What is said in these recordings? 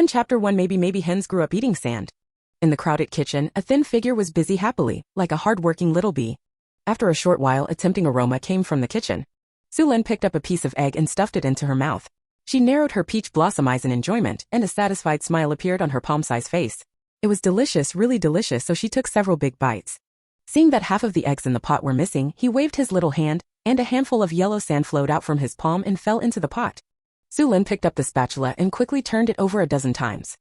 Chapter 1 Maybe hens grew up eating sand. In the crowded kitchen, a thin figure was busy happily, like a hard-working little bee. After a short while, a tempting aroma came from the kitchen. Xu Lin picked up a piece of egg and stuffed it into her mouth. She narrowed her peach blossom eyes in enjoyment, and a satisfied smile appeared on her palm-sized face. It was delicious, really delicious, so she took several big bites. Seeing that half of the eggs in the pot were missing, he waved his little hand, and a handful of yellow sand flowed out from his palm and fell into the pot. Xu Lin picked up the spatula and quickly turned it over a dozen times.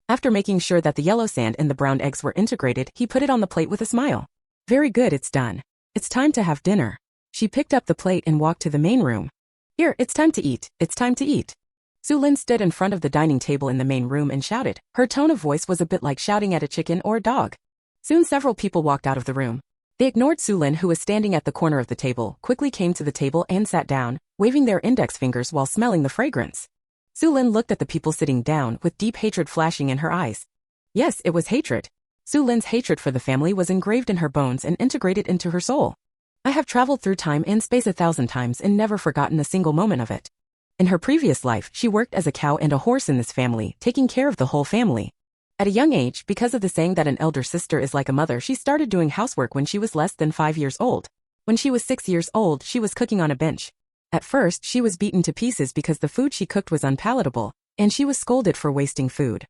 After making sure that the yellow sand and the brown eggs were integrated, he put it on the plate with a smile. Very good, it's done. It's time to have dinner. She picked up the plate and walked to the main room. Here, it's time to eat, it's time to eat. Xu Lin stood in front of the dining table in the main room and shouted. Her tone of voice was a bit like shouting at a chicken or a dog. Soon several people walked out of the room. They ignored Xu Lin, who was standing at the corner of the table, quickly came to the table and sat down, waving their index fingers while smelling the fragrance. Xu Lin looked at the people sitting down with deep hatred flashing in her eyes. Yes, it was hatred. Xu Lin's hatred for the family was engraved in her bones and integrated into her soul. I have traveled through time and space 1,000 times and never forgotten a single moment of it. In her previous life, she worked as a cow and a horse in this family, taking care of the whole family. At a young age, because of the saying that an elder sister is like a mother, she started doing housework when she was less than 5 years old. When she was 6 years old, she was cooking on a bench. At first, she was beaten to pieces because the food she cooked was unpalatable, and she was scolded for wasting food.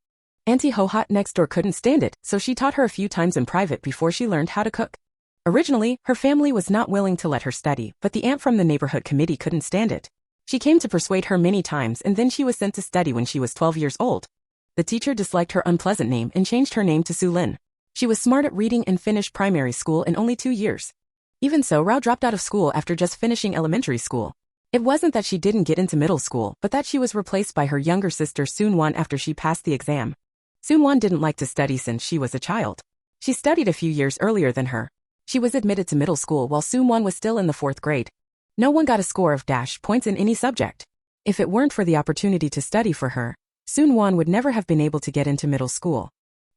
Auntie Ho-Hot next door couldn't stand it, so she taught her a few times in private before she learned how to cook. Originally, her family was not willing to let her study, but the aunt from the neighborhood committee couldn't stand it. She came to persuade her many times, and then she was sent to study when she was 12 years old. The teacher disliked her unpleasant name and changed her name to Xu Lin. She was smart at reading and finished primary school in only 2 years. Even so, Rao dropped out of school after just finishing elementary school. It wasn't that she didn't get into middle school, but that she was replaced by her younger sister Sun Wan after she passed the exam. Sun Wan didn't like to study since she was a child. She studied a few years earlier than her. She was admitted to middle school while Sun Wan was still in the 4th grade. No one got a score of dash points in any subject. If it weren't for the opportunity to study for her, Sun Wan would never have been able to get into middle school.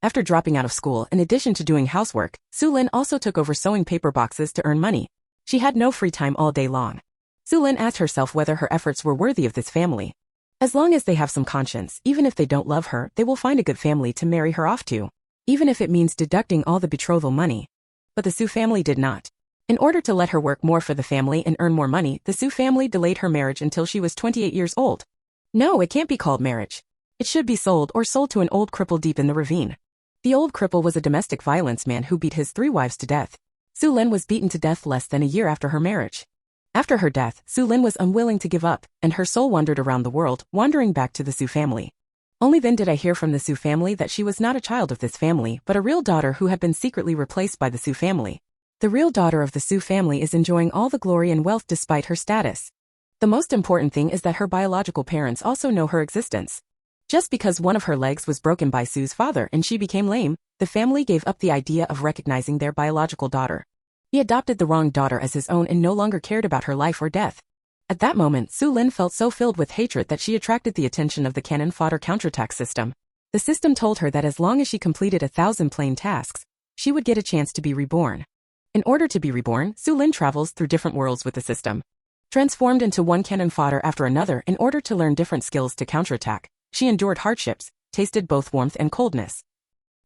After dropping out of school, in addition to doing housework, Xu Lin also took over sewing paper boxes to earn money. She had no free time all day long. Xu Lin asked herself whether her efforts were worthy of this family. As long as they have some conscience, even if they don't love her, they will find a good family to marry her off to, even if it means deducting all the betrothal money. But the Xu family did not. In order to let her work more for the family and earn more money, the Xu family delayed her marriage until she was 28 years old. No, it can't be called marriage. It should be sold to an old cripple deep in the ravine. The old cripple was a domestic violence man who beat his 3 wives to death. Xu Lin was beaten to death less than a year after her marriage. After her death, Xu Lin was unwilling to give up, and her soul wandered around the world, wandering back to the Xu family. Only then did I hear from the Xu family that she was not a child of this family, but a real daughter who had been secretly replaced by the Xu family. The real daughter of the Xu family is enjoying all the glory and wealth despite her status. The most important thing is that her biological parents also know her existence. Just because one of her legs was broken by Xu's father and she became lame, the family gave up the idea of recognizing their biological daughter. He adopted the wrong daughter as his own and no longer cared about her life or death. At that moment, Xu Lin felt so filled with hatred that she attracted the attention of the cannon fodder counterattack system. The system told her that as long as she completed 1,000 plain tasks, she would get a chance to be reborn. In order to be reborn, Xu Lin travels through different worlds with the system. Transformed into one cannon fodder after another in order to learn different skills to counterattack, she endured hardships, tasted both warmth and coldness.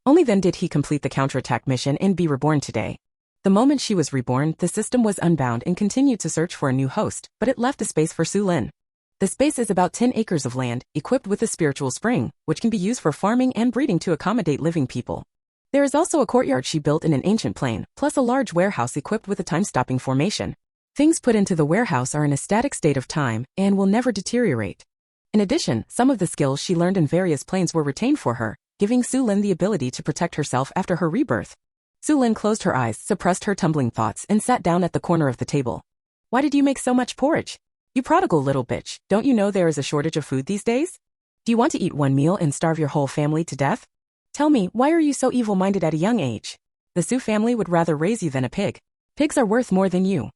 Only then did he complete the counterattack mission and be reborn today. The moment she was reborn, the system was unbound and continued to search for a new host, but it left a space for Xu Lin. The space is about 10 acres of land, equipped with a spiritual spring, which can be used for farming and breeding to accommodate living people. There is also a courtyard she built in an ancient plain, plus a large warehouse equipped with a time-stopping formation. Things put into the warehouse are in a static state of time and will never deteriorate. In addition, some of the skills she learned in various planes were retained for her, giving Xu Lin the ability to protect herself after her rebirth. Xu Lin closed her eyes, suppressed her tumbling thoughts, and sat down at the corner of the table. Why did you make so much porridge? You prodigal little bitch, don't you know there is a shortage of food these days? Do you want to eat one meal and starve your whole family to death? Tell me, why are you so evil-minded at a young age? The Xu family would rather raise you than a pig. Pigs are worth more than you.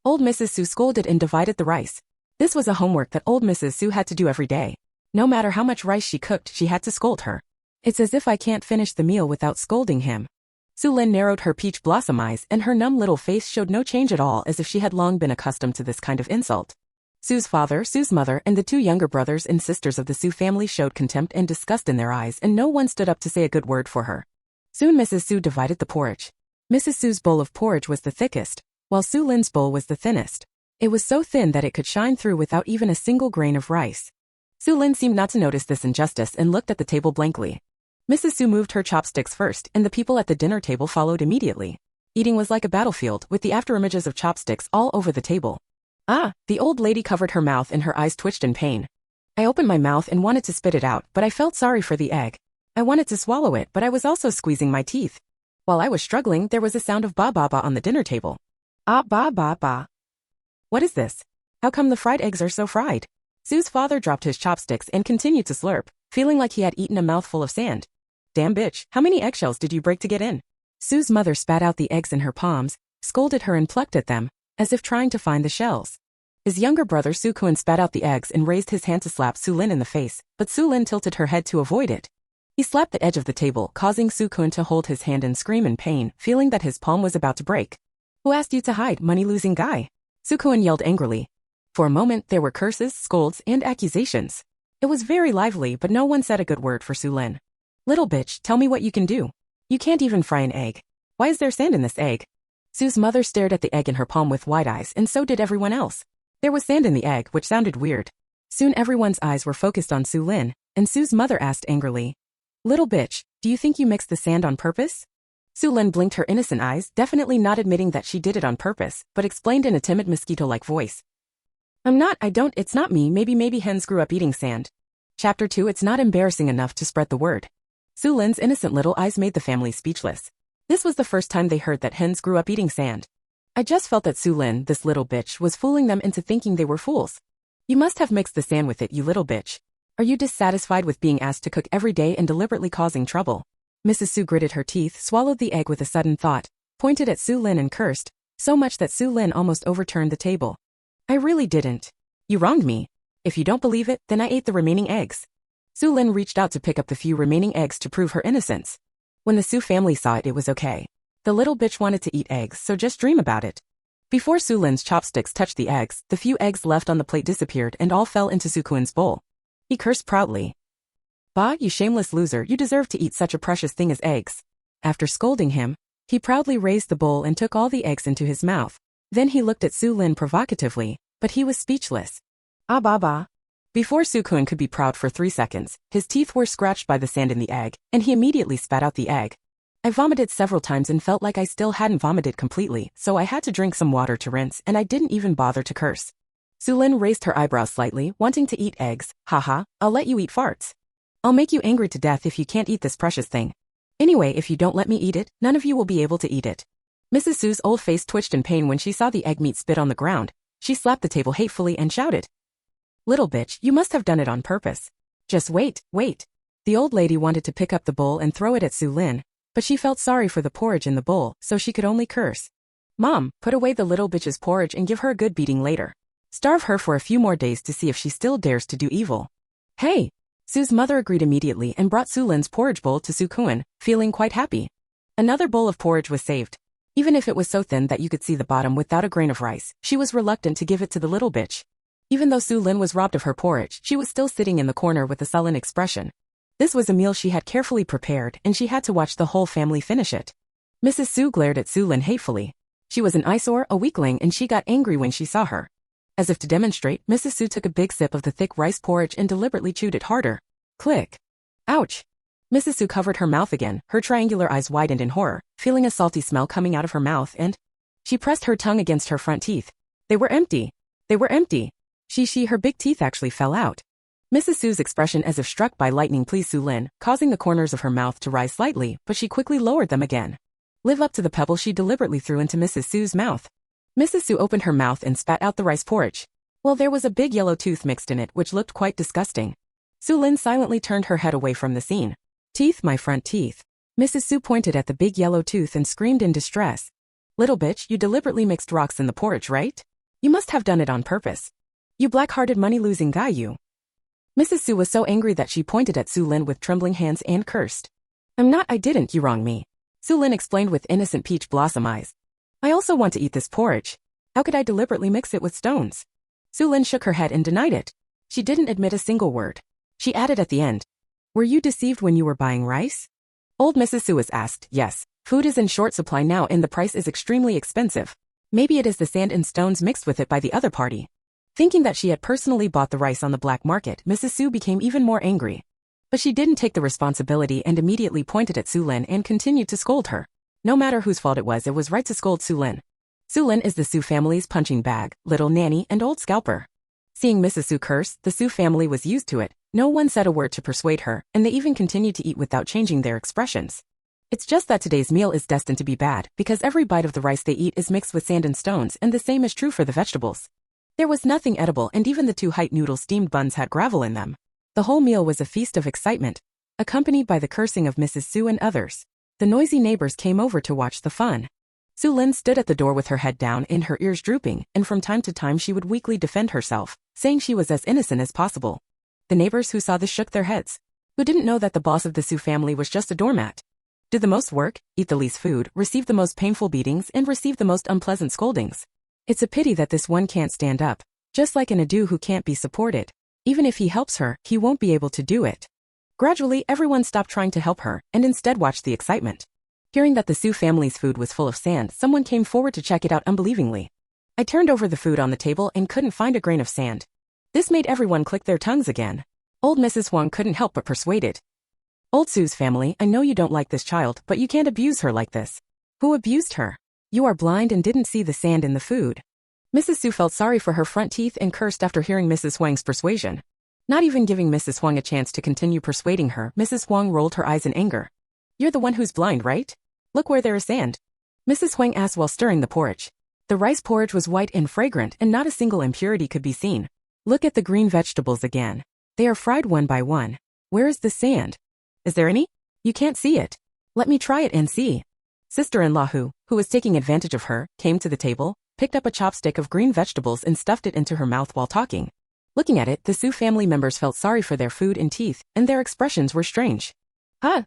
Old Mrs. Xu scolded and divided the rice. This was a homework that old Mrs. Xu had to do every day. No matter how much rice she cooked, she had to scold her. It's as if I can't finish the meal without scolding him. Xu Lin narrowed her peach blossom eyes and her numb little face showed no change at all, as if she had long been accustomed to this kind of insult. Sue's father, Sue's mother, and the two younger brothers and sisters of the Xu family showed contempt and disgust in their eyes, and no one stood up to say a good word for her. Soon Mrs. Xu divided the porridge. Mrs. Xu's bowl of porridge was the thickest, while Xu Lin's bowl was the thinnest. It was so thin that it could shine through without even a single grain of rice. Xu Lin seemed not to notice this injustice and looked at the table blankly. Mrs. Xu moved her chopsticks first, and the people at the dinner table followed immediately. Eating was like a battlefield, with the afterimages of chopsticks all over the table. Ah, the old lady covered her mouth and her eyes twitched in pain. I opened my mouth and wanted to spit it out, but I felt sorry for the egg. I wanted to swallow it, but I was also squeezing my teeth. While I was struggling, there was a sound of ba-ba-ba on the dinner table. Ah, ba-ba-ba. What is this? How come the fried eggs are so fried? Sue's father dropped his chopsticks and continued to slurp, feeling like he had eaten a mouthful of sand. Damn bitch, how many eggshells did you break to get in? Sue's mother spat out the eggs in her palms, scolded her and plucked at them, as if trying to find the shells. His younger brother Xu Kun spat out the eggs and raised his hand to slap Xu Lin in the face, but Xu Lin tilted her head to avoid it. He slapped the edge of the table, causing Xu Kun to hold his hand and scream in pain, feeling that his palm was about to break. Who asked you to hide, money-losing guy? Xu Kun yelled angrily. For a moment there were curses, scolds, and accusations. It was very lively, but no one said a good word for Xu Lin. Little bitch, tell me what you can do. You can't even fry an egg. Why is there sand in this egg? Sue's mother stared at the egg in her palm with wide eyes, and so did everyone else. There was sand in the egg, which sounded weird. Soon everyone's eyes were focused on Xu Lin, and Sue's mother asked angrily, Little bitch, do you think you mixed the sand on purpose? Xu Lin blinked her innocent eyes, definitely not admitting that she did it on purpose, but explained in a timid mosquito-like voice. It's not me, maybe hens grew up eating sand. Chapter 2. It's not embarrassing enough to spread the word. Xu Lin's innocent little eyes made the family speechless. This was the first time they heard that hens grew up eating sand. I just felt that Xu Lin, this little bitch, was fooling them into thinking they were fools. You must have mixed the sand with it, you little bitch. Are you dissatisfied with being asked to cook every day and deliberately causing trouble? Mrs. Xu gritted her teeth, swallowed the egg with a sudden thought, pointed at Xu Lin and cursed, so much that Xu Lin almost overturned the table. I really didn't. You wronged me. If you don't believe it, then I ate the remaining eggs. Xu Lin reached out to pick up the few remaining eggs to prove her innocence. When the Xu family saw it, it was okay. The little bitch wanted to eat eggs, so just dream about it. Before Xu Lin's chopsticks touched the eggs, the few eggs left on the plate disappeared and all fell into Xu Kun's bowl. He cursed proudly. Bah, you shameless loser, you deserve to eat such a precious thing as eggs. After scolding him, he proudly raised the bowl and took all the eggs into his mouth. Then he looked at Xu Lin provocatively, but he was speechless. Ah bah bah. Before Xu Kun could be proud for 3 seconds, his teeth were scratched by the sand in the egg, and he immediately spat out the egg. I vomited several times and felt like I still hadn't vomited completely, so I had to drink some water to rinse, and I didn't even bother to curse. Xu Lin raised her eyebrows slightly, wanting to eat eggs. Haha, I'll let you eat farts. I'll make you angry to death if you can't eat this precious thing. Anyway, if you don't let me eat it, none of you will be able to eat it. Mrs. Xu's old face twitched in pain when she saw the egg meat spit on the ground. She slapped the table hatefully and shouted, Little bitch, you must have done it on purpose. Just wait. The old lady wanted to pick up the bowl and throw it at Xu Lin, but she felt sorry for the porridge in the bowl, so she could only curse. Mom, put away the little bitch's porridge and give her a good beating later. Starve her for a few more days to see if she still dares to do evil. Hey! Sue's mother agreed immediately and brought Xu Lin's porridge bowl to Xu Kun, feeling quite happy. Another bowl of porridge was saved. Even if it was so thin that you could see the bottom without a grain of rice, she was reluctant to give it to the little bitch. Even though Xu Lin was robbed of her porridge, she was still sitting in the corner with a sullen expression. This was a meal she had carefully prepared, and she had to watch the whole family finish it. Mrs. Xu glared at Xu Lin hatefully. She was an eyesore, a weakling, and she got angry when she saw her. As if to demonstrate, Mrs. Xu took a big sip of the thick rice porridge and deliberately chewed it harder. Click. Ouch. Mrs. Xu covered her mouth again, her triangular eyes widened in horror, feeling a salty smell coming out of her mouth, and she pressed her tongue against her front teeth. They were empty. Her big teeth actually fell out. Mrs. Xu's expression as if struck by lightning pleased Xu Lin, causing the corners of her mouth to rise slightly, but she quickly lowered them again. Live up to the pebble she deliberately threw into Mrs. Xu's mouth. Mrs. Xu opened her mouth and spat out the rice porridge. Well, there was a big yellow tooth mixed in it, which looked quite disgusting. Xu Lin silently turned her head away from the scene. Teeth, my front teeth. Mrs. Xu pointed at the big yellow tooth and screamed in distress. Little bitch, you deliberately mixed rocks in the porridge, right? You must have done it on purpose. You black-hearted money-losing guy, you. Mrs. Xu was so angry that she pointed at Xu Lin with trembling hands and cursed. I didn't, you wrong me. Xu Lin explained with innocent peach blossom eyes. I also want to eat this porridge. How could I deliberately mix it with stones? Xu Lin shook her head and denied it. She didn't admit a single word. She added at the end, "Were you deceived when you were buying rice?" Old Mrs. Su was asked, "Yes, food is in short supply now and the price is extremely expensive. Maybe it is the sand and stones mixed with it by the other party." Thinking that she had personally bought the rice on the black market, Mrs. Su became even more angry. But she didn't take the responsibility and immediately pointed at Xu Lin and continued to scold her. No matter whose fault it was right to scold Xu Lin. Xu Lin is the Su family's punching bag, little nanny, and old scalper. Seeing Mrs. Su curse, the Su family was used to it. No one said a word to persuade her, and they even continued to eat without changing their expressions. It's just that today's meal is destined to be bad, because every bite of the rice they eat is mixed with sand and stones, and the same is true for the vegetables. There was nothing edible, and even the 2 height noodle steamed buns had gravel in them. The whole meal was a feast of excitement, accompanied by the cursing of Mrs. Su and others. The noisy neighbors came over to watch the fun. Xu Lin stood at the door with her head down and her ears drooping, and from time to time she would weakly defend herself, saying she was as innocent as possible. The neighbors who saw this shook their heads. Who didn't know that the boss of the Su family was just a doormat? Did the most work, eat the least food, receive the most painful beatings, and receive the most unpleasant scoldings. It's a pity that this one can't stand up, just like an adu who can't be supported. Even if he helps her, he won't be able to do it. Gradually, everyone stopped trying to help her, and instead watched the excitement. Hearing that the Su family's food was full of sand, someone came forward to check it out unbelievingly. I turned over the food on the table and couldn't find a grain of sand. This made everyone click their tongues again. Old Mrs. Huang couldn't help but persuade it. Old Su's family, I know you don't like this child, but you can't abuse her like this. Who abused her? You are blind and didn't see the sand in the food. Mrs. Su felt sorry for her front teeth and cursed after hearing Mrs. Huang's persuasion. Not even giving Mrs. Huang a chance to continue persuading her, Mrs. Huang rolled her eyes in anger. You're the one who's blind, right? Look where there is sand. Mrs. Huang asked while stirring the porridge. The rice porridge was white and fragrant and not a single impurity could be seen. Look at the green vegetables again. They are fried one by one. Where is the sand? Is there any? You can't see it. Let me try it and see. Sister-in-law who was taking advantage of her, came to the table, picked up a chopstick of green vegetables and stuffed it into her mouth while talking. Looking at it, the Su family members felt sorry for their food and teeth, and their expressions were strange.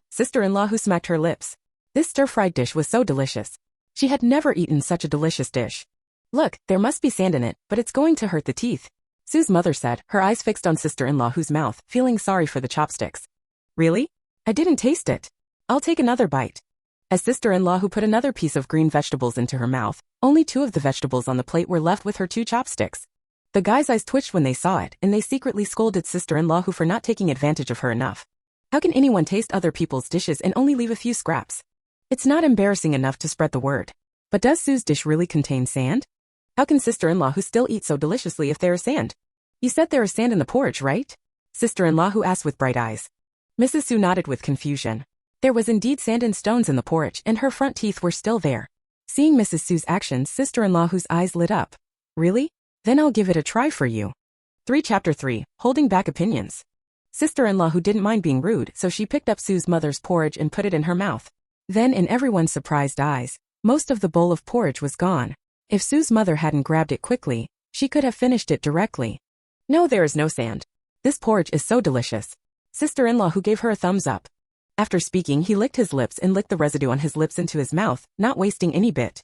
Sister-in-law who smacked her lips. This stir-fried dish was so delicious. She had never eaten such a delicious dish. Look, there must be sand in it, but it's going to hurt the teeth. Su's mother said, her eyes fixed on sister-in-law whose mouth, feeling sorry for the chopsticks. Really? I didn't taste it. I'll take another bite. As sister-in-law who put another piece of green vegetables into her mouth, only 2 of the vegetables on the plate were left with her 2 chopsticks. The guy's eyes twitched when they saw it, and they secretly scolded sister-in-law who for not taking advantage of her enough. How can anyone taste other people's dishes and only leave a few scraps? It's not embarrassing enough to spread the word. But does Su's dish really contain sand? How can sister-in-law who still eat so deliciously if there is sand? You said there is sand in the porridge, right? Sister-in-law who asked with bright eyes. Mrs. Su nodded with confusion. There was indeed sand and stones in the porridge, and her front teeth were still there. Seeing Mrs. Su's actions, sister-in-law whose eyes lit up. Really? Then I'll give it a try for you. Chapter 3, Holding Back Opinions. Sister-in-law who didn't mind being rude, so she picked up Su's mother's porridge and put it in her mouth. Then in everyone's surprised eyes, most of the bowl of porridge was gone. If Su's mother hadn't grabbed it quickly, she could have finished it directly. No, there is no sand. This porridge is so delicious. Sister-in-law who gave her a thumbs up. After speaking, he licked his lips and licked the residue on his lips into his mouth, not wasting any bit.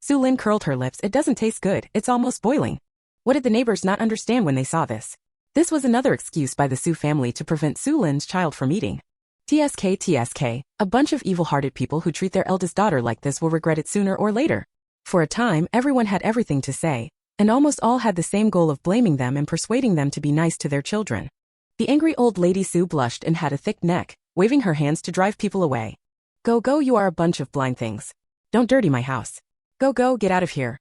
Xu Lin curled her lips. It doesn't taste good, it's almost boiling. What did the neighbors not understand when they saw this? This was another excuse by the Su family to prevent Xu Lin's child from eating. TSK, a bunch of evil-hearted people who treat their eldest daughter like this will regret it sooner or later. For a time, everyone had everything to say, and almost all had the same goal of blaming them and persuading them to be nice to their children. The angry old lady Su blushed and had a thick neck, waving her hands to drive people away. Go, you are a bunch of blind things. Don't dirty my house. Go, get out of here.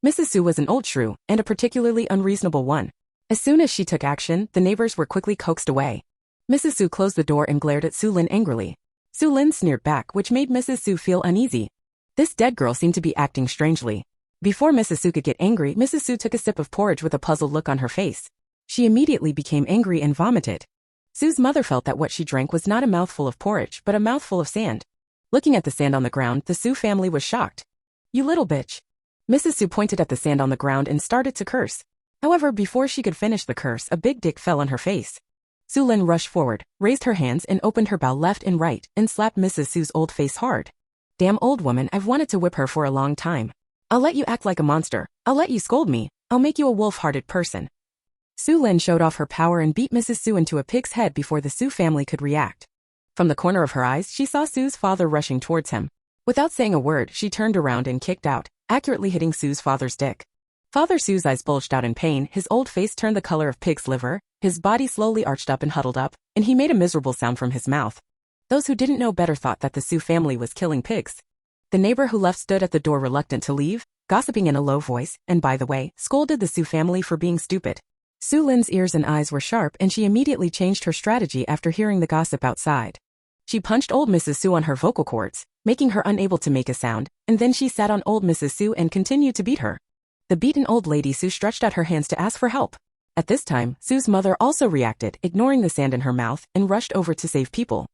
Mrs. Su was an old shrew, and a particularly unreasonable one. As soon as she took action, the neighbors were quickly coaxed away. Mrs. Su closed the door and glared at Xu Lin angrily. Xu Lin sneered back, which made Mrs. Su feel uneasy. This dead girl seemed to be acting strangely. Before Mrs. Su could get angry, Mrs. Su took a sip of porridge with a puzzled look on her face. She immediately became angry and vomited. Su's mother felt that what she drank was not a mouthful of porridge, but a mouthful of sand. Looking at the sand on the ground, the Su family was shocked. You little bitch. Mrs. Su pointed at the sand on the ground and started to curse. However, before she could finish the curse, a big dick fell on her face. Xu Lin rushed forward, raised her hands and opened her bow left and right, and slapped Mrs. Su's old face hard. Damn old woman, I've wanted to whip her for a long time. I'll let you act like a monster. I'll let you scold me. I'll make you a wolf-hearted person. Xu Lin showed off her power and beat Mrs. Xu into a pig's head before the Xu family could react. From the corner of her eyes, she saw Xu's father rushing towards him. Without saying a word, she turned around and kicked out, accurately hitting Xu's father's dick. Father Xu's eyes bulged out in pain, his old face turned the color of pig's liver, his body slowly arched up and huddled up, and he made a miserable sound from his mouth. Those who didn't know better thought that the Xu family was killing pigs. The neighbor who left stood at the door reluctant to leave, gossiping in a low voice, and by the way, scolded the Xu family for being stupid. Xu Lin's ears and eyes were sharp and she immediately changed her strategy after hearing the gossip outside. She punched old Mrs. Xu on her vocal cords, making her unable to make a sound, and then she sat on old Mrs. Xu and continued to beat her. The beaten old lady Xu stretched out her hands to ask for help. At this time, Xu's mother also reacted, ignoring the sand in her mouth, and rushed over to save people.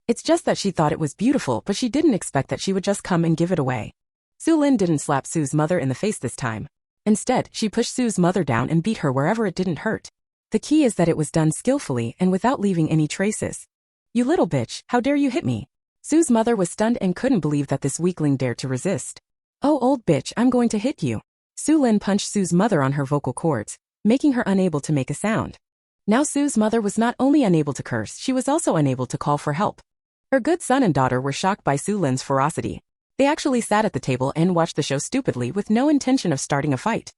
It's just that she thought it was beautiful, but she didn't expect that she would just come and give it away. Xu Lin didn't slap Xu's mother in the face this time. Instead, she pushed Xu's mother down and beat her wherever it didn't hurt. The key is that it was done skillfully and without leaving any traces. You little bitch, how dare you hit me? Xu's mother was stunned and couldn't believe that this weakling dared to resist. Oh old bitch, I'm going to hit you. Xu Lin punched Xu's mother on her vocal cords, making her unable to make a sound. Now Xu's mother was not only unable to curse, she was also unable to call for help. Her good son and daughter were shocked by Xu Lin's ferocity. They actually sat at the table and watched the show stupidly with no intention of starting a fight.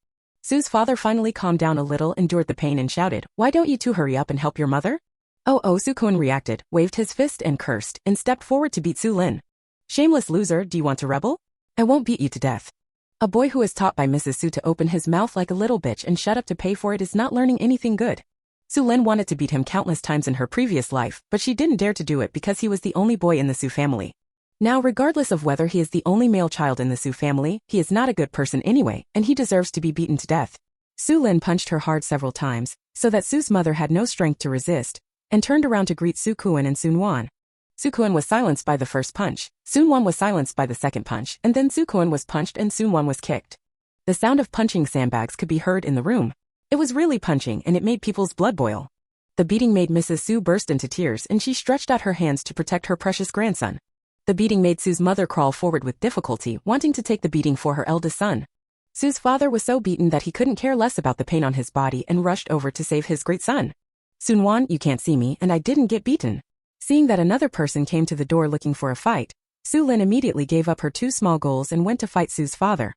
Xu's father finally calmed down a little, endured the pain and shouted, "Why don't you two hurry up and help your mother?" Oh, Xu Kun reacted, waved his fist and cursed, and stepped forward to beat Xu Lin. Shameless loser, do you want to rebel? I won't beat you to death. A boy who is taught by Mrs. Xu to open his mouth like a little bitch and shut up to pay for it is not learning anything good. Xu Lin wanted to beat him countless times in her previous life, but she didn't dare to do it because he was the only boy in the Xu family. Now, regardless of whether he is the only male child in the Xu family, he is not a good person anyway, and he deserves to be beaten to death. Xu Lin punched her hard several times, so that Xu's mother had no strength to resist, and turned around to greet Xu Kun and Sun Wan. Xu Kun was silenced by the first punch, Sun Wan was silenced by the second punch, and then Xu Kun was punched and Sun Wan was kicked. The sound of punching sandbags could be heard in the room. It was really punching and it made people's blood boil. The beating made Mrs. Xu burst into tears and she stretched out her hands to protect her precious grandson. The beating made Xu's mother crawl forward with difficulty, wanting to take the beating for her eldest son. Xu's father was so beaten that he couldn't care less about the pain on his body and rushed over to save his great son. Sun Wan, you can't see me and I didn't get beaten. Seeing that another person came to the door looking for a fight, Xu Lin immediately gave up her two small goals and went to fight Xu's father.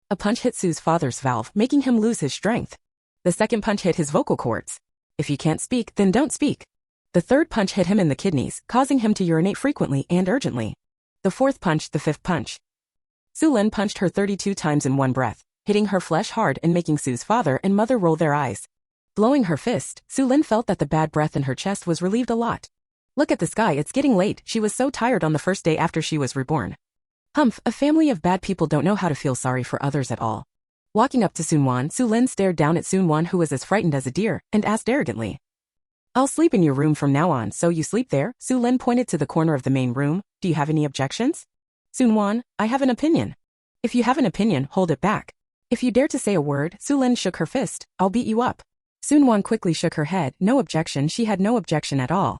A punch hit Xu's father's valve, making him lose his strength. The second punch hit his vocal cords. If you can't speak, then don't speak. The third punch hit him in the kidneys, causing him to urinate frequently and urgently. The fourth punch, the fifth punch. Xu Lin punched her 32 times in one breath, hitting her flesh hard and making Xu's father and mother roll their eyes. Blowing her fist, Xu Lin felt that the bad breath in her chest was relieved a lot. Look at the sky, it's getting late. She was so tired on the first day after she was reborn. Humph, a family of bad people don't know how to feel sorry for others at all. Walking up to Sun Wan, Xu Lin stared down at Sun Wan, who was as frightened as a deer, and asked arrogantly, "I'll sleep in your room from now on, so you sleep there?" Xu Lin pointed to the corner of the main room. "Do you have any objections?" Sun Wan, "I have an opinion." "If you have an opinion, hold it back. If you dare to say a word," Xu Lin shook her fist, "I'll beat you up." Sun Wan quickly shook her head. No objection, she had no objection at all.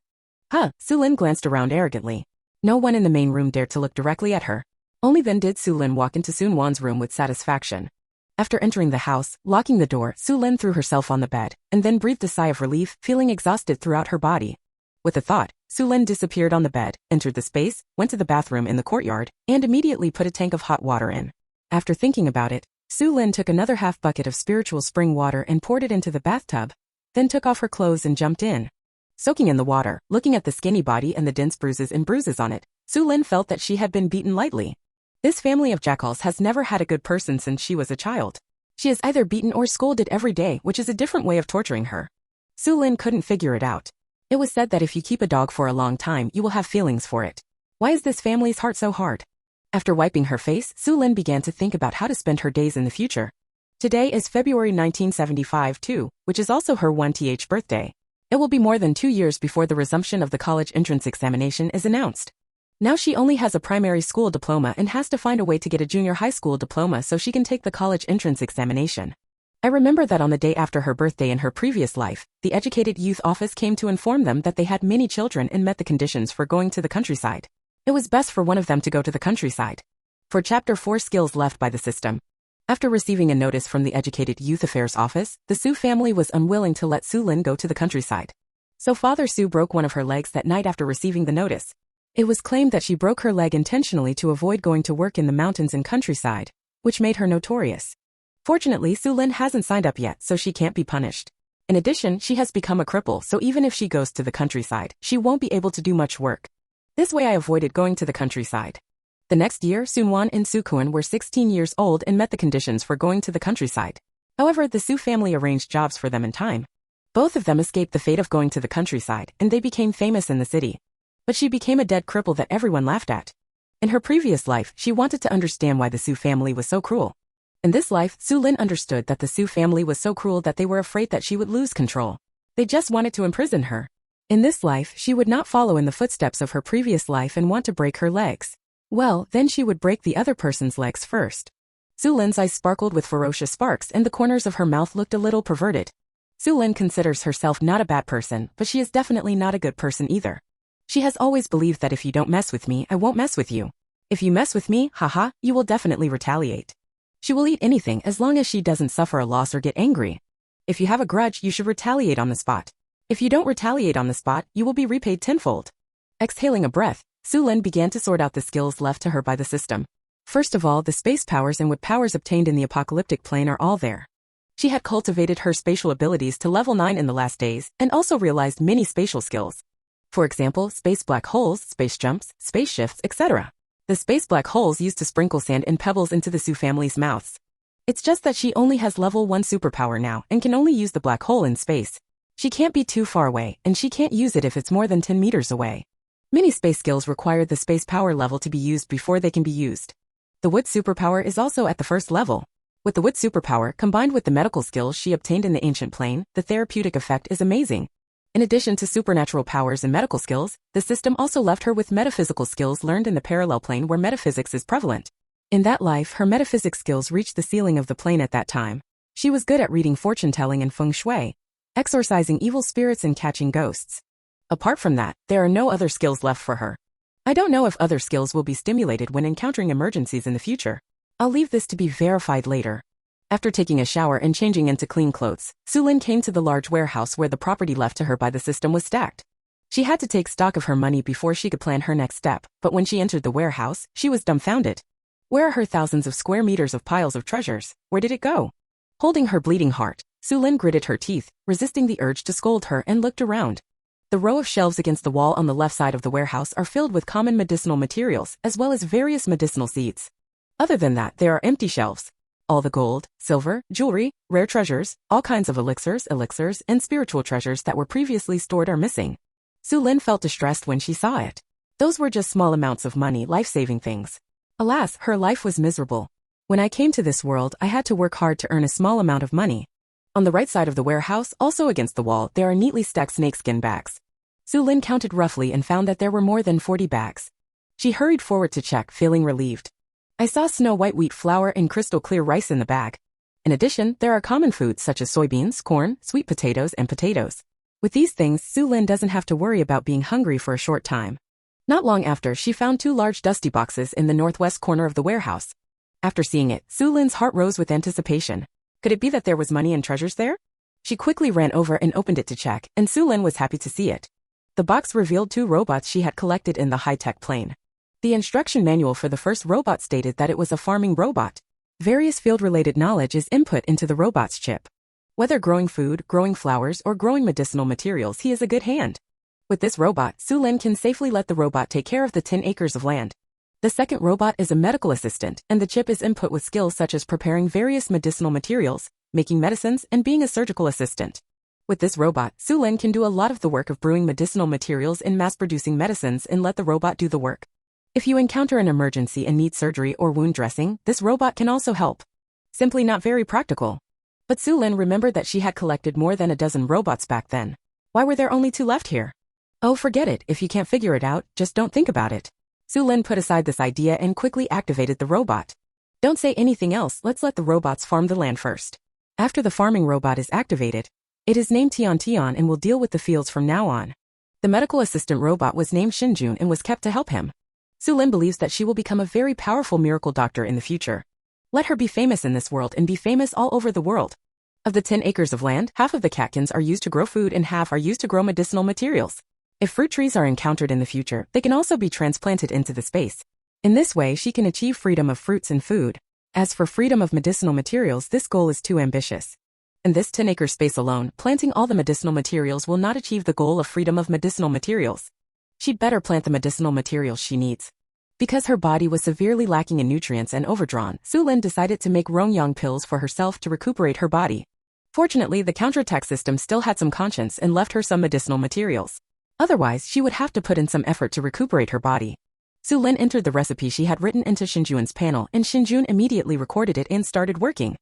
Huh, Xu Lin glanced around arrogantly. No one in the main room dared to look directly at her. Only then did Xu Lin walk into Sun Wan's room with satisfaction. After entering the house, locking the door, Xu Lin threw herself on the bed, and then breathed a sigh of relief, feeling exhausted throughout her body. With a thought, Xu Lin disappeared on the bed, entered the space, went to the bathroom in the courtyard, and immediately put a tank of hot water in. After thinking about it, Xu Lin took another half bucket of spiritual spring water and poured it into the bathtub, then took off her clothes and jumped in. Soaking in the water, looking at the skinny body and the dense bruises and bruises on it, Xu Lin felt that she had been beaten lightly. This family of jackals has never had a good person since she was a child. She is either beaten or scolded every day, which is a different way of torturing her. Xu Lin couldn't figure it out. It was said that if you keep a dog for a long time, you will have feelings for it. Why is this family's heart so hard? After wiping her face, Xu Lin began to think about how to spend her days in the future. Today is February 1975 too, which is also her 1th birthday. It will be more than 2 years before the resumption of the college entrance examination is announced. Now she only has a primary school diploma and has to find a way to get a junior high school diploma so she can take the college entrance examination. I remember that on the day after her birthday in her previous life, the Educated Youth Office came to inform them that they had many children and met the conditions for going to the countryside. It was best for one of them to go to the countryside. For Chapter 4 Skills left by the system. After receiving a notice from the Educated Youth Affairs Office, the Xu family was unwilling to let Xu Lin go to the countryside. So Father Xu broke one of her legs that night after receiving the notice. It was claimed that she broke her leg intentionally to avoid going to work in the mountains and countryside, which made her notorious. Fortunately, Xu Lin hasn't signed up yet, so she can't be punished. In addition, she has become a cripple, so even if she goes to the countryside, she won't be able to do much work. This way I avoided going to the countryside. The next year, Sun Wan and Su Kuan were 16 years old and met the conditions for going to the countryside. However, the Xu family arranged jobs for them in time. Both of them escaped the fate of going to the countryside, and they became famous in the city. But she became a dead cripple that everyone laughed at. In her previous life, she wanted to understand why the Xu family was so cruel. In this life, Xu Lin understood that the Xu family was so cruel that they were afraid that she would lose control. They just wanted to imprison her. In this life, she would not follow in the footsteps of her previous life and want to break her legs. Well, then she would break the other person's legs first. Xu Lin's eyes sparkled with ferocious sparks and the corners of her mouth looked a little perverted. Xu Lin considers herself not a bad person, but she is definitely not a good person either. She has always believed that if you don't mess with me, I won't mess with you. If you mess with me, haha, you will definitely retaliate. She will eat anything as long as she doesn't suffer a loss or get angry. If you have a grudge, you should retaliate on the spot. If you don't retaliate on the spot, you will be repaid tenfold. Exhaling a breath, Xu Lin began to sort out the skills left to her by the system. First of all, the space powers and wood powers obtained in the apocalyptic plane are all there. She had cultivated her spatial abilities to level 9 in the last days, and also realized many spatial skills. For example, space black holes, space jumps, space shifts, etc. The space black holes used to sprinkle sand and pebbles into the Xu family's mouths. It's just that she only has level 1 superpower now and can only use the black hole in space. She can't be too far away, and she can't use it if it's more than 10 meters away. Many space skills require the space power level to be used before they can be used. The wood superpower is also at the first level. With the wood superpower combined with the medical skills she obtained in the ancient plane, the therapeutic effect is amazing. In addition to supernatural powers and medical skills, the system also left her with metaphysical skills learned in the parallel plane where metaphysics is prevalent. In that life, her metaphysics skills reached the ceiling of the plane at that time. She was good at reading fortune-telling and feng shui, exorcising evil spirits and catching ghosts. Apart from that, there are no other skills left for her. I don't know if other skills will be stimulated when encountering emergencies in the future. I'll leave this to be verified later. After taking a shower and changing into clean clothes, Xu Lin came to the large warehouse where the property left to her by the system was stacked. She had to take stock of her money before she could plan her next step, but when she entered the warehouse, she was dumbfounded. Where are her thousands of square meters of piles of treasures? Where did it go? Holding her bleeding heart, Xu Lin gritted her teeth, resisting the urge to scold her and looked around. The row of shelves against the wall on the left side of the warehouse are filled with common medicinal materials as well as various medicinal seeds. Other than that, there are empty shelves. All the gold, silver, jewelry, rare treasures, all kinds of elixirs, and spiritual treasures that were previously stored are missing. Xu Lin felt distressed when she saw it. Those were just small amounts of money, life-saving things. Alas, her life was miserable. When I came to this world, I had to work hard to earn a small amount of money. On the right side of the warehouse, also against the wall, there are neatly stacked snakeskin bags. Xu Lin counted roughly and found that there were more than 40 bags. She hurried forward to check, feeling relieved. I saw snow-white wheat flour and crystal-clear rice in the bag. In addition, there are common foods such as soybeans, corn, sweet potatoes, and potatoes. With these things, Xu Lin doesn't have to worry about being hungry for a short time. Not long after, she found 2 large dusty boxes in the northwest corner of the warehouse. After seeing it, Xu Lin's heart rose with anticipation. Could it be that there was money and treasures there? She quickly ran over and opened it to check, and Xu Lin was happy to see it. The box revealed 2 robots she had collected in the high-tech plane. The instruction manual for the first robot stated that it was a farming robot. Various field-related knowledge is input into the robot's chip. Whether growing food, growing flowers, or growing medicinal materials, he is a good hand. With this robot, Xu Lin can safely let the robot take care of the 10 acres of land. The second robot is a medical assistant, and the chip is input with skills such as preparing various medicinal materials, making medicines, and being a surgical assistant. With this robot, Xu Lin can do a lot of the work of brewing medicinal materials and mass-producing medicines and let the robot do the work. If you encounter an emergency and need surgery or wound dressing, this robot can also help. Simply not very practical. But Xu Lin remembered that she had collected more than a dozen robots back then. Why were there only 2 left here? Oh, forget it. If you can't figure it out, just don't think about it. Xu Lin put aside this idea and quickly activated the robot. Don't say anything else, let's let the robots farm the land first. After the farming robot is activated, it is named Tian Tian and will deal with the fields from now on. The medical assistant robot was named Xinjun and was kept to help him. Xu Lin believes that she will become a very powerful miracle doctor in the future. Let her be famous in this world and be famous all over the world. Of the 10 acres of land, half of the catkins are used to grow food and half are used to grow medicinal materials. If fruit trees are encountered in the future, they can also be transplanted into the space. In this way, she can achieve freedom of fruits and food. As for freedom of medicinal materials, this goal is too ambitious. In this 10-acre space alone, planting all the medicinal materials will not achieve the goal of freedom of medicinal materials. She'd better plant the medicinal materials she needs. Because her body was severely lacking in nutrients and overdrawn, Xu Lin decided to make Rongyang pills for herself to recuperate her body. Fortunately, the counterattack system still had some conscience and left her some medicinal materials. Otherwise, she would have to put in some effort to recuperate her body. Xu Lin entered the recipe she had written into Xinjun's panel, and Xinjun immediately recorded it and started working.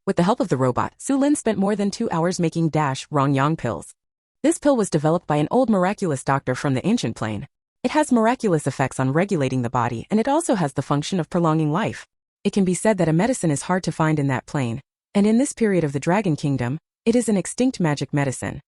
With the help of the robot, Xu Lin spent more than 2 hours making Rongyang pills. This pill was developed by an old miraculous doctor from the ancient plane. It has miraculous effects on regulating the body, and it also has the function of prolonging life. It can be said that a medicine is hard to find in that plane, and in this period of the Dragon Kingdom, it is an extinct magic medicine.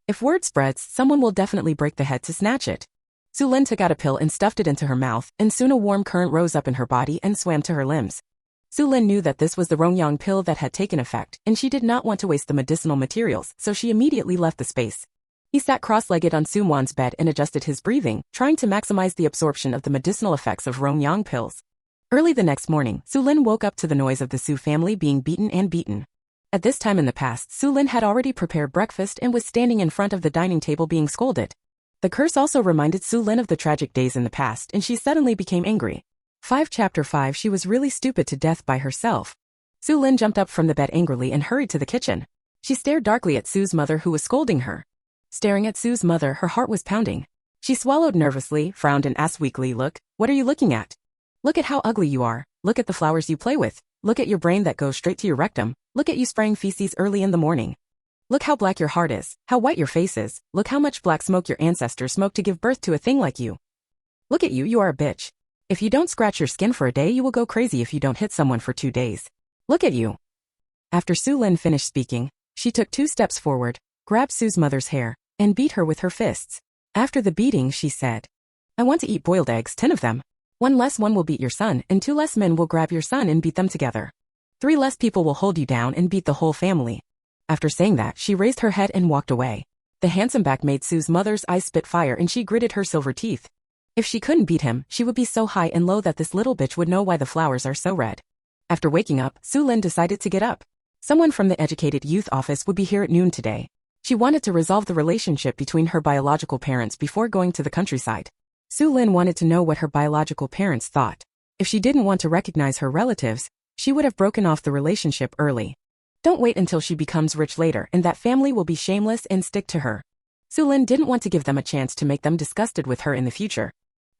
If word spreads, someone will definitely break the head to snatch it. Xu Lin took out a pill and stuffed it into her mouth, and soon a warm current rose up in her body and swam to her limbs. Xu Lin knew that this was the Rongyang pill that had taken effect, and she did not want to waste the medicinal materials, so she immediately left the space. He sat cross-legged on Su Muan's bed and adjusted his breathing, trying to maximize the absorption of the medicinal effects of Rongyang pills. Early the next morning, Xu Lin woke up to the noise of the Xu family being beaten and beaten. At this time in the past, Xu Lin had already prepared breakfast and was standing in front of the dining table being scolded. The curse also reminded Xu Lin of the tragic days in the past, and she suddenly became angry. Chapter 5 She was really stupid to death by herself. Xu Lin jumped up from the bed angrily and hurried to the kitchen. She stared darkly at Su's mother who was scolding her. Staring at Su's mother, her heart was pounding. She swallowed nervously, frowned and asked weakly, "Look, what are you looking at? Look at how ugly you are. Look at the flowers you play with. Look at your brain that goes straight to your rectum. Look at you spraying feces early in the morning. Look how black your heart is, how white your face is. Look how much black smoke your ancestors smoked to give birth to a thing like you. Look at you are a bitch. If you don't scratch your skin for a day, you will go crazy if you don't hit someone for 2 days. Look at you." After Xu Lin finished speaking, she took 2 steps forward, grabbed Su's mother's hair, and beat her with her fists. After the beating, she said, "I want to eat boiled eggs, 10 of them. 1 less one will beat your son, and 2 less men will grab your son and beat them together. 3 less people will hold you down and beat the whole family." After saying that, she raised her head and walked away. The handsome back made Su's mother's eyes spit fire and she gritted her silver teeth. If she couldn't beat him, she would be so high and low that this little bitch would know why the flowers are so red. After waking up, Xu Lin decided to get up. Someone from the Educated Youth Office would be here at noon today. She wanted to resolve the relationship between her biological parents before going to the countryside. Xu Lin wanted to know what her biological parents thought. If she didn't want to recognize her relatives, she would have broken off the relationship early. Don't wait until she becomes rich later and that family will be shameless and stick to her. Xu Lin didn't want to give them a chance to make them disgusted with her in the future.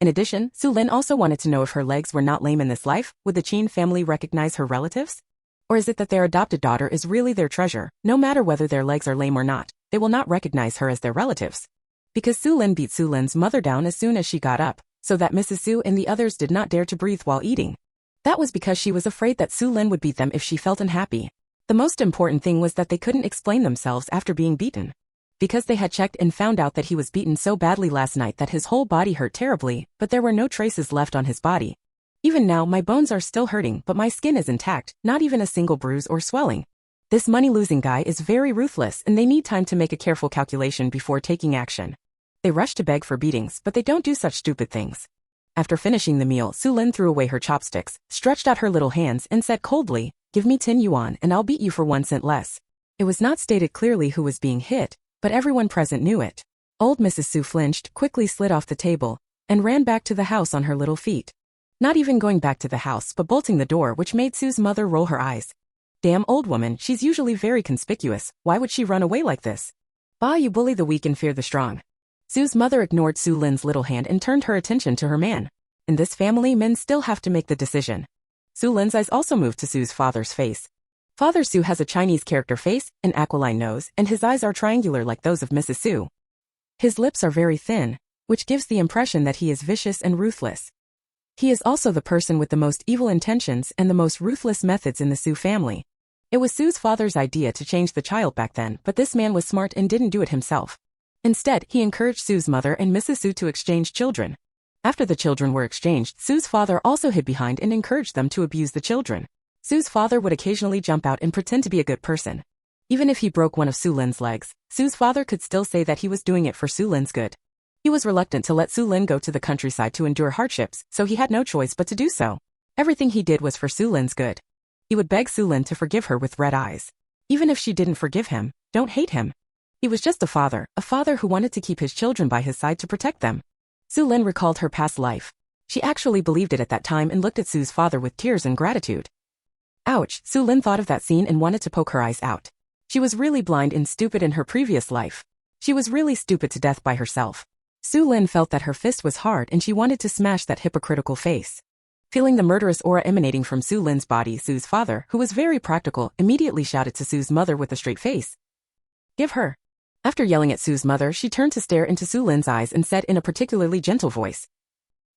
In addition, Xu Lin also wanted to know if her legs were not lame in this life, would the Qin family recognize her relatives? Or is it that their adopted daughter is really their treasure? No matter whether their legs are lame or not, they will not recognize her as their relatives. Because Xu Lin beat Xu Lin's mother down as soon as she got up, so that Mrs. Xu and the others did not dare to breathe while eating. That was because she was afraid that Xu Lin would beat them if she felt unhappy. The most important thing was that they couldn't explain themselves after being beaten. Because they had checked and found out that he was beaten so badly last night that his whole body hurt terribly, but there were no traces left on his body. Even now my bones are still hurting, but my skin is intact, not even a single bruise or swelling. This money-losing guy is very ruthless and they need time to make a careful calculation before taking action. They rush to beg for beatings, but they don't do such stupid things. After finishing the meal, Xu Lin threw away her chopsticks, stretched out her little hands and said coldly, "Give me 10 yuan and I'll beat you for 1 cent less." It was not stated clearly who was being hit, but everyone present knew it. Old Mrs. Xu flinched, quickly slid off the table, and ran back to the house on her little feet. Not even going back to the house but bolting the door, which made Su's mother roll her eyes. Damn old woman, she's usually very conspicuous, why would she run away like this? Bah, you bully the weak and fear the strong. Su's mother ignored Xu Lin's little hand and turned her attention to her man. In this family, men still have to make the decision. Xu Lin's eyes also moved to Su's father's face. Father Xu has a Chinese character face, an aquiline nose, and his eyes are triangular like those of Mrs. Xu. His lips are very thin, which gives the impression that he is vicious and ruthless. He is also the person with the most evil intentions and the most ruthless methods in the Xu family. It was Su's father's idea to change the child back then, but this man was smart and didn't do it himself. Instead, he encouraged Su's mother and Mrs. Xu to exchange children. After the children were exchanged, Su's father also hid behind and encouraged them to abuse the children. Sue's father would occasionally jump out and pretend to be a good person. Even if he broke one of Xu Lin's legs, Sue's father could still say that he was doing it for Xu Lin's good. He was reluctant to let Xu Lin go to the countryside to endure hardships, so he had no choice but to do so. Everything he did was for Xu Lin's good. He would beg Xu Lin to forgive her with red eyes. Even if she didn't forgive him, don't hate him. He was just a father who wanted to keep his children by his side to protect them. Xu Lin recalled her past life. She actually believed it at that time and looked at Sue's father with tears and gratitude. Ouch, Xu Lin thought of that scene and wanted to poke her eyes out. She was really blind and stupid in her previous life. She was really stupid to death by herself. Xu Lin felt that her fist was hard and she wanted to smash that hypocritical face. Feeling the murderous aura emanating from Xu Lin's body, Sue's father, who was very practical, immediately shouted to Sue's mother with a straight face. Give her. After yelling at Sue's mother, she turned to stare into Xu Lin's eyes and said in a particularly gentle voice,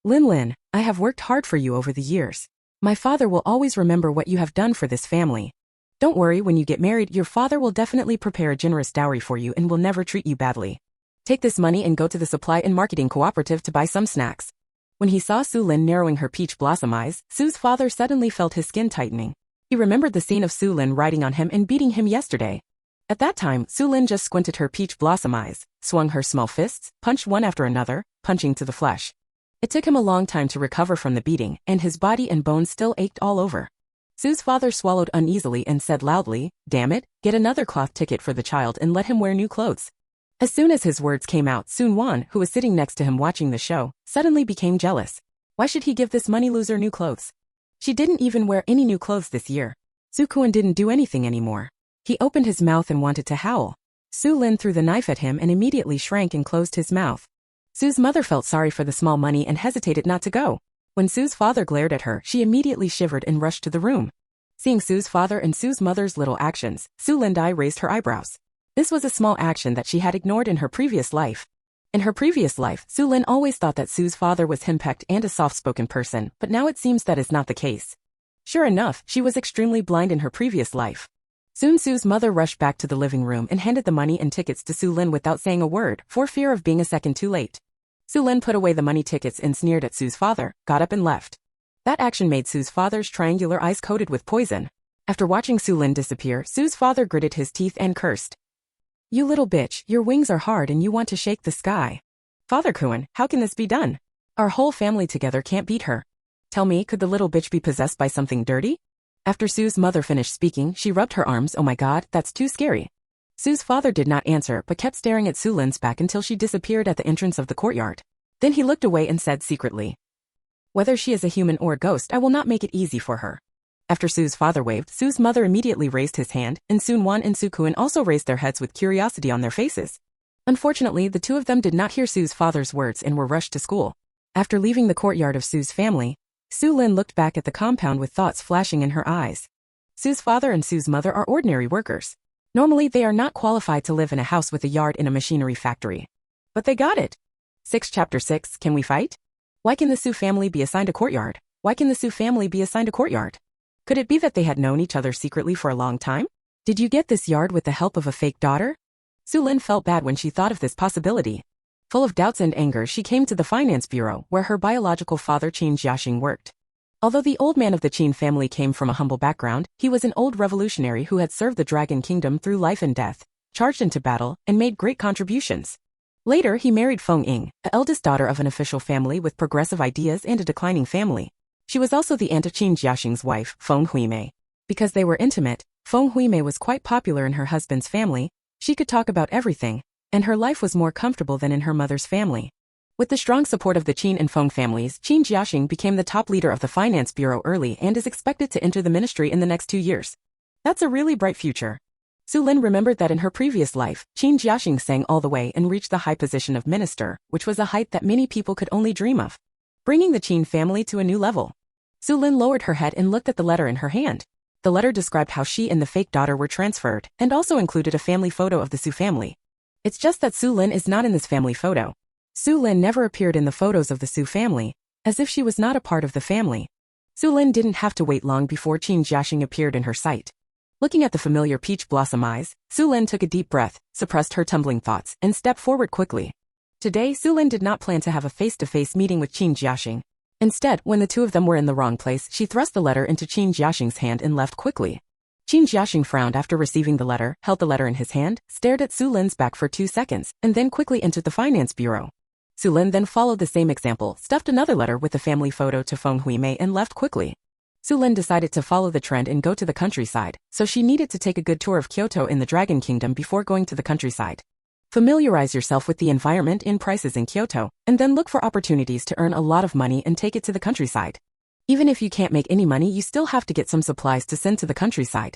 Lin, I have worked hard for you over the years. My father will always remember what you have done for this family. Don't worry, when you get married, your father will definitely prepare a generous dowry for you and will never treat you badly. Take this money and go to the supply and marketing cooperative to buy some snacks. When he saw Xu Lin narrowing her peach blossom eyes, Sue's father suddenly felt his skin tightening. He remembered the scene of Xu Lin riding on him and beating him yesterday. At that time, Xu Lin just squinted her peach blossom eyes, swung her small fists, punched one after another, punching to the flesh. It took him a long time to recover from the beating, and his body and bones still ached all over. Sue's father swallowed uneasily and said loudly, Damn it, get another cloth ticket for the child and let him wear new clothes. As soon as his words came out, Sun Wan, who was sitting next to him watching the show, suddenly became jealous. Why should he give this money loser new clothes? She didn't even wear any new clothes this year. Xu Kuan didn't do anything anymore. He opened his mouth and wanted to howl. Xu Lin threw the knife at him and immediately shrank and closed his mouth. Sue's mother felt sorry for the small money and hesitated not to go. When Sue's father glared at her, she immediately shivered and rushed to the room. Seeing Sue's father and Sue's mother's little actions, Xu Lindai raised her eyebrows. This was a small action that she had ignored in her previous life. In her previous life, Xu Lin always thought that Sue's father was henpecked and a soft-spoken person, but now it seems that is not the case. Sure enough, she was extremely blind in her previous life. Soon Sue's mother rushed back to the living room and handed the money and tickets to Xu Lin without saying a word, for fear of being a second too late. Xu Lin put away the money tickets and sneered at Sue's father, got up and left. That action made Sue's father's triangular eyes coated with poison. After watching Xu Lin disappear, Sue's father gritted his teeth and cursed. You little bitch, your wings are hard and you want to shake the sky. Father Kuan, how can this be done? Our whole family together can't beat her. Tell me, could the little bitch be possessed by something dirty? After Sue's mother finished speaking, she rubbed her arms. Oh my god, that's too scary. Sue's father did not answer but kept staring at Xu Lin's back until she disappeared at the entrance of the courtyard. Then he looked away and said secretly, Whether she is a human or a ghost, I will not make it easy for her. After Sue's father waved, Sue's mother immediately raised his hand, and Sun Wan and Xu Kuan also raised their heads with curiosity on their faces. Unfortunately, the two of them did not hear Sue's father's words and were rushed to school. After leaving the courtyard of Sue's family, Xu Lin looked back at the compound with thoughts flashing in her eyes. Sue's father and Sue's mother are ordinary workers. Normally, they are not qualified to live in a house with a yard in a machinery factory. But they got it. Chapter 6, Can we fight? Why can the Xu family be assigned a courtyard? Why can the Xu family be assigned a courtyard? Could it be that they had known each other secretly for a long time? Did you get this yard with the help of a fake daughter? Xu Lin felt bad when she thought of this possibility. Full of doubts and anger, she came to the finance bureau, where her biological father Qin Jiaxing worked. Although the old man of the Qin family came from a humble background, he was an old revolutionary who had served the Dragon Kingdom through life and death, charged into battle, and made great contributions. Later, he married Feng Ying, the eldest daughter of an official family with progressive ideas and a declining family. She was also the aunt of Qin Jiaxing's wife, Feng Huimei. Because they were intimate, Feng Huimei was quite popular in her husband's family. She could talk about everything, and her life was more comfortable than in her mother's family. With the strong support of the Qin and Feng families, Qin Jiaxing became the top leader of the finance bureau early and is expected to enter the ministry in the next 2 years. That's a really bright future. Xu Lin remembered that in her previous life, Qin Jiaxing sang all the way and reached the high position of minister, which was a height that many people could only dream of, bringing the Qin family to a new level. Xu Lin lowered her head and looked at the letter in her hand. The letter described how she and the fake daughter were transferred, and also included a family photo of the Xu family. It's just that Xu Lin is not in this family photo. Xu Lin never appeared in the photos of the Xu family, as if she was not a part of the family. Xu Lin didn't have to wait long before Qin Jiaxing appeared in her sight. Looking at the familiar peach blossom eyes, Xu Lin took a deep breath, suppressed her tumbling thoughts, and stepped forward quickly. Today, Xu Lin did not plan to have a face-to-face meeting with Qin Jiaxing. Instead, when the two of them were in the wrong place, she thrust the letter into Qin Jiaxing's hand and left quickly. Qin Jiaxing frowned after receiving the letter, held the letter in his hand, stared at Xu Lin's back for 2 seconds, and then quickly entered the finance bureau. Xu Lin then followed the same example, stuffed another letter with the family photo to Feng Huimei and left quickly. Xu Lin decided to follow the trend and go to the countryside, so she needed to take a good tour of Kyoto in the Dragon Kingdom before going to the countryside. Familiarize yourself with the environment and prices in Kyoto, and then look for opportunities to earn a lot of money and take it to the countryside. Even if you can't make any money, you still have to get some supplies to send to the countryside.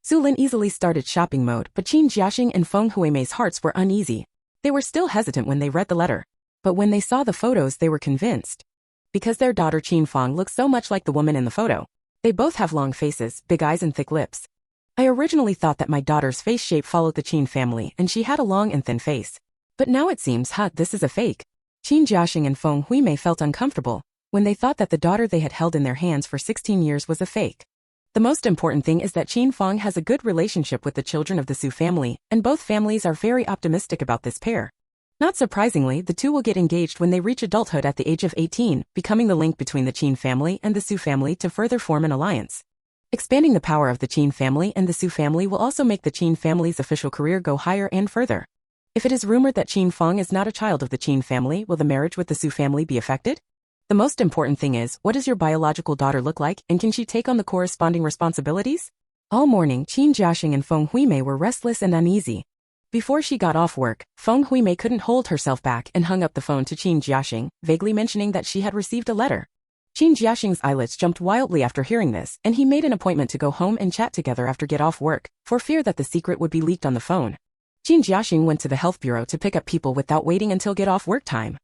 Xu Lin easily started shopping mode, but Qin Jiaxing and Feng Huimei's hearts were uneasy. They were still hesitant when they read the letter. But when they saw the photos, they were convinced. Because their daughter Qin Feng looks so much like the woman in the photo. They both have long faces, big eyes and thick lips. I originally thought that my daughter's face shape followed the Qin family and she had a long and thin face. But now it seems, this is a fake. Qin Jiaxing and Feng Huimei felt uncomfortable when they thought that the daughter they had held in their hands for 16 years was a fake. The most important thing is that Qin Feng has a good relationship with the children of the Xu family, and both families are very optimistic about this pair. Not surprisingly, the two will get engaged when they reach adulthood at the age of 18, becoming the link between the Qin family and the Xu family to further form an alliance. Expanding the power of the Qin family and the Xu family will also make the Qin family's official career go higher and further. If it is rumored that Qin Feng is not a child of the Qin family, will the marriage with the Xu family be affected? The most important thing is, what does your biological daughter look like, and can she take on the corresponding responsibilities? All morning, Qin Jiaxing and Feng Huimei were restless and uneasy. Before she got off work, Feng Huimei couldn't hold herself back and hung up the phone to Qin Jiaxing, vaguely mentioning that she had received a letter. Qin Jiaxing's eyelids jumped wildly after hearing this, and he made an appointment to go home and chat together after get off work, for fear that the secret would be leaked on the phone. Qin Jiaxing went to the health bureau to pick up people without waiting until get off work time.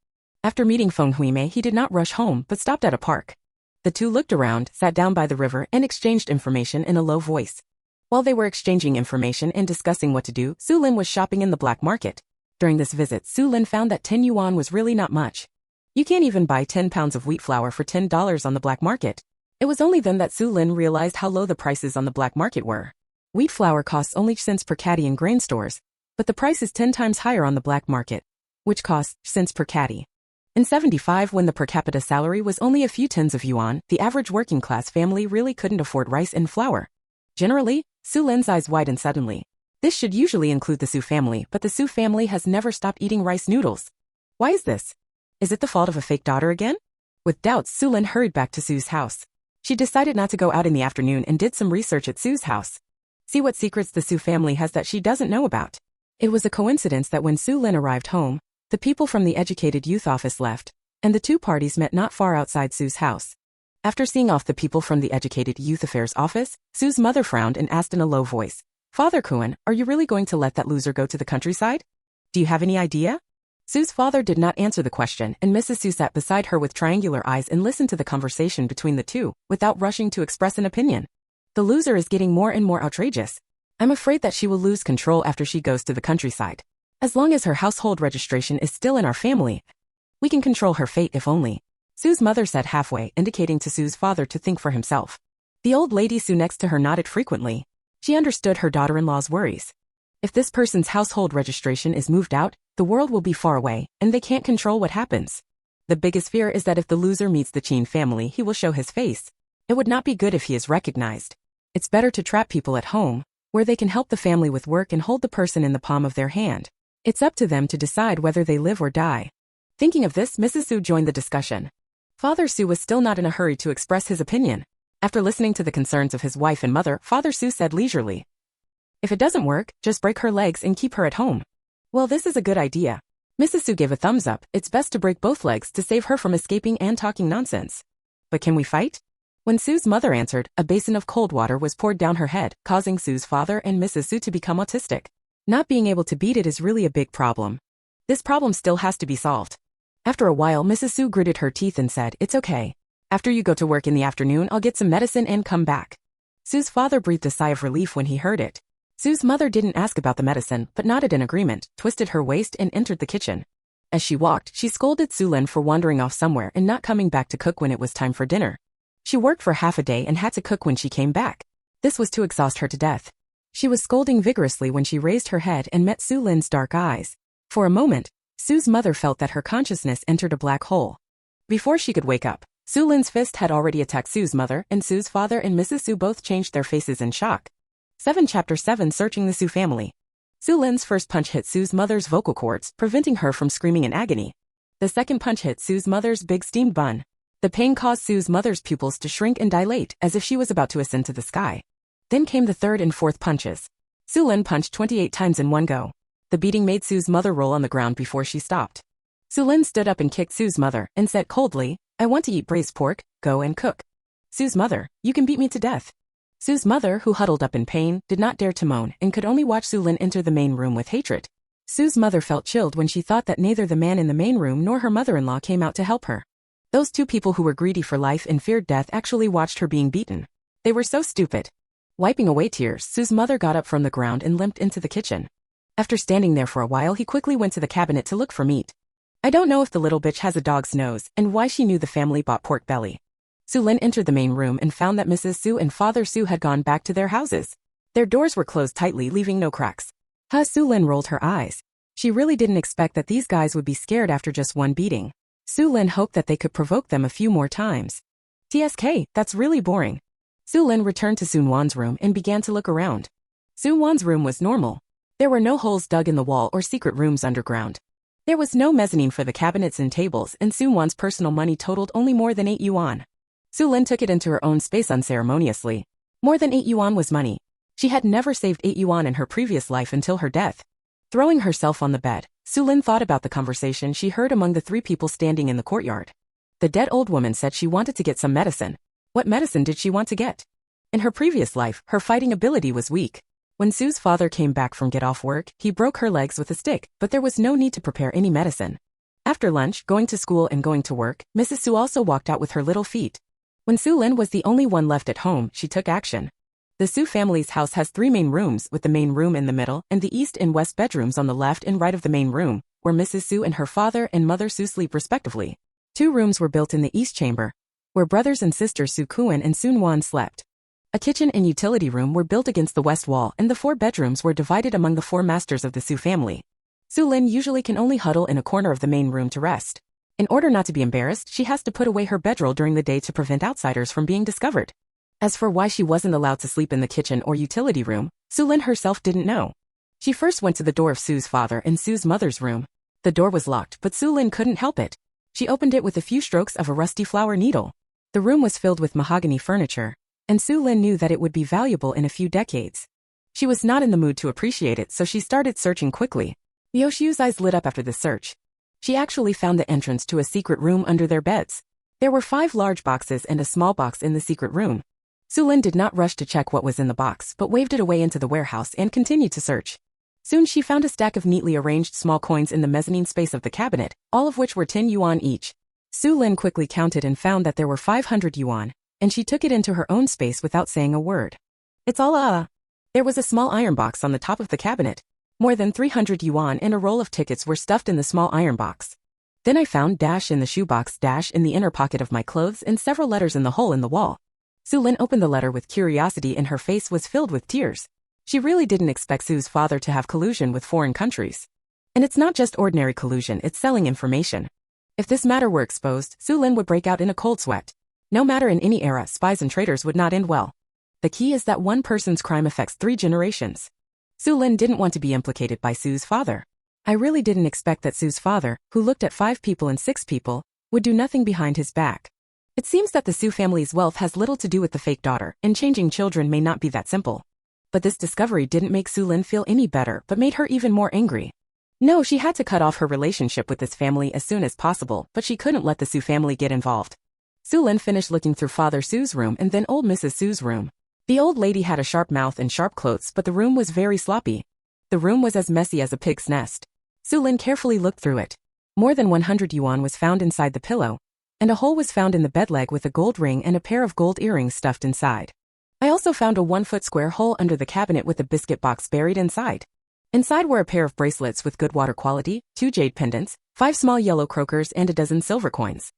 After meeting Feng Huimei, he did not rush home but stopped at a park. The two looked around, sat down by the river, and exchanged information in a low voice. While they were exchanging information and discussing what to do, Xu Lin was shopping in the black market. During this visit, Xu Lin found that 10 yuan was really not much. You can't even buy 10 pounds of wheat flour for $10 on the black market. It was only then that Xu Lin realized how low the prices on the black market were. Wheat flour costs only cents per caddy in grain stores, but the price is 10 times higher on the black market, which costs cents per caddy. In 75, when the per capita salary was only a few tens of yuan, the average working class family really couldn't afford rice and flour. Generally, Xu Lin's eyes widened suddenly. This should usually include the Xu family, but the Xu family has never stopped eating rice noodles. Why is this? Is it the fault of a fake daughter again? With doubts, Xu Lin hurried back to Xu's house. She decided not to go out in the afternoon and did some research at Xu's house. See what secrets the Xu family has that she doesn't know about. It was a coincidence that when Xu Lin arrived home, the people from the educated youth office left, and the two parties met not far outside Xu's house. After seeing off the people from the educated youth affairs office, Xu's mother frowned and asked in a low voice, "Father Kuan, are you really going to let that loser go to the countryside? Do you have any idea?" Xu's father did not answer the question, and Mrs. Xu sat beside her with triangular eyes and listened to the conversation between the two, without rushing to express an opinion. The loser is getting more and more outrageous. I'm afraid that she will lose control after she goes to the countryside. As long as her household registration is still in our family, we can control her fate if only. Xu's mother said halfway, indicating to Xu's father to think for himself. The old lady Xu next to her nodded frequently. She understood her daughter-in-law's worries. If this person's household registration is moved out, the world will be far away, and they can't control what happens. The biggest fear is that if the loser meets the Qin family, he will show his face. It would not be good if he is recognized. It's better to trap people at home, where they can help the family with work and hold the person in the palm of their hand. It's up to them to decide whether they live or die. Thinking of this, Mrs. Xu joined the discussion. Father Xu was still not in a hurry to express his opinion. After listening to the concerns of his wife and mother, Father Xu said leisurely, "If it doesn't work, just break her legs and keep her at home." Well, this is a good idea. Mrs. Xu gave a thumbs up. It's best to break both legs to save her from escaping and talking nonsense. But can we fight? When Xu's mother answered, a basin of cold water was poured down her head, causing Xu's father and Mrs. Xu to become autistic. Not being able to beat it is really a big problem. This problem still has to be solved. After a while, Mrs. Xu gritted her teeth and said, "It's okay. After you go to work in the afternoon, I'll get some medicine and come back." Xu's father breathed a sigh of relief when he heard it. Xu's mother didn't ask about the medicine, but nodded in agreement, twisted her waist and entered the kitchen. As she walked, she scolded Xu Lin for wandering off somewhere and not coming back to cook when it was time for dinner. She worked for half a day and had to cook when she came back. This was to exhaust her to death. She was scolding vigorously when she raised her head and met Xu Lin's dark eyes. For a moment, Xu's mother felt that her consciousness entered a black hole. Before she could wake up, Xu Lin's fist had already attacked Su's mother, and Su's father and Mrs. Xu both changed their faces in shock. 7 Chapter 7 Searching the Xu Family. Xu Lin's first punch hit Su's mother's vocal cords, preventing her from screaming in agony. The second punch hit Su's mother's big steamed bun. The pain caused Su's mother's pupils to shrink and dilate, as if she was about to ascend to the sky. Then came the third and fourth punches. Xu Lin punched 28 times in one go. The beating made Su's mother roll on the ground before she stopped. Xu Lin stood up and kicked Su's mother, and said coldly, "I want to eat braised pork, go and cook." Su's mother, "You can beat me to death." Su's mother, who huddled up in pain, did not dare to moan and could only watch Xu Lin enter the main room with hatred. Su's mother felt chilled when she thought that neither the man in the main room nor her mother-in-law came out to help her. Those two people who were greedy for life and feared death actually watched her being beaten. They were so stupid. Wiping away tears, Su's mother got up from the ground and limped into the kitchen. After standing there for a while, he quickly went to the cabinet to look for meat. I don't know if the little bitch has a dog's nose and why she knew the family bought pork belly. Xu Lin entered the main room and found that Mrs. Xu and Father Xu had gone back to their houses. Their doors were closed tightly, leaving no cracks. Xu Lin rolled her eyes. She really didn't expect that these guys would be scared after just one beating. Xu Lin hoped that they could provoke them a few more times. TSK, that's really boring. Xu Lin returned to Sun Wan's room and began to look around. Sun Wan's room was normal. There were no holes dug in the wall or secret rooms underground. There was no mezzanine for the cabinets and tables, and Sun Wan's personal money totaled only more than 8 yuan. Xu Lin took it into her own space unceremoniously. More than 8 yuan was money. She had never saved 8 yuan in her previous life until her death. Throwing herself on the bed, Xu Lin thought about the conversation she heard among the 3 people standing in the courtyard. The dead old woman said she wanted to get some medicine. What medicine did she want to get? In her previous life, her fighting ability was weak. When Su's father came back from get off work, he broke her legs with a stick, but there was no need to prepare any medicine. After lunch, going to school and going to work, Mrs. Xu also walked out with her little feet. When Xu Lin was the only one left at home, she took action. The Xu family's house has 3 main rooms, with the main room in the middle and the east and west bedrooms on the left and right of the main room, where Mrs. Xu and her father and mother Xu sleep respectively. 2 rooms were built in the east chamber, where brothers and sisters Xu Kuan and Sun Wan slept. A kitchen and utility room were built against the west wall, and the 4 bedrooms were divided among the 4 masters of the Xu family. Xu Lin usually can only huddle in a corner of the main room to rest. In order not to be embarrassed, she has to put away her bedroll during the day to prevent outsiders from being discovered. As for why she wasn't allowed to sleep in the kitchen or utility room, Xu Lin herself didn't know. She first went to the door of Su's father and Su's mother's room. The door was locked, but Xu Lin couldn't help it. She opened it with a few strokes of a rusty flower needle. The room was filled with mahogany furniture, and Xu Lin knew that it would be valuable in a few decades. She was not in the mood to appreciate it, so she started searching quickly. Liu Xiu's eyes lit up after the search. She actually found the entrance to a secret room under their beds. There were 5 large boxes and a small box in the secret room. Xu Lin did not rush to check what was in the box, but waved it away into the warehouse and continued to search. Soon she found a stack of neatly arranged small coins in the mezzanine space of the cabinet, all of which were 10 yuan each. Xu Lin quickly counted and found that there were 500 yuan, and she took it into her own space without saying a word. It's all There was a small iron box on the top of the cabinet. More than 300 yuan and a roll of tickets were stuffed in the small iron box. Then I found dash in the shoebox, dash in the inner pocket of my clothes, and several letters in the hole in the wall. Xu Lin opened the letter with curiosity and her face was filled with tears. She really didn't expect Su's father to have collusion with foreign countries. And it's not just ordinary collusion, it's selling information. If this matter were exposed, Xu Lin would break out in a cold sweat. No matter in any era, spies and traitors would not end well. The key is that one person's crime affects 3 generations. Xu Lin didn't want to be implicated by Su's father. I really didn't expect that Su's father, who looked at 5 people and 6 people, would do nothing behind his back. It seems that the Xu family's wealth has little to do with the fake daughter, and changing children may not be that simple. But this discovery didn't make Xu Lin feel any better, but made her even more angry. No, she had to cut off her relationship with this family as soon as possible, but she couldn't let the Xu family get involved. Xu Lin finished looking through Father Xu's room and then old Mrs. Xu's room. The old lady had a sharp mouth and sharp clothes, but the room was very sloppy. The room was as messy as a pig's nest. Xu Lin carefully looked through it. More than 100 yuan was found inside the pillow, and a hole was found in the bed leg with a gold ring and a pair of gold earrings stuffed inside. I also found a 1-foot square hole under the cabinet with a biscuit box buried inside. Inside were a pair of bracelets with good water quality, 2 jade pendants, 5 small yellow croakers, and a dozen silver coins.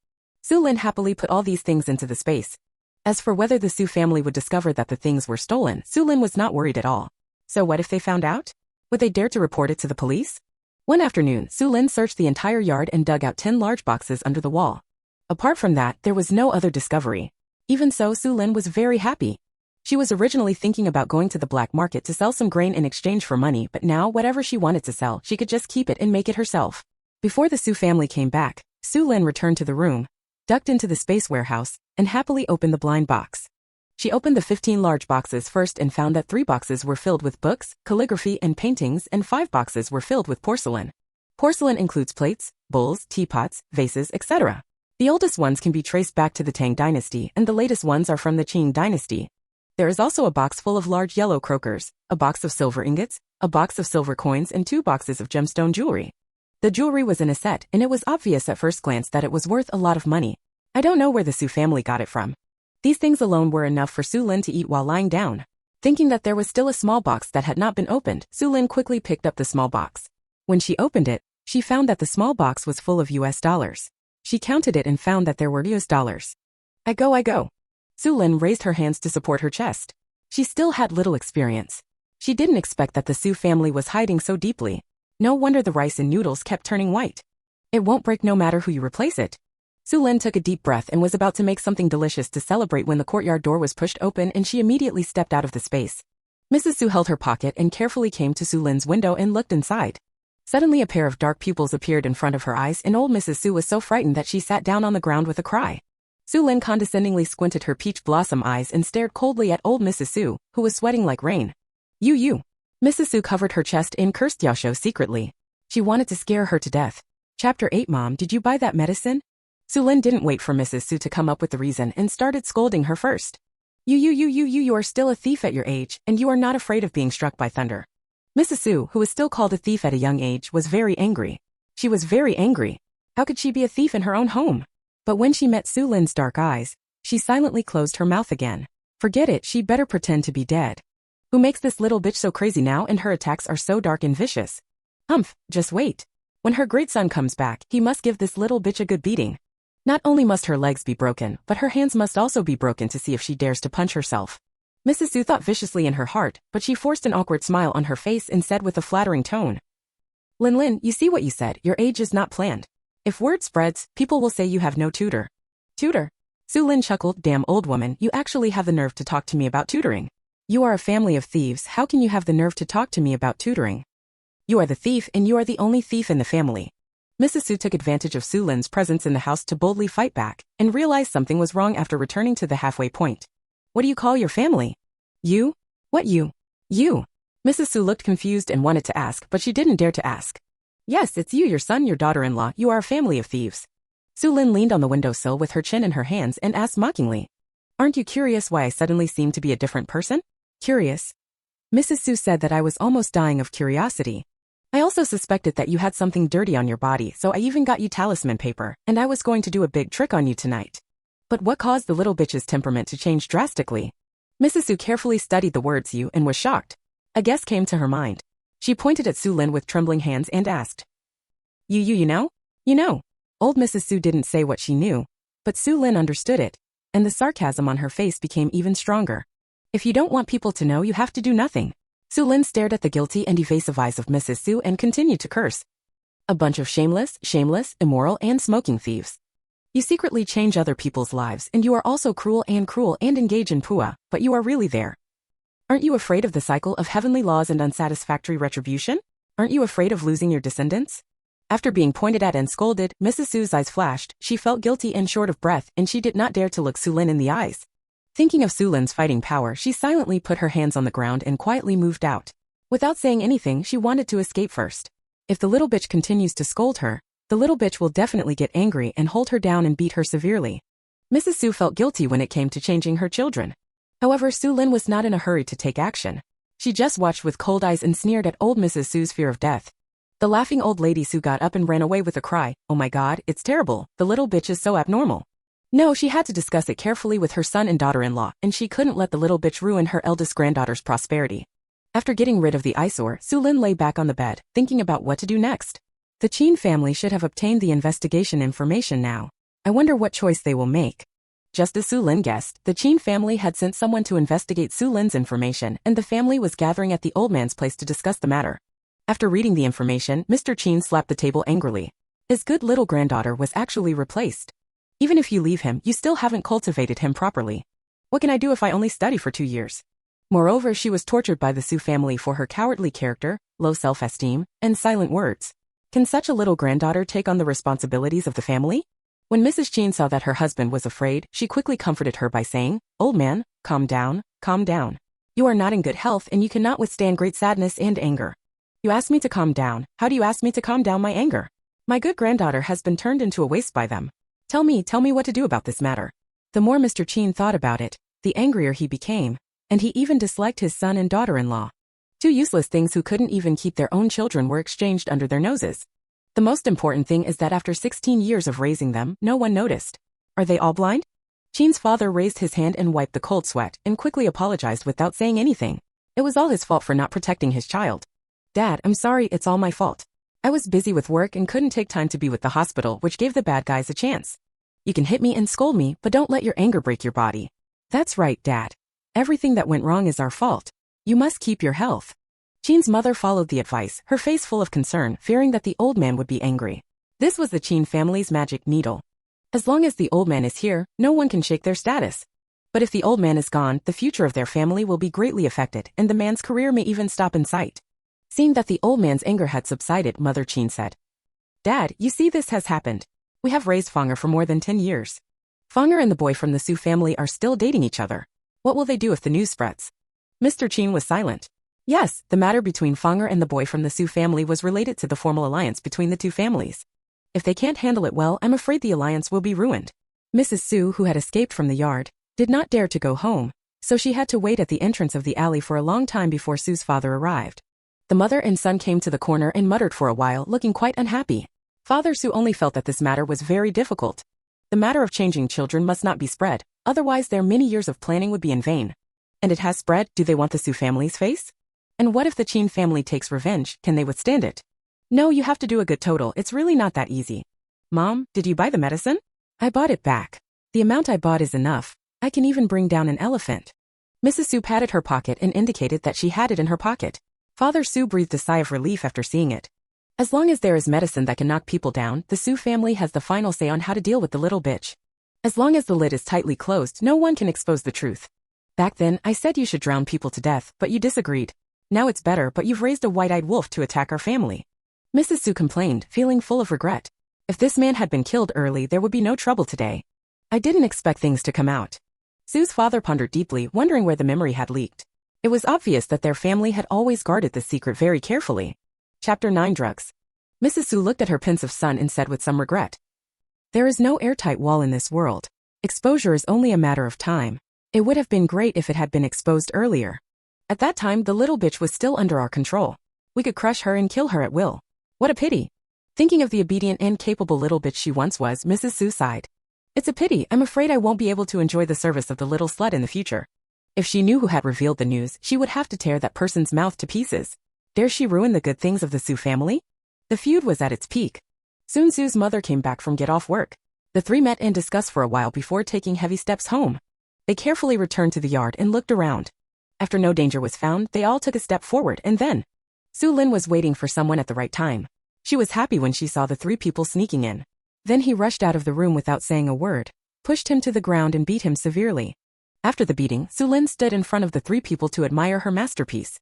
Xu Lin happily put all these things into the space. As for whether the Xu family would discover that the things were stolen, Xu Lin was not worried at all. So what if they found out? Would they dare to report it to the police? One afternoon, Xu Lin searched the entire yard and dug out 10 large boxes under the wall. Apart from that, there was no other discovery. Even so, Xu Lin was very happy. She was originally thinking about going to the black market to sell some grain in exchange for money, but now whatever she wanted to sell, she could just keep it and make it herself. Before the Xu family came back, Xu Lin returned to the room, ducked into the space warehouse, and happily opened the blind box. She opened the 15 large boxes first and found that 3 boxes were filled with books, calligraphy, and paintings, and 5 boxes were filled with porcelain. Porcelain includes plates, bowls, teapots, vases, etc. The oldest ones can be traced back to the Tang dynasty, and the latest ones are from the Qing dynasty. There is also a box full of large yellow crokers, a box of silver ingots, a box of silver coins, and 2 boxes of gemstone jewelry. The jewelry was in a set, and it was obvious at first glance that it was worth a lot of money. I don't know where the Xu family got it from. These things alone were enough for Xu Lin to eat while lying down. Thinking that there was still a small box that had not been opened, Xu Lin quickly picked up the small box. When she opened it, she found that the small box was full of US dollars. She counted it and found that there were US dollars. I go. Xu Lin raised her hands to support her chest. She still had little experience. She didn't expect that the Xu family was hiding so deeply. No wonder the rice and noodles kept turning white. It won't break no matter who you replace it. Xu Lin took a deep breath and was about to make something delicious to celebrate when the courtyard door was pushed open and she immediately stepped out of the space. Mrs. Xu held her pocket and carefully came to Xu Lin's window and looked inside. Suddenly a pair of dark pupils appeared in front of her eyes and old Mrs. Xu was so frightened that she sat down on the ground with a cry. Xu Lin condescendingly squinted her peach blossom eyes and stared coldly at old Mrs. Xu, who was sweating like rain. You. Mrs. Xu covered her chest and cursed Xiaoshu secretly. She wanted to scare her to death. Chapter 8. Mom, did you buy that medicine? Xu Lin didn't wait for Mrs. Xu to come up with the reason and started scolding her first. You are still a thief at your age, and you are not afraid of being struck by thunder. Mrs. Xu, who was still called a thief at a young age, was very angry. She was very angry. How could she be a thief in her own home? But when she met Xu Lin's dark eyes, she silently closed her mouth again. Forget it, she better pretend to be dead. Who makes this little bitch so crazy now, and her attacks are so dark and vicious? Humph, just wait. When her great son comes back, he must give this little bitch a good beating. Not only must her legs be broken, but her hands must also be broken to see if she dares to punch herself. Mrs. Xu thought viciously in her heart, but she forced an awkward smile on her face and said with a flattering tone. Lin, you see what you said, your age is not planned. If word spreads, people will say you have no tutor. Tutor? Xu Lin chuckled, damn old woman, you actually have the nerve to talk to me about tutoring. You are a family of thieves, how can you have the nerve to talk to me about tutoring? You are the thief, and you are the only thief in the family. Mrs. Xu took advantage of Xu Lin's presence in the house to boldly fight back, and realized something was wrong after returning to the halfway point. What do you call your family? You? What you? You. Mrs. Xu looked confused and wanted to ask, but she didn't dare to ask. Yes, it's you, your son, your daughter-in-law, you are a family of thieves. Xu Lin leaned on the windowsill with her chin in her hands and asked mockingly. Aren't you curious why I suddenly seem to be a different person? Curious? Mrs. Xu said that I was almost dying of curiosity. I also suspected that you had something dirty on your body, so I even got you talisman paper, and I was going to do a big trick on you tonight. But what caused the little bitch's temperament to change drastically? Mrs. Xu carefully studied the words you and was shocked. A guess came to her mind. She pointed at Xu Lin with trembling hands and asked. You know? You know. Old Mrs. Xu didn't say what she knew, but Xu Lin understood it, and the sarcasm on her face became even stronger. If you don't want people to know, you have to do nothing. Xu Lin stared at the guilty and evasive eyes of Mrs. Xu and continued to curse. A bunch of shameless, immoral, and smoking thieves. You secretly change other people's lives, and you are also cruel and engage in pua, but you are really there. Aren't you afraid of the cycle of heavenly laws and unsatisfactory retribution? Aren't you afraid of losing your descendants? After being pointed at and scolded, Mrs. Xu's eyes flashed, she felt guilty and short of breath, and she did not dare to look Xu Lin in the eyes. Thinking of Xu Lin's fighting power, she silently put her hands on the ground and quietly moved out. Without saying anything, she wanted to escape first. If the little bitch continues to scold her, the little bitch will definitely get angry and hold her down and beat her severely. Mrs. Xu felt guilty when it came to changing her children. However, Xu Lin was not in a hurry to take action. She just watched with cold eyes and sneered at old Mrs. Xu's fear of death. The laughing old lady Xu got up and ran away with a cry, oh my god, it's terrible, the little bitch is so abnormal. No, she had to discuss it carefully with her son and daughter-in-law, and she couldn't let the little bitch ruin her eldest granddaughter's prosperity. After getting rid of the eyesore, Xu Lin lay back on the bed, thinking about what to do next. The Qin family should have obtained the investigation information now. I wonder what choice they will make. Just as Xu Lin guessed, the Qin family had sent someone to investigate Xu Lin's information, and the family was gathering at the old man's place to discuss the matter. After reading the information, Mr. Qin slapped the table angrily. His good little granddaughter was actually replaced. Even if you leave him, you still haven't cultivated him properly. What can I do if I only study for 2 years? Moreover, she was tortured by the Xu family for her cowardly character, low self-esteem, and silent words. Can such a little granddaughter take on the responsibilities of the family? When Mrs. Qin saw that her husband was afraid, she quickly comforted her by saying, "Old man, calm down, calm down. You are not in good health and you cannot withstand great sadness and anger. You ask me to calm down. How do you ask me to calm down my anger? My good granddaughter has been turned into a waste by them. Tell me what to do about this matter." The more Mr. Qin thought about it, the angrier he became, and he even disliked his son and daughter-in-law. Two useless things who couldn't even keep their own children were exchanged under their noses. The most important thing is that after 16 years of raising them, no one noticed. Are they all blind? Qin's father raised his hand and wiped the cold sweat and quickly apologized without saying anything. It was all his fault for not protecting his child. "Dad, I'm sorry, it's all my fault. I was busy with work and couldn't take time to be with the hospital, which gave the bad guys a chance. You can hit me and scold me, but don't let your anger break your body." "That's right, Dad. Everything that went wrong is our fault. You must keep your health." Qin's mother followed the advice, her face full of concern, fearing that the old man would be angry. This was the Qin family's magic needle. As long as the old man is here, no one can shake their status. But if the old man is gone, the future of their family will be greatly affected, and the man's career may even stop in sight. Seeing that the old man's anger had subsided, Mother Qin said, "Dad, you see this has happened. We have raised Fenger for more than 10 years. Fenger and the boy from the Xu family are still dating each other. What will they do if the news spreads?" Mr. Qin was silent. Yes, the matter between Fenger and the boy from the Xu family was related to the formal alliance between the two families. If they can't handle it well, I'm afraid the alliance will be ruined. Mrs. Xu, who had escaped from the yard, did not dare to go home, so she had to wait at the entrance of the alley for a long time before Xu's father arrived. The mother and son came to the corner and muttered for a while, looking quite unhappy. Father Xu only felt that this matter was very difficult. The matter of changing children must not be spread, otherwise their many years of planning would be in vain. And it has spread. Do they want the Xu family's face? And what if the Qin family takes revenge? Can they withstand it? No, you have to do a good total. It's really not that easy. Mom, did you buy the medicine? I bought it back. The amount I bought is enough. I can even bring down an elephant. Mrs. Xu patted her pocket and indicated that she had it in her pocket. Father Xu breathed a sigh of relief after seeing it. As long as there is medicine that can knock people down, the Xu family has the final say on how to deal with the little bitch. As long as the lid is tightly closed, no one can expose the truth. Back then, I said you should drown people to death, but you disagreed. Now it's better, but you've raised a white-eyed wolf to attack our family. Mrs. Xu complained, feeling full of regret. If this man had been killed early, there would be no trouble today. I didn't expect things to come out. Xu's father pondered deeply, wondering where the memory had leaked. It was obvious that their family had always guarded this secret very carefully. Chapter 9 Drugs. Mrs. Xu looked at her pensive son and said with some regret, "There is no airtight wall in this world. Exposure is only a matter of time. It would have been great if it had been exposed earlier. At that time, the little bitch was still under our control. We could crush her and kill her at will. What a pity." Thinking of the obedient and capable little bitch she once was, Mrs. Xu sighed. "It's a pity. I'm afraid I won't be able to enjoy the service of the little slut in the future." If she knew who had revealed the news, she would have to tear that person's mouth to pieces. Dare she ruin the good things of the Xu family? The feud was at its peak. Soon Xu's mother came back from get-off work. The three met and discussed for a while before taking heavy steps home. They carefully returned to the yard and looked around. After no danger was found, they all took a step forward, and then Xu Lin was waiting for someone at the right time. She was happy when she saw the three people sneaking in. Then he rushed out of the room without saying a word, pushed him to the ground and beat him severely. After the beating, Xu Lin stood in front of the three people to admire her masterpiece.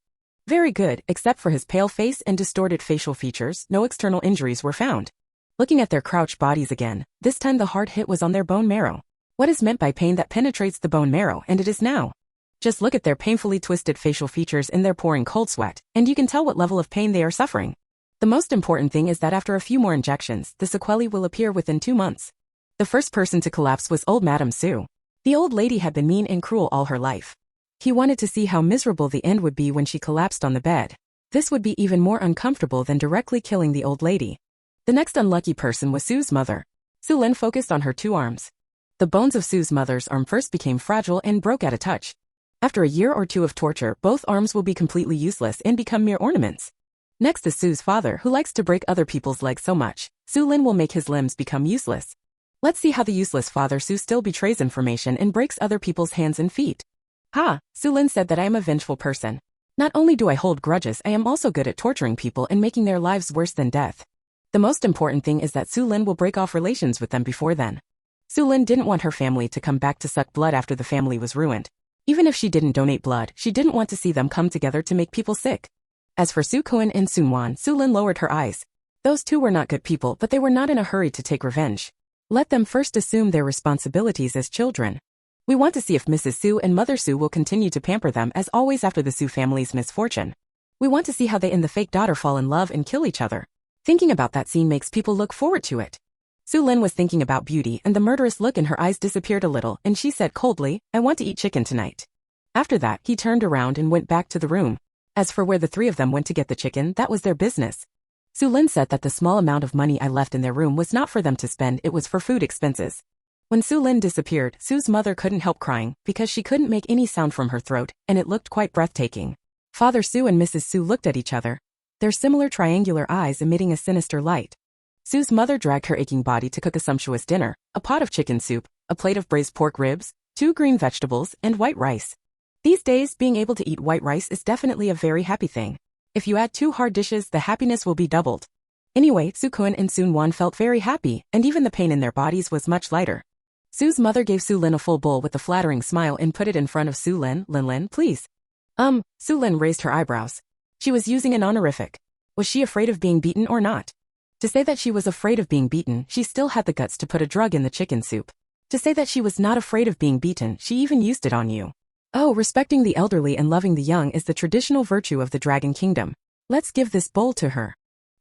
Very good, except for his pale face and distorted facial features, no external injuries were found. Looking at their crouched bodies again, this time the hard hit was on their bone marrow. What is meant by pain that penetrates the bone marrow, and it is now? Just look at their painfully twisted facial features in their pouring cold sweat, and you can tell what level of pain they are suffering. The most important thing is that after a few more injections, the sequelae will appear within 2 months. The first person to collapse was old Madame Xu. The old lady had been mean and cruel all her life. He wanted to see how miserable the end would be when she collapsed on the bed. This would be even more uncomfortable than directly killing the old lady. The next unlucky person was Xu's mother. Xu Lin focused on her 2 arms. The bones of Xu's mother's arm first became fragile and broke at a touch. After a year or 2 of torture, both arms will be completely useless and become mere ornaments. Next is Xu's father, who likes to break other people's legs so much. Xu Lin will make his limbs become useless. Let's see how the useless father Xu still betrays information and breaks other people's hands and feet. Ha! Xu Lin said that I am a vengeful person. Not only do I hold grudges, I am also good at torturing people and making their lives worse than death. The most important thing is that Xu Lin will break off relations with them before then. Xu Lin didn't want her family to come back to suck blood after the family was ruined. Even if she didn't donate blood, she didn't want to see them come together to make people sick. As for Su Kun and Sun Wan, Xu Lin lowered her eyes. Those two were not good people, but they were not in a hurry to take revenge. Let them first assume their responsibilities as children. We want to see if Mrs. Su and Mother Su will continue to pamper them as always after the Su family's misfortune. We want to see how they and the fake daughter fall in love and kill each other. Thinking about that scene makes people look forward to it. Xu Lin was thinking about beauty and the murderous look in her eyes disappeared a little and she said coldly, I want to eat chicken tonight. After that, he turned around and went back to the room. As for where the three of them went to get the chicken, that was their business. Xu Lin said that the small amount of money I left in their room was not for them to spend, it was for food expenses. When Xu Lin disappeared, Su's mother couldn't help crying because she couldn't make any sound from her throat, and it looked quite breathtaking. Father Su and Mrs. Su looked at each other, their similar triangular eyes emitting a sinister light. Su's mother dragged her aching body to cook a sumptuous dinner, a pot of chicken soup, a plate of braised pork ribs, 2 green vegetables, and white rice. These days, being able to eat white rice is definitely a very happy thing. If you add 2 hard dishes, the happiness will be doubled. Anyway, Su Kun and Sun Wan felt very happy, and even the pain in their bodies was much lighter. Su's mother gave Xu Lin a full bowl with a flattering smile and put it in front of Xu Lin. Lin, please. Xu Lin raised her eyebrows. She was using an honorific. Was she afraid of being beaten or not? To say that she was afraid of being beaten, she still had the guts to put a drug in the chicken soup. To say that she was not afraid of being beaten, she even used it on you. Oh, respecting the elderly and loving the young is the traditional virtue of the Dragon Kingdom. Let's give this bowl to her.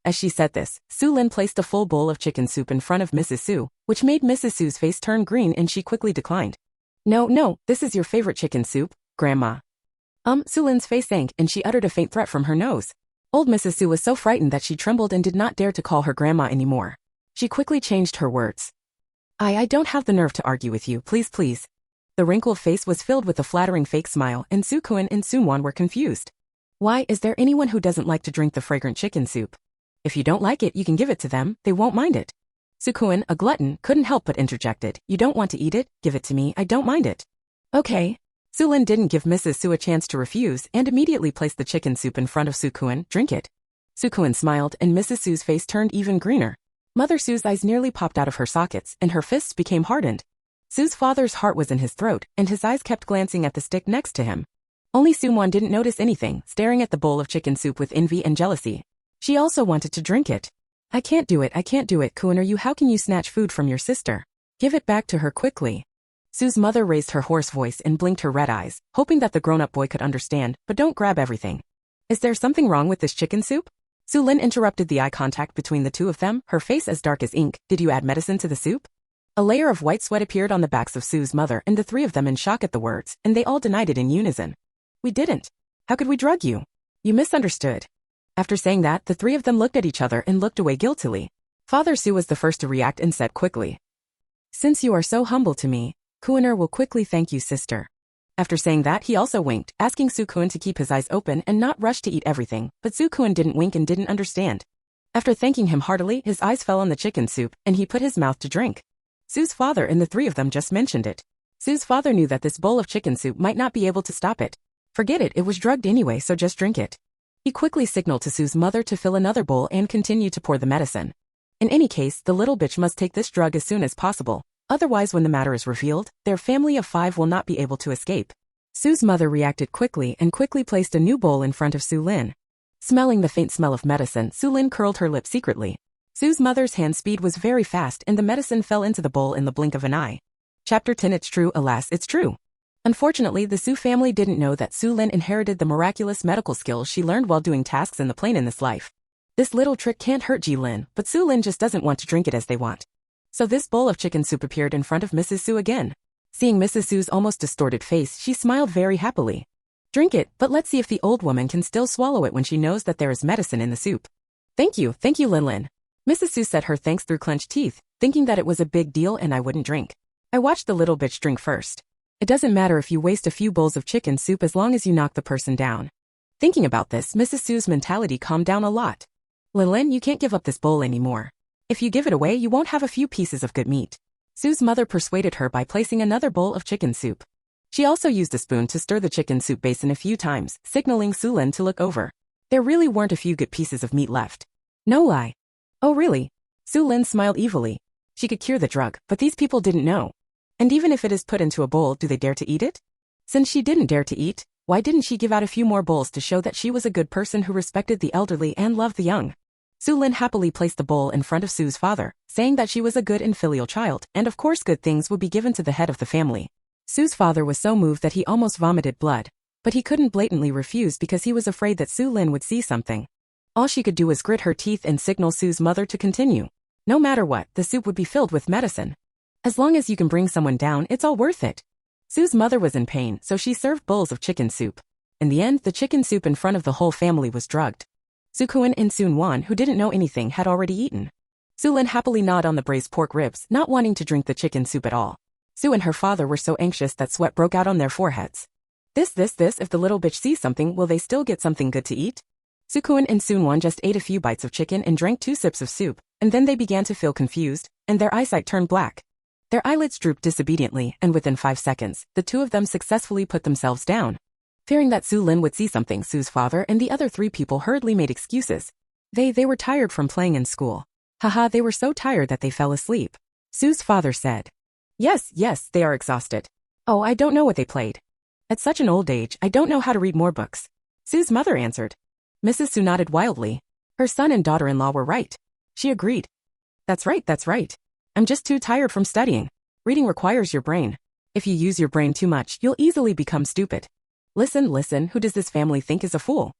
As she said this, Xu Lin placed a full bowl of chicken soup in front of Mrs. Su, which made Mrs. Su's face turn green and she quickly declined. No, this is your favorite chicken soup, Grandma. Xu Lin's face sank and she uttered a faint threat from her nose. Old Mrs. Su was so frightened that she trembled and did not dare to call her grandma anymore. She quickly changed her words. I don't have the nerve to argue with you, please. The wrinkled face was filled with a flattering fake smile and Su Kun and Sun Wan were confused. Why, is there anyone who doesn't like to drink the fragrant chicken soup? If you don't like it, you can give it to them, they won't mind it. Su Kun, a glutton, couldn't help but interjected, you don't want to eat it, give it to me, I don't mind it. Okay. Xu Lin didn't give Mrs. Su a chance to refuse and immediately placed the chicken soup in front of Su Kun. Drink it. Su Kun smiled and Mrs. Su's face turned even greener. Mother Su's eyes nearly popped out of her sockets and her fists became hardened. Su's father's heart was in his throat and his eyes kept glancing at the stick next to him. Only Sun Wan didn't notice anything, staring at the bowl of chicken soup with envy and jealousy. She also wanted to drink it. I can't do it, Kuan, how can you snatch food from your sister? Give it back to her quickly. Su's mother raised her hoarse voice and blinked her red eyes, hoping that the grown-up boy could understand, but don't grab everything. Is there something wrong with this chicken soup? Xu Lin interrupted the eye contact between the two of them, her face as dark as ink. Did you add medicine to the soup? A layer of white sweat appeared on the backs of Su's mother and the three of them in shock at the words, and they all denied it in unison. We didn't. How could we drug you? You misunderstood. After saying that, the three of them looked at each other and looked away guiltily. Father Su was the first to react and said quickly. Since you are so humble to me, Kuaner will quickly thank you, sister. After saying that, he also winked, asking Su Kun to keep his eyes open and not rush to eat everything, but Su Kun didn't wink and didn't understand. After thanking him heartily, his eyes fell on the chicken soup, and he put his mouth to drink. Su's father and the three of them just mentioned it. Su's father knew that this bowl of chicken soup might not be able to stop it. Forget it, it was drugged anyway, so just drink it. He quickly signaled to Su's mother to fill another bowl and continue to pour the medicine. In any case, the little bitch must take this drug as soon as possible. Otherwise, when the matter is revealed, their family of 5 will not be able to escape. Su's mother reacted quickly and quickly placed a new bowl in front of Xu Lin. Smelling the faint smell of medicine, Xu Lin curled her lip secretly. Su's mother's hand speed was very fast and the medicine fell into the bowl in the blink of an eye. Chapter 10. It's true, alas, it's true. Unfortunately, the Su family didn't know that Xu Lin inherited the miraculous medical skills she learned while doing tasks in the plane in this life. This little trick can't hurt Ji Lin, but Xu Lin just doesn't want to drink it as they want. So this bowl of chicken soup appeared in front of Mrs. Su again. Seeing Mrs. Su's almost distorted face, she smiled very happily. Drink it, but let's see if the old woman can still swallow it when she knows that there is medicine in the soup. Thank you, Lin. Mrs. Su said her thanks through clenched teeth, thinking that it was a big deal and I wouldn't drink. I watched the little bitch drink first. It doesn't matter if you waste a few bowls of chicken soup as long as you knock the person down. Thinking about this, Mrs. Su's mentality calmed down a lot. Lin, you can't give up this bowl anymore. If you give it away, you won't have a few pieces of good meat. Su's mother persuaded her by placing another bowl of chicken soup. She also used a spoon to stir the chicken soup basin a few times, signaling Xu Lin to look over. There really weren't a few good pieces of meat left. No lie. Oh really? Xu Lin smiled evilly. She could cure the drug, but these people didn't know. And even if it is put into a bowl, do they dare to eat it? Since she didn't dare to eat, why didn't she give out a few more bowls to show that she was a good person who respected the elderly and loved the young? Xu Lin happily placed the bowl in front of Su's father, saying that she was a good and filial child, and of course good things would be given to the head of the family. Su's father was so moved that he almost vomited blood, but he couldn't blatantly refuse because he was afraid that Xu Lin would see something. All she could do was grit her teeth and signal Su's mother to continue. No matter what, the soup would be filled with medicine. As long as you can bring someone down, it's all worth it. Su's mother was in pain, so she served bowls of chicken soup. In the end, the chicken soup in front of the whole family was drugged. Xu Kuan and Sun Wan, who didn't know anything, had already eaten. Xu Lin happily gnawed on the braised pork ribs, not wanting to drink the chicken soup at all. Xu and her father were so anxious that sweat broke out on their foreheads. This, if the little bitch sees something, will they still get something good to eat? Xu Kuan and Sun Wan just ate a few bites of chicken and drank 2 sips of soup, and then they began to feel confused, and their eyesight turned black. Their eyelids drooped disobediently, and within 5 seconds, the 2 of them successfully put themselves down. Fearing that Xu Lin would see something, Su's father and the other 3 people hurriedly made excuses. They were tired from playing in school. Haha, they were so tired that they fell asleep. Su's father said. Yes, they are exhausted. Oh, I don't know what they played. At such an old age, I don't know how to read more books. Su's mother answered. Mrs. Su nodded wildly. Her son and daughter-in-law were right. She agreed. That's right. I'm just too tired from studying. Reading requires your brain. If you use your brain too much, you'll easily become stupid. Listen, who does this family think is a fool?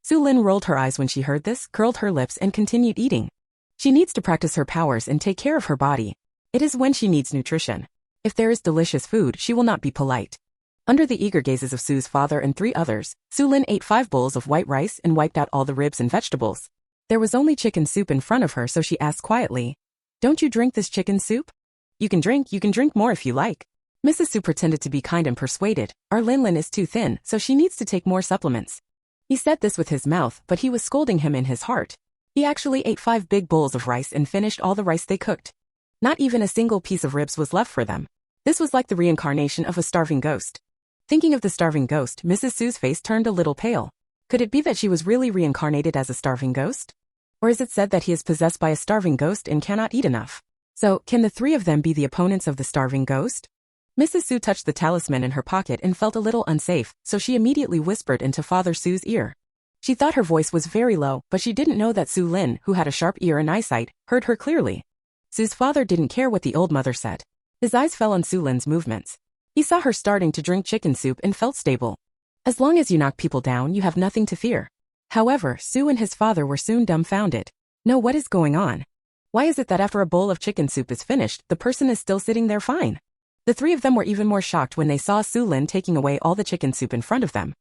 Xu Lin rolled her eyes when she heard this, curled her lips and continued eating. She needs to practice her powers and take care of her body. It is when she needs nutrition. If there is delicious food, she will not be polite. Under the eager gazes of Su's father and 3 others, Xu Lin ate 5 bowls of white rice and wiped out all the ribs and vegetables. There was only chicken soup in front of her, so she asked quietly, "Don't you drink this chicken soup?" You can drink more if you like." Mrs. Su pretended to be kind and persuaded. Our Lin is too thin, so she needs to take more supplements. He said this with his mouth, but he was scolding him in his heart. He actually ate 5 big bowls of rice and finished all the rice they cooked. Not even a single piece of ribs was left for them. This was like the reincarnation of a starving ghost. Thinking of the starving ghost, Mrs. Su's face turned a little pale. Could it be that she was really reincarnated as a starving ghost? Or is it said that he is possessed by a starving ghost and cannot eat enough? So, can the 3 of them be the opponents of the starving ghost? Mrs. Su touched the talisman in her pocket and felt a little unsafe, so she immediately whispered into Father Su's ear. She thought her voice was very low, but she didn't know that Xu Lin, who had a sharp ear and eyesight, heard her clearly. Su's father didn't care what the old mother said. His eyes fell on Xu Lin's movements. He saw her starting to drink chicken soup and felt stable. As long as you knock people down, you have nothing to fear. However, Xu and his father were soon dumbfounded. No, what is going on? Why is it that after a bowl of chicken soup is finished, the person is still sitting there fine? The 3 of them were even more shocked when they saw Xu Lin taking away all the chicken soup in front of them.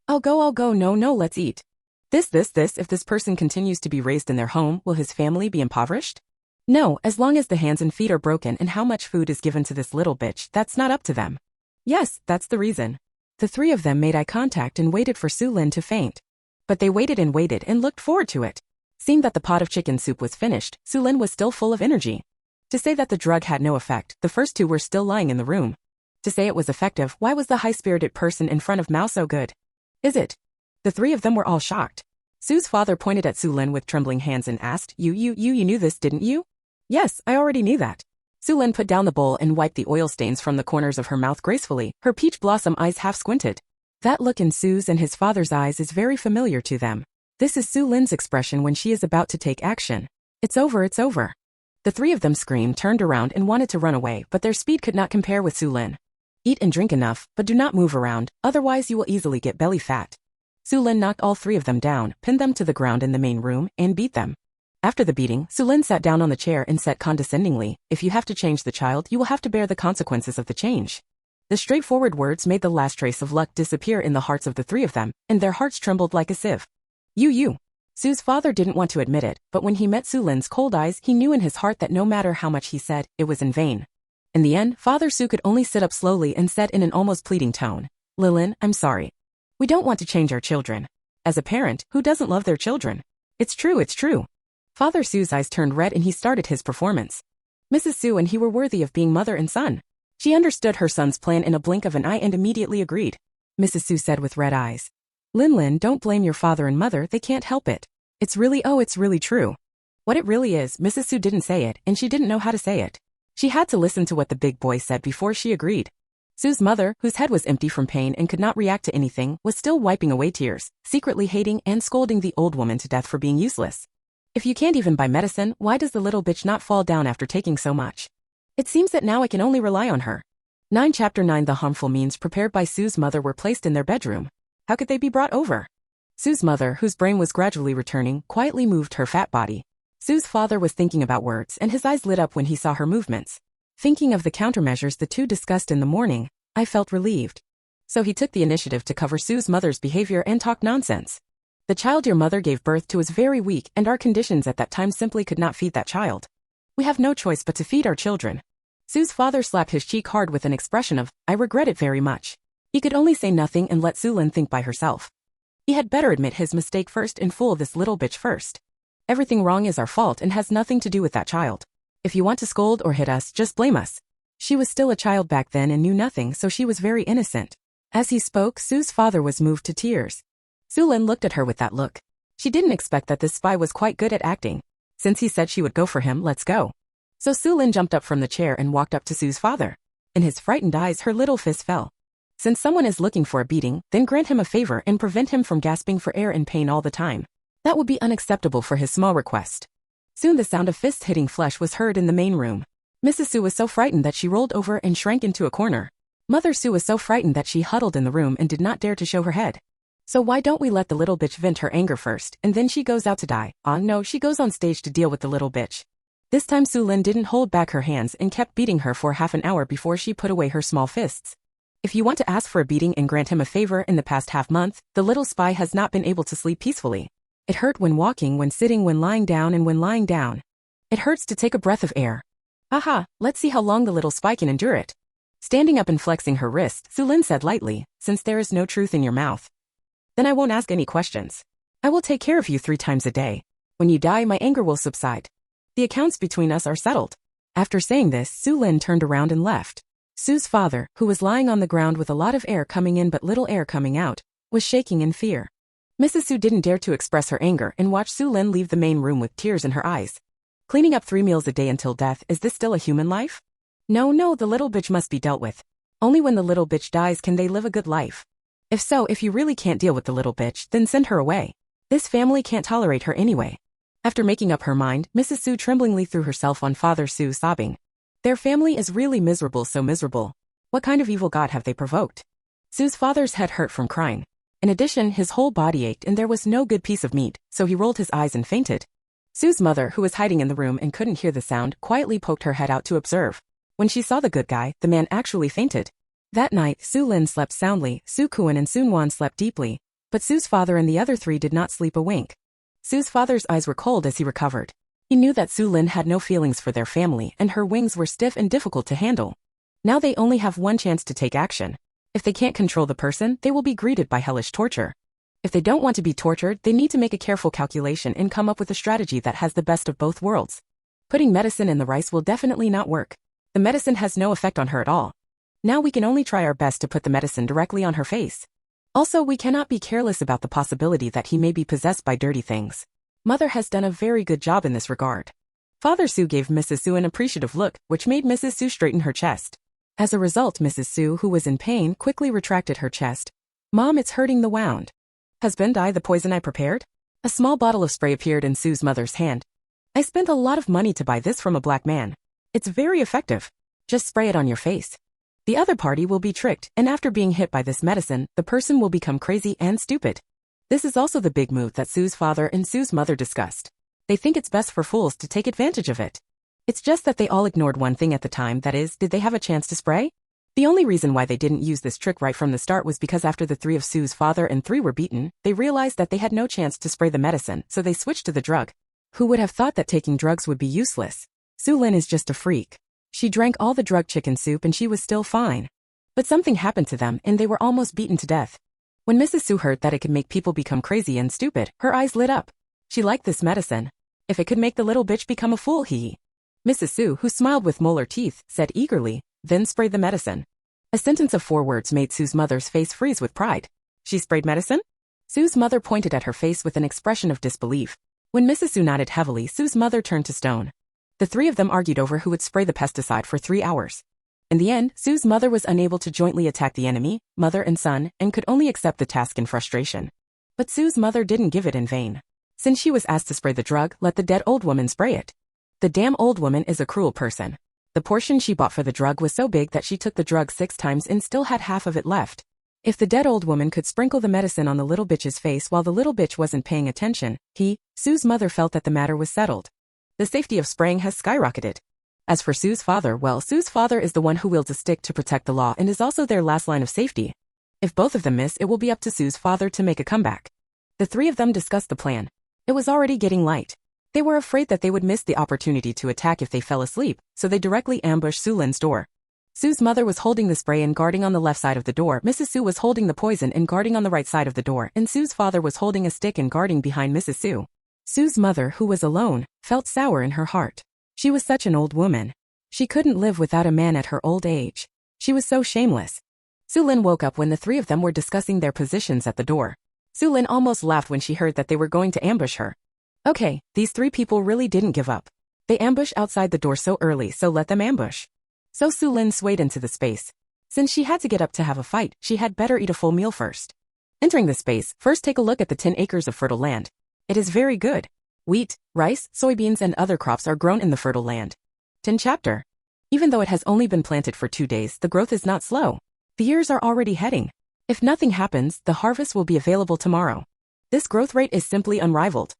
I'll go, no, let's eat. This, if this person continues to be raised in their home, will his family be impoverished? No, as long as the hands and feet are broken and how much food is given to this little bitch, that's not up to them. Yes, that's the reason. The 3 of them made eye contact and waited for Xu Lin to faint. But they waited and looked forward to it. Seeing that the pot of chicken soup was finished, Xu Lin was still full of energy. To say that the drug had no effect, the first 2 were still lying in the room. To say it was effective, why was the high-spirited person in front of Mao so good? Is it? The 3 of them were all shocked. Su's father pointed at Xu Lin with trembling hands and asked, You knew this, didn't you? Yes, I already knew that. Xu Lin put down the bowl and wiped the oil stains from the corners of her mouth gracefully, her peach blossom eyes half squinted. That look in Su's and his father's eyes is very familiar to them. This is Xu Lin's expression when she is about to take action. It's over. The 3 of them screamed, turned around and wanted to run away, but their speed could not compare with Xu Lin. Eat and drink enough, but do not move around, otherwise you will easily get belly fat. Xu Lin knocked all 3 of them down, pinned them to the ground in the main room, and beat them. After the beating, Xu Lin sat down on the chair and said condescendingly, If you have to change the child, you will have to bear the consequences of the change. The straightforward words made the last trace of luck disappear in the hearts of the 3 of them, and their hearts trembled like a sieve. You. Su's father didn't want to admit it, but when he met Xu Lin's cold eyes, he knew in his heart that no matter how much he said, it was in vain. In the end, Father Su could only sit up slowly and said in an almost pleading tone, Lilin, I'm sorry. We don't want to change our children. As a parent, who doesn't love their children? It's true. Father Su's eyes turned red and he started his performance. Mrs. Su and he were worthy of being mother and son. She understood her son's plan in a blink of an eye and immediately agreed. Mrs. Su said with red eyes. Lin, don't blame your father and mother, they can't help it. It's really true. What it really is, Mrs. Su didn't say it, and she didn't know how to say it. She had to listen to what the big boy said before she agreed. Sue's mother, whose head was empty from pain and could not react to anything, was still wiping away tears, secretly hating and scolding the old woman to death for being useless. If you can't even buy medicine, why does the little bitch not fall down after taking so much? It seems that now I can only rely on her. 9 Chapter 9 The harmful means prepared by Sue's mother were placed in their bedroom. How could they be brought over? Sue's mother, whose brain was gradually returning, quietly moved her fat body. Sue's father was thinking about words and his eyes lit up when he saw her movements. Thinking of the countermeasures the two discussed in the morning, I felt relieved. So he took the initiative to cover Sue's mother's behavior and talk nonsense. The child your mother gave birth to is very weak and our conditions at that time simply could not feed that child. We have no choice but to feed our children. Sue's father slapped his cheek hard with an expression of, I regret it very much. He could only say nothing and let Xu Lin think by herself. He had better admit his mistake first and fool this little bitch first. Everything wrong is our fault and has nothing to do with that child. If you want to scold or hit us, just blame us. She was still a child back then and knew nothing, so she was very innocent. As he spoke, Sue's father was moved to tears. Xu Lin looked at her with that look. She didn't expect that this spy was quite good at acting. Since he said she would go for him, let's go. So Xu Lin jumped up from the chair and walked up to Sue's father. In his frightened eyes, her little fist fell. Since someone is looking for a beating, then grant him a favor and prevent him from gasping for air in pain all the time. That would be unacceptable for his small request. Soon the sound of fists hitting flesh was heard in the main room. Mrs. Xu was so frightened that she rolled over and shrank into a corner. Mother Xu was so frightened that she huddled in the room and did not dare to show her head. So why don't we let the little bitch vent her anger first and then she goes out to die? No, she goes on stage to deal with the little bitch. This time Xu Lin didn't hold back her hands and kept beating her for half an hour before she put away her small fists. If you want to ask for a beating and grant him a favor in the past half month, the little spy has not been able to sleep peacefully. It hurt when walking, when sitting, when lying down, and when lying down. It hurts to take a breath of air. Aha, let's see how long the little spy can endure it. Standing up and flexing her wrist, Xu Lin said lightly, since there is no truth in your mouth, then I won't ask any questions. I will take care of you 3 times a day. When you die, my anger will subside. The accounts between us are settled. After saying this, Xu Lin turned around and left. Sue's father, who was lying on the ground with a lot of air coming in but little air coming out, was shaking in fear. Mrs. Xu didn't dare to express her anger and watched Xu Lin leave the main room with tears in her eyes. Cleaning up 3 meals a day until death, is this still a human life? No, the little bitch must be dealt with. Only when the little bitch dies can they live a good life. If so, if you really can't deal with the little bitch, then send her away. This family can't tolerate her anyway. After making up her mind, Mrs. Xu tremblingly threw herself on Father Xu, sobbing. Their family is really miserable, so miserable. What kind of evil god have they provoked? Sue's father's head hurt from crying. In addition, his whole body ached and there was no good piece of meat, so he rolled his eyes and fainted. Sue's mother, who was hiding in the room and couldn't hear the sound, quietly poked her head out to observe. When she saw the good guy, the man actually fainted. That night, Xu Lin slept soundly, Su Kuan and Sun Wan slept deeply, but Sue's father and the other 3 did not sleep a wink. Sue's father's eyes were cold as he recovered. He knew that Xu Lin had no feelings for their family and her wings were stiff and difficult to handle. Now they only have one chance to take action. If they can't control the person, they will be greeted by hellish torture. If they don't want to be tortured, they need to make a careful calculation and come up with a strategy that has the best of both worlds. Putting medicine in the rice will definitely not work. The medicine has no effect on her at all. Now we can only try our best to put the medicine directly on her face. Also, we cannot be careless about the possibility that he may be possessed by dirty things. Mother has done a very good job in this regard. Father Xu gave Mrs. Xu an appreciative look, which made Mrs. Xu straighten her chest. As a result, Mrs. Xu, who was in pain, quickly retracted her chest. Mom, it's hurting the wound. Husband, the poison I prepared? A small bottle of spray appeared in Sue's mother's hand. I spent a lot of money to buy this from a black man. It's very effective. Just spray it on your face. The other party will be tricked, and after being hit by this medicine, the person will become crazy and stupid. This is also the big move that Sue's father and Sue's mother discussed. They think it's best for fools to take advantage of it. It's just that they all ignored one thing at the time, that is, did they have a chance to spray? The only reason why they didn't use this trick right from the start was because after the 3 of Sue's father and 3 were beaten, they realized that they had no chance to spray the medicine, so they switched to the drug. Who would have thought that taking drugs would be useless? Xu Lin is just a freak. She drank all the drug chicken soup and she was still fine. But something happened to them and they were almost beaten to death. When Mrs. Xu heard that it could make people become crazy and stupid, her eyes lit up. She liked this medicine. If it could make the little bitch become a fool, Mrs. Xu, who smiled with molar teeth, said eagerly, then spray the medicine. A sentence of 4 words made Sue's mother's face freeze with pride. She sprayed medicine? Sue's mother pointed at her face with an expression of disbelief. When Mrs. Xu nodded heavily, Sue's mother turned to stone. The three of them argued over who would spray the pesticide for 3 hours. In the end, Sue's mother was unable to jointly attack the enemy, mother and son, and could only accept the task in frustration. But Sue's mother didn't give it in vain. Since she was asked to spray the drug, let the dead old woman spray it. The damn old woman is a cruel person. The portion she bought for the drug was so big that she took the drug 6 times and still had half of it left. If the dead old woman could sprinkle the medicine on the little bitch's face while the little bitch wasn't paying attention, Sue's mother felt that the matter was settled. The safety of spraying has skyrocketed. As for Sue's father, well, Sue's father is the one who wields a stick to protect the law and is also their last line of safety. If both of them miss, it will be up to Sue's father to make a comeback. The three of them discussed the plan. It was already getting light. They were afraid that they would miss the opportunity to attack if they fell asleep, so they directly ambushed Xu Lin's door. Sue's mother was holding the spray and guarding on the left side of the door, Mrs. Xu was holding the poison and guarding on the right side of the door, and Sue's father was holding a stick and guarding behind Mrs. Xu. Sue's mother, who was alone, felt sour in her heart. She was such an old woman. She couldn't live without a man at her old age. She was so shameless. Xu Lin woke up when the three of them were discussing their positions at the door. Xu Lin almost laughed when she heard that they were going to ambush her. Okay, these 3 people really didn't give up. They ambushed outside the door so early, so let them ambush. So Xu Lin swayed into the space. Since she had to get up to have a fight, she had better eat a full meal first. Entering the space, first take a look at the 10 acres of fertile land. It is very good. Wheat, rice, soybeans and other crops are grown in the fertile land. 10 chapter. Even though it has only been planted for 2 days, the growth is not slow. The years are already heading. If nothing happens, the harvest will be available tomorrow. This growth rate is simply unrivaled.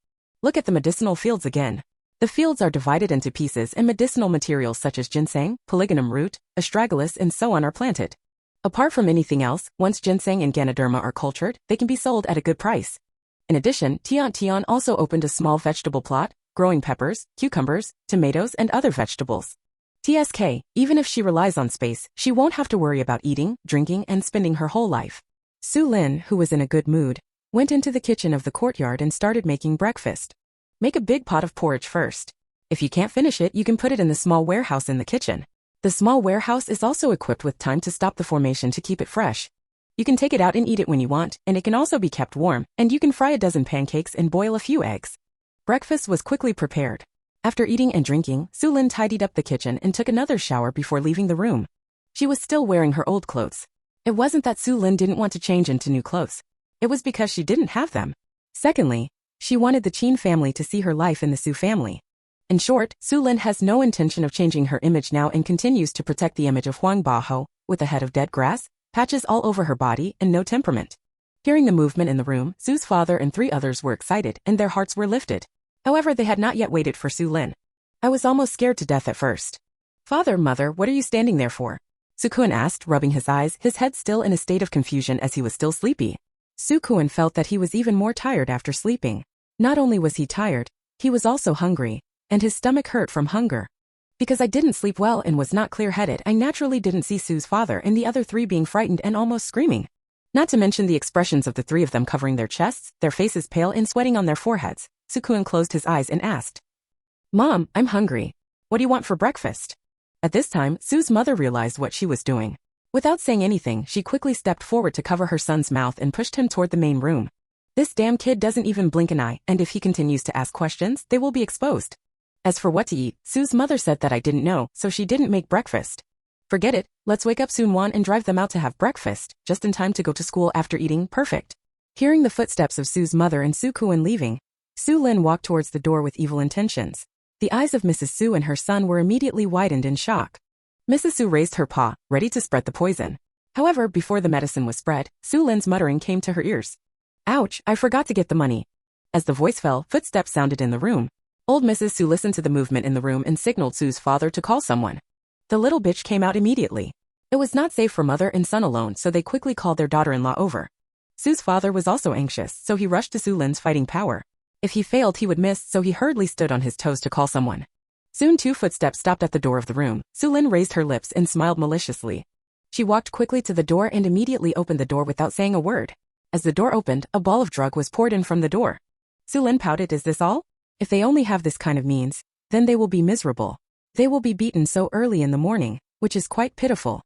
Look at the medicinal fields again. The fields are divided into pieces and medicinal materials such as ginseng, polygonum root, astragalus and so on are planted. Apart from anything else, once ginseng and ganoderma are cultured, they can be sold at a good price. In addition, Tian also opened a small vegetable plot, growing peppers, cucumbers, tomatoes and other vegetables. TSK, even if she relies on space, she won't have to worry about eating, drinking and spending her whole life. Xu Lin, who was in a good mood, went into the kitchen of the courtyard and started making breakfast. Make a big pot of porridge first. If you can't finish it, you can put it in the small warehouse in the kitchen. The small warehouse is also equipped with time to stop the formation to keep it fresh. You can take it out and eat it when you want, and it can also be kept warm, and you can fry a dozen pancakes and boil a few eggs. Breakfast was quickly prepared. After eating and drinking, Xu Lin tidied up the kitchen and took another shower before leaving the room. She was still wearing her old clothes. It wasn't that Xu Lin didn't want to change into new clothes. It was because she didn't have them. Secondly, she wanted the Qin family to see her life in the Xu family. In short, Xu Lin has no intention of changing her image now and continues to protect the image of Huang Baho, with a head of dead grass, patches all over her body, and no temperament. Hearing the movement in the room, Xu's father and 3 others were excited and their hearts were lifted. However, they had not yet waited for Xu Lin. I was almost scared to death at first. Father, mother, what are you standing there for? Su Kuan asked, rubbing his eyes, his head still in a state of confusion as he was still sleepy. Su Kuan felt that he was even more tired after sleeping. Not only was he tired, he was also hungry, and his stomach hurt from hunger. Because I didn't sleep well and was not clear-headed, I naturally didn't see Su's father and the other 3 being frightened and almost screaming. Not to mention the expressions of the 3 of them covering their chests, their faces pale and sweating on their foreheads. Su Kuan closed his eyes and asked, Mom, I'm hungry. What do you want for breakfast? At this time, Su's mother realized what she was doing. Without saying anything, she quickly stepped forward to cover her son's mouth and pushed him toward the main room. This damn kid doesn't even blink an eye, and if he continues to ask questions, they will be exposed. As for what to eat, Su's mother said that I didn't know, so she didn't make breakfast. Forget it, let's wake up Sun Wan and drive them out to have breakfast, just in time to go to school after eating. Perfect. Hearing the footsteps of Su's mother and Su Kuan leaving, Xu Lin walked towards the door with evil intentions. The eyes of Mrs. Su and her son were immediately widened in shock. Mrs. Su raised her paw, ready to spread the poison. However, before the medicine was spread, Xu Lin's muttering came to her ears. Ouch, I forgot to get the money. As the voice fell, footsteps sounded in the room. Old Mrs. Su listened to the movement in the room and signaled Su's father to call someone. The little bitch came out immediately. It was not safe for mother and son alone, so they quickly called their daughter-in-law over. Su's father was also anxious, so he rushed to Xu Lin's fighting power. If he failed, he would miss, so he hurriedly stood on his toes to call someone. Soon 2 footsteps stopped at the door of the room. Xu Lin raised her lips and smiled maliciously. She walked quickly to the door and immediately opened the door without saying a word. As the door opened, a ball of drug was poured in from the door. Xu Lin pouted, is this all? If they only have this kind of means, then they will be miserable. They will be beaten so early in the morning, which is quite pitiful.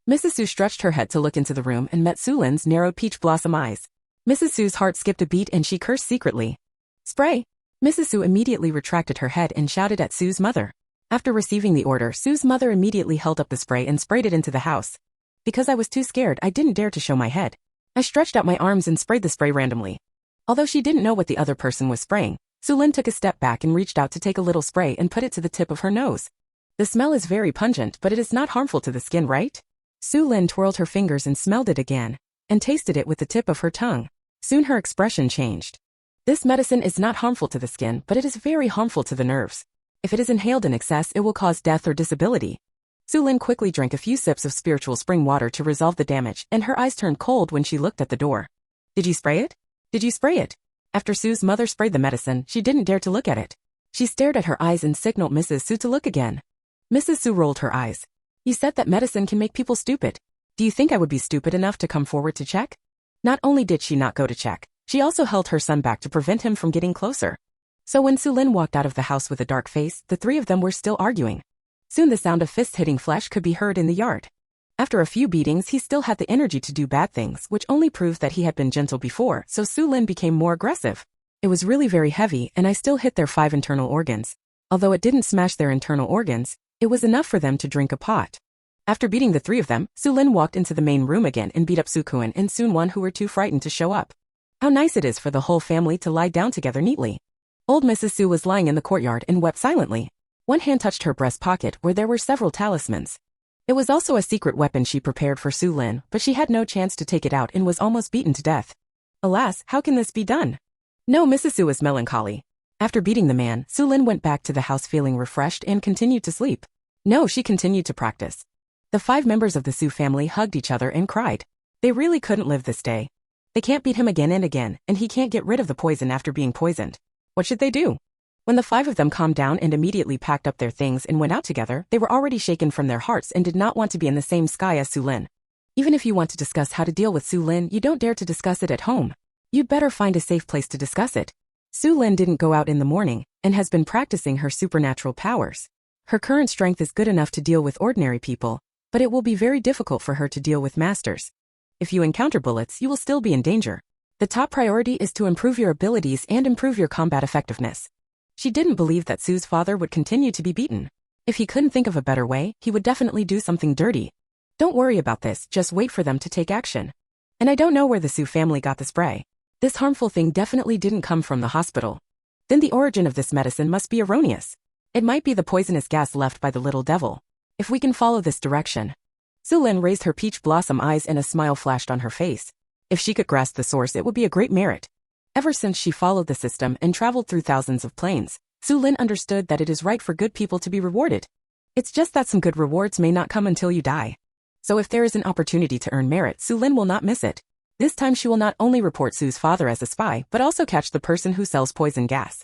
Mrs. Su stretched her head to look into the room and met Xu Lin's narrow peach blossom eyes. Mrs. Su's heart skipped a beat and she cursed secretly. Spray! Mrs. Su immediately retracted her head and shouted at Su's mother. After receiving the order, Sue's mother immediately held up the spray and sprayed it into the house. Because I was too scared, I didn't dare to show my head. I stretched out my arms and sprayed the spray randomly. Although she didn't know what the other person was spraying, Xu Lin took a step back and reached out to take a little spray and put it to the tip of her nose. The smell is very pungent, but it is not harmful to the skin, right? Xu Lin twirled her fingers and smelled it again, and tasted it with the tip of her tongue. Soon her expression changed. This medicine is not harmful to the skin, but it is very harmful to the nerves. If it is inhaled in excess, it will cause death or disability. Xu Lin quickly drank a few sips of spiritual spring water to resolve the damage, and her eyes turned cold when she looked at the door. Did you spray it? Did you spray it? After Sue's mother sprayed the medicine, she didn't dare to look at it. She stared at her eyes and signaled Mrs. Su to look again. Mrs. Su rolled her eyes. You said that medicine can make people stupid. Do you think I would be stupid enough to come forward to check? Not only did she not go to check, she also held her son back to prevent him from getting closer. So when Xu Lin walked out of the house with a dark face, the three of them were still arguing. Soon the sound of fists hitting flesh could be heard in the yard. After a few beatings, he still had the energy to do bad things, which only proved that he had been gentle before, so Xu Lin became more aggressive. It was really very heavy, and I still hit their 5 internal organs. Although it didn't smash their internal organs, it was enough for them to drink a pot. After beating the three of them, Xu Lin walked into the main room again and beat up Su Kuan and Sun Wan, who were too frightened to show up. How nice it is for the whole family to lie down together neatly. Old Mrs. Su was lying in the courtyard and wept silently. One hand touched her breast pocket where there were several talismans. It was also a secret weapon she prepared for Xu Lin, but she had no chance to take it out and was almost beaten to death. Alas, how can this be done? No, Mrs. Su was melancholy. After beating the man, Xu Lin went back to the house feeling refreshed and continued to sleep. No, she continued to practice. The 5 members of the Su family hugged each other and cried. They really couldn't live this day. They can't beat him again and again, and he can't get rid of the poison after being poisoned. What should they do? When the 5 of them calmed down and immediately packed up their things and went out together, they were already shaken from their hearts and did not want to be in the same sky as Xu Lin. Even if you want to discuss how to deal with Xu Lin, you don't dare to discuss it at home. You'd better find a safe place to discuss it. Xu Lin didn't go out in the morning, and has been practicing her supernatural powers. Her current strength is good enough to deal with ordinary people, but it will be very difficult for her to deal with masters. If you encounter bullets, you will still be in danger. The top priority is to improve your abilities and improve your combat effectiveness. She didn't believe that Sue's father would continue to be beaten. If he couldn't think of a better way, he would definitely do something dirty. Don't worry about this, just wait for them to take action. And I don't know where the Su family got the spray. This harmful thing definitely didn't come from the hospital. Then the origin of this medicine must be erroneous. It might be the poisonous gas left by the little devil. If we can follow this direction. Xu Lin raised her peach blossom eyes and a smile flashed on her face. If she could grasp the source, it would be a great merit. Ever since she followed the system and traveled through thousands of planes, Xu Lin understood that it is right for good people to be rewarded. It's just that some good rewards may not come until you die. So if there is an opportunity to earn merit, Xu Lin will not miss it. This time she will not only report Sue's father as a spy, but also catch the person who sells poison gas.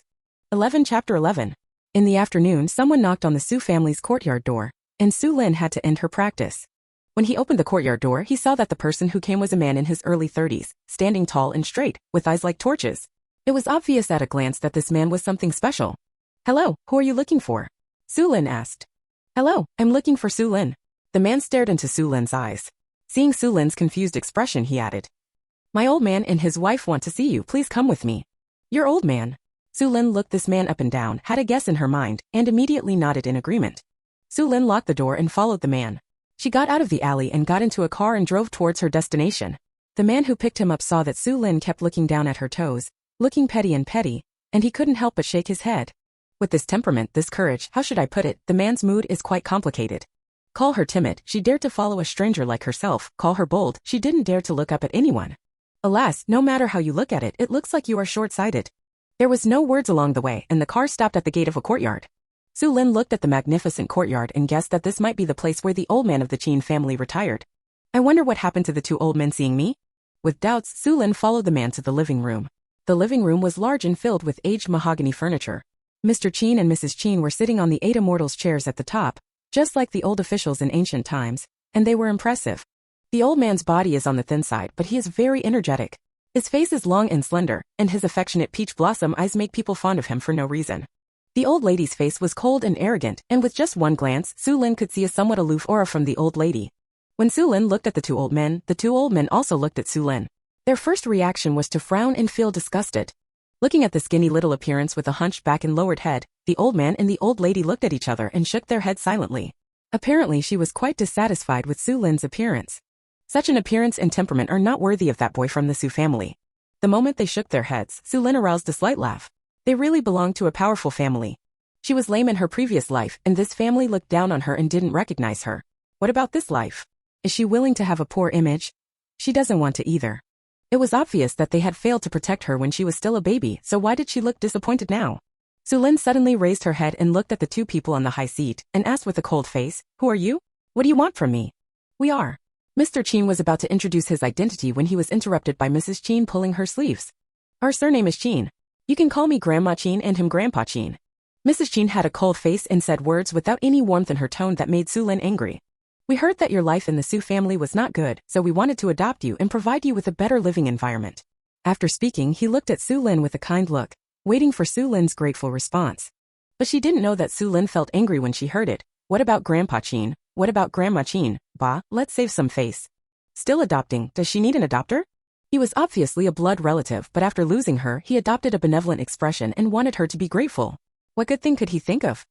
11 Chapter 11. In the afternoon, someone knocked on the Su family's courtyard door, and Xu Lin had to end her practice. When he opened the courtyard door, he saw that the person who came was a man in his early 30s, standing tall and straight, with eyes like torches. It was obvious at a glance that this man was something special. Hello, who are you looking for? Xu Lin asked. Hello, I'm looking for Xu Lin. The man stared into Xu Lin's eyes. Seeing Xu Lin's confused expression, he added. My old man and his wife want to see you, please come with me. Your old man? Xu Lin looked this man up and down, had a guess in her mind, and immediately nodded in agreement. Xu Lin locked the door and followed the man. She got out of the alley and got into a car and drove towards her destination. The man who picked him up saw that Xu Lin kept looking down at her toes, looking petty, and he couldn't help but shake his head. With this temperament, this courage, how should I put it, the man's mood is quite complicated. Call her timid, she dared to follow a stranger like herself. Call her bold, she didn't dare to look up at anyone. Alas, no matter how you look at it, it looks like you are short-sighted. There was no words along the way, and the car stopped at the gate of a courtyard. Xu Lin looked at the magnificent courtyard and guessed that this might be the place where the old man of the Qin family retired. I wonder what happened to the 2 old men seeing me? With doubts, Xu Lin followed the man to the living room. The living room was large and filled with aged mahogany furniture. Mr. Qin and Mrs. Qin were sitting on the 8 immortals' chairs at the top, just like the old officials in ancient times, and they were impressive. The old man's body is on the thin side, but he is very energetic. His face is long and slender, and his affectionate peach blossom eyes make people fond of him for no reason. The old lady's face was cold and arrogant, and with just one glance, Xu Lin could see a somewhat aloof aura from the old lady. When Xu Lin looked at the 2 old men, the 2 old men also looked at Xu Lin. Their first reaction was to frown and feel disgusted. Looking at the skinny little appearance with a hunched back and lowered head, the old man and the old lady looked at each other and shook their heads silently. Apparently she was quite dissatisfied with Xu Lin's appearance. Such an appearance and temperament are not worthy of that boy from the Xu family. The moment they shook their heads, Xu Lin aroused a slight laugh. They really belonged to a powerful family. She was lame in her previous life, and this family looked down on her and didn't recognize her. What about this life? Is she willing to have a poor image? She doesn't want to either. It was obvious that they had failed to protect her when she was still a baby, so why did she look disappointed now? Xu Lin suddenly raised her head and looked at the two people on the high seat, and asked with a cold face, "Who are you? What do you want from me?" "We are." Mr. Qin was about to introduce his identity when he was interrupted by Mrs. Qin pulling her sleeves. "Our surname is Qin. You can call me Grandma Qin and him Grandpa Qin." Mrs. Qin had a cold face and said words without any warmth in her tone that made Xu Lin angry. "We heard that your life in the Xu family was not good, so we wanted to adopt you and provide you with a better living environment." After speaking, he looked at Xu Lin with a kind look, waiting for Xu Lin's grateful response. But she didn't know that Xu Lin felt angry when she heard it. "What about Grandpa Qin? What about Grandma Qin? Bah, let's save some face. Still adopting, does she need an adopter?" He was obviously a blood relative, but after losing her, he adopted a benevolent expression and wanted her to be grateful. What good thing could he think of?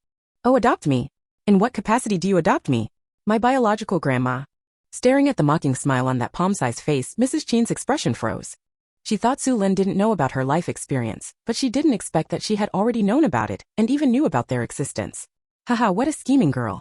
"Oh, adopt me. In what capacity do you adopt me?" "My biological grandma." Staring at the mocking smile on that palm-sized face, Mrs. Qin's expression froze. She thought Xu Lin didn't know about her life experience, but she didn't expect that she had already known about it, and even knew about their existence. Haha, what a scheming girl.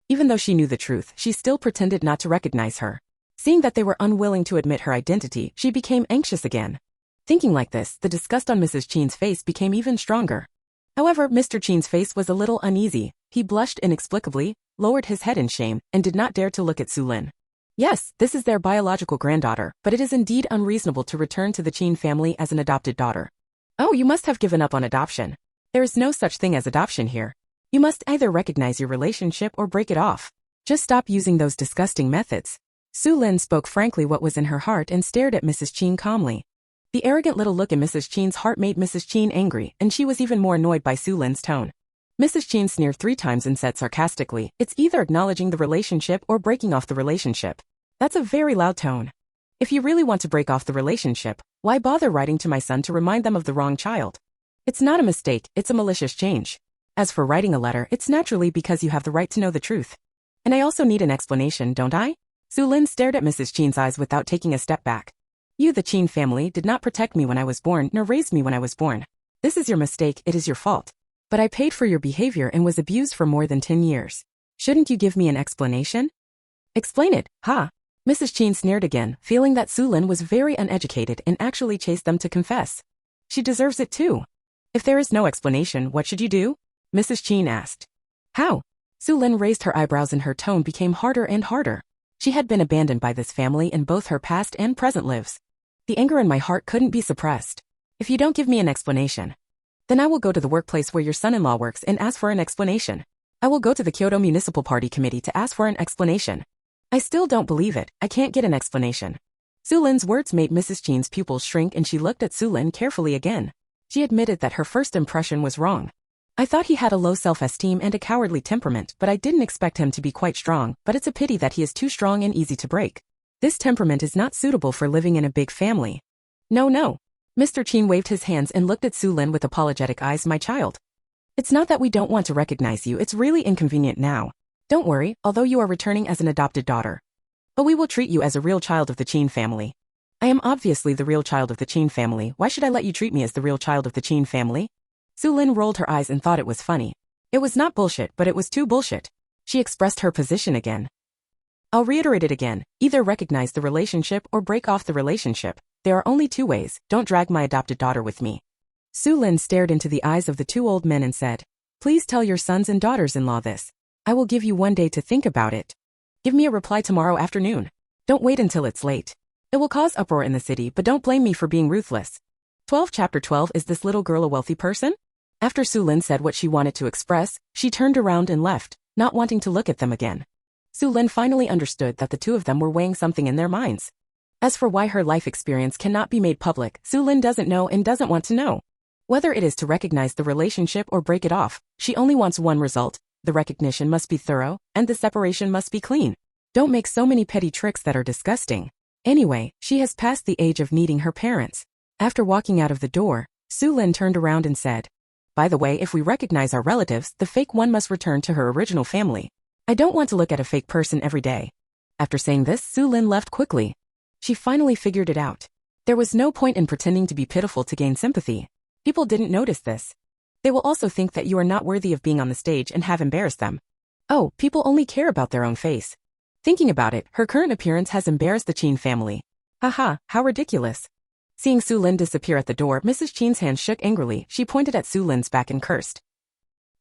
Even though she knew the truth, she still pretended not to recognize her. Seeing that they were unwilling to admit her identity, she became anxious again. Thinking like this, the disgust on Mrs. Qin's face became even stronger. However, Mr. Qin's face was a little uneasy. He blushed inexplicably, lowered his head in shame, and did not dare to look at Xu Lin. Yes, this is their biological granddaughter, but it is indeed unreasonable to return to the Qin family as an adopted daughter. "Oh, you must have given up on adoption. There is no such thing as adoption here. You must either recognize your relationship or break it off. Just stop using those disgusting methods." Xu Lin spoke frankly what was in her heart and stared at Mrs. Qin calmly. The arrogant little look in Mrs. Qin's heart made Mrs. Qin angry, and she was even more annoyed by Xu Lin's tone. Mrs. Qin sneered 3 times and said sarcastically, "It's either acknowledging the relationship or breaking off the relationship. That's a very loud tone. If you really want to break off the relationship, why bother writing to my son to remind them of the wrong child? It's not a mistake, it's a malicious change. As for writing a letter, it's naturally because you have the right to know the truth. And I also need an explanation, don't I?" Xu Lin stared at Mrs. Qin's eyes without taking a step back. "You, the Qin family, did not protect me when I was born, nor raise me when I was born. This is your mistake, it is your fault. But I paid for your behavior and was abused for more than 10 years. Shouldn't you give me an explanation?" "Explain it, ha?" Mrs. Qin sneered again, feeling that Xu Lin was very uneducated and actually chased them to confess. "She deserves it too. If there is no explanation, what should you do?" Mrs. Qin asked. "How?" Xu Lin raised her eyebrows and her tone became harder and harder. She had been abandoned by this family in both her past and present lives. "The anger in my heart couldn't be suppressed. If you don't give me an explanation, then I will go to the workplace where your son-in-law works and ask for an explanation. I will go to the Kyoto Municipal Party Committee to ask for an explanation. I still don't believe it, I can't get an explanation." Xu Lin's words made Mrs. Qin's pupils shrink and she looked at Xu Lin carefully again. She admitted that her first impression was wrong. "I thought he had a low self-esteem and a cowardly temperament, but I didn't expect him to be quite strong, but it's a pity that he is too strong and easy to break. This temperament is not suitable for living in a big family." No. Mr. Qin waved his hands and looked at Xu Lin with apologetic eyes. "My child. It's not that we don't want to recognize you, it's really inconvenient now. Don't worry, although you are returning as an adopted daughter. But we will treat you as a real child of the Qin family." "I am obviously the real child of the Qin family, why should I let you treat me as the real child of the Qin family?" Xu Lin rolled her eyes and thought it was funny. It was not bullshit, but it was too bullshit. She expressed her position again. "I'll reiterate it again, either recognize the relationship or break off the relationship. There are only 2 ways, don't drag my adopted daughter with me." Xu Lin stared into the eyes of the 2 old men and said, "Please tell your sons and daughters-in-law this. I will give you 1 day to think about it. Give me a reply tomorrow afternoon. Don't wait until it's late. It will cause uproar in the city, but don't blame me for being ruthless." 12 Chapter 12 Is this little girl a wealthy person? After Xu Lin said what she wanted to express, she turned around and left, not wanting to look at them again. Xu Lin finally understood that the 2 of them were weighing something in their minds. As for why her life experience cannot be made public, Xu Lin doesn't know and doesn't want to know. Whether it is to recognize the relationship or break it off, she only wants one result: the recognition must be thorough, and the separation must be clean. Don't make so many petty tricks that are disgusting. Anyway, she has passed the age of needing her parents. After walking out of the door, Xu Lin turned around and said, "By the way, if we recognize our relatives, the fake one must return to her original family. I don't want to look at a fake person every day." After saying this, Xu Lin left quickly. She finally figured it out. There was no point in pretending to be pitiful to gain sympathy. People didn't notice this. They will also think that you are not worthy of being on the stage and have embarrassed them. Oh, people only care about their own face. Thinking about it, her current appearance has embarrassed the Qin family. Haha, how ridiculous. Seeing Xu Lin disappear at the door, Mrs. Qin's hand shook angrily. She pointed at Xu Lin's back and cursed.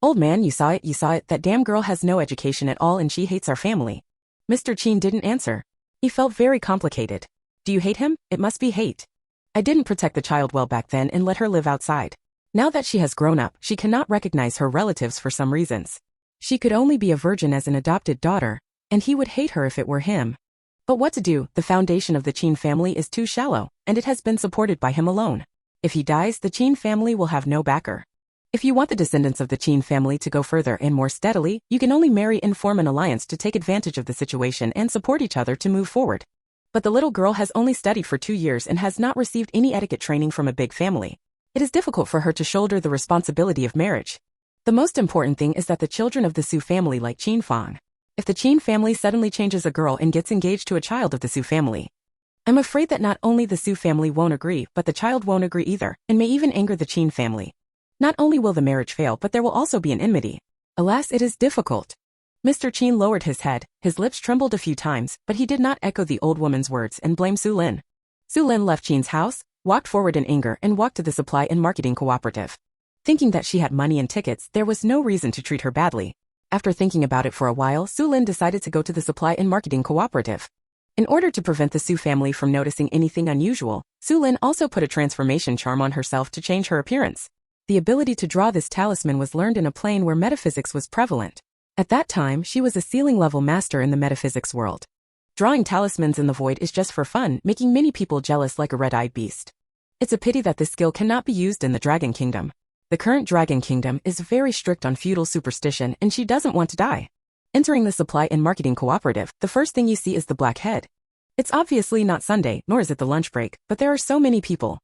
"Old man, you saw it, that damn girl has no education at all and she hates our family." Mr. Qin didn't answer. He felt very complicated. Do you hate him? It must be hate. I didn't protect the child well back then and let her live outside. Now that she has grown up, she cannot recognize her relatives for some reasons. She could only be a virgin as an adopted daughter, and he would hate her if it were him. But what to do? The foundation of the Qin family is too shallow, and it has been supported by him alone. If he dies, the Qin family will have no backer. If you want the descendants of the Qin family to go further and more steadily, you can only marry and form an alliance to take advantage of the situation and support each other to move forward. But the little girl has only studied for 2 years and has not received any etiquette training from a big family. It is difficult for her to shoulder the responsibility of marriage. The most important thing is that the children of the Xu family like Qin Fang. If the Qin family suddenly changes a girl and gets engaged to a child of the Xu family, I'm afraid that not only the Xu family won't agree, but the child won't agree either, and may even anger the Qin family. Not only will the marriage fail, but there will also be an enmity. Alas, it is difficult. Mr. Qin lowered his head, his lips trembled a few times, but he did not echo the old woman's words and blame Xu Lin. Xu Lin left Qin's house, walked forward in anger and walked to the supply and marketing cooperative. Thinking that she had money and tickets, there was no reason to treat her badly. After thinking about it for a while, Xu Lin decided to go to the supply and marketing cooperative. In order to prevent the Xu family from noticing anything unusual, Xu Lin also put a transformation charm on herself to change her appearance. The ability to draw this talisman was learned in a plane where metaphysics was prevalent. At that time, she was a ceiling-level master in the metaphysics world. Drawing talismans in the void is just for fun, making many people jealous like a red-eyed beast. It's a pity that this skill cannot be used in the Dragon Kingdom. The current Dragon Kingdom is very strict on feudal superstition and she doesn't want to die. Entering the supply and marketing cooperative, the first thing you see is the black head. It's obviously not Sunday, nor is it the lunch break, but there are so many people.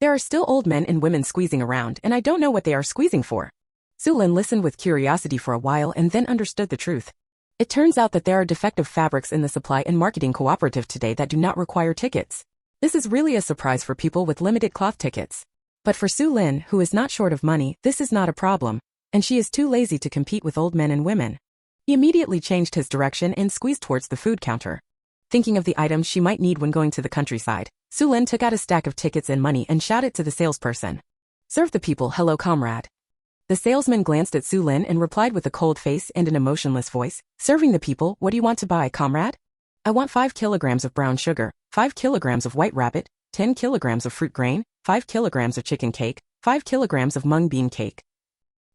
There are still old men and women squeezing around, and I don't know what they are squeezing for. Xu Lin listened with curiosity for a while and then understood the truth. It turns out that there are defective fabrics in the supply and marketing cooperative today that do not require tickets. This is really a surprise for people with limited cloth tickets. But for Xu Lin, who is not short of money, this is not a problem, and she is too lazy to compete with old men and women. He immediately changed his direction and squeezed towards the food counter. Thinking of the items she might need when going to the countryside, Xu Lin took out a stack of tickets and money and shouted to the salesperson. "Serve the people, hello comrade." The salesman glanced at Xu Lin and replied with a cold face and an emotionless voice, "Serving the people, what do you want to buy, comrade?" "I want 5 kilograms of brown sugar, 5 kilograms of white rabbit, 10 kilograms of fruit grain, 5 kilograms of chicken cake, 5 kilograms of mung bean cake."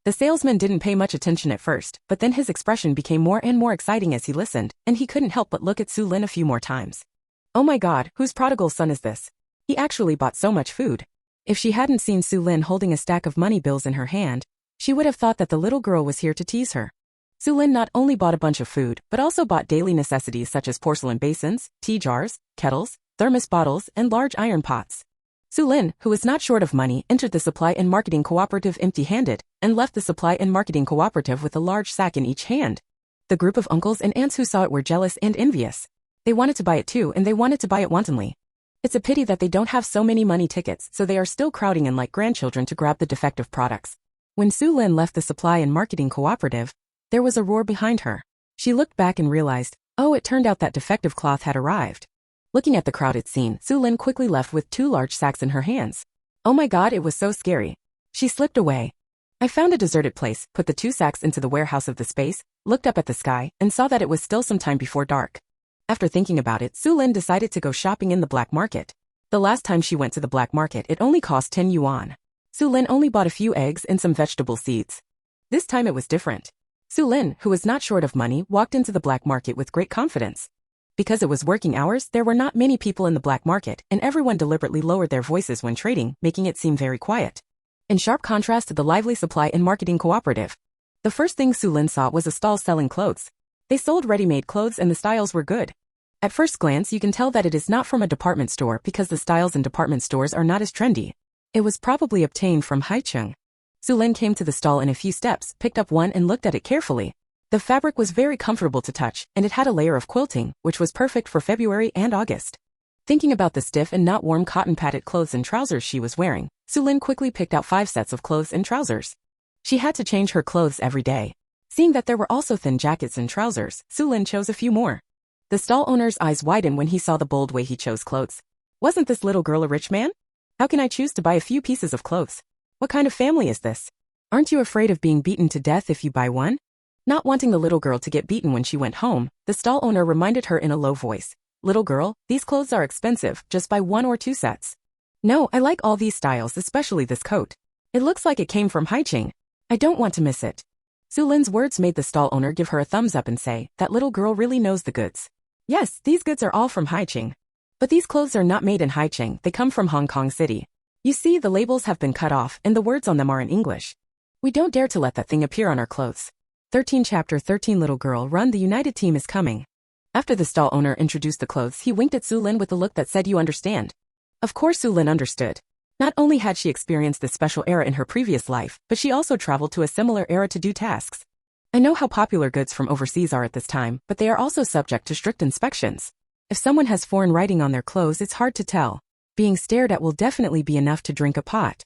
The salesman didn't pay much attention at first, but then his expression became more and more exciting as he listened, and he couldn't help but look at Xu Lin a few more times. Oh my god, whose prodigal son is this? He actually bought so much food. If she hadn't seen Xu Lin holding a stack of money bills in her hand, she would have thought that the little girl was here to tease her. Xu Lin not only bought a bunch of food, but also bought daily necessities such as porcelain basins, tea jars, kettles, thermos bottles, and large iron pots. Xu Lin, who was not short of money, entered the supply and marketing cooperative empty-handed, and left the supply and marketing cooperative with a large sack in each hand. The group of uncles and aunts who saw it were jealous and envious. They wanted to buy it too, and they wanted to buy it wantonly. It's a pity that they don't have so many money tickets, so they are still crowding in like grandchildren to grab the defective products. When Xu Lin left the supply and marketing cooperative, there was a roar behind her. She looked back and realized, oh, it turned out that defective cloth had arrived. Looking at the crowded scene, Xu Lin quickly left with 2 large sacks in her hands. Oh my god, it was so scary. She slipped away. I found a deserted place, put the 2 sacks into the warehouse of the space, looked up at the sky, and saw that it was still some time before dark. After thinking about it, Xu Lin decided to go shopping in the black market. The last time she went to the black market, it only cost 10 yuan. Xu Lin only bought a few eggs and some vegetable seeds. This time it was different. Xu Lin, who was not short of money, walked into the black market with great confidence. Because it was working hours, there were not many people in the black market, and everyone deliberately lowered their voices when trading, making it seem very quiet. In sharp contrast to the lively supply and marketing cooperative, the first thing Xu Lin saw was a stall selling clothes. They sold ready-made clothes and the styles were good. At first glance, you can tell that it is not from a department store because the styles in department stores are not as trendy. It was probably obtained from Haicheng. Xu Lin came to the stall in a few steps, picked up one and looked at it carefully. The fabric was very comfortable to touch, and it had a layer of quilting, which was perfect for February and August. Thinking about the stiff and not warm cotton padded clothes and trousers she was wearing, Xu Lin quickly picked out 5 sets of clothes and trousers. She had to change her clothes every day. Seeing that there were also thin jackets and trousers, Xu Lin chose a few more. The stall owner's eyes widened when he saw the bold way he chose clothes. Wasn't this little girl a rich man? How can I choose to buy a few pieces of clothes? What kind of family is this? Aren't you afraid of being beaten to death if you buy one? Not wanting the little girl to get beaten when she went home, the stall owner reminded her in a low voice. Little girl, these clothes are expensive, just buy 1 or 2 sets. No, I like all these styles, especially this coat. It looks like it came from Haicheng. I don't want to miss it. Xu Lin's words made the stall owner give her a thumbs up and say, that little girl really knows the goods. Yes, these goods are all from Haicheng. But these clothes are not made in Haicheng, they come from Hong Kong City. You see, the labels have been cut off, and the words on them are in English. We don't dare to let that thing appear on our clothes. 13 Chapter 13 Little Girl, run, the United Team is coming. After the stall owner introduced the clothes, he winked at Xu Lin with a look that said you understand. Of course Xu Lin understood. Not only had she experienced this special era in her previous life, but she also traveled to a similar era to do tasks. I know how popular goods from overseas are at this time, but they are also subject to strict inspections. If someone has foreign writing on their clothes, it's hard to tell. Being stared at will definitely be enough to drink a pot.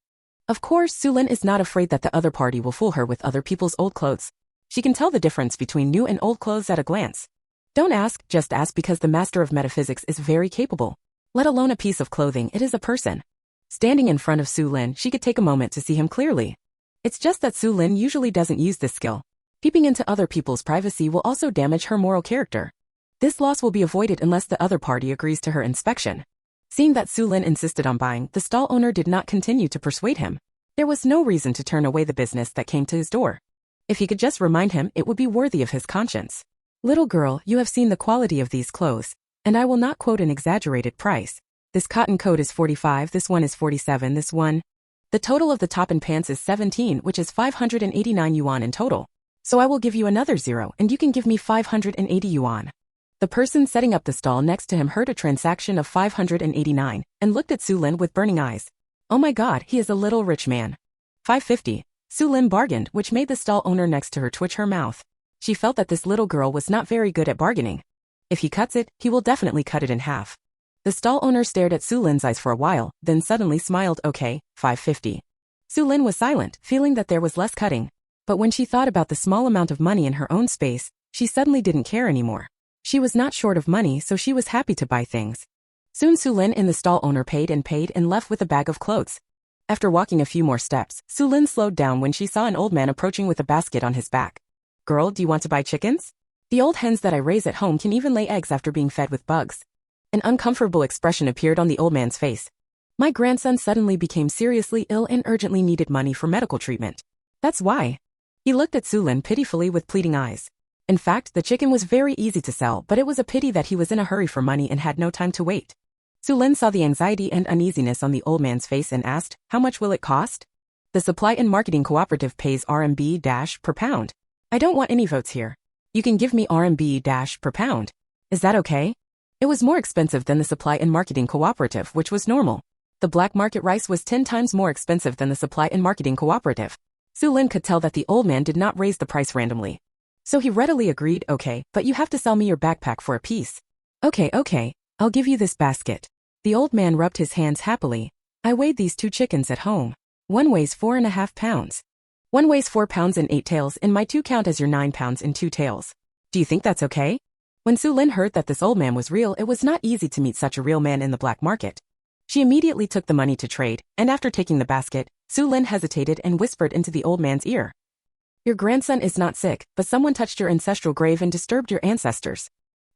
Of course, Xu Lin is not afraid that the other party will fool her with other people's old clothes. She can tell the difference between new and old clothes at a glance. Don't ask, just ask, because the master of metaphysics is very capable. Let alone a piece of clothing, it is a person. Standing in front of Xu Lin, she could take a moment to see him clearly. It's just that Xu Lin usually doesn't use this skill. Peeping into other people's privacy will also damage her moral character. This loss will be avoided unless the other party agrees to her inspection. Seeing that Xu Lin insisted on buying, the stall owner did not continue to persuade him. There was no reason to turn away the business that came to his door. If he could just remind him, it would be worthy of his conscience. Little girl, you have seen the quality of these clothes, and I will not quote an exaggerated price. This cotton coat is 45, this one is 47, this one. The total of the top and pants is 17, which is 589 yuan in total. So I will give you another 0, and you can give me 580 yuan. The person setting up the stall next to him heard a transaction of 589, and looked at Xu Lin with burning eyes. Oh my god, he is a little rich man. 550. Xu Lin bargained, which made the stall owner next to her twitch her mouth. She felt that this little girl was not very good at bargaining. If he cuts it, he will definitely cut it in half. The stall owner stared at Xu Lin's eyes for a while, then suddenly smiled. Okay, 550. Xu Lin was silent, feeling that there was less cutting. But when she thought about the small amount of money in her own space, she suddenly didn't care anymore. She was not short of money, so she was happy to buy things. Soon Xu Lin and the stall owner paid and left with a bag of clothes. After walking a few more steps, Xu Lin slowed down when she saw an old man approaching with a basket on his back. Girl, do you want to buy chickens? The old hens that I raise at home can even lay eggs after being fed with bugs. An uncomfortable expression appeared on the old man's face. My grandson suddenly became seriously ill and urgently needed money for medical treatment. That's why. He looked at Xu Lin pitifully with pleading eyes. In fact, the chicken was very easy to sell, but it was a pity that he was in a hurry for money and had no time to wait. Xu Lin saw the anxiety and uneasiness on the old man's face and asked, how much will it cost? The Supply and Marketing Cooperative pays RMB- per pound. I don't want any votes here. You can give me RMB- per pound. Is that okay? It was more expensive than the Supply and Marketing Cooperative, which was normal. The black market rice was 10 times more expensive than the Supply and Marketing Cooperative. Xu Lin could tell that the old man did not raise the price randomly. So he readily agreed, okay, but you have to sell me your backpack for a piece. Okay, I'll give you this basket. The old man rubbed his hands happily. I weighed these 2 chickens at home. One weighs 4.5 pounds. One weighs 4 pounds and 8 tails, and my 2 count as your 9 pounds and 2 tails. Do you think that's okay? When Xu Lin heard that this old man was real, it was not easy to meet such a real man in the black market. She immediately took the money to trade, and after taking the basket, Xu Lin hesitated and whispered into the old man's ear. Your grandson is not sick, but someone touched your ancestral grave and disturbed your ancestors.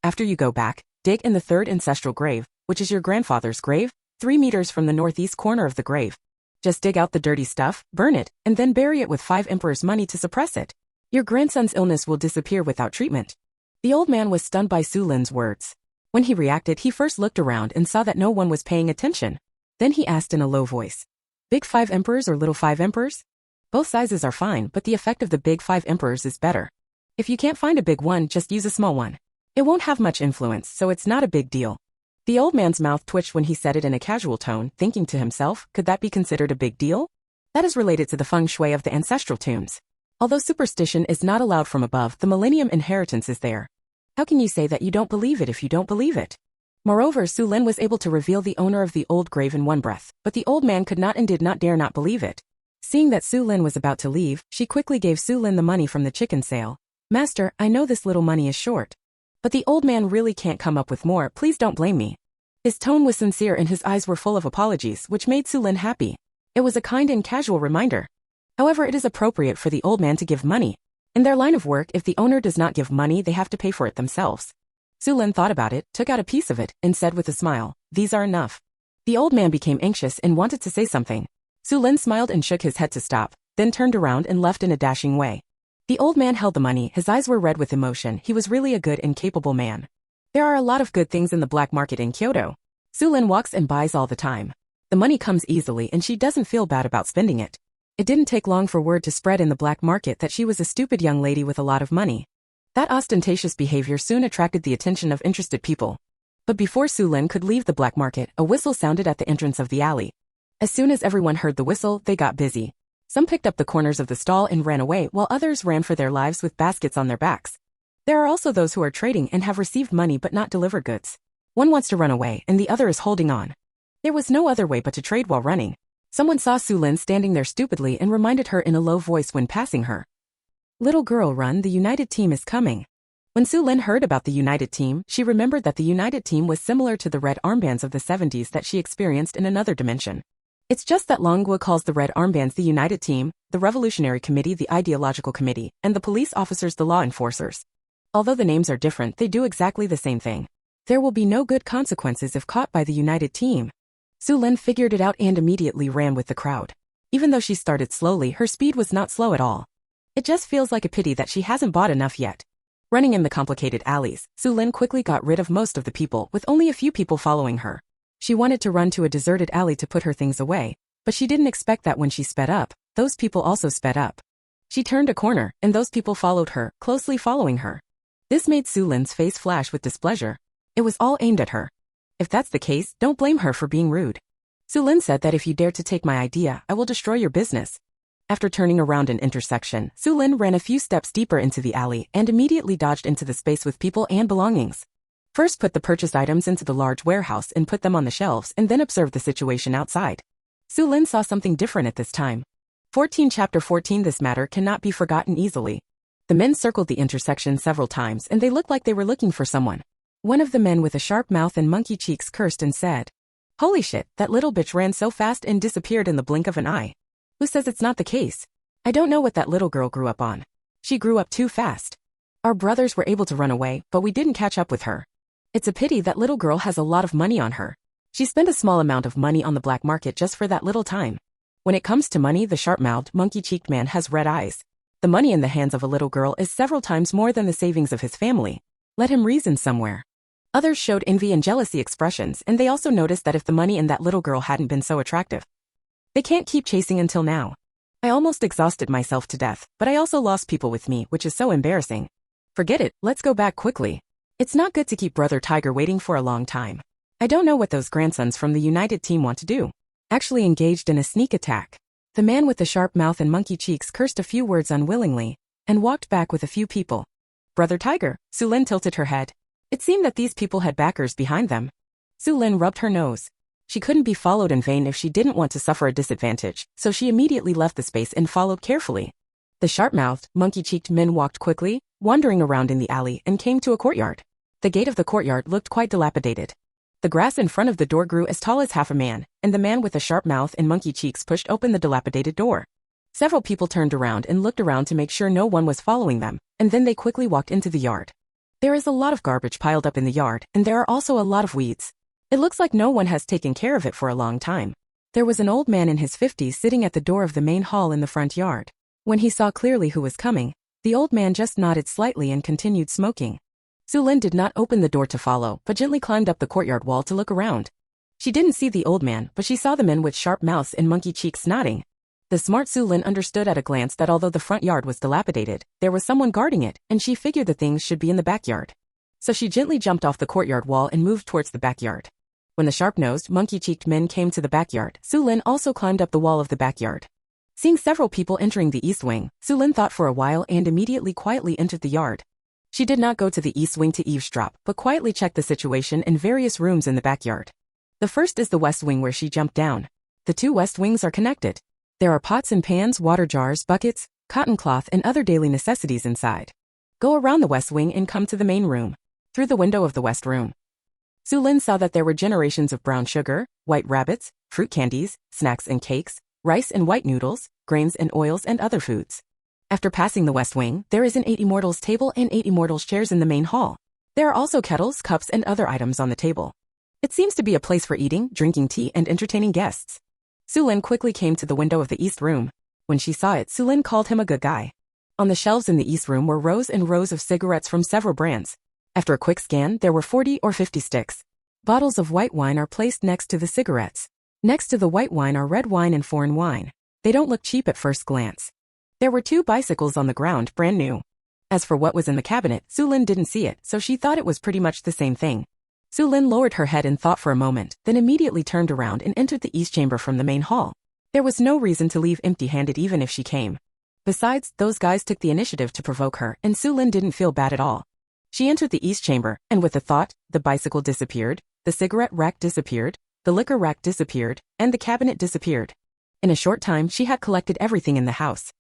After you go back, dig in the 3rd ancestral grave, which is your grandfather's grave, 3 meters from the northeast corner of the grave. Just dig out the dirty stuff, burn it, and then bury it with 5 emperors' money to suppress it. Your grandson's illness will disappear without treatment. The old man was stunned by Xu Lin's words. When he reacted, he first looked around and saw that no one was paying attention. Then he asked in a low voice, Big 5 emperors or little 5 emperors? Both sizes are fine, but the effect of the big 5 emperors is better. If you can't find a big one, just use a small one. It won't have much influence, so it's not a big deal. The old man's mouth twitched when he said it in a casual tone, thinking to himself, could that be considered a big deal? That is related to the feng shui of the ancestral tombs. Although superstition is not allowed from above, the millennium inheritance is there. How can you say that you don't believe it if you don't believe it? Moreover, Xu Lin was able to reveal the owner of the old grave in one breath, but the old man could not and did not dare not believe it. Seeing that Xu Lin was about to leave, she quickly gave Xu Lin the money from the chicken sale. Master, I know this little money is short. But the old man really can't come up with more, please don't blame me. His tone was sincere and his eyes were full of apologies, which made Xu Lin happy. It was a kind and casual reminder. However, it is appropriate for the old man to give money. In their line of work, if the owner does not give money, they have to pay for it themselves. Xu Lin thought about it, took out a piece of it, and said with a smile, these are enough. The old man became anxious and wanted to say something. Xu Lin smiled and shook his head to stop, then turned around and left in a dashing way. The old man held the money, his eyes were red with emotion, he was really a good and capable man. There are a lot of good things in the black market in Kyoto. Xu Lin walks and buys all the time. The money comes easily and she doesn't feel bad about spending it. It didn't take long for word to spread in the black market that she was a stupid young lady with a lot of money. That ostentatious behavior soon attracted the attention of interested people. But before Xu Lin could leave the black market, a whistle sounded at the entrance of the alley. As soon as everyone heard the whistle, they got busy. Some picked up the corners of the stall and ran away, while others ran for their lives with baskets on their backs. There are also those who are trading and have received money but not delivered goods. One wants to run away and the other is holding on. There was no other way but to trade while running. Someone saw Xu Lin standing there stupidly and reminded her in a low voice when passing her. Little girl, run, the United Team is coming. When Xu Lin heard about the United Team, she remembered that the United Team was similar to the red armbands of the 70s that she experienced in another dimension. It's just that Longhua calls the red armbands the United Team, the Revolutionary Committee the Ideological Committee, and the police officers the law enforcers. Although the names are different, they do exactly the same thing. There will be no good consequences if caught by the United Team. Xu Lin figured it out and immediately ran with the crowd. Even though she started slowly, her speed was not slow at all. It just feels like a pity that she hasn't bought enough yet. Running in the complicated alleys, Xu Lin quickly got rid of most of the people, with only a few people following her. She wanted to run to a deserted alley to put her things away, but she didn't expect that when she sped up, those people also sped up. She turned a corner, and those people followed her, closely following her. This made Xu Lin's face flash with displeasure. It was all aimed at her. If that's the case, don't blame her for being rude. Xu Lin said that if you dare to take my idea, I will destroy your business. After turning around an intersection, Xu Lin ran a few steps deeper into the alley and immediately dodged into the space with people and belongings. First put the purchased items into the large warehouse and put them on the shelves and then observed the situation outside. Xu Lin saw something different at this time. 14 Chapter 14 This matter cannot be forgotten easily. The men circled the intersection several times and they looked like they were looking for someone. One of the men with a sharp mouth and monkey cheeks cursed and said, "Holy shit, that little bitch ran so fast and disappeared in the blink of an eye. Who says it's not the case? I don't know what that little girl grew up on. She grew up too fast. Our brothers were able to run away, but we didn't catch up with her. It's a pity that little girl has a lot of money on her. She spent a small amount of money on the black market just for that little time. When it comes to money, the sharp-mouthed, monkey-cheeked man has red eyes. The money in the hands of a little girl is several times more than the savings of his family. Let him reason somewhere." Others showed envy and jealousy expressions, and they also noticed that if the money in that little girl hadn't been so attractive, they can't keep chasing until now. I almost exhausted myself to death, but I also lost people with me, which is so embarrassing. Forget it, let's go back quickly. It's not good to keep Brother Tiger waiting for a long time. I don't know what those grandsons from the United Team want to do. Actually engaged in a sneak attack. The man with the sharp mouth and monkey cheeks cursed a few words unwillingly, and walked back with a few people. Brother Tiger, Xu Lin tilted her head. It seemed that these people had backers behind them. Xu Lin rubbed her nose. She couldn't be followed in vain if she didn't want to suffer a disadvantage, so she immediately left the space and followed carefully. The sharp-mouthed, monkey-cheeked men walked quickly, wandering around in the alley, and came to a courtyard. The gate of the courtyard looked quite dilapidated. The grass in front of the door grew as tall as half a man, and the man with a sharp mouth and monkey cheeks pushed open the dilapidated door. Several people turned around and looked around to make sure no one was following them, and then they quickly walked into the yard. There is a lot of garbage piled up in the yard, and there are also a lot of weeds. It looks like no one has taken care of it for a long time. There was an old man in his 50s sitting at the door of the main hall in the front yard. When he saw clearly who was coming, the old man just nodded slightly and continued smoking. Xu Lin did not open the door to follow, but gently climbed up the courtyard wall to look around. She didn't see the old man, but she saw the men with sharp mouths and monkey cheeks nodding. The smart Xu Lin understood at a glance that although the front yard was dilapidated, there was someone guarding it, and she figured the things should be in the backyard. So she gently jumped off the courtyard wall and moved towards the backyard. When the sharp-nosed, monkey-cheeked men came to the backyard, Xu Lin also climbed up the wall of the backyard. Seeing several people entering the east wing, Xu Lin thought for a while and immediately quietly entered the yard. She did not go to the east wing to eavesdrop, but quietly checked the situation in various rooms in the backyard. The first is the west wing where she jumped down. The two west wings are connected. There are pots and pans, water jars, buckets, cotton cloth, and other daily necessities inside. Go around the west wing and come to the main room. Through the window of the west room, Xu Lin saw that there were generations of brown sugar, white rabbits, fruit candies, snacks and cakes, rice and white noodles, grains and oils and other foods. After passing the west wing, there is an 8 immortals table and 8 immortals chairs in the main hall. There are also kettles, cups, and other items on the table. It seems to be a place for eating, drinking tea, and entertaining guests. Xu Lin quickly came to the window of the east room. When she saw it, Xu Lin called him a good guy. On the shelves in the east room were rows and rows of cigarettes from several brands. After a quick scan, there were 40 or 50 sticks. Bottles of white wine are placed next to the cigarettes. Next to the white wine are red wine and foreign wine. They don't look cheap at first glance. There were 2 bicycles on the ground, brand new. As for what was in the cabinet, Xu Lin didn't see it, so she thought it was pretty much the same thing. Xu Lin lowered her head and thought for a moment, then immediately turned around and entered the east chamber from the main hall. There was no reason to leave empty-handed even if she came. Besides, those guys took the initiative to provoke her, and Xu Lin didn't feel bad at all. She entered the east chamber, and with a thought, the bicycle disappeared, the cigarette rack disappeared, the liquor rack disappeared, and the cabinet disappeared. In a short time, she had collected everything in the house.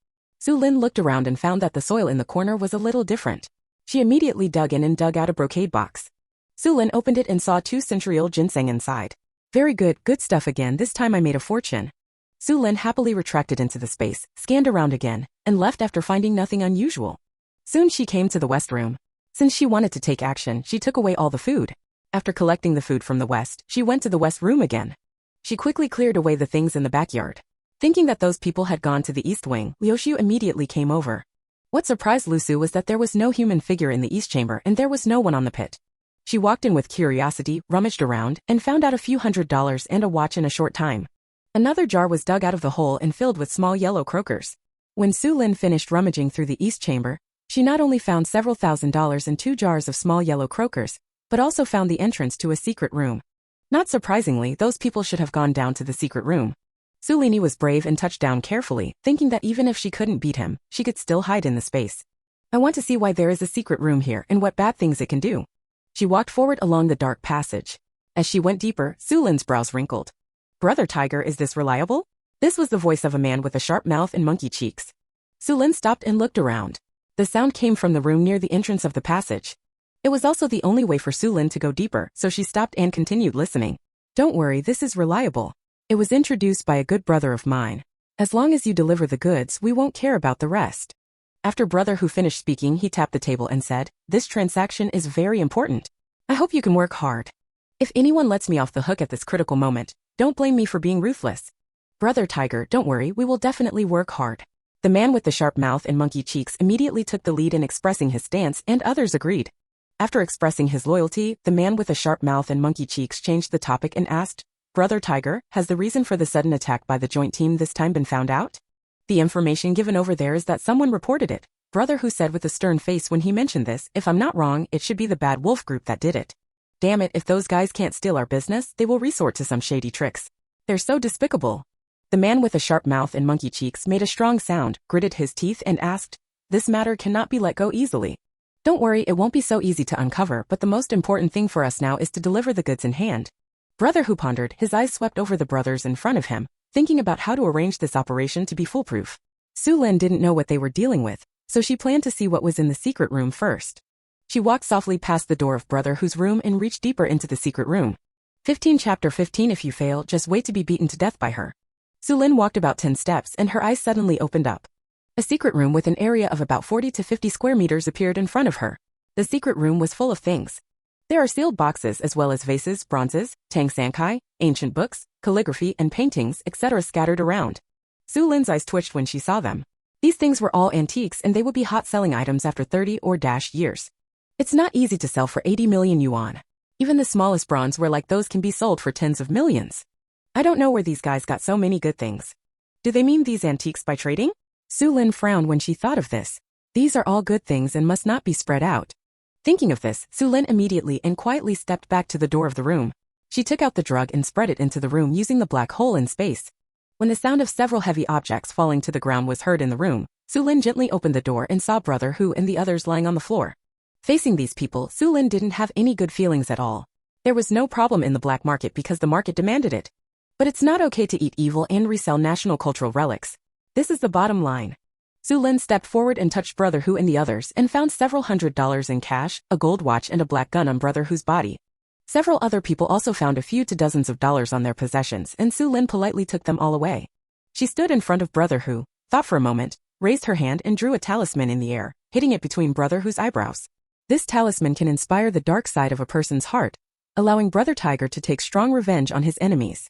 Xu Lin looked around and found that the soil in the corner was a little different. She immediately dug in and dug out a brocade box. Xu Lin opened it and saw 2 century-old ginseng inside. Very good, good stuff again, this time I made a fortune. Xu Lin happily retracted into the space, scanned around again, and left after finding nothing unusual. Soon she came to the west room. Since she wanted to take action, she took away all the food. After collecting the food from the west, she went to the west room again. She quickly cleared away the things in the backyard. Thinking that those people had gone to the east wing, Liuxiu immediately came over. What surprised Lusu was that there was no human figure in the east chamber and there was no one on the pit. She walked in with curiosity, rummaged around, and found out a few $100s and a watch in a short time. Another jar was dug out of the hole and filled with small yellow croakers. When Xu Lin finished rummaging through the east chamber, she not only found several $1,000s and 2 jars of small yellow croakers, but also found the entrance to a secret room. Not surprisingly, those people should have gone down to the secret room. Xu Lin was brave and touched down carefully, thinking that even if she couldn't beat him, she could still hide in the space. I want to see why there is a secret room here and what bad things it can do. She walked forward along the dark passage. As she went deeper, Xu Lin's brows wrinkled. Brother Tiger, is this reliable? This was the voice of a man with a sharp mouth and monkey cheeks. Xu Lin stopped and looked around. The sound came from the room near the entrance of the passage. It was also the only way for Xu Lin to go deeper, so she stopped and continued listening. Don't worry, this is reliable. It was introduced by a good brother of mine. As long as you deliver the goods, we won't care about the rest. After brother who finished speaking, he tapped the table and said, this transaction is very important. I hope you can work hard. If anyone lets me off the hook at this critical moment, don't blame me for being ruthless. Brother Tiger, don't worry, we will definitely work hard. The man with the sharp mouth and monkey cheeks immediately took the lead in expressing his stance, and others agreed. After expressing his loyalty, the man with the sharp mouth and monkey cheeks changed the topic and asked, Brother Tiger, has the reason for the sudden attack by the joint team this time been found out? The information given over there is that someone reported it. Brother Who said with a stern face when he mentioned this, if I'm not wrong, it should be the Bad Wolf group that did it. Damn it, if those guys can't steal our business, they will resort to some shady tricks. They're so despicable. The man with a sharp mouth and monkey cheeks made a strong sound, gritted his teeth and asked, this matter cannot be let go easily. Don't worry, it won't be so easy to uncover, but the most important thing for us now is to deliver the goods in hand. Brother Who pondered, his eyes swept over the brothers in front of him, thinking about how to arrange this operation to be foolproof. Xu Lin didn't know what they were dealing with, so she planned to see what was in the secret room first. She walked softly past the door of Brother Who's room and reached deeper into the secret room. 15 Chapter 15 If you fail, just wait to be beaten to death by her. Xu Lin walked about 10 steps and her eyes suddenly opened up. A secret room with an area of about 40 to 50 square meters appeared in front of her. The secret room was full of things. There are sealed boxes as well as vases, bronzes, tang sankai, ancient books, calligraphy and paintings, etc. scattered around. Xu Lin's eyes twitched when she saw them. These things were all antiques and they would be hot-selling items after 30 or years. It's not easy to sell for 80 million yuan. Even the smallest bronzeware like those can be sold for tens of millions. I don't know where these guys got so many good things. Do they mean these antiques by trading? Xu Lin frowned when she thought of this. These are all good things and must not be spread out. Thinking of this, Xu Lin immediately and quietly stepped back to the door of the room. She took out the drug and spread it into the room using the black hole in space. When the sound of several heavy objects falling to the ground was heard in the room, Xu Lin gently opened the door and saw Brother Hu and the others lying on the floor. Facing these people, Xu Lin didn't have any good feelings at all. There was no problem in the black market because the market demanded it. But it's not okay to eat evil and resell national cultural relics. This is the bottom line. Xu Lin stepped forward and touched Brother Hu and the others and found several $100s in cash, a gold watch and a black gun on Brother Hu's body. Several other people also found a few to dozens of dollars on their possessions and Xu Lin politely took them all away. She stood in front of Brother Hu, thought for a moment, raised her hand and drew a talisman in the air, hitting it between Brother Hu's eyebrows. This talisman can inspire the dark side of a person's heart, allowing Brother Tiger to take strong revenge on his enemies.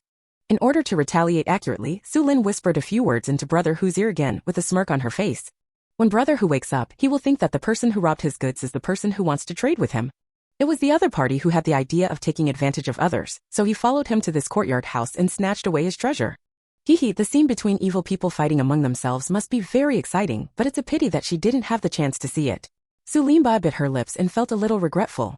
In order to retaliate accurately, Xu Lin whispered a few words into Brother Hu's ear again with a smirk on her face. When Brother Hu wakes up, he will think that the person who robbed his goods is the person who wants to trade with him. It was the other party who had the idea of taking advantage of others, so he followed him to this courtyard house and snatched away his treasure. The scene between evil people fighting among themselves must be very exciting, but it's a pity that she didn't have the chance to see it. Xu Lin bit her lips and felt a little regretful.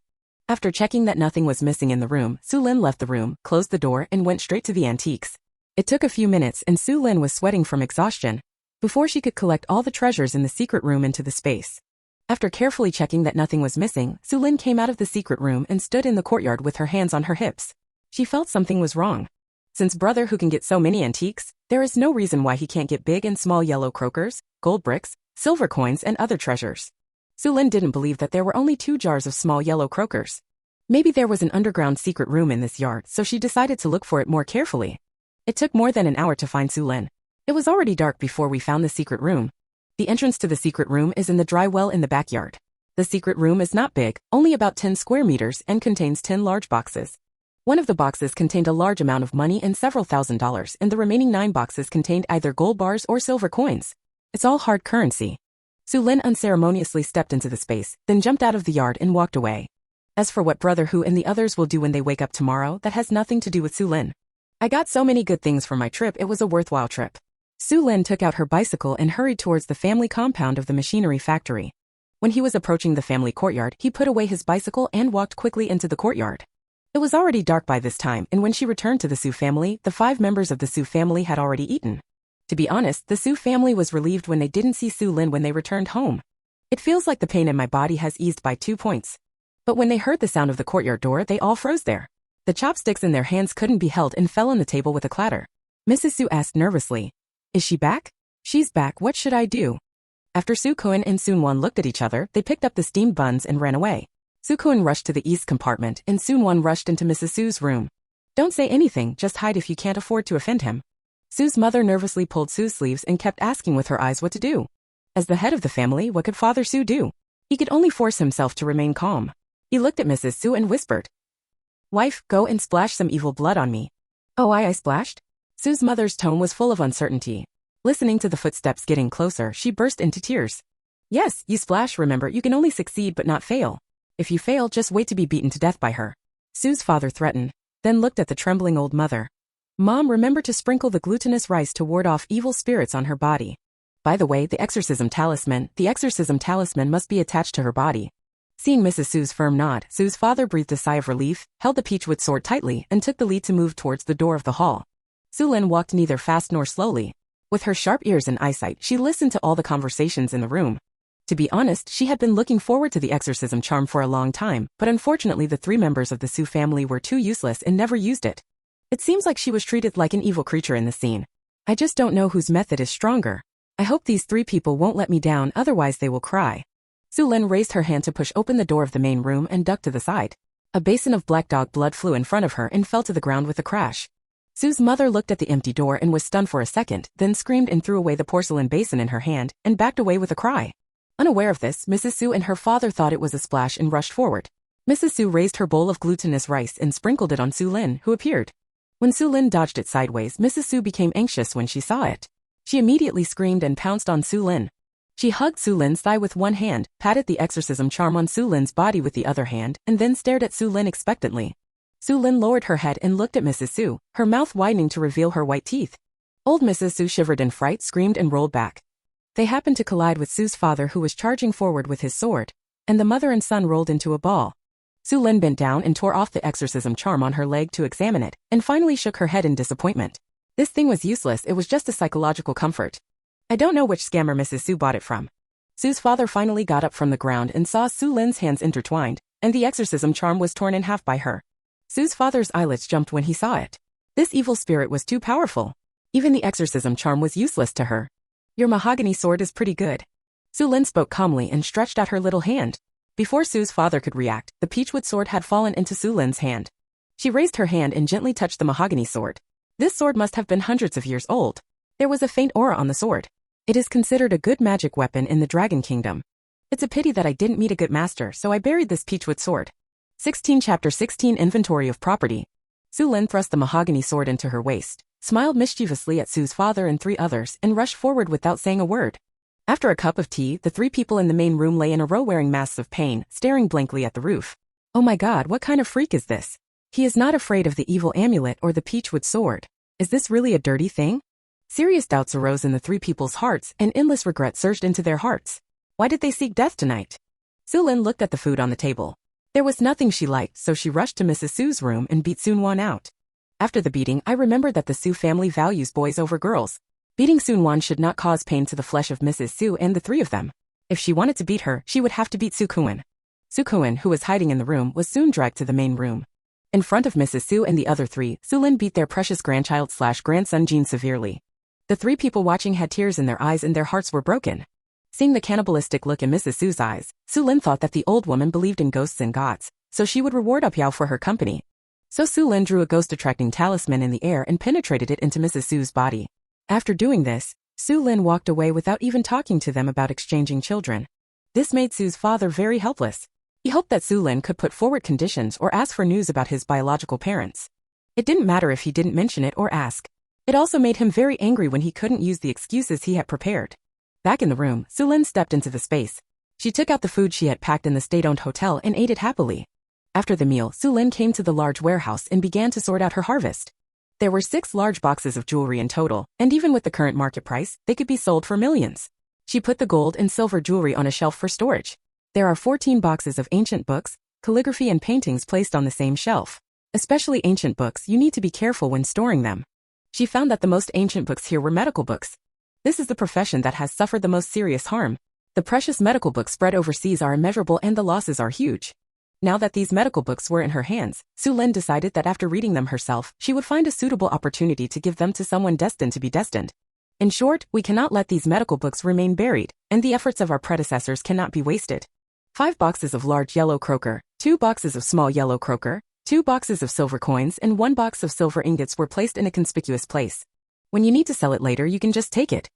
After checking that nothing was missing in the room, Xu Lin left the room, closed the door and went straight to the antiques. It took a few minutes and Xu Lin was sweating from exhaustion before she could collect all the treasures in the secret room into the space. After carefully checking that nothing was missing, Xu Lin came out of the secret room and stood in the courtyard with her hands on her hips. She felt something was wrong. Since Brother Hu can get so many antiques, there is no reason why he can't get big and small yellow croakers, gold bricks, silver coins and other treasures. Xu Lin didn't believe that there were only 2 jars of small yellow croakers. Maybe there was an underground secret room in this yard, so she decided to look for it more carefully. It took more than an hour to find Xu Lin. It was already dark before we found the secret room. The entrance to the secret room is in the dry well in the backyard. The secret room is not big, only about 10 square meters and contains 10 large boxes. One of the boxes contained a large amount of money and several $1,000s, and the remaining 9 boxes contained either gold bars or silver coins. It's all hard currency. Xu Lin unceremoniously stepped into the space, then jumped out of the yard and walked away. As for what Brother Hu and the others will do when they wake up tomorrow, that has nothing to do with Xu Lin. I got so many good things from my trip, it was a worthwhile trip. Xu Lin took out her bicycle and hurried towards the family compound of the machinery factory. When he was approaching the family courtyard, he put away his bicycle and walked quickly into the courtyard. It was already dark by this time, and when she returned to the Xu family, the 5 members of the Xu family had already eaten. To be honest, the Xu family was relieved when they didn't see Xu Lin when they returned home. It feels like the pain in my body has eased by 2 points. But when they heard the sound of the courtyard door, they all froze there. The chopsticks in their hands couldn't be held and fell on the table with a clatter. Mrs. Xu asked nervously, "Is she back?" "She's back, what should I do?" After Su Kun and Sun Wan looked at each other, they picked up the steamed buns and ran away. Su Kun rushed to the east compartment and Sun Wan rushed into Mrs. Su's room. "Don't say anything, just hide if you can't afford to offend him." Su's mother nervously pulled Su's sleeves and kept asking with her eyes what to do. As the head of the family, what could Father Su do? He could only force himself to remain calm. He looked at Mrs. Su and whispered, "Wife, go and splash some evil blood on me." "Oh, I splashed?" Su's mother's tone was full of uncertainty. Listening to the footsteps getting closer, she burst into tears. "Yes, you splash, remember, you can only succeed but not fail. If you fail, just wait to be beaten to death by her." Su's father threatened, then looked at the trembling old mother. "Mom, remember to sprinkle the glutinous rice to ward off evil spirits on her body. By the way, the exorcism talisman must be attached to her body." Seeing Mrs. Su's firm nod, Su's father breathed a sigh of relief, held the peachwood sword tightly, and took the lead to move towards the door of the hall. Xu Lin walked neither fast nor slowly. With her sharp ears and eyesight, she listened to all the conversations in the room. To be honest, she had been looking forward to the exorcism charm for a long time, but unfortunately the 3 members of the Xu family were too useless and never used it. It seems like she was treated like an evil creature in the scene. I just don't know whose method is stronger. I hope these 3 people won't let me down, otherwise they will cry. Xu Lin raised her hand to push open the door of the main room and ducked to the side. A basin of black dog blood flew in front of her and fell to the ground with a crash. Su's mother looked at the empty door and was stunned for a second, then screamed and threw away the porcelain basin in her hand, and backed away with a cry. Unaware of this, Mrs. Su and her father thought it was a splash and rushed forward. Mrs. Su raised her bowl of glutinous rice and sprinkled it on Xu Lin, who appeared. When Xu Lin dodged it sideways, Mrs. Su became anxious when she saw it. She immediately screamed and pounced on Xu Lin. She hugged Xu Lin's thigh with one hand, patted the exorcism charm on Xu Lin's body with the other hand, and then stared at Xu Lin expectantly. Xu Lin lowered her head and looked at Mrs. Su, her mouth widening to reveal her white teeth. Old Mrs. Su shivered in fright, screamed and rolled back. They happened to collide with Su's father, who was charging forward with his sword, and the mother and son rolled into a ball. Xu Lin bent down and tore off the exorcism charm on her leg to examine it, and finally shook her head in disappointment. This thing was useless, it was just a psychological comfort. I don't know which scammer Mrs. Xu bought it from. Xu's father finally got up from the ground and saw Xu Lin's hands intertwined, and the exorcism charm was torn in half by her. Xu's father's eyelids jumped when he saw it. This evil spirit was too powerful. Even the exorcism charm was useless to her. Your mahogany sword is pretty good. Xu Lin spoke calmly and stretched out her little hand. Before Xu's father could react, the peachwood sword had fallen into Xu Lin's hand. She raised her hand and gently touched the mahogany sword. This sword must have been hundreds of years old. There was a faint aura on the sword. It is considered a good magic weapon in the Dragon Kingdom. It's a pity that I didn't meet a good master, so I buried this peachwood sword. 16 Chapter 16 Inventory of Property. Xu Lin thrust the mahogany sword into her waist, smiled mischievously at Xu's father and 3 others, and rushed forward without saying a word. After a cup of tea, the 3 people in the main room lay in a row wearing masks of pain, staring blankly at the roof. Oh my god, what kind of freak is this? He is not afraid of the evil amulet or the peachwood sword. Is this really a dirty thing? Serious doubts arose in the 3 people's hearts, and endless regret surged into their hearts. Why did they seek death tonight? Xu Lin looked at the food on the table. There was nothing she liked, so she rushed to Mrs. Xu's room and beat Sunwan out. After the beating, I remembered that the Xu family values boys over girls. Beating Sunwan should not cause pain to the flesh of Mrs. Xu and the 3 of them. If she wanted to beat her, she would have to beat Su Kuan. Su Kuan, who was hiding in the room, was soon dragged to the main room. In front of Mrs. Xu and the other 3, Xu Lin beat their precious grandchild/grandson Jean severely. The 3 people watching had tears in their eyes and their hearts were broken. Seeing the cannibalistic look in Mrs. Xu's eyes, Xu Lin thought that the old woman believed in ghosts and gods, so she would reward Upyao for her company. So Xu Lin drew a ghost-attracting talisman in the air and penetrated it into Mrs. Xu's body. After doing this, Xu Lin walked away without even talking to them about exchanging children. This made Xu's father very helpless. He hoped that Xu Lin could put forward conditions or ask for news about his biological parents. It didn't matter if he didn't mention it or ask. It also made him very angry when he couldn't use the excuses he had prepared. Back in the room, Xu Lin stepped into the space. She took out the food she had packed in the state-owned hotel and ate it happily. After the meal, Xu Lin came to the large warehouse and began to sort out her harvest. There were 6 large boxes of jewelry in total, and even with the current market price, they could be sold for millions. She put the gold and silver jewelry on a shelf for storage. There are 14 boxes of ancient books, calligraphy and paintings placed on the same shelf. Especially ancient books, you need to be careful when storing them. She found that the most ancient books here were medical books. This is the profession that has suffered the most serious harm. The precious medical books spread overseas are immeasurable and the losses are huge. Now that these medical books were in her hands, Xu Lin decided that after reading them herself, she would find a suitable opportunity to give them to someone destined to be destined. In short, we cannot let these medical books remain buried, and the efforts of our predecessors cannot be wasted. 5 boxes of large yellow croaker, 2 boxes of small yellow croaker, 2 boxes of silver coins and 1 box of silver ingots were placed in a conspicuous place. When you need to sell it later, you can just take it.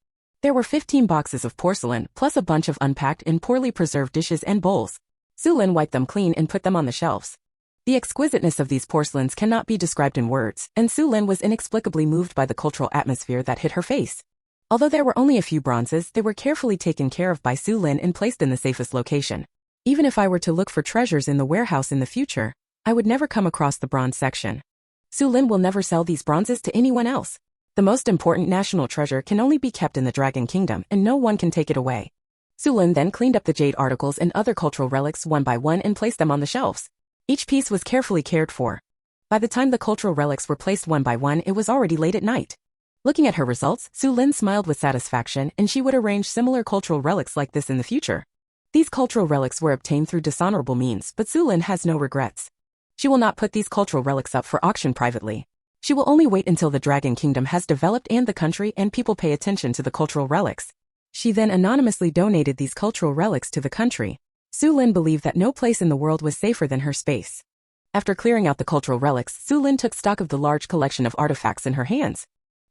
There were 15 boxes of porcelain, plus a bunch of unpacked and poorly preserved dishes and bowls. Xu Lin wiped them clean and put them on the shelves. The exquisiteness of these porcelains cannot be described in words, and Xu Lin was inexplicably moved by the cultural atmosphere that hit her face. Although there were only a few bronzes, they were carefully taken care of by Xu Lin and placed in the safest location. Even if I were to look for treasures in the warehouse in the future, I would never come across the bronze section. Xu Lin will never sell these bronzes to anyone else. The most important national treasure can only be kept in the Dragon Kingdom and no one can take it away. Xu Lin then cleaned up the jade articles and other cultural relics one by one and placed them on the shelves. Each piece was carefully cared for. By the time the cultural relics were placed one by one, it was already late at night. Looking at her results, Xu Lin smiled with satisfaction and she would arrange similar cultural relics like this in the future. These cultural relics were obtained through dishonorable means, but Xu Lin has no regrets. She will not put these cultural relics up for auction privately. She will only wait until the Dragon Kingdom has developed and the country and people pay attention to the cultural relics. She then anonymously donated these cultural relics to the country. Xu Lin believed that no place in the world was safer than her space. After clearing out the cultural relics, Xu Lin took stock of the large collection of artifacts in her hands.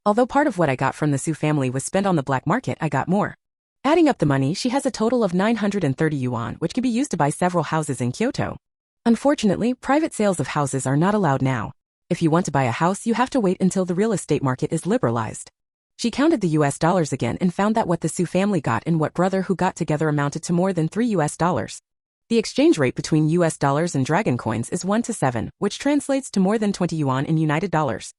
Although part of what I got from the Xu family was spent on the black market, I got more. Adding up the money, she has a total of 930 yuan, which can be used to buy several houses in Kyoto. Unfortunately, private sales of houses are not allowed now. If you want to buy a house, you have to wait until the real estate market is liberalized. She counted the US dollars again and found that what the Xu family got and what brother who got together amounted to more than $3. The exchange rate between US dollars and dragon coins is 1 to 7, which translates to more than 20 yuan in United dollars.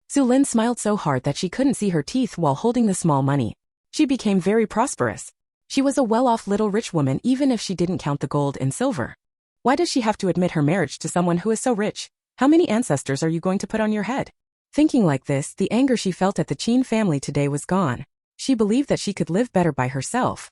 Xu Lin smiled so hard that she couldn't see her teeth while holding the small money. She became very prosperous. She was a well-off little rich woman even if she didn't count the gold and silver. Why does she have to admit her marriage to someone who is so rich? How many ancestors are you going to put on your head? Thinking like this, the anger she felt at the Qin family today was gone. She believed that she could live better by herself.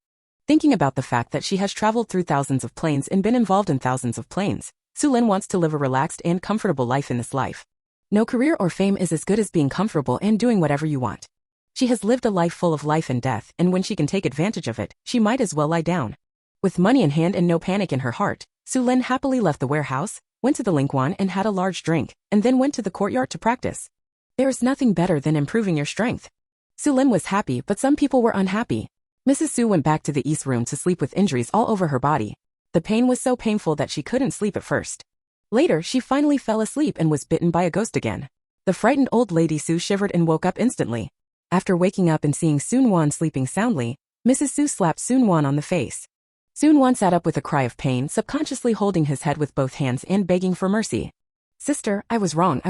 Thinking about the fact that she has traveled through thousands of planes and been involved in thousands of planes, Xu Lin wants to live a relaxed and comfortable life in this life. No career or fame is as good as being comfortable and doing whatever you want. She has lived a life full of life and death, and when she can take advantage of it, she might as well lie down. With money in hand and no panic in her heart, Xu Lin happily left the warehouse, went to the Lingquan and had a large drink, and then went to the courtyard to practice. There is nothing better than improving your strength. Xu Lin was happy, but some people were unhappy. Mrs. Xu went back to the east room to sleep with injuries all over her body. The pain was so painful that she couldn't sleep at first. Later, she finally fell asleep and was bitten by a ghost again. The frightened old lady Xu shivered and woke up instantly. After waking up and seeing Sun Wan sleeping soundly, Mrs. Xu slapped Sun Wan on the face. Sun Wan sat up with a cry of pain, subconsciously holding his head with both hands and begging for mercy. Sister, I was wrong,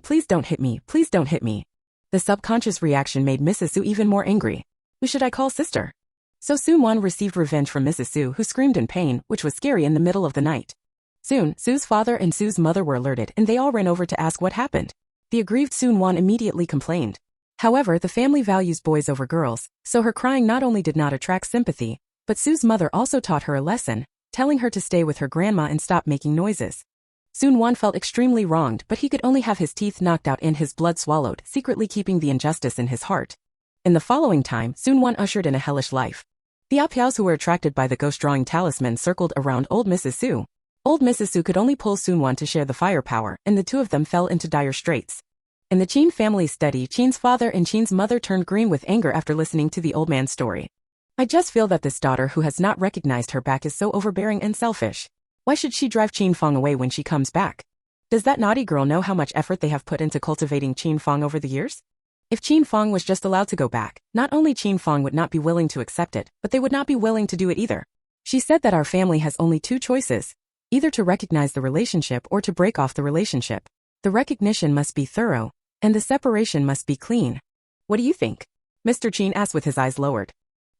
please don't hit me, please don't hit me. The subconscious reaction made Mrs. Xu even more angry. Who should I call sister? So Sun Wan received revenge from Mrs. Xu, who screamed in pain, which was scary in the middle of the night. Soon, Su's father and Su's mother were alerted and they all ran over to ask what happened. The aggrieved Sun Wan immediately complained. However, the family values boys over girls, so her crying not only did not attract sympathy, but Su's mother also taught her a lesson, telling her to stay with her grandma and stop making noises. Sun Wan felt extremely wronged, but he could only have his teeth knocked out and his blood swallowed, secretly keeping the injustice in his heart. In the following time, Sun Wan ushered in a hellish life. The Apiaos who were attracted by the ghost-drawing talisman circled around old Mrs. Xu. Old Mrs. Xu could only pull Sun Wan to share the firepower, and the two of them fell into dire straits. In the Qin family's study, Qin's father and Qin's mother turned green with anger after listening to the old man's story. I just feel that this daughter who has not recognized her back is so overbearing and selfish. Why should she drive Qin Fong away when she comes back? Does that naughty girl know how much effort they have put into cultivating Qin Fong over the years? If Qin Fong was just allowed to go back, not only Qin Fong would not be willing to accept it, but they would not be willing to do it either. She said that our family has only two choices, either to recognize the relationship or to break off the relationship. The recognition must be thorough, and the separation must be clean. What do you think? Mr. Qin asked with his eyes lowered.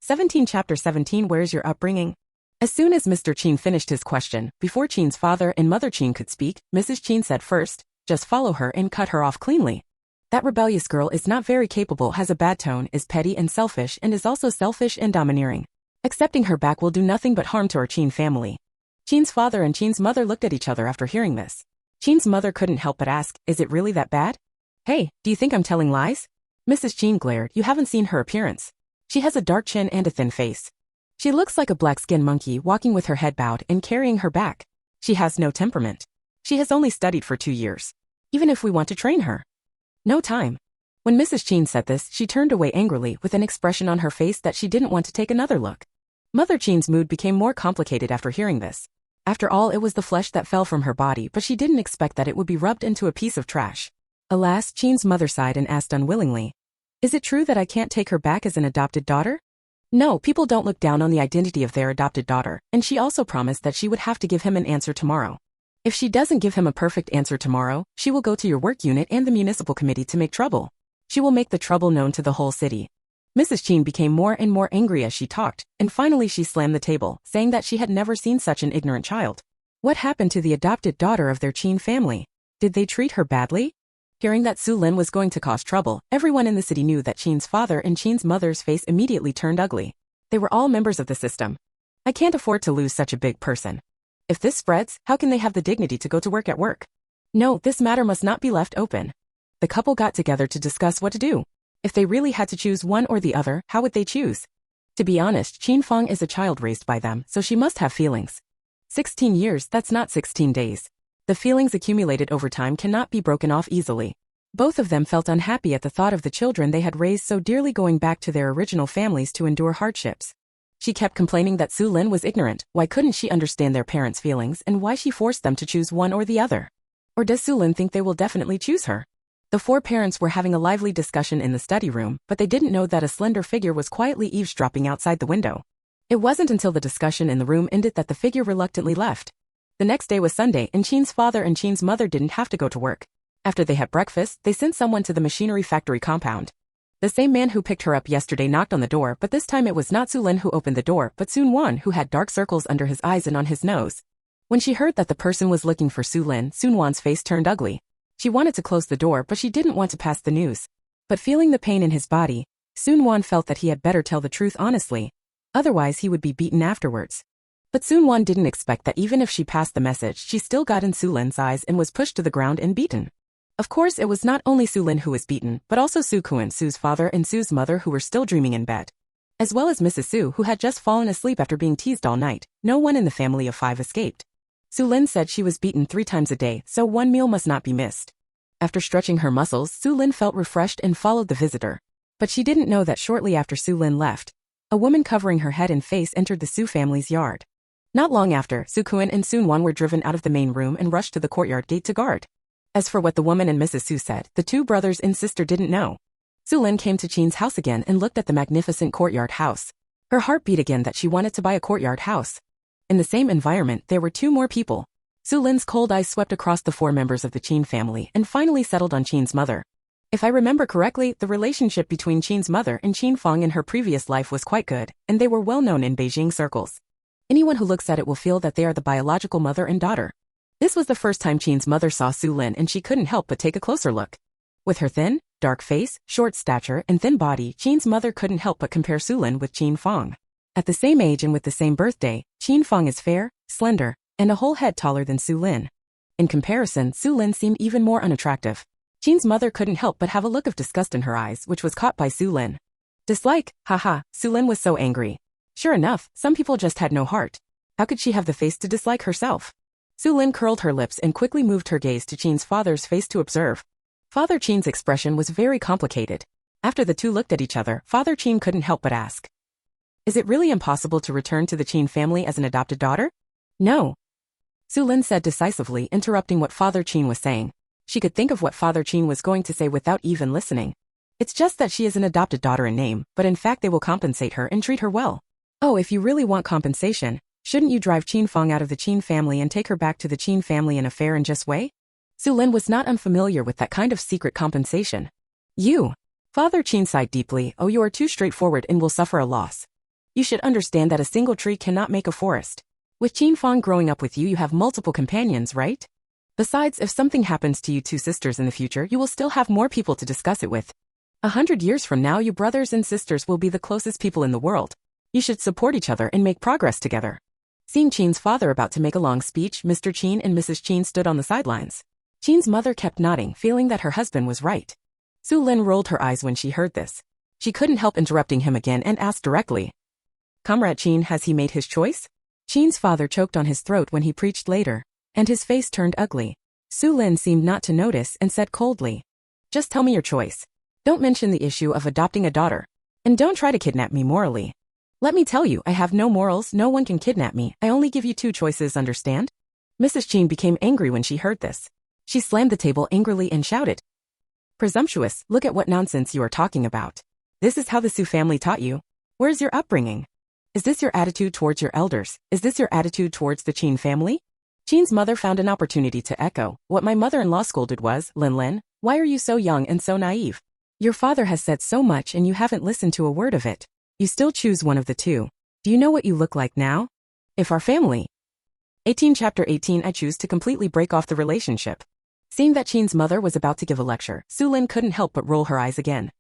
17 Chapter 17 Where's your upbringing? As soon as Mr. Qin finished his question, before Qin's father and mother Qin could speak, Mrs. Qin said first, just follow her and cut her off cleanly. That rebellious girl is not very capable, has a bad tone, is petty and selfish, and is also selfish and domineering. Accepting her back will do nothing but harm to our Qin family. Qin's father and Qin's mother looked at each other after hearing this. Qin's mother couldn't help but ask, is it really that bad? Hey, do you think I'm telling lies? Mrs. Qin glared, you haven't seen her appearance. She has a dark chin and a thin face. She looks like a black-skinned monkey walking with her head bowed and carrying her back. She has no temperament. She has only studied for 2 years. Even if we want to train her. No time. When Mrs. Qin said this, she turned away angrily with an expression on her face that she didn't want to take another look. Mother Qin's mood became more complicated after hearing this. After all, it was the flesh that fell from her body, but she didn't expect that it would be rubbed into a piece of trash. Alas, Qin's mother sighed and asked unwillingly, is it true that I can't take her back as an adopted daughter? No, people don't look down on the identity of their adopted daughter, and she also promised that she would have to give him an answer tomorrow. If she doesn't give him a perfect answer tomorrow, she will go to your work unit and the municipal committee to make trouble. She will make the trouble known to the whole city. Mrs. Qin became more and more angry as she talked, and finally she slammed the table, saying that she had never seen such an ignorant child. What happened to the adopted daughter of their Qin family? Did they treat her badly? Hearing that Xu Lin was going to cause trouble, everyone in the city knew that Qin's father and Qin's mother's face immediately turned ugly. They were all members of the system. I can't afford to lose such a big person. If this spreads, how can they have the dignity to go to work at work? No, this matter must not be left open. The couple got together to discuss what to do. If they really had to choose one or the other, how would they choose? To be honest, Qin Fong is a child raised by them, so she must have feelings. 16 years, that's not 16 days. The feelings accumulated over time cannot be broken off easily. Both of them felt unhappy at the thought of the children they had raised so dearly going back to their original families to endure hardships. She kept complaining that Xu Lin was ignorant. Why couldn't she understand their parents' feelings and why she forced them to choose one or the other? Or does Xu Lin think they will definitely choose her? The four parents were having a lively discussion in the study room, but they didn't know that a slender figure was quietly eavesdropping outside the window. It wasn't until the discussion in the room ended that the figure reluctantly left. The next day was Sunday, and Qin's father and Qin's mother didn't have to go to work. After they had breakfast, they sent someone to the machinery factory compound. The same man who picked her up yesterday knocked on the door, but this time it was not Xu Lin who opened the door, but Sun Wan, who had dark circles under his eyes and on his nose. When she heard that the person was looking for Xu Lin, Xu Wan's face turned ugly. She wanted to close the door, but she didn't want to pass the news. But feeling the pain in his body, Xu Wan felt that he had better tell the truth honestly. Otherwise he would be beaten afterwards. But Xu Wan didn't expect that even if she passed the message, she still got in Xu Lin's eyes and was pushed to the ground and beaten. Of course, it was not only Xu Lin who was beaten, but also Xu Kuan, Xu's father, and Xu's mother, who were still dreaming in bed. As well as Mrs. Xu, who had just fallen asleep after being teased all night. No one in the family of 5 escaped. Xu Lin said she was beaten 3 times a day, so one meal must not be missed. After stretching her muscles, Xu Lin felt refreshed and followed the visitor. But she didn't know that shortly after Xu Lin left, a woman covering her head and face entered the Xu family's yard. Not long after, Xu Kuan and Xu Wan were driven out of the main room and rushed to the courtyard gate to guard. As for what the woman and Mrs. Xu said, the 2 brothers and sister didn't know. Xu Lin came to Qin's house again and looked at the magnificent courtyard house. Her heart beat again that she wanted to buy a courtyard house. In the same environment, there were 2 more people. Xu Lin's cold eyes swept across the 4 members of the Qin family and finally settled on Qin's mother. If I remember correctly, the relationship between Qin's mother and Qin Fang in her previous life was quite good, and they were well known in Beijing circles. Anyone who looks at it will feel that they are the biological mother and daughter. This was the first time Qin's mother saw Xu Lin, and she couldn't help but take a closer look. With her thin, dark face, short stature, and thin body, Qin's mother couldn't help but compare Xu Lin with Qin Fang. At the same age and with the same birthday, Qin Fang is fair, slender, and a whole head taller than Xu Lin. In comparison, Xu Lin seemed even more unattractive. Qin's mother couldn't help but have a look of disgust in her eyes, which was caught by Xu Lin. Dislike, haha, Xu Lin was so angry. Sure enough, some people just had no heart. How could she have the face to dislike herself? Xu Lin curled her lips and quickly moved her gaze to Qin's father's face to observe. Father Qin's expression was very complicated. After the 2 looked at each other, Father Qin couldn't help but ask, "Is it really impossible to return to the Qin family as an adopted daughter?" "No," Xu Lin said decisively, interrupting what Father Qin was saying. She could think of what Father Qin was going to say without even listening. It's just that she is an adopted daughter in name, but in fact they will compensate her and treat her well. Oh, if you really want compensation, shouldn't you drive Qin Fang out of the Qin family and take her back to the Qin family in a fair and just way? Xu Lin was not unfamiliar with that kind of secret compensation. You. Father Qin sighed deeply. Oh, you are too straightforward and will suffer a loss. You should understand that a single tree cannot make a forest. With Qin Fang growing up with you, you have multiple companions, right? Besides, if something happens to you 2 sisters in the future, you will still have more people to discuss it with. 100 years from now, you brothers and sisters will be the closest people in the world. You should support each other and make progress together. Seeing Qin's father about to make a long speech, Mr. Qin and Mrs. Qin stood on the sidelines. Qin's mother kept nodding, feeling that her husband was right. Xu Lin rolled her eyes when she heard this. She couldn't help interrupting him again and asked directly, "Comrade Qin, has he made his choice?" Qin's father choked on his throat when he preached later, and his face turned ugly. Xu Lin seemed not to notice and said coldly, "Just tell me your choice. Don't mention the issue of adopting a daughter. And don't try to kidnap me morally. Let me tell you, I have no morals, no one can kidnap me, I only give you 2 choices, understand?" Mrs. Qin became angry when she heard this. She slammed the table angrily and shouted, "Presumptuous, look at what nonsense you are talking about. This is how the Xu family taught you? Where's your upbringing? Is this your attitude towards your elders? Is this your attitude towards the Qin family?" Qin's mother found an opportunity to echo, "What my mother-in-law scolded was, Lin, why are you so young and so naive? Your father has said so much and you haven't listened to a word of it. You still choose one of the 2. Do you know what you look like now? If our family." 18 Chapter 18 I choose to completely break off the relationship. Seeing that Qin's mother was about to give a lecture, Xu Lin couldn't help but roll her eyes again.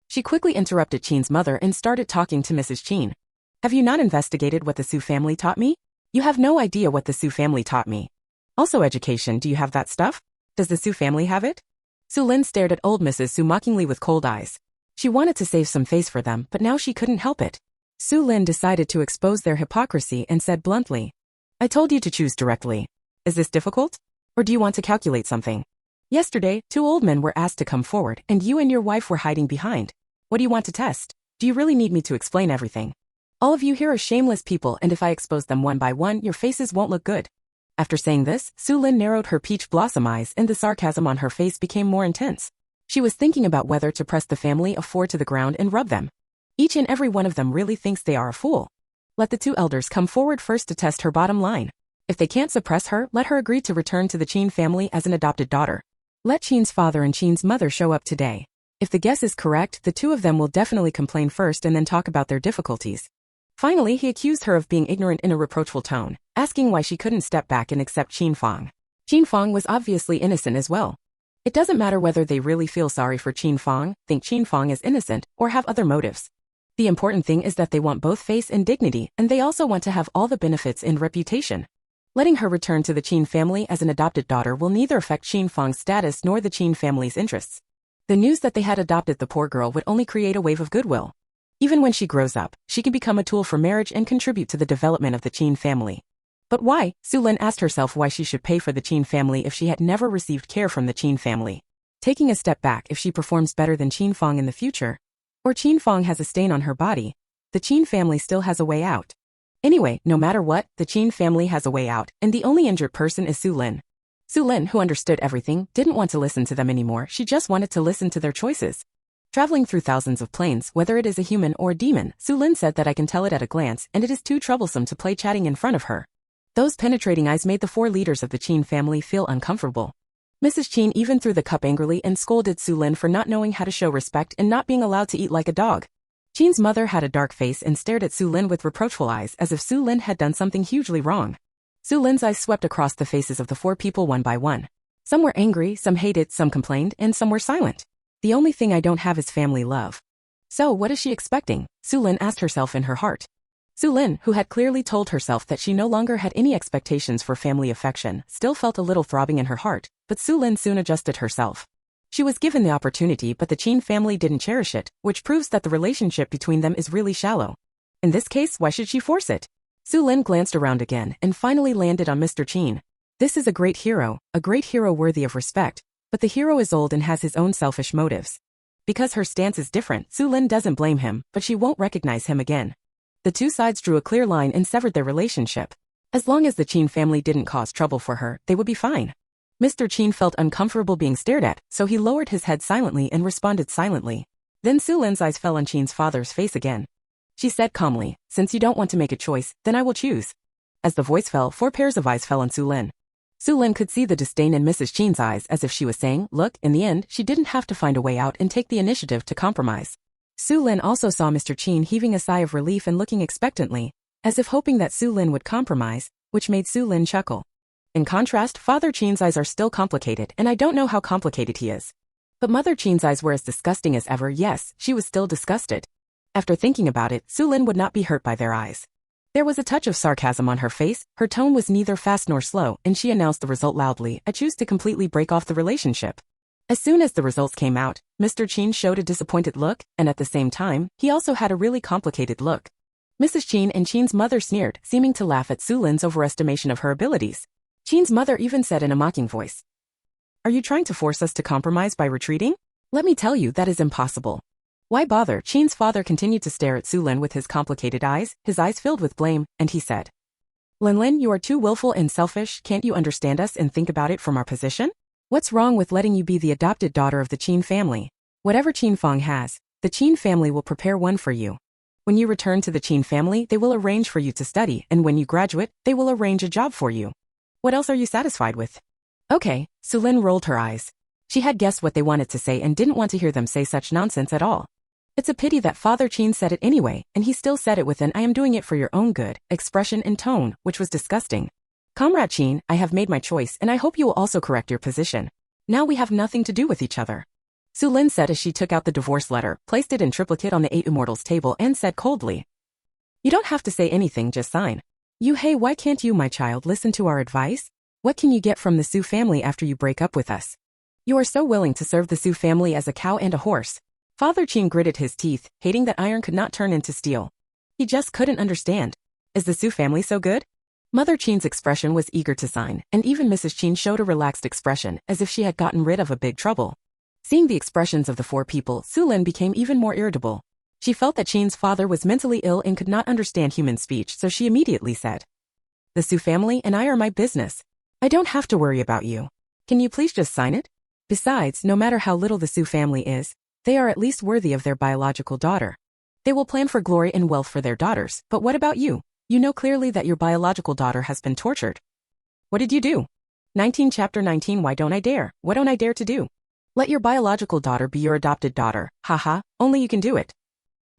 She quickly interrupted Qin's mother and started talking to Mrs. Qin. "Have you not investigated what the Xu family taught me? You have no idea what the Xu family taught me. Also education, do you have that stuff? Does the Xu family have it?" Xu Lin stared at old Mrs. Xu mockingly with cold eyes. She wanted to save some face for them, but now she couldn't help it. Xu Lin decided to expose their hypocrisy and said bluntly, "I told you to choose directly. Is this difficult? Or do you want to calculate something? Yesterday, 2 old men were asked to come forward, and you and your wife were hiding behind. What do you want to test? Do you really need me to explain everything? All of you here are shameless people, and if I expose them one by one, your faces won't look good." After saying this, Xu Lin narrowed her peach blossom eyes and the sarcasm on her face became more intense. She was thinking about whether to press the family of 4 to the ground and rub them. Each and every one of them really thinks they are a fool. Let the 2 elders come forward first to test her bottom line. If they can't suppress her, let her agree to return to the Qin family as an adopted daughter. Let Qin's father and Qin's mother show up today. If the guess is correct, the 2 of them will definitely complain first and then talk about their difficulties. Finally, he accused her of being ignorant in a reproachful tone, asking why she couldn't step back and accept Qin Fang. Qin Fang was obviously innocent as well. It doesn't matter whether they really feel sorry for Qin Fang, think Qin Fang is innocent, or have other motives. The important thing is that they want both face and dignity, and they also want to have all the benefits and reputation. Letting her return to the Qin family as an adopted daughter will neither affect Qin Fang's status nor the Qin family's interests. The news that they had adopted the poor girl would only create a wave of goodwill. Even when she grows up, she can become a tool for marriage and contribute to the development of the Qin family. But why? Xu Lin asked herself why she should pay for the Qin family if she had never received care from the Qin family. Taking a step back if she performs better than Qin Fang in the future, or Qin Fang has a stain on her body, the Qin family still has a way out. Anyway, no matter what, the Qin family has a way out, and the only injured person is Xu Lin. Xu Lin, who understood everything, didn't want to listen to them anymore, she just wanted to listen to their choices. Traveling through thousands of planes, whether it is a human or a demon, Xu Lin said that I can tell it at a glance, and it is too troublesome to play chatting in front of her. Those penetrating eyes made the four leaders of the Qin family feel uncomfortable. Mrs. Qin even threw the cup angrily and scolded Xu Lin for not knowing how to show respect and not being allowed to eat like a dog. Qin's mother had a dark face and stared at Xu Lin with reproachful eyes as if Xu Lin had done something hugely wrong. Xu Lin's eyes swept across the faces of the four people one by one. Some were angry, some hated, some complained, and some were silent. The only thing I don't have is family love. So what is she expecting? Xu Lin asked herself in her heart. Xu Lin, who had clearly told herself that she no longer had any expectations for family affection, still felt a little throbbing in her heart, but Xu Lin soon adjusted herself. She was given the opportunity, but the Qin family didn't cherish it, which proves that the relationship between them is really shallow. In this case, why should she force it? Xu Lin glanced around again and finally landed on Mr. Qin. This is a great hero worthy of respect, but the hero is old and has his own selfish motives. Because her stance is different, Xu Lin doesn't blame him, but she won't recognize him again. The two sides drew a clear line and severed their relationship. As long as the Qin family didn't cause trouble for her, they would be fine. Mr. Qin felt uncomfortable being stared at, so he lowered his head silently and responded silently. Then Xu Lin's eyes fell on Qin's father's face again. She said calmly, "Since you don't want to make a choice, then I will choose." As the voice fell, 4 pairs of eyes fell on Xu Lin. Xu Lin could see the disdain in Mrs. Qin's eyes as if she was saying, look, in the end, she didn't have to find a way out and take the initiative to compromise. Xu Lin also saw Mr. Qin heaving a sigh of relief and looking expectantly, as if hoping that Xu Lin would compromise, which made Xu Lin chuckle. In contrast, Father Qin's eyes are still complicated, and I don't know how complicated he is. But Mother Qin's eyes were as disgusting as ever. Yes, she was still disgusted. After thinking about it, Xu Lin would not be hurt by their eyes. There was a touch of sarcasm on her face, her tone was neither fast nor slow, and she announced the result loudly. I choose to completely break off the relationship. As soon as the results came out, Mr. Qin showed a disappointed look, and at the same time, he also had a really complicated look. Mrs. Qin and Qin's mother sneered, seeming to laugh at Xu Lin's overestimation of her abilities. Qin's mother even said in a mocking voice, "Are you trying to force us to compromise by retreating? Let me tell you that is impossible." Why bother? Qin's father continued to stare at Xu Lin with his complicated eyes, his eyes filled with blame, and he said, Lin, you are too willful and selfish. Can't you understand us and think about it from our position? What's wrong with letting you be the adopted daughter of the Qin family? Whatever Qin Fang has, the Qin family will prepare one for you. When you return to the Qin family, they will arrange for you to study, and when you graduate, they will arrange a job for you. What else are you satisfied with? Okay, Xu Lin rolled her eyes. She had guessed what they wanted to say and didn't want to hear them say such nonsense at all. It's a pity that Father Qin said it anyway, and he still said it with an "I am doing it for your own good" expression and tone, which was disgusting. Comrade Qin, I have made my choice, and I hope you will also correct your position. Now we have nothing to do with each other. Xu Lin said as she took out the divorce letter, placed it in triplicate on the 8 immortals table, and said coldly, You don't have to say anything, just sign. Hey, why can't you, my child, listen to our advice? What can you get from the Xu family after you break up with us? You are so willing to serve the Xu family as a cow and a horse. Father Qin gritted his teeth, hating that iron could not turn into steel. He just couldn't understand. Is the Xu family so good? Mother Qin's expression was eager to sign, and even Mrs. Qin showed a relaxed expression, as if she had gotten rid of a big trouble. Seeing the expressions of the 4 people, Xu Lin became even more irritable. She felt that Qin's father was mentally ill and could not understand human speech, so she immediately said, The Xu family and I are my business. I don't have to worry about you. Can you please just sign it? Besides, no matter how little the Xu family is, they are at least worthy of their biological daughter. They will plan for glory and wealth for their daughters, but what about you? You know clearly that your biological daughter has been tortured. What did you do? 19 Chapter 19 Why don't I dare? What don't I dare to do? Let your biological daughter be your adopted daughter. Haha, only you can do it.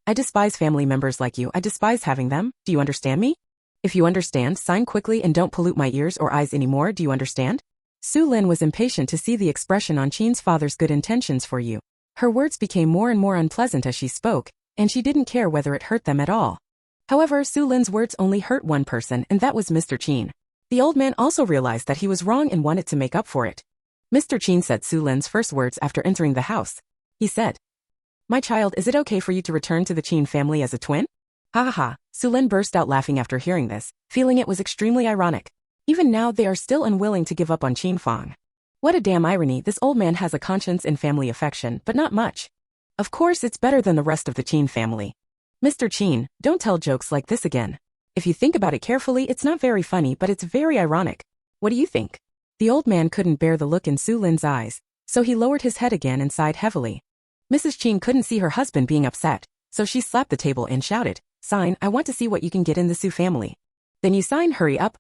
I despise family members like you. I despise having them. Do you understand me? If you understand, sign quickly and don't pollute my ears or eyes anymore. Do you understand? Xu Lin was impatient to see the expression on Qin's father's good intentions for you. Her words became more and more unpleasant as she spoke, and she didn't care whether it hurt them at all. However, Xu Lin's words only hurt one person, and that was Mr. Qin. The old man also realized that he was wrong and wanted to make up for it. Mr. Qin said Xu Lin's first words after entering the house. He said, "My child, is it okay for you to return to the Qin family as a twin?" Ha ha ha. Xu Lin burst out laughing after hearing this, feeling it was extremely ironic. Even now they are still unwilling to give up on Qin Fang. What a damn irony, this old man has a conscience and family affection, but not much. Of course it's better than the rest of the Qin family. Mr. Qin, don't tell jokes like this again. If you think about it carefully, it's not very funny, but it's very ironic. What do you think? The old man couldn't bear the look in Xu Lin's eyes, so he lowered his head again and sighed heavily. Mrs. Qin couldn't see her husband being upset, so she slapped the table and shouted, "Sign, I want to see what you can get in the Xu family." "Then you sign, hurry up,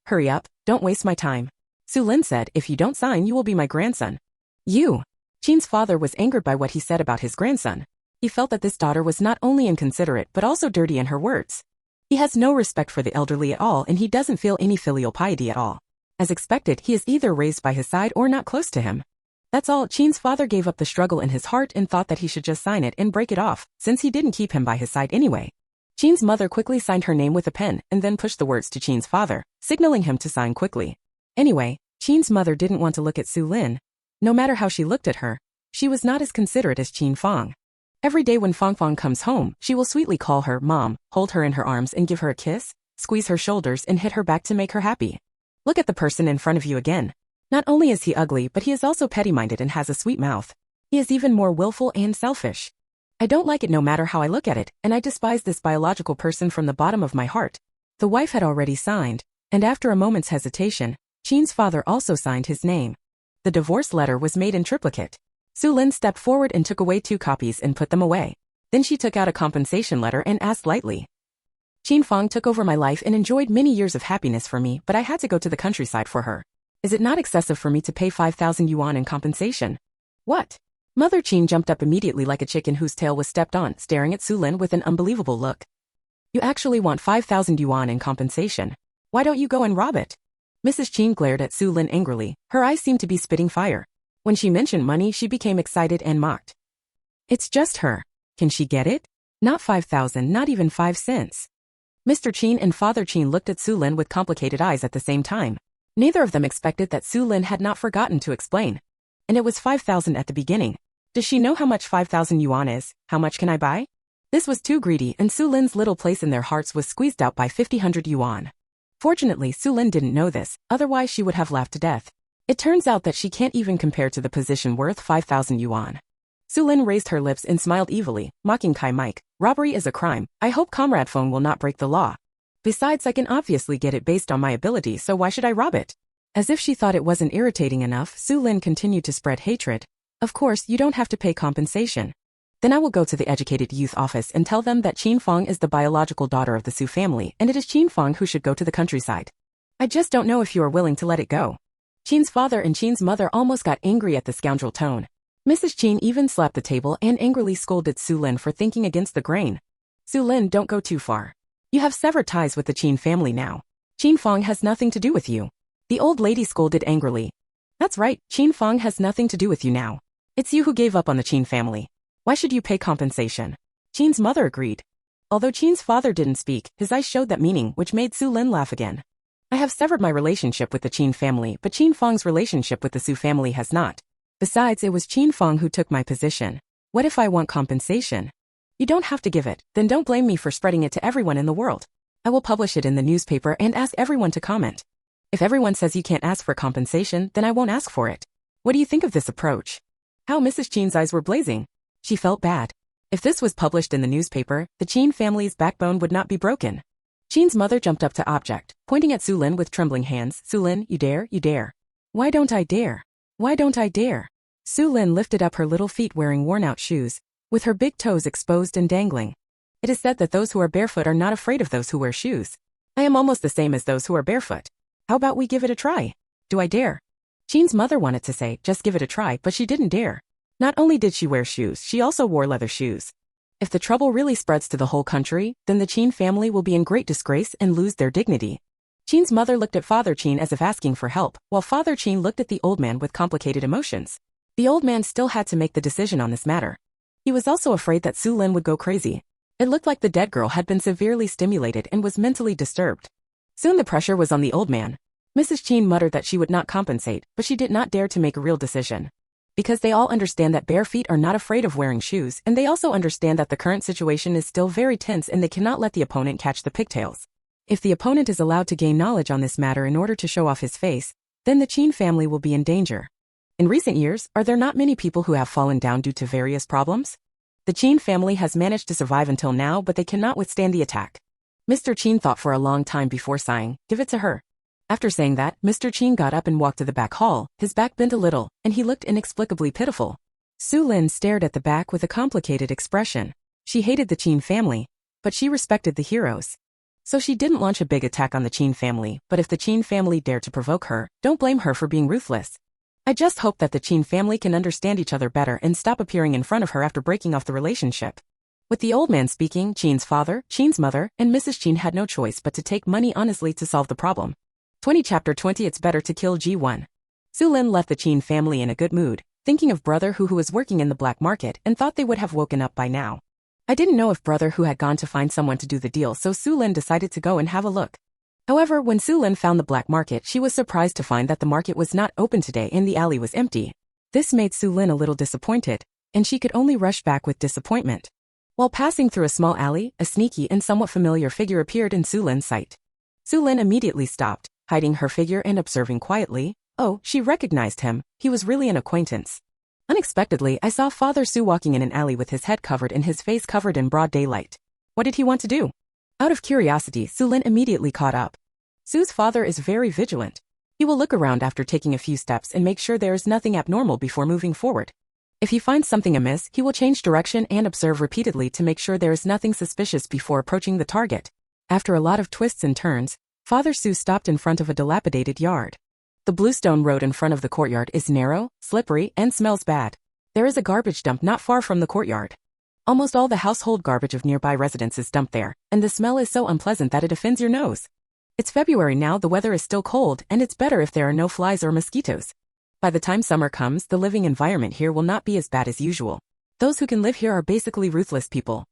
don't waste my time." Xu Lin said, "If you don't sign, you will be my grandson." You! Qin's father was angered by what he said about his grandson. He felt that this daughter was not only inconsiderate but also dirty in her words. He has no respect for the elderly at all, and he doesn't feel any filial piety at all. As expected, he is either raised by his side or not close to him. That's all. Qin's father gave up the struggle in his heart and thought that he should just sign it and break it off, since he didn't keep him by his side anyway. Qin's mother quickly signed her name with a pen and then pushed the words to Qin's father, signaling him to sign quickly. Anyway, Qin's mother didn't want to look at Xu Lin. No matter how she looked at her, she was not as considerate as Qin Fang. Every day when Fang Fang comes home, she will sweetly call her Mom, hold her in her arms and give her a kiss, squeeze her shoulders and hit her back to make her happy. Look at the person in front of you again. Not only is he ugly, but he is also petty-minded and has a sweet mouth. He is even more willful and selfish. I don't like it no matter how I look at it, and I despise this biological person from the bottom of my heart. The wife had already signed, and after a moment's hesitation, Qin's father also signed his name. The divorce letter was made in triplicate. Xu Lin stepped forward and took away 2 copies and put them away. Then she took out a compensation letter and asked lightly, "Qin Fang took over my life and enjoyed many years of happiness for me, but I had to go to the countryside for her. Is it not excessive for me to pay 5,000 yuan in compensation?" "What?" Mother Qin jumped up immediately like a chicken whose tail was stepped on, staring at Xu Lin with an unbelievable look. "You actually want 5,000 yuan in compensation? Why don't you go and rob it?" Mrs. Qin glared at Xu Lin angrily. Her eyes seemed to be spitting fire. When she mentioned money, she became excited and mocked. "It's just her. Can she get it? Not 5,000, not even 5 cents. Mr. Qin and Father Qin looked at Xu Lin with complicated eyes at the same time. Neither of them expected that Xu Lin had not forgotten to explain. "And it was 5,000 at the beginning. Does she know how much 5,000 yuan is? How much can I buy?" This was too greedy, and Xu Lin's little place in their hearts was squeezed out by 5,000 yuan. Fortunately, Xu Lin didn't know this, otherwise she would have laughed to death. It turns out that she can't even compare to the position worth 5,000 yuan. Xu Lin raised her lips and smiled evilly, mocking Kai Mike. "Robbery is a crime. I hope Comrade Phone will not break the law. Besides, I can obviously get it based on my ability, so why should I rob it?" As if she thought it wasn't irritating enough, Xu Lin continued to spread hatred. "Of course, you don't have to pay compensation. Then I will go to the educated youth office and tell them that Qin Fang is the biological daughter of the Xu family, and it is Qin Fang who should go to the countryside. I just don't know if you are willing to let it go." Qin's father and Qin's mother almost got angry at the scoundrel tone. Mrs. Qin even slapped the table and angrily scolded Xu Lin for thinking against the grain. "Xu Lin, don't go too far. You have severed ties with the Qin family now. Qin Fang has nothing to do with you." The old lady scolded angrily. "That's right, Qin Fang has nothing to do with you now. It's you who gave up on the Qin family. Why should you pay compensation?" Qin's mother agreed. Although Qin's father didn't speak, his eyes showed that meaning, which made Xu Lin laugh again. "I have severed my relationship with the Qin family, but Qin Fang's relationship with the Xu family has not. Besides, it was Qin Fang who took my position. What if I want compensation? You don't have to give it, then don't blame me for spreading it to everyone in the world. I will publish it in the newspaper and ask everyone to comment. If everyone says you can't ask for compensation, then I won't ask for it. What do you think of this approach?" How Mrs. Qin's eyes were blazing. She felt bad. If this was published in the newspaper, the Qin family's backbone would not be broken. Qin's mother jumped up to object, pointing at Xu Lin with trembling hands. "Xu Lin, you dare, you dare." "Why don't I dare? Why don't I dare?" Xu Lin lifted up her little feet wearing worn-out shoes, with her big toes exposed and dangling. It is said that those who are barefoot are not afraid of those who wear shoes. I am almost the same as those who are barefoot. How about we give it a try? Do I dare? Qin's mother wanted to say, just give it a try, but she didn't dare. Not only did she wear shoes, she also wore leather shoes. If the trouble really spreads to the whole country, then the Qin family will be in great disgrace and lose their dignity. Qin's mother looked at Father Qin as if asking for help, while Father Qin looked at the old man with complicated emotions. The old man still had to make the decision on this matter. He was also afraid that Xu Lin would go crazy. It looked like the dead girl had been severely stimulated and was mentally disturbed. Soon the pressure was on the old man. Mrs. Qin muttered that she would not compensate, but she did not dare to make a real decision. Because they all understand that bare feet are not afraid of wearing shoes, and they also understand that the current situation is still very tense and they cannot let the opponent catch the pigtails. If the opponent is allowed to gain knowledge on this matter in order to show off his face, then the Qin family will be in danger. In recent years, are there not many people who have fallen down due to various problems? The Qin family has managed to survive until now, but they cannot withstand the attack. Mr. Qin thought for a long time before sighing, "Give it to her." After saying that, Mr. Qin got up and walked to the back hall, his back bent a little, and he looked inexplicably pitiful. Xu Lin stared at the back with a complicated expression. She hated the Qin family, but she respected the heroes. So she didn't launch a big attack on the Qin family, but if the Qin family dared to provoke her, don't blame her for being ruthless. I just hope that the Qin family can understand each other better and stop appearing in front of her after breaking off the relationship. With the old man speaking, Qin's father, Qin's mother, and Mrs. Qin had no choice but to take money honestly to solve the problem. Chapter 20 It's better to kill G1. Xu Lin left the Qin family in a good mood, thinking of Brother Hu was working in the black market and thought they would have woken up by now. I didn't know if Brother Hu had gone to find someone to do the deal, so Xu Lin decided to go and have a look. However, when Xu Lin found the black market, she was surprised to find that the market was not open today and the alley was empty. This made Xu Lin a little disappointed, and she could only rush back with disappointment. While passing through a small alley, a sneaky and somewhat familiar figure appeared in Xu Lin's sight. Xu Lin immediately stopped, hiding her figure and observing quietly. Oh, she recognized him. He was really an acquaintance. Unexpectedly, I saw Father Xu walking in an alley with his head covered and his face covered in broad daylight. What did he want to do? Out of curiosity, Xu Lin immediately caught up. Xu's father is very vigilant. He will look around after taking a few steps and make sure there is nothing abnormal before moving forward. If he finds something amiss, he will change direction and observe repeatedly to make sure there is nothing suspicious before approaching the target. After a lot of twists and turns, Father Xu stopped in front of a dilapidated yard. The bluestone road in front of the courtyard is narrow, slippery, and smells bad. There is a garbage dump not far from the courtyard. Almost all the household garbage of nearby residents is dumped there, and the smell is so unpleasant that it offends your nose. It's February now, the weather is still cold, and it's better if there are no flies or mosquitoes. By the time summer comes, the living environment here will not be as bad as usual. Those who can live here are basically ruthless people.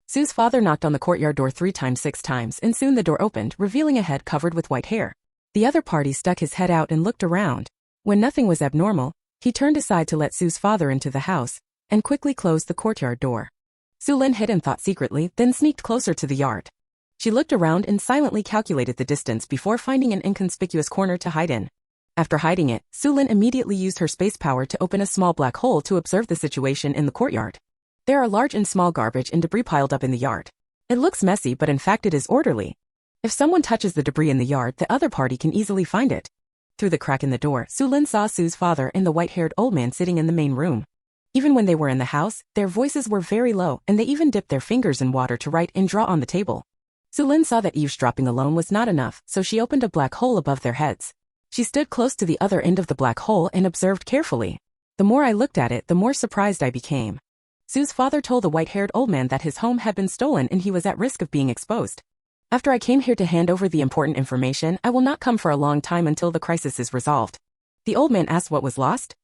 Xu's father knocked on the courtyard door 6 times, and soon the door opened, revealing a head covered with white hair. The other party stuck his head out and looked around. When nothing was abnormal, he turned aside to let Xu's father into the house, and quickly closed the courtyard door. Xu Lin hid and thought secretly, then sneaked closer to the yard. She looked around and silently calculated the distance before finding an inconspicuous corner to hide in. After hiding it, Xu Lin immediately used her space power to open a small black hole to observe the situation in the courtyard. There are large and small garbage and debris piled up in the yard. It looks messy, but in fact it is orderly. If someone touches the debris in the yard, the other party can easily find it. Through the crack in the door, Xu Lin saw Xu's father and the white-haired old man sitting in the main room. Even when they were in the house, their voices were very low, and they even dipped their fingers in water to write and draw on the table. Xu Lin saw that eavesdropping alone was not enough, so she opened a black hole above their heads. She stood close to the other end of the black hole and observed carefully. The more I looked at it, the more surprised I became. Xu's father told the white-haired old man that his home had been stolen and he was at risk of being exposed. After I came here to hand over the important information, I will not come for a long time until the crisis is resolved. The old man asked what was lost.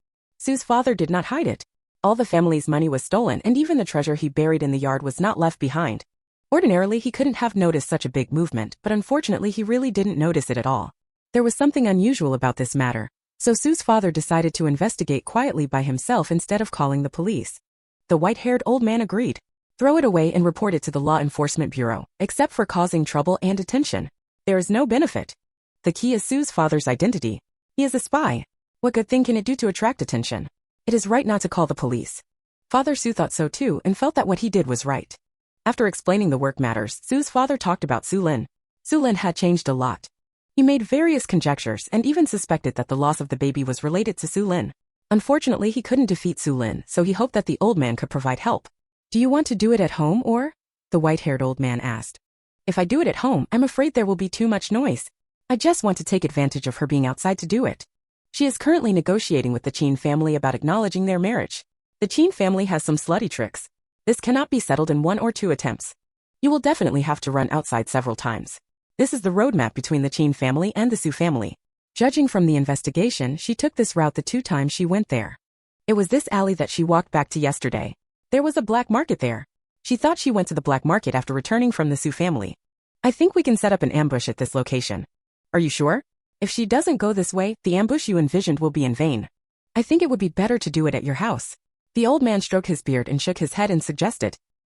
Xu's father did not hide it. All the family's money was stolen, and even the treasure he buried in the yard was not left behind. Ordinarily, he couldn't have noticed such a big movement, but unfortunately he really didn't notice it at all. There was something unusual about this matter, so Xu's father decided to investigate quietly by himself instead of calling the police. The white-haired old man agreed. Throw it away and report it to the Law Enforcement Bureau, except for causing trouble and attention. There is no benefit. The key is Xu's father's identity. He is a spy. What good thing can it do to attract attention? It is right not to call the police. Father Xu thought so too and felt that what he did was right. After explaining the work matters, Xu's father talked about Xu Lin. Xu Lin had changed a lot. He made various conjectures and even suspected that the loss of the baby was related to Xu Lin. Unfortunately, he couldn't defeat Xu Lin, so he hoped that the old man could provide help. Do you want to do it at home or? The white-haired old man asked. If I do it at home, I'm afraid there will be too much noise. I just want to take advantage of her being outside to do it. She is currently negotiating with the Qin family about acknowledging their marriage. The Qin family has some slutty tricks. This cannot be settled in 1 or 2 attempts. You will definitely have to run outside several times. This is the roadmap between the Qin family and the Xu family. Judging from the investigation, she took this route the 2 times she went there. It was this alley that she walked back to yesterday. There was a black market there. She thought she went to the black market after returning from the Xu family. I think we can set up an ambush at this location. Are you sure? If she doesn't go this way, the ambush you envisioned will be in vain. I think it would be better to do it at your house. The old man stroked his beard and shook his head and suggested.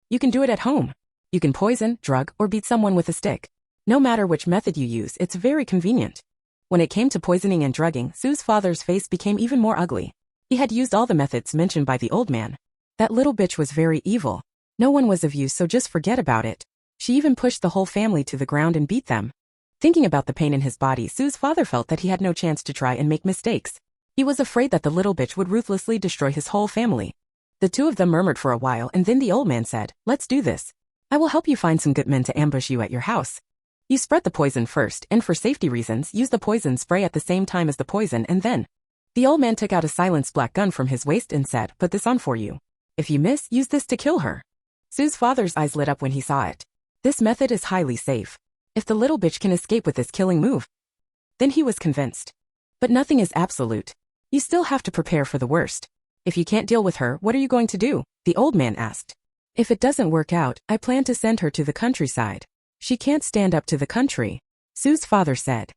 You can do it at home. You can poison, drug, or beat someone with a stick. No matter which method you use, it's very convenient. When it came to poisoning and drugging, Xu's father's face became even more ugly. He had used all the methods mentioned by the old man. That little bitch was very evil. No one was of use, so just forget about it. She even pushed the whole family to the ground and beat them. Thinking about the pain in his body, Xu's father felt that he had no chance to try and make mistakes. He was afraid that the little bitch would ruthlessly destroy his whole family. The 2 of them murmured for a while, and then the old man said, let's do this. I will help you find some good men to ambush you at your house. You spread the poison first, and for safety reasons, use the poison spray at the same time as the poison, and then. The old man took out a silenced black gun from his waist and said, put this on for you. If you miss, use this to kill her. Xu's father's eyes lit up when he saw it. This method is highly safe. If the little bitch can escape with this killing move, then he was convinced. But nothing is absolute. You still have to prepare for the worst. If you can't deal with her, what are you going to do? The old man asked. If it doesn't work out, I plan to send her to the countryside. She can't stand up to the country, Xu's father said.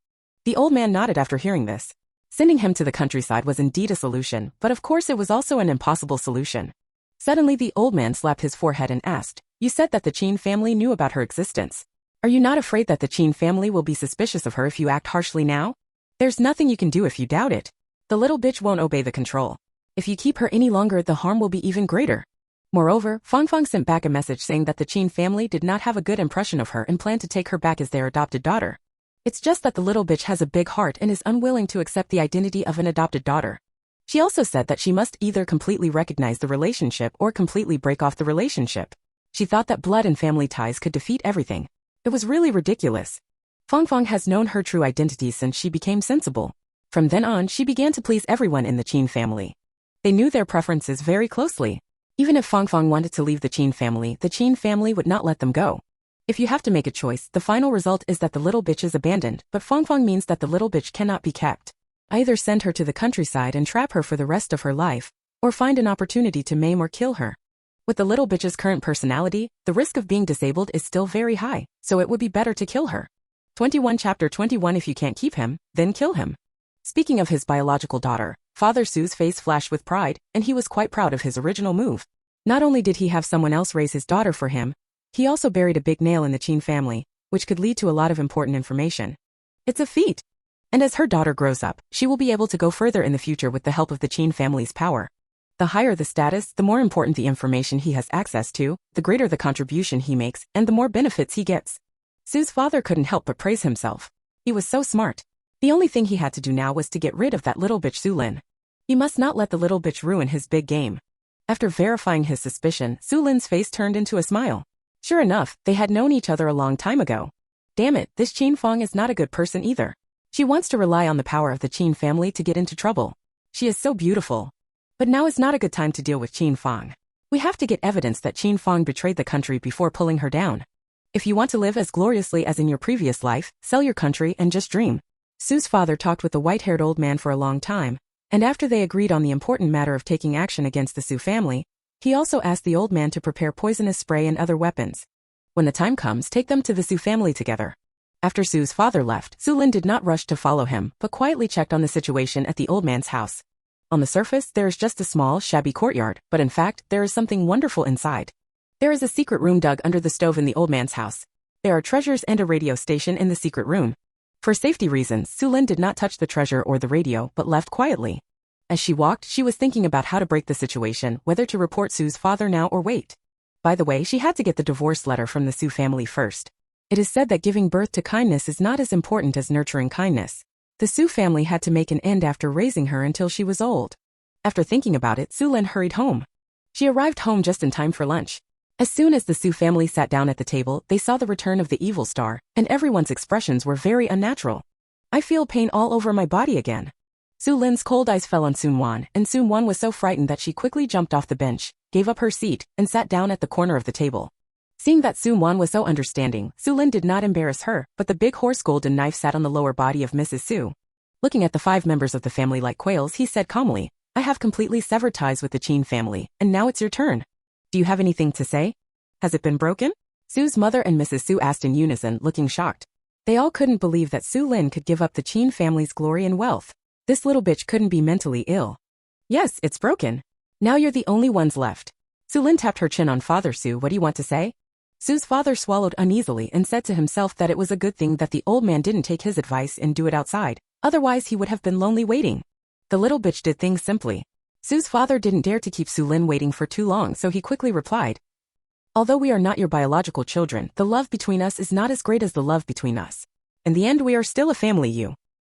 The old man nodded after hearing this. Sending him to the countryside was indeed a solution, but of course it was also an impossible solution. Suddenly the old man slapped his forehead and asked, you said that the Qin family knew about her existence. Are you not afraid that the Qin family will be suspicious of her if you act harshly now? There's nothing you can do if you doubt it. The little bitch won't obey the control. If you keep her any longer, the harm will be even greater. Moreover, Fang Fang sent back a message saying that the Qin family did not have a good impression of her and planned to take her back as their adopted daughter. It's just that the little bitch has a big heart and is unwilling to accept the identity of an adopted daughter. She also said that she must either completely recognize the relationship or completely break off the relationship. She thought that blood and family ties could defeat everything. It was really ridiculous. Fang Fang has known her true identity since she became sensible. From then on, she began to please everyone in the Qin family. They knew their preferences very closely. Even if Fang Fang wanted to leave the Qin family would not let them go. If you have to make a choice, the final result is that the little bitch is abandoned, but Fang Fang means that the little bitch cannot be kept. Either send her to the countryside and trap her for the rest of her life, or find an opportunity to maim or kill her. With the little bitch's current personality, the risk of being disabled is still very high, so it would be better to kill her. 21 Chapter 21 If you can't keep him, then kill him. Speaking of his biological daughter, Father Xu's face flashed with pride, and he was quite proud of his original move. Not only did he have someone else raise his daughter for him, he also buried a big nail in the Qin family, which could lead to a lot of important information. It's a feat. And as her daughter grows up, she will be able to go further in the future with the help of the Qin family's power. The higher the status, the more important the information he has access to, the greater the contribution he makes, and the more benefits he gets. Xu's father couldn't help but praise himself. He was so smart. The only thing he had to do now was to get rid of that little bitch Xu Lin. He must not let the little bitch ruin his big game. After verifying his suspicion, Xu Lin's face turned into a smile. Sure enough, they had known each other a long time ago. Damn it, this Qin Fang is not a good person either. She wants to rely on the power of the Qin family to get into trouble. She is so beautiful. But now is not a good time to deal with Qin Fang. We have to get evidence that Qin Fang betrayed the country before pulling her down. If you want to live as gloriously as in your previous life, sell your country and just dream. Xu's father talked with the white-haired old man for a long time, and after they agreed on the important matter of taking action against the Xu family, he also asked the old man to prepare poisonous spray and other weapons. When the time comes, take them to the Xu family together. After Xu's father left, Xu Lin did not rush to follow him, but quietly checked on the situation at the old man's house. On the surface, there is just a small, shabby courtyard, but in fact, there is something wonderful inside. There is a secret room dug under the stove in the old man's house. There are treasures and a radio station in the secret room. For safety reasons, Xu Lin did not touch the treasure or the radio, but left quietly. As she walked, she was thinking about how to break the situation, whether to report Xu's father now or wait. By the way, she had to get the divorce letter from the Xu family first. It is said that giving birth to kindness is not as important as nurturing kindness. The Xu family had to make an end after raising her until she was old. After thinking about it, Xu Lin hurried home. She arrived home just in time for lunch. As soon as the Xu family sat down at the table, they saw the return of the evil star, and everyone's expressions were very unnatural. I feel pain all over my body again. Xu Lin's cold eyes fell on Sun Wan, and Sun Wan was so frightened that she quickly jumped off the bench, gave up her seat, and sat down at the corner of the table. Seeing that Xu Wan was so understanding, Xu Lin did not embarrass her, but the big horse golden knife sat on the lower body of Mrs. Xu. Looking at the 5 members of the family like quails, he said calmly, I have completely severed ties with the Qin family, and now it's your turn. Do you have anything to say? Has it been broken? Xu's mother and Mrs. Xu asked in unison, looking shocked. They all couldn't believe that Xu Lin could give up the Qin family's glory and wealth. This little bitch couldn't be mentally ill. Yes, it's broken. Now you're the only ones left. Xu Lin tapped her chin on Father Xu. What do you want to say? Xu's father swallowed uneasily and said to himself that it was a good thing that the old man didn't take his advice and do it outside, otherwise he would have been lonely waiting. The little bitch did things simply. Xu's father didn't dare to keep Xu Lin waiting for too long, so he quickly replied, although we are not your biological children, the love between us is not as great as the love between us. In the end we are still a family. You.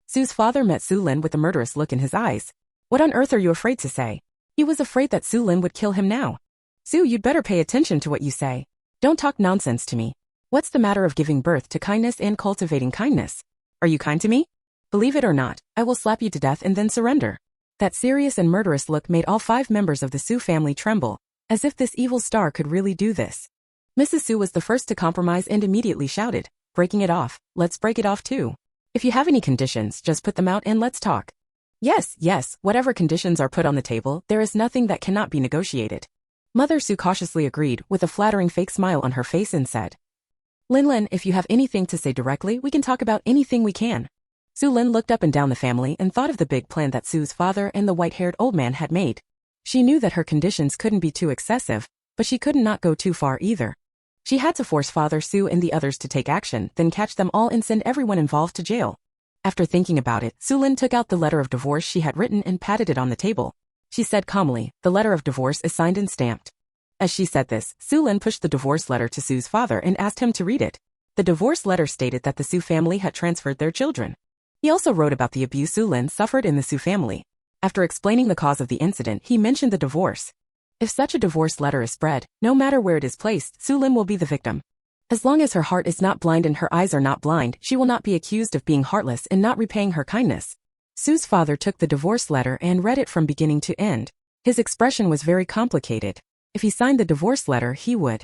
Xu's father met Xu Lin with a murderous look in his eyes. What on earth are you afraid to say? He was afraid that Xu Lin would kill him now. Xu, you'd better pay attention to what you say. Don't talk nonsense to me. What's the matter of giving birth to kindness and cultivating kindness? Are you kind to me? Believe it or not, I will slap you to death and then surrender. That serious and murderous look made all 5 members of the Xu family tremble, as if this evil star could really do this. Mrs. Xu was the first to compromise and immediately shouted, breaking it off, let's break it off too. If you have any conditions, just put them out and let's talk. Yes, whatever conditions are put on the table, there is nothing that cannot be negotiated. Mother Xu cautiously agreed, with a flattering fake smile on her face and said, Lin, if you have anything to say directly, we can talk about anything we can. Xu Lin looked up and down the family and thought of the big plan that Xu's father and the white-haired old man had made. She knew that her conditions couldn't be too excessive, but she could not go too far either. She had to force Father Xu and the others to take action, then catch them all and send everyone involved to jail. After thinking about it, Xu Lin took out the letter of divorce she had written and patted it on the table. She said calmly, the letter of divorce is signed and stamped. As she said this, Xu Lin pushed the divorce letter to Xu's father and asked him to read it. The divorce letter stated that the Xu family had transferred their children. He also wrote about the abuse Xu Lin suffered in the Xu family. After explaining the cause of the incident, he mentioned the divorce. If such a divorce letter is spread, no matter where it is placed, Xu Lin will be the victim. As long as her heart is not blind and her eyes are not blind, she will not be accused of being heartless and not repaying her kindness. Xu's father took the divorce letter and read it from beginning to end. His expression was very complicated. If he signed the divorce letter, he would.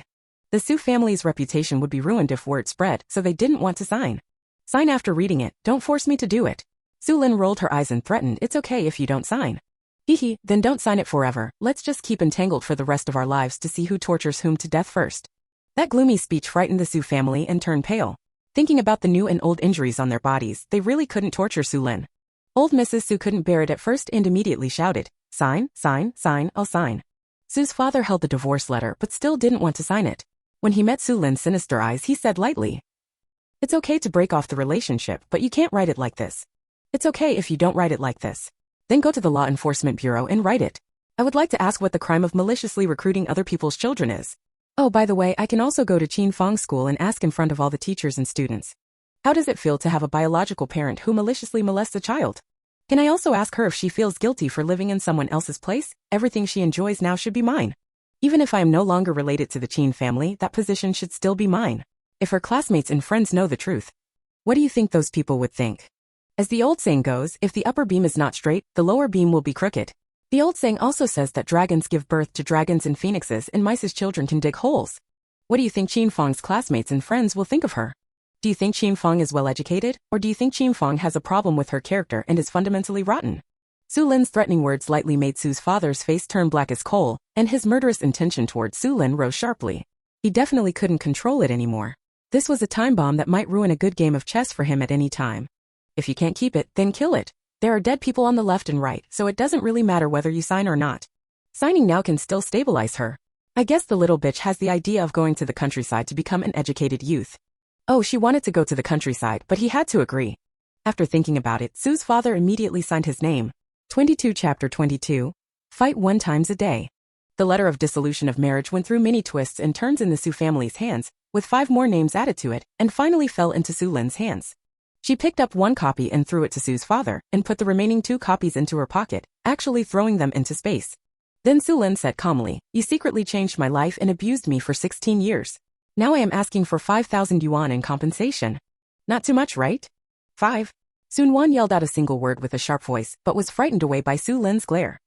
The Xu family's reputation would be ruined if word spread, so they didn't want to sign. Sign after reading it, don't force me to do it. Xu Lin rolled her eyes and threatened, it's okay if you don't sign. Hehe, then don't sign it forever, let's just keep entangled for the rest of our lives to see who tortures whom to death first. That gloomy speech frightened the Xu family and turned pale. Thinking about the new and old injuries on their bodies, they really couldn't torture Xu Lin. Old Mrs. Xu couldn't bear it at first and immediately shouted, sign, I'll sign. Xu's father held the divorce letter but still didn't want to sign it. When he met Xu Lin's sinister eyes, he said lightly, it's okay to break off the relationship, but you can't write it like this. It's okay if you don't write it like this. Then go to the Law Enforcement Bureau and write it. I would like to ask what the crime of maliciously recruiting other people's children is. Oh, by the way, I can also go to Qin Fong School and ask in front of all the teachers and students. How does it feel to have a biological parent who maliciously molests a child? Can I also ask her if she feels guilty for living in someone else's place? Everything she enjoys now should be mine. Even if I am no longer related to the Qin family, that position should still be mine. If her classmates and friends know the truth, what do you think those people would think? As the old saying goes, if the upper beam is not straight, the lower beam will be crooked. The old saying also says that dragons give birth to dragons and phoenixes and mice's children can dig holes. What do you think Qin Fong's classmates and friends will think of her? Do you think Qin Fong is well educated, or do you think Qin Fong has a problem with her character and is fundamentally rotten? Xu Lin's threatening words lightly made Xu's father's face turn black as coal, and his murderous intention towards Xu Lin rose sharply. He definitely couldn't control it anymore. This was a time bomb that might ruin a good game of chess for him at any time. If you can't keep it, then kill it. There are dead people on the left and right, so it doesn't really matter whether you sign or not. Signing now can still stabilize her. I guess the little bitch has the idea of going to the countryside to become an educated youth. Oh, she wanted to go to the countryside, but he had to agree. After thinking about it, Xu's father immediately signed his name. 22 Chapter 22. Fight 1 times a day. The letter of dissolution of marriage went through many twists and turns in the Xu family's hands, with 5 more names added to it, and finally fell into Xu Lin's hands. She picked up 1 copy and threw it to Xu's father, and put the remaining 2 copies into her pocket, actually throwing them into space. Then Xu Lin said calmly, you secretly changed my life and abused me for 16 years. Now I am asking for 5,000 yuan in compensation. Not too much, right? 5. Sun Wan yelled out a single word with a sharp voice, but was frightened away by Xu Lin's glare.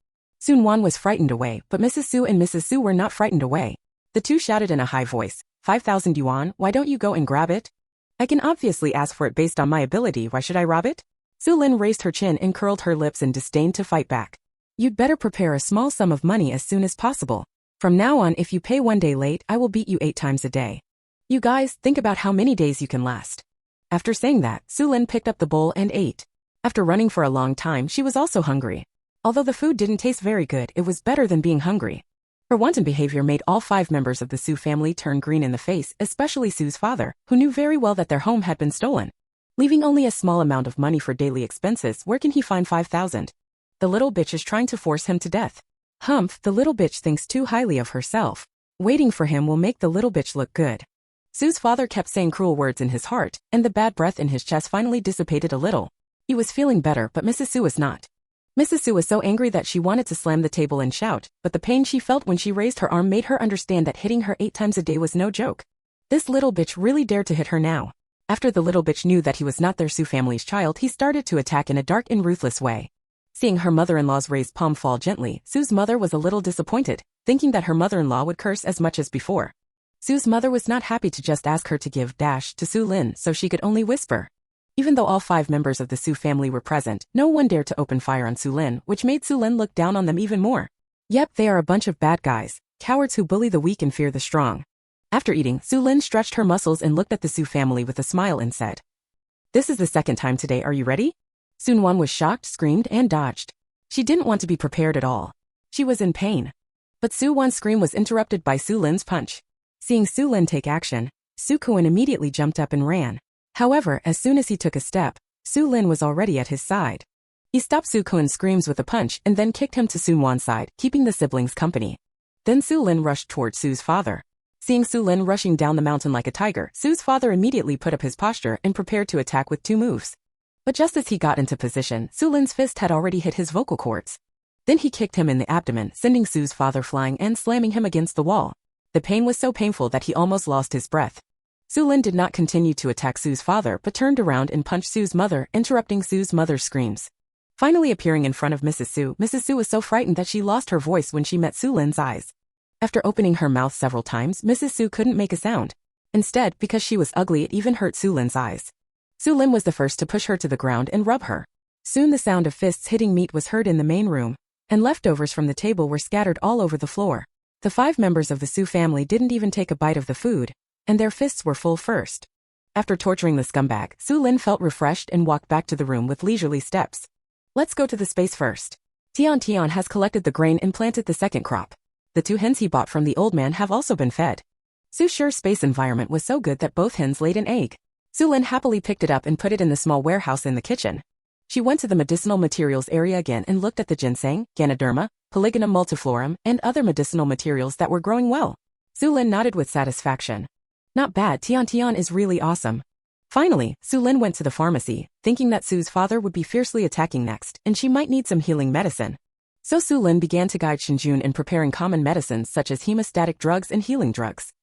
Sun Wan was frightened away, but Mrs. Su and Mrs. Su were not frightened away. The two shouted in a high voice, 5,000 yuan, why don't you go and grab it? I can obviously ask for it based on my ability, why should I rob it? Xu Lin raised her chin and curled her lips in disdain to fight back. You'd better prepare a small sum of money as soon as possible. From now on, if you pay 1 day late, I will beat you 8 times a day. You guys, think about how many days you can last. After saying that, Xu Lin picked up the bowl and ate. After running for a long time, she was also hungry. Although the food didn't taste very good, it was better than being hungry. Her wanton behavior made all 5 members of the Su family turn green in the face, especially Su's father, who knew very well that their home had been stolen. Leaving only a small amount of money for daily expenses, where can he find 5,000? The little bitch is trying to force him to death. Humph, the little bitch thinks too highly of herself. Waiting for him will make the little bitch look good. Su's father kept saying cruel words in his heart, and the bad breath in his chest finally dissipated a little. He was feeling better, but Mrs. Su was not. Mrs. Su was so angry that she wanted to slam the table and shout, but the pain she felt when she raised her arm made her understand that hitting her 8 times a day was no joke. This little bitch really dared to hit her now. After the little bitch knew that he was not their Su family's child, he started to attack in a dark and ruthless way. Seeing her mother-in-law's raised palm fall gently, Su's mother was a little disappointed, thinking that her mother-in-law would curse as much as before. Su's mother was not happy to just ask her to give dash to Xu Lin, so she could only whisper. Even though all 5 members of the Su family were present, no one dared to open fire on Xu Lin, which made Xu Lin look down on them even more. Yep, they are a bunch of bad guys, cowards who bully the weak and fear the strong. After eating, Xu Lin stretched her muscles and looked at the Su family with a smile and said, This is the second time today, are you ready? Sun Wan was shocked, screamed, and dodged. She didn't want to be prepared at all. She was in pain. But Su Wan's scream was interrupted by Xu Lin's punch. Seeing Xu Lin take action, Su Kuan immediately jumped up and ran. However, as soon as he took a step, Xu Lin was already at his side. He stopped Su Kuan's screams with a punch and then kicked him to Sun Wan's side, keeping the siblings company. Then Xu Lin rushed toward Su's father. Seeing Xu Lin rushing down the mountain like a tiger, Su's father immediately put up his posture and prepared to attack with 2 moves. But just as he got into position, Xu Lin's fist had already hit his vocal cords. Then he kicked him in the abdomen, sending Su's father flying and slamming him against the wall. The pain was so painful that he almost lost his breath. Xu Lin did not continue to attack Su's father but turned around and punched Su's mother, interrupting Su's mother's screams. Finally appearing in front of Mrs. Su was so frightened that she lost her voice when she met Xu Lin's eyes. After opening her mouth several times, Mrs. Su couldn't make a sound. Instead, because she was ugly, it even hurt Xu Lin's eyes. Xu Lin was the first to push her to the ground and rub her. Soon the sound of fists hitting meat was heard in the main room, and leftovers from the table were scattered all over the floor. The 5 members of the Su family didn't even take a bite of the food, and their fists were full first. After torturing the scumbag, Xu Lin felt refreshed and walked back to the room with leisurely steps. Let's go to the space first. Tian has collected the grain and planted the second crop. The 2 hens he bought from the old man have also been fed. Su's sure space environment was so good that both hens laid an egg. Xu Lin happily picked it up and put it in the small warehouse in the kitchen. She went to the medicinal materials area again and looked at the ginseng, Ganoderma, Polygonum multiflorum, and other medicinal materials that were growing well. Xu Lin nodded with satisfaction. Not bad, Tian is really awesome. Finally, Xu Lin went to the pharmacy, thinking that Su's father would be fiercely attacking next, and she might need some healing medicine. So Xu Lin began to guide Shinjun in preparing common medicines such as hemostatic drugs and healing drugs.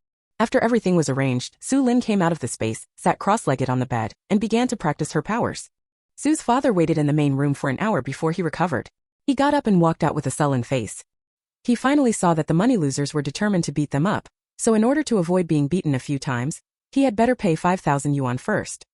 After everything was arranged, Xu Lin came out of the space, sat cross-legged on the bed, and began to practice her powers. Su's father waited in the main room for an hour before he recovered. He got up and walked out with a sullen face. He finally saw that the money losers were determined to beat them up, so in order to avoid being beaten a few times, he had better pay 5,000 yuan first.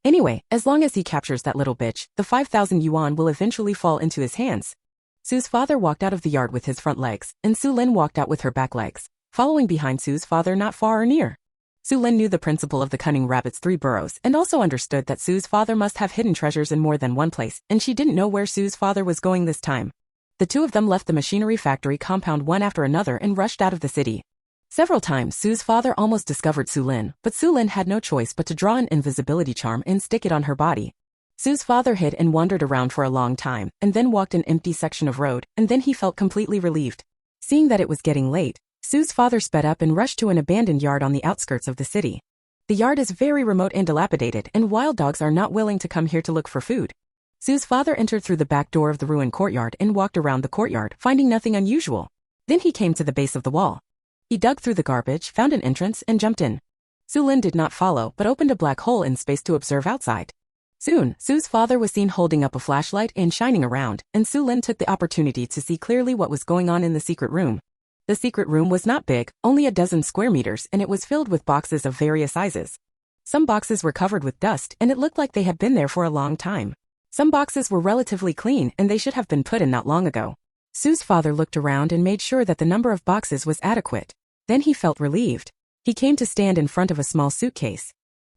Anyway, as long as he captures that little bitch, the 5,000 yuan will eventually fall into his hands. Su's father walked out of the yard with his front legs, and Xu Lin walked out with her back legs, following behind Su's father not far or near. Xu Lin knew the principle of the cunning rabbit's 3 burrows and also understood that Su's father must have hidden treasures in more than one place, and she didn't know where Su's father was going this time. The 2 of them left the machinery factory compound one after another and rushed out of the city. Several times Su's father almost discovered Xu Lin, but Xu Lin had no choice but to draw an invisibility charm and stick it on her body. Su's father hid and wandered around for a long time, and then walked an empty section of road, and then he felt completely relieved. Seeing that it was getting late, Su's father sped up and rushed to an abandoned yard on the outskirts of the city. The yard is very remote and dilapidated, and wild dogs are not willing to come here to look for food. Su's father entered through the back door of the ruined courtyard and walked around the courtyard, finding nothing unusual. Then he came to the base of the wall. He dug through the garbage, found an entrance, and jumped in. Xu Lin did not follow, but opened a black hole in space to observe outside. Soon, Su's father was seen holding up a flashlight and shining around, and Xu Lin took the opportunity to see clearly what was going on in the secret room. The secret room was not big, only a dozen square meters, and it was filled with boxes of various sizes. Some boxes were covered with dust, and it looked like they had been there for a long time. Some boxes were relatively clean, and they should have been put in not long ago. Su's father looked around and made sure that the number of boxes was adequate. Then he felt relieved. He came to stand in front of a small suitcase.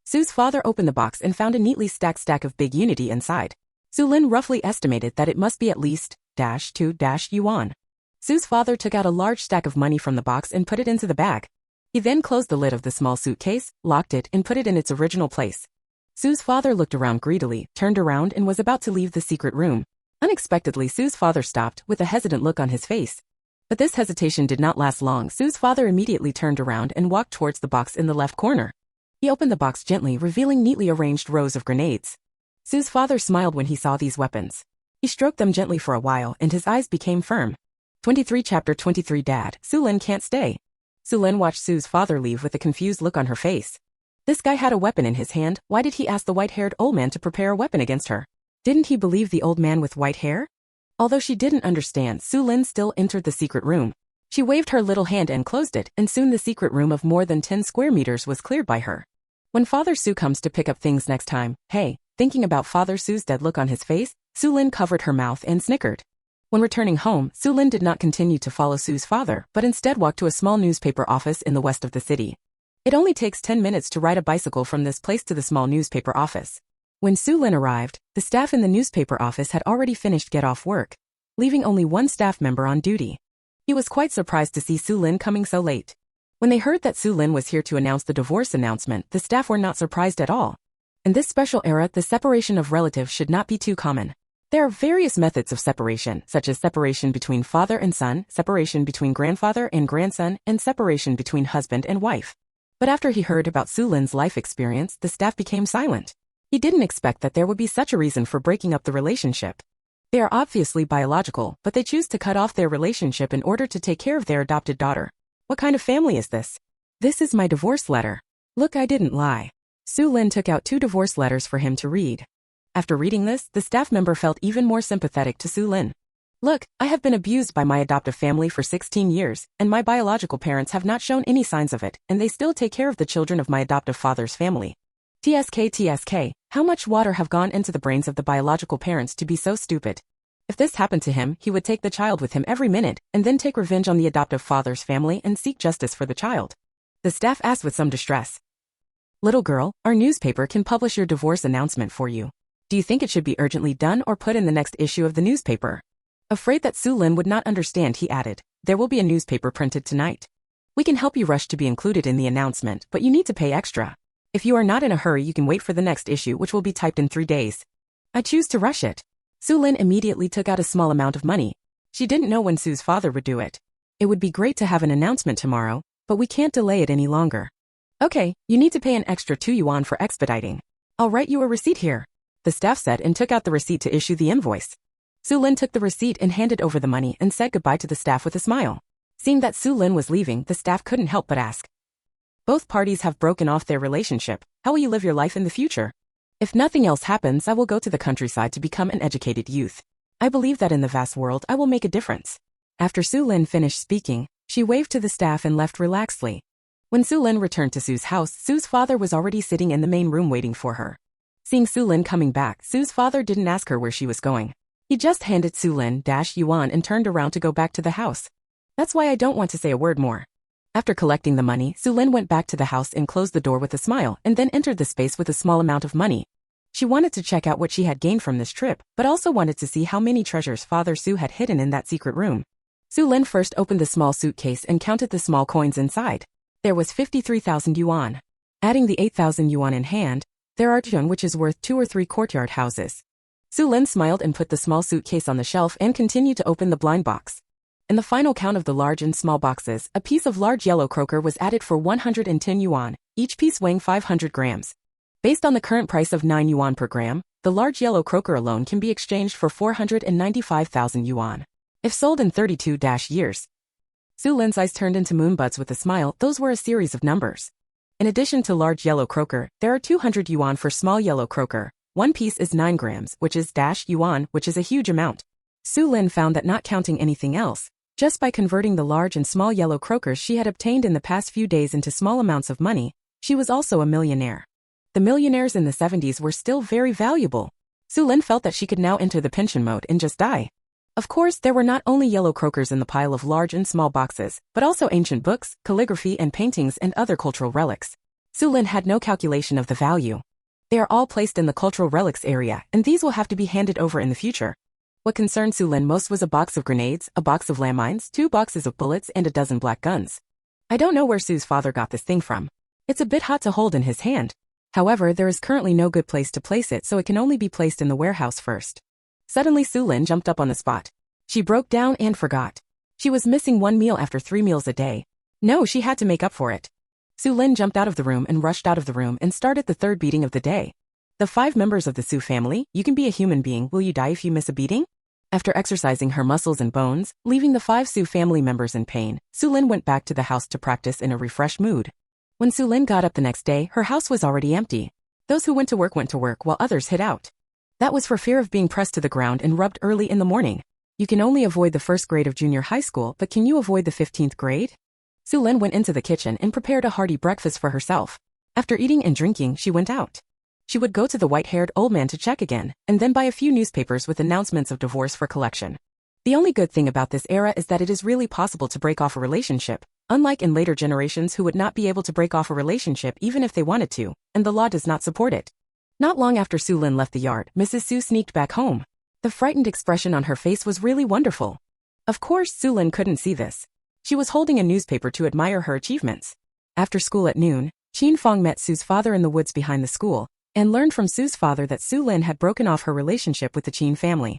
Su's father opened the box and found a neatly stacked stack of big unity inside. Xu Lin roughly estimated that it must be at least -2 yuan. Su's father took out a large stack of money from the box and put it into the bag. He then closed the lid of the small suitcase, locked it, and put it in its original place. Su's father looked around greedily, turned around, and was about to leave the secret room. Unexpectedly, Su's father stopped, with a hesitant look on his face. But this hesitation did not last long. Su's father immediately turned around and walked towards the box in the left corner. He opened the box gently, revealing neatly arranged rows of grenades. Su's father smiled when he saw these weapons. He stroked them gently for a while, and his eyes became firm. 23 Chapter 23 Dad, Xu Lin can't stay. Xu Lin watched Su's father leave with a confused look on her face. This guy had a weapon in his hand. Why did he ask the white-haired old man to prepare a weapon against her? Didn't he believe the old man with white hair? Although she didn't understand, Xu Lin still entered the secret room. She waved her little hand and closed it, and soon the secret room of more than 10 square meters was cleared by her. When Father Xu comes to pick up things next time, hey, thinking about Father Xu's dead look on his face, Xu Lin covered her mouth and snickered. When returning home, Xu Lin did not continue to follow Su's father, but instead walked to a small newspaper office in the west of the city. It only takes 10 minutes to ride a bicycle from this place to the small newspaper office. When Xu Lin arrived, the staff in the newspaper office had already finished get-off work, leaving only one staff member on duty. He was quite surprised to see Xu Lin coming so late. When they heard that Xu Lin was here to announce the divorce announcement, the staff were not surprised at all. In this special era, the separation of relatives should not be too common. There are various methods of separation, such as separation between father and son, separation between grandfather and grandson, and separation between husband and wife. But after he heard about Xu Lin's life experience, the staff became silent. He didn't expect that there would be such a reason for breaking up the relationship. They are obviously biological, but they choose to cut off their relationship in order to take care of their adopted daughter. What kind of family is this? This is my divorce letter. Look, I didn't lie. Xu Lin took out 2 divorce letters for him to read. After reading this, the staff member felt even more sympathetic to Xu Lin. Look, I have been abused by my adoptive family for 16 years, and my biological parents have not shown any signs of it, and they still take care of the children of my adoptive father's family. TSK, how much water have gone into the brains of the biological parents to be so stupid? If this happened to him, he would take the child with him every minute, and then take revenge on the adoptive father's family and seek justice for the child. The staff asked with some distress. Little girl, our newspaper can publish your divorce announcement for you. Do you think it should be urgently done or put in the next issue of the newspaper? Afraid that Xu Lin would not understand, he added, there will be a newspaper printed tonight. We can help you rush to be included in the announcement, but you need to pay extra. If you are not in a hurry, you can wait for the next issue, which will be typed in 3 days. I choose to rush it. Xu Lin immediately took out a small amount of money. She didn't know when Su's father would do it. It would be great to have an announcement tomorrow, but we can't delay it any longer. Okay, you need to pay an extra 2 yuan for expediting. I'll write you a receipt here, the staff said, and took out the receipt to issue the invoice. Xu Lin took the receipt and handed over the money and said goodbye to the staff with a smile. Seeing that Xu Lin was leaving, the staff couldn't help but ask. Both parties have broken off their relationship. How will you live your life in the future? If nothing else happens, I will go to the countryside to become an educated youth. I believe that in the vast world I will make a difference. After Xu Lin finished speaking, she waved to the staff and left relaxedly. When Xu Lin returned to Su's house, Su's father was already sitting in the main room waiting for her. Seeing Xu Lin coming back, Su's father didn't ask her where she was going. He just handed Xu Lin -yuan and turned around to go back to the house. That's why I don't want to say a word more. After collecting the money, Xu Lin went back to the house and closed the door with a smile and then entered the space with a small amount of money. She wanted to check out what she had gained from this trip, but also wanted to see how many treasures Father Xu had hidden in that secret room. Xu Lin first opened the small suitcase and counted the small coins inside. There was 53,000 yuan. Adding the 8,000 yuan in hand, there are yuan, which is worth 2 or 3 courtyard houses. Xu Lin smiled and put the small suitcase on the shelf and continued to open the blind box. In the final count of the large and small boxes, a piece of large yellow croaker was added for 110 yuan, each piece weighing 500 grams. Based on the current price of 9 yuan per gram, the large yellow croaker alone can be exchanged for 495,000 yuan. If sold in 32 years. Xu Lin's eyes turned into moonbuds with a smile. Those were a series of numbers. In addition to large yellow croaker, there are 200 yuan for small yellow croaker, One piece is 9 grams, which is -yuan, which is a huge amount. Xu Lin found that not counting anything else, just by converting the large and small yellow croakers she had obtained in the past few days into small amounts of money, she was also a millionaire. The millionaires in the 70s were still very valuable. Xu Lin felt that she could now enter the pension mode and just die. Of course, there were not only yellow croakers in the pile of large and small boxes, but also ancient books, calligraphy and paintings and other cultural relics. Xu Lin had no calculation of the value. They are all placed in the cultural relics area, and these will have to be handed over in the future. What concerned Xu Lin most was a box of grenades, a box of landmines, 2 boxes of bullets, and a dozen black guns. I don't know where Su's father got this thing from. It's a bit hot to hold in his hand. However, there is currently no good place to place it, so it can only be placed in the warehouse first. Suddenly Xu Lin jumped up on the spot. She broke down and forgot. She was missing 1 meal after 3 meals a day. No, she had to make up for it. Xu Lin jumped out of the room and rushed out of the room and started the 3rd beating of the day. The 5 members of the Xu family, you can be a human being, will you die if you miss a beating? After exercising her muscles and bones, leaving the 5 Xu family members in pain, Xu Lin went back to the house to practice in a refreshed mood. When Xu Lin got up the next day, her house was already empty. Those who went to work while others hid out. That was for fear of being pressed to the ground and rubbed early in the morning. You can only avoid the 1st grade of junior high school, but can you avoid the 15th grade? Xu Lin went into the kitchen and prepared a hearty breakfast for herself. After eating and drinking, she went out. She would go to the white-haired old man to check again, and then buy a few newspapers with announcements of divorce for collection. The only good thing about this era is that it is really possible to break off a relationship, unlike in later generations who would not be able to break off a relationship even if they wanted to, and the law does not support it. Not long after Xu Lin left the yard, Mrs. Xu sneaked back home. The frightened expression on her face was really wonderful. Of course, Xu Lin couldn't see this. She was holding a newspaper to admire her achievements. After school at noon, Qin Fong met Su's father in the woods behind the school, and learned from Su's father that Xu Lin had broken off her relationship with the Qin family.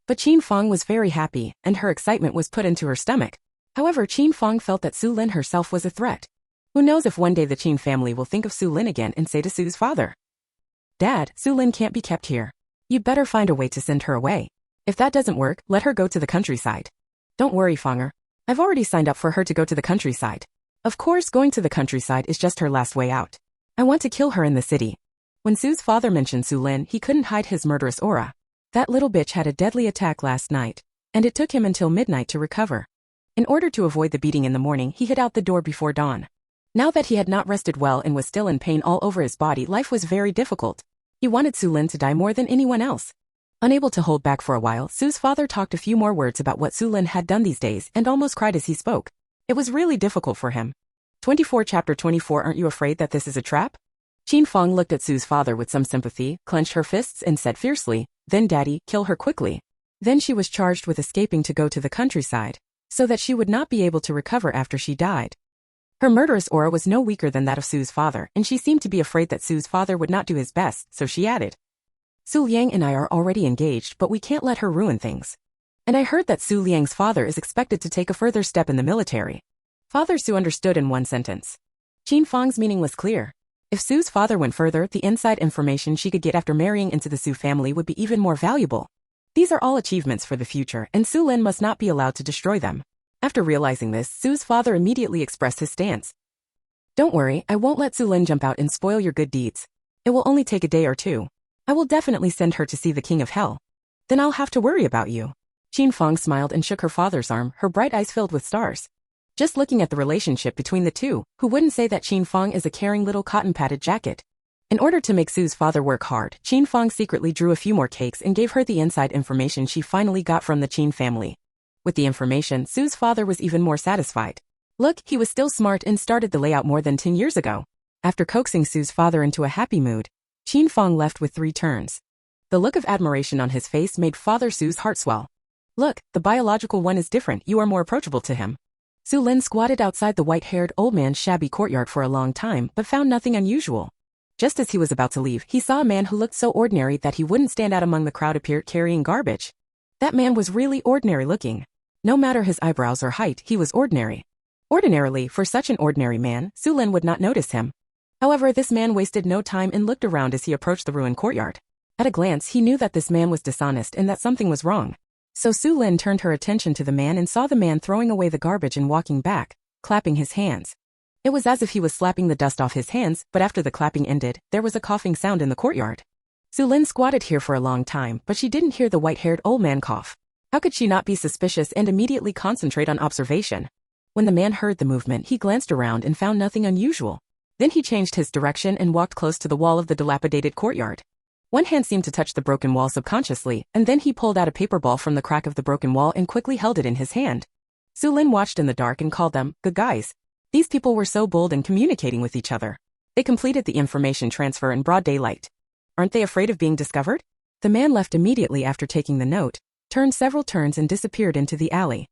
But Qin Fong was very happy, and her excitement was put into her stomach. However, Qin Fong felt that Xu Lin herself was a threat. Who knows if one day the Qin family will think of Xu Lin again and say to Su's father, "Dad, Xu Lin can't be kept here. You'd better find a way to send her away. If that doesn't work, let her go to the countryside." "Don't worry, Fonger. I've already signed up for her to go to the countryside. Of course, going to the countryside is just her last way out. I want to kill her in the city." When Su's father mentioned Xu Lin, he couldn't hide his murderous aura. That little bitch had a deadly attack last night, and it took him until midnight to recover. In order to avoid the beating in the morning, he hid out the door before dawn. Now that he had not rested well and was still in pain all over his body, life was very difficult. He wanted Xu Lin to die more than anyone else. Unable to hold back for a while, Su's father talked a few more words about what Xu Lin had done these days and almost cried as he spoke. It was really difficult for him. 24 Chapter 24 Aren't you afraid that this is a trap? Qin Fong looked at Su's father with some sympathy, clenched her fists and said fiercely, "Then Daddy, kill her quickly." Then she was charged with escaping to go to the countryside, so that she would not be able to recover after she died. Her murderous aura was no weaker than that of Su's father, and she seemed to be afraid that Su's father would not do his best, so she added, "Su Liang and I are already engaged, but we can't let her ruin things. And I heard that Su Liang's father is expected to take a further step in the military." Father Su understood in one sentence. Qin Fong's meaning was clear. If Su's father went further, the inside information she could get after marrying into the Xu family would be even more valuable. These are all achievements for the future, and Xu Lin must not be allowed to destroy them. After realizing this, Su's father immediately expressed his stance. "Don't worry, I won't let Xu Lin jump out and spoil your good deeds. It will only take a day or two. I will definitely send her to see the King of Hell. Then I'll have to worry about you." Qin Fong smiled and shook her father's arm, her bright eyes filled with stars. Just looking at the relationship between the two, who wouldn't say that Qin Fong is a caring little cotton-padded jacket? In order to make Su's father work hard, Qin Fong secretly drew a few more cakes and gave her the inside information she finally got from the Qin family. With the information, Su's father was even more satisfied. Look, he was still smart and started the layout more than 10 years ago. After coaxing Su's father into a happy mood, Qin Fong left with 3 turns. The look of admiration on his face made Father Su's heart swell. "Look, the biological one is different, you are more approachable to him." Xu Lin squatted outside the white-haired old man's shabby courtyard for a long time but found nothing unusual. Just as he was about to leave, he saw a man who looked so ordinary that he wouldn't stand out among the crowd appear carrying garbage. That man was really ordinary looking. No matter his eyebrows or height, he was ordinary. Ordinarily, for such an ordinary man, Xu Lin would not notice him. However, this man wasted no time and looked around as he approached the ruined courtyard. At a glance, he knew that this man was dishonest and that something was wrong. So Xu Lin turned her attention to the man and saw the man throwing away the garbage and walking back, clapping his hands. It was as if he was slapping the dust off his hands, but after the clapping ended, there was a coughing sound in the courtyard. Xu Lin squatted here for a long time, but she didn't hear the white-haired old man cough. How could she not be suspicious and immediately concentrate on observation? When the man heard the movement, he glanced around and found nothing unusual. Then he changed his direction and walked close to the wall of the dilapidated courtyard. One hand seemed to touch the broken wall subconsciously, and then he pulled out a paper ball from the crack of the broken wall and quickly held it in his hand. Xu Lin watched in the dark and called them, "Good guys." These people were so bold in communicating with each other. They completed the information transfer in broad daylight. Aren't they afraid of being discovered? The man left immediately after taking the note, turned several turns and disappeared into the alley.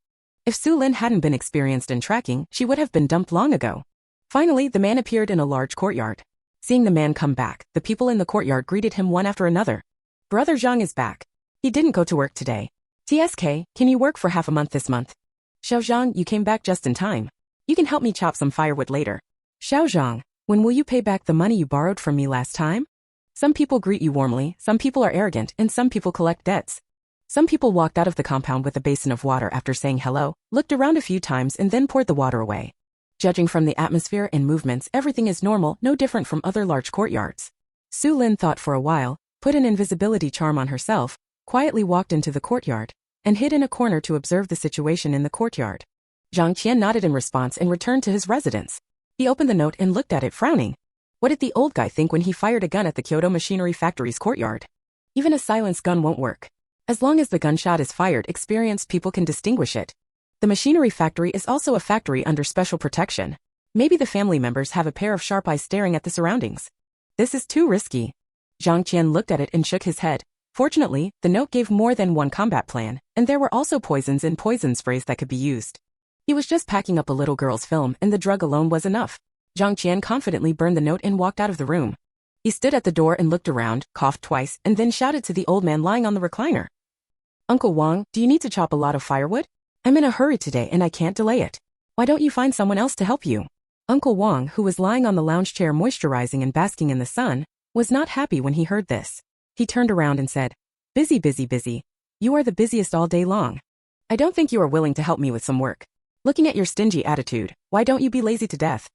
If Xu Lin hadn't been experienced in tracking, she would have been dumped long ago. Finally, the man appeared in a large courtyard. Seeing the man come back, the people in the courtyard greeted him one after another. Brother Zhang is back. He didn't go to work today. TSK, can you work for half a month this month? Xiao Zhang, you came back just in time. You can help me chop some firewood later. Xiao Zhang, when will you pay back the money you borrowed from me last time? Some people greet you warmly, some people are arrogant, and some people collect debts. Some people walked out of the compound with a basin of water after saying hello, looked around a few times and then poured the water away. Judging from the atmosphere and movements, everything is normal, no different from other large courtyards. Xu Lin thought for a while, put an invisibility charm on herself, quietly walked into the courtyard, and hid in a corner to observe the situation in the courtyard. Zhang Qian nodded in response and returned to his residence. He opened the note and looked at it, frowning. What did the old guy think when he fired a gun at the Kyoto Machinery Factory's courtyard? Even a silenced gun won't work. As long as the gunshot is fired, experienced people can distinguish it. The machinery factory is also a factory under special protection. Maybe the family members have a pair of sharp eyes staring at the surroundings. This is too risky. Zhang Qian looked at it and shook his head. Fortunately, the note gave more than one combat plan, and there were also poisons and poison sprays that could be used. He was just packing up a little girl's film, and the drug alone was enough. Zhang Qian confidently burned the note and walked out of the room. He stood at the door and looked around, coughed twice, and then shouted to the old man lying on the recliner. Uncle Wang, do you need to chop a lot of firewood? I'm in a hurry today and I can't delay it. Why don't you find someone else to help you? Uncle Wang, who was lying on the lounge chair moisturizing and basking in the sun, was not happy when he heard this. He turned around and said, Busy, busy, busy. You are the busiest all day long. I don't think you are willing to help me with some work. Looking at your stingy attitude, why don't you be lazy to death?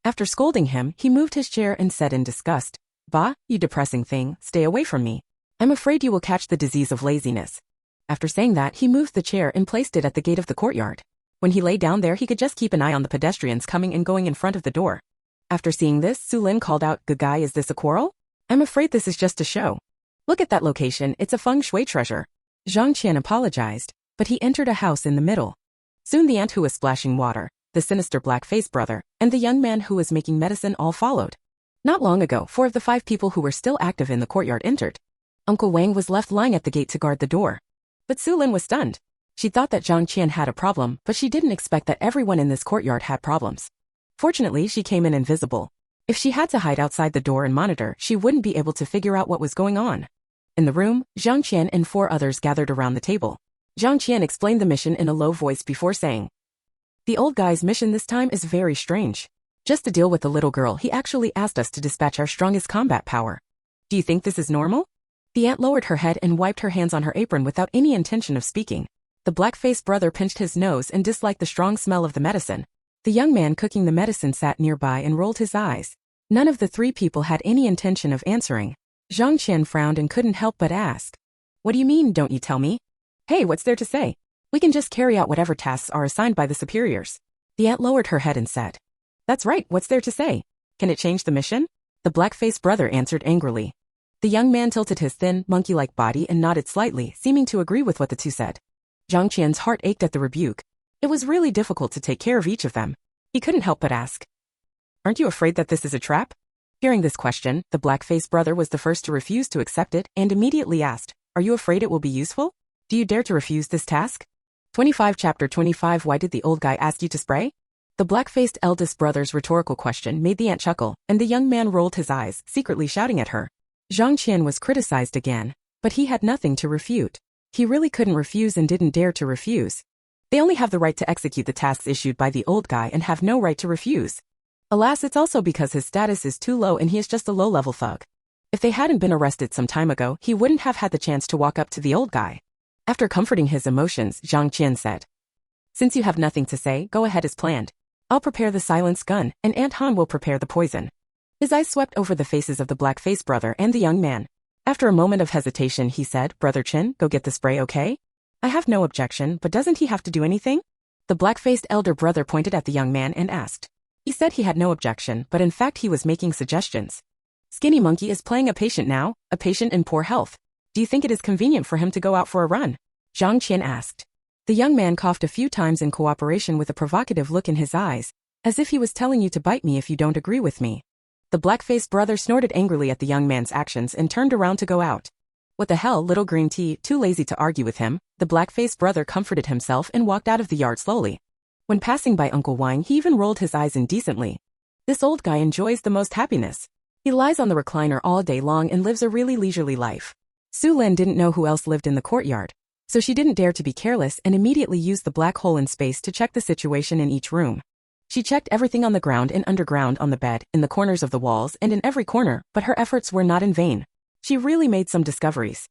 After scolding him, he moved his chair and said in disgust, Bah, you depressing thing, stay away from me. I'm afraid you will catch the disease of laziness. After saying that, he moved the chair and placed it at the gate of the courtyard. When he lay down there, he could just keep an eye on the pedestrians coming and going in front of the door. After seeing this, Xu Lin called out, Good guy, is this a quarrel? I'm afraid this is just a show. Look at that location, it's a feng shui treasure. Zhang Qian apologized, but he entered a house in the middle. Soon the ant who was splashing water, the sinister black-faced brother, and the young man who was making medicine all followed. Not long ago, 4 of the 5 people who were still active in the courtyard entered. Uncle Wang was left lying at the gate to guard the door. But Xu Lin was stunned. She thought that Zhang Qian had a problem, but she didn't expect that everyone in this courtyard had problems. Fortunately, she came in invisible. If she had to hide outside the door and monitor, she wouldn't be able to figure out what was going on. In the room, Zhang Qian and 4 others gathered around the table. Zhang Qian explained the mission in a low voice before saying, The old guy's mission this time is very strange. Just to deal with the little girl, he actually asked us to dispatch our strongest combat power. Do you think this is normal? The ant lowered her head and wiped her hands on her apron without any intention of speaking. The black-faced brother pinched his nose and disliked the strong smell of the medicine. The young man cooking the medicine sat nearby and rolled his eyes. None of the 3 people had any intention of answering. Zhang Qian frowned and couldn't help but ask, What do you mean, don't you tell me? Hey, what's there to say? We can just carry out whatever tasks are assigned by the superiors. The ant lowered her head and said, That's right, what's there to say? Can it change the mission? The black-faced brother answered angrily. The young man tilted his thin, monkey-like body and nodded slightly, seeming to agree with what the 2 said. Zhang Qian's heart ached at the rebuke. It was really difficult to take care of each of them. He couldn't help but ask, Aren't you afraid that this is a trap? Hearing this question, the black-faced brother was the first to refuse to accept it and immediately asked, Are you afraid it will be useful? Do you dare to refuse this task? 25 Chapter 25 Why did the old guy ask you to spray? The black-faced eldest brother's rhetorical question made the ant chuckle, and the young man rolled his eyes, secretly shouting at her. Zhang Qian was criticized again, but he had nothing to refute. He really couldn't refuse and didn't dare to refuse. They only have the right to execute the tasks issued by the old guy and have no right to refuse. Alas, it's also because his status is too low and he is just a low-level thug. If they hadn't been arrested some time ago, he wouldn't have had the chance to walk up to the old guy. After comforting his emotions, Zhang Qian said, Since you have nothing to say, go ahead as planned. I'll prepare the silenced gun, and Aunt Han will prepare the poison. His eyes swept over the faces of the black-faced brother and the young man. After a moment of hesitation, he said, Brother Chin, go get the spray, okay? I have no objection, but doesn't he have to do anything? The black-faced elder brother pointed at the young man and asked. He said he had no objection, but in fact he was making suggestions. Skinny Monkey is playing a patient now, a patient in poor health. Do you think it is convenient for him to go out for a run? Zhang Qian asked. The young man coughed a few times in cooperation with a provocative look in his eyes, as if he was telling you to bite me if you don't agree with me. The black-faced brother snorted angrily at the young man's actions and turned around to go out. What the hell, little green tea, too lazy to argue with him, the black-faced brother comforted himself and walked out of the yard slowly. When passing by Uncle Wang, he even rolled his eyes indecently. This old guy enjoys the most happiness. He lies on the recliner all day long and lives a really leisurely life. Xu Lin didn't know who else lived in the courtyard, so she didn't dare to be careless and immediately used the black hole in space to check the situation in each room. She checked everything on the ground and underground, on the bed, in the corners of the walls, and in every corner, but her efforts were not in vain. She really made some discoveries.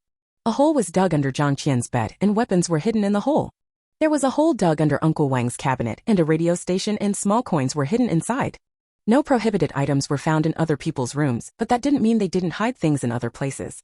A hole was dug under Zhang Qian's bed and weapons were hidden in the hole. There was a hole dug under Uncle Wang's cabinet and a radio station and small coins were hidden inside. No prohibited items were found in other people's rooms, but that didn't mean they didn't hide things in other places.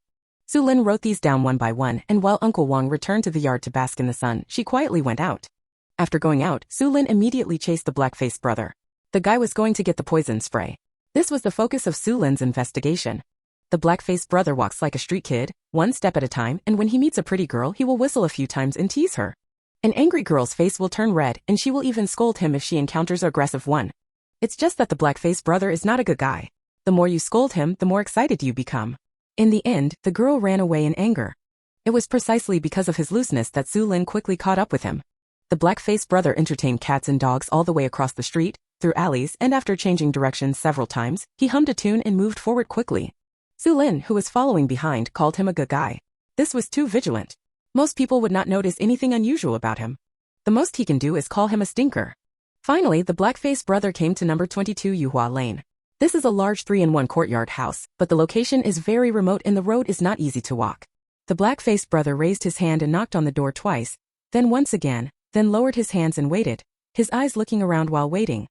Xu Lin wrote these down one by one, and while Uncle Wang returned to the yard to bask in the sun, she quietly went out. After going out, Xu Lin immediately chased the black-faced brother. The guy was going to get the poison spray. This was the focus of Xu Lin's investigation. The black-faced brother walks like a street kid, one step at a time, and when he meets a pretty girl, he will whistle a few times and tease her. An angry girl's face will turn red, and she will even scold him if she encounters an aggressive one. It's just that the black-faced brother is not a good guy. The more you scold him, the more excited you become. In the end, the girl ran away in anger. It was precisely because of his looseness that Xu Lin quickly caught up with him. The black-faced brother entertained cats and dogs all the way across the street, through alleys, and after changing directions several times, he hummed a tune and moved forward quickly. Xu Lin, who was following behind, called him a good guy. This was too vigilant. Most people would not notice anything unusual about him. The most he can do is call him a stinker. Finally, the black-faced brother came to number 22 Yuhua Lane. This is a large 3-in-1 courtyard house, but the location is very remote and the road is not easy to walk. The black-faced brother raised his hand and knocked on the door twice, then once again, then lowered his hands and waited, his eyes looking around while waiting.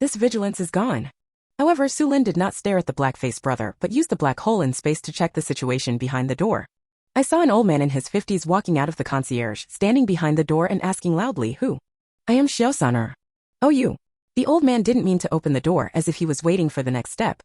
This vigilance is gone. However, Xu Lin did not stare at the black-faced brother but used the black hole in space to check the situation behind the door. I saw an old man in his 50s walking out of the concierge, standing behind the door and asking loudly, "Who?" "I am Xiao-saner." "Oh, you." The old man didn't mean to open the door as if he was waiting for the next step.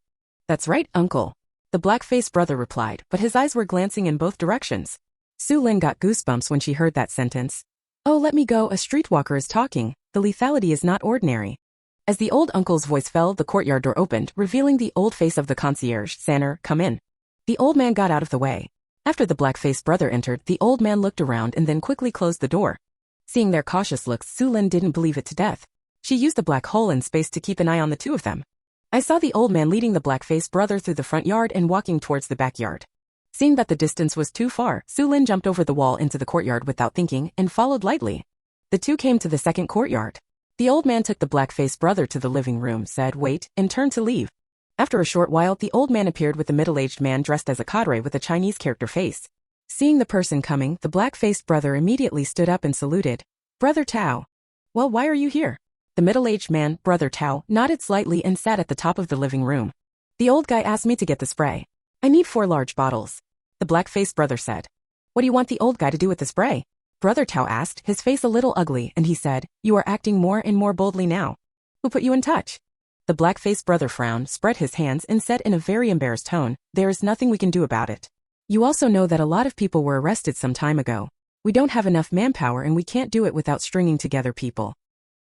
"That's right, uncle," the black-faced brother replied, but his eyes were glancing in both directions. Xu Lin got goosebumps when she heard that sentence. "Oh, let me go, a streetwalker is talking, the lethality is not ordinary." As the old uncle's voice fell, the courtyard door opened, revealing the old face of the concierge. "Saner, come in." The old man got out of the way. After the black-faced brother entered, the old man looked around and then quickly closed the door. Seeing their cautious looks, Xu Lin didn't believe it to death. She used the black hole in space to keep an eye on the two of them. I saw the old man leading the black-faced brother through the front yard and walking towards the backyard. Seeing that the distance was too far, Xu Lin jumped over the wall into the courtyard without thinking and followed lightly. The two came to the second courtyard. The old man took the black-faced brother to the living room, said wait, and turned to leave. After a short while, the old man appeared with a middle-aged man dressed as a cadre with a Chinese character face. Seeing the person coming, the black-faced brother immediately stood up and saluted. "Brother Tao." "Well, why are you here?" The middle-aged man, Brother Tao, nodded slightly and sat at the top of the living room. "The old guy asked me to get the spray. I need 4 large bottles," the black-faced brother said. "What do you want the old guy to do with the spray?" Brother Tao asked, his face a little ugly, and he said, "You are acting more and more boldly now. Who put you in touch?" The black-faced brother frowned, spread his hands, and said in a very embarrassed tone, "There is nothing we can do about it. You also know that a lot of people were arrested some time ago. We don't have enough manpower and we can't do it without stringing together people."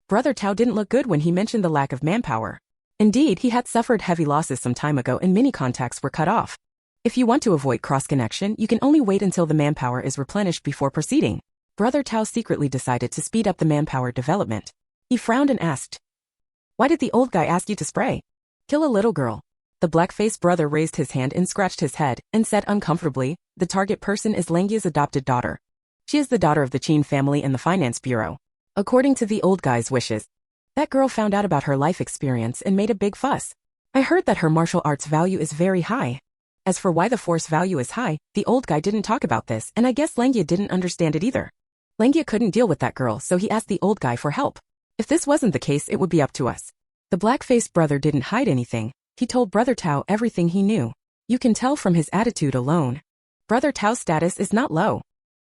Brother Tao didn't look good when he mentioned the lack of manpower. Indeed, he had suffered heavy losses some time ago and many contacts were cut off. If you want to avoid cross-connection, you can only wait until the manpower is replenished before proceeding. Brother Tao secretly decided to speed up the manpower development. He frowned and asked, "Why did the old guy ask you to spray?" "Kill a little girl." The black-faced brother raised his hand and scratched his head and said uncomfortably, "The target person is Langya's adopted daughter. She is the daughter of the Qin family in the finance bureau. According to the old guy's wishes, that girl found out about her life experience and made a big fuss. I heard that her martial arts value is very high. As for why the force value is high, the old guy didn't talk about this, and I guess Langya didn't understand it either. Langya couldn't deal with that girl, so he asked the old guy for help. If this wasn't the case, it would be up to us." The black-faced brother didn't hide anything. He told Brother Tao everything he knew. You can tell from his attitude alone. Brother Tao's status is not low.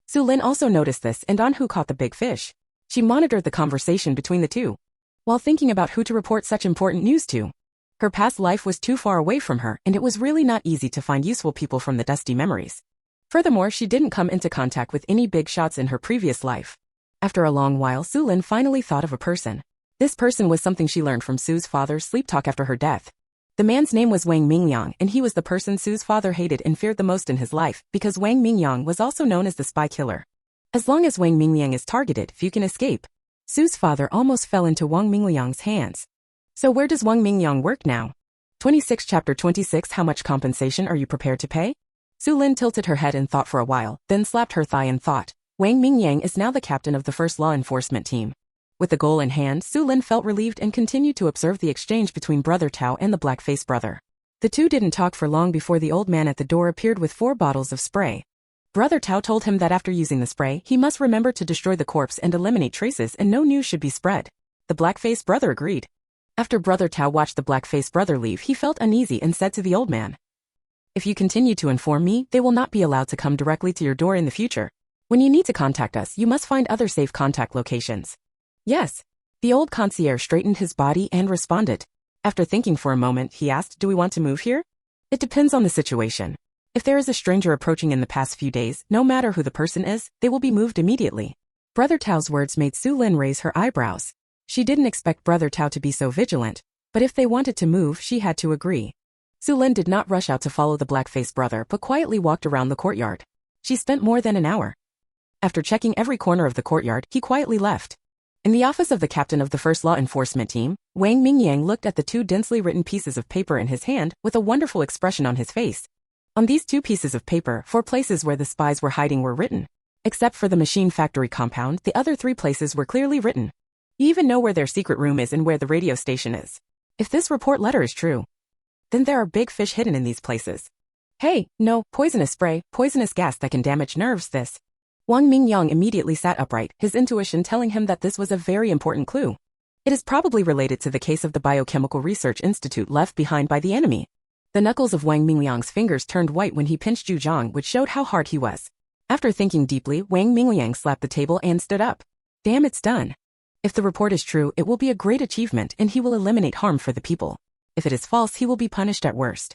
Xu Lin also noticed this and on who caught the big fish. She monitored the conversation between the two, while thinking about who to report such important news to. Her past life was too far away from her, and it was really not easy to find useful people from the dusty memories. Furthermore, she didn't come into contact with any big shots in her previous life. After a long while, Xu Lin finally thought of a person. This person was something she learned from Su's father's sleep talk after her death. The man's name was Wang Mingyang, and he was the person Su's father hated and feared the most in his life, because Wang Mingyang was also known as the spy killer. As long as Wang Mingyang is targeted, few can escape. Su's father almost fell into Wang Mingyang's hands. So where does Wang Mingyang work now? 26 Chapter 26 How much compensation are you prepared to pay? Xu Lin tilted her head and thought for a while, then slapped her thigh and thought. Wang Mingyang is now the captain of the first law enforcement team. With the goal in hand, Xu Lin felt relieved and continued to observe the exchange between Brother Tao and the black-faced brother. The two didn't talk for long before the old man at the door appeared with 4 bottles of spray. Brother Tao told him that after using the spray, he must remember to destroy the corpse and eliminate traces and no news should be spread. The black-faced brother agreed. After Brother Tao watched the black-faced brother leave, he felt uneasy and said to the old man, "If you continue to inform me, they will not be allowed to come directly to your door in the future. When you need to contact us, you must find other safe contact locations." "Yes." The old concierge straightened his body and responded. After thinking for a moment, he asked, "Do we want to move here?" "It depends on the situation. If there is a stranger approaching in the past few days, no matter who the person is, they will be moved immediately." Brother Tao's words made Xu Lin raise her eyebrows. She didn't expect Brother Tao to be so vigilant, but if they wanted to move, she had to agree. Xu Lin did not rush out to follow the black-faced brother but quietly walked around the courtyard. She spent more than an hour. After checking every corner of the courtyard, he quietly left. In the office of the captain of the first law enforcement team, Wang Mingyang looked at the 2 densely written pieces of paper in his hand with a wonderful expression on his face. On these 2 pieces of paper, 4 places where the spies were hiding were written. Except for the machine factory compound, the other 3 places were clearly written. You even know where their secret room is and where the radio station is. If this report letter is true, then there are big fish hidden in these places. Hey, no, poisonous spray, poisonous gas that can damage nerves, this. Wang Mingyang immediately sat upright, his intuition telling him that this was a very important clue. It is probably related to the case of the Biochemical Research Institute left behind by the enemy. The knuckles of Wang Mingyang's fingers turned white when he pinched Zhu Zhang, which showed how hard he was. After thinking deeply, Wang Mingyang slapped the table and stood up. Damn, it's done. If the report is true, it will be a great achievement and he will eliminate harm for the people. If it is false, he will be punished at worst.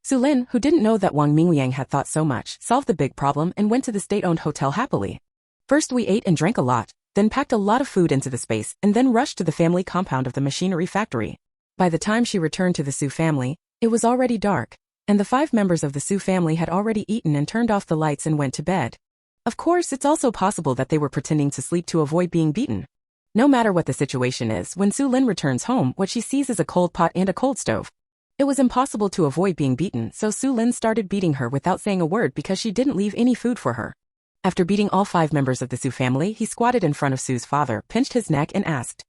Xu Lin, who didn't know that Wang Mingyang had thought so much, solved the big problem and went to the state-owned hotel happily. First we ate and drank a lot, then packed a lot of food into the space and then rushed to the family compound of the machinery factory. By the time she returned to the Xu family, it was already dark, and the 5 members of the Xu family had already eaten and turned off the lights and went to bed. Of course, it's also possible that they were pretending to sleep to avoid being beaten. No matter what the situation is, when Xu Lin returns home, what she sees is a cold pot and a cold stove. It was impossible to avoid being beaten, so Xu Lin started beating her without saying a word because she didn't leave any food for her. After beating all 5 members of the Xu family, he squatted in front of Su's father, pinched his neck and asked,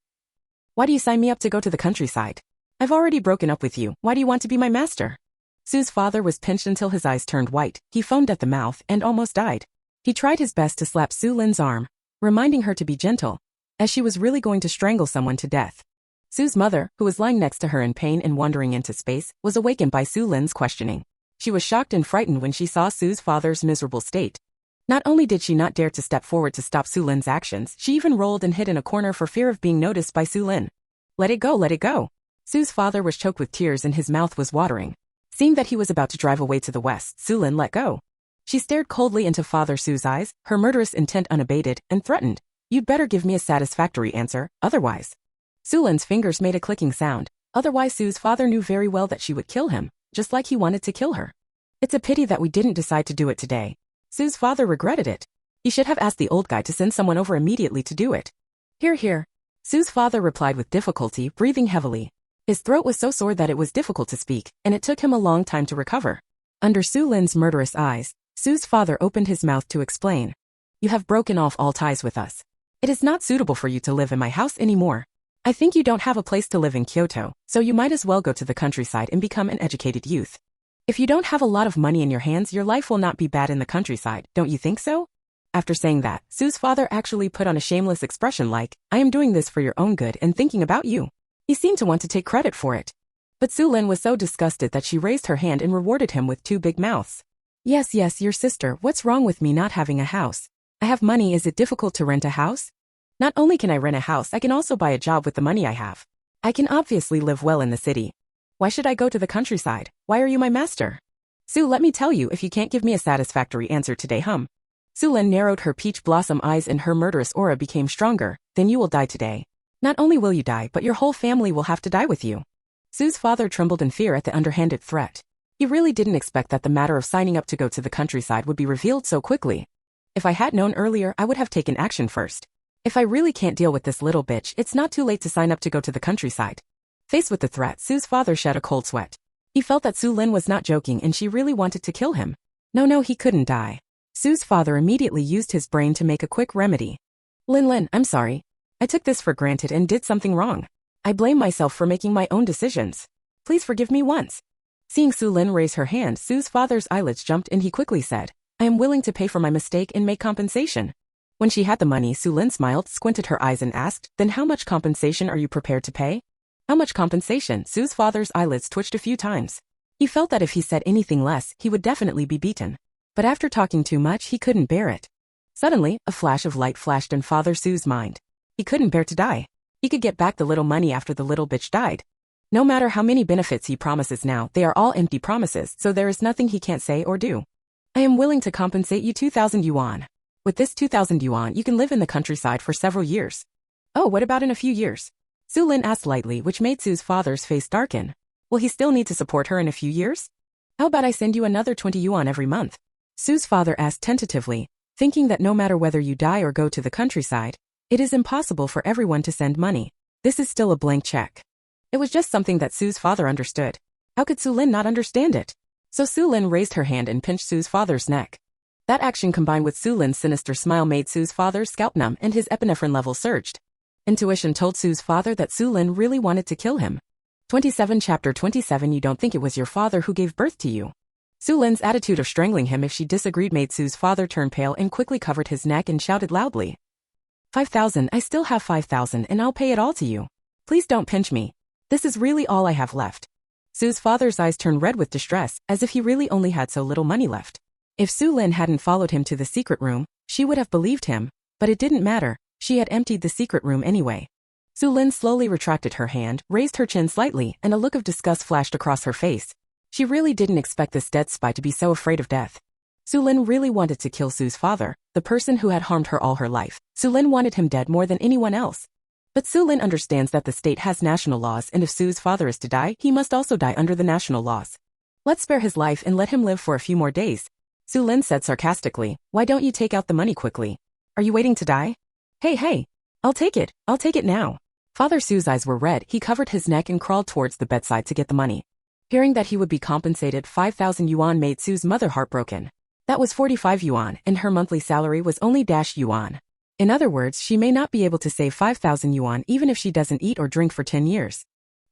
"Why do you sign me up to go to the countryside? I've already broken up with you, why do you want to be my master?" Su's father was pinched until his eyes turned white, he foamed at the mouth and almost died. He tried his best to slap Xu Lin's arm, reminding her to be gentle, as she was really going to strangle someone to death. Su's mother, who was lying next to her in pain and wandering into space, was awakened by Xu Lin's questioning. She was shocked and frightened when she saw Su's father's miserable state. Not only did she not dare to step forward to stop Xu Lin's actions, she even rolled and hid in a corner for fear of being noticed by Xu Lin. "Let it go, let it go." Su's father was choked with tears and his mouth was watering. Seeing that he was about to drive away to the west, Xu Lin let go. She stared coldly into Father Su's eyes, her murderous intent unabated, and threatened, "You'd better give me a satisfactory answer, otherwise." Xu Lin's fingers made a clicking sound. Otherwise, Su's father knew very well that she would kill him, just like he wanted to kill her. "It's a pity that we didn't decide to do it today." Su's father regretted it. He should have asked the old guy to send someone over immediately to do it. "Here, here." Su's father replied with difficulty, breathing heavily. His throat was so sore that it was difficult to speak, and it took him a long time to recover. Under Xu Lin's murderous eyes, Su's father opened his mouth to explain. "You have broken off all ties with us. It is not suitable for you to live in my house anymore. I think you don't have a place to live in Kyoto, so you might as well go to the countryside and become an educated youth. If you don't have a lot of money in your hands, your life will not be bad in the countryside, don't you think so?" After saying that, Su's father actually put on a shameless expression like, "I am doing this for your own good and thinking about you." He seemed to want to take credit for it. But Xu Lin was so disgusted that she raised her hand and rewarded him with 2 big mouths. Yes, your sister, what's wrong with me not having a house? I have money, is it difficult to rent a house? Not only can I rent a house, I can also buy a job with the money I have. I can obviously live well in the city. Why should I go to the countryside? Why are you my master? Xu, let me tell you, if you can't give me a satisfactory answer today, Xu Lin narrowed her peach blossom eyes and her murderous aura became stronger. Then you will die today. Not only will you die, but your whole family will have to die with you. Xu's father trembled in fear at the underhanded threat. He really didn't expect that the matter of signing up to go to the countryside would be revealed so quickly. If I had known earlier, I would have taken action first. If I really can't deal with this little bitch, it's not too late to sign up to go to the countryside. Faced with the threat, Xu's father shed a cold sweat. He felt that Xu Lin was not joking and she really wanted to kill him. No, he couldn't die. Xu's father immediately used his brain to make a quick remedy. Lin, I'm sorry. I took this for granted and did something wrong. I blame myself for making my own decisions. Please forgive me once. Seeing Xu Lin raise her hand, Xu's father's eyelids jumped and he quickly said, I am willing to pay for my mistake and make compensation. When she had the money, Xu Lin smiled, squinted her eyes and asked, then how much compensation are you prepared to pay? How much compensation? Xu's father's eyelids twitched a few times. He felt that if he said anything less, he would definitely be beaten. But after talking too much, he couldn't bear it. Suddenly, a flash of light flashed in Father Xu's mind. He couldn't bear to die. He could get back the little money after the little bitch died. No matter how many benefits he promises now, they are all empty promises, so there is nothing he can't say or do. I am willing to compensate you 2,000 yuan. With this 2,000 yuan, you can live in the countryside for several years. Oh, what about in a few years? Xu Lin asked lightly, which made Xu's father's face darken. Will he still need to support her in a few years? How about I send you another 20 yuan every month? Xu's father asked tentatively, thinking that no matter whether you die or go to the countryside, it is impossible for everyone to send money. This is still a blank check. It was just something that Xu's father understood. How could Xu Lin not understand it? So Xu Lin raised her hand and pinched Xu's father's neck. That action combined with Xu Lin's sinister smile made Xu's father's scalp numb and his epinephrine level surged. Intuition told Xu's father that Xu Lin really wanted to kill him. 27 Chapter 27 You don't think it was your father who gave birth to you. Xu Lin's attitude of strangling him if she disagreed made Xu's father turn pale and quickly covered his neck and shouted loudly. 5,000, I still have 5,000 and I'll pay it all to you. Please don't pinch me. This is really all I have left. Xu's father's eyes turned red with distress, as if he really only had so little money left. If Xu Lin hadn't followed him to the secret room, she would have believed him, but it didn't matter, she had emptied the secret room anyway. Xu Lin slowly retracted her hand, raised her chin slightly, and a look of disgust flashed across her face. She really didn't expect this dead spy to be so afraid of death. Xu Lin really wanted to kill Xu's father, the person who had harmed her all her life. Xu Lin wanted him dead more than anyone else. But Xu Lin understands that the state has national laws and if Xu's father is to die, he must also die under the national laws. Let's spare his life and let him live for a few more days. Xu Lin said sarcastically, why don't you take out the money quickly? Are you waiting to die? Hey, I'll take it now. Father Xu's eyes were red, he covered his neck and crawled towards the bedside to get the money. Hearing that he would be compensated 5,000 yuan made Xu's mother heartbroken. That was 45 yuan, and her monthly salary was only -yuan. In other words, she may not be able to save 5,000 yuan even if she doesn't eat or drink for 10 years.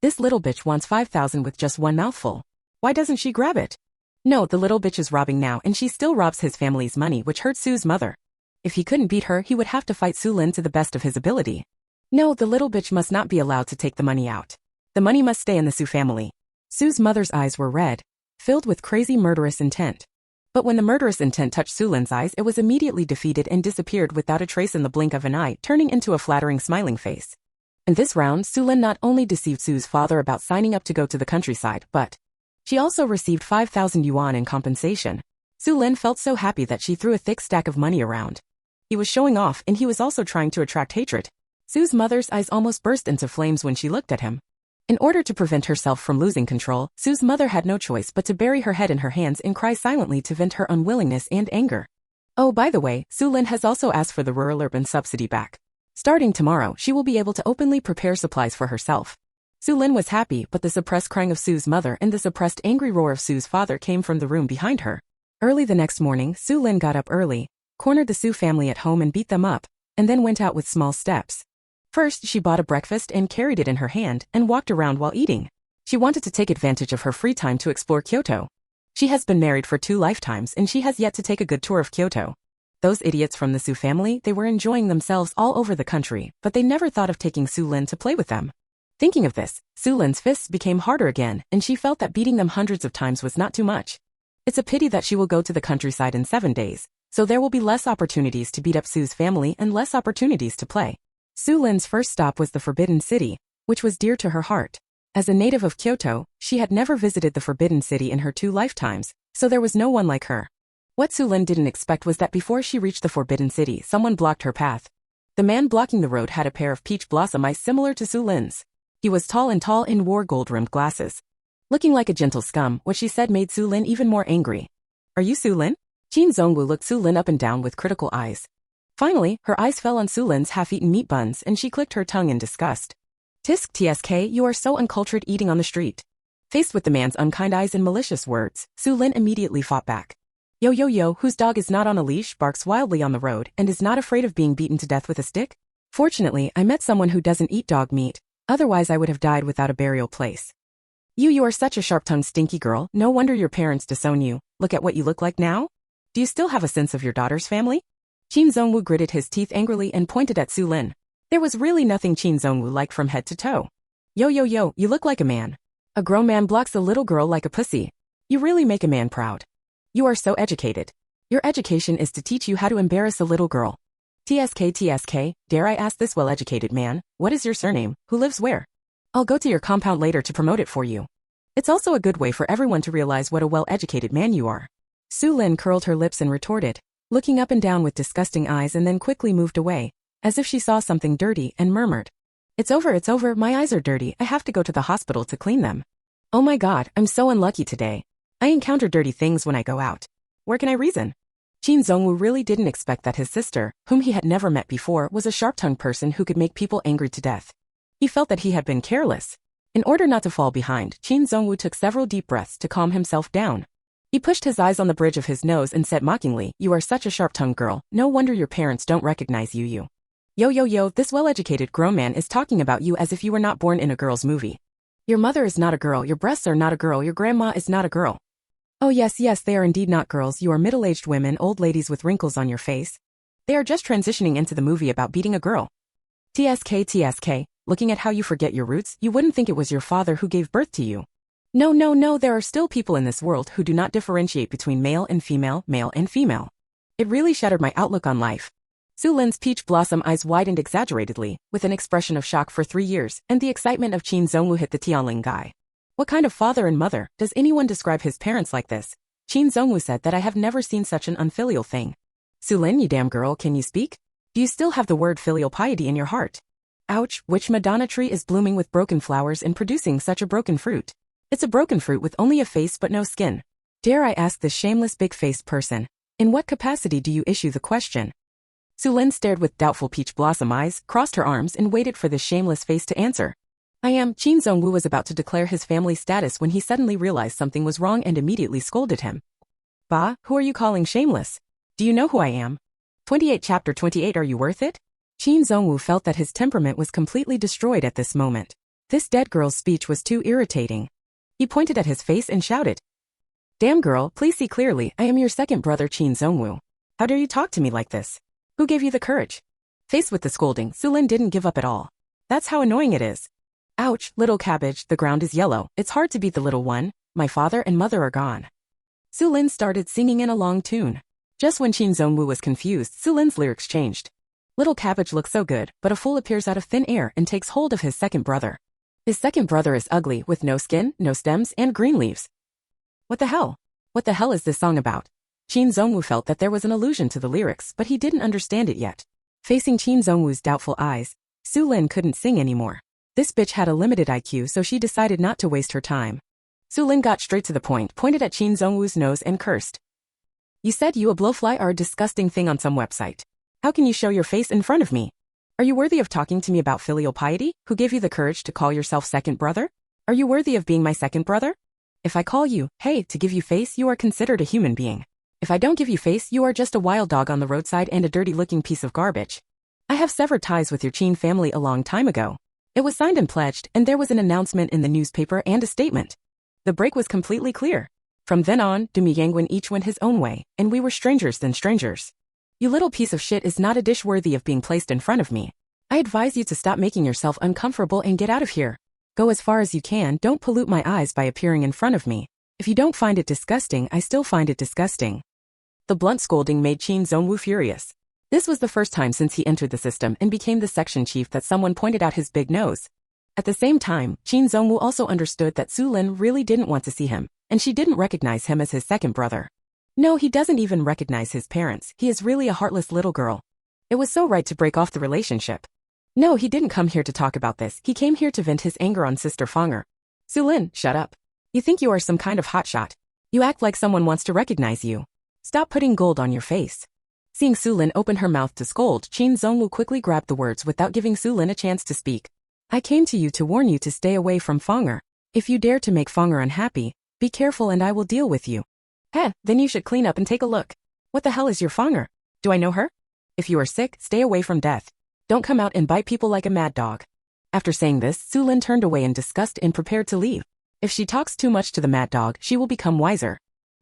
This little bitch wants 5,000 with just one mouthful. Why doesn't she grab it? No, the little bitch is robbing now and she still robs his family's money, which hurts Xu's mother. If he couldn't beat her, he would have to fight Xu Lin to the best of his ability. No, the little bitch must not be allowed to take the money out. The money must stay in the Xu family. Xu's mother's eyes were red, filled with crazy murderous intent. But when the murderous intent touched Xu Lin's eyes, it was immediately defeated and disappeared without a trace in the blink of an eye, turning into a flattering smiling face. In this round, Xu Lin not only deceived Xu's father about signing up to go to the countryside, but she also received 5,000 yuan in compensation. Xu Lin felt so happy that she threw a thick stack of money around. He was showing off and he was also trying to attract hatred. Xu's mother's eyes almost burst into flames when she looked at him. In order to prevent herself from losing control, Xu's mother had no choice but to bury her head in her hands and cry silently to vent her unwillingness and anger. Oh, by the way, Xu Lin has also asked for the rural urban subsidy back. Starting tomorrow, she will be able to openly prepare supplies for herself. Xu Lin was happy, but the suppressed crying of Xu's mother and the suppressed angry roar of Xu's father came from the room behind her. Early the next morning, Xu Lin got up early, cornered the Xu family at home and beat them up, and then went out with small steps. First, she bought a breakfast and carried it in her hand and walked around while eating. She wanted to take advantage of her free time to explore Kyoto. She has been married for 2 lifetimes and she has yet to take a good tour of Kyoto. Those idiots from the Xu family, they were enjoying themselves all over the country, but they never thought of taking Xu Lin to play with them. Thinking of this, Xu Lin's fists became harder again, and she felt that beating them hundreds of times was not too much. It's a pity that she will go to the countryside in 7 days, so there will be less opportunities to beat up Su's family and less opportunities to play. Xu Lin's first stop was the Forbidden City, which was dear to her heart. As a native of Kyoto, she had never visited the Forbidden City in her 2 lifetimes, so there was no one like her. What Xu Lin didn't expect was that before she reached the Forbidden City, someone blocked her path. The man blocking the road had a pair of peach blossom eyes similar to Xu Lin's. He was tall and wore gold-rimmed glasses. Looking like a gentle scum, what she said made Xu Lin even more angry. "Are you Xu Lin?" Qin Zongwu looked Xu Lin up and down with critical eyes. Finally, her eyes fell on Xu Lin's half-eaten meat buns and she clicked her tongue in disgust. "Tisk tsk, you are so uncultured eating on the street." Faced with the man's unkind eyes and malicious words, Xu Lin immediately fought back. Yo, whose dog is not on a leash barks wildly on the road and is not afraid of being beaten to death with a stick? Fortunately, I met someone who doesn't eat dog meat, otherwise I would have died without a burial place. You are such a sharp-tongued stinky girl, no wonder your parents disown you. Look at what you look like now? Do you still have a sense of your daughter's family? Qin Zongwu gritted his teeth angrily and pointed at Xu Lin. There was really nothing Qin Zongwu liked from head to toe. Yo, you look like a man. A grown man blocks a little girl like a pussy. You really make a man proud. You are so educated. Your education is to teach you how to embarrass a little girl. Tsk, dare I ask this well-educated man, what is your surname, who lives where? I'll go to your compound later to promote it for you. It's also a good way for everyone to realize what a well-educated man you are. Xu Lin curled her lips and retorted, looking up and down with disgusting eyes and then quickly moved away, as if she saw something dirty and murmured. It's over, my eyes are dirty, I have to go to the hospital to clean them. Oh my god, I'm so unlucky today. I encounter dirty things when I go out. Where can I reason? Qin Zongwu really didn't expect that his sister, whom he had never met before, was a sharp-tongued person who could make people angry to death. He felt that he had been careless. In order not to fall behind, Qin Zongwu took several deep breaths to calm himself down. He pushed his eyes on the bridge of his nose and said mockingly, you are such a sharp-tongued girl, no wonder your parents don't recognize you. Yo, this well-educated grown man is talking about you as if you were not born in a girl's movie. Your mother is not a girl, your breasts are not a girl, your grandma is not a girl. Oh yes, they are indeed not girls, you are middle-aged women, old ladies with wrinkles on your face. They are just transitioning into the movie about beating a girl. Tsk, looking at how you forget your roots, you wouldn't think it was your father who gave birth to you. No, there are still people in this world who do not differentiate between male and female. It really shattered my outlook on life. Xu Lin's peach blossom eyes widened exaggeratedly, with an expression of shock for 3 years, and the excitement of Qin Zongwu hit the Tianling guy. What kind of father and mother, does anyone describe his parents like this? Qin Zongwu said that I have never seen such an unfilial thing. Xu Lin, you damn girl, can you speak? Do you still have the word filial piety in your heart? Ouch, which Madonna tree is blooming with broken flowers and producing such a broken fruit? It's a broken fruit with only a face but no skin. Dare I ask this shameless big-faced person, in what capacity do you issue the question? Xu Lin stared with doubtful peach blossom eyes, crossed her arms and waited for this shameless face to answer. I am. Qin Zongwu was about to declare his family status when he suddenly realized something was wrong and immediately scolded him. Bah, who are you calling shameless? Do you know who I am? 28 Chapter 28 Are you worth it? Qin Zongwu felt that his temperament was completely destroyed at this moment. This dead girl's speech was too irritating. He pointed at his face and shouted. Damn girl, please see clearly, I am your second brother Qin Zongwu. How dare you talk to me like this? Who gave you the courage? Faced with the scolding, Xu Lin didn't give up at all. That's how annoying it is. Ouch, little cabbage, the ground is yellow, it's hard to beat the little one, my father and mother are gone. Xu Lin started singing in a long tune. Just when Qin Zongwu was confused, Xu Lin's lyrics changed. Little cabbage looks so good, but a fool appears out of thin air and takes hold of his second brother. His second brother is ugly, with no skin, no stems, and green leaves. What the hell? What the hell is this song about? Qin Zongwu felt that there was an allusion to the lyrics, but he didn't understand it yet. Facing Qin Zongwu's doubtful eyes, Xu Lin couldn't sing anymore. This bitch had a limited IQ, so she decided not to waste her time. Xu Lin got straight to the point, pointed at Qin Zongwu's nose and cursed. You said you a blowfly are a disgusting thing on some website. How can you show your face in front of me? Are you worthy of talking to me about filial piety? Who gave you the courage to call yourself second brother? Are you worthy of being my second brother? If I call you, hey, to give you face, you are considered a human being. If I don't give you face, you are just a wild dog on the roadside and a dirty-looking piece of garbage. I have severed ties with your Qin family a long time ago. It was signed and pledged, and there was an announcement in the newspaper and a statement. The break was completely clear. From then on, Dumi Yangwen each went his own way, and we were strangers than strangers. You little piece of shit is not a dish worthy of being placed in front of me. I advise you to stop making yourself uncomfortable and get out of here. Go as far as you can, don't pollute my eyes by appearing in front of me. If you don't find it disgusting, I still find it disgusting. The blunt scolding made Qin Zhongwu furious. This was the first time since he entered the system and became the section chief that someone pointed out his big nose. At the same time, Qin Zhongwu also understood that Xu Lin really didn't want to see him, and she didn't recognize him as his second brother. No, he doesn't even recognize his parents. He is really a heartless little girl. It was so right to break off the relationship. No, he didn't come here to talk about this. He came here to vent his anger on Sister Fanger. Xu Lin, shut up. You think you are some kind of hotshot. You act like someone wants to recognize you. Stop putting gold on your face. Seeing Xu Lin open her mouth to scold, Qin Zhongwu quickly grabbed the words without giving Xu Lin a chance to speak. I came to you to warn you to stay away from Fanger. If you dare to make Fanger unhappy, be careful and I will deal with you. Then you should clean up and take a look. What the hell is your Fanger? Do I know her? If you are sick, stay away from death. Don't come out and bite people like a mad dog. After saying this, Xu Lin turned away in disgust and prepared to leave. If she talks too much to the mad dog, she will become wiser.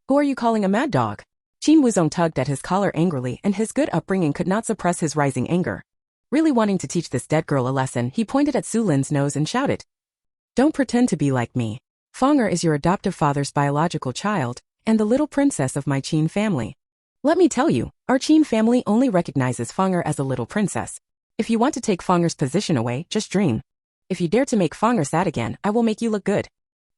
Who are you calling a mad dog? Qin Wuzong tugged at his collar angrily, and his good upbringing could not suppress his rising anger. Really wanting to teach this dead girl a lesson, he pointed at Xu Lin's nose and shouted, Don't pretend to be like me. Fanger is your adoptive father's biological child, and the little princess of my Qin family. Let me tell you, our Qin family only recognizes Fanger as a little princess. If you want to take Fanger's position away, just dream. If you dare to make Fanger sad again, I will make you look good.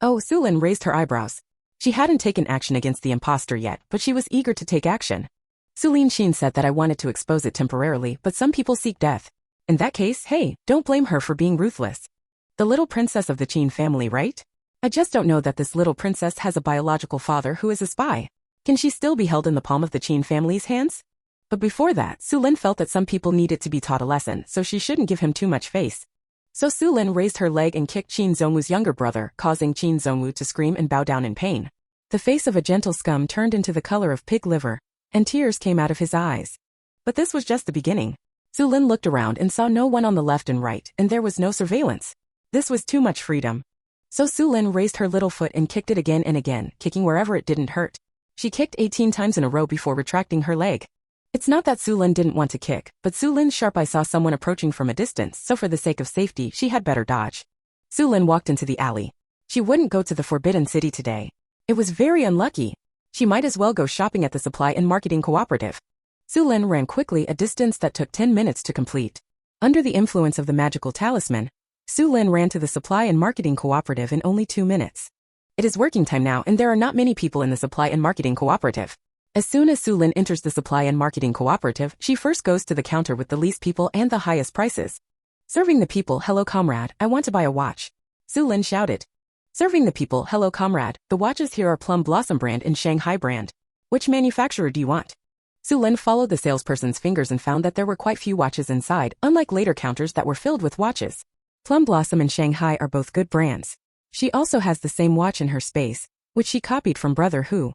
Oh, Xu Lin raised her eyebrows. She hadn't taken action against the imposter yet, but she was eager to take action. Xu Lin Xin said that I wanted to expose it temporarily, but some people seek death. In that case, hey, don't blame her for being ruthless. The little princess of the Qin family, right? I just don't know that this little princess has a biological father who is a spy. Can she still be held in the palm of the Qin family's hands? But before that, Xu Lin felt that some people needed to be taught a lesson, so she shouldn't give him too much face. So Xu Lin raised her leg and kicked Qin Zhongwu's younger brother, causing Qin Zhongwu to scream and bow down in pain. The face of a gentle scum turned into the color of pig liver, and tears came out of his eyes. But this was just the beginning. Xu Lin looked around and saw no one on the left and right, and there was no surveillance. This was too much freedom. So Xu Lin raised her little foot and kicked it again and again, kicking wherever it didn't hurt. She kicked 18 times in a row before retracting her leg. It's not that Xu Lin didn't want to kick, but Xu Lin's sharp eye saw someone approaching from a distance, so for the sake of safety, she had better dodge. Xu Lin walked into the alley. She wouldn't go to the Forbidden City today. It was very unlucky. She might as well go shopping at the Supply and Marketing Cooperative. Xu Lin ran quickly a distance that took 10 minutes to complete. Under the influence of the magical talisman, Xu Lin ran to the Supply and Marketing Cooperative in only 2 minutes. It is working time now and there are not many people in the Supply and Marketing Cooperative. As soon as Xu Lin enters the Supply and Marketing Cooperative, she first goes to the counter with the least people and the highest prices. Serving the people, hello comrade, I want to buy a watch. Xu Lin shouted. Serving the people, hello comrade, the watches here are Plum Blossom brand and Shanghai brand. Which manufacturer do you want? Xu Lin followed the salesperson's fingers and found that there were quite few watches inside, unlike later counters that were filled with watches. Plum Blossom and Shanghai are both good brands. She also has the same watch in her space, which she copied from Brother Hu.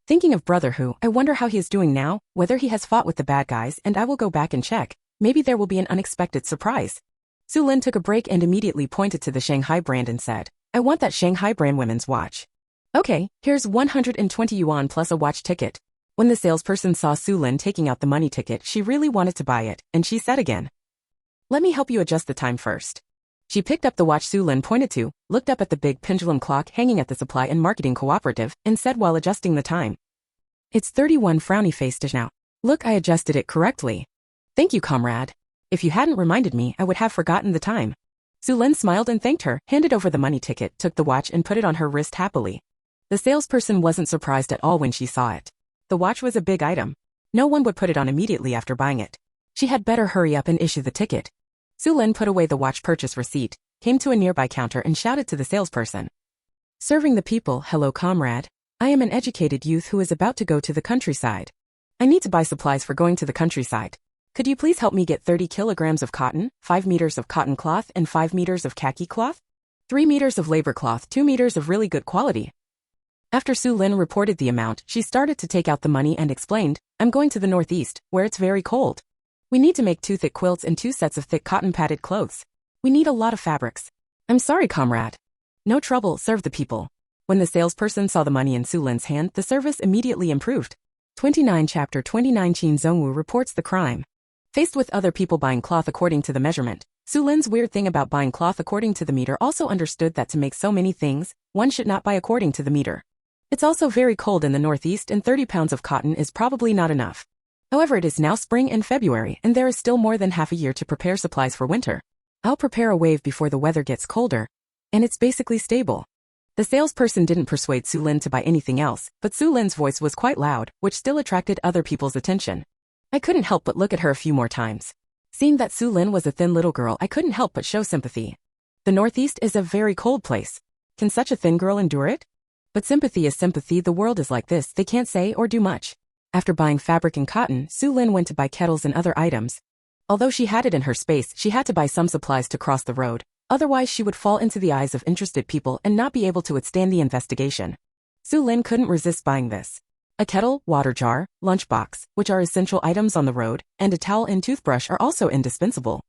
Thinking of Brother Hu, I wonder how he is doing now, whether he has fought with the bad guys, and I will go back and check. Maybe there will be an unexpected surprise. Xu Lin took a break and immediately pointed to the Shanghai brand and said, I want that Shanghai brand women's watch. Okay, here's 120 yuan plus a watch ticket. When the salesperson saw Xu Lin taking out the money ticket, she really wanted to buy it, and she said again, Let me help you adjust the time first. She picked up the watch Xu Lin pointed to, looked up at the big pendulum clock hanging at the Supply and Marketing Cooperative, and said while adjusting the time, It's 31 frowny faced now. Look, I adjusted it correctly. Thank you, comrade. If you hadn't reminded me, I would have forgotten the time. Xu Lin smiled and thanked her, handed over the money ticket, took the watch and put it on her wrist happily. The salesperson wasn't surprised at all when she saw it. The watch was a big item. No one would put it on immediately after buying it. She had better hurry up and issue the ticket. Xu Lin put away the watch purchase receipt, came to a nearby counter and shouted to the salesperson. Serving the people, hello comrade. I am an educated youth who is about to go to the countryside. I need to buy supplies for going to the countryside. Could you please help me get 30 kilograms of cotton, 5 meters of cotton cloth and 5 meters of khaki cloth? 3 meters of labor cloth, 2 meters of really good quality. After Xu Lin reported the amount, she started to take out the money and explained, I'm going to the northeast, where it's very cold. We need to make 2 thick quilts and 2 sets of thick cotton padded clothes. We need a lot of fabrics. I'm sorry, comrade. No trouble, serve the people. When the salesperson saw the money in Xu Lin's hand, the service immediately improved. 29 Chapter 29 Qin Zhongwu reports the crime. Faced with other people buying cloth according to the measurement, Xu Lin's weird thing about buying cloth according to the meter also understood that to make so many things, one should not buy according to the meter. It's also very cold in the northeast and 30 pounds of cotton is probably not enough. However, it is now spring and February and there is still more than half a year to prepare supplies for winter. I'll prepare a wave before the weather gets colder. And it's basically stable. The salesperson didn't persuade Xu Lin to buy anything else, but Xu Lin's voice was quite loud, which still attracted other people's attention. I couldn't help but look at her a few more times. Seeing that Xu Lin was a thin little girl, I couldn't help but show sympathy. The Northeast is a very cold place. Can such a thin girl endure it? But sympathy is sympathy, the world is like this, they can't say or do much. After buying fabric and cotton, Xu Lin went to buy kettles and other items. Although she had it in her space, she had to buy some supplies to cross the road. Otherwise she would fall into the eyes of interested people and not be able to withstand the investigation. Xu Lin couldn't resist buying this. A kettle, water jar, lunchbox, which are essential items on the road, and a towel and toothbrush are also indispensable.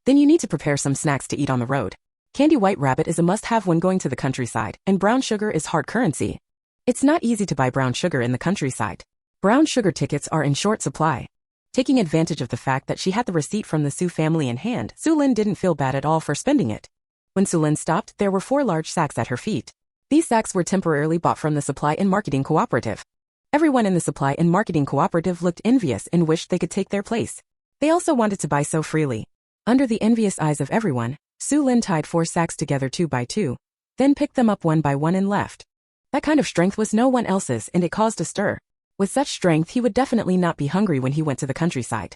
Then you need to prepare some snacks to eat on the road. Candy White Rabbit is a must-have when going to the countryside, and brown sugar is hard currency. It's not easy to buy brown sugar in the countryside. Brown sugar tickets are in short supply. Taking advantage of the fact that she had the receipt from the Xu family in hand, Xu Lin didn't feel bad at all for spending it. When Xu Lin stopped, there were 4 large sacks at her feet. These sacks were temporarily bought from the Supply and Marketing Cooperative. Everyone in the Supply and Marketing Cooperative looked envious and wished they could take their place. They also wanted to buy so freely. Under the envious eyes of everyone, Xu Lin tied 4 sacks together 2 by 2, then picked them up 1 by 1 and left. That kind of strength was no one else's and it caused a stir. With such strength he would definitely not be hungry when he went to the countryside.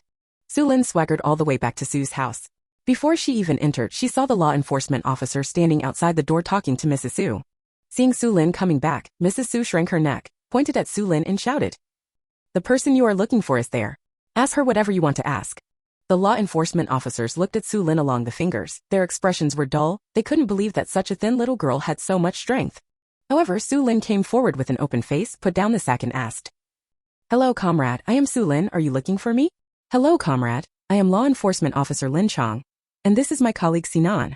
Xu Lin swaggered all the way back to Xu's house. Before she even entered, she saw the law enforcement officer standing outside the door talking to Mrs. Xu. Seeing Xu Lin coming back, Mrs. Xu shrank her neck, pointed at Xu Lin and shouted, "The person you are looking for is there. Ask her whatever you want to ask." The law enforcement officers looked at Xu Lin along the fingers. Their expressions were dull. They couldn't believe that such a thin little girl had so much strength. However, Xu Lin came forward with an open face, put down the sack and asked, "Hello, comrade, I am Xu Lin, are you looking for me?" "Hello, comrade, I am Law Enforcement Officer Lin Chang. And this is my colleague Sinan."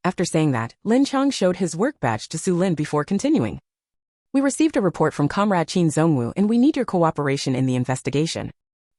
After saying that, Lin Chang showed his work badge to Xu Lin before continuing. "We received a report from Comrade Qin Zhongwu and we need your cooperation in the investigation."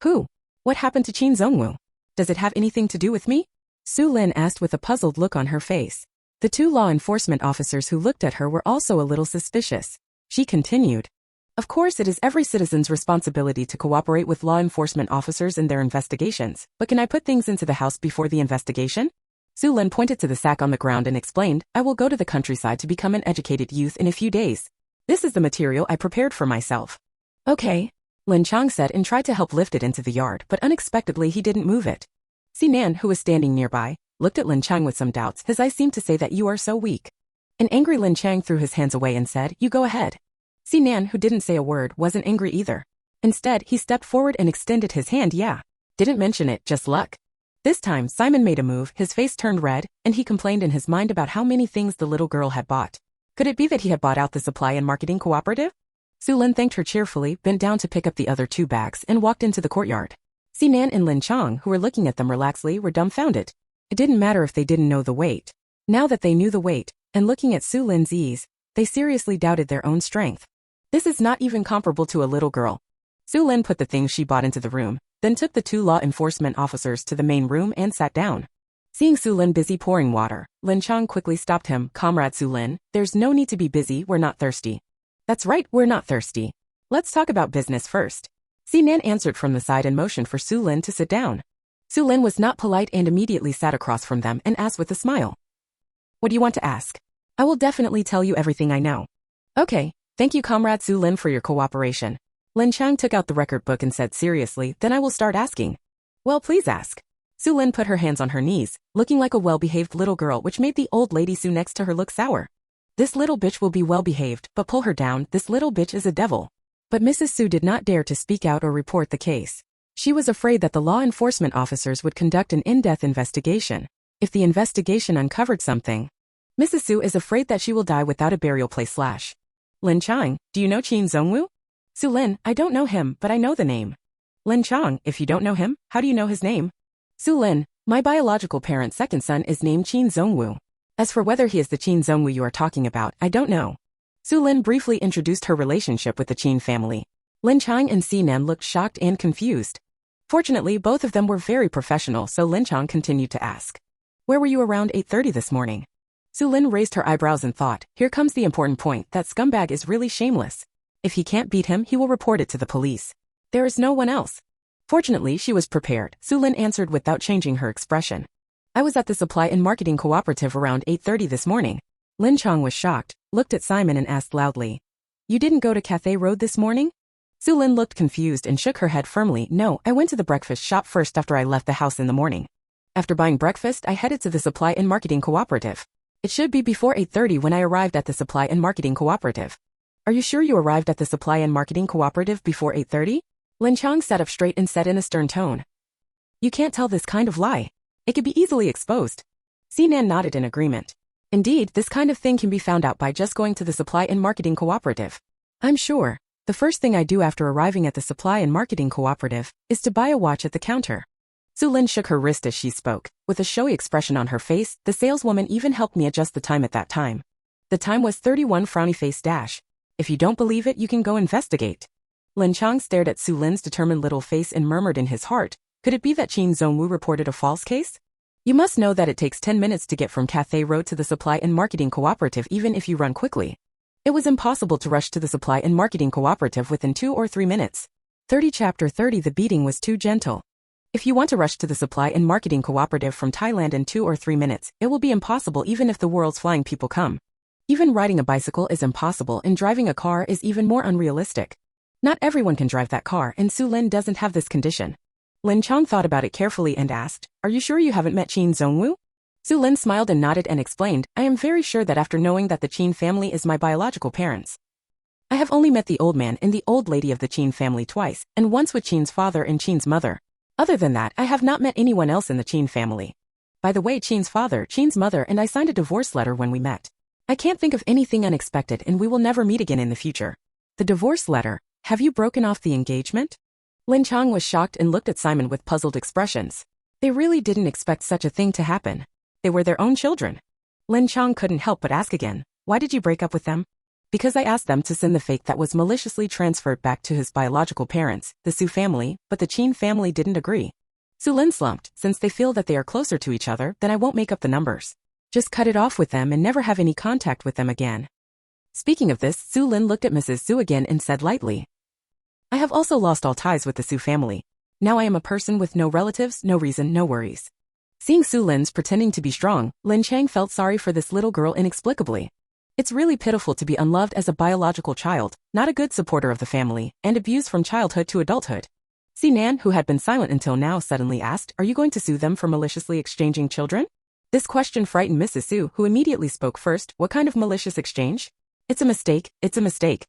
"Who? What happened to Qin Zhongwu? Does it have anything to do with me?" Xu Lin asked with a puzzled look on her face. The 2 law enforcement officers who looked at her were also a little suspicious. She continued, "Of course it is every citizen's responsibility to cooperate with law enforcement officers in their investigations, but can I put things into the house before the investigation?" Xu Lin pointed to the sack on the ground and explained, "I will go to the countryside to become an educated youth in a few days. This is the material I prepared for myself." "Okay," Lin Chang said and tried to help lift it into the yard, but unexpectedly he didn't move it. Sinan, who was standing nearby, looked at Lin Chang with some doubts. His eyes seemed to say that you are so weak. An angry Lin Chang threw his hands away and said, "You go ahead." Sinan, who didn't say a word, wasn't angry either. Instead, he stepped forward and extended his hand. "Yeah. Didn't mention it, just luck." This time, Simon made a move, his face turned red, and he complained in his mind about how many things the little girl had bought. Could it be that he had bought out the Supply and Marketing Cooperative? Xu Lin thanked her cheerfully, bent down to pick up the other 2 bags, and walked into the courtyard. Sinan and Lin Chang, who were looking at them relaxedly, were dumbfounded. It didn't matter if they didn't know the weight. Now that they knew the weight, and looking at Xu Lin's ease, they seriously doubted their own strength. This is not even comparable to a little girl. Xu Lin put the things she bought into the room, then took the 2 law enforcement officers to the main room and sat down. Seeing Xu Lin busy pouring water, Lin Chang quickly stopped him. "Comrade Xu Lin, there's no need to be busy, we're not thirsty." "That's right, we're not thirsty. Let's talk about business first." Sinan answered from the side and motioned for Xu Lin to sit down. Xu Lin was not polite and immediately sat across from them and asked with a smile, "What do you want to ask?" "I will definitely tell you everything I know." "Okay. Thank you, Comrade Xu Lin, for your cooperation." Lin Chang took out the record book and said seriously, "Then I will start asking." "Well, please ask." Xu Lin put her hands on her knees, looking like a well-behaved little girl, which made the old lady Xu next to her look sour. "This little bitch will be well-behaved, but pull her down, this little bitch is a devil." But Mrs. Xu did not dare to speak out or report the case. She was afraid that the law enforcement officers would conduct an in-depth investigation. If the investigation uncovered something, Mrs. Xu is afraid that she will die without a burial place. "Lin Chang, do you know Qin Zhongwu?" "Xu Lin, I don't know him, but I know the name." "Lin Chang, if you don't know him, how do you know his name?" "Xu Lin, my biological parent's second son is named Qin Zhongwu. As for whether he is the Qin Zhongwu you are talking about, I don't know." Xu Lin briefly introduced her relationship with the Qin family. Lin Chang and Sinan looked shocked and confused. Fortunately, both of them were very professional, so Lin Chang continued to ask, "Where were you around 8:30 this morning?" Xu Lin raised her eyebrows and thought, here comes the important point, that scumbag is really shameless. If he can't beat him, he will report it to the police. There is no one else. Fortunately, she was prepared, Xu Lin answered without changing her expression. I was at the Supply and Marketing Cooperative around 8:30 this morning. Lin Chang was shocked, looked at Simon and asked loudly. You didn't go to Cathay Road this morning? Xu Lin looked confused and shook her head firmly. No, I went to the breakfast shop first after I left the house in the morning. After buying breakfast, I headed to the Supply and Marketing Cooperative. It should be before 8:30 when I arrived at the Supply and Marketing Cooperative. Are you sure you arrived at the Supply and Marketing Cooperative before 8:30? Lin Chang sat up straight and said in a stern tone. You can't tell this kind of lie. It could be easily exposed. Sinan nodded in agreement. Indeed, this kind of thing can be found out by just going to the Supply and Marketing Cooperative. I'm sure. The first thing I do after arriving at the Supply and Marketing Cooperative is to buy a watch at the counter. Xu Lin shook her wrist as she spoke. With a showy expression on her face, the saleswoman even helped me adjust the time at that time. The time was 31 frowny face dash. If you don't believe it, you can go investigate. Lin Chang stared at Xu Lin's determined little face and murmured in his heart, could it be that Qin Zhongwu reported a false case? You must know that it takes 10 minutes to get from Cathay Road to the Supply and Marketing Cooperative even if you run quickly. It was impossible to rush to the Supply and Marketing Cooperative within 2 or 3 minutes. 30 Chapter 30 The beating was too gentle. If you want to rush to the Supply and Marketing Cooperative from Thailand in 2 or 3 minutes, it will be impossible even if the world's flying people come. Even riding a bicycle is impossible and driving a car is even more unrealistic. Not everyone can drive that car and Xu Lin doesn't have this condition. Lin Chang thought about it carefully and asked, Are you sure you haven't met Qin Zhongwu? Xu Lin smiled and nodded and explained, I am very sure that after knowing that the Qin family is my biological parents. I have only met the old man and the old lady of the Qin family twice, and once with Qin's father and Qin's mother. Other than that, I have not met anyone else in the Qin family. By the way, Qin's father, Qin's mother and I signed a divorce letter when we met. I can't think of anything unexpected and we will never meet again in the future. The divorce letter? Have you broken off the engagement? Lin Chang was shocked and looked at Simon with puzzled expressions. They really didn't expect such a thing to happen. They were their own children. Lin Chang couldn't help but ask again, why did you break up with them? Because I asked them to send the fake that was maliciously transferred back to his biological parents, the Xu family, but the Qin family didn't agree. Xu Lin slumped, since they feel that they are closer to each other, then I won't make up the numbers. Just cut it off with them and never have any contact with them again. Speaking of this, Xu Lin looked at Mrs. Xu again and said lightly, I have also lost all ties with the Xu family. Now I am a person with no relatives, no reason, no worries. Seeing Xu Lin's pretending to be strong, Lin Chang felt sorry for this little girl inexplicably. It's really pitiful to be unloved as a biological child, not a good supporter of the family, and abused from childhood to adulthood. Sinan, who had been silent until now, suddenly asked, Are you going to sue them for maliciously exchanging children? This question frightened Mrs. Xu, who immediately spoke first, What kind of malicious exchange? It's a mistake, it's a mistake.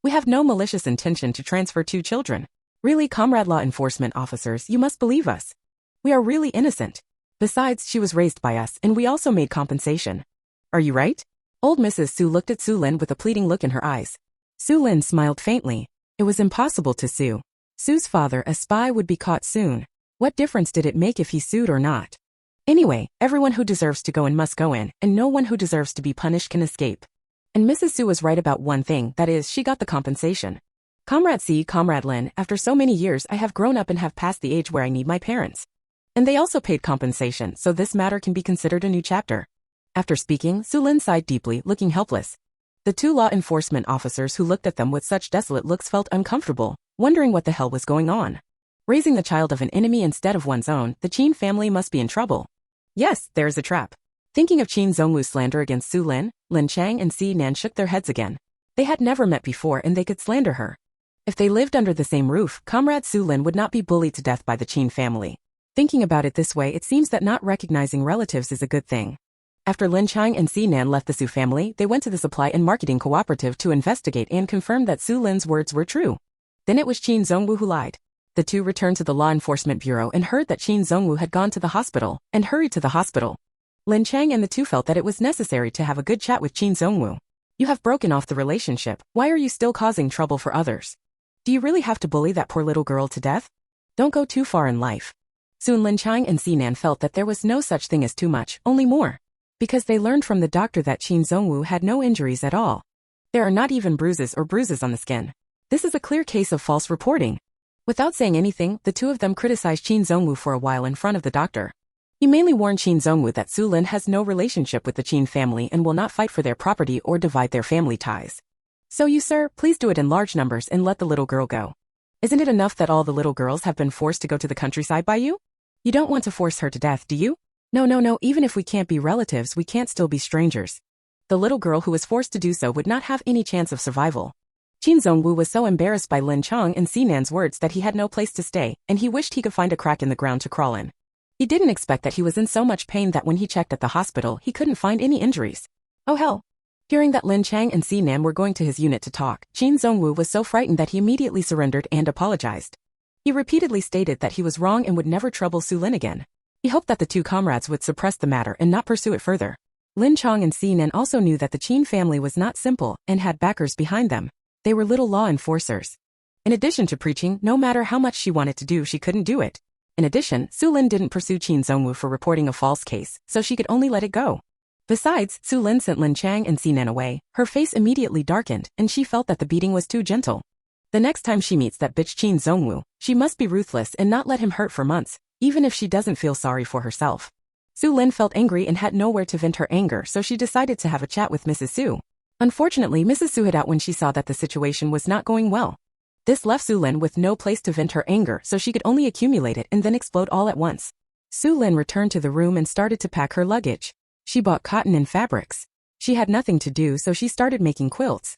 We have no malicious intention to transfer 2 children. Really, comrade law enforcement officers, you must believe us. We are really innocent. Besides, she was raised by us and we also made compensation. Are you right? Old Mrs. Xu looked at Xu Lin with a pleading look in her eyes. Xu Lin smiled faintly. It was impossible to sue. Xu's father, a spy, would be caught soon. What difference did it make if he sued or not? Anyway, everyone who deserves to go in must go in, and no one who deserves to be punished can escape. And Mrs. Xu was right about one thing, that is, she got the compensation. Comrade C, Comrade Lin, after so many years I have grown up and have passed the age where I need my parents. And they also paid compensation, so this matter can be considered a new chapter. After speaking, Xu Lin sighed deeply, looking helpless. The 2 law enforcement officers who looked at them with such desolate looks felt uncomfortable, wondering what the hell was going on. Raising the child of an enemy instead of one's own, the Qin family must be in trouble. Yes, there is a trap. Thinking of Qin Zhongwu's slander against Xu Lin, Lin Chang and Sinan shook their heads again. They had never met before and they could slander her. If they lived under the same roof, Comrade Xu Lin would not be bullied to death by the Qin family. Thinking about it this way, it seems that not recognizing relatives is a good thing. After Lin Chang and Sinan left the Xu family, they went to the Supply and Marketing Cooperative to investigate and confirm that Xu Lin's words were true. Then it was Qin Zhongwu who lied. The 2 returned to the Law Enforcement Bureau and heard that Qin Zhongwu had gone to the hospital, and hurried to the hospital. Lin Chang and the 2 felt that it was necessary to have a good chat with Qin Zhongwu. You have broken off the relationship, why are you still causing trouble for others? Do you really have to bully that poor little girl to death? Don't go too far in life. Soon Lin Chang and Sinan felt that there was no such thing as too much, only more. Because they learned from the doctor that Qin Zhongwu had no injuries at all. There are not even bruises or bruises on the skin. This is a clear case of false reporting. Without saying anything, the 2 of them criticized Qin Zhongwu for a while in front of the doctor. He mainly warned Qin Zhongwu that Xu Lin has no relationship with the Qin family and will not fight for their property or divide their family ties. So you, sir, please do it in large numbers and let the little girl go. Isn't it enough that all the little girls have been forced to go to the countryside by you? You don't want to force her to death, do you? No, even if we can't be relatives, we can't still be strangers. The little girl who was forced to do so would not have any chance of survival. Qin Zongwu was so embarrassed by Lin Chang and Xinan's words that he had no place to stay, and he wished he could find a crack in the ground to crawl in. He didn't expect that he was in so much pain that when he checked at the hospital, he couldn't find any injuries. Oh hell. Hearing that Lin Chang and Xinan were going to his unit to talk, Qin Zongwu was so frightened that he immediately surrendered and apologized. He repeatedly stated that he was wrong and would never trouble Xu Lin again. He hoped that the two comrades would suppress the matter and not pursue it further. Lin Chang and Xinan also knew that the Qin family was not simple and had backers behind them. They were little law enforcers. In addition to preaching, no matter how much she wanted to do, she couldn't do it. In addition, Xu Lin didn't pursue Qin Zongwu for reporting a false case, so she could only let it go. Besides, Xu Lin sent Lin Chang and Xinan away. Her face immediately darkened, and she felt that the beating was too gentle. The next time she meets that bitch Qin Zongwu, she must be ruthless and not let him hurt for months, even if she doesn't feel sorry for herself. Xu Lin felt angry and had nowhere to vent her anger, so she decided to have a chat with Mrs. Xu. Unfortunately, Mrs. Xu hid out when she saw that the situation was not going well. This left Xu Lin with no place to vent her anger, so she could only accumulate it and then explode all at once. Xu Lin returned to the room and started to pack her luggage. She bought cotton and fabrics. She had nothing to do, so she started making quilts.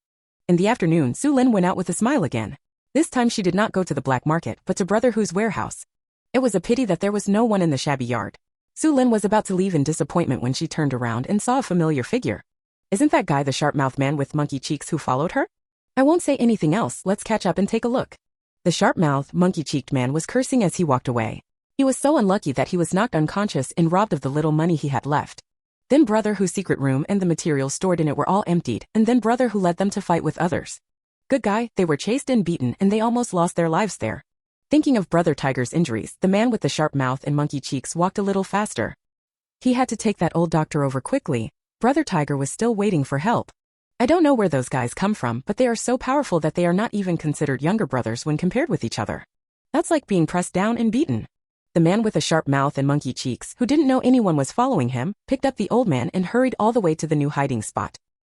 In the afternoon, Xu Lin went out with a smile again. This time she did not go to the black market, but to Brother Hu's warehouse. It was a pity that there was no one in the shabby yard. Xu Lin was about to leave in disappointment when she turned around and saw a familiar figure. Isn't that guy the sharp-mouthed man with monkey cheeks who followed her? I won't say anything else, let's catch up and take a look. The sharp-mouthed, monkey-cheeked man was cursing as he walked away. He was so unlucky that he was knocked unconscious and robbed of the little money he had left. Then Brother Hu's secret room and the materials stored in it were all emptied, and then Brother Hu led them to fight with others. Good guy, they were chased and beaten and they almost lost their lives there. Thinking of Brother Tiger's injuries, the man with the sharp mouth and monkey cheeks walked a little faster. He had to take that old doctor over quickly. Brother Tiger was still waiting for help. I don't know where those guys come from, but they are so powerful that they are not even considered younger brothers when compared with each other. That's like being pressed down and beaten. The man with a sharp mouth and monkey cheeks, who didn't know anyone was following him, picked up the old man and hurried all the way to the new hiding spot.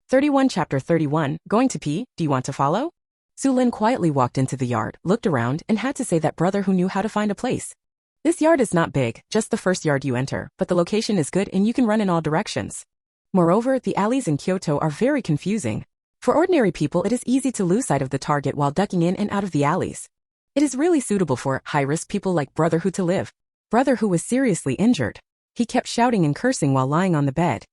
31 Chapter 31, Going to pee, do you want to follow? Xu Lin quietly walked into the yard, looked around, and had to say that Brother Hu knew how to find a place. This yard is not big, just the first yard you enter, but the location is good and you can run in all directions. Moreover, the alleys in Kyoto are very confusing. For ordinary people, it is easy to lose sight of the target while ducking in and out of the alleys. It is really suitable for high-risk people like Brother Hu to live. Brother Hu was seriously injured. He kept shouting and cursing while lying on the bed.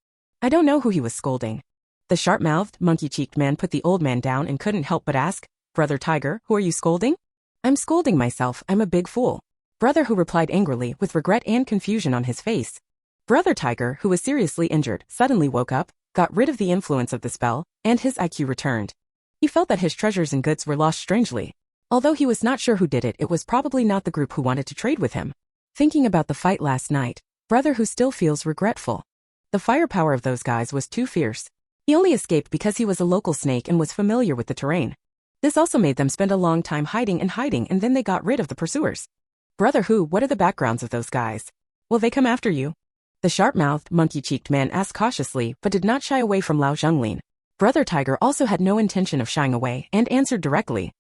I don't know who he was scolding. The sharp-mouthed, monkey-cheeked man put the old man down and couldn't help but ask, Brother Tiger, who are you scolding? I'm scolding myself, I'm a big fool. Brother Hu replied angrily with regret and confusion on his face. Brother Tiger, who was seriously injured, suddenly woke up, got rid of the influence of the spell, and his IQ returned. He felt that his treasures and goods were lost strangely. Although he was not sure who did it, it was probably not the group who wanted to trade with him. Thinking about the fight last night, Brother Hu still feels regretful. The firepower of those guys was too fierce. He only escaped because he was a local snake and was familiar with the terrain. This also made them spend a long time hiding and then they got rid of the pursuers. Brother Hu, what are the backgrounds of those guys? Will they come after you? The sharp-mouthed, monkey-cheeked man asked cautiously but did not shy away from Lao Zhenglin. Brother Tiger also had no intention of shying away and answered directly.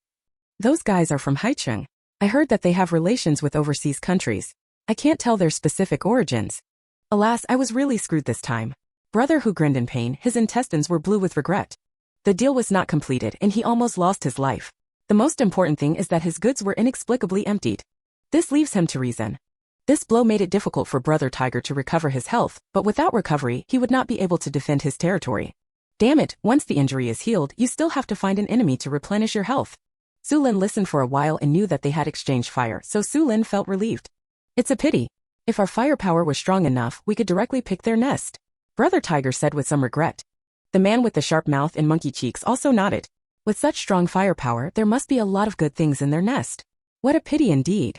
Those guys are from Haicheng. I heard that they have relations with overseas countries. I can't tell their specific origins. Alas, I was really screwed this time. Brother Hu grinned in pain, his intestines were blue with regret. The deal was not completed and he almost lost his life. The most important thing is that his goods were inexplicably emptied. This leaves him to reason. This blow made it difficult for Brother Tiger to recover his health, but without recovery, he would not be able to defend his territory. Damn it, once the injury is healed, you still have to find an enemy to replenish your health. Xu Lin listened for a while and knew that they had exchanged fire, so Xu Lin felt relieved. It's a pity. If our firepower was strong enough, we could directly pick their nest. Brother Tiger said with some regret. The man with the sharp mouth and monkey cheeks also nodded. With such strong firepower, there must be a lot of good things in their nest. What a pity indeed.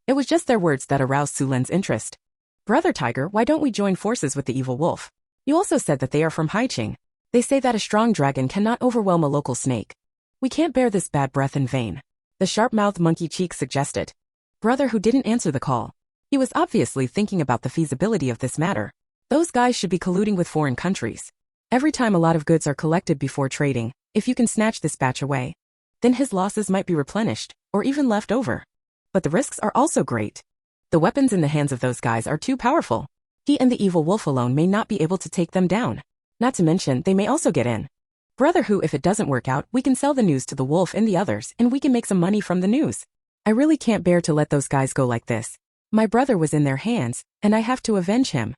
It was just their words that aroused Xu Lin's interest. Brother Tiger, why don't we join forces with the evil wolf? You also said that they are from Haicheng. They say that a strong dragon cannot overwhelm a local snake. We can't bear this bad breath in vain. The sharp-mouthed monkey cheek suggested. Brother Hu didn't answer the call. He was obviously thinking about the feasibility of this matter. Those guys should be colluding with foreign countries. Every time a lot of goods are collected before trading, If you can snatch this batch away, then his losses might be replenished, or even left over. But the risks are also great. The weapons in the hands of those guys are too powerful. He and the evil wolf alone may not be able to take them down. Not to mention, they may also get in. Brother Who, if it doesn't work out, we can sell the news to the wolf and the others, and we can make some money from the news. I really can't bear to let those guys go like this. My brother was in their hands, and I have to avenge him.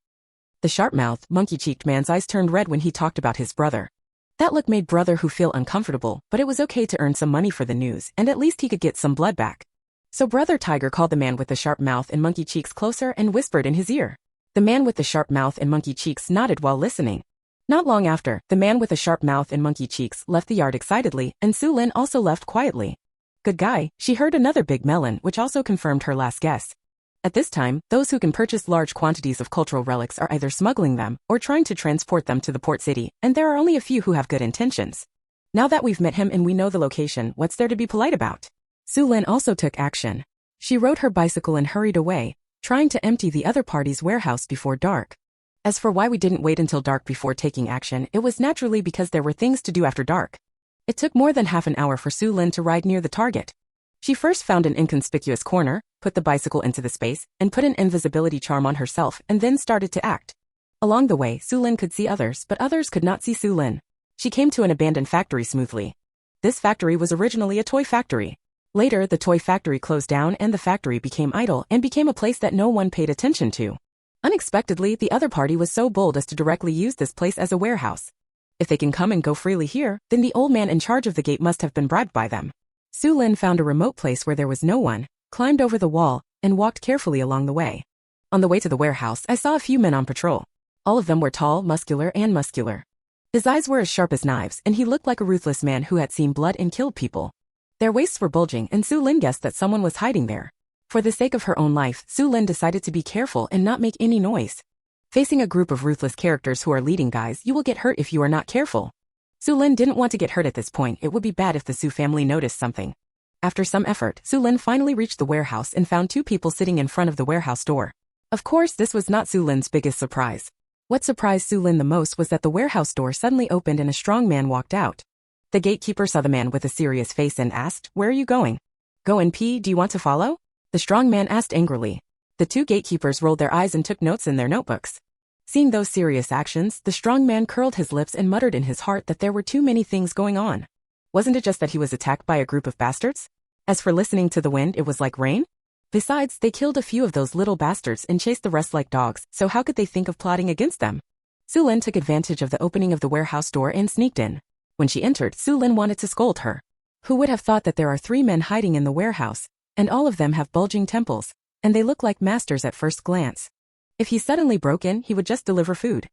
The sharp-mouthed, monkey-cheeked man's eyes turned red when he talked about his brother. That look made Brother Who feel uncomfortable, but it was okay to earn some money for the news, and at least he could get some blood back. So Brother Tiger called the man with the sharp mouth and monkey cheeks closer and whispered in his ear. The man with the sharp mouth and monkey cheeks nodded while listening. Not long after, the man with the sharp mouth and monkey cheeks left the yard excitedly, and Xu Lin also left quietly. Good guy, she heard another big melon, which also confirmed her last guess. At this time, those who can purchase large quantities of cultural relics are either smuggling them or trying to transport them to the port city, and there are only a few who have good intentions. Now that we've met him and we know the location, what's there to be polite about? Xu Lin also took action. She rode her bicycle and hurried away, trying to empty the other party's warehouse before dark. As for why we didn't wait until dark before taking action, it was naturally because there were things to do after dark. It took more than half an hour for Xu Lin to ride near the target. She first found an inconspicuous corner, put the bicycle into the space, and put an invisibility charm on herself, and then started to act. Along the way, Xu Lin could see others, but others could not see Xu Lin. She came to an abandoned factory smoothly. This factory was originally a toy factory. Later, the toy factory closed down and the factory became idle and became a place that no one paid attention to. Unexpectedly, the other party was so bold as to directly use this place as a warehouse. If they can come and go freely here, then the old man in charge of the gate must have been bribed by them. Xu Lin found a remote place where there was no one, climbed over the wall, and walked carefully along the way. On the way to the warehouse, I saw a few men on patrol. All of them were tall, muscular. His eyes were as sharp as knives, and he looked like a ruthless man who had seen blood and killed people. Their waists were bulging, and Xu Lin guessed that someone was hiding there. For the sake of her own life, Xu Lin decided to be careful and not make any noise. Facing a group of ruthless characters who are leading guys, you will get hurt if you are not careful. Xu Lin didn't want to get hurt at this point. It would be bad if the Xu family noticed something. After some effort, Xu Lin finally reached the warehouse and found two people sitting in front of the warehouse door. Of course, this was not Xu Lin's biggest surprise. What surprised Xu Lin the most was that the warehouse door suddenly opened and a strong man walked out. The gatekeeper saw the man with a serious face and asked, "Where are you going?" "Go in P, do you want to follow?" the strong man asked angrily. The two gatekeepers rolled their eyes and took notes in their notebooks. Seeing those serious actions, the strong man curled his lips and muttered in his heart that there were too many things going on. Wasn't it just that he was attacked by a group of bastards? As for listening to the wind, it was like rain? Besides, they killed a few of those little bastards and chased the rest like dogs, so how could they think of plotting against them? Xu Lin took advantage of the opening of the warehouse door and sneaked in. When she entered, Xu Lin wanted to scold her. Who would have thought that there are 3 men hiding in the warehouse, and all of them have bulging temples, and they look like masters at first glance. If he suddenly broke in, he would just deliver food.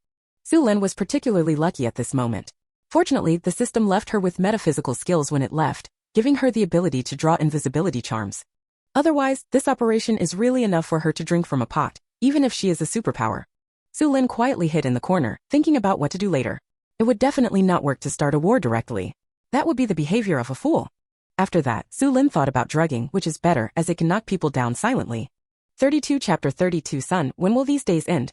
Xu Lin was particularly lucky at this moment. Fortunately, the system left her with metaphysical skills when it left, giving her the ability to draw invisibility charms. Otherwise, this operation is really enough for her to drink from a pot, even if she is a superpower. Xu Lin quietly hid in the corner, thinking about what to do later. It would definitely not work to start a war directly. That would be the behavior of a fool. After that, Xu Lin thought about drugging, which is better as it can knock people down silently. 32 Chapter 32 Son, when will these days end?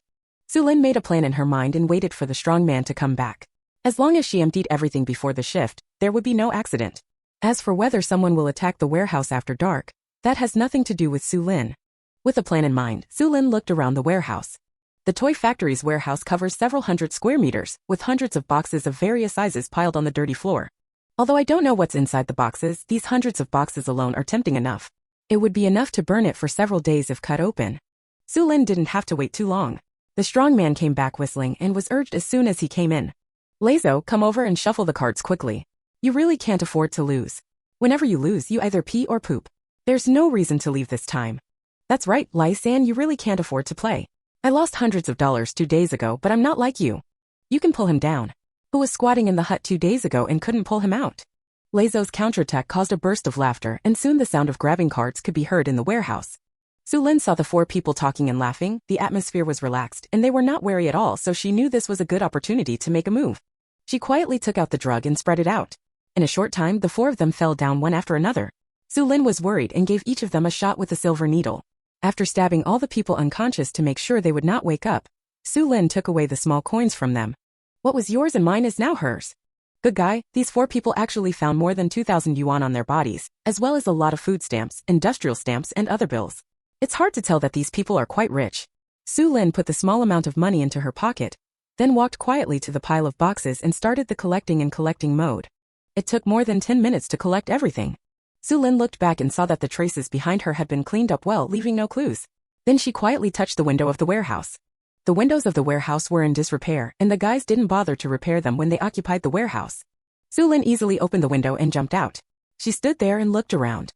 Xu Lin made a plan in her mind and waited for the strong man to come back. As long as she emptied everything before the shift, there would be no accident. As for whether someone will attack the warehouse after dark, that has nothing to do with Xu Lin. With a plan in mind, Xu Lin looked around the warehouse. The toy factory's warehouse covers several hundred square meters, with hundreds of boxes of various sizes piled on the dirty floor. Although I don't know what's inside the boxes, these hundreds of boxes alone are tempting enough. It would be enough to burn it for several days if cut open. Xu Lin didn't have to wait too long. The strong man came back whistling and was urged as soon as he came in. "Lazo, come over and shuffle the cards quickly. You really can't afford to lose. Whenever you lose, you either pee or poop. There's no reason to leave this time." "That's right, Lai-san, you really can't afford to play. I lost hundreds of dollars 2 days ago, but I'm not like you. You can pull him down. Who was squatting in the hut 2 days ago and couldn't pull him out?" Lazo's counterattack caused a burst of laughter, and soon the sound of grabbing cards could be heard in the warehouse. Xu Lin saw the 4 people talking and laughing. The atmosphere was relaxed, and they were not wary at all, so she knew this was a good opportunity to make a move. She quietly took out the drug and spread it out. In a short time, the 4 of them fell down one after another. Xu Lin was worried and gave each of them a shot with a silver needle. After stabbing all the people unconscious to make sure they would not wake up, Xu Lin took away the small coins from them. "What was yours and mine is now hers. Good guy, these 4 people actually found more than 2,000 yuan on their bodies, as well as a lot of food stamps, industrial stamps and other bills. It's hard to tell that these people are quite rich. Xu Lin put the small amount of money into her pocket, then walked quietly to the pile of boxes and started the collecting mode. It took more than 10 minutes to collect everything. Xu Lin looked back and saw that the traces behind her had been cleaned up well, leaving no clues. Then she quietly touched the window of the warehouse. The windows of the warehouse were in disrepair, and the guys didn't bother to repair them when they occupied the warehouse. Xu Lin easily opened the window and jumped out. She stood there and looked around.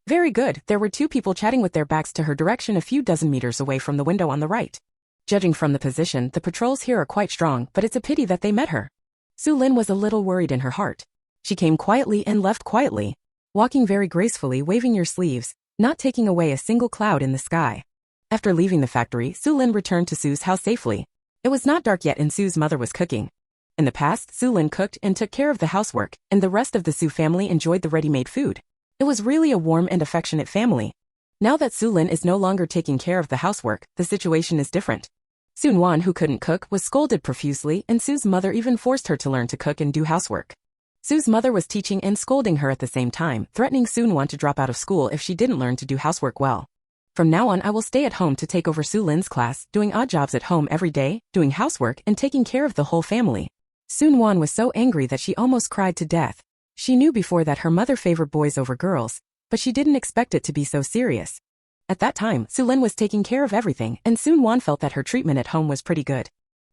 Very good, there were 2 people chatting with their backs to her direction a few dozen meters away from the window on the right. Judging from the position, the patrols here are quite strong, but it's a pity that they met her. Xu Lin was a little worried in her heart. She came quietly and left quietly, walking very gracefully, waving your sleeves, not taking away a single cloud in the sky. After leaving the factory, Xu Lin returned to Su's house safely. It was not dark yet and Su's mother was cooking. In the past, Xu Lin cooked and took care of the housework, and the rest of the Xu family enjoyed the ready-made food. It was really a warm and affectionate family. Now that Xu Lin is no longer taking care of the housework, the situation is different. Sun Wan, who couldn't cook, was scolded profusely, and Su's mother even forced her to learn to cook and do housework. Su's mother was teaching and scolding her at the same time, threatening Sun Wan to drop out of school if she didn't learn to do housework well. From now on, I will stay at home to take over Xu Lin's class, doing odd jobs at home every day, doing housework and taking care of the whole family. Sun Wan was so angry that she almost cried to death. She knew before that her mother favored boys over girls, but she didn't expect it to be so serious. At that time, Xu Lin was taking care of everything, and Sun Wan felt that her treatment at home was pretty good.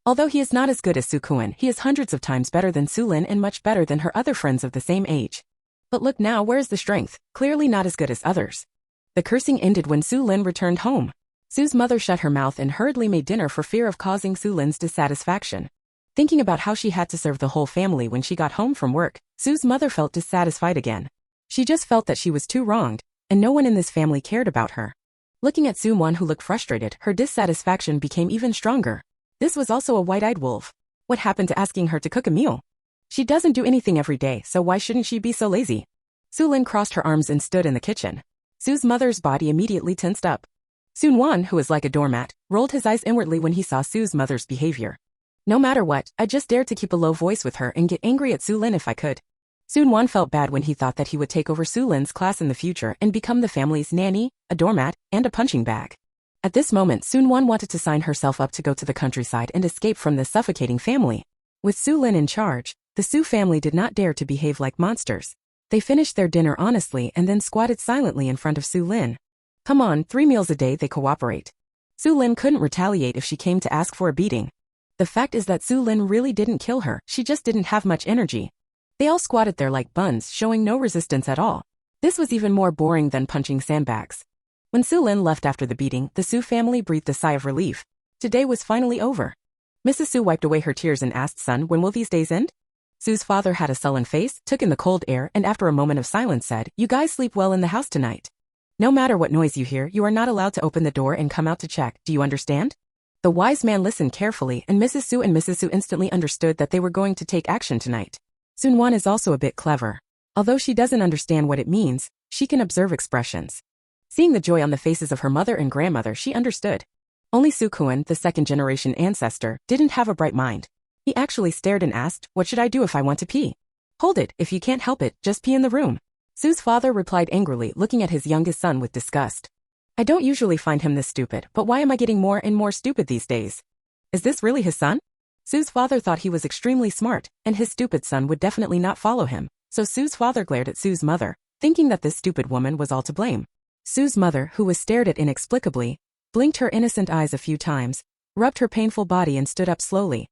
Although he is not as good as Su Kuan, he is hundreds of times better than Xu Lin and much better than her other friends of the same age. But look now, where is the strength? Clearly not as good as others. The cursing ended when Xu Lin returned home. Su's mother shut her mouth and hurriedly made dinner for fear of causing Xu Lin's dissatisfaction. Thinking about how she had to serve the whole family when she got home from work, Su's mother felt dissatisfied again. She just felt that she was too wronged, and no one in this family cared about her. Looking at Sun Wan, who looked frustrated, her dissatisfaction became even stronger. This was also a white-eyed wolf. What happened to asking her to cook a meal? She doesn't do anything every day, so why shouldn't she be so lazy? Xu Lin crossed her arms and stood in the kitchen. Su's mother's body immediately tensed up. Sun Wan, who was like a doormat, rolled his eyes inwardly when he saw Su's mother's behavior. No matter what, I just dared to keep a low voice with her and get angry at Xu Lin if I could. Sun Wan felt bad when he thought that he would take over Xu Lin's class in the future and become the family's nanny, a doormat, and a punching bag. At this moment, Sun Wan wanted to sign herself up to go to the countryside and escape from this suffocating family. With Xu Lin in charge, the Xu family did not dare to behave like monsters. They finished their dinner honestly and then squatted silently in front of Xu Lin. Come on, 3 meals a day, they cooperate. Xu Lin couldn't retaliate if she came to ask for a beating. The fact is that Xu Lin really didn't kill her, she just didn't have much energy. They all squatted there like buns, showing no resistance at all. This was even more boring than punching sandbags. When Xu Lin left after the beating, the Xu family breathed a sigh of relief. Today was finally over. Mrs. Xu wiped away her tears and asked, "Son, when will these days end?" Su's father had a sullen face, took in the cold air, and after a moment of silence said, "You guys sleep well in the house tonight. No matter what noise you hear, you are not allowed to open the door and come out to check, do you understand?" The wise man listened carefully, and Mrs. Xu and Mrs. Xu instantly understood that they were going to take action tonight. Sun Wan is also a bit clever. Although she doesn't understand what it means, she can observe expressions. Seeing the joy on the faces of her mother and grandmother, she understood. Only Su Kuan, the second-generation ancestor, didn't have a bright mind. He actually stared and asked, "What should I do if I want to pee?" "Hold it, if you can't help it, just pee in the room." Su's father replied angrily, looking at his youngest son with disgust. "I don't usually find him this stupid, but why am I getting more and more stupid these days? Is this really his son?" Su's father thought he was extremely smart, and his stupid son would definitely not follow him, so Su's father glared at Su's mother, thinking that this stupid woman was all to blame. Su's mother, who was stared at inexplicably, blinked her innocent eyes a few times, rubbed her painful body and stood up slowly.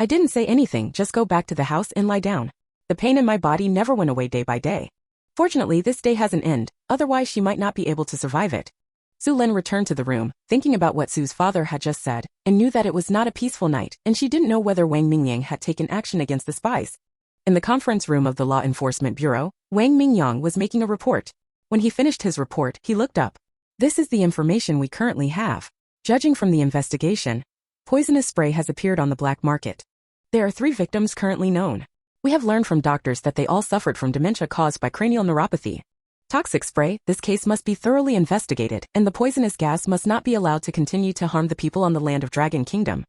"I didn't say anything, just go back to the house and lie down. The pain in my body never went away day by day. Fortunately, this day has an end, otherwise she might not be able to survive it." Xu Lin returned to the room, thinking about what Su's father had just said, and knew that it was not a peaceful night, and she didn't know whether Wang Mingyang had taken action against the spies. In the conference room of the Law Enforcement Bureau, Wang Mingyang was making a report. When he finished his report, he looked up. "This is the information we currently have. Judging from the investigation, poisonous spray has appeared on the black market. There are 3 victims currently known. We have learned from doctors that they all suffered from dementia caused by cranial neuropathy. Toxic spray, this case must be thoroughly investigated, and the poisonous gas must not be allowed to continue to harm the people on the land of Dragon Kingdom."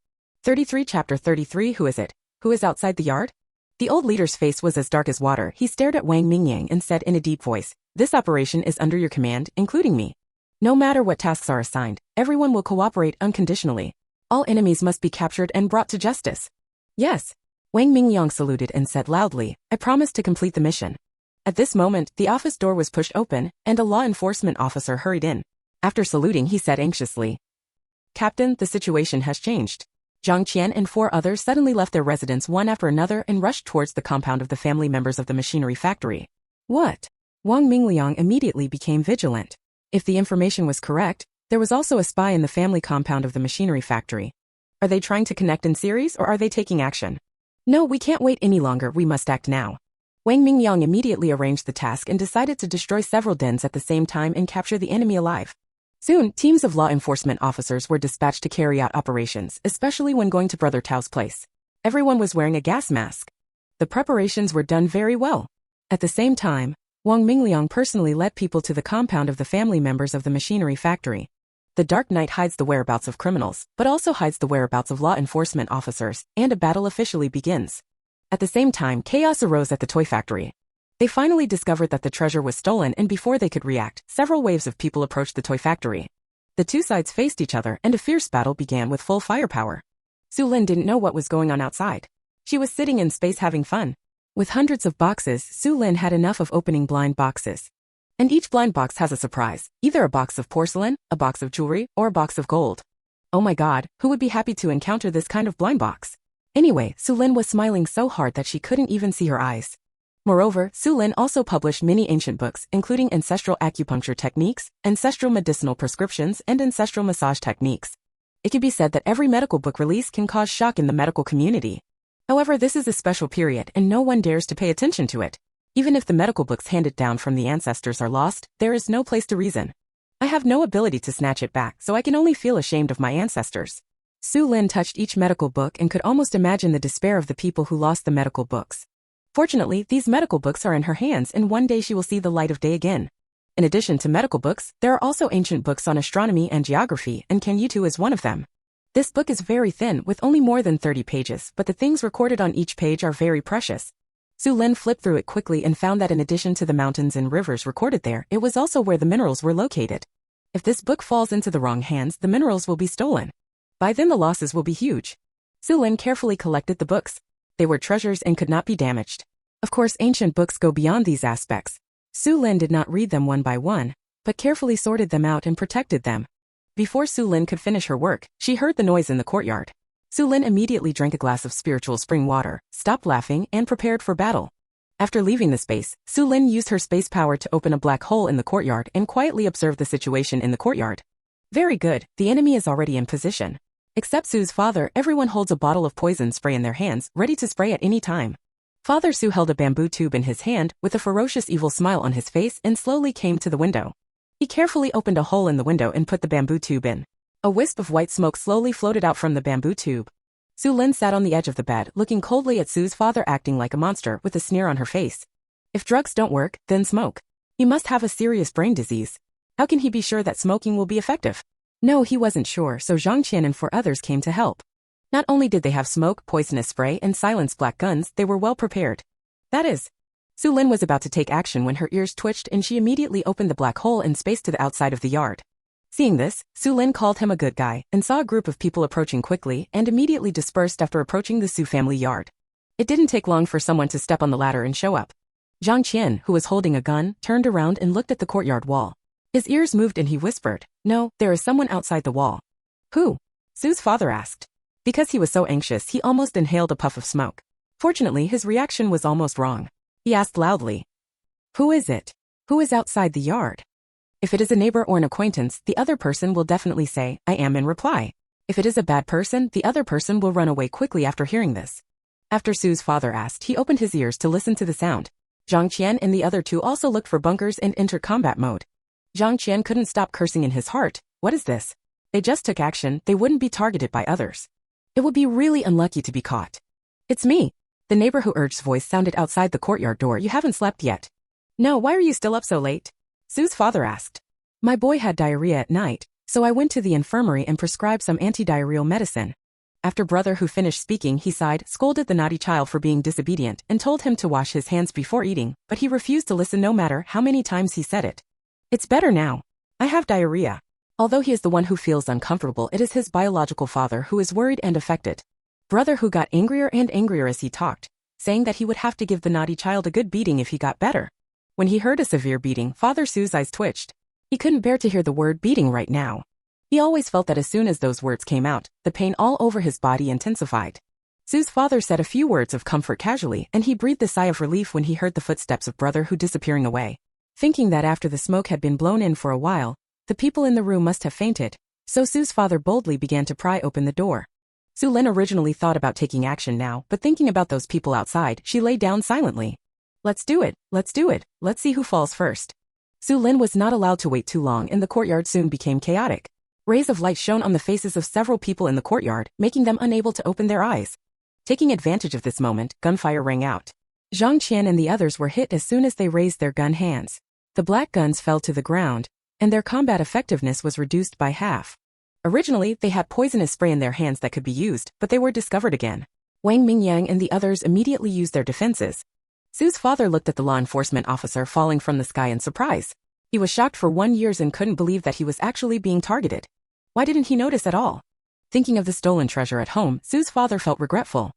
33 Chapter 33 Who is it? Who is outside the yard? The old leader's face was as dark as water. He stared at Wang Mingyang and said in a deep voice, "This operation is under your command, including me. No matter what tasks are assigned, everyone will cooperate unconditionally. All enemies must be captured and brought to justice." "Yes." Wang Mingyang saluted and said loudly, "I promise to complete the mission." At this moment, the office door was pushed open, and a law enforcement officer hurried in. After saluting, he said anxiously, "Captain, the situation has changed." Zhang Qian and 4 others suddenly left their residence one after another and rushed towards the compound of the family members of the machinery factory. What? Wang Mingliang immediately became vigilant. If the information was correct, there was also a spy in the family compound of the machinery factory. Are they trying to connect in series or are they taking action? No, we can't wait any longer, we must act now. Wang Mingyang immediately arranged the task and decided to destroy several dens at the same time and capture the enemy alive. Soon, teams of law enforcement officers were dispatched to carry out operations, especially when going to Brother Tao's place. Everyone was wearing a gas mask. The preparations were done very well. At the same time, Wang Mingliang personally led people to the compound of the family members of the machinery factory. The dark night hides the whereabouts of criminals, but also hides the whereabouts of law enforcement officers, and a battle officially begins. At the same time, chaos arose at the toy factory. They finally discovered that the treasure was stolen, and before they could react, several waves of people approached the toy factory. The two sides faced each other, and a fierce battle began with full firepower. Xu Lin didn't know what was going on outside. She was sitting in space having fun. With hundreds of boxes, Xu Lin had enough of opening blind boxes. And each blind box has a surprise, either a box of porcelain, a box of jewelry, or a box of gold. Oh my god, who would be happy to encounter this kind of blind box? Anyway, Xu Lin was smiling so hard that she couldn't even see her eyes. Moreover, Xu Lin also published many ancient books, including ancestral acupuncture techniques, ancestral medicinal prescriptions, and ancestral massage techniques. It could be said that every medical book release can cause shock in the medical community. However, this is a special period and no one dares to pay attention to it. Even if the medical books handed down from the ancestors are lost, there is no place to reason. I have no ability to snatch it back, so I can only feel ashamed of my ancestors. Xu Lin touched each medical book and could almost imagine the despair of the people who lost the medical books. Fortunately, these medical books are in her hands and one day she will see the light of day again. In addition to medical books, there are also ancient books on astronomy and geography, and Kanyutu is one of them. This book is very thin, with only more than 30 pages, but the things recorded on each page are very precious. Xu Lin flipped through it quickly and found that in addition to the mountains and rivers recorded there, it was also where the minerals were located. If this book falls into the wrong hands, the minerals will be stolen. By then the losses will be huge. Xu Lin carefully collected the books. They were treasures and could not be damaged. Of course, ancient books go beyond these aspects. Xu Lin did not read them one by one, but carefully sorted them out and protected them. Before Xu Lin could finish her work, she heard the noise in the courtyard. Xu Lin immediately drank a glass of spiritual spring water, stopped laughing, and prepared for battle. After leaving the space, Xu Lin used her space power to open a black hole in the courtyard and quietly observed the situation in the courtyard. Very good, the enemy is already in position. Except Xu's father, everyone holds a bottle of poison spray in their hands, ready to spray at any time. Father Xu held a bamboo tube in his hand, with a ferocious evil smile on his face, and slowly came to the window. He carefully opened a hole in the window and put the bamboo tube in. A wisp of white smoke slowly floated out from the bamboo tube. Xu Lin sat on the edge of the bed, looking coldly at Xu's father acting like a monster with a sneer on her face. If drugs don't work, then smoke. He must have a serious brain disease. How can he be sure that smoking will be effective? No, he wasn't sure, so Zhang Qian and 4 others came to help. Not only did they have smoke, poisonous spray, and silenced black guns, they were well prepared. That is, Xu Lin was about to take action when her ears twitched and she immediately opened the black hole in space to the outside of the yard. Seeing this, Xu Lin called him a good guy and saw a group of people approaching quickly and immediately dispersed after approaching the Xu family yard. It didn't take long for someone to step on the ladder and show up. Zhang Qian, who was holding a gun, turned around and looked at the courtyard wall. His ears moved and he whispered, "No, there is someone outside the wall." Who? Xu's father asked. Because he was so anxious, he almost inhaled a puff of smoke. Fortunately, his reaction was almost wrong. He asked loudly, "Who is it? Who is outside the yard?" If it is a neighbor or an acquaintance, the other person will definitely say, "I am," in reply. If it is a bad person, the other person will run away quickly after hearing this. After Xu's father asked, he opened his ears to listen to the sound. Zhang Qian and the other 2 also looked for bunkers and entered combat mode. Zhang Qian couldn't stop cursing in his heart. What is this? They just took action, they wouldn't be targeted by others. It would be really unlucky to be caught. "It's me." The neighbor who urged's voice sounded outside the courtyard door. "You haven't slept yet." "No, why are you still up so late?" Xu's father asked. "My boy had diarrhea at night, so I went to the infirmary and prescribed some anti-diarrheal medicine." After brother Hu finished speaking, he sighed, scolded the naughty child for being disobedient, and told him to wash his hands before eating, but he refused to listen no matter how many times he said it. It's better now. I have diarrhea. Although he is the one who feels uncomfortable, it is his biological father who is worried and affected. Brother Hu got angrier and angrier as he talked, saying that he would have to give the naughty child a good beating if he got better. When he heard a severe beating, Father Su's eyes twitched. He couldn't bear to hear the word beating right now. He always felt that as soon as those words came out, the pain all over his body intensified. Su's father said a few words of comfort casually, and he breathed a sigh of relief when he heard the footsteps of brother Hu disappearing away. Thinking that after the smoke had been blown in for a while, the people in the room must have fainted, so Su's father boldly began to pry open the door. Xu Lin originally thought about taking action now, but thinking about those people outside, she lay down silently. Let's do it, let's see who falls first. Xu Lin was not allowed to wait too long, and the courtyard soon became chaotic. Rays of light shone on the faces of several people in the courtyard, making them unable to open their eyes. Taking advantage of this moment, gunfire rang out. Zhang Qian and the others were hit as soon as they raised their gun hands. The black guns fell to the ground, and their combat effectiveness was reduced by half. Originally, they had poisonous spray in their hands that could be used, but they were discovered again. Wang Mingyang and the others immediately used their defenses. Su's father looked at the law enforcement officer falling from the sky in surprise. He was shocked for 1 year and couldn't believe that he was actually being targeted. Why didn't he notice at all? Thinking of the stolen treasure at home, Su's father felt regretful.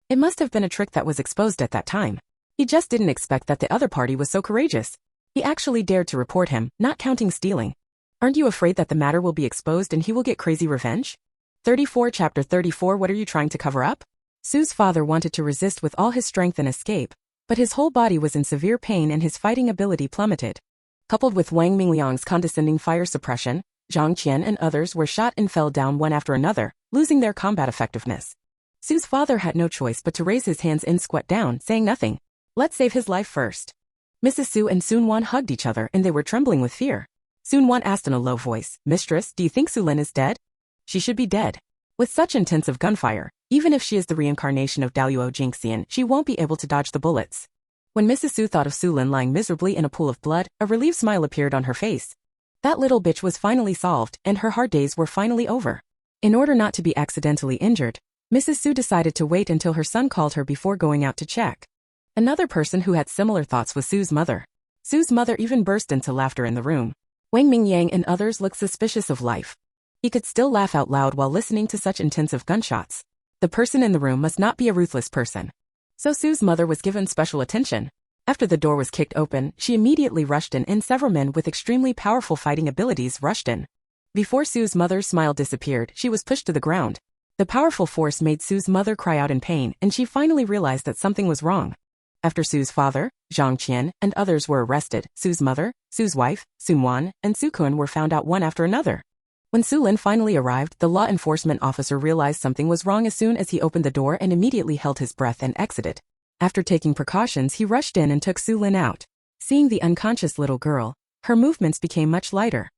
It must have been a trick that was exposed at that time. He just didn't expect that the other party was so courageous. He actually dared to report him, not counting stealing. Aren't you afraid that the matter will be exposed and he will get crazy revenge? 34 Chapter 34 What are you trying to cover up? Su's father wanted to resist with all his strength and escape, but his whole body was in severe pain and his fighting ability plummeted. Coupled with Wang Mingliang's condescending fire suppression, Zhang Qian and others were shot and fell down one after another, losing their combat effectiveness. Su's father had no choice but to raise his hands and squat down, saying nothing. Let's save his life first. Mrs. Su and Sun Wan hugged each other and they were trembling with fear. Sun Wan asked in a low voice, Mistress, do you think Xu Lin is dead? She should be dead. With such intensive gunfire, even if she is the reincarnation of Daluo Jingxian, she won't be able to dodge the bullets. When Mrs. Su thought of Xu Lin lying miserably in a pool of blood, a relieved smile appeared on her face. That little bitch was finally solved, and her hard days were finally over. In order not to be accidentally injured, Mrs. Su decided to wait until her son called her before going out to check. Another person who had similar thoughts was Su's mother. Su's mother even burst into laughter in the room. Wang Mingyang and others looked suspicious of life. He could still laugh out loud while listening to such intensive gunshots. The person in the room must not be a ruthless person. So Su's mother was given special attention. After the door was kicked open, she immediately rushed in and several men with extremely powerful fighting abilities rushed in. Before Su's mother's smile disappeared, she was pushed to the ground. The powerful force made Su's mother cry out in pain, and she finally realized that something was wrong. After Su's father, Zhang Qian, and others were arrested, Su's mother, Su's wife, Sun Wan, and Su Kun were found out one after another. When Xu Lin finally arrived, the law enforcement officer realized something was wrong as soon as he opened the door and immediately held his breath and exited. After taking precautions, he rushed in and took Xu Lin out. Seeing the unconscious little girl, her movements became much lighter.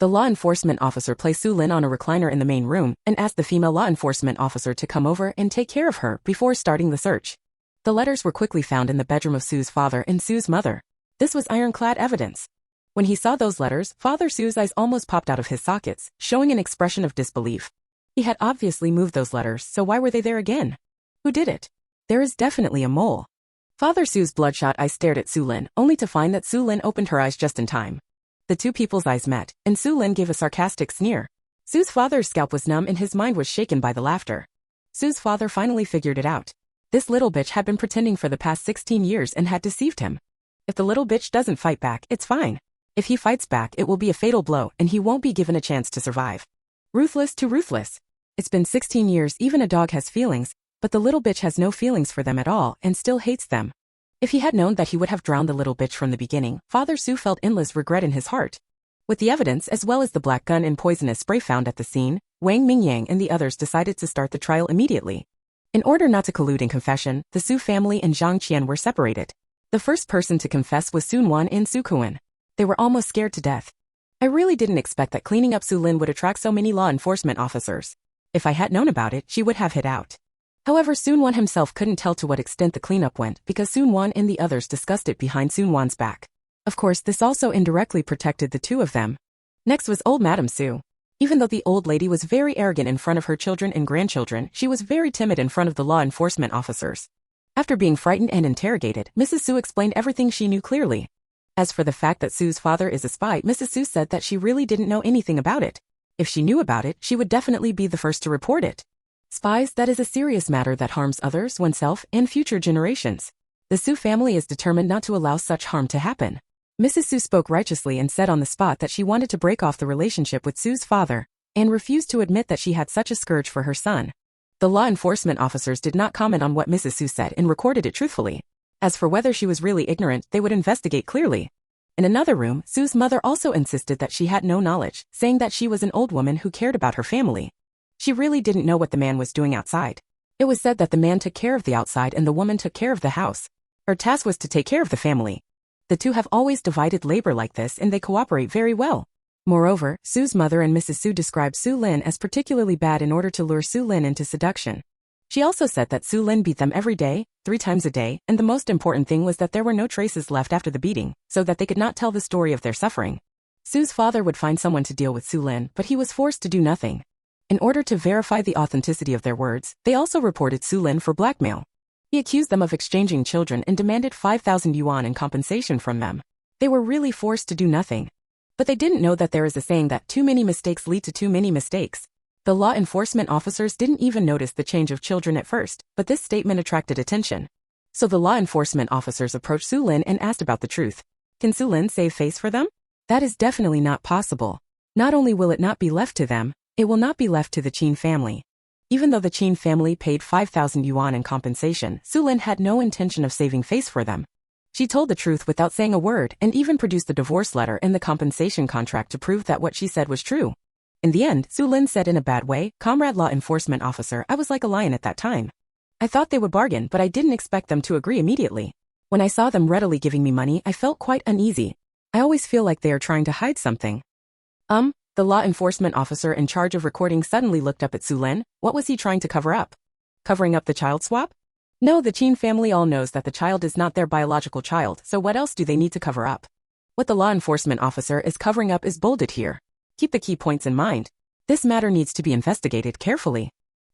The law enforcement officer placed Xu Lin on a recliner in the main room and asked the female law enforcement officer to come over and take care of her before starting the search. The letters were quickly found in the bedroom of Su's father and Su's mother. This was ironclad evidence. When he saw those letters, Father Su's eyes almost popped out of his sockets, showing an expression of disbelief. He had obviously moved those letters, so why were they there again? Who did it? There is definitely a mole. Father Su's bloodshot eyes stared at Xu Lin, only to find that Xu Lin opened her eyes just in time. The two people's eyes met, and Xu Lin gave a sarcastic sneer. Su's father's scalp was numb and his mind was shaken by the laughter. Su's father finally figured it out. This little bitch had been pretending for the past 16 years and had deceived him. If the little bitch doesn't fight back, it's fine. If he fights back, it will be a fatal blow and he won't be given a chance to survive. Ruthless to ruthless. It's been 16 years, even a dog has feelings, but the little bitch has no feelings for them at all and still hates them. If he had known that he would have drowned the little bitch from the beginning, Father Su felt endless regret in his heart. With the evidence as well as the black gun and poisonous spray found at the scene, Wang Mingyang and the others decided to start the trial immediately. In order not to collude in confession, the Su family and Zhang Qian were separated. The first person to confess was Sun Wan and Su Kun. They were almost scared to death. I really didn't expect that cleaning up Xu Lin would attract so many law enforcement officers. If I had known about it, she would have hid out. However, Sun Wan himself couldn't tell to what extent the cleanup went because Sun Wan and the others discussed it behind Sun Wan's back. Of course, this also indirectly protected the two of them. Next was old Madame Su. Even though the old lady was very arrogant in front of her children and grandchildren, she was very timid in front of the law enforcement officers. After being frightened and interrogated, Mrs. Xu explained everything she knew clearly. As for the fact that Sue's father is a spy, Mrs. Xu said that she really didn't know anything about it. If she knew about it, she would definitely be the first to report it. Spies, that is a serious matter that harms others, oneself, and future generations. The Xu family is determined not to allow such harm to happen. Mrs. Xu spoke righteously and said on the spot that she wanted to break off the relationship with Sue's father, and refused to admit that she had such a scourge for her son. The law enforcement officers did not comment on what Mrs. Xu said and recorded it truthfully. As for whether she was really ignorant, they would investigate clearly. In another room, Sue's mother also insisted that she had no knowledge, saying that she was an old woman who cared about her family. She really didn't know what the man was doing outside. It was said that the man took care of the outside and the woman took care of the house. Her task was to take care of the family. The two have always divided labor like this and they cooperate very well. Moreover, Sue's mother and Mrs. Xu described Xu Lin as particularly bad in order to lure Xu Lin into seduction. She also said that Xu Lin beat them every day, 3 times a day, and the most important thing was that there were no traces left after the beating, so that they could not tell the story of their suffering. Sue's father would find someone to deal with Xu Lin, but he was forced to do nothing. In order to verify the authenticity of their words, they also reported Xu Lin for blackmail. He accused them of exchanging children and demanded 5,000 yuan in compensation from them. They were really forced to do nothing. But they didn't know that there is a saying that too many mistakes lead to too many mistakes. The law enforcement officers didn't even notice the change of children at first, but this statement attracted attention. So the law enforcement officers approached Xu Lin and asked about the truth. Can Xu Lin save face for them? That is definitely not possible. Not only will it not be left to them, it will not be left to the Qin family. Even though the Qin family paid 5,000 yuan in compensation, Xu Lin had no intention of saving face for them. She told the truth without saying a word and even produced the divorce letter and the compensation contract to prove that what she said was true. In the end, Xu Lin said in a bad way, "Comrade law enforcement officer, I was like a lion at that time. I thought they would bargain, but I didn't expect them to agree immediately. When I saw them readily giving me money, I felt quite uneasy. I always feel like they are trying to hide something." The law enforcement officer in charge of recording suddenly looked up at Xu Lin. What was he trying to cover up? Covering up the child swap? No, the Qin family all knows that the child is not their biological child, so what else do they need to cover up? What the law enforcement officer is covering up is bolded here. Keep the key points in mind. This matter needs to be investigated carefully.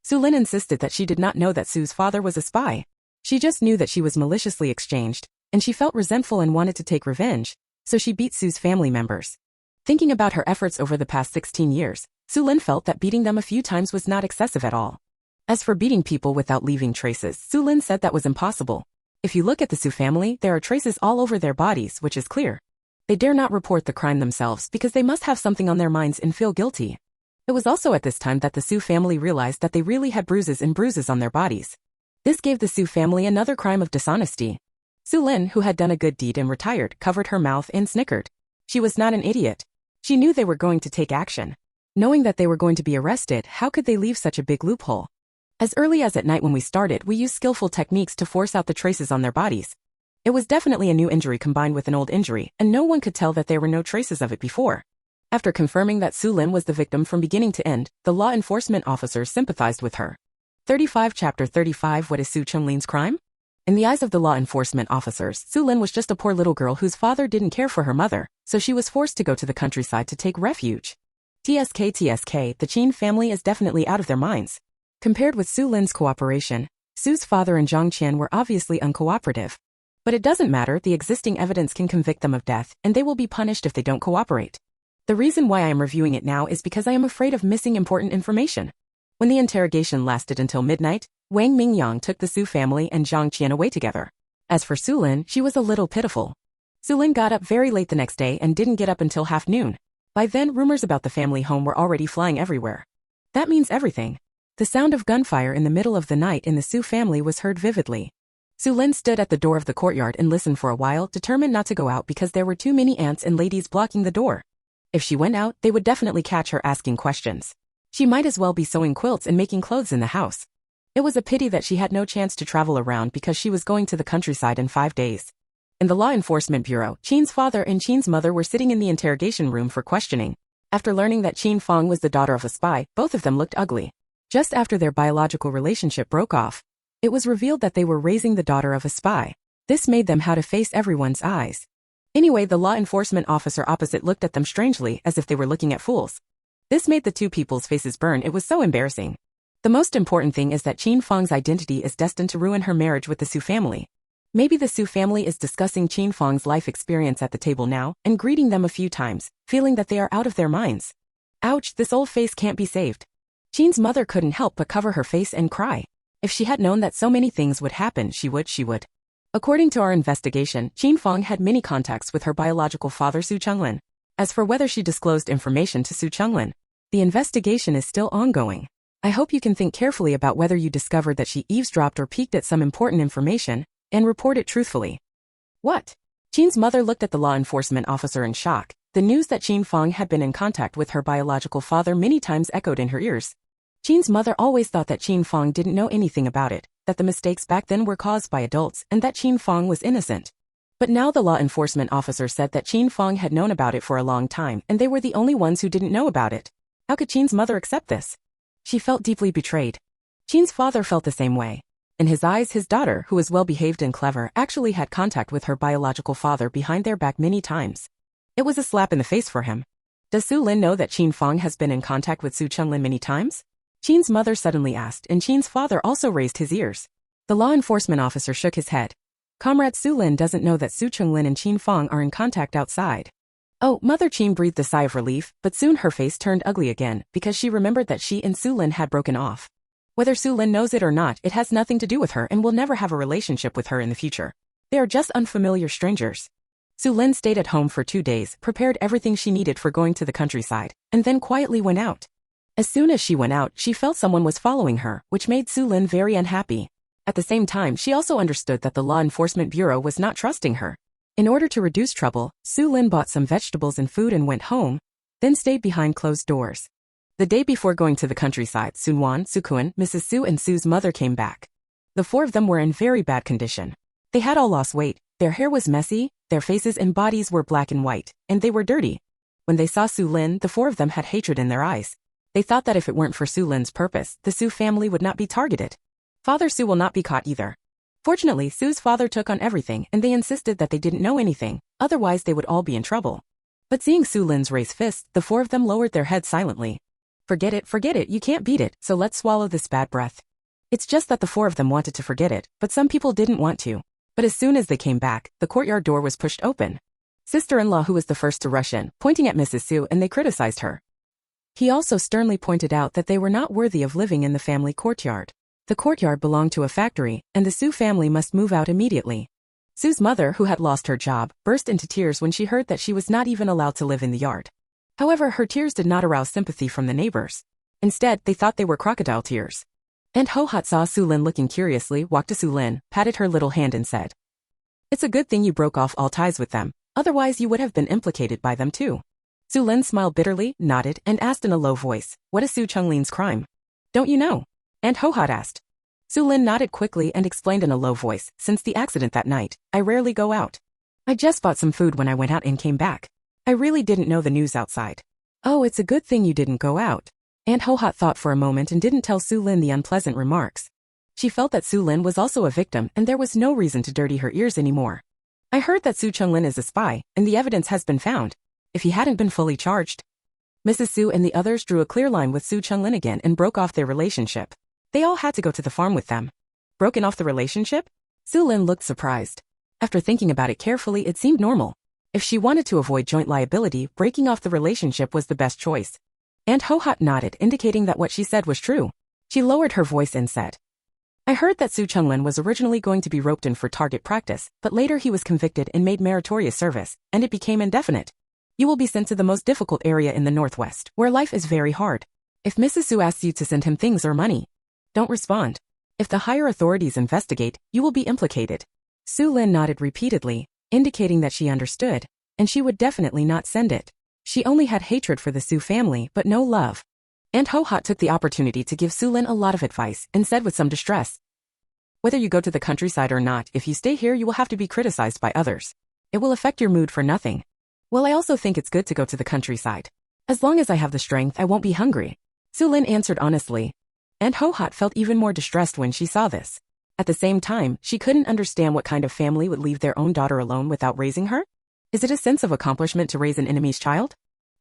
Xu Lin insisted that she did not know that Sue's father was a spy. She just knew that she was maliciously exchanged, and she felt resentful and wanted to take revenge, so she beat Sue's family members. Thinking about her efforts over the past 16 years, Xu Lin felt that beating them a few times was not excessive at all. As for beating people without leaving traces, Xu Lin said that was impossible. If you look at the Xu family, there are traces all over their bodies, which is clear. They dare not report the crime themselves because they must have something on their minds and feel guilty. It was also at this time that the Xu family realized that they really had bruises on their bodies. This gave the Xu family another crime of dishonesty. Xu Lin, who had done a good deed and retired, covered her mouth and snickered. She was not an idiot. She knew they were going to take action. Knowing that they were going to be arrested, how could they leave such a big loophole? As early as at night when we started, we used skillful techniques to force out the traces on their bodies. It was definitely a new injury combined with an old injury, and no one could tell that there were no traces of it before. After confirming that Xu Lin was the victim from beginning to end, the law enforcement officers sympathized with her. 35 Chapter 35 What is Xu Chenglin's crime? In the eyes of the law enforcement officers, Xu Lin was just a poor little girl whose father didn't care for her mother, so she was forced to go to the countryside to take refuge. TSK, the Qin family is definitely out of their minds. Compared with Xu Lin's cooperation, Sue's father and Zhang Qian were obviously uncooperative. But it doesn't matter, the existing evidence can convict them of death, and they will be punished if they don't cooperate. The reason why I am reviewing it now is because I am afraid of missing important information. When the interrogation lasted until midnight, Wang Mingyang took the Xu family and Zhang Qian away together. As for Xu Lin, she was a little pitiful. Xu Lin got up very late the next day and didn't get up until half noon. By then, rumors about the family home were already flying everywhere. That means everything. The sound of gunfire in the middle of the night in the Xu family was heard vividly. Xu Lin stood at the door of the courtyard and listened for a while, determined not to go out because there were too many aunts and ladies blocking the door. If she went out, they would definitely catch her asking questions. She might as well be sewing quilts and making clothes in the house. It was a pity that she had no chance to travel around because she was going to the countryside in 5 days. In the law enforcement bureau, Qin's father and Qin's mother were sitting in the interrogation room for questioning. After learning that Qin Feng was the daughter of a spy, both of them looked ugly. Just after their biological relationship broke off, it was revealed that they were raising the daughter of a spy. This made them how to face everyone's eyes. Anyway, the law enforcement officer opposite looked at them strangely as if they were looking at fools. This made the two people's faces burn. It was so embarrassing. The most important thing is that Qin Fang's identity is destined to ruin her marriage with the Xu family. Maybe the Xu family is discussing Qin Fang's life experience at the table now and greeting them a few times, feeling that they are out of their minds. Ouch, this old face can't be saved. Qin's mother couldn't help but cover her face and cry. If she had known that so many things would happen, she would. According to our investigation, Qin Fang had many contacts with her biological father Xu Lin. As for whether she disclosed information to Xu Lin, the investigation is still ongoing. I hope you can think carefully about whether you discovered that she eavesdropped or peeked at some important information, and report it truthfully. What? Qin's mother looked at the law enforcement officer in shock. The news that Qin Fang had been in contact with her biological father many times echoed in her ears. Qin's mother always thought that Qin Fang didn't know anything about it, that the mistakes back then were caused by adults, and that Qin Fang was innocent. But now the law enforcement officer said that Qin Fang had known about it for a long time, and they were the only ones who didn't know about it. How could Qin's mother accept this? She felt deeply betrayed. Qin's father felt the same way. In his eyes, his daughter, who was well-behaved and clever, actually had contact with her biological father behind their back many times. It was a slap in the face for him. Does Xu Lin know that Qin Fang has been in contact with Xu Lin many times? Qin's mother suddenly asked, and Qin's father also raised his ears. The law enforcement officer shook his head. Comrade Xu Lin doesn't know that Xu Lin and Qin Fang are in contact outside. Oh, Mother Qin breathed a sigh of relief, but soon her face turned ugly again, because she remembered that she and Xu Lin had broken off. Whether Xu Lin knows it or not, it has nothing to do with her and will never have a relationship with her in the future. They are just unfamiliar strangers. Xu Lin stayed at home for 2 days, prepared everything she needed for going to the countryside, and then quietly went out. As soon as she went out, she felt someone was following her, which made Xu Lin very unhappy. At the same time, she also understood that the law enforcement bureau was not trusting her. In order to reduce trouble, Xu Lin bought some vegetables and food and went home, then stayed behind closed doors. The day before going to the countryside, Sun Wan, Su Kun, Mrs. Su and Su's mother came back. The 4 of them were in very bad condition. They had all lost weight, their hair was messy, their faces and bodies were black and white, and they were dirty. When they saw Xu Lin, the 4 of them had hatred in their eyes. They thought that if it weren't for Xu Lin's purpose, the Xu family would not be targeted. Father Xu will not be caught either. Fortunately, Su's father took on everything and they insisted that they didn't know anything, otherwise they would all be in trouble. But seeing Xu Lin's raised fist, the 4 of them lowered their heads silently. Forget it, you can't beat it, so let's swallow this bad breath. It's just that the 4 of them wanted to forget it, but some people didn't want to. But as soon as they came back, the courtyard door was pushed open. Sister-in-law who was the first to rush in, pointing at Mrs. Su, and they criticized her. He also sternly pointed out that they were not worthy of living in the family courtyard. The courtyard belonged to a factory, and the Su family must move out immediately. Su's mother, who had lost her job, burst into tears when she heard that she was not even allowed to live in the yard. However, her tears did not arouse sympathy from the neighbors. Instead, they thought they were crocodile tears. Aunt Ho-Hat saw Xu Lin looking curiously, walked to Xu Lin, patted her little hand and said, "It's a good thing you broke off all ties with them, otherwise you would have been implicated by them too." Xu Lin smiled bitterly, nodded, and asked in a low voice, "What is Xu Chenglin's crime?" "Don't you know?" Aunt Ho-Hat asked. Xu Lin nodded quickly and explained in a low voice, "Since the accident that night, I rarely go out. I just bought some food when I went out and came back. I really didn't know the news outside." "Oh, it's a good thing you didn't go out." Aunt Ho-Hat thought for a moment and didn't tell Xu Lin the unpleasant remarks. She felt that Xu Lin was also a victim and there was no reason to dirty her ears anymore. "I heard that Xu Chenglin is a spy, and the evidence has been found. If he hadn't been fully charged." Mrs. Su and the others drew a clear line with Xu Chenglin again and broke off their relationship. They all had to go to the farm with them. Broken off the relationship? Xu Lin looked surprised. After thinking about it carefully, it seemed normal. If she wanted to avoid joint liability, breaking off the relationship was the best choice. Aunt Ho-Hat nodded, indicating that what she said was true. She lowered her voice and said, "I heard that Xu Chenglin was originally going to be roped in for target practice, but later he was convicted and made meritorious service, and it became indefinite. You will be sent to the most difficult area in the Northwest, where life is very hard. If Mrs. Su asks you to send him things or money, don't respond. If the higher authorities investigate, you will be implicated." Xu Lin nodded repeatedly, indicating that she understood, and she would definitely not send it. She only had hatred for the Su family, but no love. Aunt Ho-Hat took the opportunity to give Xu Lin a lot of advice and said with some distress, "Whether you go to the countryside or not, if you stay here you will have to be criticized by others. It will affect your mood for nothing. Well, I also think it's good to go to the countryside. As long as I have the strength, I won't be hungry." Xu Lin answered honestly. Aunt Ho-Hat felt even more distressed when she saw this. At the same time, she couldn't understand what kind of family would leave their own daughter alone without raising her. Is it a sense of accomplishment to raise an enemy's child?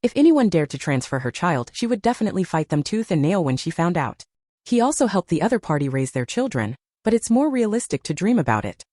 If anyone dared to transfer her child, she would definitely fight them tooth and nail when she found out. He also helped the other party raise their children, but it's more realistic to dream about it.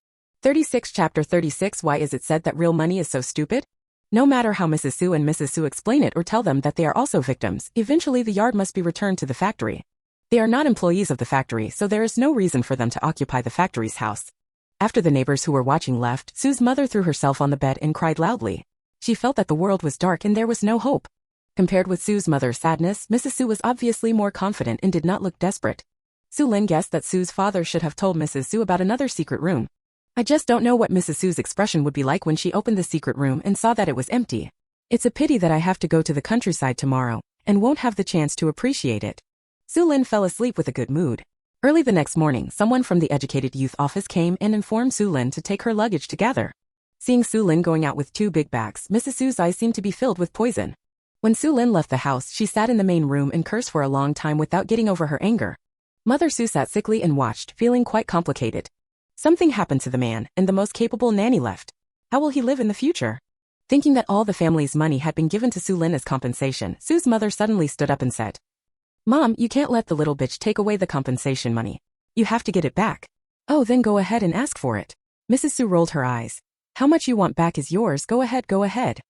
36 Chapter 36 Why is it said that real money is so stupid? No matter how Mrs. Xu and Mrs. Xu explain it or tell them that they are also victims, eventually the yard must be returned to the factory. They are not employees of the factory, so there is no reason for them to occupy the factory's house. After the neighbors who were watching left, Sue's mother threw herself on the bed and cried loudly. She felt that the world was dark and there was no hope. Compared with Sue's mother's sadness, Mrs. Xu was obviously more confident and did not look desperate. Xu Lin guessed that Sue's father should have told Mrs. Xu about another secret room. I just don't know what Mrs. Xu's expression would be like when she opened the secret room and saw that it was empty. It's a pity that I have to go to the countryside tomorrow, and won't have the chance to appreciate it. Xu Lin fell asleep with a good mood. Early the next morning, someone from the Educated Youth office came and informed Xu Lin to take her luggage to gather. Seeing Xu Lin going out with 2 big bags, Mrs. Xu's eyes seemed to be filled with poison. When Xu Lin left the house, she sat in the main room and cursed for a long time without getting over her anger. Mother Xu sat sickly and watched, feeling quite complicated. Something happened to the man, and the most capable nanny left. How will he live in the future? Thinking that all the family's money had been given to Xu Lin as compensation, Sue's mother suddenly stood up and said, "Mom, you can't let the little bitch take away the compensation money. You have to get it back." "Oh, then go ahead and ask for it." Mrs. Xu rolled her eyes. "How much you want back is yours, go ahead, go ahead."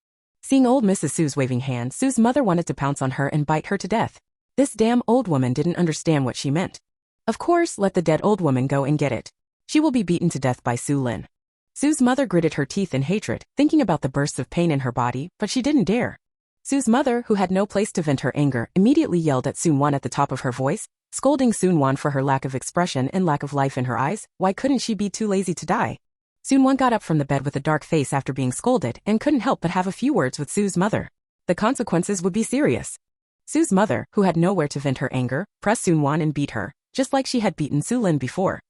Seeing old Mrs. Xu's waving hand, Sue's mother wanted to pounce on her and bite her to death. This damn old woman didn't understand what she meant. Of course, let the dead old woman go and get it. She will be beaten to death by Xu Lin. Sue's mother gritted her teeth in hatred, thinking about the bursts of pain in her body, but she didn't dare. Sue's mother, who had no place to vent her anger, immediately yelled at Sun Wan at the top of her voice, scolding Sun Wan for her lack of expression and lack of life in her eyes. Why couldn't she be too lazy to die? Sun Wan got up from the bed with a dark face after being scolded and couldn't help but have a few words with Sue's mother. The consequences would be serious. Sue's mother, who had nowhere to vent her anger, pressed Sun Wan and beat her, just like she had beaten Xu Lin before.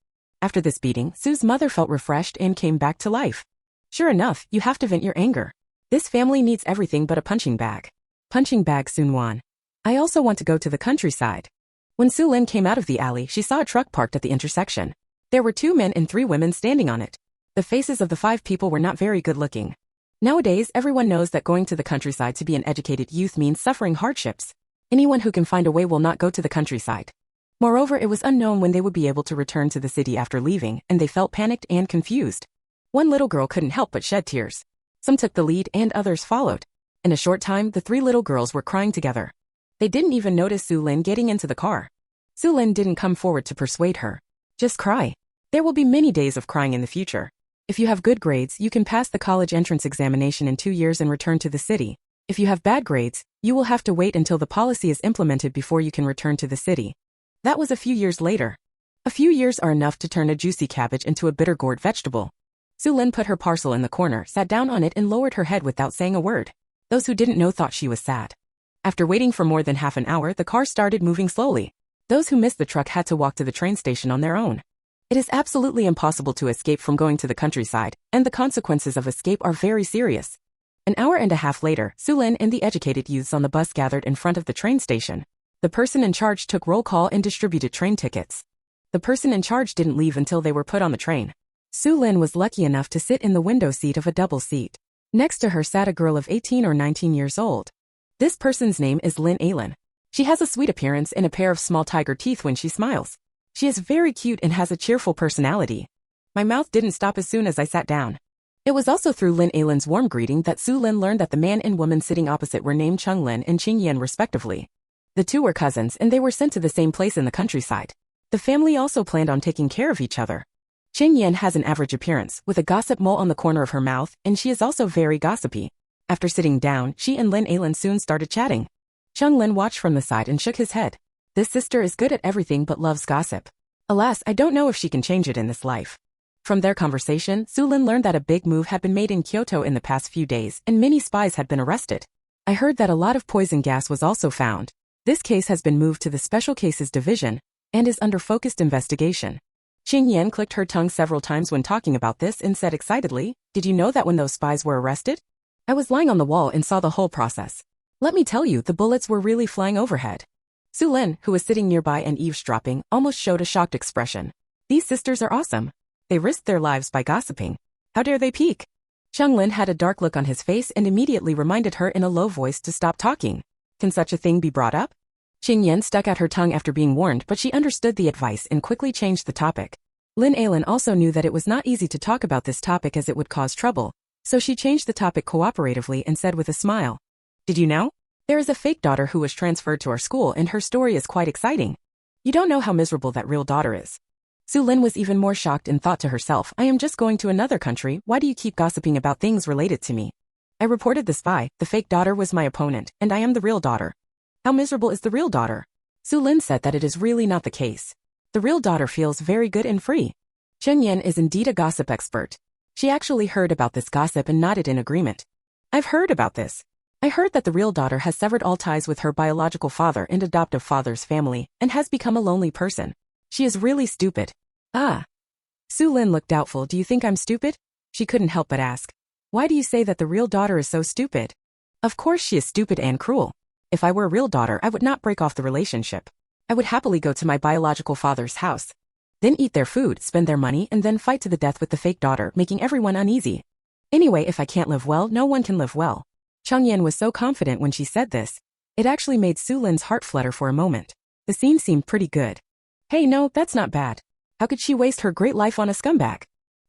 After this beating, Sue's mother felt refreshed and came back to life. Sure enough, you have to vent your anger. This family needs everything but a punching bag. Punching bag, Sun Wan. I also want to go to the countryside. When Xu Lin came out of the alley, she saw a truck parked at the intersection. There were 2 men and 3 women standing on it. The faces of the 5 people were not very good looking. Nowadays, everyone knows that going to the countryside to be an educated youth means suffering hardships. Anyone who can find a way will not go to the countryside. Moreover, it was unknown when they would be able to return to the city after leaving, and they felt panicked and confused. One little girl couldn't help but shed tears. Some took the lead and others followed. In a short time, the 3 little girls were crying together. They didn't even notice Xu Lin getting into the car. Xu Lin didn't come forward to persuade her. Just cry. There will be many days of crying in the future. If you have good grades, you can pass the college entrance examination in 2 years and return to the city. If you have bad grades, you will have to wait until the policy is implemented before you can return to the city. That was a few years later. A few years are enough to turn a juicy cabbage into a bitter gourd vegetable. Xu Lin put her parcel in the corner, sat down on it and lowered her head without saying a word. Those who didn't know thought she was sad. After waiting for more than half an hour, the car started moving slowly. Those who missed the truck had to walk to the train station on their own. It is absolutely impossible to escape from going to the countryside, and the consequences of escape are very serious. An hour and a half later, Xu Lin and the educated youths on the bus gathered in front of the train station. The person in charge took roll call and distributed train tickets. The person in charge didn't leave until they were put on the train. Xu Lin was lucky enough to sit in the window seat of a double seat. Next to her sat a girl of 18 or 19 years old. This person's name is Lin Ailin. She has a sweet appearance and a pair of small tiger teeth when she smiles. She is very cute and has a cheerful personality. My mouth didn't stop as soon as I sat down. It was also through Lin Ailin's warm greeting that Xu Lin learned that the man and woman sitting opposite were named Cheng Lin and Qing Yan respectively. The 2 were cousins and they were sent to the same place in the countryside. The family also planned on taking care of each other. Qing Yan has an average appearance, with a gossip mole on the corner of her mouth, and she is also very gossipy. After sitting down, she and Lin Ailin soon started chatting. Cheng Lin watched from the side and shook his head. This sister is good at everything but loves gossip. Alas, I don't know if she can change it in this life. From their conversation, Xu Lin learned that a big move had been made in Kyoto in the past few days, and many spies had been arrested. I heard that a lot of poison gas was also found. This case has been moved to the Special Cases Division and is under focused investigation. Qing Yan clicked her tongue several times when talking about this and said excitedly, "Did you know that when those spies were arrested? I was lying on the wall and saw the whole process. Let me tell you, the bullets were really flying overhead." Xu Lin, who was sitting nearby and eavesdropping, almost showed a shocked expression. These sisters are awesome. They risked their lives by gossiping. How dare they peek? Xu Lin had a dark look on his face and immediately reminded her in a low voice to stop talking. Can such a thing be brought up? Qing Yan stuck out her tongue after being warned, but she understood the advice and quickly changed the topic. Lin Ailen also knew that it was not easy to talk about this topic as it would cause trouble, so she changed the topic cooperatively and said with a smile. Did you know? There is a fake daughter who was transferred to our school and her story is quite exciting. You don't know how miserable that real daughter is. Xu Lin was even more shocked and thought to herself, I am just going to another country, why do you keep gossiping about things related to me? I reported the spy, the fake daughter was my opponent, and I am the real daughter. How miserable is the real daughter? Xu Lin said that it is really not the case. The real daughter feels very good and free. Chen Yan is indeed a gossip expert. She actually heard about this gossip and nodded in agreement. I've heard about this. I heard that the real daughter has severed all ties with her biological father and adoptive father's family and has become a lonely person. She is really stupid. Ah. Xu Lin looked doubtful. Do you think I'm stupid? She couldn't help but ask. Why do you say that the real daughter is so stupid? Of course she is stupid and cruel. If I were a real daughter, I would not break off the relationship. I would happily go to my biological father's house. Then eat their food, spend their money, and then fight to the death with the fake daughter, making everyone uneasy. Anyway, if I can't live well, no one can live well. Cheng Yan was so confident when she said this. It actually made Xu Lin's heart flutter for a moment. The scene seemed pretty good. Hey, no, that's not bad. How could she waste her great life on a scumbag?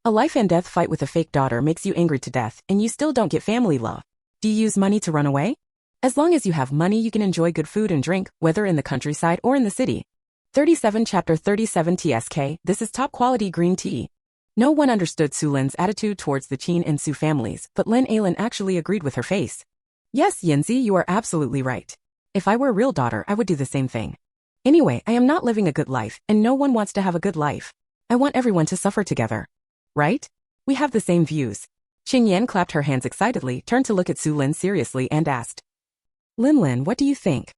A life and death fight with a fake daughter makes you angry to death, and you still don't get family love. Do you use money to run away? As long as you have money, you can enjoy good food and drink, whether in the countryside or in the city. 37 Chapter 37 TSK, this is top-quality green tea. No one understood Xu Lin's attitude towards the Qin and Su families, but Lin Ailen actually agreed with her face. Yes, Yinzi, you are absolutely right. If I were a real daughter, I would do the same thing. Anyway, I am not living a good life, and no one wants to have a good life. I want everyone to suffer together. Right? We have the same views. Qing Yan clapped her hands excitedly, turned to look at Xu Lin seriously and asked. Lin, what do you think?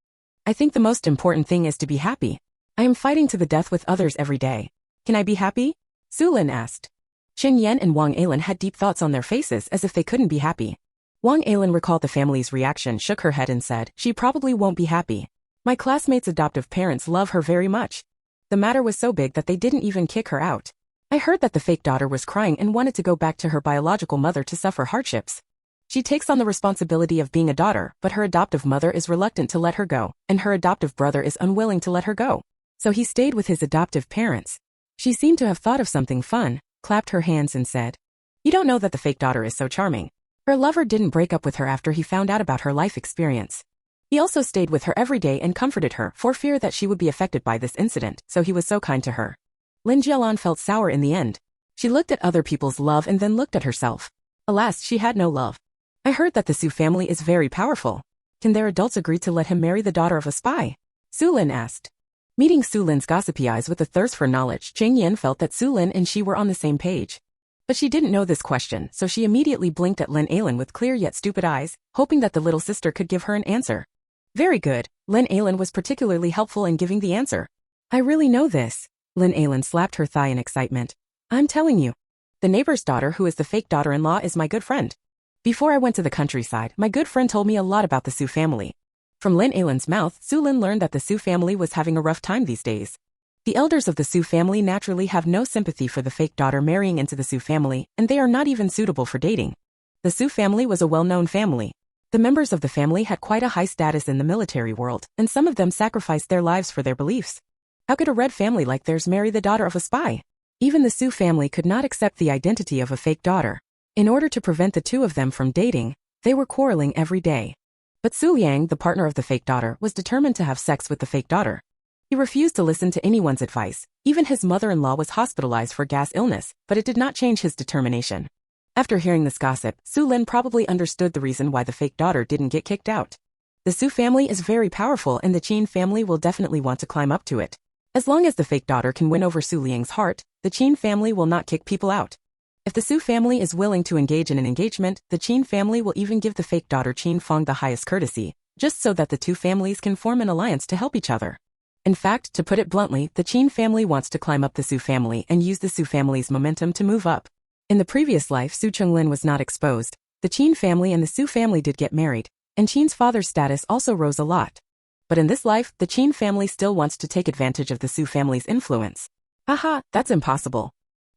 I think the most important thing is to be happy. I am fighting to the death with others every day. Can I be happy? Xu Lin asked. Qing Yan and Wang Ailen had deep thoughts on their faces as if they couldn't be happy. Wang Ailen recalled the family's reaction, shook her head and said, she probably won't be happy. My classmates' adoptive parents love her very much. The matter was so big that they didn't even kick her out. I heard that the fake daughter was crying and wanted to go back to her biological mother to suffer hardships. She takes on the responsibility of being a daughter, but her adoptive mother is reluctant to let her go, and her adoptive brother is unwilling to let her go. So he stayed with his adoptive parents. She seemed to have thought of something fun, clapped her hands and said, you don't know that the fake daughter is so charming. Her lover didn't break up with her after he found out about her life experience. He also stayed with her every day and comforted her for fear that she would be affected by this incident, so he was so kind to her. Lin Jialan felt sour in the end. She looked at other people's love and then looked at herself. Alas, she had no love. I heard that the Su family is very powerful. Can their adults agree to let him marry the daughter of a spy? Xu Lin asked. Meeting Xu Lin's gossipy eyes with a thirst for knowledge, Qing Yan felt that Xu Lin and she were on the same page. But she didn't know this question, so she immediately blinked at Lin Ailen with clear yet stupid eyes, hoping that the little sister could give her an answer. Very good, Lin Ailen was particularly helpful in giving the answer. I really know this. Lin Ailen slapped her thigh in excitement. I'm telling you. The neighbor's daughter who is the fake daughter-in-law is my good friend. Before I went to the countryside, my good friend told me a lot about the Su family. From Lin Ailen's mouth, Xu Lin learned that the Su family was having a rough time these days. The elders of the Su family naturally have no sympathy for the fake daughter marrying into the Su family, and they are not even suitable for dating. The Su family was a well-known family. The members of the family had quite a high status in the military world, and some of them sacrificed their lives for their beliefs. How could a red family like theirs marry the daughter of a spy? Even the Su family could not accept the identity of a fake daughter. In order to prevent the two of them from dating, they were quarreling every day. But Su Liang, the partner of the fake daughter, was determined to have sex with the fake daughter. He refused to listen to anyone's advice. Even his mother-in-law was hospitalized for gas illness, but it did not change his determination. After hearing this gossip, Xu Lin probably understood the reason why the fake daughter didn't get kicked out. The Su family is very powerful and the Qin family will definitely want to climb up to it. As long as the fake daughter can win over Su Liang's heart, the Qin family will not kick people out. If the Su family is willing to engage in an engagement, the Qin family will even give the fake daughter Qin Feng the highest courtesy, just so that the two families can form an alliance to help each other. In fact, to put it bluntly, the Qin family wants to climb up the Su family and use the Su family's momentum to move up. In the previous life, Su Chunglin was not exposed. The Qin family and the Su family did get married, and Qin's father's status also rose a lot. But in this life, the Qin family still wants to take advantage of the Su family's influence. Haha, that's impossible.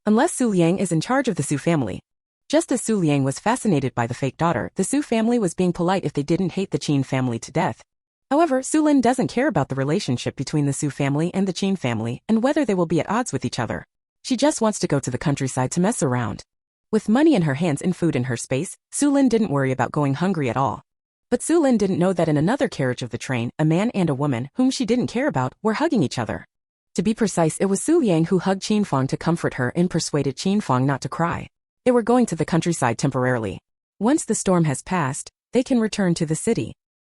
Unless Su Liang is in charge of the Su family. Just as Xu Liang was fascinated by the fake daughter, the Xu family was being polite if they didn't hate the Qin family to death. However, Xu Lin doesn't care about the relationship between the Xu family and the Qin family and whether they will be at odds with each other. She just wants to go to the countryside to mess around. With money in her hands and food in her space, Xu Lin didn't worry about going hungry at all. But Xu Lin didn't know that in another carriage of the train, a man and a woman, whom she didn't care about, were hugging each other. To be precise, it was Xu Liang who hugged Qin Fang to comfort her and persuaded Qin Fang not to cry. They were going to the countryside temporarily. Once the storm has passed, they can return to the city.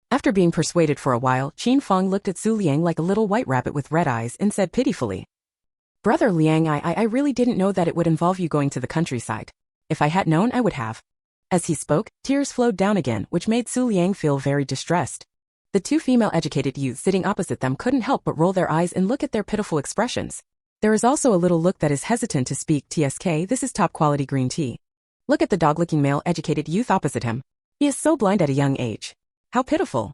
After being persuaded for a while, Qin Fang looked at Xu Liang like a little white rabbit with red eyes and said pitifully, "Brother Liang, I really didn't know that it would involve you going to the countryside. If I had known, I would have." As he spoke, tears flowed down again, which made Xu Liang feel very distressed. The two female educated youths sitting opposite them couldn't help but roll their eyes and look at their pitiful expressions. There is also a little look that is hesitant to speak. "TSK, this is top quality green tea." Look at the dog-licking male educated youth opposite him. He is so blind at a young age. How pitiful.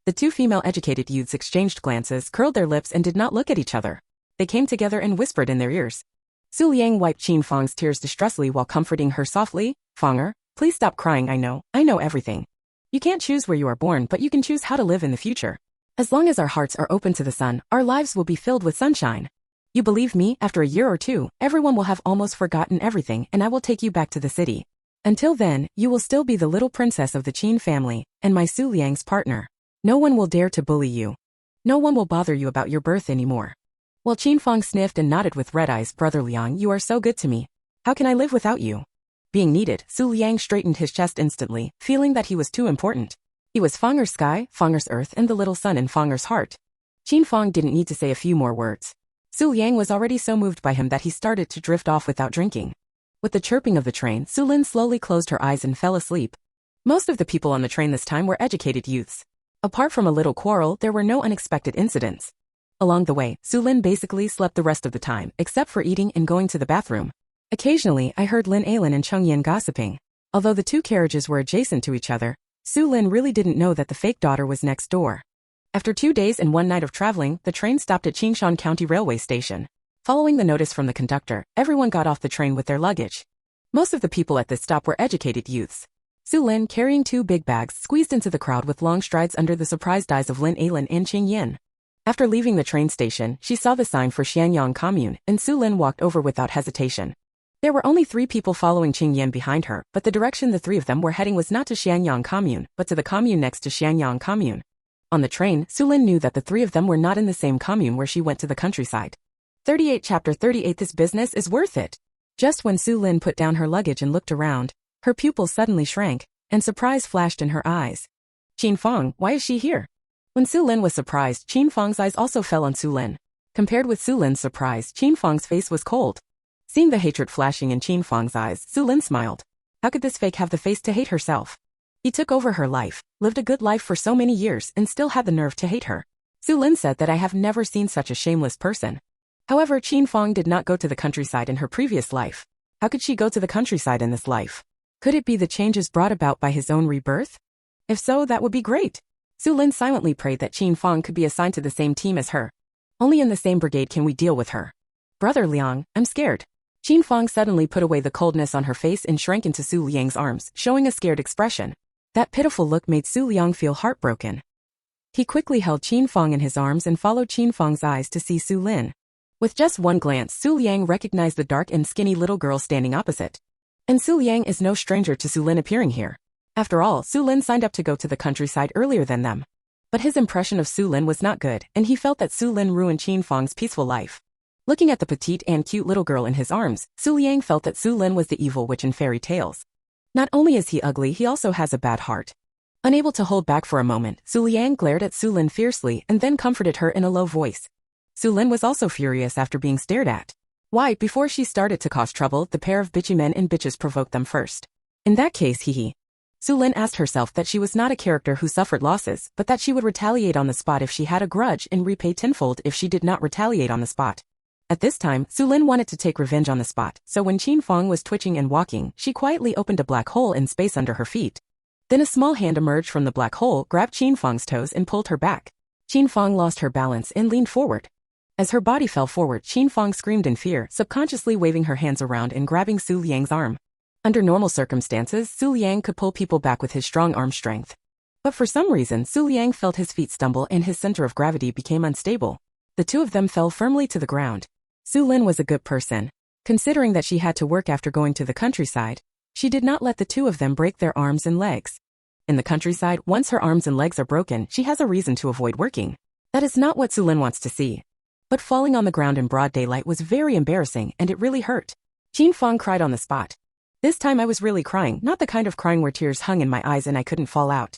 The two female educated youths exchanged glances, curled their lips and did not look at each other. They came together and whispered in their ears. Xu Liang wiped Qin Fang's tears distressfully while comforting her softly. "Fanger, please stop crying. I know everything. You can't choose where you are born, but you can choose how to live in the future. As long as our hearts are open to the sun, our lives will be filled with sunshine. You believe me, after a year or two, everyone will have almost forgotten everything and I will take you back to the city. Until then, you will still be the little princess of the Qin family, and my Xu Liang's partner. No one will dare to bully you. No one will bother you about your birth anymore." While Qin Fang sniffed and nodded with red eyes, "Brother Liang, you are so good to me. How can I live without you?" Being needed, Xu Liang straightened his chest instantly, feeling that he was too important. He was Fanger's sky, Fanger's earth, and the little sun in Fanger's heart. Qin Fang didn't need to say a few more words. Xu Liang was already so moved by him that he started to drift off without drinking. With the chirping of the train, Xu Lin slowly closed her eyes and fell asleep. Most of the people on the train this time were educated youths. Apart from a little quarrel, there were no unexpected incidents. Along the way, Xu Lin basically slept the rest of the time, except for eating and going to the bathroom. Occasionally, I heard Lin Ailin and Cheng Yin gossiping. Although the two carriages were adjacent to each other, Xu Lin really didn't know that the fake daughter was next door. After 2 days and 1 night of traveling, the train stopped at Qingshan County Railway Station. Following the notice from the conductor, everyone got off the train with their luggage. Most of the people at this stop were educated youths. Xu Lin, carrying 2 big bags, squeezed into the crowd with long strides under the surprised eyes of Lin Ailin and Cheng Yin. After leaving the train station, she saw the sign for Xianyang Commune, and Xu Lin walked over without hesitation. There were only 3 people following Cheng Yin behind her, but the direction the 3 of them were heading was not to Xianyang Commune, but to the commune next to Xianyang Commune. On the train, Xu Lin knew that the 3 of them were not in the same commune where she went to the countryside. 38 Chapter 38 This business is worth it. Just when Xu Lin put down her luggage and looked around, her pupils suddenly shrank, and surprise flashed in her eyes. "Qin Fang, why is she here?" When Xu Lin was surprised, Qin Fang's eyes also fell on Xu Lin. Compared with Xu Lin's surprise, Qin Fang's face was cold. Seeing the hatred flashing in Qin Fang's eyes, Xu Lin smiled. How could this fake have the face to hate herself? He took over her life, lived a good life for so many years, and still had the nerve to hate her. Xu Lin said that I have never seen such a shameless person. However, Qin Fang did not go to the countryside in her previous life. How could she go to the countryside in this life? Could it be the changes brought about by his own rebirth? If so, that would be great. Xu Lin silently prayed that Qin Fang could be assigned to the same team as her. Only in the same brigade can we deal with her. "Brother Liang, I'm scared." Qin Fang suddenly put away the coldness on her face and shrank into Xu Liang's arms, showing a scared expression. That pitiful look made Xu Liang feel heartbroken. He quickly held Qin Fang in his arms and followed Qin Fang's eyes to see Xu Lin. With just one glance, Xu Liang recognized the dark and skinny little girl standing opposite. And Xu Liang is no stranger to Xu Lin appearing here. After all, Xu Lin signed up to go to the countryside earlier than them. But his impression of Xu Lin was not good, and he felt that Xu Lin ruined Qin Fang's peaceful life. Looking at the petite and cute little girl in his arms, Xu Liang felt that Xu Lin was the evil witch in fairy tales. Not only is he ugly, he also has a bad heart. Unable to hold back for a moment, Xu Liang glared at Xu Lin fiercely and then comforted her in a low voice. Xu Lin was also furious after being stared at. Why, before she started to cause trouble, the pair of bitchy men and bitches provoked them first. In that case, Xu Lin asked herself that she was not a character who suffered losses, but that she would retaliate on the spot if she had a grudge and repay tenfold if she did not retaliate on the spot. At this time, Xu Lin wanted to take revenge on the spot, so when Qin Fang was twitching and walking, she quietly opened a black hole in space under her feet. Then a small hand emerged from the black hole, grabbed Qin Fang's toes and pulled her back. Qin Fang lost her balance and leaned forward. As her body fell forward, Qin Fang screamed in fear, subconsciously waving her hands around and grabbing Xu Liang's arm. Under normal circumstances, Xu Liang could pull people back with his strong arm strength. But for some reason, Xu Liang felt his feet stumble and his center of gravity became unstable. The two of them fell firmly to the ground. Xu Lin was a good person. Considering that she had to work after going to the countryside, she did not let the two of them break their arms and legs. In the countryside, once her arms and legs are broken, she has a reason to avoid working. That is not what Xu Lin wants to see. But falling on the ground in broad daylight was very embarrassing and it really hurt. Qin Fang cried on the spot. This time I was really crying, not the kind of crying where tears hung in my eyes and I couldn't fall out.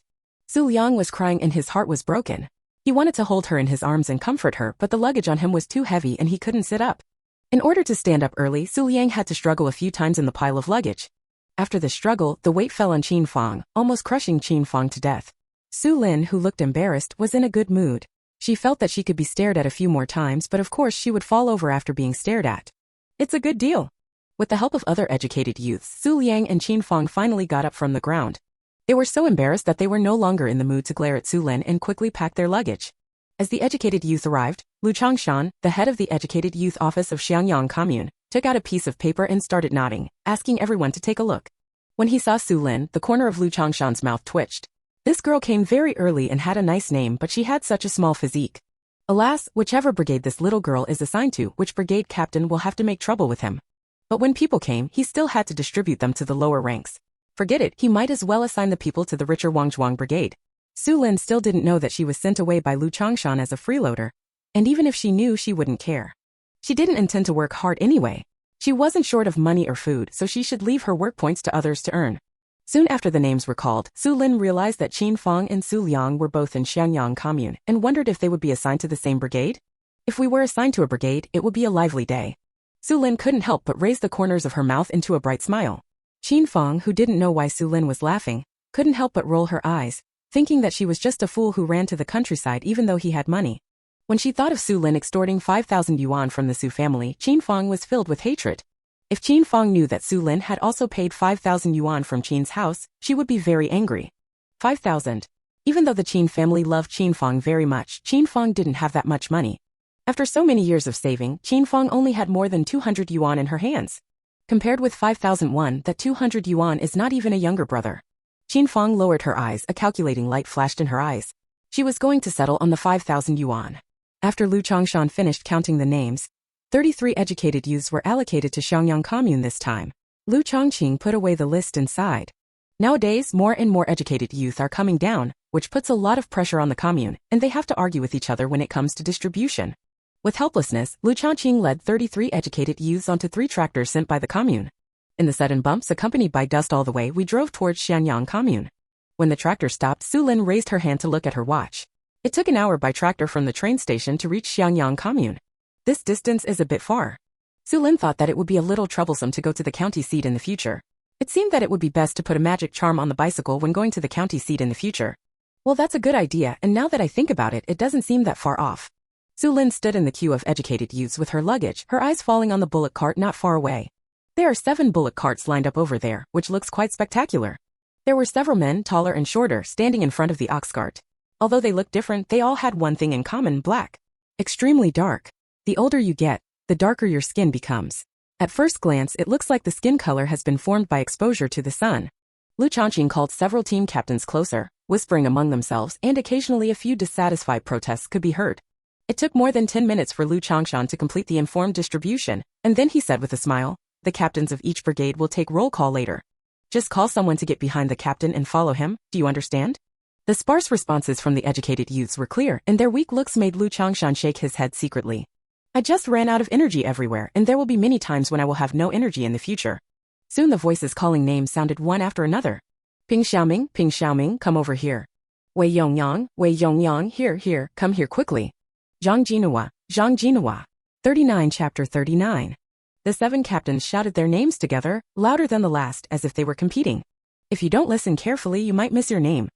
Xu Liang was crying and his heart was broken. He wanted to hold her in his arms and comfort her, but the luggage on him was too heavy and he couldn't sit up. In order to stand up early, Xu Liang had to struggle a few times in the pile of luggage. After the struggle, the weight fell on Qin Fang, almost crushing Qin Fang to death. Xu Lin, who looked embarrassed, was in a good mood. She felt that she could be stared at a few more times, but of course she would fall over after being stared at. It's a good deal. With the help of other educated youths, Xu Liang and Qin Fang finally got up from the ground. They were so embarrassed that they were no longer in the mood to glare at Xu Lin and quickly packed their luggage. As the educated youth arrived, Lu Changshan, the head of the educated youth office of Xiangyang commune, took out a piece of paper and started nodding, asking everyone to take a look. When he saw Xu Lin, the corner of Lu Changshan's mouth twitched. This girl came very early and had a nice name, but she had such a small physique. Alas, whichever brigade this little girl is assigned to, which brigade captain will have to make trouble with him. But when people came, he still had to distribute them to the lower ranks. Forget it, he might as well assign the people to the richer Wangzhuang brigade. Xu Lin still didn't know that she was sent away by Lu Changshan as a freeloader, and even if she knew, she wouldn't care. She didn't intend to work hard anyway. She wasn't short of money or food, so she should leave her work points to others to earn. Soon after the names were called, Xu Lin realized that Qin Fang and Xu Liang were both in Xiangyang commune and wondered if they would be assigned to the same brigade. If we were assigned to a brigade, it would be a lively day. Xu Lin couldn't help but raise the corners of her mouth into a bright smile. Qin Fang, who didn't know why Xu Lin was laughing, couldn't help but roll her eyes, thinking that she was just a fool who ran to the countryside even though he had money. When she thought of Xu Lin extorting 5,000 yuan from the Xu family, Qin Fang was filled with hatred. If Qin Fang knew that Xu Lin had also paid 5,000 yuan from Qin's house, she would be very angry. 5,000. Even though the Qin family loved Qin Fang very much, Qin Fang didn't have that much money. After so many years of saving, Qin Fang only had more than 200 yuan in her hands. Compared with 5,001, that 200 yuan is not even a younger brother. Qin Fang lowered her eyes, a calculating light flashed in her eyes. She was going to settle on the 5,000 yuan. After Lu Changshan finished counting the names, 33 educated youths were allocated to Xiangyang commune this time. Lu Changqing put away the list inside. Nowadays, more and more educated youth are coming down, which puts a lot of pressure on the commune, and they have to argue with each other when it comes to distribution. With helplessness, Lu Changqing led 33 educated youths onto 3 tractors sent by the commune. In the sudden bumps accompanied by dust all the way, we drove towards Xianyang commune. When the tractor stopped, Xu Lin raised her hand to look at her watch. It took an hour by tractor from the train station to reach Xianyang commune. This distance is a bit far. Xu Lin thought that it would be a little troublesome to go to the county seat in the future. It seemed that it would be best to put a magic charm on the bicycle when going to the county seat in the future. Well, that's a good idea, and now that I think about it, it doesn't seem that far off. Xu Lin stood in the queue of educated youths with her luggage, her eyes falling on the bullock cart not far away. There are 7 bullock carts lined up over there, which looks quite spectacular. There were several men, taller and shorter, standing in front of the ox cart. Although they looked different, they all had one thing in common: black. Extremely dark. The older you get, the darker your skin becomes. At first glance, it looks like the skin color has been formed by exposure to the sun. Lu Changqing called several team captains closer, whispering among themselves, and occasionally a few dissatisfied protests could be heard. It took more than 10 minutes for Lu Changshan to complete the informed distribution, and then he said with a smile, "The captains of each brigade will take roll call later. Just call someone to get behind the captain and follow him, do you understand?" The sparse responses from the educated youths were clear, and their weak looks made Lu Changshan shake his head secretly. "I just ran out of energy everywhere, and there will be many times when I will have no energy in the future." Soon the voices calling names sounded one after another. Ping Xiaoming, come over here. Wei Yongyang, here, come here quickly. Zhang Jinhua. 39 Chapter 39. The 7 captains shouted their names together, louder than the last, as if they were competing. If you don't listen carefully, you might miss your name.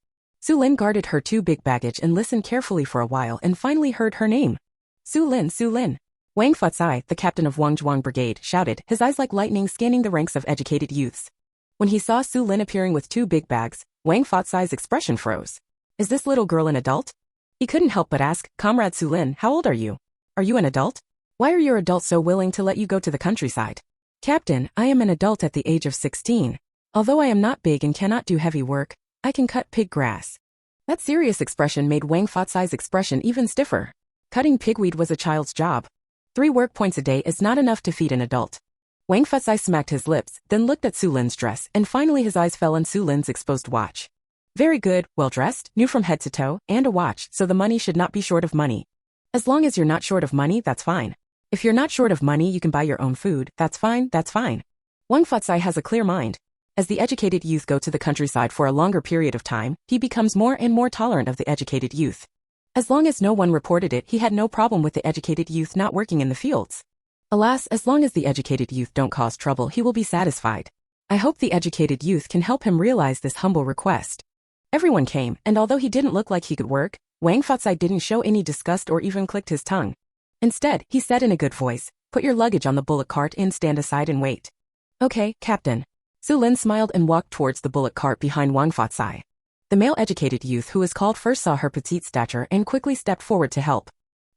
Xu Lin guarded her 2 big baggage and listened carefully for a while and finally heard her name. Xu Lin. Wang Fucai, the captain of Wangzhuang brigade, shouted, his eyes like lightning scanning the ranks of educated youths. When he saw Xu Lin appearing with 2 big bags, Wang Fucai's expression froze. Is this little girl an adult? He couldn't help but ask, Comrade Xu Lin, how old are you? Are you an adult? Why are your adults so willing to let you go to the countryside? Captain, I am an adult at the age of 16. Although I am not big and cannot do heavy work, I can cut pig grass. That serious expression made Wang Fatsai's expression even stiffer. Cutting pigweed was a child's job. 3 work points a day is not enough to feed an adult. Wang Fatsai smacked his lips, then looked at Xu Lin's dress, and finally his eyes fell on Xu Lin's exposed watch. Very good, well-dressed, new from head to toe, and a watch, so the money should not be short of money. As long as you're not short of money, that's fine. If you're not short of money, you can buy your own food, that's fine, that's fine. Wang Fatsai has a clear mind. As the educated youth go to the countryside for a longer period of time, he becomes more and more tolerant of the educated youth. As long as no one reported it, he had no problem with the educated youth not working in the fields. Alas, as long as the educated youth don't cause trouble, he will be satisfied. I hope the educated youth can help him realize this humble request. Everyone came, and although he didn't look like he could work, Wang Fatsai didn't show any disgust or even clicked his tongue. Instead, he said in a good voice, "Put your luggage on the bullock cart and stand aside and wait." "Okay, Captain." Xu Lin smiled and walked towards the bullock cart behind Wang Fatsai. The male educated youth who was called first saw her petite stature and quickly stepped forward to help.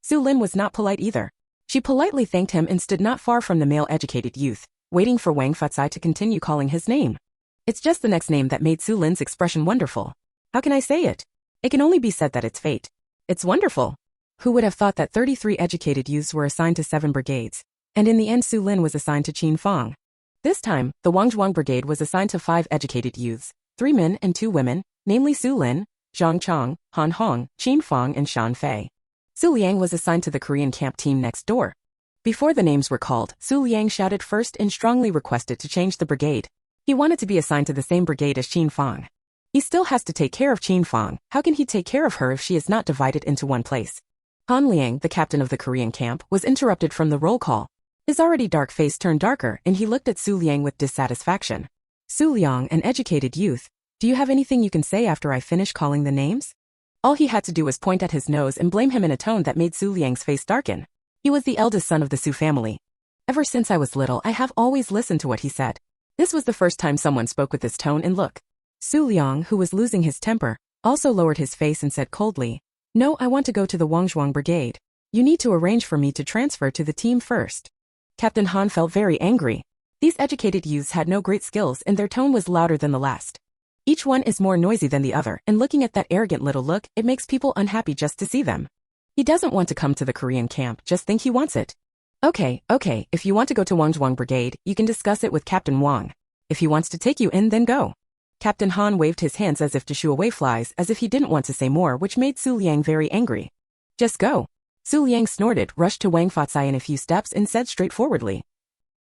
Xu Lin was not polite either. She politely thanked him and stood not far from the male educated youth, waiting for Wang Fatsai to continue calling his name. It's just the next name that made Xu Lin's expression wonderful. How can I say it? It can only be said that it's fate. It's wonderful. Who would have thought that 33 educated youths were assigned to 7 brigades, and in the end Xu Lin was assigned to Qin Fang. This time, the Wangzhuang Brigade was assigned to 5 educated youths, 3 men and 2 women, namely Xu Lin, Zhang Chang, Han Hong, Qin Fang and Shan Fei. Xu Liang was assigned to the Korean camp team next door. Before the names were called, Xu Liang shouted first and strongly requested to change the brigade. He wanted to be assigned to the same brigade as Qin Fang. He still has to take care of Qin Fang. How can he take care of her if she is not divided into one place? Han Liang, the captain of the Korean camp, was interrupted from the roll call. His already dark face turned darker and he looked at Xu Liang with dissatisfaction. "Xu Liang, an educated youth, do you have anything you can say after I finish calling the names?" All he had to do was point at his nose and blame him in a tone that made Xu Liang's face darken. He was the eldest son of the Xu family. Ever since I was little, I have always listened to what he said. This was the first time someone spoke with this tone and look. Xu Liang, who was losing his temper, also lowered his face and said coldly, "No, I want to go to the Wangzhuang Brigade. You need to arrange for me to transfer to the team first." Captain Han felt very angry. These educated youths had no great skills and their tone was louder than the last. Each one is more noisy than the other, and looking at that arrogant little look, it makes people unhappy just to see them. He doesn't want to come to the Korean camp, just think he wants it. Okay, if you want to go to Wangzhuang Brigade, you can discuss it with Captain Wang. If he wants to take you in, then go. Captain Han waved his hands as if to shoo away flies, as if he didn't want to say more, which made Xu Liang very angry. Just go. Xu Liang snorted, rushed to Wang Fatsai in a few steps and said straightforwardly,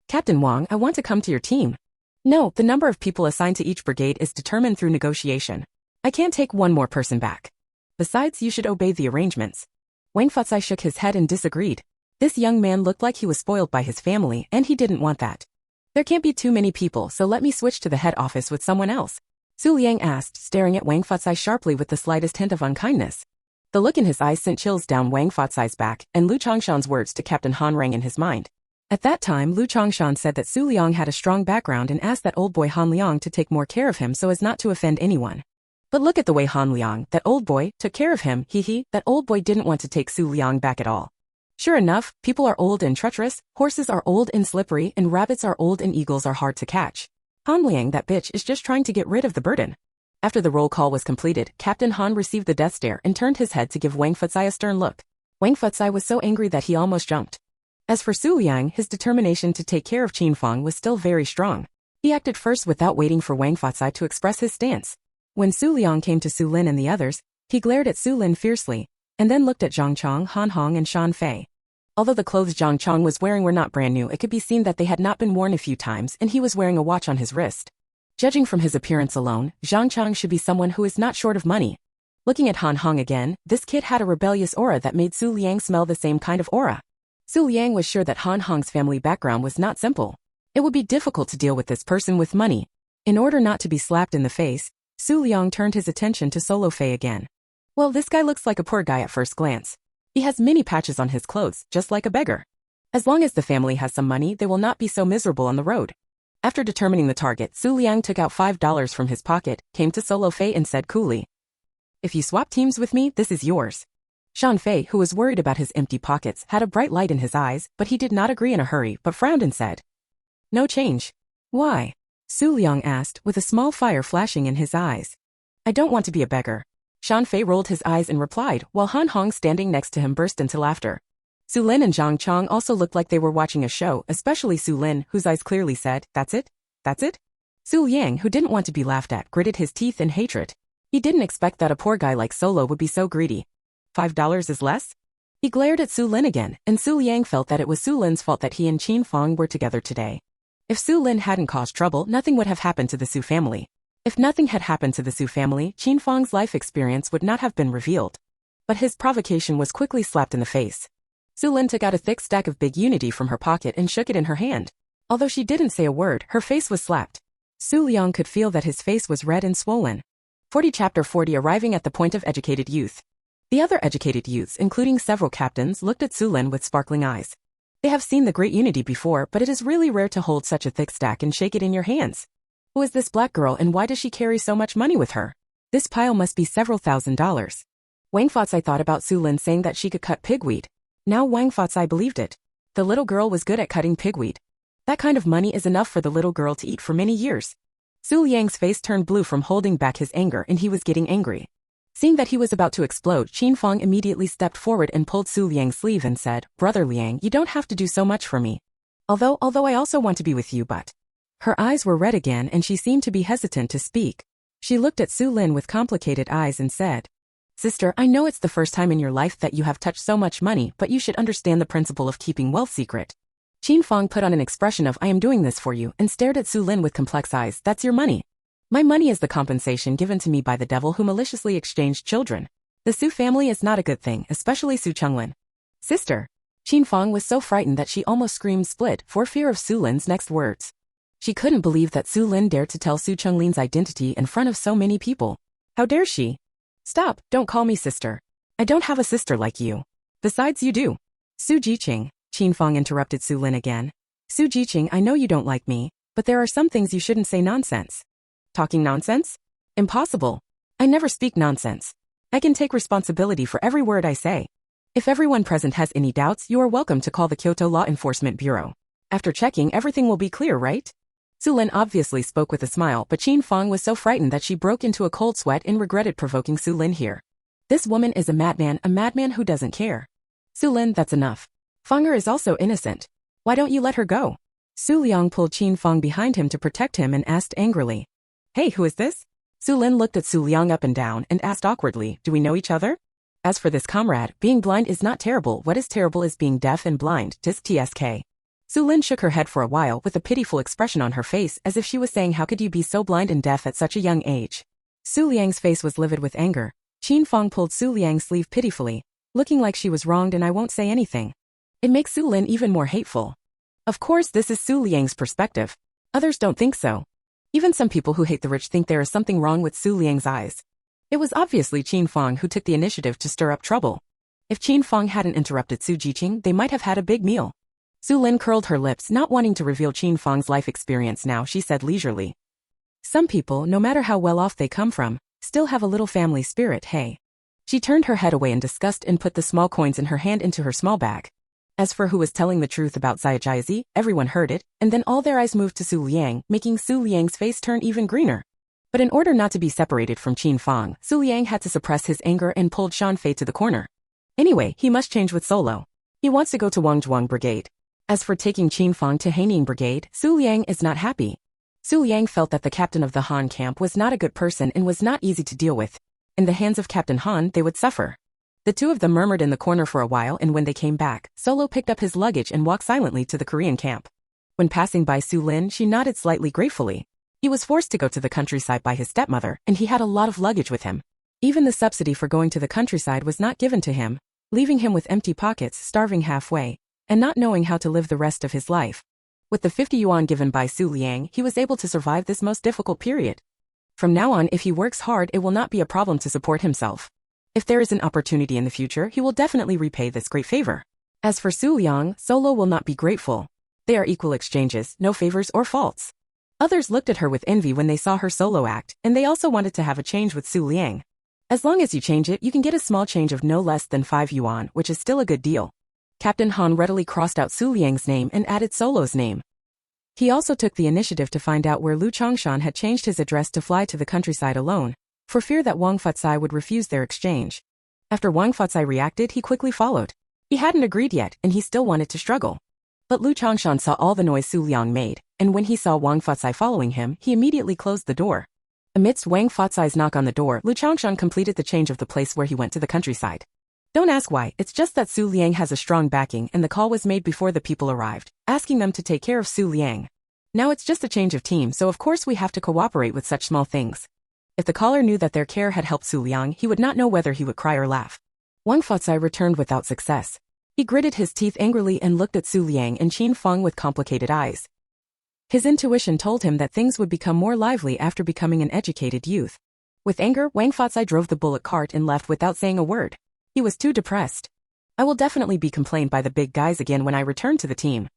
"Captain Wang, I want to come to your team." "No, the number of people assigned to each brigade is determined through negotiation. I can't take one more person back. Besides, you should obey the arrangements." Wang Fatsai shook his head and disagreed. This young man looked like he was spoiled by his family, and he didn't want that. "There can't be too many people, so let me switch to the head office with someone else," Xu Liang asked, staring at Wang Fatsai sharply with the slightest hint of unkindness. The look in his eyes sent chills down Wang Fatsai's back, and Lu Chongshan's words to Captain Han rang in his mind. At that time, Lu Chongshan said that Xu Liang had a strong background and asked that old boy Han Liang to take more care of him so as not to offend anyone. But look at the way Han Liang, that old boy, took care of him, that old boy didn't want to take Xu Liang back at all. Sure enough, people are old and treacherous, horses are old and slippery, and rabbits are old and eagles are hard to catch. Han Liang, that bitch, is just trying to get rid of the burden. After the roll call was completed, Captain Han received the death stare and turned his head to give Wang Fatsai a stern look. Wang Fatsai was so angry that he almost jumped. As for Xu Liang, his determination to take care of Qin Fang was still very strong. He acted first without waiting for Wang Fatsai to express his stance. When Xu Liang came to Xu Lin and the others, he glared at Xu Lin fiercely, and then looked at Zhang Chang, Han Hong and Shan Fei. Although the clothes Zhang Chang was wearing were not brand new, it could be seen that they had not been worn a few times, and he was wearing a watch on his wrist. Judging from his appearance alone, Zhang Chang should be someone who is not short of money. Looking at Han Hong again, this kid had a rebellious aura that made Xu Liang smell the same kind of aura. Xu Liang was sure that Han Hong's family background was not simple. It would be difficult to deal with this person with money. In order not to be slapped in the face, Xu Liang turned his attention to Solo Fei again. Well, this guy looks like a poor guy at first glance. He has many patches on his clothes, just like a beggar. As long as the family has some money, they will not be so miserable on the road. After determining the target, Xu Liang took out $5 from his pocket, came to Solo Fei and said coolly, "If you swap teams with me, this is yours." Shan Fei, who was worried about his empty pockets, had a bright light in his eyes, but he did not agree in a hurry but frowned and said, No change. Why? Su Liang asked, with a small fire flashing in his eyes. I don't want to be a beggar. Shan Fei rolled his eyes and replied, while Han Hong standing next to him burst into laughter. Xu Lin and Zhang Chong also looked like they were watching a show, especially Xu Lin, whose eyes clearly said, That's it? That's it? Su Liang, who didn't want to be laughed at, gritted his teeth in hatred. He didn't expect that a poor guy like Solo would be so greedy. $5 is less? He glared at Xu Lin again, and Su Liang felt that it was Xu Lin's fault that he and Qin Fang were together today. If Xu Lin hadn't caused trouble, nothing would have happened to the Xu family. If nothing had happened to the Xu family, Qin Fang's life experience would not have been revealed. But his provocation was quickly slapped in the face. Xu Lin took out a thick stack of Big Unity from her pocket and shook it in her hand. Although she didn't say a word, her face was slapped. Su Liang could feel that his face was red and swollen. 40 Chapter 40 Arriving at the point of educated youth. The other educated youths, including several captains, looked at Xu Lin with sparkling eyes. They have seen the Great Unity before, but it is really rare to hold such a thick stack and shake it in your hands. Who is this black girl and why does she carry so much money with her? This pile must be several $1,000s. Wang Fatsai thought about Xu Lin saying that she could cut pigweed. Now Wang Fatsai believed it. The little girl was good at cutting pigweed. That kind of money is enough for the little girl to eat for many years. Su Liang's face turned blue from holding back his anger and he was getting angry. Seeing that he was about to explode, Qin Fang immediately stepped forward and pulled Su Liang's sleeve and said, Brother Liang, you don't have to do so much for me. Although I also want to be with you but... Her eyes were red again and she seemed to be hesitant to speak. She looked at Xu Lin with complicated eyes and said, Sister, I know it's the first time in your life that you have touched so much money, but you should understand the principle of keeping wealth secret. Qin Fang put on an expression of I am doing this for you and stared at Xu Lin with complex eyes. That's your money. My money is the compensation given to me by the devil who maliciously exchanged children. The Xu family is not a good thing, especially Xu Chonglin. Sister. Qin Fang was so frightened that she almost screamed split for fear of Xu Lin's next words. She couldn't believe that Xu Lin dared to tell Xu Chonglin's identity in front of so many people. How dare she? Stop, don't call me sister. I don't have a sister like you. Besides you do. Su Jiqing, Qin Fang interrupted Xu Lin again. Su Jiqing, I know you don't like me, but there are some things you shouldn't say nonsense. Talking nonsense? Impossible. I never speak nonsense. I can take responsibility for every word I say. If everyone present has any doubts, you are welcome to call the Kyoto Law Enforcement Bureau. After checking, everything will be clear, right? Xu Lin obviously spoke with a smile, but Qin Fang was so frightened that she broke into a cold sweat and regretted provoking Xu Lin here. This woman is a madman who doesn't care. Xu Lin, that's enough. Fanger is also innocent. Why don't you let her go? Su Liang pulled Qin Fang behind him to protect him and asked angrily. Hey, who is this? Xu Lin looked at Su Liang up and down and asked awkwardly, do we know each other? As for this comrade, being blind is not terrible. What is terrible is being deaf and blind. Tisk tsk. Xu Lin shook her head for a while with a pitiful expression on her face as if she was saying how could you be so blind and deaf at such a young age. Su Liang's face was livid with anger. Qin Fang pulled Su Liang's sleeve pitifully, looking like she was wronged and I won't say anything. It makes Xu Lin even more hateful. Of course this is Su Liang's perspective. Others don't think so. Even some people who hate the rich think there is something wrong with Su Liang's eyes. It was obviously Qin Fang who took the initiative to stir up trouble. If Qin Fang hadn't interrupted Su Jiqing, they might have had a big meal. Xu Lin curled her lips, not wanting to reveal Qin Fang's life experience now. She said leisurely. Some people, no matter how well off they come from, still have a little family spirit, hey. She turned her head away in disgust and put the small coins in her hand into her small bag. As for who was telling the truth about Xiaojiazi, everyone heard it, and then all their eyes moved to Su Liang, making Su Liang's face turn even greener. But in order not to be separated from Qin Fang, Su Liang had to suppress his anger and pulled Shan Fei to the corner. Anyway, he must change with Solo. He wants to go to Wangzhuang Brigade. As for taking Qin Fang to Haining Brigade, Su Liang is not happy. Su Liang felt that the captain of the Han camp was not a good person and was not easy to deal with. In the hands of Captain Han, they would suffer. The two of them murmured in the corner for a while, and when they came back, Solo picked up his luggage and walked silently to the Korean camp. When passing by Xu Lin, she nodded slightly gratefully. He was forced to go to the countryside by his stepmother, and he had a lot of luggage with him. Even the subsidy for going to the countryside was not given to him, leaving him with empty pockets, starving halfway, and not knowing how to live the rest of his life. With the 50 yuan given by Su Liang, he was able to survive this most difficult period. From now on, if he works hard, it will not be a problem to support himself. If there is an opportunity in the future, he will definitely repay this great favor. As for Su Liang, Solo will not be grateful. They are equal exchanges, no favors or faults. Others looked at her with envy when they saw her solo act, and they also wanted to have a change with Su Liang. As long as you change it, you can get a small change of no less than 5 yuan, which is still a good deal. Captain Han readily crossed out Su Liang's name and added Solo's name. He also took the initiative to find out where Lu Chongshan had changed his address to fly to the countryside alone, for fear that Wang Fatsai would refuse their exchange. After Wang Fatsai reacted, he quickly followed. He hadn't agreed yet, and he still wanted to struggle. But Lu Chongshan saw all the noise Su Liang made, and when he saw Wang Fatsai following him, he immediately closed the door. Amidst Wang Fatsai's knock on the door, Lu Chongshan completed the change of the place where he went to the countryside. Don't ask why, it's just that Su Liang has a strong backing and the call was made before the people arrived, asking them to take care of Su Liang. Now it's just a change of team, so of course we have to cooperate with such small things. If the caller knew that their care had helped Su Liang, he would not know whether he would cry or laugh. Wang Fatsai returned without success. He gritted his teeth angrily and looked at Su Liang and Qin Feng with complicated eyes. His intuition told him that things would become more lively after becoming an educated youth. With anger, Wang Fatsai drove the bullock cart and left without saying a word. He was too depressed. I will definitely be complained by the big guys again when I return to the team.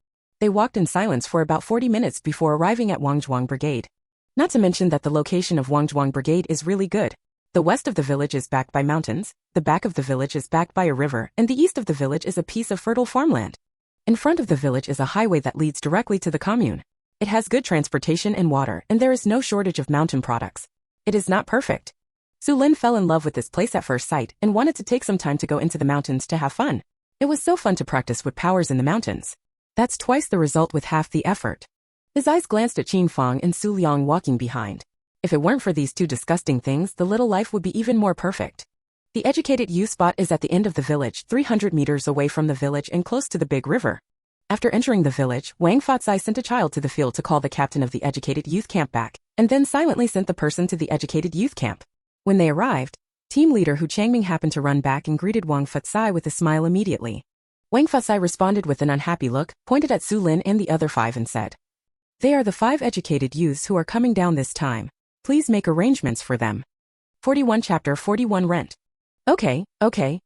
They walked in silence for about 40 minutes before arriving at Wangzhuang Brigade. Not to mention that the location of Wangzhuang Brigade is really good. The west of the village is backed by mountains, the back of the village is backed by a river, and the east of the village is a piece of fertile farmland. In front of the village is a highway that leads directly to the commune. It has good transportation and water, and there is no shortage of mountain products. It is not perfect. Xu Lin fell in love with this place at first sight and wanted to take some time to go into the mountains to have fun. It was so fun to practice with powers in the mountains. That's twice the result with half the effort. His eyes glanced at Qin Feng and Su Liang walking behind. If it weren't for these two disgusting things, the little life would be even more perfect. The educated youth spot is at the end of the village, 300 meters away from the village and close to the big river. After entering the village, Wang Fatsai sent a child to the field to call the captain of the educated youth camp back, and then silently sent the person to the educated youth camp. When they arrived, team leader Hu Changming happened to run back and greeted Wang Fatsai with a smile immediately. Wang Fatsai responded with an unhappy look, pointed at Xu Lin and the other 5 and said, "They are the 5 educated youths who are coming down this time. Please make arrangements for them." 41 Chapter 41 Rent. Okay,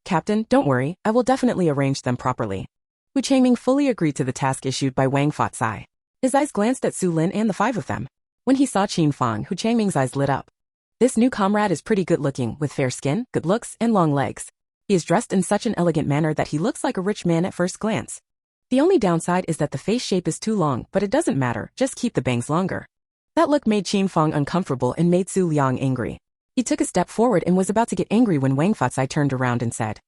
Captain, don't worry, I will definitely arrange them properly. Hu Changming fully agreed to the task issued by Wang Fatsai. His eyes glanced at Xu Lin and the 5 of them. When he saw Qin Feng, Hu Changming's eyes lit up. This new comrade is pretty good looking, with fair skin, good looks, and long legs. He is dressed in such an elegant manner that he looks like a rich man at first glance. The only downside is that the face shape is too long, but it doesn't matter, just keep the bangs longer. That look made Qin Feng uncomfortable and made Su Liang angry. He took a step forward and was about to get angry when Wang Fatsai turned around and said,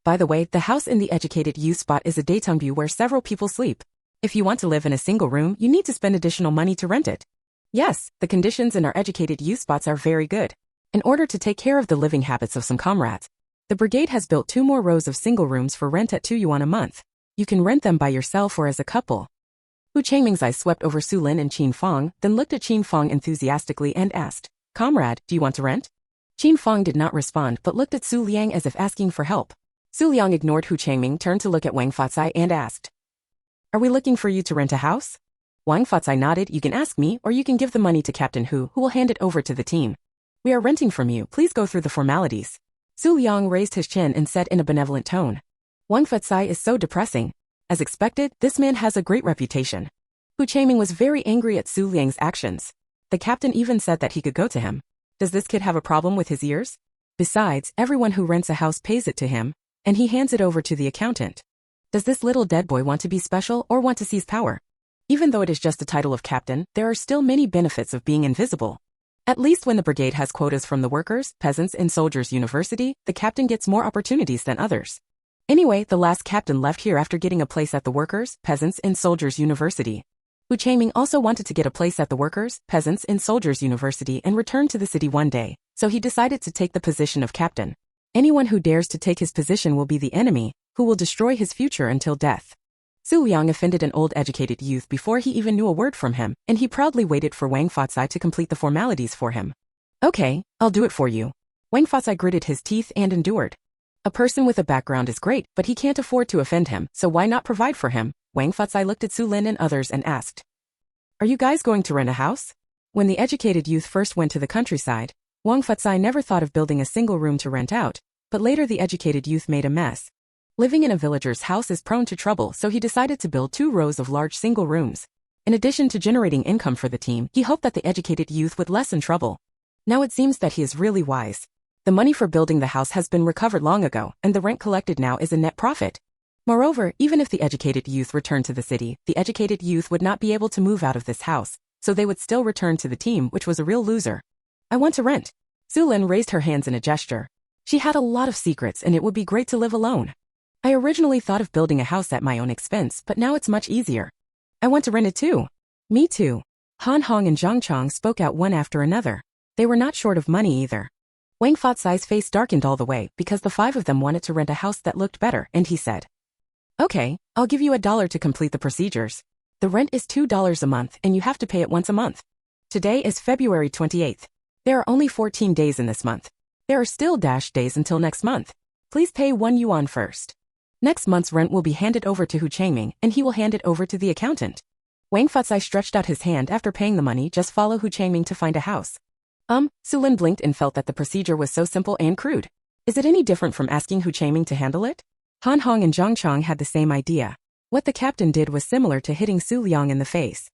"By the way, the house in the educated youth spot is a daytime view where several people sleep. If you want to live in a single room, you need to spend additional money to rent it. Yes, the conditions in our educated youth spots are very good. In order to take care of the living habits of some comrades, the brigade has built 2 more rows of single rooms for rent at 2 yuan a month. You can rent them by yourself or as a couple." Hu Changming's eyes swept over Xu Lin and Qin Feng, then looked at Qin Feng enthusiastically and asked, "Comrade, do you want to rent?" Qin Feng did not respond but looked at Su Liang as if asking for help. Su Liang ignored Hu Changming, turned to look at Wang Fatsai and asked, "Are we looking for you to rent a house?" Wang Fatsai nodded. "You can ask me, or you can give the money to Captain Hu, who will hand it over to the team. We are renting from you, please go through the formalities." Su Liang raised his chin and said in a benevolent tone, "Wang Fatsai is so depressing. As expected, this man has a great reputation." Hu Changming was very angry at Su Liang's actions. The captain even said that he could go to him. Does this kid have a problem with his ears? Besides, everyone who rents a house pays it to him, and he hands it over to the accountant. Does this little dead boy want to be special or want to seize power? Even though it is just the title of captain, there are still many benefits of being invisible. At least when the brigade has quotas from the workers, peasants, and soldiers university, the captain gets more opportunities than others. Anyway, the last captain left here after getting a place at the workers, peasants, and soldiers university. Hu Changming also wanted to get a place at the workers, peasants, and soldiers university and return to the city one day, so he decided to take the position of captain. Anyone who dares to take his position will be the enemy, who will destroy his future until death. Su Liang offended an old educated youth before he even knew a word from him, and he proudly waited for Wang Fatsai to complete the formalities for him. "Okay, I'll do it for you." Wang Fatsai gritted his teeth and endured. A person with a background is great, but he can't afford to offend him, so why not provide for him? Wang Fatsai looked at Xu Lin and others and asked, "Are you guys going to rent a house?" When the educated youth first went to the countryside, Wang Fatsai never thought of building a single room to rent out, but later the educated youth made a mess. Living in a villager's house is prone to trouble, so he decided to build 2 rows of large single rooms. In addition to generating income for the team, he hoped that the educated youth would lessen trouble. Now it seems that he is really wise. The money for building the house has been recovered long ago, and the rent collected now is a net profit. Moreover, even if the educated youth returned to the city, the educated youth would not be able to move out of this house, so they would still return to the team, which was a real loser. I want to rent. Xu Lin raised her hands in a gesture. She had a lot of secrets and it would be great to live alone. I originally thought of building a house at my own expense, but now it's much easier. I want to rent it too. Me too. Han Hong and Zhang Chong spoke out one after another. They were not short of money either. Wang Fatsai's face darkened all the way because the five of them wanted to rent a house that looked better, and he said, "Okay, I'll give you $1 to complete the procedures. The rent is $2 a month and you have to pay it once a month. Today is February 28th. There are only 14 days in this month. There are still days until next month. Please pay 1 yuan first. Next month's rent will be handed over to Hu Changming and he will hand it over to the accountant." Wang Fatsai stretched out his hand after paying the money. Just follow Hu Changming to find a house. Xu Lin blinked and felt that the procedure was so simple and crude. Is it any different from asking Hu Changming to handle it? Han Hong and Zhang Chong had the same idea. What the captain did was similar to hitting Su Liang in the face.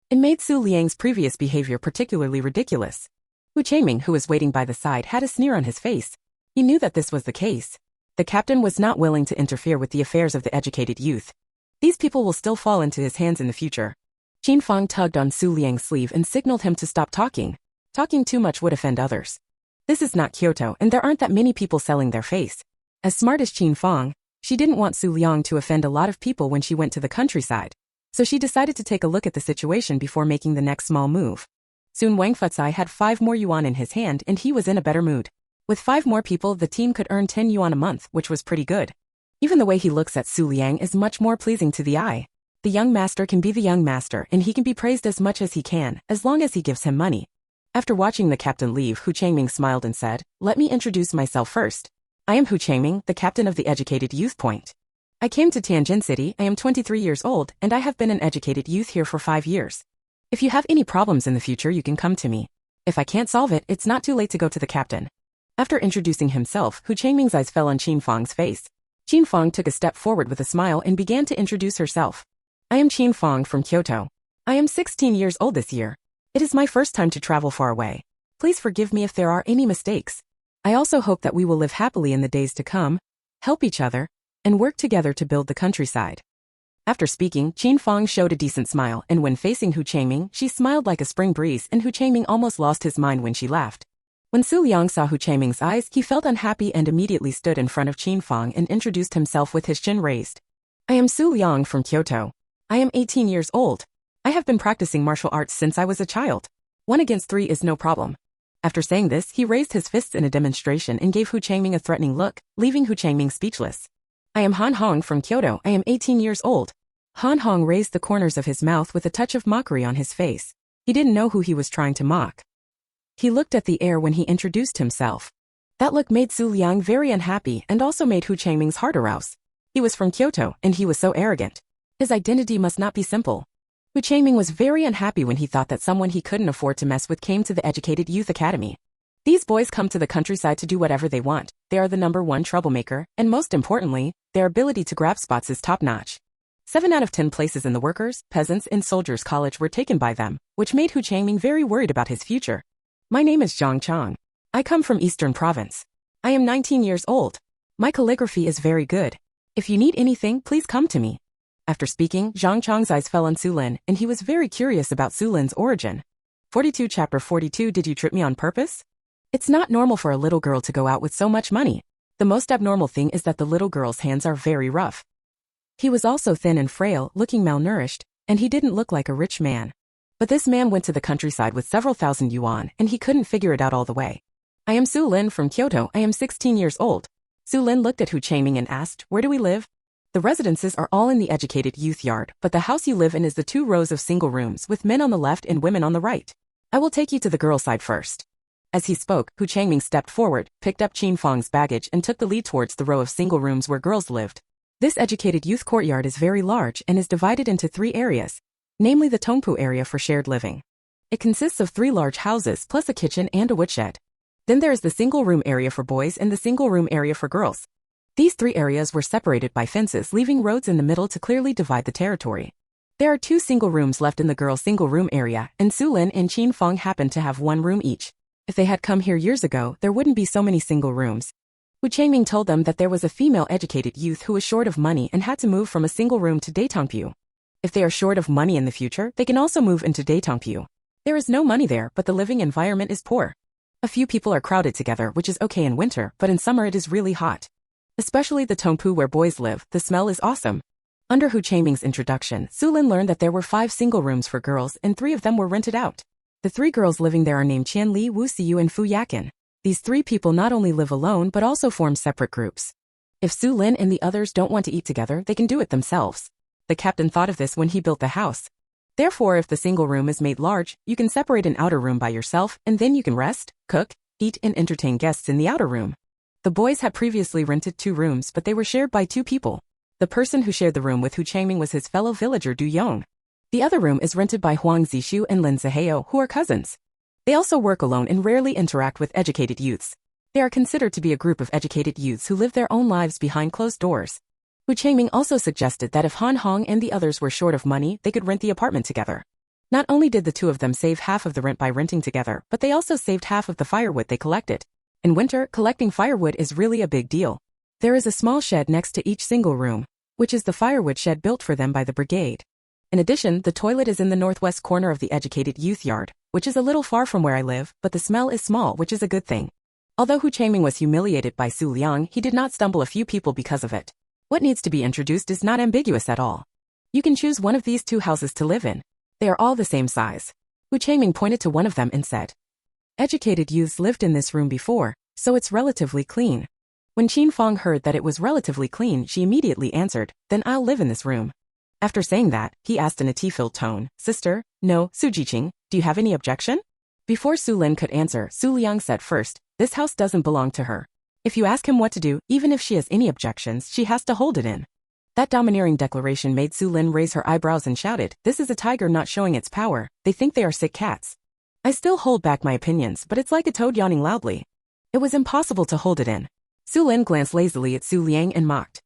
It made Su Liang's previous behavior particularly ridiculous. Hu Changming, who was waiting by the side, had a sneer on his face. He knew that this was the case. The captain was not willing to interfere with the affairs of the educated youth. These people will still fall into his hands in the future. Qin Fang tugged on Su Liang's sleeve and signaled him to stop talking. Talking too much would offend others. This is not Kyoto and there aren't that many people selling their face. As smart as Qin Fang, she didn't want Su Liang to offend a lot of people when she went to the countryside. So she decided to take a look at the situation before making the next small move. Soon Wang Fatsai had 5 more yuan in his hand and he was in a better mood. With 5 more people, the team could earn 10 yuan a month, which was pretty good. Even the way he looks at Su Liang is much more pleasing to the eye. The young master can be the young master and he can be praised as much as he can, as long as he gives him money. After watching the captain leave, Hu Changming smiled and said, "Let me introduce myself first. I am Hu Changming, the captain of the educated youth point. I came to Tianjin City. I am 23 years old and I have been an educated youth here for 5 years. If you have any problems in the future, you can come to me. If I can't solve it, it's not too late to go to the captain." After introducing himself, Hu Changming's eyes fell on Qin Fang's face. Qin Fang took a step forward with a smile and began to introduce herself. "I am Qin Fang from Kyoto. I am 16 years old this year. It is my first time to travel far away. Please forgive me if there are any mistakes. I also hope that we will live happily in the days to come, help each other, and work together to build the countryside." After speaking, Qin Fang showed a decent smile, and when facing Hu Changming, she smiled like a spring breeze, and Hu Changming almost lost his mind when she laughed. When Su Liang saw Hu Changming's eyes, he felt unhappy and immediately stood in front of Qin Fang and introduced himself with his chin raised. "I am Su Liang from Kyoto. I am 18 years old. I have been practicing martial arts since I was a child. 1 against 3 is no problem." After saying this, he raised his fists in a demonstration and gave Hu Changming a threatening look, leaving Hu Changming speechless. "I am Han Hong from Kyoto. I am 18 years old." Han Hong raised the corners of his mouth with a touch of mockery on his face. He didn't know who he was trying to mock. He looked at the air when he introduced himself. That look made Su Liang very unhappy and also made Hu Changming's heart arouse. He was from Kyoto and he was so arrogant. His identity must not be simple. Hu Changming was very unhappy when he thought that someone he couldn't afford to mess with came to the educated youth academy. These boys come to the countryside to do whatever they want. They are the #1 troublemaker, and most importantly, their ability to grab spots is top-notch. 7 out of 10 places in the workers, peasants, and soldiers' college were taken by them, which made Hu Changming very worried about his future. "My name is Zhang Chong. I come from Eastern Province. I am 19 years old. My calligraphy is very good. If you need anything, please come to me." After speaking, Zhang Chong's eyes fell on Xu Lin, and he was very curious about Xu Lin's origin. 42 Chapter 42 Did you trip me on purpose? It's not normal for a little girl to go out with so much money. The most abnormal thing is that the little girl's hands are very rough. He was also thin and frail, looking malnourished, and he didn't look like a rich man. But this man went to the countryside with several thousand yuan, and he couldn't figure it out all the way. "I am Xu Lin from Kyoto. I am 16 years old." Xu Lin looked at Hu Changming and asked, "Where do we live?" "The residences are all in the educated youth yard, but the house you live in is the 2 rows of single rooms with men on the left and women on the right. I will take you to the girls' side first." As he spoke, Hu Changming stepped forward, picked up Qin Fang's baggage and took the lead towards the row of single rooms where girls lived. This educated youth courtyard is very large and is divided into 3 areas, namely the Tongpu area for shared living. It consists of 3 large houses plus a kitchen and a woodshed. Then there is the single room area for boys and the single room area for girls. These 3 areas were separated by fences, leaving roads in the middle to clearly divide the territory. There are 2 single rooms left in the girls' single room area, and Xu Lin and Qin Fang happened to have 1 room each. If they had come here years ago, there wouldn't be so many single rooms. Wu Changming told them that there was a female educated youth who was short of money and had to move from a single room to Daitongpu. If they are short of money in the future, they can also move into Daitongpu. There is no money there, but the living environment is poor. A few people are crowded together, which is okay in winter, but in summer it is really hot. Especially the Tongpu where boys live, the smell is awesome. Under Hu Changming's introduction, Xu Lin learned that there were 5 single rooms for girls and 3 of them were rented out. The 3 girls living there are named Qian Li, Wu Xiyu and Fu Yakin. These 3 people not only live alone but also form separate groups. If Xu Lin and the others don't want to eat together, they can do it themselves. The captain thought of this when he built the house. Therefore, if the single room is made large, you can separate an outer room by yourself and then you can rest, cook, eat and entertain guests in the outer room. The boys had previously rented 2 rooms but they were shared by 2 people. The person who shared the room with Hu Changming was his fellow villager Du Yong. The other room is rented by Huang Zixu and Lin Ziheo, who are cousins. They also work alone and rarely interact with educated youths. They are considered to be a group of educated youths who live their own lives behind closed doors. Hu Changming also suggested that if Han Hong and the others were short of money, they could rent the apartment together. Not only did the 2 of them save half of the rent by renting together, but they also saved half of the firewood they collected. In winter, collecting firewood is really a big deal. There is a small shed next to each single room, which is the firewood shed built for them by the brigade. In addition, the toilet is in the northwest corner of the educated youth yard, which is a little far from where I live, but the smell is small, which is a good thing. Although Hu Changming was humiliated by Su Liang, he did not stumble a few people because of it. What needs to be introduced is not ambiguous at all. You can choose one of these 2 houses to live in. They are all the same size. Hu Changming pointed to one of them and said, "Educated youths lived in this room before, so it's relatively clean." When Qin Fong heard that it was relatively clean, she immediately answered, "Then I'll live in this room." After saying that, he asked in a tea-filled tone, "Sister, no, Su Jiqing, do you have any objection?" Before Su Lin could answer, Su Liang said first, "This house doesn't belong to her. If you ask him what to do, even if she has any objections, she has to hold it in." That domineering declaration made Su Lin raise her eyebrows and shouted, "This is a tiger not showing its power. They think they are sick cats." I still hold back my opinions, but it's like a toad yawning loudly. It was impossible to hold it in. Su Lin glanced lazily at Su Liang and mocked,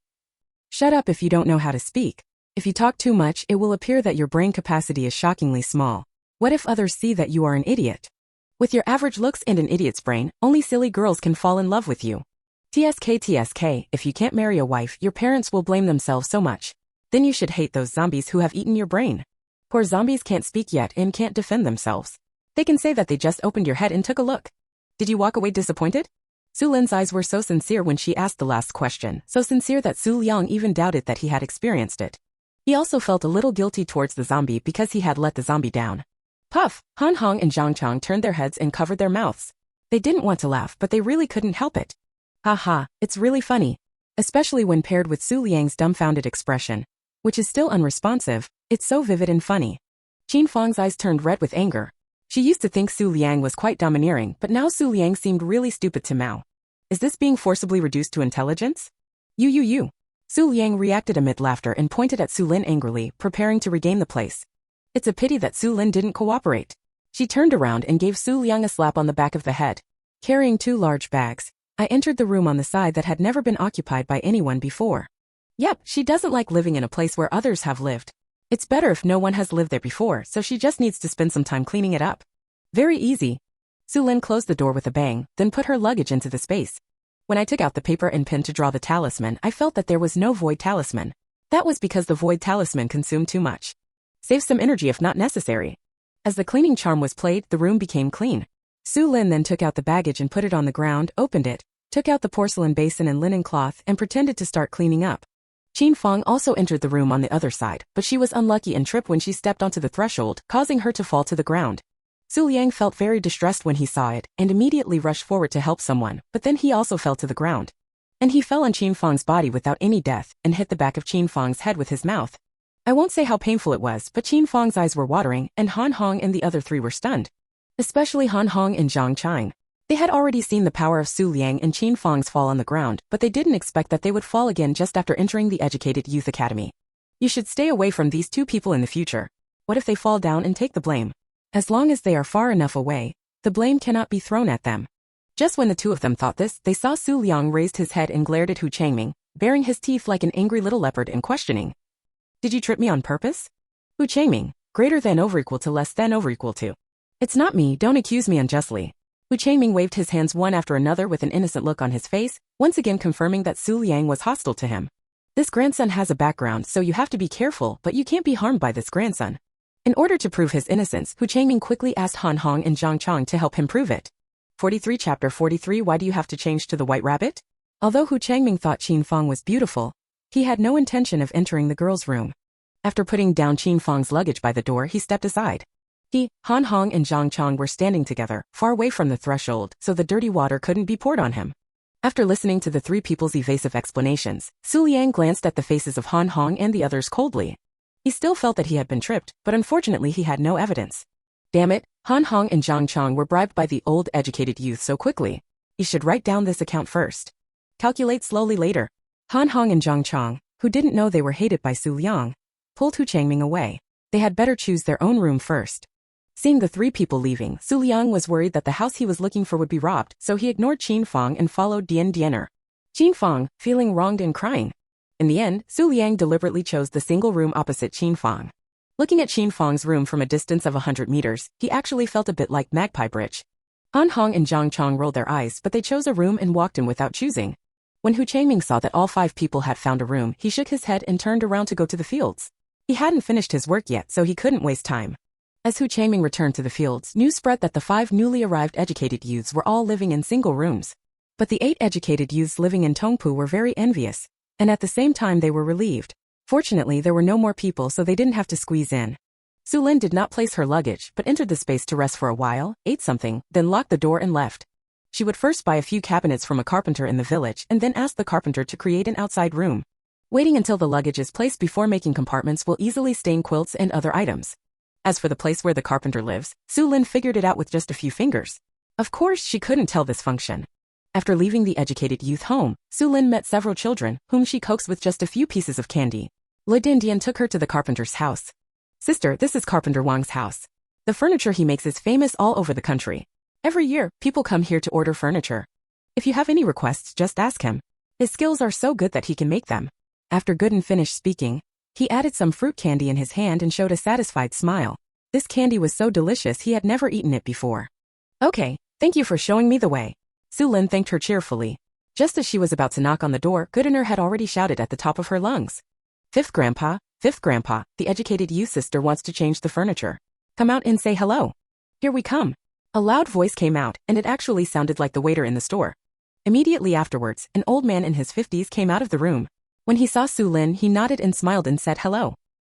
"Shut up if you don't know how to speak. If you talk too much, it will appear that your brain capacity is shockingly small. What if others see that you are an idiot? With your average looks and an idiot's brain, only silly girls can fall in love with you. TSK, if you can't marry a wife, your parents will blame themselves so much. Then you should hate those zombies who have eaten your brain. Poor zombies can't speak yet and can't defend themselves. They can say that they just opened your head and took a look. Did you walk away disappointed?" Su Lin's eyes were so sincere when she asked the last question, so sincere that Su Liang even doubted that he had experienced it. He also felt a little guilty towards the zombie because he had let the zombie down. Puff! Han Hong and Zhang Chang turned their heads and covered their mouths. They didn't want to laugh, but they really couldn't help it. Ha ha, it's really funny. Especially when paired with Su Liang's dumbfounded expression, which is still unresponsive. It's so vivid and funny. Qin Fong's eyes turned red with anger. She used to think Su Liang was quite domineering, but now Su Liang seemed really stupid to Mao. Is this being forcibly reduced to intelligence? You. Su Liang reacted amid laughter and pointed at Su Lin angrily, preparing to regain the place. It's a pity that Su Lin didn't cooperate. She turned around and gave Su Liang a slap on the back of the head. Carrying 2 large bags, I entered the room on the side that had never been occupied by anyone before. Yep, she doesn't like living in a place where others have lived. It's better if no one has lived there before, so she just needs to spend some time cleaning it up. Very easy. Su Lin closed the door with a bang, then put her luggage into the space. When I took out the paper and pen to draw the talisman, I felt that there was no void talisman. That was because the void talisman consumed too much. Save some energy if not necessary. As the cleaning charm was played, the room became clean. Su Lin then took out the baggage and put it on the ground, opened it, took out the porcelain basin and linen cloth, and pretended to start cleaning up. Qin Fong also entered the room on the other side, but she was unlucky and tripped when she stepped onto the threshold, causing her to fall to the ground. Su Liang felt very distressed when he saw it, and immediately rushed forward to help someone, but then he also fell to the ground. And he fell on Qin Fong's body without any death, and hit the back of Qin Fong's head with his mouth. I won't say how painful it was, but Qin Fong's eyes were watering, and Han Hong and the other 3 were stunned. Especially Han Hong and Zhang Chang. They had already seen the power of Su Liang and Qin Fong's fall on the ground, but they didn't expect that they would fall again just after entering the Educated Youth Academy. You should stay away from these 2 people in the future. What if they fall down and take the blame? As long as they are far enough away, the blame cannot be thrown at them. Just when the 2 of them thought this, they saw Su Liang raised his head and glared at Hu Changming, baring his teeth like an angry little leopard and questioning. Did you trip me on purpose? Hu Changming, greater than over equal to less than over equal to. It's not me, don't accuse me unjustly. Hu Changming waved his hands one after another with an innocent look on his face, once again confirming that Xu Liang was hostile to him. This grandson has a background, so you have to be careful, but you can't be harmed by this grandson. In order to prove his innocence, Hu Changming quickly asked Han Hong and Zhang Chong to help him prove it. 43 Chapter 43 Why do you have to change to the White Rabbit? Although Hu Changming thought Qin Fang was beautiful, he had no intention of entering the girl's room. After putting down Qin Fang's luggage by the door, he stepped aside. He, Han Hong and Zhang Chong were standing together, far away from the threshold, so the dirty water couldn't be poured on him. After listening to the three people's evasive explanations, Xu Liang glanced at the faces of Han Hong and the others coldly. He still felt that he had been tripped, but unfortunately he had no evidence. Damn it, Han Hong and Zhang Chong were bribed by the old educated youth so quickly. He should write down this account first. Calculate slowly later. Han Hong and Zhang Chong, who didn't know they were hated by Xu Liang, pulled Hu Changming away. They had better choose their own room first. Seeing the three people leaving, Xu Liang was worried that the house he was looking for would be robbed, so he ignored Qin Fang and followed Dian Diener. Qin Fang, feeling wronged and crying. In the end, Xu Liang deliberately chose the single room opposite Qin Fang. Looking at Qin Fang's room from a distance of 100 meters, he actually felt a bit like Magpie Bridge. Han Hong and Zhang Chong rolled their eyes, but they chose a room and walked in without choosing. When Hu Changming saw that all 5 people had found a room, he shook his head and turned around to go to the fields. He hadn't finished his work yet, so he couldn't waste time. As Hu Changming returned to the fields, news spread that the 5 newly arrived educated youths were all living in single rooms. But the 8 educated youths living in Tongpu were very envious, and at the same time they were relieved. Fortunately, there were no more people, so they didn't have to squeeze in. Xu Lin did not place her luggage, but entered the space to rest for a while, ate something, then locked the door and left. She would first buy a few cabinets from a carpenter in the village and then ask the carpenter to create an outside room. Waiting until the luggage is placed before making compartments will easily stain quilts and other items. As for the place where the carpenter lives, Xu Lin figured it out with just a few fingers. Of course, she couldn't tell this function. After leaving the educated youth home, Xu Lin met several children, whom she coaxed with just a few pieces of candy. Le Dindian took her to the carpenter's house. Sister, this is Carpenter Wang's house. The furniture he makes is famous all over the country. Every year, people come here to order furniture. If you have any requests, just ask him. His skills are so good that he can make them. After Gooden finished speaking, he added some fruit candy in his hand and showed a satisfied smile. This candy was so delicious he had never eaten it before. Okay, thank you for showing me the way. Xu Lin thanked her cheerfully. Just as she was about to knock on the door, Goodener had already shouted at the top of her lungs. Fifth Grandpa, the educated youth sister wants to change the furniture. Come out and say hello. Here we come. A loud voice came out, and it actually sounded like the waiter in the store. Immediately afterwards, an old man in his 50s came out of the room. When he saw Xu Lin, he nodded and smiled and said hello.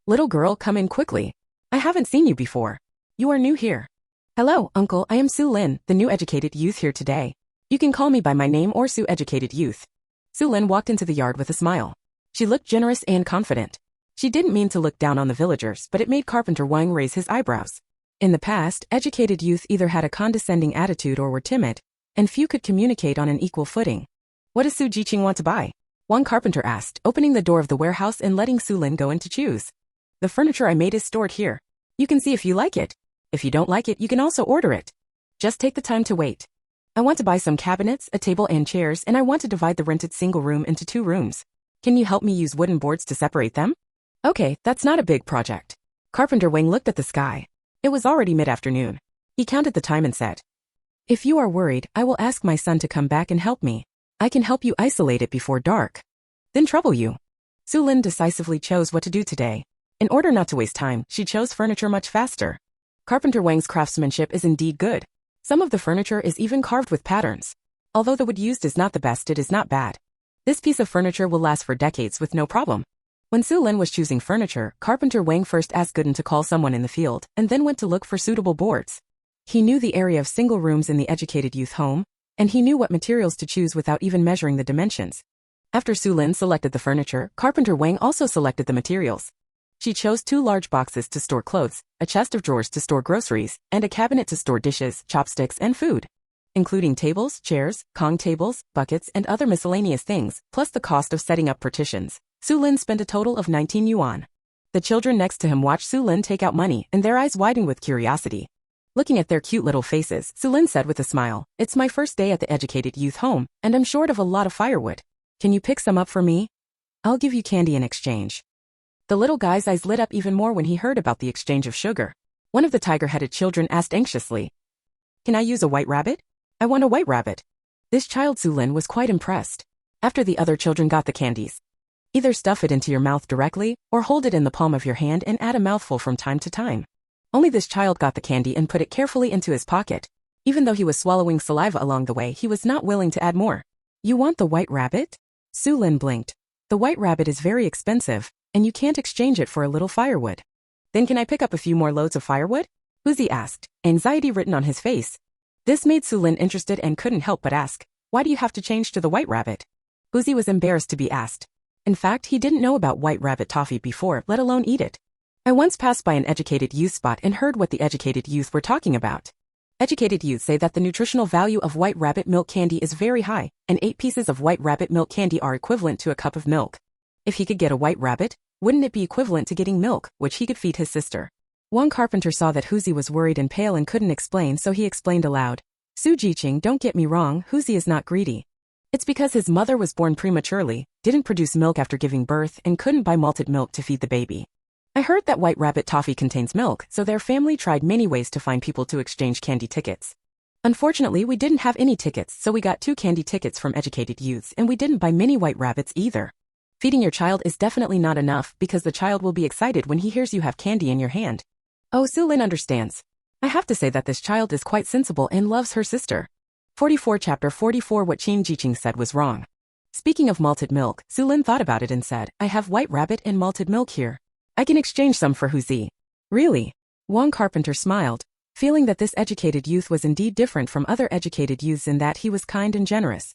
Little girl, come in quickly. I haven't seen you before. You are new here. Hello, uncle, I am Xu Lin, the new educated youth here today. You can call me by my name or Xu educated youth. Xu Lin walked into the yard with a smile. She looked generous and confident. She didn't mean to look down on the villagers, but it made Carpenter Wang raise his eyebrows. In the past, educated youth either had a condescending attitude or were timid, and few could communicate on an equal footing. What does Xu Jiqing want to buy? Wang Carpenter asked, opening the door of the warehouse and letting Xu Lin go in to choose. The furniture I made is stored here. You can see if you like it. If you don't like it, you can also order it. Just take the time to wait. I want to buy some cabinets, a table and chairs, and I want to divide the rented single room into 2 rooms. Can you help me use wooden boards to separate them? Okay, that's not a big project. Carpenter Wang looked at the sky. It was already mid-afternoon. He counted the time and said, if you are worried, I will ask my son to come back and help me. I can help you isolate it before dark. Then trouble you. Xu Lin decisively chose what to do today. In order not to waste time, she chose furniture much faster. Carpenter Wang's craftsmanship is indeed good. Some of the furniture is even carved with patterns. Although the wood used is not the best, it is not bad. This piece of furniture will last for decades with no problem. When Xu Lin was choosing furniture, Carpenter Wang first asked Gooden to call someone in the field, and then went to look for suitable boards. He knew the area of single rooms in the educated youth home, and he knew what materials to choose without even measuring the dimensions. After Xu Lin selected the furniture, Carpenter Wang also selected the materials. She chose 2 large boxes to store clothes, a chest of drawers to store groceries, and a cabinet to store dishes, chopsticks, and food, including tables, chairs, Kong tables, buckets, and other miscellaneous things, plus the cost of setting up partitions. Xu Lin spent a total of 19 yuan. The children next to him watched Xu Lin take out money, and their eyes widened with curiosity. Looking at their cute little faces, Xu Lin said with a smile, it's my first day at the educated youth home, and I'm short of a lot of firewood. Can you pick some up for me? I'll give you candy in exchange. The little guy's eyes lit up even more when he heard about the exchange of sugar. One of the tiger-headed children asked anxiously, can I use a white rabbit? I want a white rabbit. This child Xu Lin was quite impressed. After the other children got the candies, either stuff it into your mouth directly, or hold it in the palm of your hand and add a mouthful from time to time. Only this child got the candy and put it carefully into his pocket. Even though he was swallowing saliva along the way, he was not willing to add more. You want the white rabbit? Xu Lin blinked. The white rabbit is very expensive, and you can't exchange it for a little firewood. Then can I pick up a few more loads of firewood? Huzi asked, anxiety written on his face. This made Xu Lin interested and couldn't help but ask, why do you have to change to the white rabbit? Huzi was embarrassed to be asked. In fact, he didn't know about white rabbit toffee before, let alone eat it. I once passed by an educated youth spot and heard what the educated youth were talking about. Educated youth say that the nutritional value of white rabbit milk candy is very high, and 8 pieces of white rabbit milk candy are equivalent to a cup of milk. If he could get a white rabbit, wouldn't it be equivalent to getting milk, which he could feed his sister? Wang Carpenter saw that Huzi was worried and pale and couldn't explain, so he explained aloud. Su Jiqing, don't get me wrong, Huzi is not greedy. It's because his mother was born prematurely, didn't produce milk after giving birth, and couldn't buy malted milk to feed the baby. I heard that white rabbit toffee contains milk, so their family tried many ways to find people to exchange candy tickets. Unfortunately, we didn't have any tickets, so we got 2 candy tickets from educated youths, and we didn't buy many white rabbits either. Feeding your child is definitely not enough, because the child will be excited when he hears you have candy in your hand. Oh, Xu Lin understands. I have to say that this child is quite sensible and loves her sister. 44 Chapter 44 What Qin Jiqing said was wrong. Speaking of malted milk, Xu Lin thought about it and said, I have white rabbit and malted milk here. I can exchange some for Huzi. Really? Wang Carpenter smiled, feeling that this educated youth was indeed different from other educated youths in that he was kind and generous.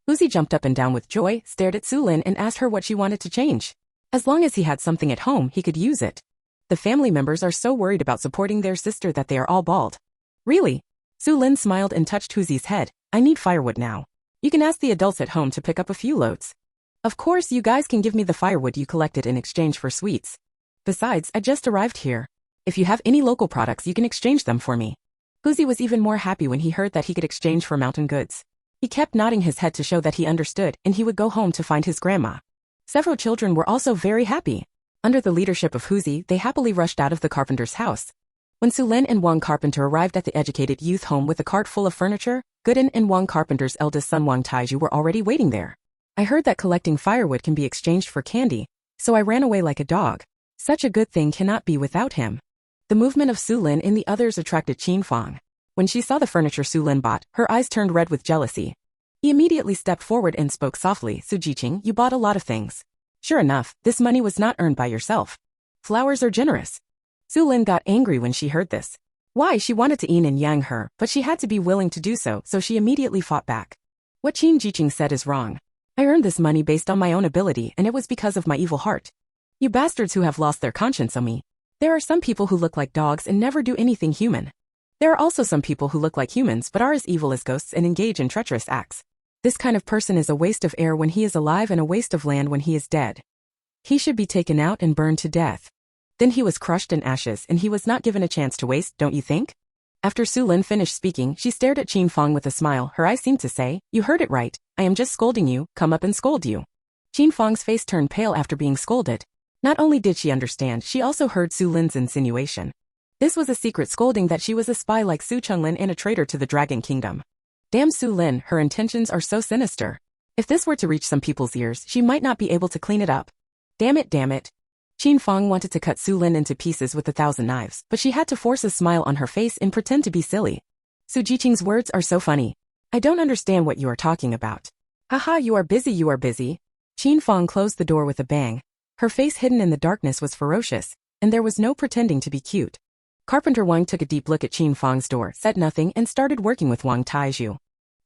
Huzi jumped up and down with joy, stared at Xu Lin and asked her what she wanted to change. As long as he had something at home, he could use it. The family members are so worried about supporting their sister that they are all bald. Really? Xu Lin smiled and touched Huzi's head. I need firewood now. You can ask the adults at home to pick up a few loads. Of course, you guys can give me the firewood you collected in exchange for sweets. Besides, I just arrived here. If you have any local products, you can exchange them for me. Huzi was even more happy when he heard that he could exchange for mountain goods. He kept nodding his head to show that he understood, and he would go home to find his grandma. Several children were also very happy. Under the leadership of Huzi, they happily rushed out of the carpenter's house. When Xu Lin and Wang Carpenter arrived at the educated youth home with a cart full of furniture, Gooden and Wang Carpenter's eldest son Wang Taiju were already waiting there. I heard that collecting firewood can be exchanged for candy, so I ran away like a dog. Such a good thing cannot be without him. The movement of Xu Lin and the others attracted Qin Fang. When she saw the furniture Xu Lin bought, her eyes turned red with jealousy. He immediately stepped forward and spoke softly, Su Jiqing, you bought a lot of things. Sure enough, this money was not earned by yourself. Flowers are generous. Xu Lin got angry when she heard this. Why, she wanted to yin and yang her, but she had to be willing to do so, so she immediately fought back. What Qin Jiqing said is wrong. I earned this money based on my own ability, and it was because of my evil heart. You bastards who have lost their conscience on me. There are some people who look like dogs and never do anything human. There are also some people who look like humans but are as evil as ghosts and engage in treacherous acts. This kind of person is a waste of air when he is alive and a waste of land when he is dead. He should be taken out and burned to death. Then he was crushed in ashes and he was not given a chance to waste, don't you think? After Xu Lin finished speaking, she stared at Qin Fang with a smile. Her eyes seemed to say, you heard it right, I am just scolding you, come up and scold you. Qin Fang's face turned pale after being scolded. Not only did she understand, she also heard Xu Lin's insinuation. This was a secret scolding that she was a spy like Su Chunlin and a traitor to the Dragon Kingdom. Damn Xu Lin, her intentions are so sinister. If this were to reach some people's ears, she might not be able to clean it up. Damn it, damn it. Qin Fang wanted to cut Xu Lin into pieces with 1,000 knives, but she had to force a smile on her face and pretend to be silly. Su Jiqing's words are so funny. I don't understand what you are talking about. Haha, you are busy, you are busy. Qin Fang closed the door with a bang. Her face hidden in the darkness was ferocious, and there was no pretending to be cute. Carpenter Wang took a deep look at Qin Fang's door, said nothing, and started working with Wang Taiju.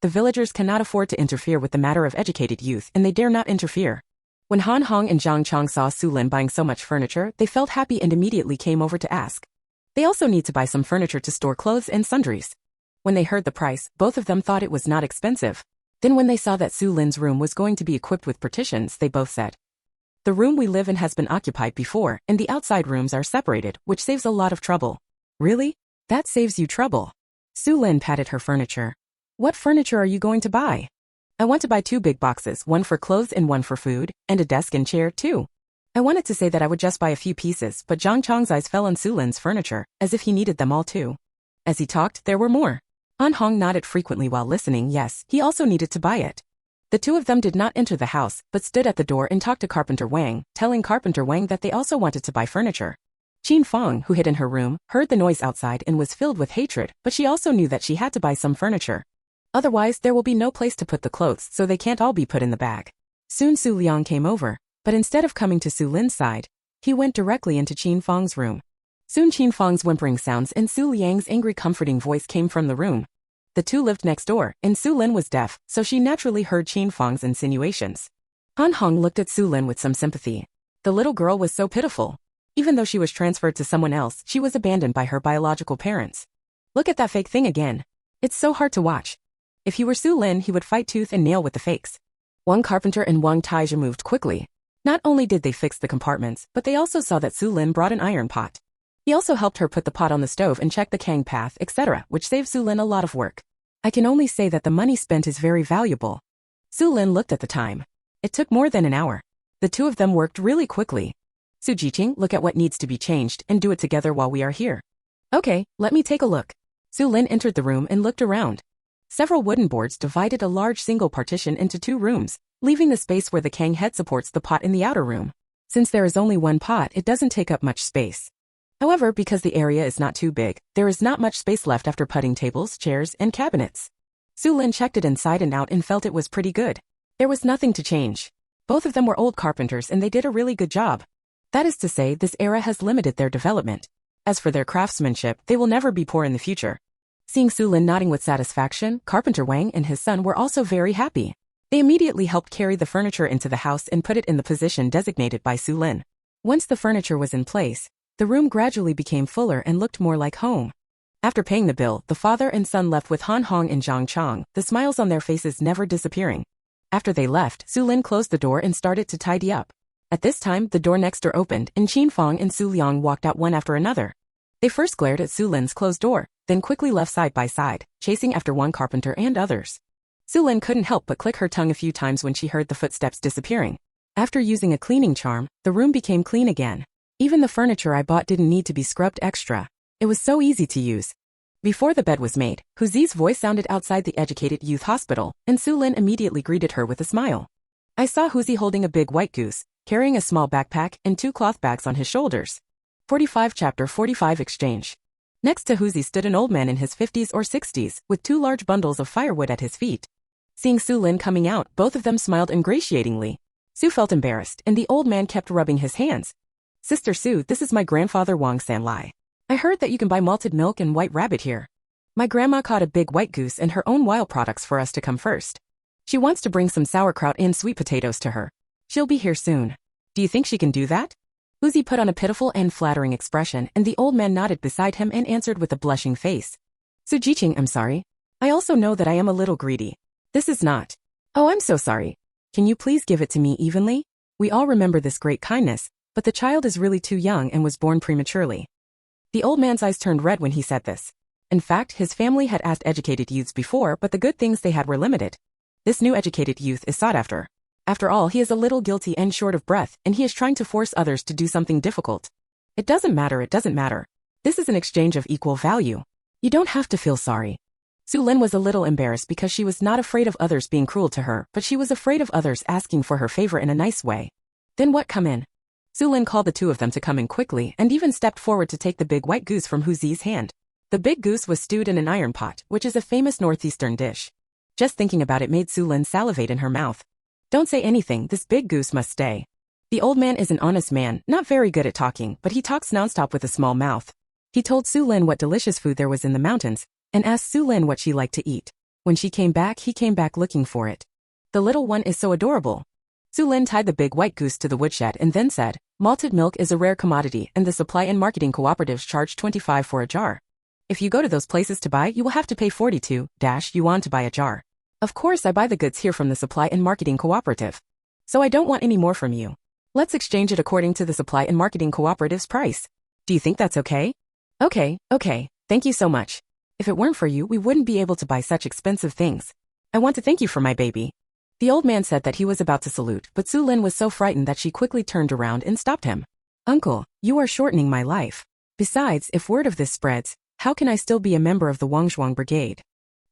The villagers cannot afford to interfere with the matter of educated youth, and they dare not interfere. When Han Hong and Zhang Chong saw Xu Lin buying so much furniture, they felt happy and immediately came over to ask. They also need to buy some furniture to store clothes and sundries. When they heard the price, both of them thought it was not expensive. Then when they saw that Xu Lin's room was going to be equipped with partitions, they both said, the room we live in has been occupied before, and the outside rooms are separated, which saves a lot of trouble. Really? That saves you trouble. Xu Lin patted her furniture. What furniture are you going to buy? I want to buy 2 big boxes, one for clothes and one for food, and a desk and chair too. I wanted to say that I would just buy a few pieces, but Zhang Chong's eyes fell on Xu Lin's furniture, as if he needed them all too. As he talked, there were more. Han Hong nodded frequently while listening. Yes, he also needed to buy it. The two of them did not enter the house, but stood at the door and talked to Carpenter Wang, telling Carpenter Wang that they also wanted to buy furniture. Qin Fong, who hid in her room, heard the noise outside and was filled with hatred, but she also knew that she had to buy some furniture. Otherwise, there will be no place to put the clothes, so they can't all be put in the bag. Soon Xu Liang came over, but instead of coming to Xu Lin's side, he went directly into Qin Fong's room. Soon Qin Fong's whimpering sounds and Xu Liang's angry comforting voice came from the room. The two lived next door, and Xu Lin was deaf, so she naturally heard Qin Fong's insinuations. Han Hong looked at Xu Lin with some sympathy. The little girl was so pitiful. Even though she was transferred to someone else, she was abandoned by her biological parents. Look at that fake thing again. It's so hard to watch. If he were Xu Lin, he would fight tooth and nail with the fakes. Wang Carpenter and Wang Taizha moved quickly. Not only did they fix the compartments, but they also saw that Xu Lin brought an iron pot. He also helped her put the pot on the stove and check the Kang path, etc., which saved Xu Lin a lot of work. I can only say that the money spent is very valuable. Xu Lin looked at the time. It took more than an hour. The two of them worked really quickly. Su Jiqing, look at what needs to be changed and do it together while we are here. Okay, let me take a look. Xu Lin entered the room and looked around. Several wooden boards divided a large single partition into 2 rooms, leaving the space where the Kang head supports the pot in the outer room. Since there is only one pot, it doesn't take up much space. However, because the area is not too big, there is not much space left after putting tables, chairs, and cabinets. Xu Lin checked it inside and out and felt it was pretty good. There was nothing to change. Both of them were old carpenters and they did a really good job. That is to say, this era has limited their development. As for their craftsmanship, they will never be poor in the future. Seeing Xu Lin nodding with satisfaction, Carpenter Wang and his son were also very happy. They immediately helped carry the furniture into the house and put it in the position designated by Xu Lin. Once the furniture was in place, the room gradually became fuller and looked more like home. After paying the bill, the father and son left with Han Hong and Zhang Chang, the smiles on their faces never disappearing. After they left, Xu Lin closed the door and started to tidy up. At this time, the door next door opened, and Qin Fong and Xu Liang walked out one after another. They first glared at Xu Lin's closed door, then quickly left side by side, chasing after one carpenter and others. Xu Lin couldn't help but click her tongue a few times when she heard the footsteps disappearing. After using a cleaning charm, the room became clean again. Even the furniture I bought didn't need to be scrubbed extra. It was so easy to use. Before the bed was made, Hu Zi's voice sounded outside the Educated Youth Hospital, and Xu Lin immediately greeted her with a smile. I saw Hu Zi holding a big white goose, carrying a small backpack and 2 cloth bags on his shoulders. 45 Chapter 45 Exchange. Next to Hu Zi stood an old man in his 50s or 60s, with 2 large bundles of firewood at his feet. Seeing Xu Lin coming out, both of them smiled ingratiatingly. Su felt embarrassed, and the old man kept rubbing his hands. Sister Su, this is my grandfather Wang Sanlai. I heard that you can buy malted milk and white rabbit here. My grandma caught a big white goose and her own wild products for us to come first. She wants to bring some sauerkraut and sweet potatoes to her. She'll be here soon. Do you think she can do that? Hu Zi put on a pitiful and flattering expression, and the old man nodded beside him and answered with a blushing face. Su Jiqing, I'm sorry. I also know that I am a little greedy. This is not. Oh, I'm so sorry. Can you please give it to me evenly? We all remember this great kindness, but the child is really too young and was born prematurely. The old man's eyes turned red when he said this. In fact, his family had asked educated youths before, but the good things they had were limited. This new educated youth is sought after. After all, he is a little guilty and short of breath, and he is trying to force others to do something difficult. It doesn't matter. This is an exchange of equal value. You don't have to feel sorry. Xu Lin was a little embarrassed because she was not afraid of others being cruel to her, but she was afraid of others asking for her favor in a nice way. Then what, come in? Xu Lin called the two of them to come in quickly and even stepped forward to take the big white goose from Hu Zi's hand. The big goose was stewed in an iron pot, which is a famous northeastern dish. Just thinking about it made Xu Lin salivate in her mouth. Don't say anything, this big goose must stay. The old man is an honest man, not very good at talking, but he talks nonstop with a small mouth. He told Xu Lin what delicious food there was in the mountains, and asked Xu Lin what she liked to eat. When she came back, he came back looking for it. The little one is so adorable. Xu Lin tied the big white goose to the woodshed and then said, malted milk is a rare commodity and the supply and marketing cooperatives charge 25 for a jar. If you go to those places to buy, you will have to pay 42 yuan to buy a jar. Of course, I buy the goods here from the supply and marketing cooperative. So I don't want any more from you. Let's exchange it according to the supply and marketing cooperative's price. Do you think that's okay? Okay, thank you so much. If it weren't for you, we wouldn't be able to buy such expensive things. I want to thank you for my baby. The old man said that he was about to salute, but Xu Lin was so frightened that she quickly turned around and stopped him. Uncle, you are shortening my life. Besides, if word of this spreads, how can I still be a member of the Wangzhuang Brigade?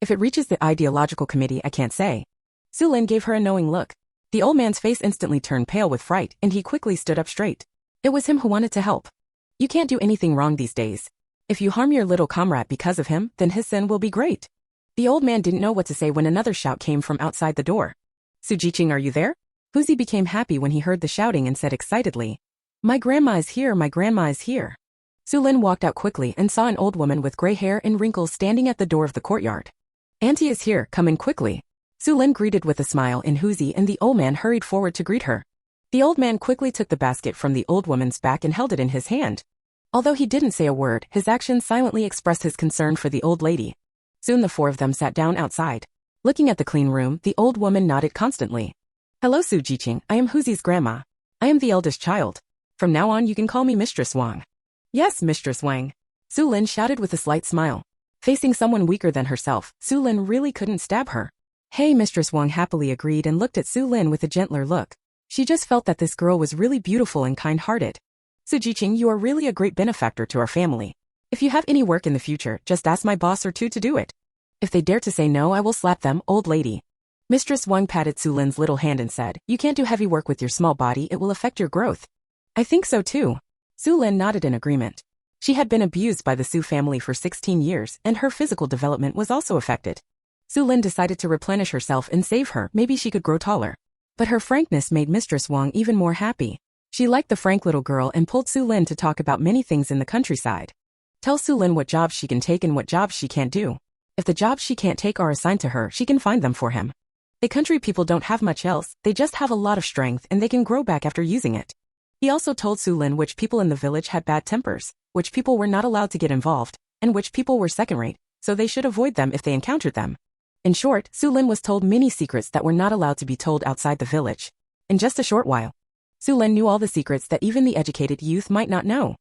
If it reaches the ideological committee, I can't say. Xu Lin gave her a knowing look. The old man's face instantly turned pale with fright, and he quickly stood up straight. It was him who wanted to help. You can't do anything wrong these days. If you harm your little comrade because of him, then his sin will be great. The old man didn't know what to say when another shout came from outside the door. Su Jiqing, are you there? Huzi became happy when he heard the shouting and said excitedly, My grandma is here, my grandma is here. Xu Lin walked out quickly and saw an old woman with gray hair and wrinkles standing at the door of the courtyard. Auntie is here, come in quickly. Xu Lin greeted with a smile and Huzi and the old man hurried forward to greet her. The old man quickly took the basket from the old woman's back and held it in his hand. Although he didn't say a word, his actions silently expressed his concern for the old lady. Soon the four of them sat down outside. Looking at the clean room, the old woman nodded constantly. Hello Su Jiqing, I am Huzi's grandma. I am the eldest child. From now on you can call me Mistress Wang. Yes, Mistress Wang. Xu Lin shouted with a slight smile. Facing someone weaker than herself, Xu Lin really couldn't stab her. Hey, Mistress Wang happily agreed and looked at Xu Lin with a gentler look. She just felt that this girl was really beautiful and kind-hearted. Su Jiqing, you are really a great benefactor to our family. If you have any work in the future, just ask my boss or two to do it. If they dare to say no, I will slap them, old lady. Mistress Wang patted Xu Lin's little hand and said, You can't do heavy work with your small body, it will affect your growth. I think so too. Xu Lin nodded in agreement. She had been abused by the Xu family for 16 years, and her physical development was also affected. Xu Lin decided to replenish herself and save her, maybe she could grow taller. But her frankness made Mistress Wang even more happy. She liked the frank little girl and pulled Xu Lin to talk about many things in the countryside. Tell Xu Lin what jobs she can take and what jobs she can't do. If the jobs she can't take are assigned to her, she can find them for him. The country people don't have much else, they just have a lot of strength and they can grow back after using it. He also told Xu Lin which people in the village had bad tempers, which people were not allowed to get involved, and which people were second-rate, so they should avoid them if they encountered them. In short, Xu Lin was told many secrets that were not allowed to be told outside the village. In just a short while, Xu Lin knew all the secrets that even the educated youth might not know.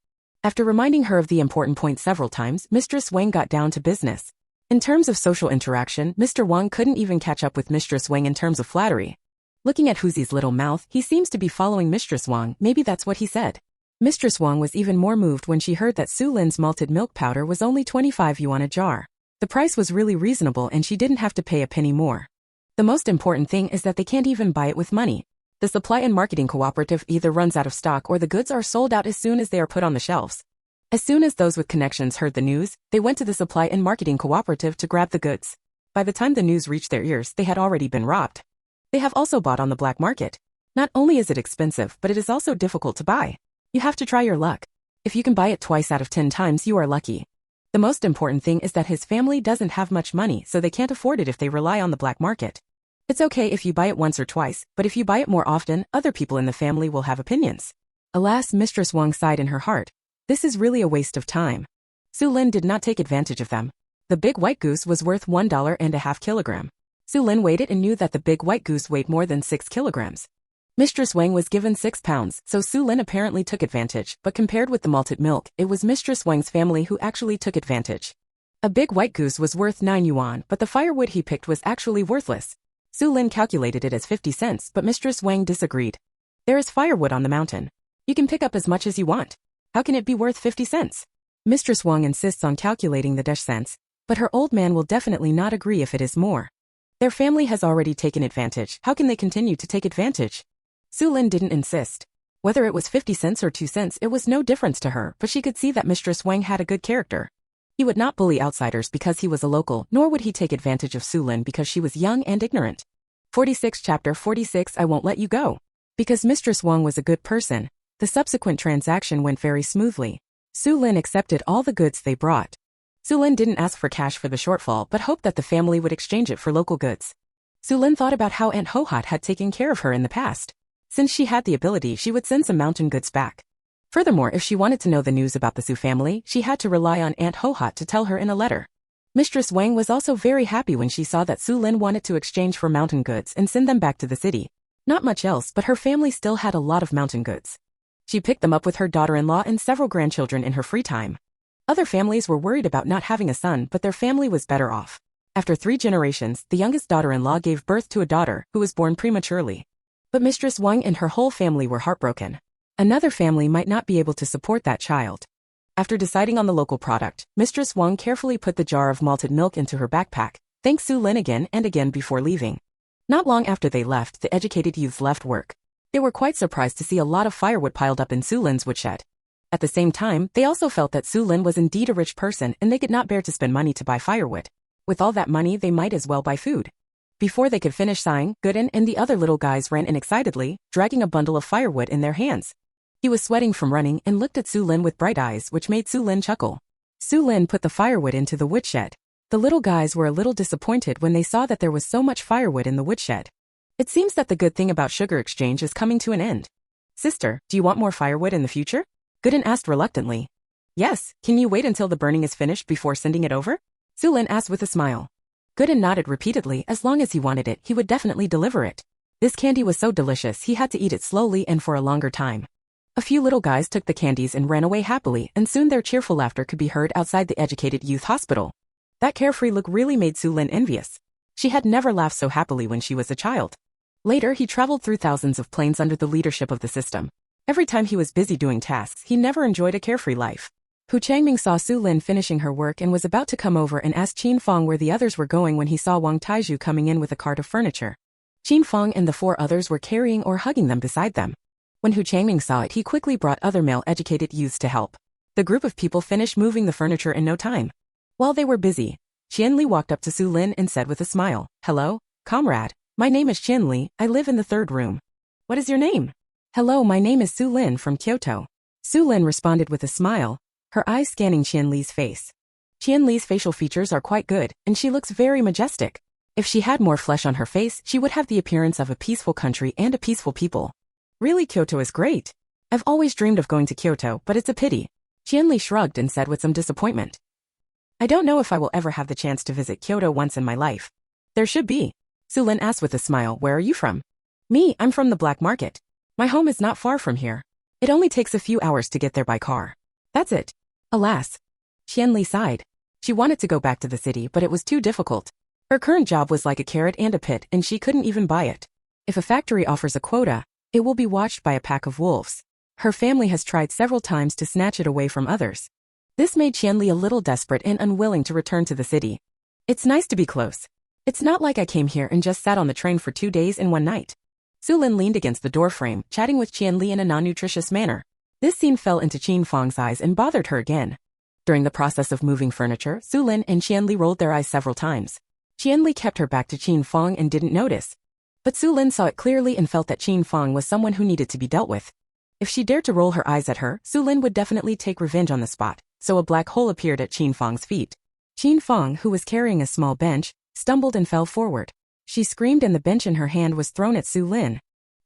After reminding her of the important points several times, Mistress Wang got down to business. In terms of social interaction, Mr. Wang couldn't even catch up with Mistress Wang in terms of flattery. Looking at Huzi's little mouth, he seems to be following Mistress Wang, maybe that's what he said. Mistress Wang was even more moved when she heard that Xu Lin's malted milk powder was only 25 yuan a jar. The price was really reasonable and she didn't have to pay a penny more. The most important thing is that they can't even buy it with money. The supply and marketing cooperative either runs out of stock or the goods are sold out as soon as they are put on the shelves. As soon as those with connections heard the news, they went to the supply and marketing cooperative to grab the goods. By the time the news reached their ears, they had already been robbed. They have also bought on the black market. Not only is it expensive, but it is also difficult to buy. You have to try your luck. If you can buy it twice out of 10 times, you are lucky. The most important thing is that his family doesn't have much money, so they can't afford it if they rely on the black market. It's okay if you buy it once or twice, but if you buy it more often, other people in the family will have opinions. Alas, Mistress Wang sighed in her heart. This is really a waste of time. Xu Lin did not take advantage of them. The big white goose was worth $1.50 kilogram. Xu Lin weighed it and knew that the big white goose weighed more than 6 kilograms. Mistress Wang was given 6 pounds, so Xu Lin apparently took advantage, but compared with the malted milk, it was Mistress Wang's family who actually took advantage. A big white goose was worth 9 yuan, but the firewood he picked was actually worthless. Xu Lin calculated it as 50 cents, but Mistress Wang disagreed. There is firewood on the mountain. You can pick up as much as you want. How can it be worth 50 cents? Mistress Wang insists on calculating the cents, but her old man will definitely not agree if it is more. Their family has already taken advantage. How can they continue to take advantage? Xu Lin didn't insist. Whether it was 50 cents or 2 cents, it was no difference to her, but she could see that Mistress Wang had a good character. He would not bully outsiders because he was a local, nor would he take advantage of Xu Lin because she was young and ignorant. 46 Chapter 46 I Won't Let You Go. Because Mistress Wang was a good person, the subsequent transaction went very smoothly. Xu Lin accepted all the goods they brought. Xu Lin didn't ask for cash for the shortfall but hoped that the family would exchange it for local goods. Xu Lin thought about how Aunt Hohat had taken care of her in the past. Since she had the ability, she would send some mountain goods back. Furthermore, if she wanted to know the news about the Xu family, she had to rely on Aunt Hohat to tell her in a letter. Mistress Wang was also very happy when she saw that Xu Lin wanted to exchange for mountain goods and send them back to the city. Not much else, but her family still had a lot of mountain goods. She picked them up with her daughter-in-law and several grandchildren in her free time. Other families were worried about not having a son, but their family was better off. After 3 generations, the youngest daughter-in-law gave birth to a daughter, who was born prematurely. But Mistress Wang and her whole family were heartbroken. Another family might not be able to support that child. After deciding on the local product, Mistress Wang carefully put the jar of malted milk into her backpack, thanked Xu Lin again and again before leaving. Not long after they left, the educated youths left work. They were quite surprised to see a lot of firewood piled up in Xu Lin's woodshed. At the same time, they also felt that Xu Lin was indeed a rich person and they could not bear to spend money to buy firewood. With all that money, they might as well buy food. Before they could finish sighing, Gooden and the other little guys ran in excitedly, dragging a bundle of firewood in their hands. He was sweating from running and looked at Xu Lin with bright eyes, which made Xu Lin chuckle. Xu Lin put the firewood into the woodshed. The little guys were a little disappointed when they saw that there was so much firewood in the woodshed. It seems that the good thing about sugar exchange is coming to an end. Sister, do you want more firewood in the future? Gooden asked reluctantly. Yes, can you wait until the burning is finished before sending it over? Xu Lin asked with a smile. Gooden nodded repeatedly. As long as he wanted it, he would definitely deliver it. This candy was so delicious he had to eat it slowly and for a longer time. A few little guys took the candies and ran away happily, and soon their cheerful laughter could be heard outside the educated youth hospital. That carefree look really made Xu Lin envious. She had never laughed so happily when she was a child. Later, he traveled through thousands of planes under the leadership of the system. Every time he was busy doing tasks, he never enjoyed a carefree life. Hu Changming saw Xu Lin finishing her work and was about to come over and ask Qin Fong where the others were going when he saw Wang Taizhu coming in with a cart of furniture. Qin Fong and the 4 others were carrying or hugging them beside them. When Hu Changming saw it, he quickly brought other male educated youths to help. The group of people finished moving the furniture in no time. While they were busy, Qianli walked up to Xu Lin and said with a smile, "Hello, comrade. My name is Qianli. I live in the 3rd room. What is your name?" "Hello, my name is Xu Lin from Kyoto." Xu Lin responded with a smile, her eyes scanning Qianli's face. Qianli's facial features are quite good, and she looks very majestic. If she had more flesh on her face, she would have the appearance of a peaceful country and a peaceful people. Really, Kyoto is great. I've always dreamed of going to Kyoto, but it's a pity. Qianli shrugged and said with some disappointment. I don't know if I will ever have the chance to visit Kyoto once in my life. There should be. Xu Lin asked with a smile, where are you from? Me, I'm from the black market. My home is not far from here. It only takes a few hours to get there by car. That's it. Alas. Qianli sighed. She wanted to go back to the city, but it was too difficult. Her current job was like a carrot and a pit, and she couldn't even buy it. If a factory offers a quota, it will be watched by a pack of wolves. Her family has tried several times to snatch it away from others. This made Qianli a little desperate and unwilling to return to the city. It's nice to be close. It's not like I came here and just sat on the train for 2 days and 1 night. Xu Lin leaned against the doorframe, chatting with Qianli in a non-nutritious manner. This scene fell into Qin Fong's eyes and bothered her again. During the process of moving furniture, Xu Lin and Qianli rolled their eyes several times. Qianli kept her back to Qin Fong and didn't notice. But Xu Lin saw it clearly and felt that Qin Fong was someone who needed to be dealt with. If she dared to roll her eyes at her, Xu Lin would definitely take revenge on the spot, so a black hole appeared at Qin Fong's feet. Qin Fong, who was carrying a small bench, stumbled and fell forward. She screamed and the bench in her hand was thrown at Xu Lin.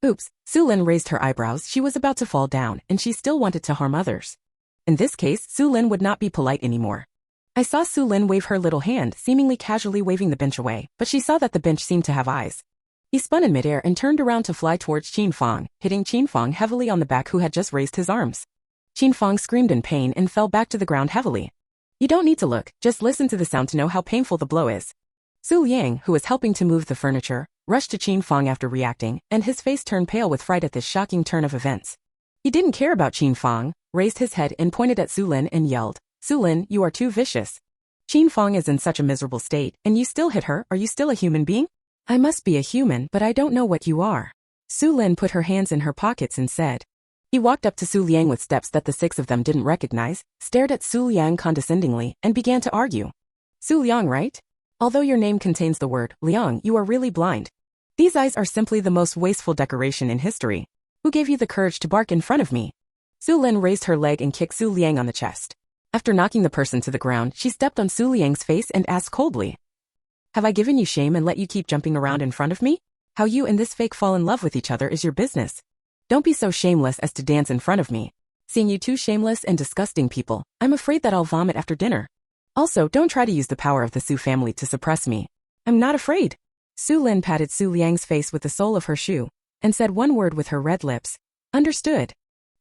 Oops, Xu Lin raised her eyebrows. She was about to fall down, and she still wanted to harm others. In this case, Xu Lin would not be polite anymore. I saw Xu Lin wave her little hand, seemingly casually waving the bench away, but she saw that the bench seemed to have eyes. He spun in midair and turned around to fly towards Qin Fong, hitting Qin Fong heavily on the back who had just raised his arms. Qin Fong screamed in pain and fell back to the ground heavily. You don't need to look, just listen to the sound to know how painful the blow is. Su Liang, who was helping to move the furniture, rushed to Qin Fong after reacting, and his face turned pale with fright at this shocking turn of events. He didn't care about Qin Fong, raised his head and pointed at Xu Lin and yelled, Xu Lin, you are too vicious. Qin Fong is in such a miserable state, and you still hit her. Are you still a human being? I must be a human, but I don't know what you are. Xu Lin put her hands in her pockets and said. He walked up to Su Liang with steps that the 6 of them didn't recognize, stared at Su Liang condescendingly, and began to argue. Su Liang, right? Although your name contains the word Liang, you are really blind. These eyes are simply the most wasteful decoration in history. Who gave you the courage to bark in front of me? Su Lin raised her leg and kicked Su Liang on the chest. After knocking the person to the ground, she stepped on Su Liang's face and asked coldly. Have I given you shame and let you keep jumping around in front of me? How you and this fake fall in love with each other is your business. Don't be so shameless as to dance in front of me. Seeing you two shameless and disgusting people, I'm afraid that I'll vomit after dinner. Also, don't try to use the power of the Su family to suppress me. I'm not afraid. Su Lin patted Su Liang's face with the sole of her shoe, and said one word with her red lips. Understood.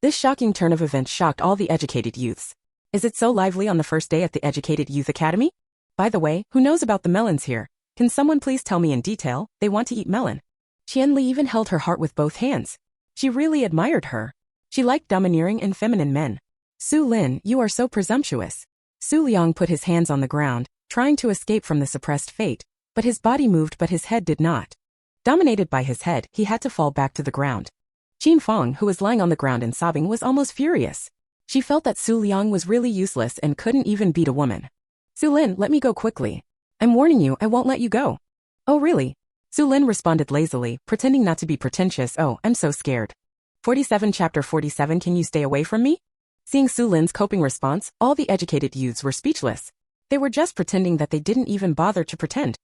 This shocking turn of events shocked all the educated youths. Is it so lively on the first day at the Educated Youth Academy? By the way, who knows about the melons here? Can someone please tell me in detail? They want to eat melon. Qianli even held her heart with both hands. She really admired her. She liked domineering and feminine men. Su Lin, you are so presumptuous. Su Liang put his hands on the ground, trying to escape from the suppressed fate, But his body moved but his head did not. Dominated by his head, he had to fall back to the ground. Qin Fang, who was lying on the ground and sobbing, was almost furious. She felt that Xu Liang was really useless and couldn't even beat a woman. Xu Lin, let me go quickly. I'm warning you, I won't let you go. Oh really? Xu Lin responded lazily, pretending not to be pretentious. Oh, I'm so scared. 47 Chapter 47 Can you stay away from me? Seeing Xu Lin's coping response, all the educated youths were speechless. They were just pretending that they didn't even bother to pretend.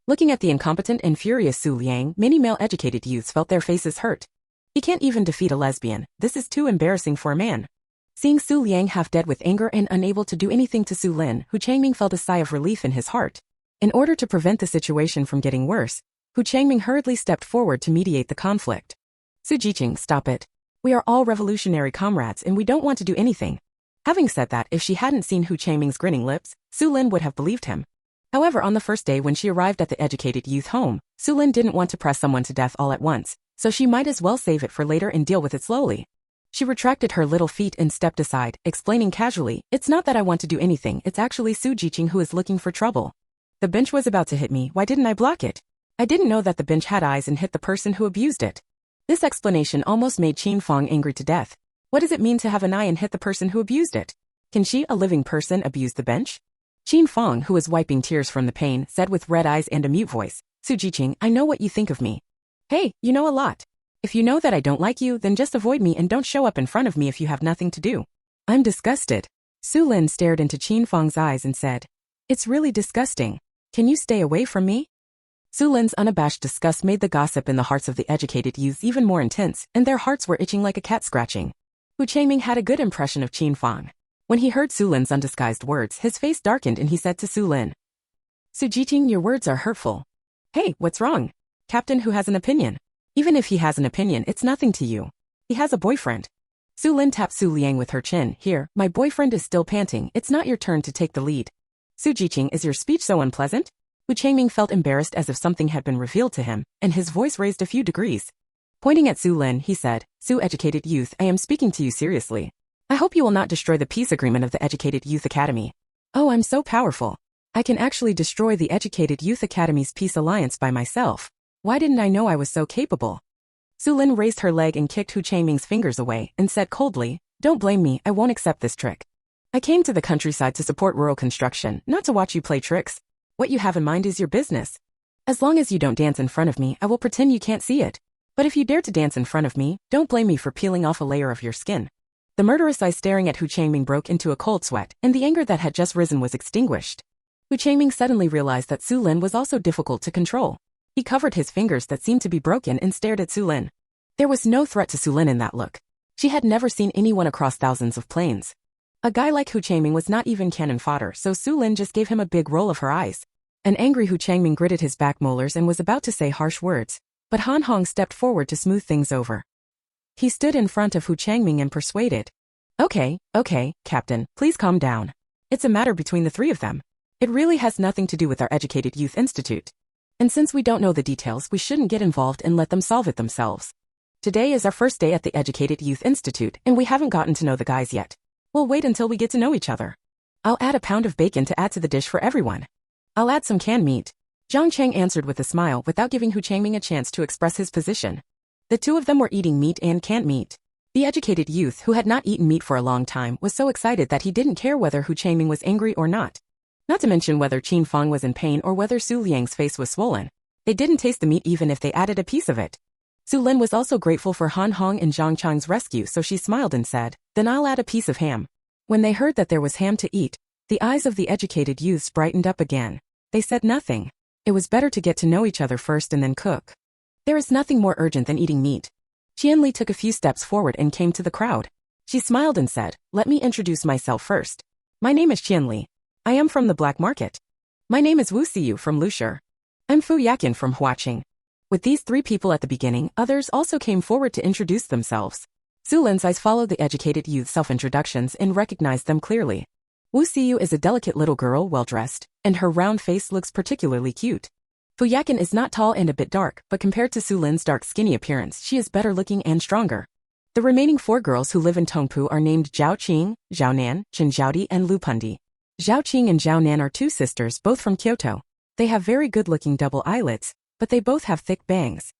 Looking at the incompetent and furious Xu Liang, many male educated youths felt their faces hurt. He can't even defeat a lesbian. This is too embarrassing for a man. Seeing Xu Liang half dead with anger and unable to do anything to Xu Lin, Hu Changming felt a sigh of relief in his heart. In order to prevent the situation from getting worse, Hu Changming hurriedly stepped forward to mediate the conflict. Su Jiqing, stop it. We are all revolutionary comrades and we don't want to do anything. Having said that, if she hadn't seen Hu Changming's grinning lips, Xu Lin would have believed him. However, on the first day when she arrived at the educated youth home, Xu Lin didn't want to press someone to death all at once, so she might as well save it for later and deal with it slowly. She retracted her little feet and stepped aside, explaining casually, it's not that I want to do anything, it's actually Su Jiqing who is looking for trouble. The bench was about to hit me, why didn't I block it? I didn't know that the bench had eyes and hit the person who abused it. This explanation almost made Qin Fang angry to death. What does it mean to have an eye and hit the person who abused it? Can she, a living person, abuse the bench? Qin Fang, who was wiping tears from the pain, said with red eyes and a mute voice, Su Jiqing, I know what you think of me. Hey, you know a lot. If you know that I don't like you, then just avoid me and don't show up in front of me if you have nothing to do. I'm disgusted. Xu Lin stared into Qin Fang's eyes and said, it's really disgusting. Can you stay away from me? Xu Lin's unabashed disgust made the gossip in the hearts of the educated youths even more intense, and their hearts were itching like a cat scratching. Hu Changming had a good impression of Qin Fang. When he heard Xu Lin's undisguised words, his face darkened and he said to Xu Lin, Su Jiqing, your words are hurtful. Hey, what's wrong? Captain who has an opinion. Even if he has an opinion, it's nothing to you. He has a boyfriend. Xu Lin tapped Xu Liang with her chin. Here, my boyfriend is still panting. It's not your turn to take the lead. Su Jiqing, is your speech so unpleasant? Hu Changming felt embarrassed as if something had been revealed to him, and his voice raised a few degrees. Pointing at Xu Lin, he said, Su educated youth, I am speaking to you seriously. I hope you will not destroy the peace agreement of the Educated Youth Academy. Oh, I'm so powerful. I can actually destroy the Educated Youth Academy's peace alliance by myself. Why didn't I know I was so capable? Xu Lin raised her leg and kicked Hu Changming's fingers away and said coldly, don't blame me, I won't accept this trick. I came to the countryside to support rural construction, not to watch you play tricks. What you have in mind is your business. As long as you don't dance in front of me, I will pretend you can't see it. But if you dare to dance in front of me, don't blame me for peeling off a layer of your skin. The murderous eyes staring at Hu Changming broke into a cold sweat, and the anger that had just risen was extinguished. Hu Changming suddenly realized that Xu Lin was also difficult to control. He covered his fingers that seemed to be broken and stared at Xu Lin. There was no threat to Xu Lin in that look. She had never seen anyone across thousands of plains. A guy like Hu Changming was not even cannon fodder, so Xu Lin just gave him a big roll of her eyes. An angry Hu Changming gritted his back molars and was about to say harsh words, but Han Hong stepped forward to smooth things over. He stood in front of Hu Changming and persuaded. Okay, Captain, please calm down. It's a matter between the three of them. It really has nothing to do with our Educated Youth Institute. And since we don't know the details, we shouldn't get involved and let them solve it themselves. Today is our first day at the Educated Youth Institute, and we haven't gotten to know the guys yet. We'll wait until we get to know each other. I'll add a pound of bacon to add to the dish for everyone. I'll add some canned meat. Zhang Cheng answered with a smile without giving Hu Changming a chance to express his position. The two of them were eating meat and canned meat. The educated youth, who had not eaten meat for a long time, was so excited that he didn't care whether Hu Changming was angry or not. Not to mention whether Qin Fang was in pain or whether Xu Liang's face was swollen. They didn't taste the meat even if they added a piece of it. Xu Lin was also grateful for Han Hong and Zhang Chang's rescue, so she smiled and said, then I'll add a piece of ham. When they heard that there was ham to eat, the eyes of the educated youths brightened up again. They said nothing. It was better to get to know each other first and then cook. There is nothing more urgent than eating meat. Qianli took a few steps forward and came to the crowd. She smiled and said, let me introduce myself first. My name is Qianli. I am from the black market. My name is Wu Siyu from Lushur. I'm Fu Yakin from Huaqing. With these three people at the beginning, others also came forward to introduce themselves. Xu Lin's eyes followed the educated youth's self-introductions and recognized them clearly. Wu Siyu is a delicate little girl, well-dressed, and her round face looks particularly cute. Fu Yakin is not tall and a bit dark, but compared to Xu Lin's dark skinny appearance, she is better looking and stronger. The remaining four girls who live in Tongpu are named Zhao Qing, Zhao Nan, Chen Zhaodi, and Lu Pundi. Zhao Qing and Zhao Nan are two sisters, both from Kyoto. They have very good-looking double eyelids, but they both have thick bangs.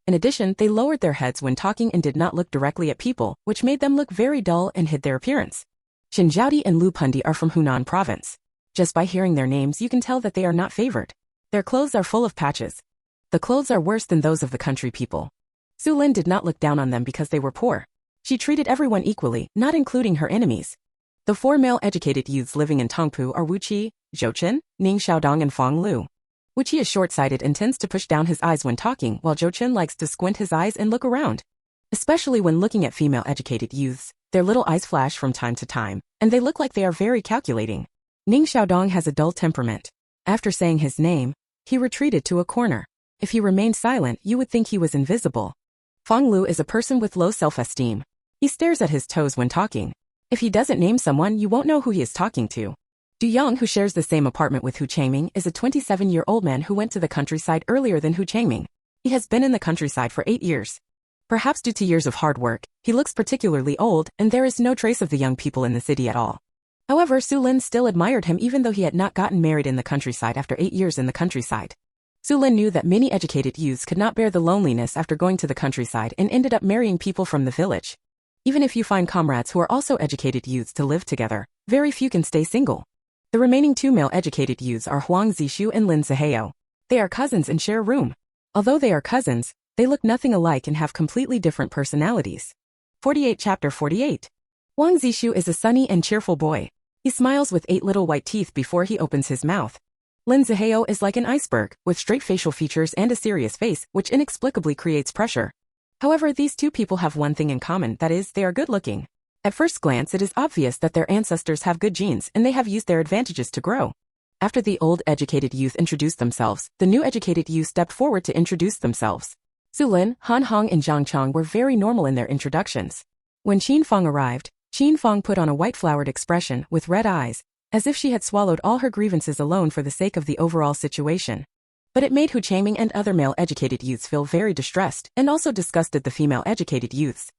In addition, they lowered their heads when talking and did not look directly at people, which made them look very dull and hid their appearance. Xin Zhaodi and Lu Pundi are from Hunan province. Just by hearing their names you can tell that they are not favored. Their clothes are full of patches. The clothes are worse than those of the country people. Xu Lin did not look down on them because they were poor. She treated everyone equally, not including her enemies. The four male educated youths living in Tongpu are Wu Qi, Zhou Chen, Ning Xiaodong and Fang Lu. Wu Qi is short-sighted and tends to push down his eyes when talking, while Zhou Chen likes to squint his eyes and look around. Especially when looking at female educated youths, their little eyes flash from time to time, and they look like they are very calculating. Ning Xiaodong has a dull temperament. After saying his name, he retreated to a corner. If he remained silent, you would think he was invisible. Fang Lu is a person with low self-esteem. He stares at his toes when talking. If he doesn't name someone, you won't know who he is talking to. Du Yang, who shares the same apartment with Hu Changming, is a 27-year-old man who went to the countryside earlier than Hu Changming. He has been in the countryside for 8 years. Perhaps due to years of hard work, he looks particularly old, and there is no trace of the young people in the city at all. However, Xu Lin still admired him even though he had not gotten married in the countryside after 8 years in the countryside. Xu Lin knew that many educated youths could not bear the loneliness after going to the countryside and ended up marrying people from the village. Even if you find comrades who are also educated youths to live together, very few can stay single. The remaining two male educated youths are Huang Zixu and Lin Zihao. They are cousins and share a room. Although they are cousins, they look nothing alike and have completely different personalities. 48 Chapter 48. Huang Zixu is a sunny and cheerful boy. He smiles with 8 little white teeth before he opens his mouth. Lin Zihao is like an iceberg, with straight facial features and a serious face, which inexplicably creates pressure. However, these two people have one thing in common, that is, they are good-looking. At first glance, it is obvious that their ancestors have good genes and they have used their advantages to grow. After the old educated youth introduced themselves, the new educated youth stepped forward to introduce themselves. Xu Lin, Han Hong and Zhang Chong were very normal in their introductions. When Qin Fang arrived, Qin Fang put on a white-flowered expression with red eyes, as if she had swallowed all her grievances alone for the sake of the overall situation. But it made Hu Changming and other male educated youths feel very distressed and also disgusted the female educated youths.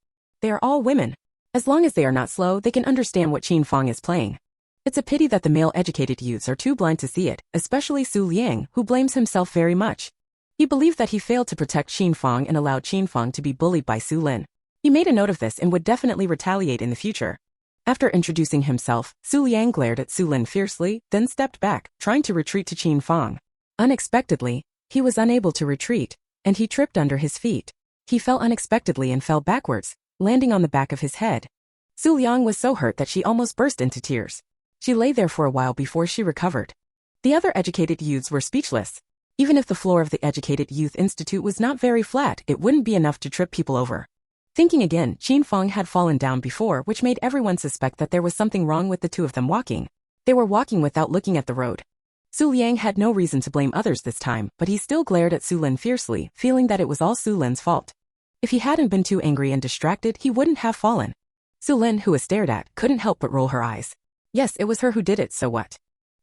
They are all women. As long as they are not slow, they can understand what Qin Fang is playing. It's a pity that the male educated youths are too blind to see it, especially Su Liang, who blames himself very much. He believed that he failed to protect Qin Fang and allowed Qin Fang to be bullied by Xu Lin. He made a note of this and would definitely retaliate in the future. After introducing himself, Su Liang glared at Xu Lin fiercely, then stepped back, trying to retreat to Qin Fang. Unexpectedly, he was unable to retreat, and he tripped under his feet. He fell unexpectedly and fell backwards, landing on the back of his head. Su Liang was so hurt that she almost burst into tears. She lay there for a while before she recovered. The other educated youths were speechless. Even if the floor of the Educated Youth Institute was not very flat, it wouldn't be enough to trip people over. Thinking again, Qin Fang had fallen down before, which made everyone suspect that there was something wrong with the two of them walking. They were walking without looking at the road. Su Liang had no reason to blame others this time, but he still glared at Xu Lin fiercely, feeling that it was all Xu Lin's fault. If he hadn't been too angry and distracted, he wouldn't have fallen. Xu Lin, who was stared at, couldn't help but roll her eyes. Yes, it was her who did it, so what?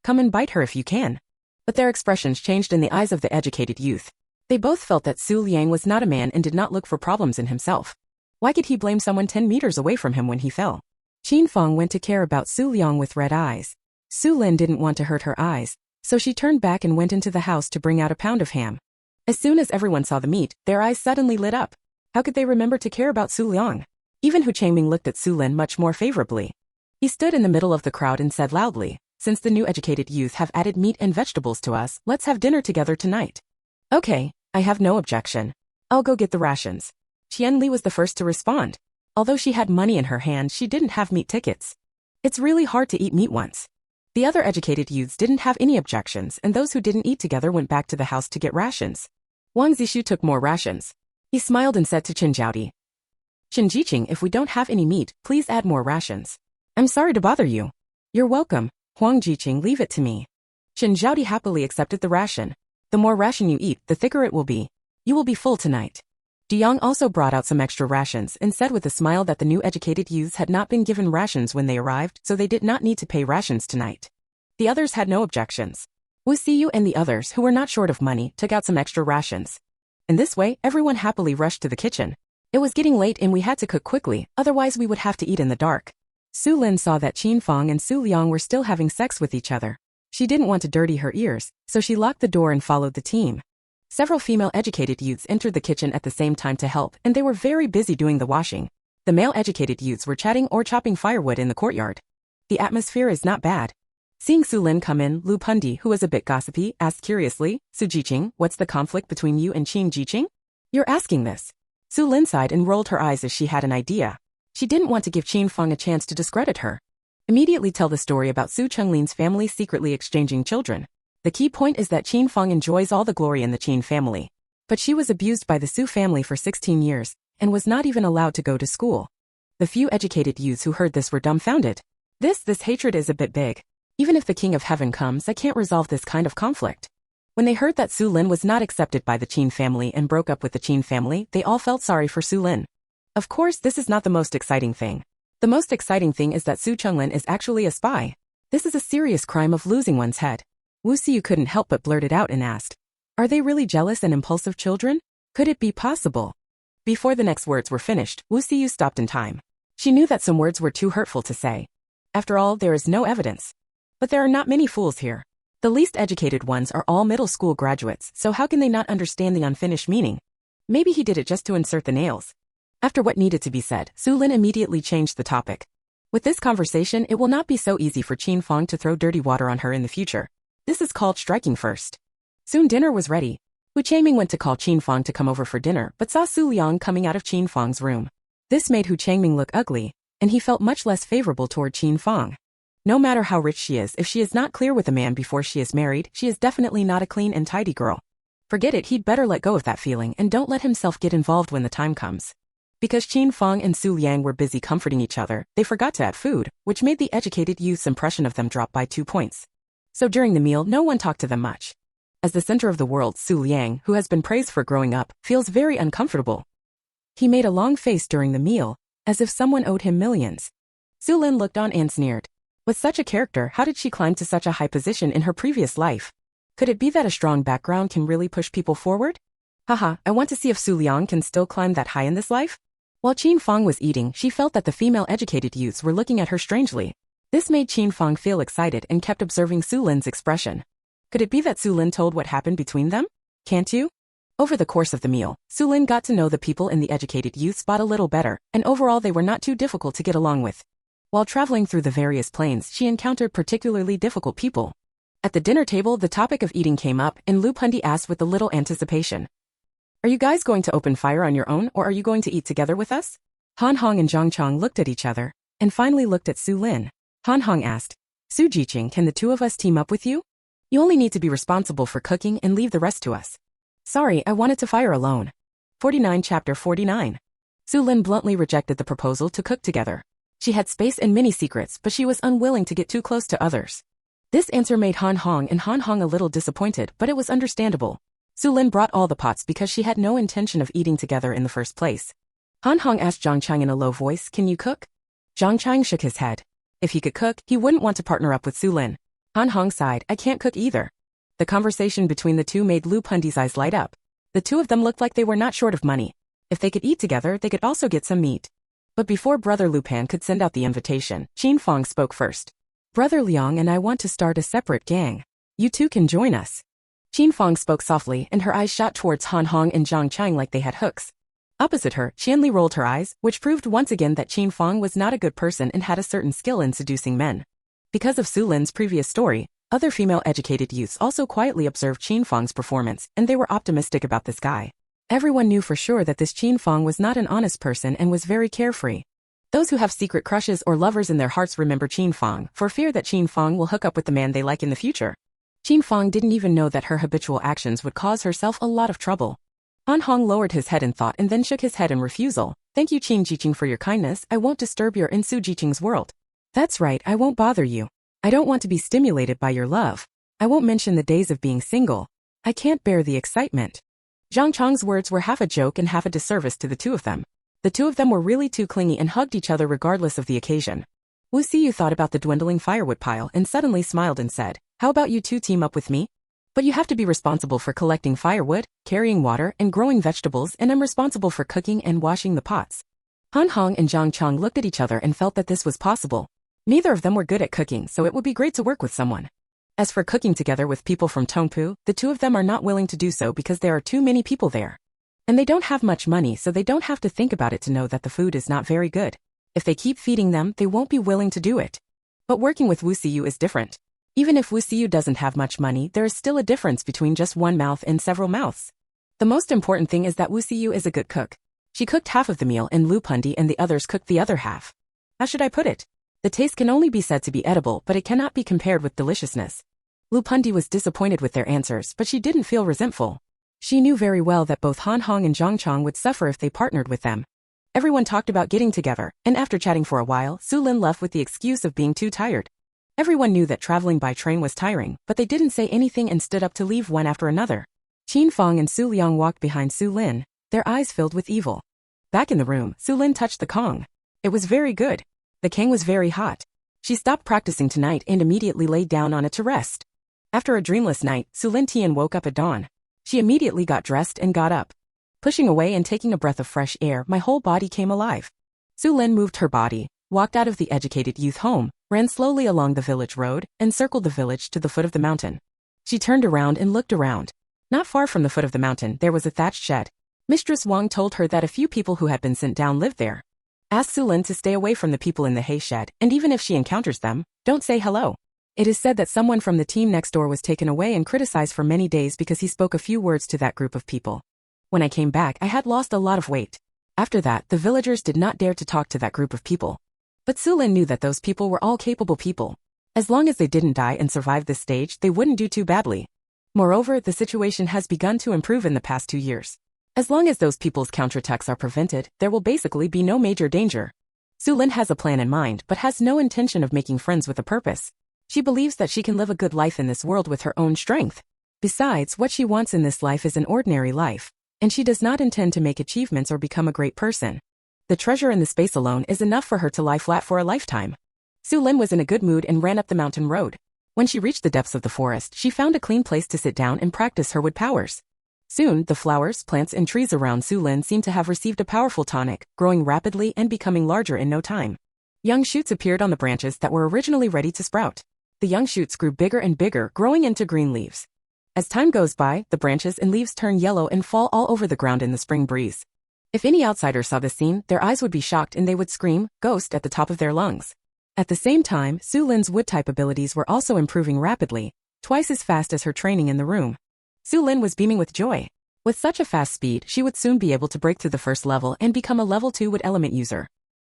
Come and bite her if you can. But their expressions changed in the eyes of the educated youth. They both felt that Su Liang was not a man and did not look for problems in himself. Why could he blame someone 10 meters away from him when he fell? Qin Fang went to care about Su Liang with red eyes. Xu Lin didn't want to hurt her eyes, so she turned back and went into the house to bring out a pound of ham. As soon as everyone saw the meat, their eyes suddenly lit up. How could they remember to care about Su Liang? Even Hu Changming looked at Xu Lin much more favorably. He stood in the middle of the crowd and said loudly, "Since the new educated youth have added meat and vegetables to us, let's have dinner together tonight." Okay, I have no objection. I'll go get the rations. Qian Li was the first to respond. Although she had money in her hand, she didn't have meat tickets. It's really hard to eat meat once. The other educated youths didn't have any objections, and those who didn't eat together went back to the house to get rations. Wang Zixu took more rations. He smiled and said to Chen Zhaodi, "Chen Jiqing, if we don't have any meat, please add more rations." "I'm sorry to bother you." "You're welcome. Huang Jiqing, leave it to me." Chen Zhaodi happily accepted the ration. "The more ration you eat, the thicker it will be. You will be full tonight." Du Yang also brought out some extra rations and said with a smile that the new educated youths had not been given rations when they arrived, so they did not need to pay rations tonight. The others had no objections. Wu Siyu and the others, who were not short of money, took out some extra rations. In this way, everyone happily rushed to the kitchen. It was getting late and we had to cook quickly, otherwise we would have to eat in the dark. Xu Lin saw that Qin Fang and Su Liang were still having sex with each other. She didn't want to dirty her ears, so she locked the door and followed the team. Several female educated youths entered the kitchen at the same time to help, and they were very busy doing the washing. The male educated youths were chatting or chopping firewood in the courtyard. The atmosphere is not bad. Seeing Xu Lin come in, Lu Pundi, who was a bit gossipy, asked curiously, Su Jiqing, what's the conflict between you and Qin Jiqing? You're asking this. Xu Lin sighed and rolled her eyes as she had an idea. She didn't want to give Qin Feng a chance to discredit her. Immediately tell the story about Su Chenglin's family secretly exchanging children. The key point is that Qin Feng enjoys all the glory in the Qin family. But she was abused by the Su family for 16 years, and was not even allowed to go to school. The few educated youths who heard this were dumbfounded. This hatred is a bit big. Even if the King of Heaven comes, I can't resolve this kind of conflict. When they heard that Xu Lin was not accepted by the Qin family and broke up with the Qin family, they all felt sorry for Xu Lin. Of course, this is not the most exciting thing. The most exciting thing is that Su Chenglin is actually a spy. This is a serious crime of losing one's head. Wu Xiu couldn't help but blurt it out and asked, are they really jealous and impulsive children? Could it be possible? Before the next words were finished, Wu Xiu stopped in time. She knew that some words were too hurtful to say. After all, there is no evidence. But there are not many fools here. The least educated ones are all middle school graduates, so how can they not understand the unfinished meaning? Maybe he did it just to insert the nails. After what needed to be said, Xu Lin immediately changed the topic. With this conversation, it will not be so easy for Qin Feng to throw dirty water on her in the future. This is called striking first. Soon dinner was ready. Wu Changming went to call Qin Feng to come over for dinner, but saw Su Liang coming out of Qin Feng's room. This made Wu Changming look ugly, and he felt much less favorable toward Qin Feng. No matter how rich she is, if she is not clear with a man before she is married, she is definitely not a clean and tidy girl. Forget it, he'd better let go of that feeling and don't let himself get involved when the time comes. Because Qin Feng and Su Liang were busy comforting each other, they forgot to add food, which made the educated youth's impression of them drop by 2 points. So during the meal, no one talked to them much. As the center of the world, Su Liang, who has been praised for growing up, feels very uncomfortable. He made a long face during the meal, as if someone owed him millions. Xu Lin looked on and sneered. With such a character, how did she climb to such a high position in her previous life? Could it be that a strong background can really push people forward? Haha, I want to see if Su Liang can still climb that high in this life? While Qin Feng was eating, she felt that the female educated youths were looking at her strangely. This made Qin Feng feel excited and kept observing Xu Lin's expression. Could it be that Xu Lin told what happened between them? Can't you? Over the course of the meal, Xu Lin got to know the people in the educated youth spot a little better, and overall they were not too difficult to get along with. While traveling through the various planes, she encountered particularly difficult people. At the dinner table, the topic of eating came up, and Lu Pundi asked with a little anticipation. Are you guys going to open fire on your own, or are you going to eat together with us? Han Hong and Zhang Chang looked at each other, and finally looked at Xu Lin. Han Hong asked, Su Jiqing, can the two of us team up with you? You only need to be responsible for cooking and leave the rest to us. Sorry, I wanted to fire alone. 49 Chapter 49. Xu Lin bluntly rejected the proposal to cook together. She had space and many secrets, but she was unwilling to get too close to others. This answer made Han Hong a little disappointed, but it was understandable. Xu Lin brought all the pots because she had no intention of eating together in the first place. Han Hong asked Zhang Chang in a low voice, can you cook? Zhang Chang shook his head. If he could cook, he wouldn't want to partner up with Xu Lin. Han Hong sighed, I can't cook either. The conversation between the two made Lu Pundi's eyes light up. The two of them looked like they were not short of money. If they could eat together, they could also get some meat. But before Brother Lu Pan could send out the invitation, Qin Feng spoke first. Brother Liang and I want to start a separate gang. You two can join us. Qin Feng spoke softly, and her eyes shot towards Han Hong and Zhang Chang like they had hooks. Opposite her, Qianli rolled her eyes, which proved once again that Qin Feng was not a good person and had a certain skill in seducing men. Because of Xu Lin's previous story, other female educated youths also quietly observed Qin Feng's performance, and they were optimistic about this guy. Everyone knew for sure that this Qin Feng was not an honest person and was very carefree. Those who have secret crushes or lovers in their hearts remember Qin Feng, for fear that Qin Feng will hook up with the man they like in the future. Qin Feng didn't even know that her habitual actions would cause herself a lot of trouble. Han Hong lowered his head in thought and then shook his head in refusal. Thank you Qin Jiqing for your kindness, I won't disturb your in Su Jiqing's world. That's right, I won't bother you. I don't want to be stimulated by your love. I won't mention the days of being single. I can't bear the excitement. Zhang Chang's words were half a joke and half a disservice to the two of them. The two of them were really too clingy and hugged each other regardless of the occasion. Wu Xiu thought about the dwindling firewood pile and suddenly smiled and said, how about you two team up with me? But you have to be responsible for collecting firewood, carrying water, and growing vegetables, and I'm responsible for cooking and washing the pots. Han Hong and Zhang Chang looked at each other and felt that this was possible. Neither of them were good at cooking, so it would be great to work with someone. As for cooking together with people from Tongpu, the two of them are not willing to do so because there are too many people there. And they don't have much money, so they don't have to think about it to know that the food is not very good. If they keep feeding them, they won't be willing to do it. But working with Wu Siyu is different. Even if Wu Siyu doesn't have much money, there is still a difference between just one mouth and several mouths. The most important thing is that Wu Siyu is a good cook. She cooked half of the meal and Lu Pundi and the others cooked the other half. How should I put it? The taste can only be said to be edible, but it cannot be compared with deliciousness. Lu Pundi was disappointed with their answers, but she didn't feel resentful. She knew very well that both Han Hong and Zhang Chong would suffer if they partnered with them. Everyone talked about getting together, and after chatting for a while, Xu Lin left with the excuse of being too tired. Everyone knew that traveling by train was tiring, but they didn't say anything and stood up to leave one after another. Qin Feng and Su Liang walked behind Xu Lin, their eyes filled with evil. Back in the room, Xu Lin touched the Kong. It was very good. The Kang was very hot. She stopped practicing tonight and immediately laid down on it to rest. After a dreamless night, Su Lin Tian woke up at dawn. She immediately got dressed and got up. Pushing away and taking a breath of fresh air, my whole body came alive. Su Lin moved her body, walked out of the educated youth home, ran slowly along the village road, and circled the village to the foot of the mountain. She turned around and looked around. Not far from the foot of the mountain, there was a thatched shed. Mistress Wang told her that a few people who had been sent down lived there. Ask Xu Lin to stay away from the people in the hay shed, and even if she encounters them, don't say hello. It is said that someone from the team next door was taken away and criticized for many days because he spoke a few words to that group of people. When I came back, I had lost a lot of weight. After that, the villagers did not dare to talk to that group of people. But Xu Lin knew that those people were all capable people. As long as they didn't die and survive this stage, they wouldn't do too badly. Moreover, the situation has begun to improve in the past 2 years. As long as those people's counterattacks are prevented, there will basically be no major danger. Xu Lin has a plan in mind but has no intention of making friends with a purpose. She believes that she can live a good life in this world with her own strength. Besides, what she wants in this life is an ordinary life, and she does not intend to make achievements or become a great person. The treasure in the space alone is enough for her to lie flat for a lifetime. Xu Lin was in a good mood and ran up the mountain road. When she reached the depths of the forest, she found a clean place to sit down and practice her wood powers. Soon, the flowers, plants, and trees around Xu Lin seemed to have received a powerful tonic, growing rapidly and becoming larger in no time. Young shoots appeared on the branches that were originally ready to sprout. The young shoots grew bigger and bigger, growing into green leaves. As time goes by, the branches and leaves turn yellow and fall all over the ground in the spring breeze. If any outsider saw this scene, their eyes would be shocked and they would scream, "Ghost," at the top of their lungs. At the same time, Xu Lin's wood-type abilities were also improving rapidly, twice as fast as her training in the room. Xu Lin was beaming with joy. With such a fast speed, she would soon be able to break through the first level and become a level 2 wood element user.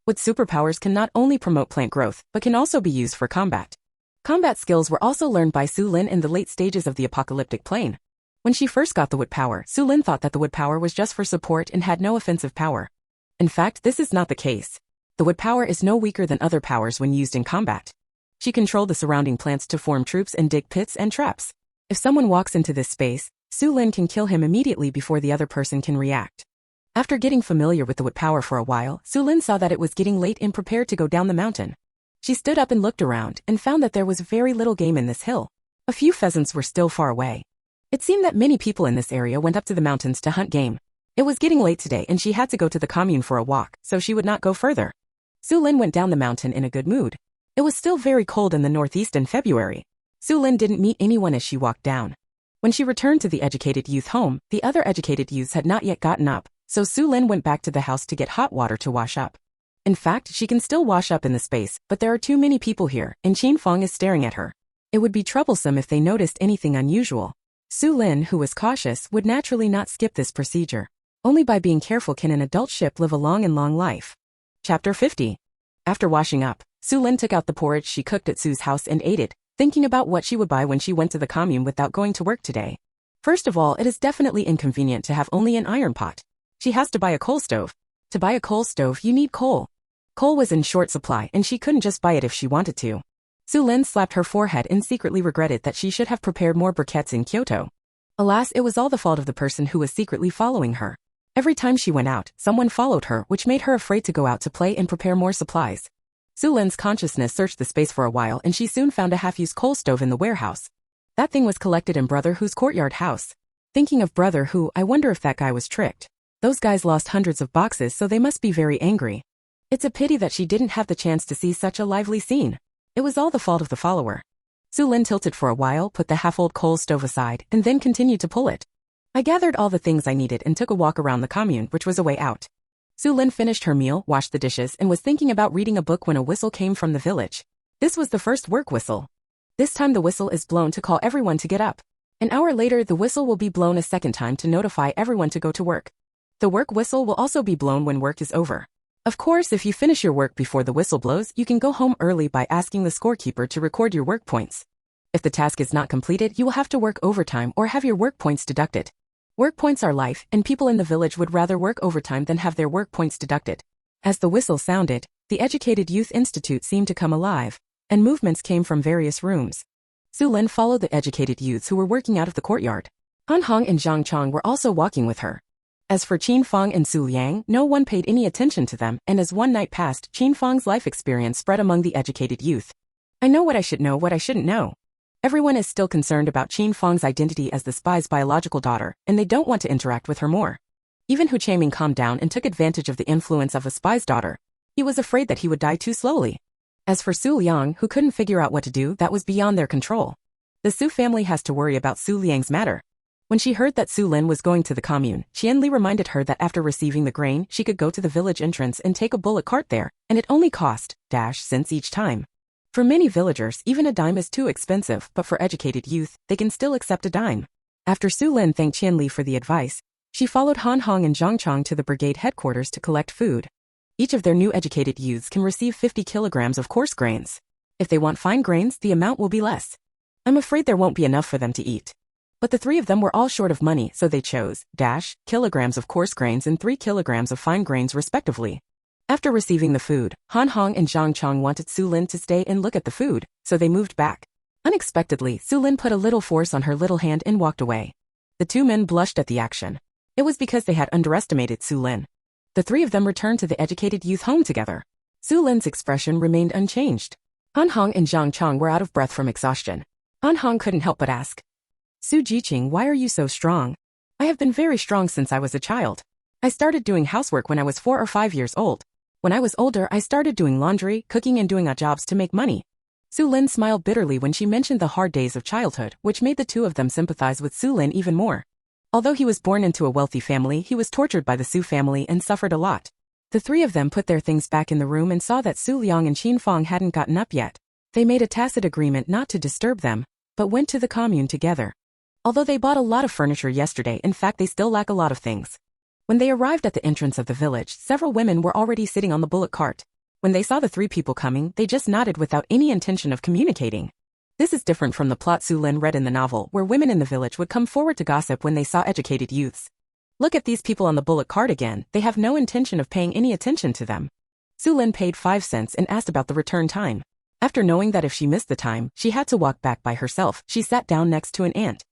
Wood superpowers can not only promote plant growth, but can also be used for combat. Combat skills were also learned by Xu Lin in the late stages of the apocalyptic plane. When she first got the wood power, Xu Lin thought that the wood power was just for support and had no offensive power. In fact, this is not the case. The wood power is no weaker than other powers when used in combat. She controlled the surrounding plants to form troops and dig pits and traps. If someone walks into this space, Xu Lin can kill him immediately before the other person can react. After getting familiar with the wood power for a while, Xu Lin saw that it was getting late and prepared to go down the mountain. She stood up and looked around and found that there was very little game in this hill. A few pheasants were still far away. It seemed that many people in this area went up to the mountains to hunt game. It was getting late today and she had to go to the commune for a walk, so she would not go further. Xu Lin went down the mountain in a good mood. It was still very cold in the northeast in February. Xu Lin didn't meet anyone as she walked down. When she returned to the educated youth home, the other educated youths had not yet gotten up, so Xu Lin went back to the house to get hot water to wash up. In fact, she can still wash up in the space, but there are too many people here, and Qin Feng is staring at her. It would be troublesome if they noticed anything unusual. Xu Lin, who was cautious, would naturally not skip this procedure. Only by being careful can an adult ship live a long and long life. Chapter 50. After washing up, Xu Lin took out the porridge she cooked at Su's house and ate it, thinking about what she would buy when she went to the commune without going to work today. First of all, it is definitely inconvenient to have only an iron pot. She has to buy a coal stove. To buy a coal stove, you need coal. Coal was in short supply and she couldn't just buy it if she wanted to. Xu Lin slapped her forehead and secretly regretted that she should have prepared more briquettes in Kyoto. Alas, it was all the fault of the person who was secretly following her. Every time she went out, someone followed her, which made her afraid to go out to play and prepare more supplies. Xu Lin's consciousness searched the space for a while and she soon found a half-used coal stove in the warehouse. That thing was collected in Brother Hu's courtyard house. Thinking of Brother Hu, I wonder if that guy was tricked. Those guys lost hundreds of boxes, so they must be very angry. It's a pity that she didn't have the chance to see such a lively scene. It was all the fault of the follower. Xu Lin tilted for a while, put the half-old coal stove aside, and then continued to pull it. I gathered all the things I needed and took a walk around the commune, which was a way out. Xu Lin finished her meal, washed the dishes, and was thinking about reading a book when a whistle came from the village. This was the first work whistle. This time the whistle is blown to call everyone to get up. An hour later, the whistle will be blown a second time to notify everyone to go to work. The work whistle will also be blown when work is over. Of course, if you finish your work before the whistle blows, you can go home early by asking the scorekeeper to record your work points. If the task is not completed, you will have to work overtime or have your work points deducted. Work points are life, and people in the village would rather work overtime than have their work points deducted. As the whistle sounded, the Educated Youth Institute seemed to come alive, and movements came from various rooms. Xu Lin followed the educated youths who were working out of the courtyard. Han Hong and Zhang Chong were also walking with her. As for Qin Fang and Su Liang, no one paid any attention to them, and as one night passed, Qin Fang's life experience spread among the educated youth. I know what I should know, what I shouldn't know. Everyone is still concerned about Qin Fang's identity as the spy's biological daughter, and they don't want to interact with her more. Even Hu Chaiming calmed down and took advantage of the influence of a spy's daughter. He was afraid that he would die too slowly. As for Su Liang, who couldn't figure out what to do, that was beyond their control. The Su family has to worry about Su Liang's matter. When she heard that Xu Lin was going to the commune, Qian Li reminded her that after receiving the grain, she could go to the village entrance and take a bullock cart there, and it only cost cents each time. For many villagers, even a dime is too expensive, but for educated youth, they can still accept a dime. After Xu Lin thanked Qian Li for the advice, she followed Han Hong and Zhang Chong to the brigade headquarters to collect food. Each of their new educated youths can receive 50 kilograms of coarse grains. If they want fine grains, the amount will be less. I'm afraid there won't be enough for them to eat. But the three of them were all short of money, so they chose kilograms of coarse grains and 3 kilograms of fine grains respectively. After receiving the food, Han Hong and Zhang Chong wanted Xu Lin to stay and look at the food, so they moved back. Unexpectedly, Xu Lin put a little force on her little hand and walked away. The two men blushed at the action. It was because they had underestimated Xu Lin. The three of them returned to the educated youth home together. Xu Lin's expression remained unchanged. Han Hong and Zhang Chong were out of breath from exhaustion. Han Hong couldn't help but ask, Su Jiqing, why are you so strong? I have been very strong since I was a child. I started doing housework when I was 4 or 5 years old. When I was older, I started doing laundry, cooking and doing odd jobs to make money. Xu Lin smiled bitterly when she mentioned the hard days of childhood, which made the two of them sympathize with Xu Lin even more. Although he was born into a wealthy family, he was tortured by the Su family and suffered a lot. The three of them put their things back in the room and saw that Su Liang and Qin Fang hadn't gotten up yet. They made a tacit agreement not to disturb them, but went to the commune together. Although they bought a lot of furniture yesterday, in fact they still lack a lot of things. When they arrived at the entrance of the village, several women were already sitting on the bullock cart. When they saw the three people coming, they just nodded without any intention of communicating. This is different from the plot Xu Lin read in the novel, where women in the village would come forward to gossip when they saw educated youths. Look at these people on the bullock cart again, they have no intention of paying any attention to them. Xu Lin paid 5 cents and asked about the return time. After knowing that if she missed the time, she had to walk back by herself, she sat down next to an ant.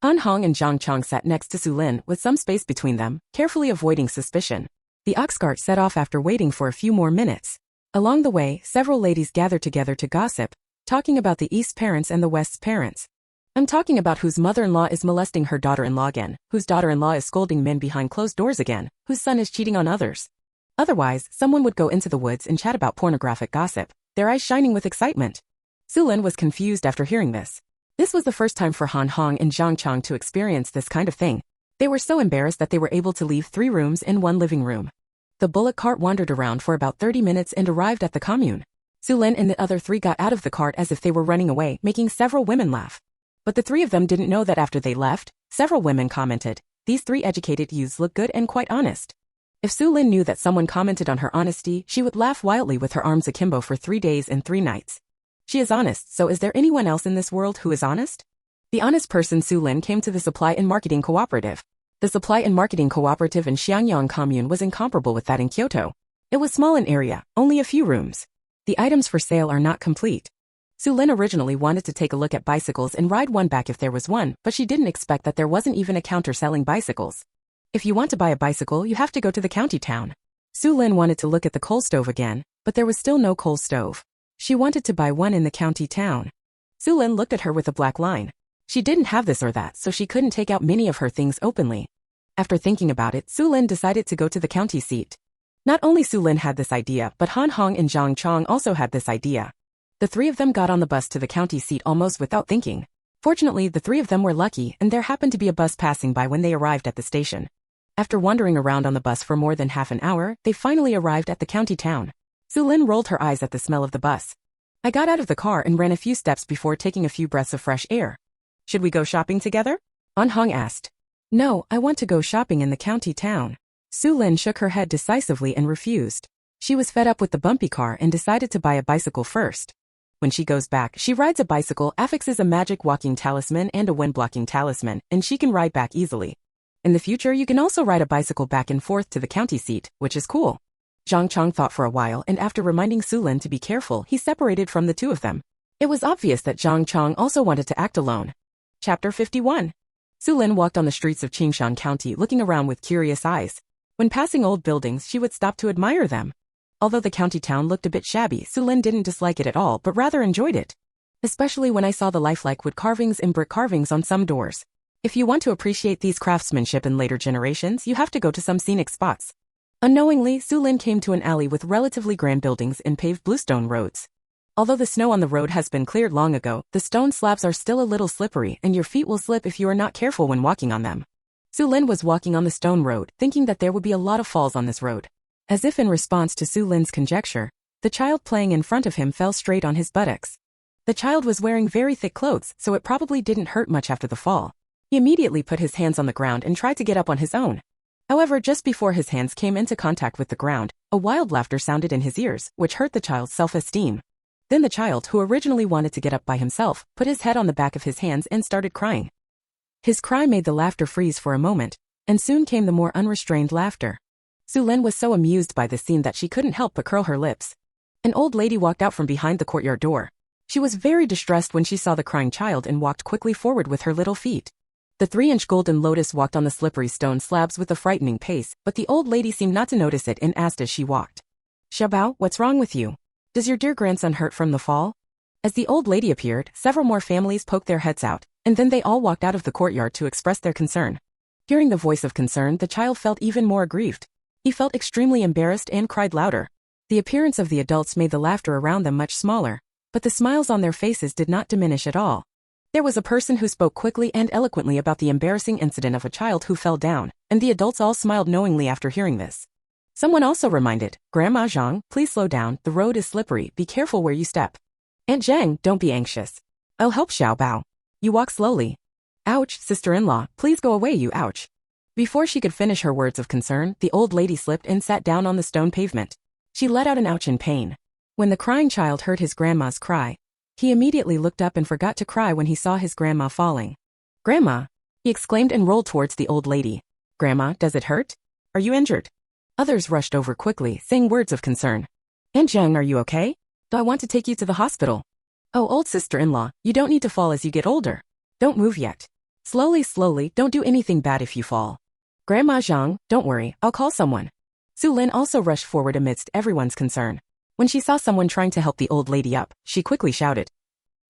Han Hong and Zhang Chong sat next to Xu Lin with some space between them, carefully avoiding suspicion. The ox cart set off after waiting for a few more minutes. Along the way, several ladies gathered together to gossip, talking about the East's parents and the West's parents. I'm talking about whose mother-in-law is molesting her daughter-in-law again, whose daughter-in-law is scolding men behind closed doors again, whose son is cheating on others. Otherwise, someone would go into the woods and chat about pornographic gossip, their eyes shining with excitement. Xu Lin was confused after hearing this. This was the first time for Han Hong and Zhang Chong to experience this kind of thing. They were so embarrassed that they were able to leave 3 rooms and 1 living room. The bullock cart wandered around for about 30 minutes and arrived at the commune. Xu Lin and the other 3 got out of the cart as if they were running away, making several women laugh. But the 3 of them didn't know that after they left, several women commented, these 3 educated youths look good and quite honest. If Xu Lin knew that someone commented on her honesty, she would laugh wildly with her arms akimbo for 3 days and 3 nights. She is honest, so is there anyone else in this world who is honest? The honest person Xu Lin came to the Supply and Marketing Cooperative. The Supply and Marketing Cooperative in Xiangyang Commune was incomparable with that in Kyoto. It was small in area, only a few rooms. The items for sale are not complete. Xu Lin originally wanted to take a look at bicycles and ride one back if there was one, but she didn't expect that there wasn't even a counter selling bicycles. If you want to buy a bicycle, you have to go to the county town. Xu Lin wanted to look at the coal stove again, but there was still no coal stove. She wanted to buy one in the county town. Xu Lin looked at her with a black line. She didn't have this or that, so she couldn't take out many of her things openly. After thinking about it, Xu Lin decided to go to the county seat. Not only Xu Lin had this idea, but Han Hong and Zhang Chong also had this idea. The three of them got on the bus to the county seat almost without thinking. Fortunately, the three of them were lucky, and there happened to be a bus passing by when they arrived at the station. After wandering around on the bus for more than half an hour, they finally arrived at the county town. Xu Lin rolled her eyes at the smell of the bus. I got out of the car and ran a few steps before taking a few breaths of fresh air. Should we go shopping together? An Hong asked. No, I want to go shopping in the county town. Xu Lin shook her head decisively and refused. She was fed up with the bumpy car and decided to buy a bicycle first. When she goes back, she rides a bicycle, affixes a magic walking talisman and a wind-blocking talisman, and she can ride back easily. In the future, you can also ride a bicycle back and forth to the county seat, which is cool. Zhang Chong thought for a while, and after reminding Xu Lin to be careful, he separated from the two of them. It was obvious that Zhang Chong also wanted to act alone. Chapter 51. Xu Lin walked on the streets of Qingshan County looking around with curious eyes. When passing old buildings, she would stop to admire them. Although the county town looked a bit shabby, Xu Lin didn't dislike it at all, but rather enjoyed it. Especially when I saw the lifelike wood carvings and brick carvings on some doors. If you want to appreciate these craftsmanship in later generations, you have to go to some scenic spots. Unknowingly, Xu Lin came to an alley with relatively grand buildings and paved bluestone roads. Although the snow on the road has been cleared long ago, the stone slabs are still a little slippery and your feet will slip if you are not careful when walking on them. Xu Lin was walking on the stone road, thinking that there would be a lot of falls on this road. As if in response to Xu Lin's conjecture, the child playing in front of him fell straight on his buttocks. The child was wearing very thick clothes, so it probably didn't hurt much after the fall. He immediately put his hands on the ground and tried to get up on his own. However, just before his hands came into contact with the ground, a wild laughter sounded in his ears, which hurt the child's self-esteem. Then the child, who originally wanted to get up by himself, put his head on the back of his hands and started crying. His cry made the laughter freeze for a moment, and soon came the more unrestrained laughter. Xu Lin was so amused by the scene that she couldn't help but curl her lips. An old lady walked out from behind the courtyard door. She was very distressed when she saw the crying child and walked quickly forward with her little feet. The 3-inch golden lotus walked on the slippery stone slabs with a frightening pace, but the old lady seemed not to notice it and asked as she walked. Xiaobao, what's wrong with you? Does your dear grandson hurt from the fall? As the old lady appeared, several more families poked their heads out, and then they all walked out of the courtyard to express their concern. Hearing the voice of concern, the child felt even more aggrieved. He felt extremely embarrassed and cried louder. The appearance of the adults made the laughter around them much smaller, but the smiles on their faces did not diminish at all. There was a person who spoke quickly and eloquently about the embarrassing incident of a child who fell down, and the adults all smiled knowingly after hearing this. Someone also reminded, Grandma Zhang, please slow down, the road is slippery, be careful where you step. Aunt Zhang, don't be anxious. I'll help Xiaobao. You walk slowly. Ouch, sister-in-law, please go away you ouch. Before she could finish her words of concern, the old lady slipped and sat down on the stone pavement. She let out an ouch in pain. When the crying child heard his grandma's cry, he immediately looked up and forgot to cry when he saw his grandma falling. Grandma! He exclaimed and rolled towards the old lady. Grandma, does it hurt? Are you injured? Others rushed over quickly, saying words of concern. Aunt Zhang, are you okay? I want to take you to the hospital. Oh, old sister-in-law, you don't need to fall as you get older. Don't move yet. Slowly, don't do anything bad if you fall. Grandma Zhang, don't worry, I'll call someone. Xu Lin also rushed forward amidst everyone's concern. When she saw someone trying to help the old lady up, she quickly shouted.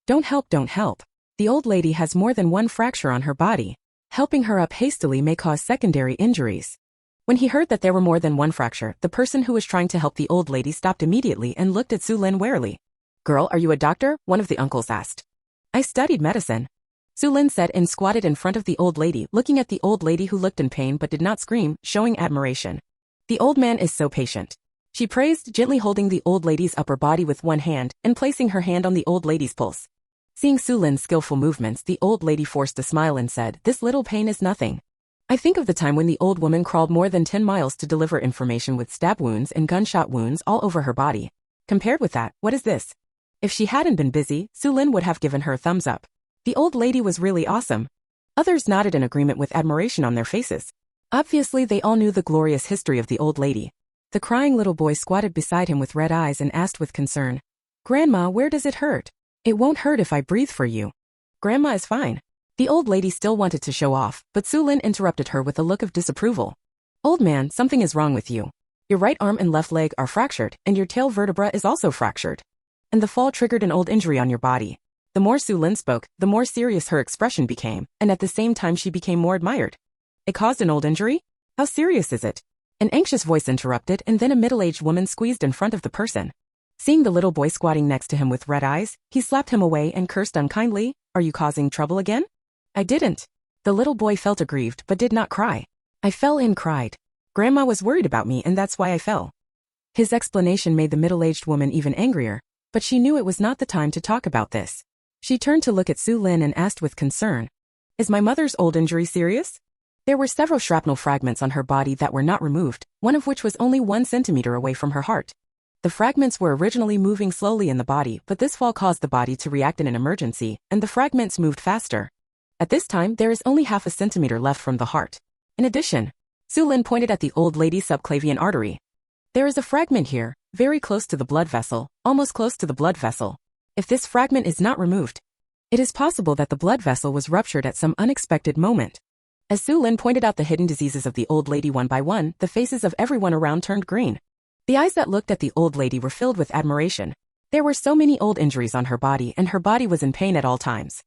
Don't help. The old lady has more than one fracture on her body. Helping her up hastily may cause secondary injuries. When he heard that there were more than one fracture, the person who was trying to help the old lady stopped immediately and looked at Xu Lin warily. Girl, are you a doctor? One of the uncles asked. I studied medicine. Xu Lin said and squatted in front of the old lady, looking at the old lady who looked in pain but did not scream, showing admiration. The old man is so patient. She praised, gently holding the old lady's upper body with one hand and placing her hand on the old lady's pulse. Seeing Xu Lin's skillful movements, the old lady forced a smile and said, this little pain is nothing. I think of the time when the old woman crawled more than 10 miles to deliver information with stab wounds and gunshot wounds all over her body. Compared with that, what is this? If she hadn't been busy, Xu Lin would have given her a thumbs up. The old lady was really awesome. Others nodded in agreement with admiration on their faces. Obviously, they all knew the glorious history of the old lady. The crying little boy squatted beside him with red eyes and asked with concern, Grandma, where does it hurt? It won't hurt if I breathe for you. Grandma is fine. The old lady still wanted to show off, but Xu Lin interrupted her with a look of disapproval. Old man, something is wrong with you. Your right arm and left leg are fractured, and your tail vertebra is also fractured. And the fall triggered an old injury on your body. The more Xu Lin spoke, the more serious her expression became, and at the same time she became more admired. It caused an old injury? How serious is it? An anxious voice interrupted, and then a middle-aged woman squeezed in front of the person. Seeing the little boy squatting next to him with red eyes, he slapped him away and cursed unkindly, "Are you causing trouble again?" "I didn't." The little boy felt aggrieved but did not cry. "I fell and cried. Grandma was worried about me and that's why I fell." His explanation made the middle-aged woman even angrier, but she knew it was not the time to talk about this. She turned to look at Xu Lin and asked with concern, "Is my mother's old injury serious?" There were several shrapnel fragments on her body that were not removed, one of which was only 1 centimeter away from her heart. The fragments were originally moving slowly in the body, but this fall caused the body to react in an emergency, and the fragments moved faster. At this time, there is only 0.5 centimeter left from the heart. In addition, Xu Lin pointed at the old lady's subclavian artery. "There is a fragment here, very close to the blood vessel, almost close to the blood vessel. If this fragment is not removed, it is possible that the blood vessel was ruptured at some unexpected moment." As Xu Lin pointed out the hidden diseases of the old lady one by one, the faces of everyone around turned green. The eyes that looked at the old lady were filled with admiration. There were so many old injuries on her body and her body was in pain at all times.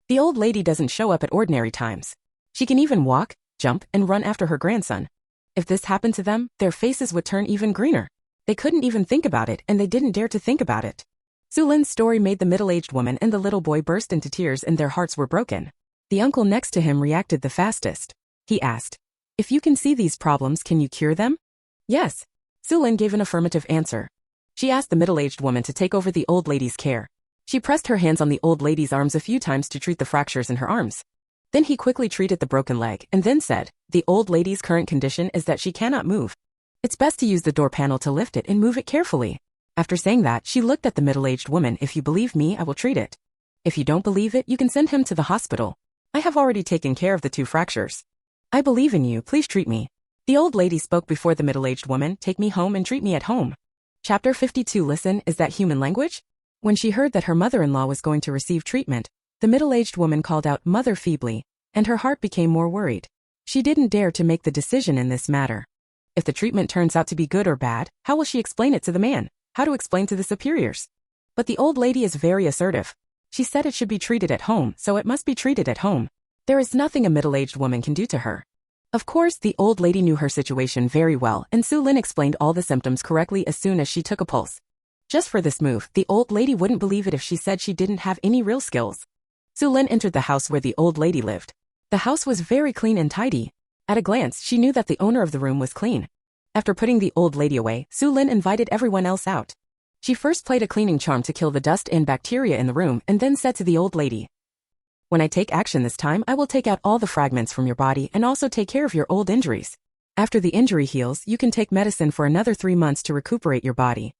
The old lady doesn't show up at ordinary times. She can even walk, jump, and run after her grandson. If this happened to them, their faces would turn even greener. They couldn't even think about it and they didn't dare to think about it. Xu Lin's story made the middle-aged woman and the little boy burst into tears and their hearts were broken. The uncle next to him reacted the fastest. He asked, "If you can see these problems, can you cure them?" "Yes." Xu Lin gave an affirmative answer. She asked the middle-aged woman to take over the old lady's care. She pressed her hands on the old lady's arms a few times to treat the fractures in her arms. Then he quickly treated the broken leg and then said, "The old lady's current condition is that she cannot move. It's best to use the door panel to lift it and move it carefully." After saying that, she looked at the middle-aged woman. "If you believe me, I will treat it. If you don't believe it, you can send him to the hospital. I have already taken care of the 2 fractures. I believe in you, please treat me." The old lady spoke before the middle-aged woman, "Take me home and treat me at home." Chapter 52. Listen, is that human language? When she heard that her mother-in-law was going to receive treatment, the middle-aged woman called out "mother" feebly, and her heart became more worried. She didn't dare to make the decision in this matter. If the treatment turns out to be good or bad, how will she explain it to the man? How to explain to the superiors? But the old lady is very assertive. She said it should be treated at home, so it must be treated at home. There is nothing a middle-aged woman can do to her. Of course, the old lady knew her situation very well, and Xu Lin explained all the symptoms correctly as soon as she took a pulse. Just for this move, the old lady wouldn't believe it if she said she didn't have any real skills. Xu Lin entered the house where the old lady lived. The house was very clean and tidy. At a glance, she knew that the owner of the room was clean. After putting the old lady away, Xu Lin invited everyone else out. She first played a cleaning charm to kill the dust and bacteria in the room and then said to the old lady, "When I take action this time, I will take out all the fragments from your body and also take care of your old injuries. After the injury heals, you can take medicine for another 3 months to recuperate your body."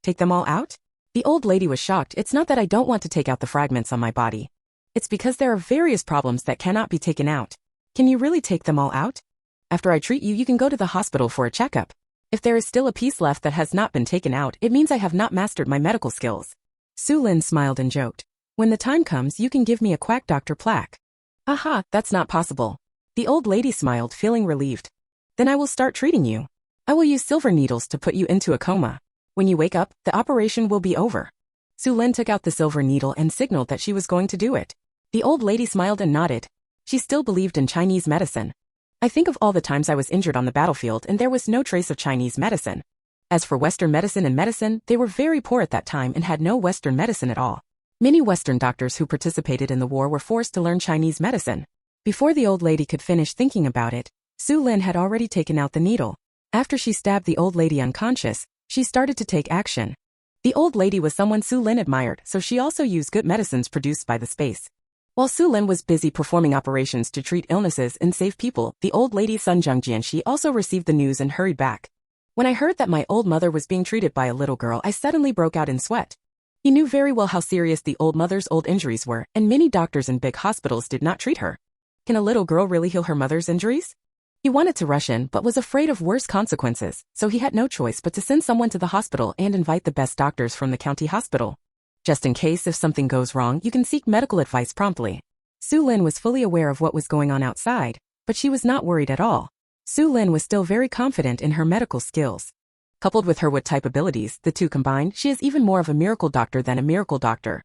"Take them all out?" The old lady was shocked. "It's not that I don't want to take out the fragments on my body. It's because there are various problems that cannot be taken out." "Can you really take them all out?" "After I treat you, you can go to the hospital for a checkup. If there is still a piece left that has not been taken out, it means I have not mastered my medical skills." Xu Lin smiled and joked, "When the time comes, you can give me a quack doctor plaque." "Aha, that's not possible." The old lady smiled, feeling relieved. "Then I will start treating you. I will use silver needles to put you into a coma. When you wake up, the operation will be over." Xu Lin took out the silver needle and signaled that she was going to do it. The old lady smiled and nodded. She still believed in Chinese medicine. "I think of all the times I was injured on the battlefield and there was no trace of Chinese medicine. As for Western medicine, they were very poor at that time and had no Western medicine at all. Many Western doctors who participated in the war were forced to learn Chinese medicine." Before the old lady could finish thinking about it, Xu Lin had already taken out the needle. After she stabbed the old lady unconscious, she started to take action. The old lady was someone Xu Lin admired, so she also used good medicines produced by the space. While Xu Lin was busy performing operations to treat illnesses and save people, the old lady's son Zhang Jianxi also received the news and hurried back. "When I heard that my old mother was being treated by a little girl, I suddenly broke out in sweat." He knew very well how serious the old mother's old injuries were, and many doctors in big hospitals did not treat her. Can a little girl really heal her mother's injuries? He wanted to rush in but was afraid of worse consequences, so he had no choice but to send someone to the hospital and invite the best doctors from the county hospital. Just in case if something goes wrong, you can seek medical advice promptly. Xu Lin was fully aware of what was going on outside, but she was not worried at all. Xu Lin was still very confident in her medical skills. Coupled with her wood-type abilities, the two combined, she is even more of a miracle doctor than a miracle doctor.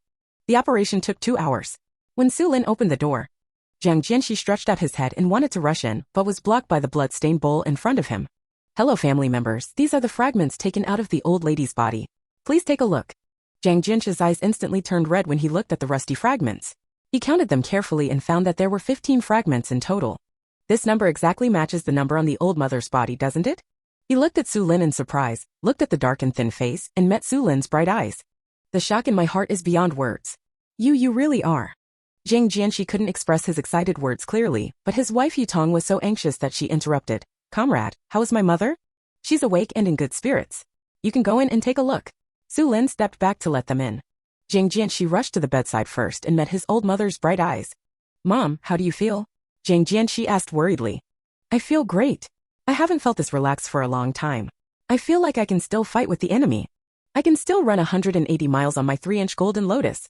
The operation took 2 hours. When Xu Lin opened the door, Zhang Jianxi stretched out his head and wanted to rush in, but was blocked by the blood-stained bowl in front of him. "Hello family members, these are the fragments taken out of the old lady's body. Please take a look. Zhang Jianqi's eyes instantly turned red when he looked at the rusty fragments. He counted them carefully and found that there were 15 fragments in total. This number exactly matches the number on the old mother's body, doesn't it? He looked at Xu Lin in surprise, looked at the dark and thin face, and met Xu Lin's bright eyes. The shock in my heart is beyond words. You really are. Zhang Jianqi couldn't express his excited words clearly, but his wife Yutong was so anxious that she interrupted. Comrade, how is my mother? She's awake and in good spirits. You can go in and take a look. Xu Lin stepped back to let them in. Zhang Jianqi rushed to the bedside first and met his old mother's bright eyes. Mom, how do you feel? Zhang Jianqi asked worriedly. I feel great. I haven't felt this relaxed for a long time. I feel like I can still fight with the enemy. I can still run 180 miles on my 3-inch golden lotus.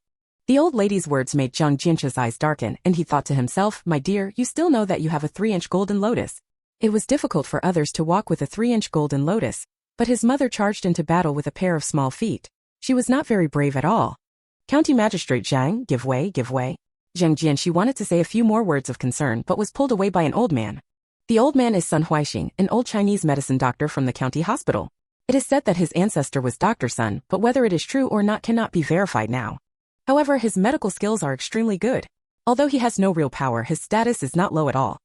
The old lady's words made Zhang Jianqi's eyes darken, and he thought to himself, my dear, you still know that you have a 3-inch golden lotus. It was difficult for others to walk with a 3-inch golden lotus, but his mother charged into battle with a pair of small feet. She was not very brave at all. County Magistrate Zhang, give way, give way. Zhang Jianqi wanted to say a few more words of concern but was pulled away by an old man. The old man is Sun Huaixing, an old Chinese medicine doctor from the county hospital. It is said that his ancestor was Dr. Sun, but whether it is true or not cannot be verified now. However, his medical skills are extremely good. Although he has no real power, his status is not low at all.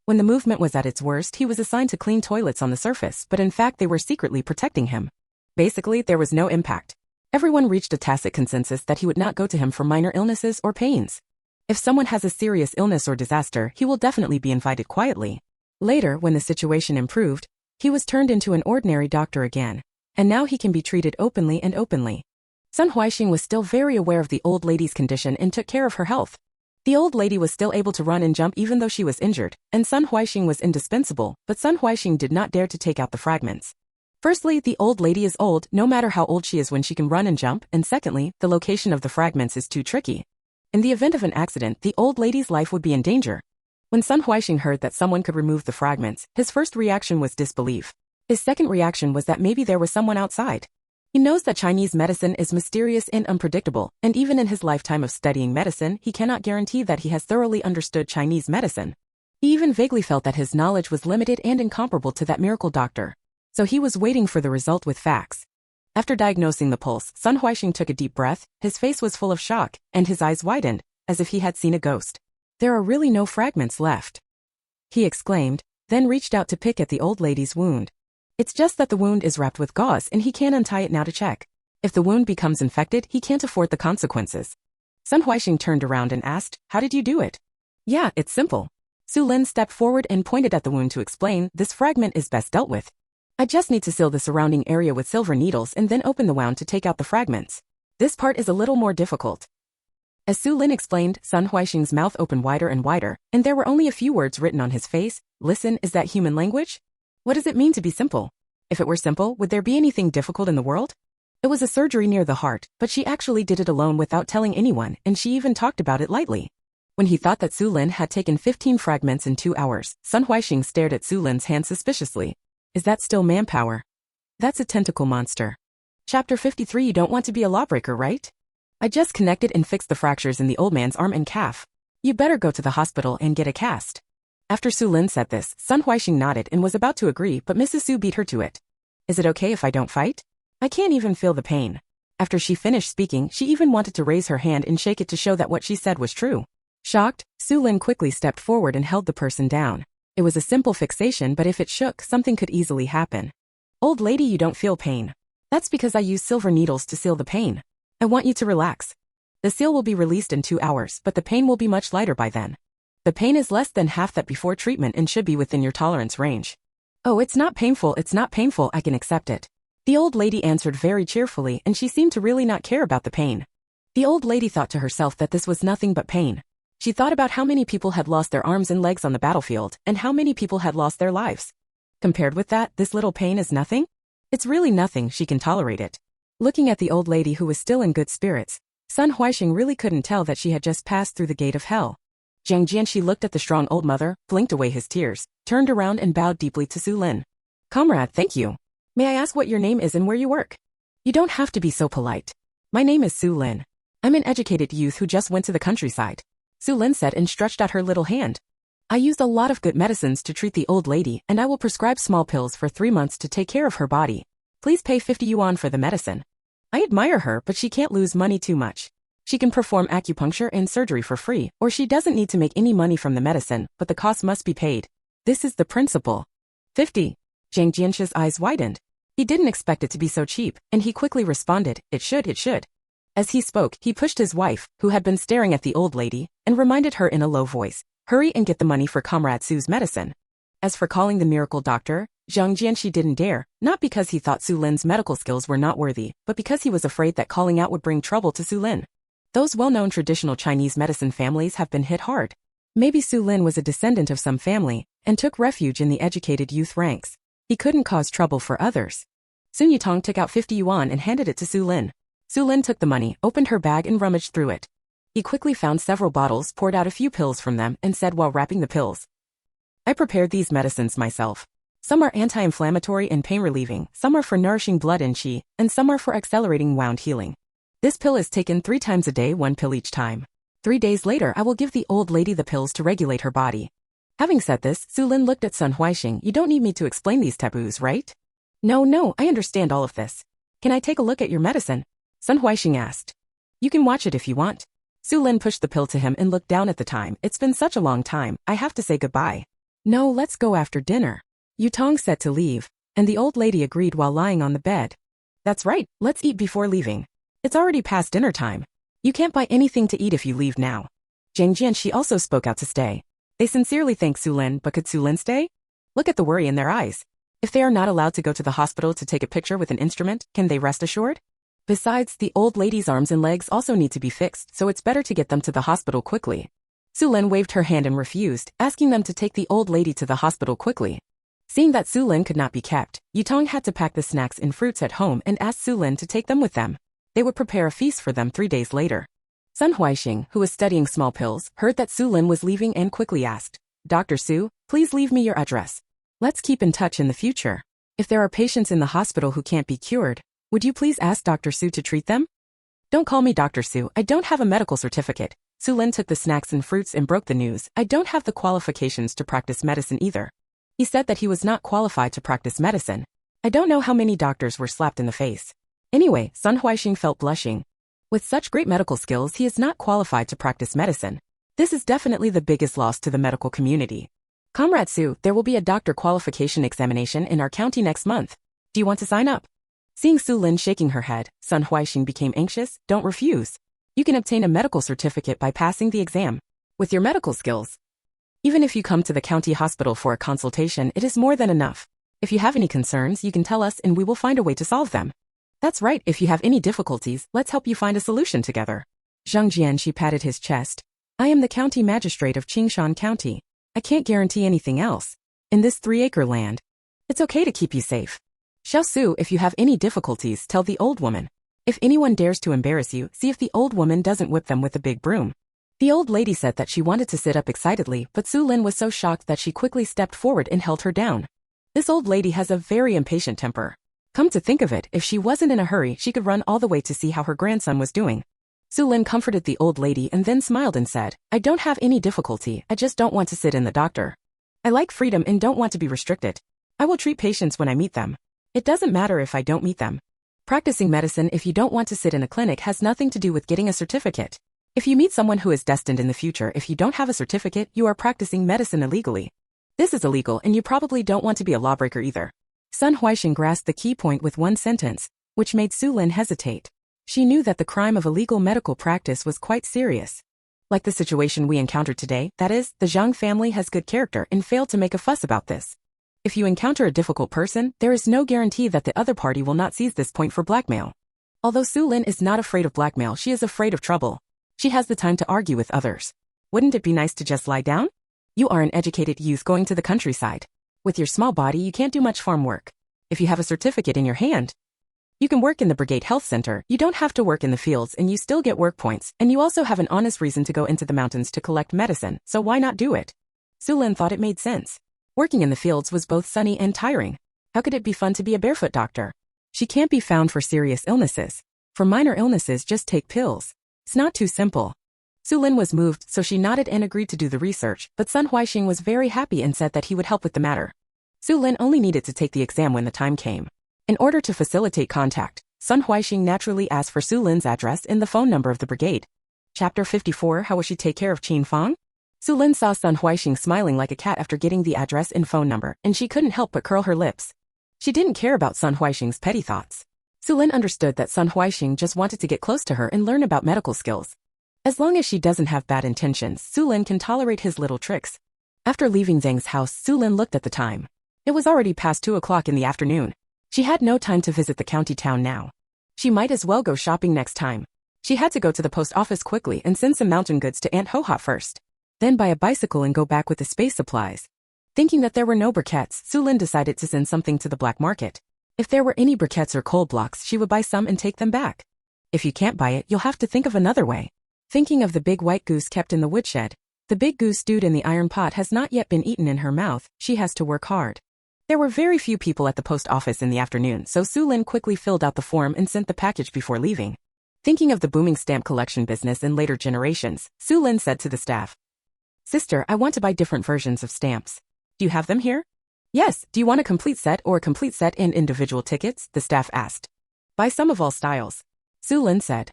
When the movement was at its worst, he was assigned to clean toilets on the surface, but in fact they were secretly protecting him. Basically, there was no impact. Everyone reached a tacit consensus that he would not go to him for minor illnesses or pains. If someone has a serious illness or disaster, he will definitely be invited quietly. Later, when the situation improved, he was turned into an ordinary doctor again, and now he can be treated openly and openly. Sun Huaixing was still very aware of the old lady's condition and took care of her health. The old lady was still able to run and jump even though she was injured, and Sun Huaixing was indispensable, but Sun Huaixing did not dare to take out the fragments. Firstly, the old lady is old, no matter how old she is when she can run and jump, and secondly, the location of the fragments is too tricky. In the event of an accident, the old lady's life would be in danger. When Sun Huaixing heard that someone could remove the fragments, his first reaction was disbelief. His second reaction was that maybe there was someone outside. He knows that Chinese medicine is mysterious and unpredictable, and even in his lifetime of studying medicine, he cannot guarantee that he has thoroughly understood Chinese medicine. He even vaguely felt that his knowledge was limited and incomparable to that miracle doctor. So he was waiting for the result with facts. After diagnosing the pulse, Sun Huaixing took a deep breath, his face was full of shock, and his eyes widened, as if he had seen a ghost. There are really no fragments left, he exclaimed, then reached out to pick at the old lady's wound. It's just that the wound is wrapped with gauze and he can't untie it now to check. If the wound becomes infected, he can't afford the consequences. Sun Huaixing turned around and asked, how did you do it? Yeah, it's simple. Xu Lin stepped forward and pointed at the wound to explain, this fragment is best dealt with. I just need to seal the surrounding area with silver needles and then open the wound to take out the fragments. This part is a little more difficult. As Xu Lin explained, Sun Huaixing's mouth opened wider and wider, and there were only a few words written on his face. Listen, is that human language? What does it mean to be simple? If it were simple, would there be anything difficult in the world? It was a surgery near the heart, but she actually did it alone without telling anyone, and she even talked about it lightly. When he thought that Xu Lin had taken 15 fragments in 2 hours, Sun Huaixing stared at Xu Lin's hand suspiciously. Is that still manpower? That's a tentacle monster. Chapter 53. You don't want to be a lawbreaker, right? I just connected and fixed the fractures in the old man's arm and calf. You better go to the hospital and get a cast. After Xu Lin said this, Sun Huaixing nodded and was about to agree, but Mrs. Xu beat her to it. Is it okay if I don't fight? I can't even feel the pain. After she finished speaking, she even wanted to raise her hand and shake it to show that what she said was true. Shocked, Xu Lin quickly stepped forward and held the person down. It was a simple fixation, but if it shook, something could easily happen. Old lady, you don't feel pain. That's because I use silver needles to seal the pain. I want you to relax. The seal will be released in 2 hours, but the pain will be much lighter by then. The pain is less than half that before treatment and should be within your tolerance range. Oh, it's not painful, I can accept it. The old lady answered very cheerfully, and she seemed to really not care about the pain. The old lady thought to herself that this was nothing but pain. She thought about how many people had lost their arms and legs on the battlefield, and how many people had lost their lives. Compared with that, this little pain is nothing? It's really nothing, she can tolerate it. Looking at the old lady who was still in good spirits, Sun Huaixing really couldn't tell that she had just passed through the gate of hell. Zhang Jianqi looked at the strong old mother, blinked away his tears, turned around and bowed deeply to Xu Lin. Comrade, thank you. May I ask what your name is and where you work? You don't have to be so polite. My name is Xu Lin. I'm an educated youth who just went to the countryside. Xu Lin said and stretched out her little hand. I used a lot of good medicines to treat the old lady, and I will prescribe small pills for 3 months to take care of her body. Please pay 50 yuan for the medicine. I admire her, but she can't lose money too much. She can perform acupuncture and surgery for free, or she doesn't need to make any money from the medicine, but the cost must be paid. This is the principle. 50. Zhang Jianxi's eyes widened. He didn't expect it to be so cheap, and he quickly responded, it should. As he spoke, he pushed his wife, who had been staring at the old lady, and reminded her in a low voice, hurry and get the money for Comrade Su's medicine. As for calling the miracle doctor, Zhang Jianxi didn't dare, not because he thought Xu Lin's medical skills were not worthy, but because he was afraid that calling out would bring trouble to Xu Lin. Those well-known traditional Chinese medicine families have been hit hard. Maybe Xu Lin was a descendant of some family, and took refuge in the educated youth ranks. He couldn't cause trouble for others. Sun Yutong took out 50 yuan and handed it to Xu Lin. Xu Lin took the money, opened her bag and rummaged through it. He quickly found several bottles, poured out a few pills from them, and said while wrapping the pills, I prepared these medicines myself. Some are anti-inflammatory and pain-relieving, some are for nourishing blood and qi, and some are for accelerating wound healing. This pill is taken 3 times a day, 1 pill each time. 3 days later I will give the old lady the pills to regulate her body. Having said this, Xu Lin looked at Sun Huixing. You don't need me to explain these taboos, right? No, I understand all of this. Can I take a look at your medicine? Sun Huixing asked. You can watch it if you want. Xu Lin pushed the pill to him and looked down at the time. It's been such a long time, I have to say goodbye. No, let's go after dinner. Yutong said to leave, and the old lady agreed while lying on the bed. That's right, let's eat before leaving. It's already past dinner time. You can't buy anything to eat if you leave now. Zhang Jianxi also spoke out to stay. They sincerely thanked Xu Lin, but could Xu Lin stay? Look at the worry in their eyes. If they are not allowed to go to the hospital to take a picture with an instrument, can they rest assured? Besides, the old lady's arms and legs also need to be fixed, so it's better to get them to the hospital quickly. Xu Lin waved her hand and refused, asking them to take the old lady to the hospital quickly. Seeing that Xu Lin could not be kept, Yutong had to pack the snacks and fruits at home and asked Xu Lin to take them with them. They would prepare a feast for them 3 days later. Sun Huixing, who was studying small pills, heard that Xu Lin was leaving and quickly asked, Dr. Xu, please leave me your address. Let's keep in touch in the future. If there are patients in the hospital who can't be cured, would you please ask Dr. Xu to treat them? Don't call me Dr. Xu, I don't have a medical certificate. Xu Lin took the snacks and fruits and broke the news. I don't have the qualifications to practice medicine either. He said that he was not qualified to practice medicine. I don't know how many doctors were slapped in the face. Anyway, Sun Huixing felt blushing. With such great medical skills, he is not qualified to practice medicine. This is definitely the biggest loss to the medical community. Comrade Xu, there will be a doctor qualification examination in our county next month. Do you want to sign up? Seeing Xu Lin shaking her head, Sun Huixing became anxious. Don't refuse. You can obtain a medical certificate by passing the exam. With your medical skills, even if you come to the county hospital for a consultation, it is more than enough. If you have any concerns, you can tell us and we will find a way to solve them. That's right, if you have any difficulties, let's help you find a solution together. Zhang Jianxi patted his chest. I am the county magistrate of Qingshan County. I can't guarantee anything else. In this 3-acre land, it's okay to keep you safe. Xiao Su, if you have any difficulties, tell the old woman. If anyone dares to embarrass you, see if the old woman doesn't whip them with a big broom. The old lady said that she wanted to sit up excitedly, but Xu Lin was so shocked that she quickly stepped forward and held her down. This old lady has a very impatient temper. Come to think of it, if she wasn't in a hurry, she could run all the way to see how her grandson was doing. Xu Lin comforted the old lady and then smiled and said, I don't have any difficulty, I just don't want to sit in the doctor. I like freedom and don't want to be restricted. I will treat patients when I meet them. It doesn't matter if I don't meet them. Practicing medicine if you don't want to sit in a clinic has nothing to do with getting a certificate. If you meet someone who is destined in the future, if you don't have a certificate, you are practicing medicine illegally. This is illegal and you probably don't want to be a lawbreaker either. Sun Huixing grasped the key point with one sentence, which made Xu Lin hesitate. She knew that the crime of illegal medical practice was quite serious. Like the situation we encountered today, that is, the Zhang family has good character and failed to make a fuss about this. If you encounter a difficult person, there is no guarantee that the other party will not seize this point for blackmail. Although Xu Lin is not afraid of blackmail, she is afraid of trouble. She has the time to argue with others. Wouldn't it be nice to just lie down? You are an educated youth going to the countryside. With your small body, you can't do much farm work. If you have a certificate in your hand, you can work in the Brigade Health Center. You don't have to work in the fields and you still get work points, and you also have an honest reason to go into the mountains to collect medicine, so why not do it? Xu Lin thought it made sense. Working in the fields was both sunny and tiring. How could it be fun to be a barefoot doctor? She can't be found for serious illnesses. For minor illnesses, just take pills. It's not too simple. Xu Lin was moved, so she nodded and agreed to do the research, but Sun Huixing was very happy and said that he would help with the matter. Xu Lin only needed to take the exam when the time came. In order to facilitate contact, Sun Huixing naturally asked for Xu Lin's address and the phone number of the brigade. Chapter 54. How will she take care of Qin Fang? Xu Lin saw Sun Huixing smiling like a cat after getting the address and phone number, and she couldn't help but curl her lips. She didn't care about Sun Huixing's petty thoughts. Xu Lin understood that Sun Huixing just wanted to get close to her and learn about medical skills. As long as she doesn't have bad intentions, Xu Lin can tolerate his little tricks. After leaving Zhang's house, Xu Lin looked at the time. It was already past 2 o'clock in the afternoon. She had no time to visit the county town now. She might as well go shopping next time. She had to go to the post office quickly and send some mountain goods to Aunt Ho-Ha first. Then buy a bicycle and go back with the space supplies. Thinking that there were no briquettes, Xu Lin decided to send something to the black market. If there were any briquettes or coal blocks, she would buy some and take them back. If you can't buy it, you'll have to think of another way. Thinking of the big white goose kept in the woodshed. The big goose stewed in the iron pot has not yet been eaten in her mouth. She has to work hard. There were very few people at the post office in the afternoon, so Xu Lin quickly filled out the form and sent the package before leaving. Thinking of the booming stamp collection business in later generations, Xu Lin said to the staff, "Sister, I want to buy different versions of stamps. Do you have them here?" "Yes, do you want a complete set or a complete set and individual tickets?" the staff asked. "Buy some of all styles," Xu Lin said.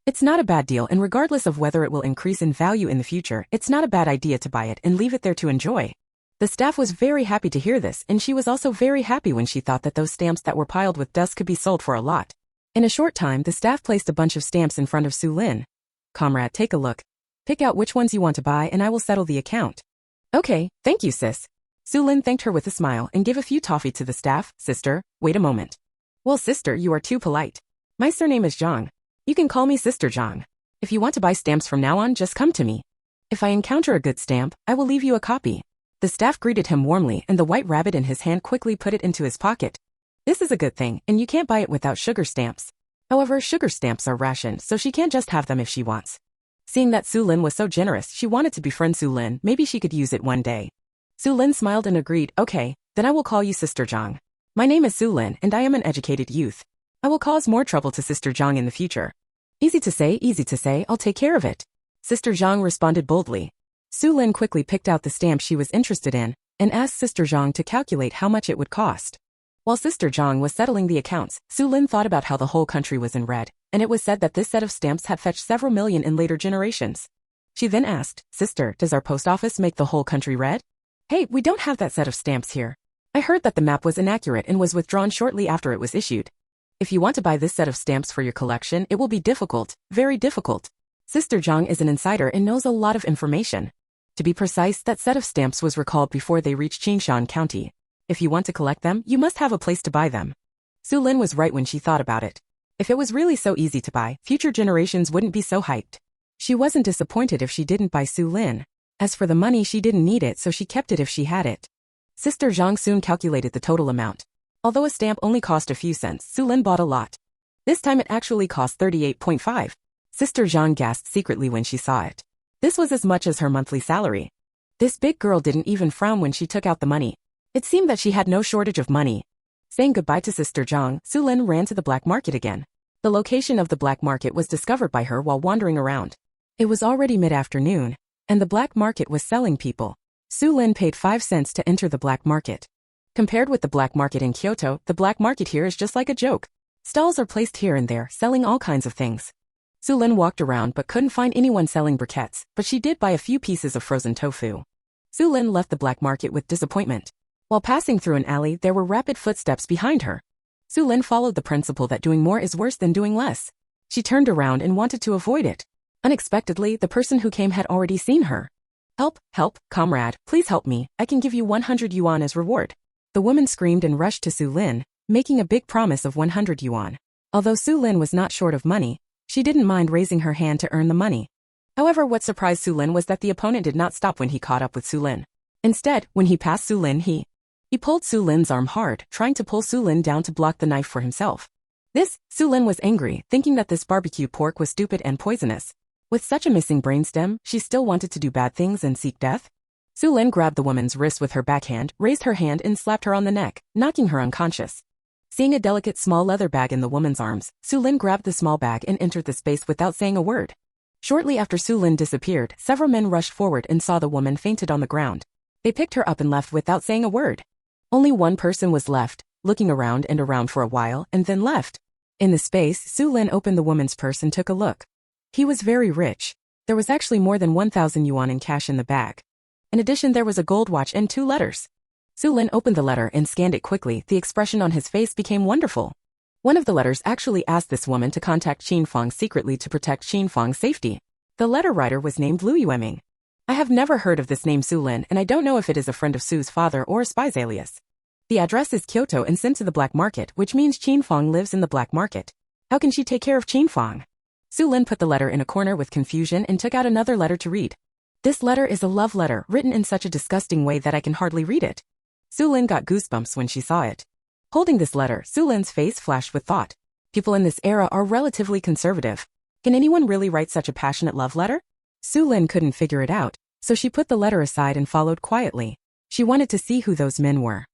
It's not a bad deal, and regardless of whether it will increase in value in the future, it's not a bad idea to buy it and leave it there to enjoy. The staff was very happy to hear this, and she was also very happy when she thought that those stamps that were piled with dust could be sold for a lot. In a short time, the staff placed a bunch of stamps in front of Xu Lin. "Comrade, take a look. Pick out which ones you want to buy and I will settle the account." "Okay, thank you, sis." Xu Lin thanked her with a smile and gave a few toffee to the staff. "Sister, wait a moment." "Well, sister, you are too polite. My surname is Zhang. You can call me Sister Zhang. If you want to buy stamps from now on, just come to me. If I encounter a good stamp, I will leave you a copy." The staff greeted him warmly, and the white rabbit in his hand quickly put it into his pocket. This is a good thing, and you can't buy it without sugar stamps. However, sugar stamps are rationed, so she can't just have them if she wants. Seeing that Xu Lin was so generous, she wanted to befriend Xu Lin. Maybe she could use it one day. Xu Lin smiled and agreed. "Okay, then I will call you Sister Zhang. My name is Xu Lin, and I am an educated youth. I will cause more trouble to Sister Zhang in the future." Easy to say, I'll take care of it," Sister Zhang responded boldly. Xu Lin quickly picked out the stamp she was interested in and asked Sister Zhang to calculate how much it would cost. While Sister Zhang was settling the accounts, Xu Lin thought about how the whole country was in red, and it was said that this set of stamps had fetched several million in later generations. She then asked, "Sister, does our post office make the whole country red?" "Hey, we don't have that set of stamps here. I heard that the map was inaccurate and was withdrawn shortly after it was issued. If you want to buy this set of stamps for your collection, it will be difficult, very difficult. Sister Zhang is an insider and knows a lot of information. To be precise, that set of stamps was recalled before they reached Qingshan County. If you want to collect them, you must have a place to buy them." Xu Lin was right when she thought about it. If it was really so easy to buy, future generations wouldn't be so hyped. She wasn't disappointed if she didn't buy Xu Lin. As for the money, she didn't need it, so she kept it if she had it. Sister Zhang soon calculated the total amount. Although a stamp only cost a few cents, Xu Lin bought a lot. This time it actually cost 38.5. Sister Zhang gasped secretly when she saw it. This was as much as her monthly salary. This big girl didn't even frown when she took out the money. It seemed that she had no shortage of money. Saying goodbye to Sister Zhang, Xu Lin ran to the black market again. The location of the black market was discovered by her while wandering around. It was already mid-afternoon, and the black market was selling people. Xu Lin paid 5 cents to enter the black market. Compared with the black market in Kyoto, the black market here is just like a joke. Stalls are placed here and there, selling all kinds of things. Xu Lin walked around but couldn't find anyone selling briquettes, but she did buy a few pieces of frozen tofu. Xu Lin left the black market with disappointment. While passing through an alley, there were rapid footsteps behind her. Xu Lin followed the principle that doing more is worse than doing less. She turned around and wanted to avoid it. Unexpectedly, the person who came had already seen her. Help, comrade, please help me, I can give you 100 yuan as reward." The woman screamed and rushed to Xu Lin, making a big promise of 100 yuan. Although Xu Lin was not short of money, she didn't mind raising her hand to earn the money. However, what surprised Xu Lin was that the opponent did not stop when he caught up with Xu Lin. Instead, when he passed Xu Lin, he pulled Xu Lin's arm hard, trying to pull Xu Lin down to block the knife for himself. Xu Lin was angry, thinking that this barbecue pork was stupid and poisonous. With such a missing brainstem, she still wanted to do bad things and seek death? Xu Lin grabbed the woman's wrist with her backhand, raised her hand and slapped her on the neck, knocking her unconscious. Seeing a delicate small leather bag in the woman's arms, Xu Lin grabbed the small bag and entered the space without saying a word. Shortly after Xu Lin disappeared, several men rushed forward and saw the woman fainted on the ground. They picked her up and left without saying a word. Only one person was left, looking around and around for a while, and then left. In the space, Xu Lin opened the woman's purse and took a look. He was very rich. There was actually more than 1,000 yuan in cash in the bag. In addition, there was a gold watch and 2 letters. Xu Lin opened the letter and scanned it quickly. The expression on his face became wonderful. One of the letters actually asked this woman to contact Qinfang secretly to protect Qinfang's safety. The letter writer was named Lu Yueming. I have never heard of this name Xu Lin, and I don't know if it is a friend of Su's father or a spy's alias. The address is Kyoto and sent to the black market, which means Qinfang lives in the black market. How can she take care of Qinfang? Xu Lin put the letter in a corner with confusion and took out another letter to read. This letter is a love letter written in such a disgusting way that I can hardly read it. Xu Lin got goosebumps when she saw it. Holding this letter, Xu Lin's face flashed with thought. People in this era are relatively conservative. Can anyone really write such a passionate love letter? Xu Lin couldn't figure it out, so she put the letter aside and followed quietly. She wanted to see who those men were.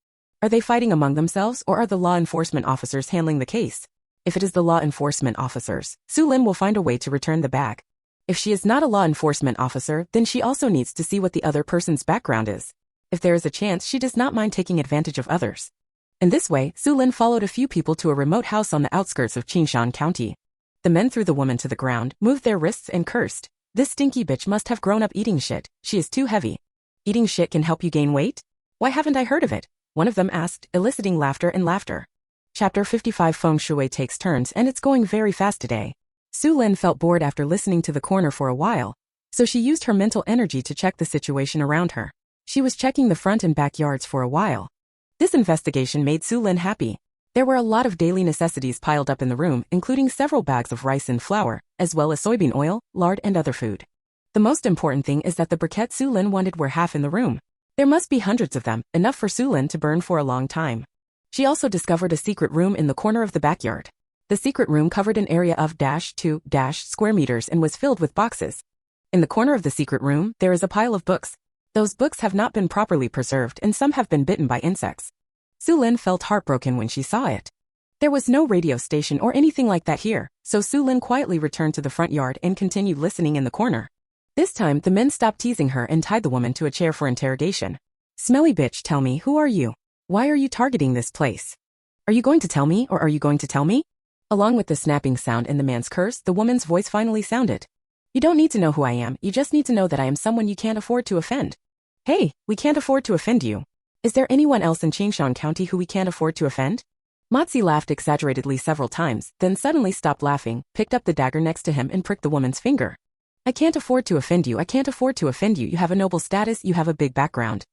Are they fighting among themselves, or are the law enforcement officers handling the case? If it is the law enforcement officers, Xu Lin will find a way to return the bag. If she is not a law enforcement officer, then she also needs to see what the other person's background is. If there is a chance, she does not mind taking advantage of others. In this way, Xu Lin followed a few people to a remote house on the outskirts of Qinshan County. The men threw the woman to the ground, moved their wrists and cursed. This stinky bitch must have grown up eating shit. She is too heavy. Eating shit can help you gain weight? Why haven't I heard of it? One of them asked, eliciting laughter and laughter. Chapter 55 Feng Shui takes turns and it's going very fast today. Xu Lin felt bored after listening to the corner for a while, so she used her mental energy to check the situation around her. She was checking the front and backyards for a while. This investigation made Xu Lin happy. There were a lot of daily necessities piled up in the room, including several bags of rice and flour, as well as soybean oil, lard and other food. The most important thing is that the briquettes Xu Lin wanted were half in the room. There must be hundreds of them, enough for Xu Lin to burn for a long time. She also discovered a secret room in the corner of the backyard. The secret room covered an area of -2 square meters and was filled with boxes. In the corner of the secret room, there is a pile of books. Those books have not been properly preserved and some have been bitten by insects. Xu Lin felt heartbroken when she saw it. There was no radio station or anything like that here, so Xu Lin quietly returned to the front yard and continued listening in the corner. This time, the men stopped teasing her and tied the woman to a chair for interrogation. Smelly bitch, tell me, who are you? Why are you targeting this place? Are you going to tell me, or are you going to tell me? Along with the snapping sound and the man's curse, the woman's voice finally sounded. You don't need to know who I am, you just need to know that I am someone you can't afford to offend. Hey, we can't afford to offend you. Is there anyone else in Qinshan County who we can't afford to offend? Matzi laughed exaggeratedly several times, then suddenly stopped laughing, picked up the dagger next to him and pricked the woman's finger. I can't afford to offend you, I can't afford to offend you, you have a noble status, you have a big background.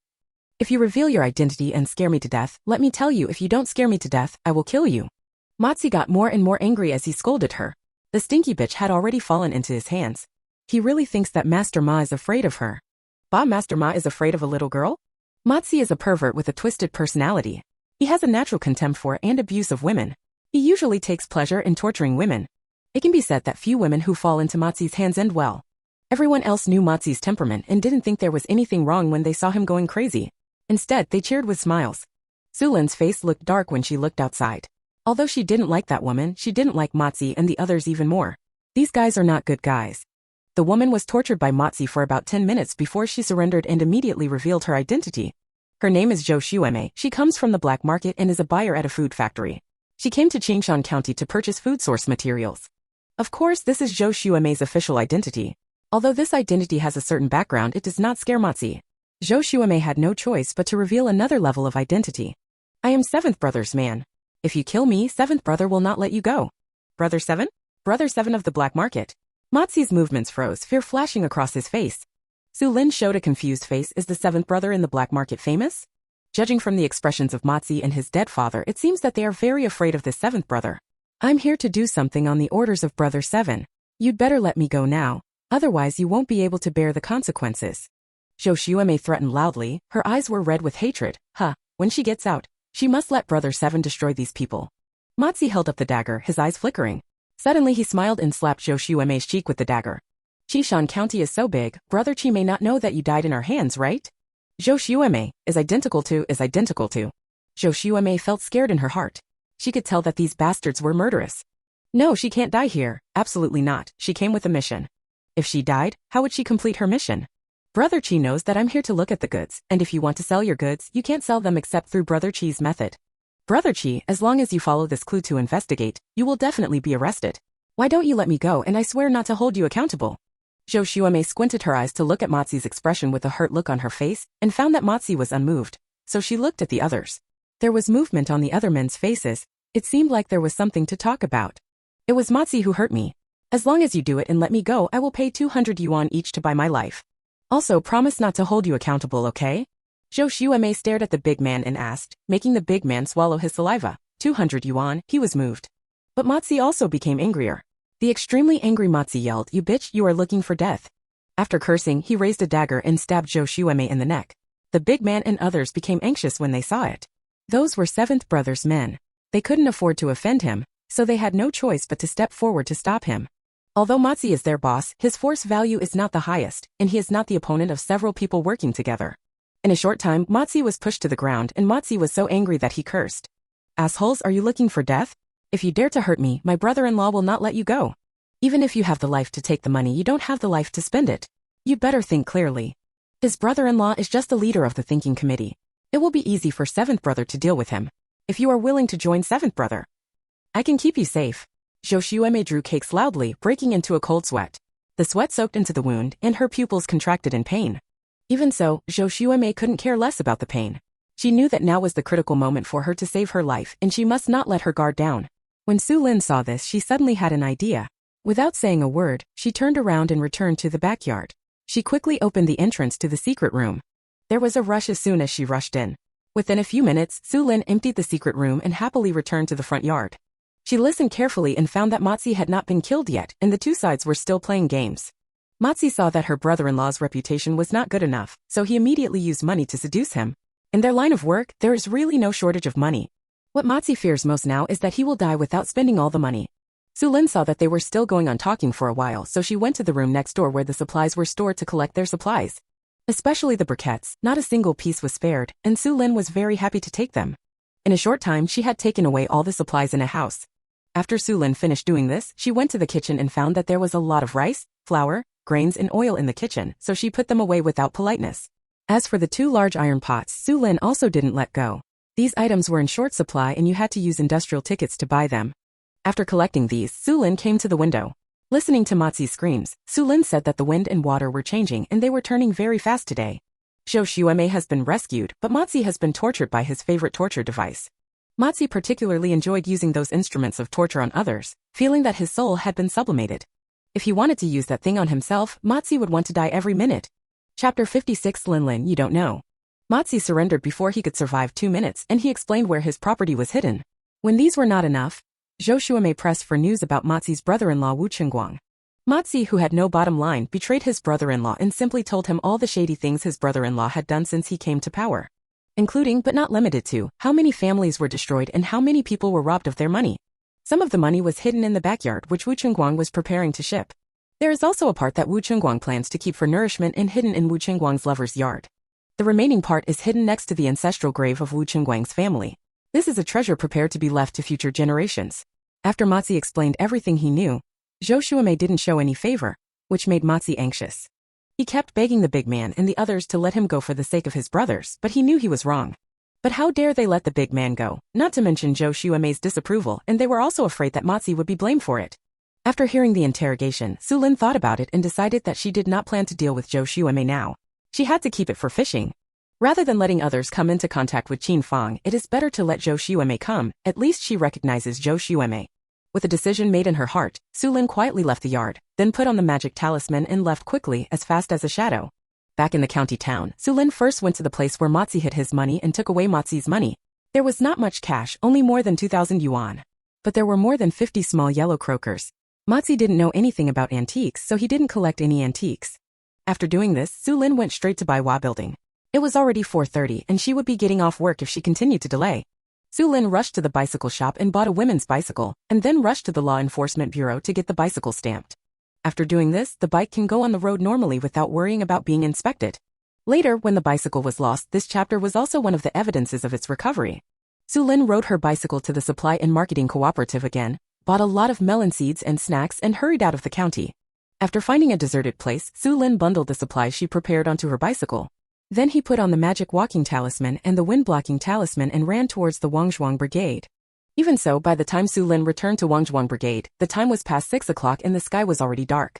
If you reveal your identity and scare me to death, let me tell you, if you don't scare me to death, I will kill you. Matzi got more and more angry as he scolded her. The stinky bitch had already fallen into his hands. He really thinks that Master Ma is afraid of her. Master Ma is afraid of a little girl? Matzi is a pervert with a twisted personality. He has a natural contempt for and abuse of women. He usually takes pleasure in torturing women. It can be said that few women who fall into Matzi's hands end well. Everyone else knew Matzi's temperament and didn't think there was anything wrong when they saw him going crazy. Instead, they cheered with smiles. Xu Lin's face looked dark when she looked outside. Although she didn't like that woman, she didn't like Matzi and the others even more. These guys are not good guys. The woman was tortured by Matzi for about 10 minutes before she surrendered and immediately revealed her identity. Her name is Zhou Xueme. She comes from the black market and is a buyer at a food factory. She came to Qinshan County to purchase food source materials. Of course, this is Zhou Xueme's official identity. Although this identity has a certain background, it does not scare Matzi. Zhou Xueme had no choice but to reveal another level of identity. I am 7th brother's man. If you kill me, 7th brother will not let you go. Brother 7? Brother 7 of the black market. Matzi's movements froze, fear flashing across his face. Xu Lin showed a confused face. Is the 7th brother in the black market famous? Judging from the expressions of Matzi and his dead father, it seems that they are very afraid of the 7th brother. I'm here to do something on the orders of brother 7. You'd better let me go now, otherwise you won't be able to bear the consequences. Zhou Xueme threatened loudly, her eyes were red with hatred. When she gets out, she must let brother 7 destroy these people. Matzi held up the dagger, his eyes flickering. Suddenly he smiled and slapped Zhou Xueme's cheek with the dagger. Qinshan County is so big, Brother Qi may not know that you died in our hands, right? Zhou Xueme is identical to. Zhou Xueme felt scared in her heart. She could tell that these bastards were murderous. No, she can't die here, absolutely not, she came with a mission. If she died, how would she complete her mission? Brother Qi knows that I'm here to look at the goods, and if you want to sell your goods, you can't sell them except through Brother Qi's method. Brother Chi, as long as you follow this clue to investigate, you will definitely be arrested. Why don't you let me go, and I swear not to hold you accountable. Zhou Xuemei squinted her eyes to look at Mozi's expression with a hurt look on her face, and found that Mozi was unmoved, so she looked at the others. There was movement on the other men's faces. It seemed like there was something to talk about. It was Mozi who hurt me. As long as you do it and let me go, I will pay 200 yuan each to buy my life. Also, promise not to hold you accountable, okay? Zhou Xuemei stared at the big man and asked, making the big man swallow his saliva. 200 yuan, he was moved. But Mozi also became angrier. The extremely angry Mozi yelled, "You bitch, you are looking for death." After cursing, he raised a dagger and stabbed Zhou Xuemei in the neck. The big man and others became anxious when they saw it. Those were Seventh Brother's men. They couldn't afford to offend him, so they had no choice but to step forward to stop him. Although Mozi is their boss, his force value is not the highest, and he is not the opponent of several people working together. In a short time, Mozi was pushed to the ground, and Mozi was so angry that he cursed. "Assholes, are you looking for death? If you dare to hurt me, my brother-in-law will not let you go. Even if you have the life to take the money, you don't have the life to spend it. You'd better think clearly." His brother-in-law is just the leader of the thinking committee. It will be easy for Seventh Brother to deal with him. If you are willing to join Seventh Brother, I can keep you safe. Zhou Xuemei drew cakes loudly, breaking into a cold sweat. The sweat soaked into the wound, and her pupils contracted in pain. Even so, Zhou Xuemei couldn't care less about the pain. She knew that now was the critical moment for her to save her life, and she must not let her guard down. When Xu Lin saw this, she suddenly had an idea. Without saying a word, she turned around and returned to the backyard. She quickly opened the entrance to the secret room. There was a rush as soon as she rushed in. Within a few minutes, Xu Lin emptied the secret room and happily returned to the front yard. She listened carefully and found that Mozi had not been killed yet, and the two sides were still playing games. Mozi saw that her brother-in-law's reputation was not good enough, so he immediately used money to seduce him. In their line of work, there is really no shortage of money. What Mozi fears most now is that he will die without spending all the money. Xu Lin saw that they were still going on talking for a while, so she went to the room next door where the supplies were stored to collect their supplies. Especially the briquettes, not a single piece was spared, and Xu Lin was very happy to take them. In a short time, she had taken away all the supplies in a house. After Xu Lin finished doing this, she went to the kitchen and found that there was a lot of rice, flour, grains and oil in the kitchen, so she put them away without politeness. As for the two large iron pots, Xu Lin also didn't let go. These items were in short supply and you had to use industrial tickets to buy them. After collecting these, Xu Lin came to the window. Listening to Mozi's screams, Xu Lin said that the wind and water were changing and they were turning very fast today. Zhou Xuemei has been rescued, but Mozi has been tortured by his favorite torture device. Mozi particularly enjoyed using those instruments of torture on others, feeling that his soul had been sublimated. If he wanted to use that thing on himself, Mozi would want to die every minute. Chapter 56 Lin, you don't know. Mozi surrendered before he could survive 2 minutes, and he explained where his property was hidden. When these were not enough, Zhou Xuemei pressed for news about Mozi's brother-in-law Wu Qingguang. Mozi, who had no bottom line, betrayed his brother-in-law and simply told him all the shady things his brother-in-law had done since he came to power. Including, but not limited to, how many families were destroyed and how many people were robbed of their money. Some of the money was hidden in the backyard which Wu Qingguang was preparing to ship. There is also a part that Wu Qingguang plans to keep for nourishment and hidden in Wu Qingguang's lover's yard. The remaining part is hidden next to the ancestral grave of Wu Qingguang's family. This is a treasure prepared to be left to future generations. After Mozi explained everything he knew, Zhou Xuemei didn't show any favor, which made Mozi anxious. He kept begging the big man and the others to let him go for the sake of his brothers, but he knew he was wrong. But how dare they let the big man go, not to mention Zhou Xuemei's disapproval, and they were also afraid that Mozi would be blamed for it. After hearing the interrogation, Xu Lin thought about it and decided that she did not plan to deal with Zhou Xuemei now. She had to keep it for fishing. Rather than letting others come into contact with Qin Fang, it is better to let Zhou Xuemei come, at least she recognizes Zhou Xuemei. With a decision made in her heart, Xu Lin quietly left the yard, then put on the magic talisman and left quickly as fast as a shadow. Back in the county town, Xu Lin first went to the place where Mozi hid his money and took away Mozi's money. There was not much cash, only more than 2,000 yuan. But there were more than 50 small yellow croakers. Mozi didn't know anything about antiques, so he didn't collect any antiques. After doing this, Xu Lin went straight to Baiwa building. It was already 4:30 and she would be getting off work if she continued to delay. Xu Lin rushed to the bicycle shop and bought a women's bicycle, and then rushed to the law enforcement bureau to get the bicycle stamped. After doing this, the bike can go on the road normally without worrying about being inspected. Later, when the bicycle was lost, this chapter was also one of the evidences of its recovery. Xu Lin rode her bicycle to the supply and marketing cooperative again, bought a lot of melon seeds and snacks and hurried out of the county. After finding a deserted place, Xu Lin bundled the supplies she prepared onto her bicycle. Then he put on the magic walking talisman and the wind-blocking talisman and ran towards the Wangzhuang Brigade. Even so, by the time Xu Lin returned to Wangzhuang Brigade, the time was past 6 o'clock and the sky was already dark.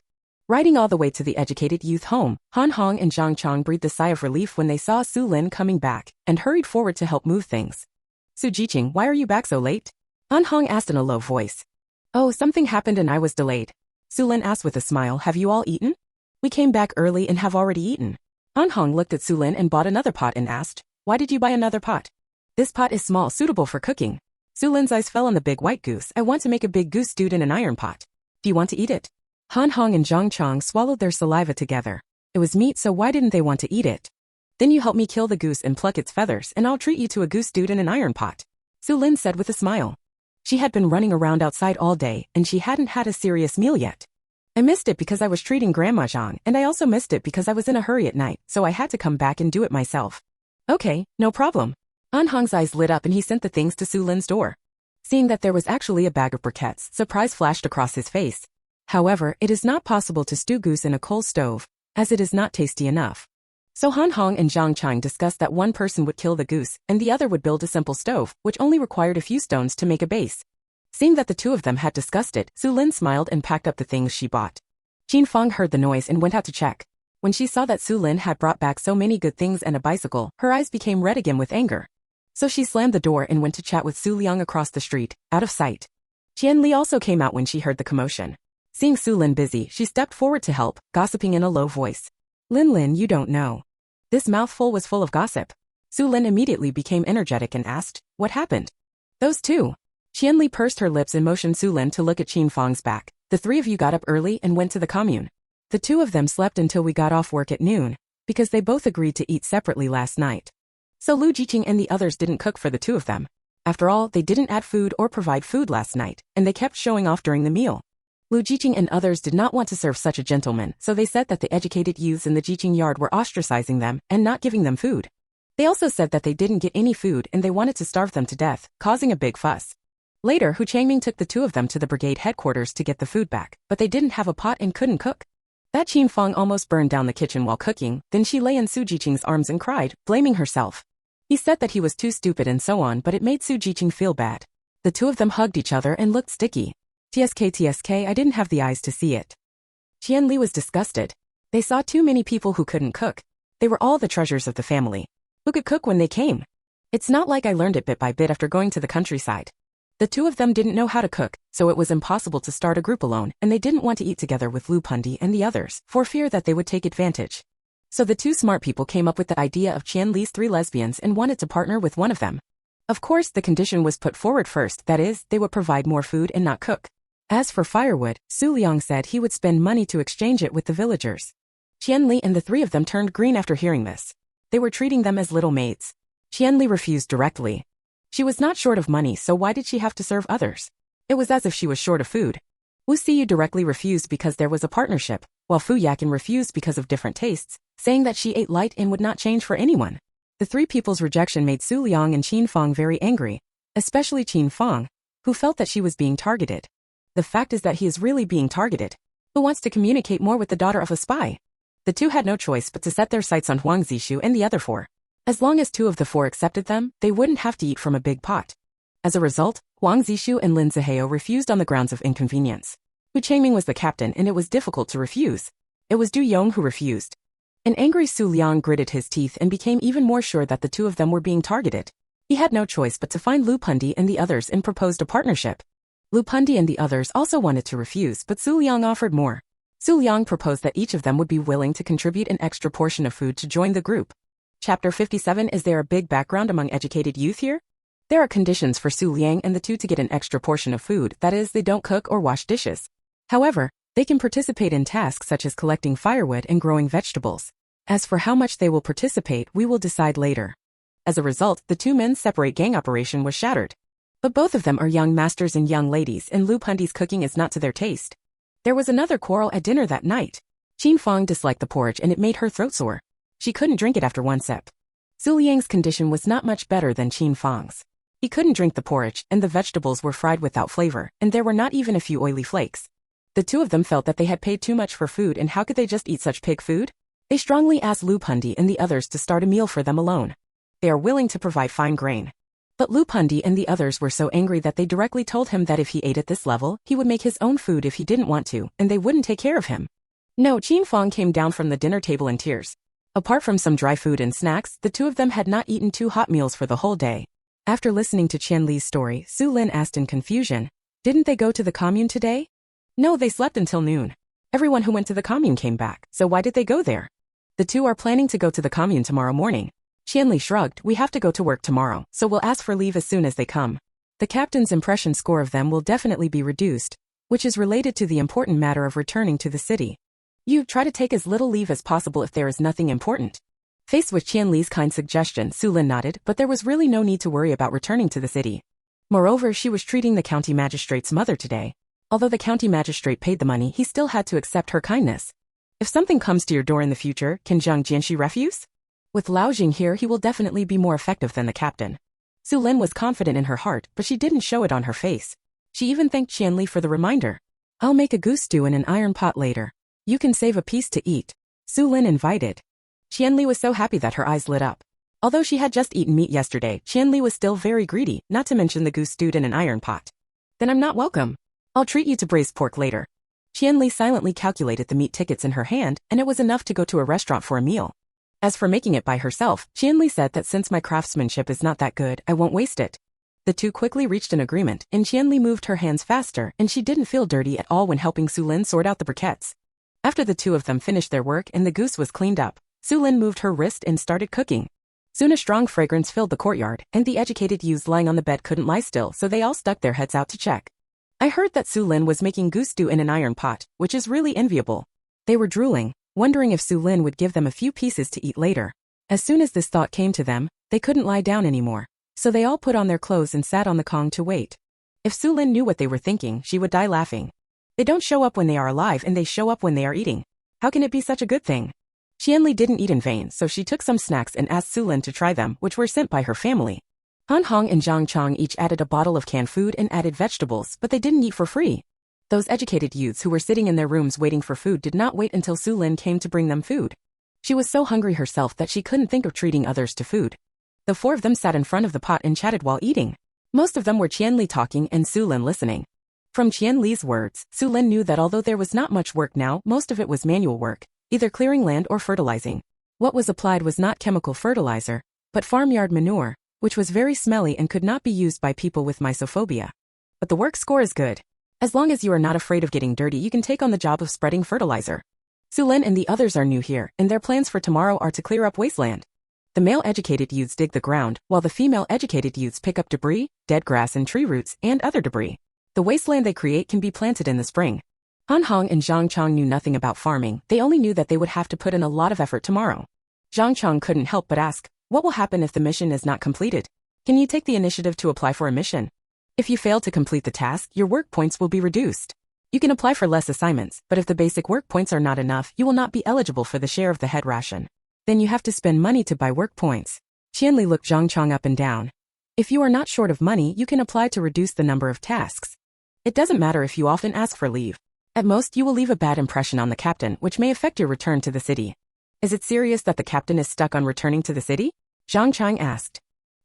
Riding all the way to the educated youth home, Han Hong and Zhang Chong breathed a sigh of relief when they saw Xu Lin coming back, and hurried forward to help move things. Su Jiqing, why are you back so late? Han Hong asked in a low voice. Oh, something happened and I was delayed. Xu Lin asked with a smile, have you all eaten? We came back early and have already eaten. Han Hong looked at Xu Lin and bought another pot and asked, why did you buy another pot? This pot is small, suitable for cooking. Xu Lin's eyes fell on the big white goose. I want to make a big goose stewed in an iron pot. Do you want to eat it? Han Hong and Zhang Chong swallowed their saliva together. It was meat, so why didn't they want to eat it? Then you help me kill the goose and pluck its feathers, and I'll treat you to a goose stewed in an iron pot. Xu Lin said with a smile. She had been running around outside all day, and she hadn't had a serious meal yet. I missed it because I was treating Grandma Zhang, and I also missed it because I was in a hurry at night, so I had to come back and do it myself. Okay, no problem. Han Hong's eyes lit up and he sent the things to Xu Lin's door. Seeing that there was actually a bag of briquettes, surprise flashed across his face. However, it is not possible to stew goose in a coal stove, as it is not tasty enough. So Han Hong and Zhang Chang discussed that one person would kill the goose, and the other would build a simple stove, which only required a few stones to make a base. Seeing that the two of them had discussed it, Xu Lin smiled and packed up the things she bought. Qin Fang heard the noise and went out to check. When she saw that Xu Lin had brought back so many good things and a bicycle, her eyes became red again with anger. So she slammed the door and went to chat with Su Liang across the street, out of sight. Qian Li also came out when she heard the commotion. Seeing Xu Lin busy, she stepped forward to help, gossiping in a low voice. Lin, you don't know. This mouthful was full of gossip. Xu Lin immediately became energetic and asked, what happened? Those two. Qian Li pursed her lips and motioned Xu Lin to look at Qin Fang's back. The three of you got up early and went to the commune. The two of them slept until we got off work at noon, because they both agreed to eat separately last night. So Lu Jiqing and the others didn't cook for the two of them. After all, they didn't add food or provide food last night, and they kept showing off during the meal. Lu Jiqing and others did not want to serve such a gentleman, so they said that the educated youths in the Jiqing yard were ostracizing them and not giving them food. They also said that they didn't get any food and they wanted to starve them to death, causing a big fuss. Later, Hu Changming took the two of them to the brigade headquarters to get the food back, but they didn't have a pot and couldn't cook. That Qin Fang almost burned down the kitchen while cooking, then she lay in Su Jiqing's arms and cried, blaming herself. He said that he was too stupid and so on, but it made Su Jiqing feel bad. The two of them hugged each other and looked sticky. TSK, I didn't have the eyes to see it. Qian Li was disgusted. They saw too many people who couldn't cook. They were all the treasures of the family. Who could cook when they came? It's not like I learned it bit by bit after going to the countryside. The two of them didn't know how to cook, so it was impossible to start a group alone, and they didn't want to eat together with Lu Pundi and the others, for fear that they would take advantage. So the two smart people came up with the idea of Qian Li's three lesbians and wanted to partner with one of them. Of course, the condition was put forward first, that is, they would provide more food and not cook. As for firewood, Su Liang said he would spend money to exchange it with the villagers. Qian Li and the three of them turned green after hearing this. They were treating them as little maids. Qian Li refused directly. She was not short of money, so why did she have to serve others? It was as if she was short of food. Wu Siyu directly refused because there was a partnership, while Fu Yakin refused because of different tastes, saying that she ate light and would not change for anyone. The three people's rejection made Su Liang and Qin Fang very angry, especially Qin Fang, who felt that she was being targeted. The fact is that he is really being targeted. Who wants to communicate more with the daughter of a spy? The two had no choice but to set their sights on Huang Zishu and the other four. As long as two of the four accepted them, they wouldn't have to eat from a big pot. As a result, Huang Zishu and Lin Zihao refused on the grounds of inconvenience. Hu Changming was the captain and it was difficult to refuse. It was Du Yong who refused. An angry Su Liang gritted his teeth and became even more sure that the two of them were being targeted. He had no choice but to find Lu Pundi and the others and proposed a partnership. Lu Pundi and the others also wanted to refuse, but Su Liang offered more. Su Liang proposed that each of them would be willing to contribute an extra portion of food to join the group. Chapter 57. Is there a big background among educated youth here? There are conditions for Su Liang and the two to get an extra portion of food, that is, they don't cook or wash dishes. However, they can participate in tasks such as collecting firewood and growing vegetables. As for how much they will participate, we will decide later. As a result, the two men's separate gang operation was shattered. But both of them are young masters and young ladies, and Lu Pundi's cooking is not to their taste. There was another quarrel at dinner that night. Qin Fang disliked the porridge and it made her throat sore. She couldn't drink it after one sip. Su Liang's condition was not much better than Qin Fang's. He couldn't drink the porridge, and the vegetables were fried without flavor, and there were not even a few oily flakes. The two of them felt that they had paid too much for food, and how could they just eat such pig food? They strongly asked Lu Pundi and the others to start a meal for them alone. They are willing to provide fine grain. But Lu Pundi and the others were so angry that they directly told him that if he ate at this level, he would make his own food if he didn't want to, and they wouldn't take care of him. No, Qin Fong came down from the dinner table in tears. Apart from some dry food and snacks, the two of them had not eaten 2 hot meals for the whole day. After listening to Qian Li's story, Xu Lin asked in confusion, "Didn't they go to the commune today?" "No, they slept until noon. Everyone who went to the commune came back, so why did they go there?" "The two are planning to go to the commune tomorrow morning." Qian Li shrugged, "We have to go to work tomorrow, so we'll ask for leave as soon as they come. The captain's impression score of them will definitely be reduced, which is related to the important matter of returning to the city. You try to take as little leave as possible if there is nothing important." Faced with Qian Li's kind suggestion, Xu Lin nodded, but there was really no need to worry about returning to the city. Moreover, she was treating the county magistrate's mother today. Although the county magistrate paid the money, he still had to accept her kindness. If something comes to your door in the future, can Zhang Jianxi refuse? With Lao Jing here, he will definitely be more effective than the captain. Xu Lin was confident in her heart, but she didn't show it on her face. She even thanked Qian Li for the reminder. "I'll make a goose stew in an iron pot later. You can save a piece to eat," Xu Lin invited. Qian Li was so happy that her eyes lit up. Although she had just eaten meat yesterday, Qian Li was still very greedy, not to mention the goose stewed in an iron pot. "Then I'm not welcome. I'll treat you to braised pork later." Qian Li silently calculated the meat tickets in her hand, and it was enough to go to a restaurant for a meal. As for making it by herself, Qian Li said that since my craftsmanship is not that good, I won't waste it. The two quickly reached an agreement, and Qian Li moved her hands faster, and she didn't feel dirty at all when helping Xu Lin sort out the briquettes. After the two of them finished their work and the goose was cleaned up, Xu Lin moved her wrist and started cooking. Soon a strong fragrance filled the courtyard, and the educated youths lying on the bed couldn't lie still, so they all stuck their heads out to check. I heard that Xu Lin was making goose stew in an iron pot, which is really enviable. They were drooling, wondering if Xu Lin would give them a few pieces to eat later. As soon as this thought came to them, they couldn't lie down anymore, so they all put on their clothes and sat on the kong to wait. If Xu Lin knew what they were thinking, she would die laughing. They don't show up when they are alive and they show up when they are eating. How can it be such a good thing? Qian Li didn't eat in vain, so she took some snacks and asked Xu Lin to try them, which were sent by her family. Han Hong and Zhang Chong each added a bottle of canned food and added vegetables, but they didn't eat for free. Those educated youths who were sitting in their rooms waiting for food did not wait until Xu Lin came to bring them food. She was so hungry herself that she couldn't think of treating others to food. The four of them sat in front of the pot and chatted while eating. Most of them were Qian Li talking and Xu Lin listening. From Qian Li's words, Xu Lin knew that although there was not much work now, most of it was manual work, either clearing land or fertilizing. What was applied was not chemical fertilizer, but farmyard manure, which was very smelly and could not be used by people with mysophobia. But the work score is good. As long as you are not afraid of getting dirty, you can take on the job of spreading fertilizer. Xu Lin and the others are new here, and their plans for tomorrow are to clear up wasteland. The male educated youths dig the ground, while the female educated youths pick up debris, dead grass and tree roots, and other debris. The wasteland they create can be planted in the spring. Han Hong and Zhang Chong knew nothing about farming, they only knew that they would have to put in a lot of effort tomorrow. Zhang Chong couldn't help but ask, what will happen if the mission is not completed? Can you take the initiative to apply for a mission? If you fail to complete the task, your work points will be reduced. You can apply for less assignments, but if the basic work points are not enough, you will not be eligible for the share of the head ration. Then you have to spend money to buy work points. Qian Li looked Zhang Chong up and down. If you are not short of money, you can apply to reduce the number of tasks. It doesn't matter if you often ask for leave. At most, you will leave a bad impression on the captain, which may affect your return to the city. Is it serious that the captain is stuck on returning to the city? Zhang Chong asked.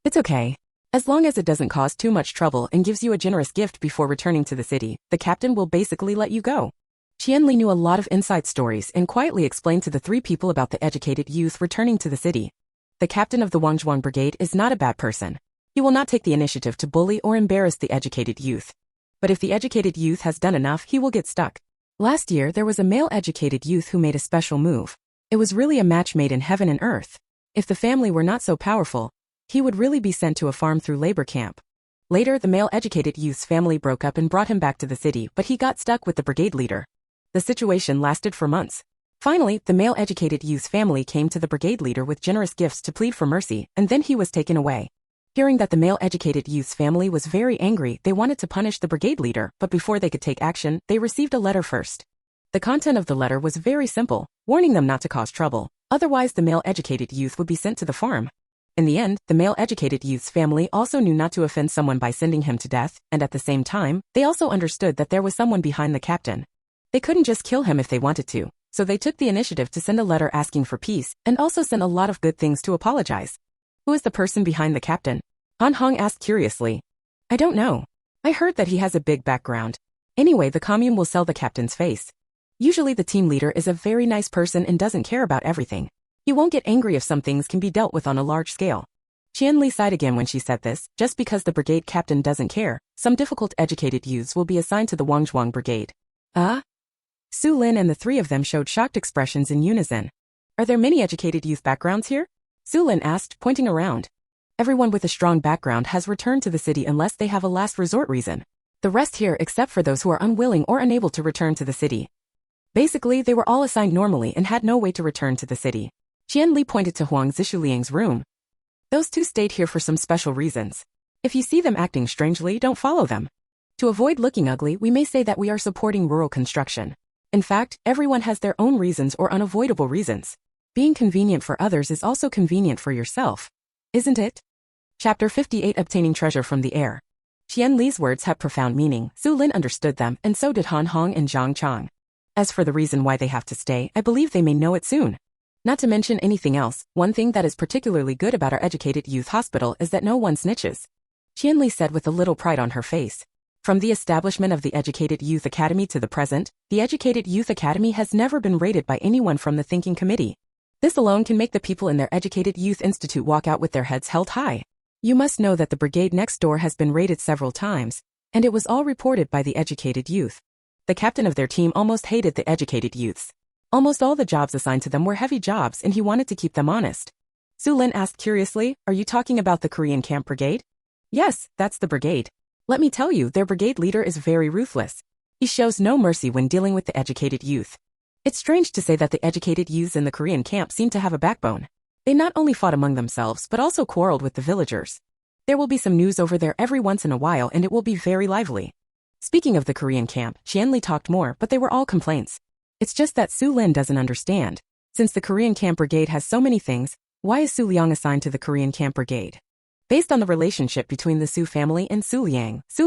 It's okay. As long as it doesn't cause too much trouble and gives you a generous gift before returning to the city, the captain will basically let you go. Qian Li knew a lot of inside stories and quietly explained to the three people about the educated youth returning to the city. The captain of the Wangzhuang Brigade is not a bad person. He will not take the initiative to bully or embarrass the educated youth. But if the educated youth has done enough, he will get stuck. Last year, there was a male educated youth who made a special move. It was really a match made in heaven and earth. If the family were not so powerful, he would really be sent to a farm through labor camp. Later, the male educated youth's family broke up and brought him back to the city, but he got stuck with the brigade leader. The situation lasted for months. Finally, the male educated youth's family came to the brigade leader with generous gifts to plead for mercy, and then he was taken away. Hearing that the male educated youth's family was very angry, they wanted to punish the brigade leader, but before they could take action, they received a letter first. The content of the letter was very simple, warning them not to cause trouble, otherwise the male educated youth would be sent to the farm. In the end, the male educated youth's family also knew not to offend someone by sending him to death, and at the same time, they also understood that there was someone behind the captain. They couldn't just kill him if they wanted to. So they took the initiative to send a letter asking for peace, and also sent a lot of good things to apologize. Who is the person behind the captain? Han Hong asked curiously. I don't know. I heard that he has a big background. Anyway, the commune will sell the captain's face. Usually the team leader is a very nice person and doesn't care about everything. He won't get angry if some things can be dealt with on a large scale. Qian Li sighed again when she said this. Just because the brigade captain doesn't care, some difficult educated youths will be assigned to the Wangzhuang brigade. Xu Lin and the three of them showed shocked expressions in unison. Are there many educated youth backgrounds here? Xu Lin asked, pointing around. Everyone with a strong background has returned to the city unless they have a last resort reason. The rest here except for those who are unwilling or unable to return to the city. Basically, they were all assigned normally and had no way to return to the city. Qian Li pointed to Huang Zishuliang's room. Those two stayed here for some special reasons. If you see them acting strangely, don't follow them. To avoid looking ugly, we may say that we are supporting rural construction. In fact, everyone has their own reasons or unavoidable reasons. Being convenient for others is also convenient for yourself. Isn't it? Chapter 58 Obtaining Treasure from the Air. Qian Li's words had profound meaning. Xu Lin understood them, and so did Han Hong and Zhang Chang. As for the reason why they have to stay, I believe they may know it soon. Not to mention anything else, one thing that is particularly good about our educated youth hospital is that no one snitches. Qian Li said with a little pride on her face. From the establishment of the Educated Youth Academy to the present, the Educated Youth Academy has never been raided by anyone from the Thinking Committee. This alone can make the people in their Educated Youth Institute walk out with their heads held high. You must know that the brigade next door has been raided several times, and it was all reported by the educated youth. The captain of their team almost hated the educated youths. Almost all the jobs assigned to them were heavy jobs and he wanted to keep them honest. Xu Lin asked curiously, are you talking about the Korean Camp Brigade? Yes, that's the brigade. Let me tell you, their brigade leader is very ruthless. He shows no mercy when dealing with the educated youth. It's strange to say that the educated youths in the Korean camp seem to have a backbone. They not only fought among themselves but also quarreled with the villagers. There will be some news over there every once in a while and it will be very lively. Speaking of the Korean camp, Qian Li talked more, but they were all complaints. It's just that Xu Lin doesn't understand. Since the Korean Camp Brigade has so many things, why is Xu Liang assigned to the Korean Camp Brigade? Based on the relationship between the Xu family and Xu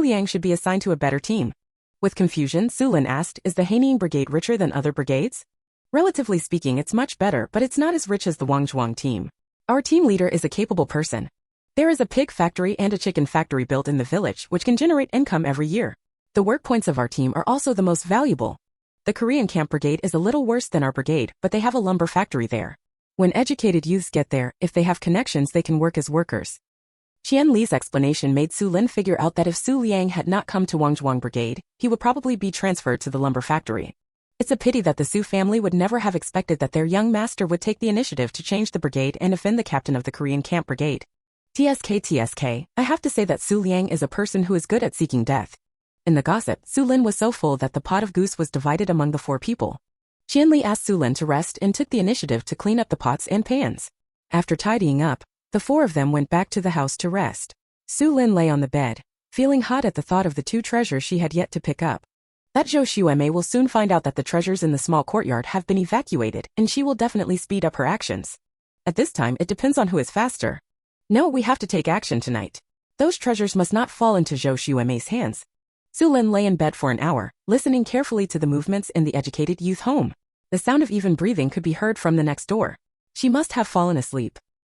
Liang should be assigned to a better team. With confusion, Xu Lin asked, is the Haining Brigade richer than other brigades? Relatively speaking, it's much better, but it's not as rich as the Wangzhuang team. Our team leader is a capable person. There is a pig factory and a chicken factory built in the village, which can generate income every year. The work points of our team are also the most valuable. The Korean Camp Brigade is a little worse than our brigade, but they have a lumber factory there. When educated youths get there, if they have connections, they can work as workers. Qian Li's explanation made Xu Lin figure out that if Xu Liang had not come to Wangzhuang Brigade, he would probably be transferred to the lumber factory. It's a pity that the Xu family would never have expected that their young master would take the initiative to change the brigade and offend the captain of the Korean Camp Brigade. TSK, I have to say that Xu Liang is a person who is good at seeking death. In the gossip, Xu Lin was so full that the pot of goose was divided among the 4 people. Qian Li asked Xu Lin to rest and took the initiative to clean up the pots and pans. After tidying up, the 4 of them went back to the house to rest. Xu Lin lay on the bed, feeling hot at the thought of the 2 treasures she had yet to pick up. That Zhou Xuemei will soon find out that the treasures in the small courtyard have been evacuated, and she will definitely speed up her actions. At this time, it depends on who is faster. No, we have to take action tonight. Those treasures must not fall into Zhou Xuemei's hands. Xu Lin lay in bed for an hour, listening carefully to the movements in the educated youth home. The sound of even breathing could be heard from the next door. She must have fallen asleep.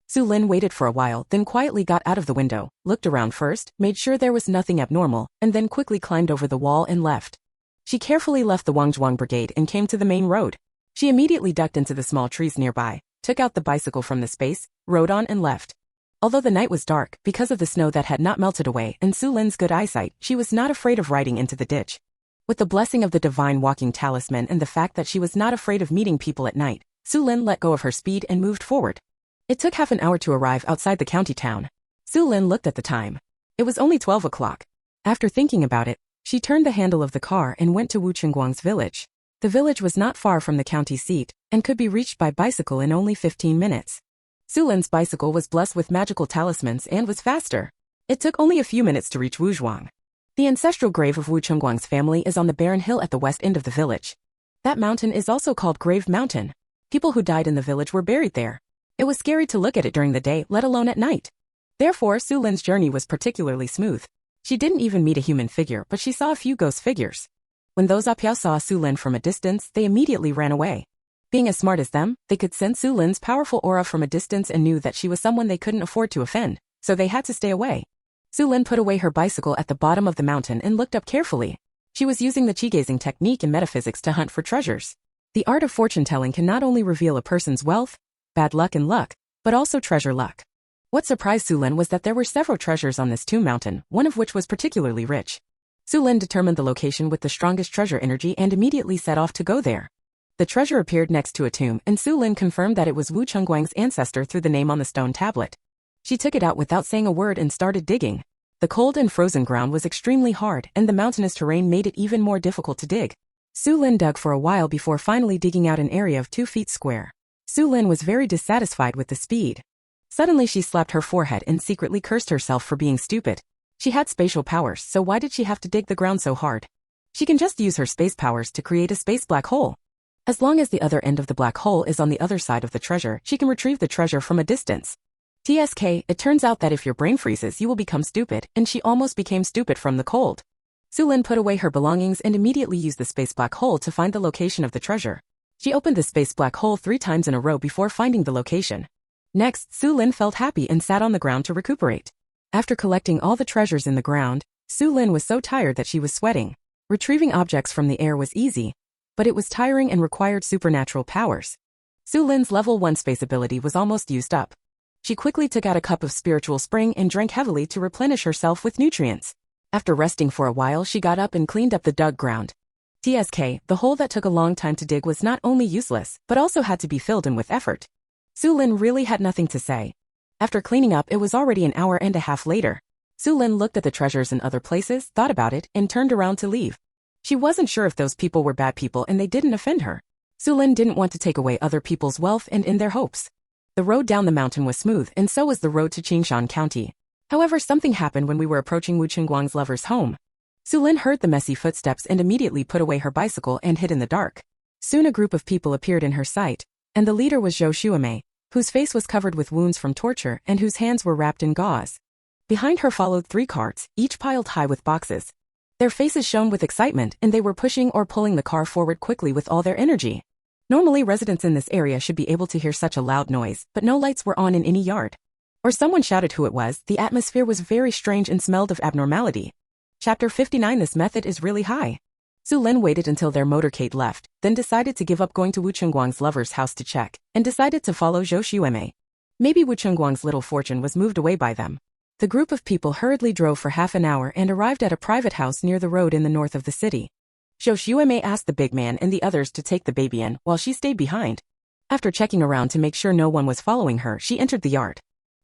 Xu Lin waited for a while, then quietly got out of the window, looked around first, made sure there was nothing abnormal, and then quickly climbed over the wall and left. She carefully left the Wangzhuang Brigade and came to the main road. She immediately ducked into the small trees nearby, took out the bicycle from the space, rode on and left. Although the night was dark, because of the snow that had not melted away and Xu Lin's good eyesight, she was not afraid of riding into the ditch. With the blessing of the divine walking talisman and the fact that she was not afraid of meeting people at night, Xu Lin let go of her speed and moved forward. It took half an hour to arrive outside the county town. Xu Lin looked at the time. It was only 12 o'clock. After thinking about it, she turned the handle of the car and went to Wu Chengguang's village. The village was not far from the county seat and could be reached by bicycle in only 15 minutes. Xu Lin's bicycle was blessed with magical talismans and was faster. It took only a few minutes to reach Wuzhuang. The ancestral grave of Wu Chengguang's family is on the barren hill at the west end of the village. That mountain is also called Grave Mountain. People who died in the village were buried there. It was scary to look at it during the day, let alone at night. Therefore, Xu Lin's journey was particularly smooth. She didn't even meet a human figure, but she saw a few ghost figures. When those Apiao saw Xu Lin from a distance, they immediately ran away. Being as smart as them, they could sense Xu Lin's powerful aura from a distance and knew that she was someone they couldn't afford to offend, so they had to stay away. Xu Lin put away her bicycle at the bottom of the mountain and looked up carefully. She was using the qi-gazing technique in metaphysics to hunt for treasures. The art of fortune-telling can not only reveal a person's wealth, bad luck and luck, but also treasure luck. What surprised Xu Lin was that there were several treasures on this tomb mountain, one of which was particularly rich. Xu Lin determined the location with the strongest treasure energy and immediately set off to go there. The treasure appeared next to a tomb, and Xu Lin confirmed that it was Wu Chengguang's ancestor through the name on the stone tablet. She took it out without saying a word and started digging. The cold and frozen ground was extremely hard, and the mountainous terrain made it even more difficult to dig. Xu Lin dug for a while before finally digging out an area of 2 feet square. Xu Lin was very dissatisfied with the speed. Suddenly she slapped her forehead and secretly cursed herself for being stupid. She had spatial powers, so why did she have to dig the ground so hard? She can just use her space powers to create a space black hole. As long as the other end of the black hole is on the other side of the treasure, she can retrieve the treasure from a distance. TSK, it turns out that if your brain freezes you will become stupid, and she almost became stupid from the cold. Xu Lin put away her belongings and immediately used the space black hole to find the location of the treasure. She opened the space black hole 3 times in a row before finding the location. Next, Xu Lin felt happy and sat on the ground to recuperate. After collecting all the treasures in the ground, Xu Lin was so tired that she was sweating. Retrieving objects from the air was easy, but it was tiring and required supernatural powers. Xu Lin's level 1 space ability was almost used up. She quickly took out a cup of spiritual spring and drank heavily to replenish herself with nutrients. After resting for a while, she got up and cleaned up the dug ground. TSK, the hole that took a long time to dig was not only useless, but also had to be filled in with effort. Xu Lin really had nothing to say. After cleaning up, it was already an hour and a half later. Xu Lin looked at the treasures in other places, thought about it, and turned around to leave. She wasn't sure if those people were bad people and they didn't offend her. Xu Lin didn't want to take away other people's wealth and in their hopes. The road down the mountain was smooth, and so was the road to Qingshan County. However, something happened when we were approaching Wu Chengguang's lover's home. Xu Lin heard the messy footsteps and immediately put away her bicycle and hid in the dark. Soon a group of people appeared in her sight, and the leader was Zhou Xuemei, whose face was covered with wounds from torture and whose hands were wrapped in gauze. Behind her followed 3 carts, each piled high with boxes. Their faces shone with excitement, and they were pushing or pulling the car forward quickly with all their energy. Normally, residents in this area should be able to hear such a loud noise, but no lights were on in any yard. Or someone shouted who it was. The atmosphere was very strange and smelled of abnormality. Chapter 59. This method is really high. Xu Lin waited until their motorcade left, then decided to give up going to Wu Chengguang's lover's house to check, and decided to follow Zhou Xuemei. Maybe Wu Chengguang's little fortune was moved away by them. The group of people hurriedly drove for half an hour and arrived at a private house near the road in the north of the city. Zhou Xuemei asked the big man and the others to take the baby in, while she stayed behind. After checking around to make sure no one was following her, she entered the yard.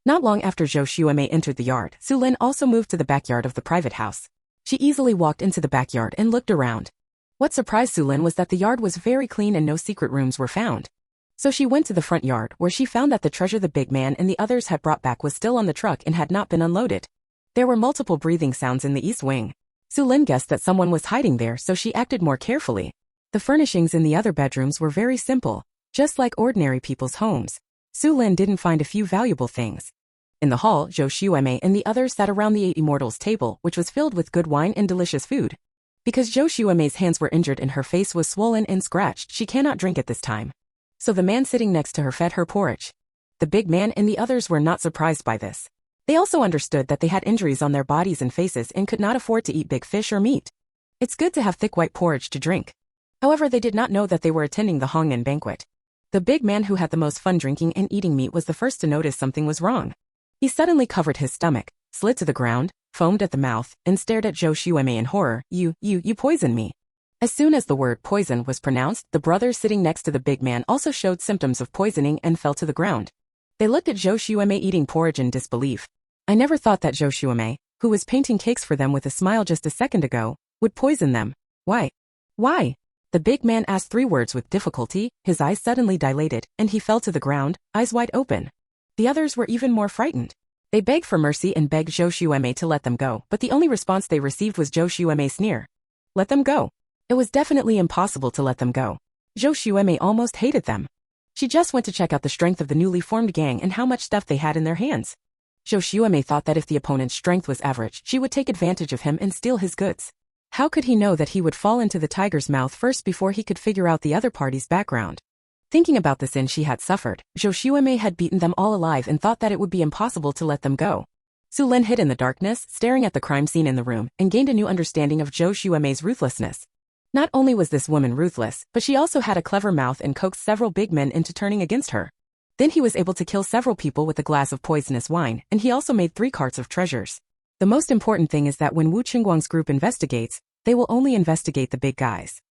Not long after Zhou Xuemei entered the yard, Xu Lin also moved to the backyard of the private house. She easily walked into the backyard and looked around. What surprised Xu Lin was that the yard was very clean and no secret rooms were found. So she went to the front yard, where she found that the treasure the big man and the others had brought back was still on the truck and had not been unloaded. There were multiple breathing sounds in the east wing. Xu Lin guessed that someone was hiding there, so she acted more carefully. The furnishings in the other bedrooms were very simple, just like ordinary people's homes. Xu Lin didn't find a few valuable things. In the hall, Zhou Xuemei and the others sat around the 8 immortals table, which was filled with good wine and delicious food. Because Zhou Xuemei's hands were injured and her face was swollen and scratched, she cannot drink at this time. So the man sitting next to her fed her porridge. The big man and the others were not surprised by this. They also understood that they had injuries on their bodies and faces and could not afford to eat big fish or meat. It's good to have thick white porridge to drink. However, they did not know that they were attending the Hongnan banquet. The big man who had the most fun drinking and eating meat was the first to notice something was wrong. He suddenly covered his stomach, slid to the ground, foamed at the mouth, and stared at Zhou Xuemei in horror. You poisoned me. As soon as the word poison was pronounced, the brothers sitting next to the big man also showed symptoms of poisoning and fell to the ground. They looked at Zhou Xuemei eating porridge in disbelief. I never thought that Zhou Xuemei, who was painting cakes for them with a smile just a second ago, would poison them. Why? Why? The big man asked 3 words with difficulty. His eyes suddenly dilated, and he fell to the ground, eyes wide open. The others were even more frightened. They begged for mercy and begged Zhou Xuemei to let them go, but the only response they received was Zhou Xuemei's sneer. Let them go. It was definitely impossible to let them go. Zhou Xuemei almost hated them. She just went to check out the strength of the newly formed gang and how much stuff they had in their hands. Zhou Xuemei thought that if the opponent's strength was average, she would take advantage of him and steal his goods. How could he know that he would fall into the tiger's mouth first before he could figure out the other party's background? Thinking about the sin she had suffered, Xu had beaten them all alive and thought that it would be impossible to let them go. Xu Lin hid in the darkness, staring at the crime scene in the room, and gained a new understanding of Xu ruthlessness. Not only was this woman ruthless, but she also had a clever mouth and coaxed several big men into turning against her. Then he was able to kill several people with a glass of poisonous wine, and he also made 3 carts of treasures. The most important thing is that when Wu Qingguang's group investigates, they will only investigate the big guys.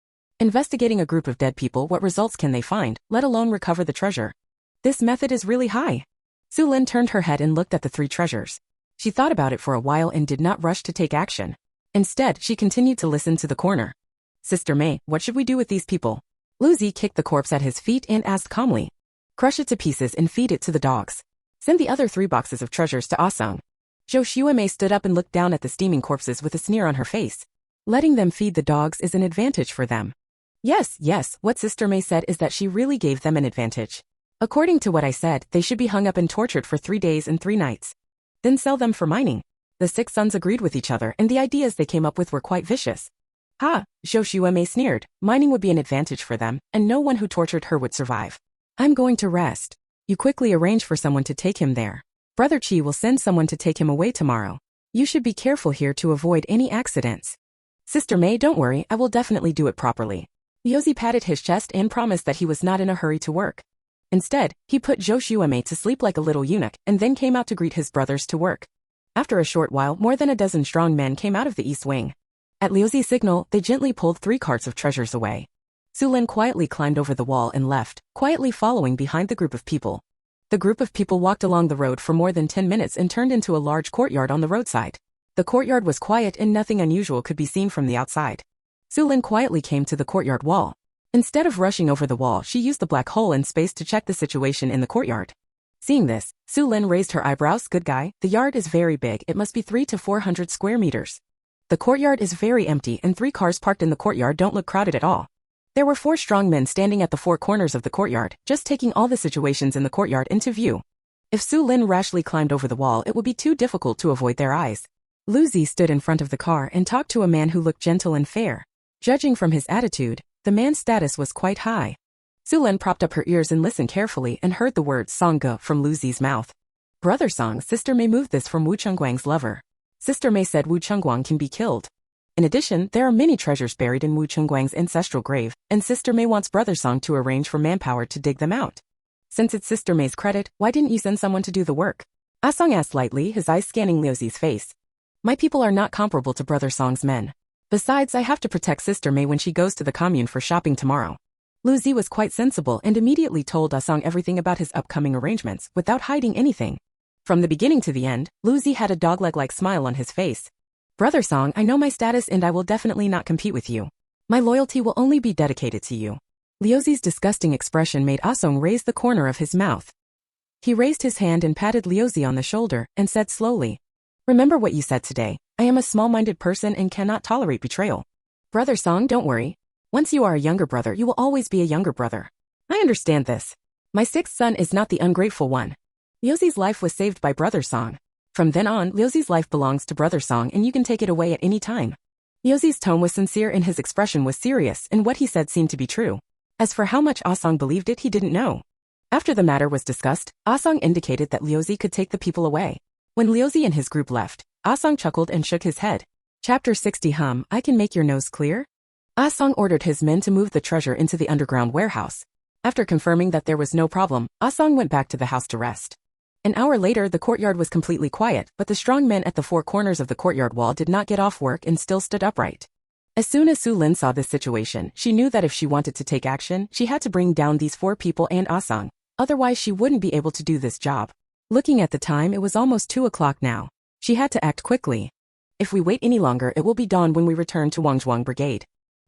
Investigating a group of dead people, what results can they find, let alone recover the treasure? This method is really high. Xu Lin turned her head and looked at the 3 treasures. She thought about it for a while and did not rush to take action. Instead, she continued to listen to the corner. Sister May, what should we do with these people? Lu Zi kicked the corpse at his feet and asked calmly. Crush it to pieces and feed it to the dogs. Send the other 3 boxes of treasures to Asong. Xu stood up and looked down at the steaming corpses with a sneer on her face. Letting them feed the dogs is an advantage for them. Yes, what Sister May said is that she really gave them an advantage. According to what I said, they should be hung up and tortured for 3 days and 3 nights. Then sell them for mining. The 6 sons agreed with each other and the ideas they came up with were quite vicious. Ha, Xu sneered, mining would be an advantage for them, and no one who tortured her would survive. I'm going to rest. You quickly arrange for someone to take him there. Brother Qi will send someone to take him away tomorrow. You should be careful here to avoid any accidents. Sister May, don't worry, I will definitely do it properly. Liu Zi patted his chest and promised that he was not in a hurry to work. Instead, he put Xu to sleep like a little eunuch and then came out to greet his brothers to work. After a short while, more than a dozen strong men came out of the east wing. At Liu Zi's signal, they gently pulled 3 carts of treasures away. Xu Lin quietly climbed over the wall and left, quietly following behind the group of people. The group of people walked along the road for more than 10 minutes and turned into a large courtyard on the roadside. The courtyard was quiet and nothing unusual could be seen from the outside. Xu Lin quietly came to the courtyard wall. Instead of rushing over the wall, she used the black hole in space to check the situation in the courtyard. Seeing this, Xu Lin raised her eyebrows. Good guy, the yard is very big, it must be 300 to 400 square meters. The courtyard is very empty and 3 cars parked in the courtyard don't look crowded at all. There were 4 strong men standing at the 4 corners of the courtyard, just taking all the situations in the courtyard into view. If Xu Lin rashly climbed over the wall, it would be too difficult to avoid their eyes. Lu Zi stood in front of the car and talked to a man who looked gentle and fair. Judging from his attitude, the man's status was quite high. Xu Lin propped up her ears and listened carefully and heard the word Sangge from Lu Zi's mouth. Brother Song, Sister May moved this from Wu Qingguang's lover. Sister May said Wu Qingguang can be killed. In addition, there are many treasures buried in Wu Qingguang's ancestral grave, and Sister May wants Brother Song to arrange for manpower to dig them out. Since it's Sister May's credit, why didn't you send someone to do the work? Ah Song asked lightly, his eyes scanning Liu Zi's face. My people are not comparable to Brother Song's men. Besides, I have to protect Sister May when she goes to the commune for shopping tomorrow. Lu Zi was quite sensible and immediately told Ah Song everything about his upcoming arrangements, without hiding anything. From the beginning to the end, Lu Zi had a dogleg-like smile on his face. Brother Song, I know my status and I will definitely not compete with you. My loyalty will only be dedicated to you. Liu Zi's disgusting expression made Ah Song raise the corner of his mouth. He raised his hand and patted Liu Zi on the shoulder and said slowly, Remember what you said today. I am a small-minded person and cannot tolerate betrayal. Brother Song, don't worry. Once you are a younger brother, you will always be a younger brother. I understand this. My 6th son is not the ungrateful one. Liu Zi's life was saved by Brother Song. From then on, Liu Zi's life belongs to Brother Song and you can take it away at any time. Liu Zi's tone was sincere and his expression was serious, and what he said seemed to be true. As for how much Ah Song believed it, he didn't know. After the matter was discussed, Ah Song indicated that Liu Zi could take the people away. When Liu Zi and his group left, Ah Song chuckled and shook his head. Chapter 60 I can make your nose clear? Ah Song ordered his men to move the treasure into the underground warehouse. After confirming that there was no problem, Ah Song went back to the house to rest. An hour later, the courtyard was completely quiet, but the strong men at the 4 corners of the courtyard wall did not get off work and still stood upright. As soon as Xu Lin saw this situation, she knew that if she wanted to take action, she had to bring down these 4 people and Ah Song. Otherwise, she wouldn't be able to do this job. Looking at the time, it was almost 2 o'clock now. She had to act quickly. If we wait any longer, it will be dawn when we return to Wangzhuang Brigade.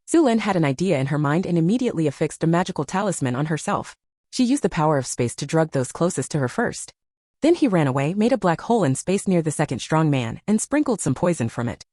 Xu Lin had an idea in her mind and immediately affixed a magical talisman on herself. She used the power of space to drug those closest to her first. Then he ran away, made a black hole in space near the 2nd strong man, and sprinkled some poison from it.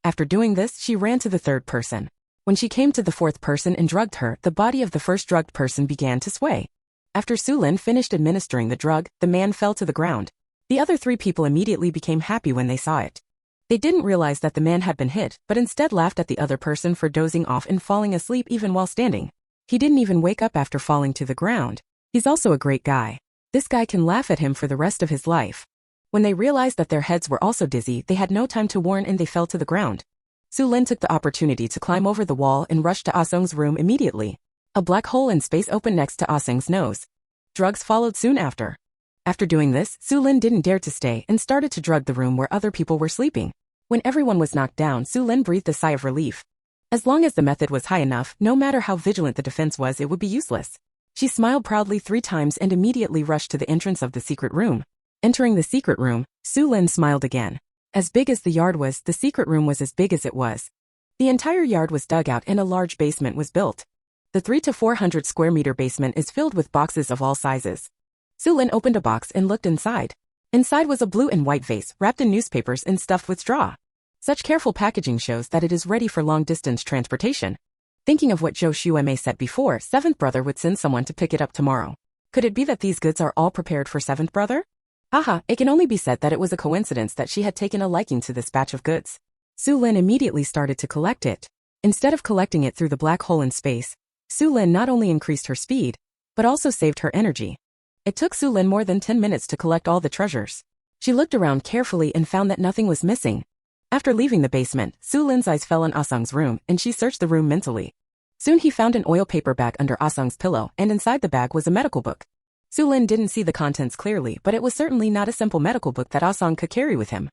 After doing this, she ran to the 3rd person. When she came to the 4th person and drugged her, the body of the first drugged person began to sway. After Xu Lin finished administering the drug, the man fell to the ground. The other 3 people immediately became happy when they saw it. They didn't realize that the man had been hit, but instead laughed at the other person for dozing off and falling asleep even while standing. He didn't even wake up after falling to the ground. He's also a great guy. This guy can laugh at him for the rest of his life. When they realized that their heads were also dizzy, they had no time to warn and they fell to the ground. Xu Lin took the opportunity to climb over the wall and rushed to Ah Sung's room immediately. A black hole in space opened next to Ah Sung's nose. Drugs followed soon after. After doing this, Xu Lin didn't dare to stay and started to drug the room where other people were sleeping. When everyone was knocked down, Xu Lin breathed a sigh of relief. As long as the method was high enough, no matter how vigilant the defense was, it would be useless. She smiled proudly 3 times and immediately rushed to the entrance of the secret room. Entering the secret room, Xu Lin smiled again. As big as the yard was, the secret room was as big as it was. The entire yard was dug out and a large basement was built. The 300 to 400 square meter basement is filled with boxes of all sizes. Xu Lin opened a box and looked inside. Inside was a blue and white vase wrapped in newspapers and stuffed with straw. Such careful packaging shows that it is ready for long-distance transportation. Thinking of what Zhou Xueme said before, 7th brother would send someone to pick it up tomorrow. Could it be that these goods are all prepared for 7th brother? Haha, it can only be said that it was a coincidence that she had taken a liking to this batch of goods. Xu Lin immediately started to collect it. Instead of collecting it through the black hole in space, Xu Lin not only increased her speed, but also saved her energy. It took Xu Lin more than 10 minutes to collect all the treasures. She looked around carefully and found that nothing was missing. After leaving the basement, Xu Lin's eyes fell on Ah Sung's room and she searched the room mentally. Soon he found an oil paper bag under Ah Sung's pillow and inside the bag was a medical book. Xu Lin didn't see the contents clearly, but it was certainly not a simple medical book that Ah Sung could carry with him.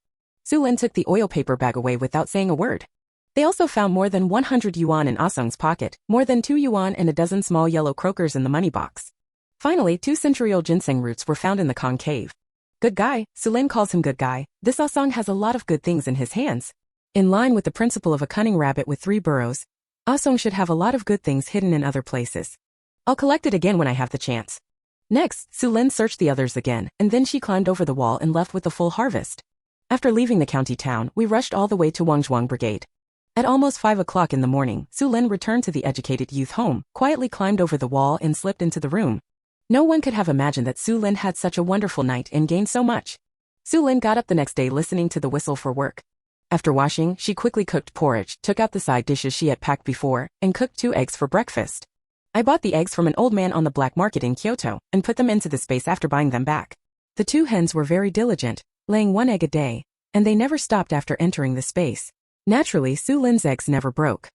Xu Lin took the oil paper bag away without saying a word. They also found more than 100 yuan in Ah Sung's pocket, more than 2 yuan and a dozen small yellow croakers in the money box. Finally, 2 century-old ginseng roots were found in the concave. Good guy, Xu Lin calls him good guy. This Ah Sung has a lot of good things in his hands. In line with the principle of a cunning rabbit with 3 burrows, Ah Sung should have a lot of good things hidden in other places. I'll collect it again when I have the chance. Next, Xu Lin searched the others again, and then she climbed over the wall and left with the full harvest. After leaving the county town, we rushed all the way to Wangzhuang Brigade. At almost 5 o'clock in the morning, Xu Lin returned to the educated youth home, quietly climbed over the wall and slipped into the room. No one could have imagined that Xu Lin had such a wonderful night and gained so much. Xu Lin got up the next day listening to the whistle for work. After washing, she quickly cooked porridge, took out the side dishes she had packed before, and cooked 2 eggs for breakfast. I bought the eggs from an old man on the black market in Kyoto, and put them into the space after buying them back. The 2 hens were very diligent, laying 1 egg a day, and they never stopped after entering the space. Naturally, Xu Lin's eggs never broke.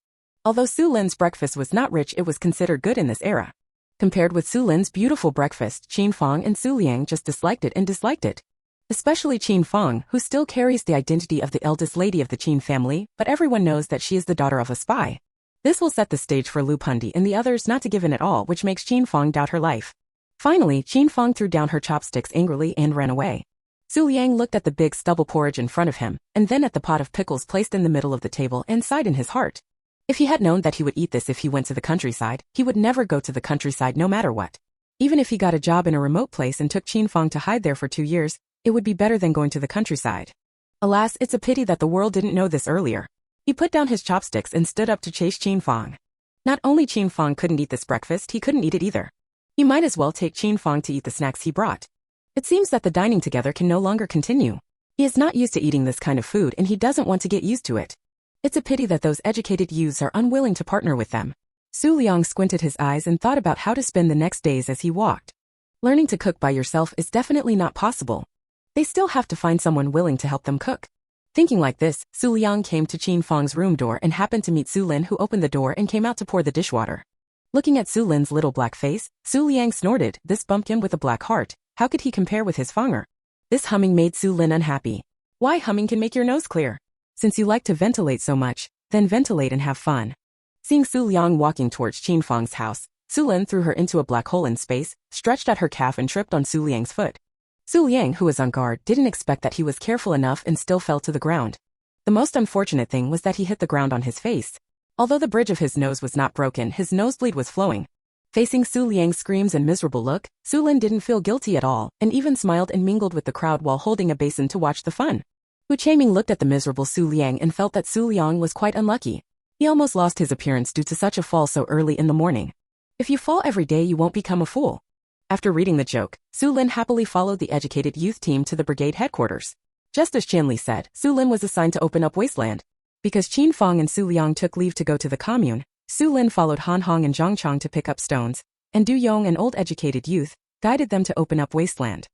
Although Xu Lin's breakfast was not rich, it was considered good in this era. Compared with Xu Lin's beautiful breakfast, Qin Fang and Xu Liang just disliked it and disliked it. Especially Qin Fang, who still carries the identity of the eldest lady of the Qin family, but everyone knows that she is the daughter of a spy. This will set the stage for Lu Pundi and the others not to give in at all, which makes Qin Fang doubt her life. Finally, Qin Fang threw down her chopsticks angrily and ran away. Xu Liang looked at the big stubble porridge in front of him, and then at the pot of pickles placed in the middle of the table and sighed in his heart. If he had known that he would eat this if he went to the countryside, he would never go to the countryside no matter what. Even if he got a job in a remote place and took Qin Fang to hide there for 2 years, it would be better than going to the countryside. Alas, it's a pity that the world didn't know this earlier. He put down his chopsticks and stood up to chase Qin Fang. Not only Qin Fang couldn't eat this breakfast, he couldn't eat it either. He might as well take Qin Fang to eat the snacks he brought. It seems that the dining together can no longer continue. He is not used to eating this kind of food and he doesn't want to get used to it. It's a pity that those educated youths are unwilling to partner with them. Xu Liang squinted his eyes and thought about how to spend the next days as he walked. Learning to cook by yourself is definitely not possible. They still have to find someone willing to help them cook. Thinking like this, Xu Liang came to Qin Fang's room door and happened to meet Xu Lin, who opened the door and came out to pour the dishwater. Looking at Xu Lin's little black face, Xu Liang snorted, "This bumpkin with a black heart, how could he compare with his Fanger?" This humming made Xu Lin unhappy. Why, humming can make your nose clear. Since you like to ventilate so much, then ventilate and have fun. Seeing Xu Liang walking towards Qin Fang's house, Xu Lin threw her into a black hole in space, stretched at her calf and tripped on Xu Liang's foot. Xu Liang, who was on guard, didn't expect that he was careful enough and still fell to the ground. The most unfortunate thing was that he hit the ground on his face. Although the bridge of his nose was not broken, his nosebleed was flowing. Facing Xu Liang's screams and miserable look, Xu Lin didn't feel guilty at all, and even smiled and mingled with the crowd while holding a basin to watch the fun. Hu Chaiming looked at the miserable Xu Liang and felt that Xu Liang was quite unlucky. He almost lost his appearance due to such a fall so early in the morning. If you fall every day, you won't become a fool. After reading the joke, Xu Lin happily followed the educated youth team to the brigade headquarters. Just as Qian Li said, Xu Lin was assigned to open up wasteland. Because Qin Fang and Xu Liang took leave to go to the commune, Xu Lin followed Han Hong and Zhang Chang to pick up stones, and Du Yong, an old educated youth, guided them to open up wasteland.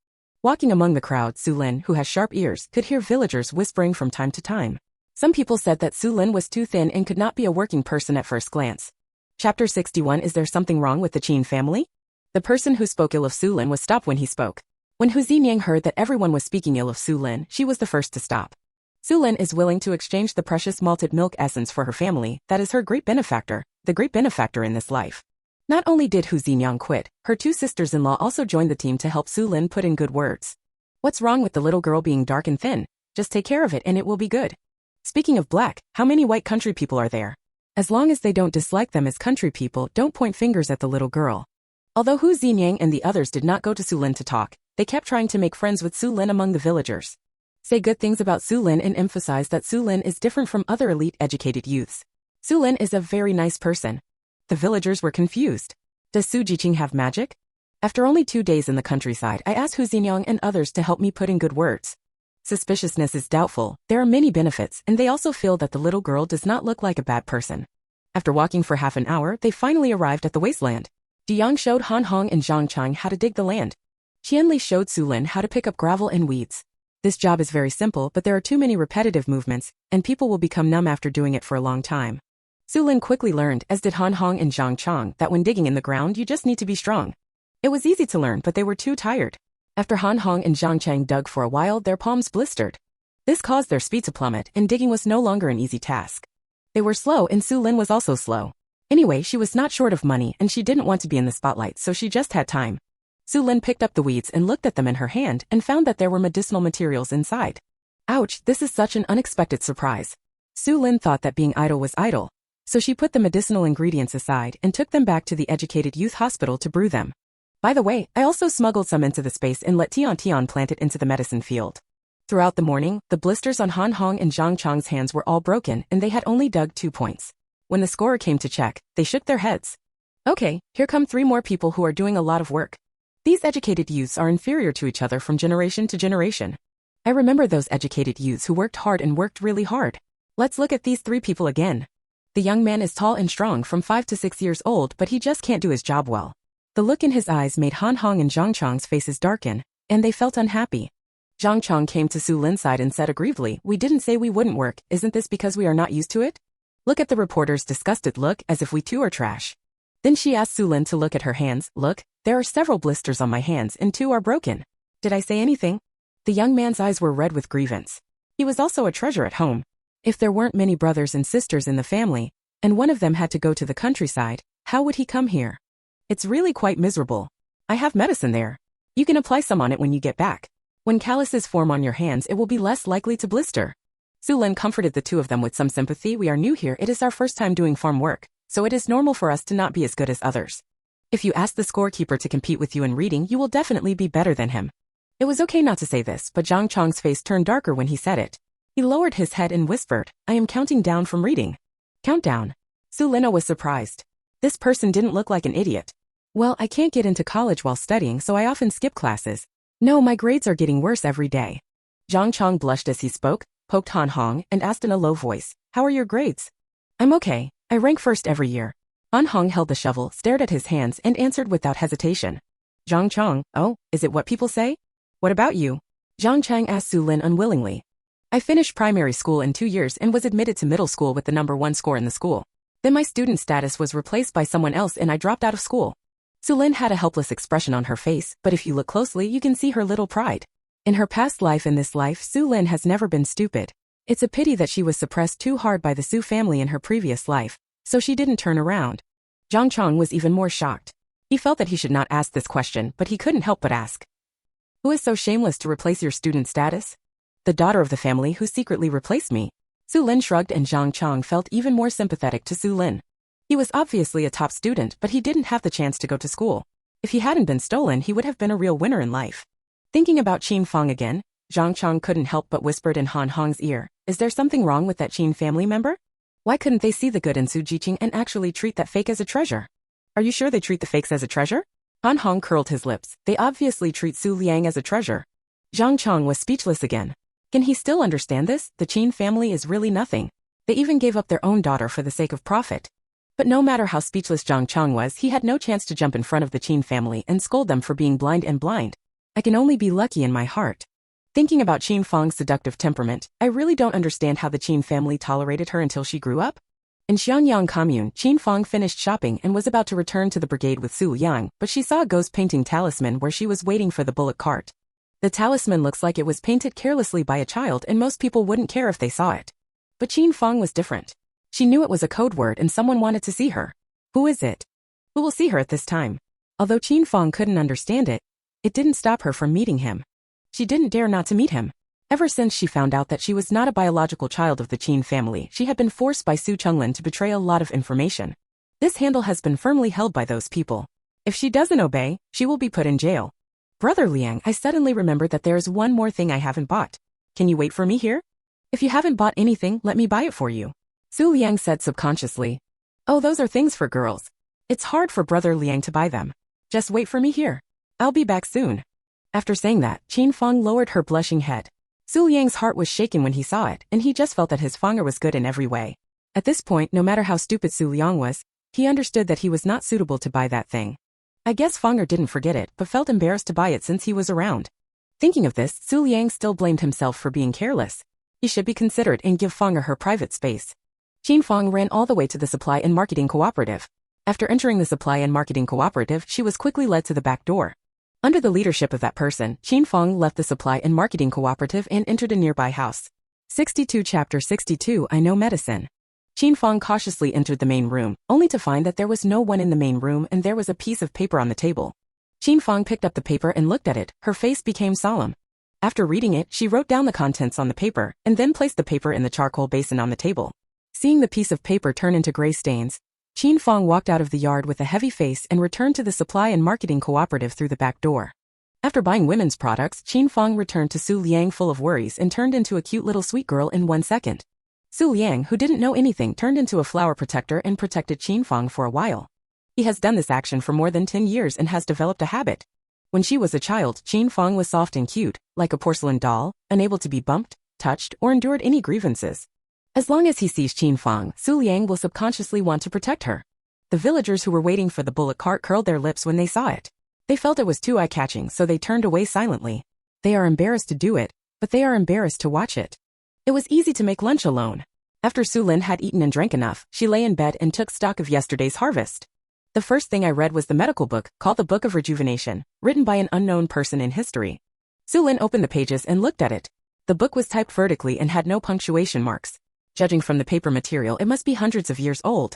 Walking among the crowd, Xu Lin, who has sharp ears, could hear villagers whispering from time to time. Some people said that Xu Lin was too thin and could not be a working person at first glance. Chapter 61. Is there something wrong with the Qin family? The person who spoke ill of Xu Lin was stopped when he spoke. When Hu Xinyan heard that everyone was speaking ill of Xu Lin, she was the first to stop. Xu Lin is willing to exchange the precious malted milk essence for her family. That is her great benefactor, the great benefactor in this life. Not only did Hu Xinyan quit, her two sisters-in-law also joined the team to help Xu Lin put in good words. What's wrong with the little girl being dark and thin? Just take care of it and it will be good. Speaking of black, how many white country people are there? As long as they don't dislike them as country people, don't point fingers at the little girl. Although Hu Xinyan and the others did not go to Xu Lin to talk, they kept trying to make friends with Xu Lin among the villagers. Say good things about Xu Lin and emphasize that Xu Lin is different from other elite educated youths. Xu Lin is a very nice person. The villagers were confused. Does Xu Jiqing have magic? After only 2 days in the countryside, I asked Hu Xinyan and others to help me put in good words. Suspiciousness is doubtful. There are many benefits, and they also feel that the little girl does not look like a bad person. After walking for half an hour, they finally arrived at the wasteland. Jiang showed Han Hong and Zhang Chang how to dig the land. Qianli showed Xu Lin how to pick up gravel and weeds. This job is very simple, but there are too many repetitive movements, and people will become numb after doing it for a long time. Xu Lin quickly learned, as did Han Hong and Zhang Chang, that when digging in the ground you just need to be strong. It was easy to learn, but they were too tired. After Han Hong and Zhang Chang dug for a while, their palms blistered. This caused their speed to plummet, and digging was no longer an easy task. They were slow, and Xu Lin was also slow. Anyway, she was not short of money, and she didn't want to be in the spotlight, so she just had time. Xu Lin picked up the weeds and looked at them in her hand and found that there were medicinal materials inside. Ouch, this is such an unexpected surprise. Xu Lin thought that being idle was idle. So she put the medicinal ingredients aside and took them back to the educated youth hospital to brew them. By the way, I also smuggled some into the space and let Tian plant it into the medicine field. Throughout the morning, the blisters on Han Hong and Zhang Chang's hands were all broken and they had only dug 2 points. When the scorer came to check, they shook their heads. Okay, here come 3 more people who are doing a lot of work. These educated youths are inferior to each other from generation to generation. I remember those educated youths who worked hard and worked really hard. Let's look at these 3 people again. The young man is tall and strong, from 5 to 6 years old, but he just can't do his job well. The look in his eyes made Han Hong and Zhang Chang's faces darken, and they felt unhappy. Zhang Chang came to Xu Lin's side and said aggrievedly, "We didn't say we wouldn't work, isn't this because we are not used to it?" Look at the reporter's disgusted look, as if we too are trash. Then she asked Xu Lin to look at her hands. Look, there are several blisters on my hands and 2 are broken. Did I say anything? The young man's eyes were red with grievance. He was also a treasure at home. If there weren't many brothers and sisters in the family, and one of them had to go to the countryside, how would he come here? It's really quite miserable. I have medicine there. You can apply some on it when you get back. When calluses form on your hands, it will be less likely to blister. Xu Lin comforted the 2 of them with some sympathy. We are new here. It is our first time doing farm work, so it is normal for us to not be as good as others. If you ask the scorekeeper to compete with you in reading, you will definitely be better than him. It was okay not to say this, but Zhang Chang's face turned darker when he said it. He lowered his head and whispered, "I am counting down from reading." Countdown. Xu Lin was surprised. This person didn't look like an idiot. Well, I can't get into college while studying, so I often skip classes. No, my grades are getting worse every day. Zhang Chang blushed as he spoke, poked Han Hong, and asked in a low voice, "How are your grades?" "I'm okay. I rank first every year." Han Hong held the shovel, stared at his hands, and answered without hesitation. Zhang Chang, "Oh, is it what people say?" "What about you?" Zhang Chang asked Xu Lin unwillingly. "I finished primary school in 2 years and was admitted to middle school with the #1 score in the school. Then my student status was replaced by someone else and I dropped out of school." Xu Lin had a helpless expression on her face, but if you look closely you can see her little pride. In her past life and this life, Xu Lin has never been stupid. It's a pity that she was suppressed too hard by the Xu family in her previous life, so she didn't turn around. Zhang Chang was even more shocked. He felt that he should not ask this question, but he couldn't help but ask. "Who is so shameless to replace your student status?" "The daughter of the family who secretly replaced me." Xu Lin shrugged and Zhang Chang felt even more sympathetic to Xu Lin. He was obviously a top student, but he didn't have the chance to go to school. If he hadn't been stolen, he would have been a real winner in life. Thinking about Qin Fang again, Zhang Chang couldn't help but whispered in Han Hong's ear, "Is there something wrong with that Qin family member? Why couldn't they see the good in Xu Jiqing and actually treat that fake as a treasure?" "Are you sure they treat the fakes as a treasure?" Han Hong curled his lips. "They obviously treat Xu Liang as a treasure." Zhang Chang was speechless again. Can he still understand this? The Qin family is really nothing. They even gave up their own daughter for the sake of profit. But no matter how speechless Zhang Chang was, he had no chance to jump in front of the Qin family and scold them for being blind and blind. I can only be lucky in my heart. Thinking about Qin Fang's seductive temperament, I really don't understand how the Qin family tolerated her until she grew up. In Xiangyang Commune, Qin Fang finished shopping and was about to return to the brigade with Xu Liang, but she saw a ghost painting talisman where she was waiting for the bullock cart. The talisman looks like it was painted carelessly by a child and most people wouldn't care if they saw it. But Qin Fang was different. She knew it was a code word and someone wanted to see her. Who is it? Who will see her at this time? Although Qin Fang couldn't understand it, it didn't stop her from meeting him. She didn't dare not to meet him. Ever since she found out that she was not a biological child of the Qin family, she had been forced by Xu Lin to betray a lot of information. This handle has been firmly held by those people. If she doesn't obey, she will be put in jail. Brother Liang, I suddenly remembered that there is one more thing I haven't bought. Can you wait for me here? If you haven't bought anything, let me buy it for you. Xu Liang said subconsciously. Oh, those are things for girls. It's hard for Brother Liang to buy them. Just wait for me here. I'll be back soon. After saying that, Qin Fang lowered her blushing head. Xu Liang's heart was shaken when he saw it, and he just felt that his Fanger was good in every way. At this point, no matter how stupid Xu Liang was, he understood that he was not suitable to buy that thing. I guess Fanger didn't forget it, but felt embarrassed to buy it since he was around. Thinking of this, Xu Liang still blamed himself for being careless. He should be considerate and give Fanger her private space. Qin Fang ran all the way to the Supply and Marketing Cooperative. After entering the Supply and Marketing Cooperative, she was quickly led to the back door. Under the leadership of that person, Qin Fang left the Supply and Marketing Cooperative and entered a nearby house. 62 Chapter 62 I Know Medicine. Qin Fang cautiously entered the main room, only to find that there was no one in the main room and there was a piece of paper on the table. Qin Fang picked up the paper and looked at it, her face became solemn. After reading it, she wrote down the contents on the paper, and then placed the paper in the charcoal basin on the table. Seeing the piece of paper turn into gray stains, Qin Fang walked out of the yard with a heavy face and returned to the Supply and Marketing Cooperative through the back door. After buying women's products, Qin Fang returned to Xu Liang full of worries and turned into a cute little sweet girl in 1 second. Xu Liang, who didn't know anything, turned into a flower protector and protected Qin Fang for a while. He has done this action for more than 10 years and has developed a habit. When she was a child, Qin Fang was soft and cute, like a porcelain doll, unable to be bumped, touched, or endured any grievances. As long as he sees Qin Fang, Xu Liang will subconsciously want to protect her. The villagers who were waiting for the bullock cart curled their lips when they saw it. They felt it was too eye-catching, so they turned away silently. They are embarrassed to do it, but they are embarrassed to watch it. It was easy to make lunch alone. After Xu Lin had eaten and drank enough, she lay in bed and took stock of yesterday's harvest. The first thing I read was the medical book, called the Book of Rejuvenation, written by an unknown person in history. Xu Lin opened the pages and looked at it. The book was typed vertically and had no punctuation marks. Judging from the paper material, it must be hundreds of years old.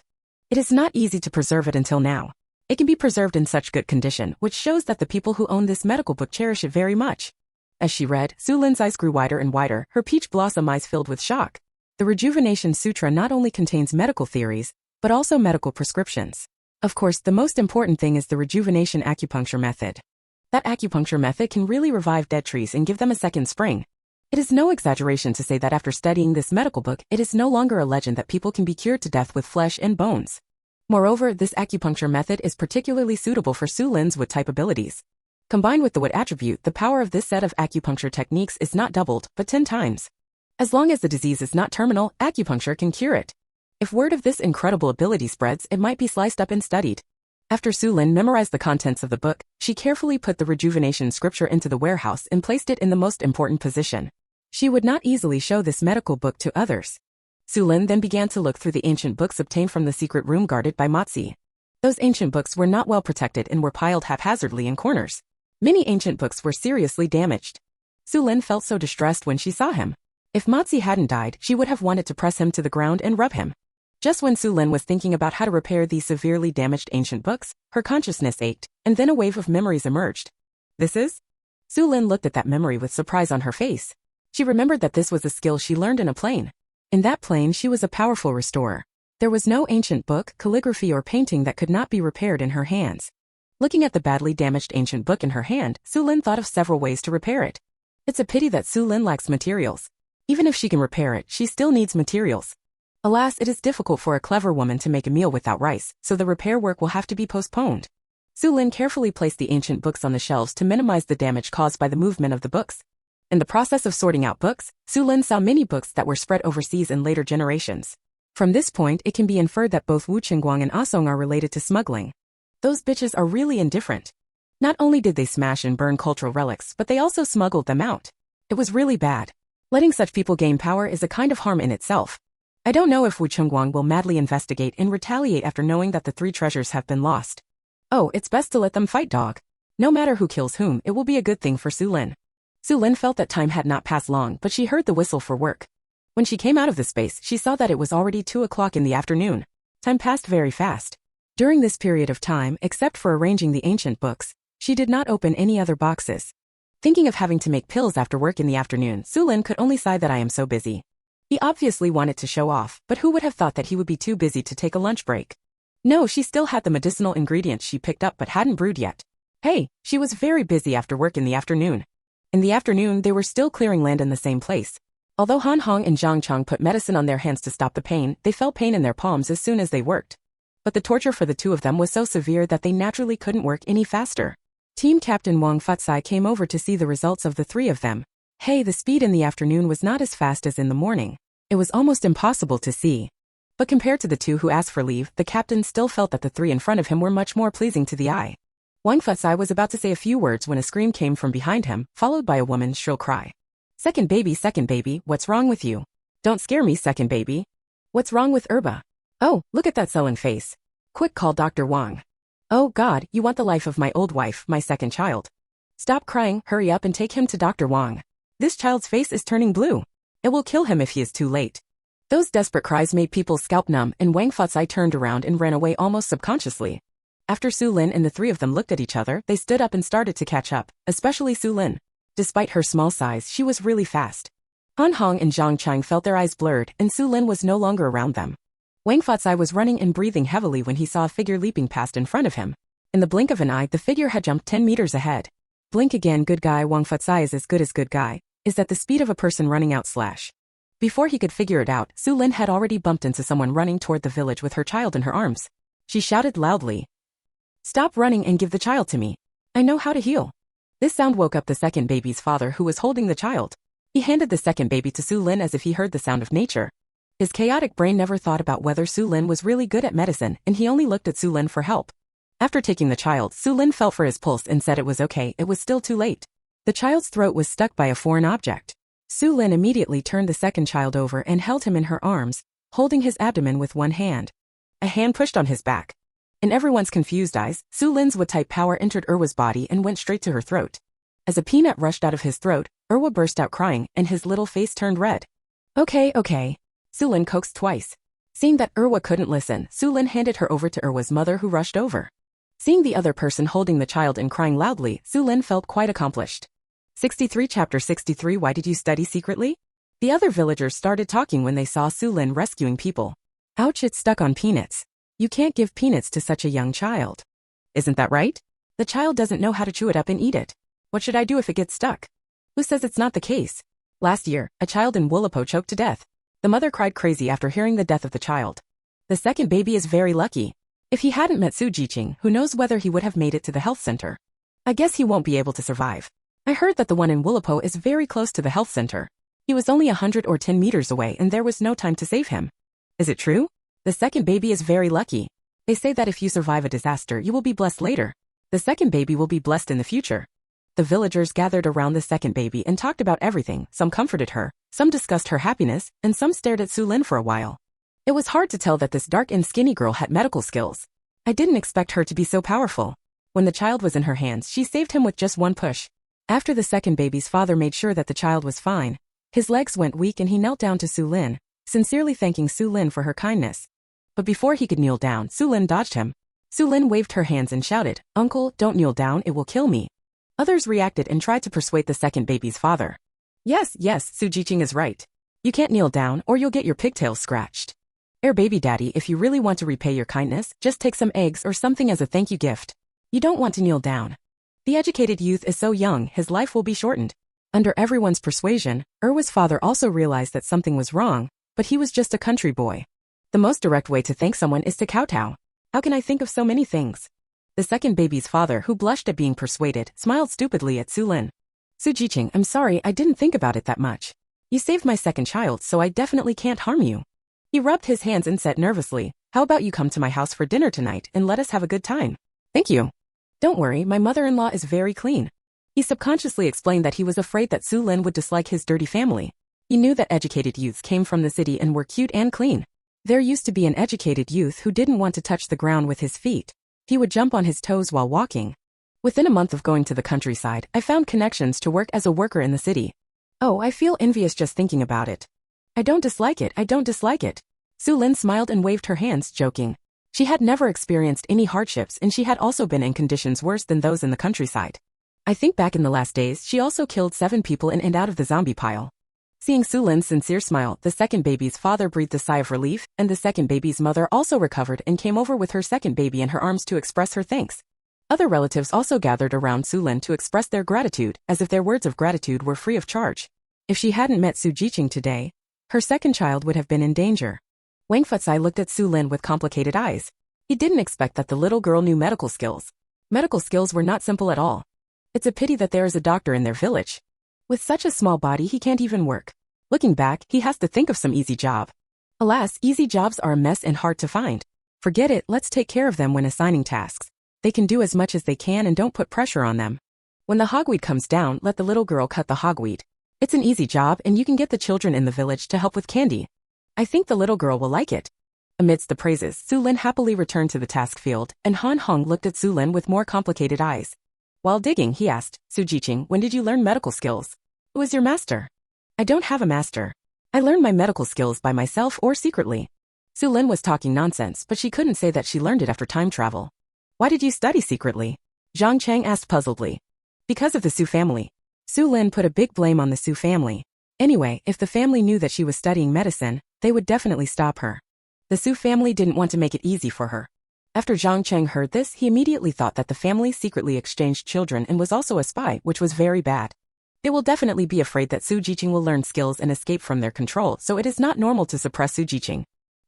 It is not easy to preserve it until now. It can be preserved in such good condition, which shows that the people who own this medical book cherish it very much. As she read, Xu Lin's eyes grew wider and wider, her peach blossom eyes filled with shock. The Rejuvenation Sutra not only contains medical theories, but also medical prescriptions. Of course, the most important thing is the rejuvenation acupuncture method. That acupuncture method can really revive dead trees and give them a second spring. It is no exaggeration to say that after studying this medical book, it is no longer a legend that people can be cured to death with flesh and bones. Moreover, this acupuncture method is particularly suitable for Xu Lin's wood-type abilities. Combined with the wood attribute, the power of this set of acupuncture techniques is not doubled, but 10 times. As long as the disease is not terminal, acupuncture can cure it. If word of this incredible ability spreads, it might be sliced up and studied. After Xu Lin memorized the contents of the book, she carefully put the rejuvenation scripture into the warehouse and placed it in the most important position. She would not easily show this medical book to others. Xu Lin then began to look through the ancient books obtained from the secret room guarded by Matzi. Those ancient books were not well protected and were piled haphazardly in corners. Many ancient books were seriously damaged. Xu Lin felt so distressed when she saw him. If Matzi hadn't died, she would have wanted to press him to the ground and rub him. Just when Xu Lin was thinking about how to repair these severely damaged ancient books, her consciousness ached, and then a wave of memories emerged. This is? Xu Lin looked at that memory with surprise on her face. She remembered that this was a skill she learned in a plane. In that plane, she was a powerful restorer. There was no ancient book, calligraphy or painting that could not be repaired in her hands. Looking at the badly damaged ancient book in her hand, Xu Lin thought of several ways to repair it. It's a pity that Xu Lin lacks materials. Even if she can repair it, she still needs materials. Alas, it is difficult for a clever woman to make a meal without rice, so the repair work will have to be postponed. Xu Lin carefully placed the ancient books on the shelves to minimize the damage caused by the movement of the books. In the process of sorting out books, Xu Lin saw many books that were spread overseas in later generations. From this point, it can be inferred that both Wu Qingguang and Asong are related to smuggling. Those bitches are really indifferent. Not only did they smash and burn cultural relics, but they also smuggled them out. It was really bad. Letting such people gain power is a kind of harm in itself. I don't know if Wu Qingguang will madly investigate and retaliate after knowing that the 3 treasures have been lost. Oh, it's best to let them fight, dog. No matter who kills whom, it will be a good thing for Xu Lin. Xu Lin felt that time had not passed long, but she heard the whistle for work. When she came out of the space, she saw that it was already 2 o'clock in the afternoon. Time passed very fast. During this period of time, except for arranging the ancient books, she did not open any other boxes. Thinking of having to make pills after work in the afternoon, Xu Lin could only sigh that I am so busy. He obviously wanted to show off, but who would have thought that he would be too busy to take a lunch break? No, she still had the medicinal ingredients she picked up but hadn't brewed yet. Hey, she was very busy after work in the afternoon. In the afternoon, they were still clearing land in the same place. Although Han Hong and Zhang Chang put medicine on their hands to stop the pain, they felt pain in their palms as soon as they worked. But the torture for the 2 of them was so severe that they naturally couldn't work any faster. Team Captain Wang Futsai came over to see the results of the 3 of them. Hey, the speed in the afternoon was not as fast as in the morning. It was almost impossible to see. But compared to the 2 who asked for leave, the captain still felt that the 3 in front of him were much more pleasing to the eye. Wang Futsai was about to say a few words when a scream came from behind him, followed by a woman's shrill cry. Second baby, what's wrong with you? Don't scare me, second baby. What's wrong with Erba? Oh, look at that sullen face. Quick, call Dr. Wang. Oh God, you want the life of my old wife, my second child. Stop crying, hurry up and take him to Dr. Wang. This child's face is turning blue. It will kill him if he is too late. Those desperate cries made people's scalp numb, and Wang Futsai turned around and ran away almost subconsciously. After Xu Lin and the 3 of them looked at each other, they stood up and started to catch up, especially Xu Lin. Despite her small size, she was really fast. Han Hong and Zhang Chang felt their eyes blurred, and Xu Lin was no longer around them. Wang Futsai was running and breathing heavily when he saw a figure leaping past in front of him. In the blink of an eye, the figure had jumped 10 meters ahead. Blink again, good guy. Wang Futsai is as good as good guy, is at the speed of a person running out slash. Before he could figure it out, Xu Lin had already bumped into someone running toward the village with her child in her arms. She shouted loudly, "Stop running and give the child to me. I know how to heal." This sound woke up the second baby's father, who was holding the child. He handed the second baby to Xu Lin as if he heard the sound of nature. His chaotic brain never thought about whether Xu Lin was really good at medicine, and he only looked at Xu Lin for help. After taking the child, Xu Lin felt for his pulse and said it was okay. It was still too late. The child's throat was stuck by a foreign object. Xu Lin immediately turned the second child over and held him in her arms, holding his abdomen with one hand. A hand pushed on his back. In everyone's confused eyes, Xu Lin's Wu-type power entered Erwa's body and went straight to her throat. As a peanut rushed out of his throat, Erwa burst out crying, and his little face turned red. Okay. Xu Lin coaxed twice. Seeing that Erwa couldn't listen, Xu Lin handed her over to Erwa's mother, who rushed over. Seeing the other person holding the child and crying loudly, Xu Lin felt quite accomplished. 63 Chapter 63 Why did you study secretly? The other villagers started talking when they saw Xu Lin rescuing people. Ouch, it's stuck on peanuts. You can't give peanuts to such a young child. Isn't that right? The child doesn't know how to chew it up and eat it. What should I do if it gets stuck? Who says it's not the case? Last year, a child in Wulipo choked to death. The mother cried crazy after hearing the death of the child. The second baby is very lucky. If he hadn't met Su Jiqing, who knows whether he would have made it to the health center. I guess he won't be able to survive. I heard that the one in Wulipo is very close to the health center. He was only 100 or 10 meters away and there was no time to save him. Is it true? The second baby is very lucky. They say that if you survive a disaster, you will be blessed later. The second baby will be blessed in the future. The villagers gathered around the second baby and talked about everything. Some comforted her, some discussed her happiness, and some stared at Xu Lin for a while. It was hard to tell that this dark and skinny girl had medical skills. I didn't expect her to be so powerful. When the child was in her hands, she saved him with just one push. After the second baby's father made sure that the child was fine, his legs went weak and he knelt down to Xu Lin, sincerely thanking Xu Lin for her kindness. But before he could kneel down, Xu Lin dodged him. Xu Lin waved her hands and shouted, "Uncle, don't kneel down, it will kill me." Others reacted and tried to persuade the second baby's father. Yes, Su Jiqing is right. You can't kneel down or you'll get your pigtails scratched. Baby daddy, if you really want to repay your kindness, just take some eggs or something as a thank you gift. You don't want to kneel down. The educated youth is so young, his life will be shortened. Under everyone's persuasion, Erwa's father also realized that something was wrong, but he was just a country boy. The most direct way to thank someone is to kowtow. How can I think of so many things? The second baby's father, who blushed at being persuaded, smiled stupidly at Xu Lin. Su Jiqing, I'm sorry, I didn't think about it that much. You saved my second child, so I definitely can't harm you. He He rubbed his hands and said nervously, "How about you come to my house for dinner tonight and let us have a good time?" "Thank you. Don't worry, my mother-in-law is very clean." He subconsciously explained that he was afraid that Xu Lin would dislike his dirty family. He knew that educated youths came from the city and were cute and clean. There used to be an educated youth who didn't want to touch the ground with his feet. He would jump on his toes while walking. Within a month of going to the countryside, I found connections to work as a worker in the city. Oh, I feel envious just thinking about it. I don't dislike it, I don't dislike it. Xu Lin smiled and waved her hands, joking. She had never experienced any hardships and she had also been in conditions worse than those in the countryside. I think back in the last days she also killed 7 people in and out of the zombie pile. Seeing Xu Lin's sincere smile, the second baby's father breathed a sigh of relief, and the second baby's mother also recovered and came over with her second baby in her arms to express her thanks. Other relatives also gathered around Xu Lin to express their gratitude, as if their words of gratitude were free of charge. If she hadn't met Xu Jiqing today, her second child would have been in danger. Wang Futsai looked at Xu Lin with complicated eyes. He didn't expect that the little girl knew medical skills. Medical skills were not simple at all. It's a pity that there is a doctor in their village. With such a small body he can't even work. Looking back, he has to think of some easy job. Alas, easy jobs are a mess and hard to find. Forget it, let's take care of them when assigning tasks. They can do as much as they can and don't put pressure on them. When the hogweed comes down, let the little girl cut the hogweed. It's an easy job and you can get the children in the village to help with candy. I think the little girl will like it. Amidst the praises, Xu Lin happily returned to the task field, and Han Hong looked at Xu Lin with more complicated eyes. While digging, he asked, "Xu Jiqing, when did you learn medical skills? Who is your master?" "I don't have a master. I learned my medical skills by myself or secretly." Xu Lin was talking nonsense, but she couldn't say that she learned it after time travel. "Why did you study secretly?" Zhang Chang asked puzzledly. "Because of the Xu family." Xu Lin put a big blame on the Xu family. Anyway, if the family knew that she was studying medicine, they would definitely stop her. The Xu family didn't want to make it easy for her. After Zhang Cheng heard this, he immediately thought that the family secretly exchanged children and was also a spy, which was very bad. They will definitely be afraid that Xu Jiqing will learn skills and escape from their control, so it is not normal to suppress Xu Jiqing.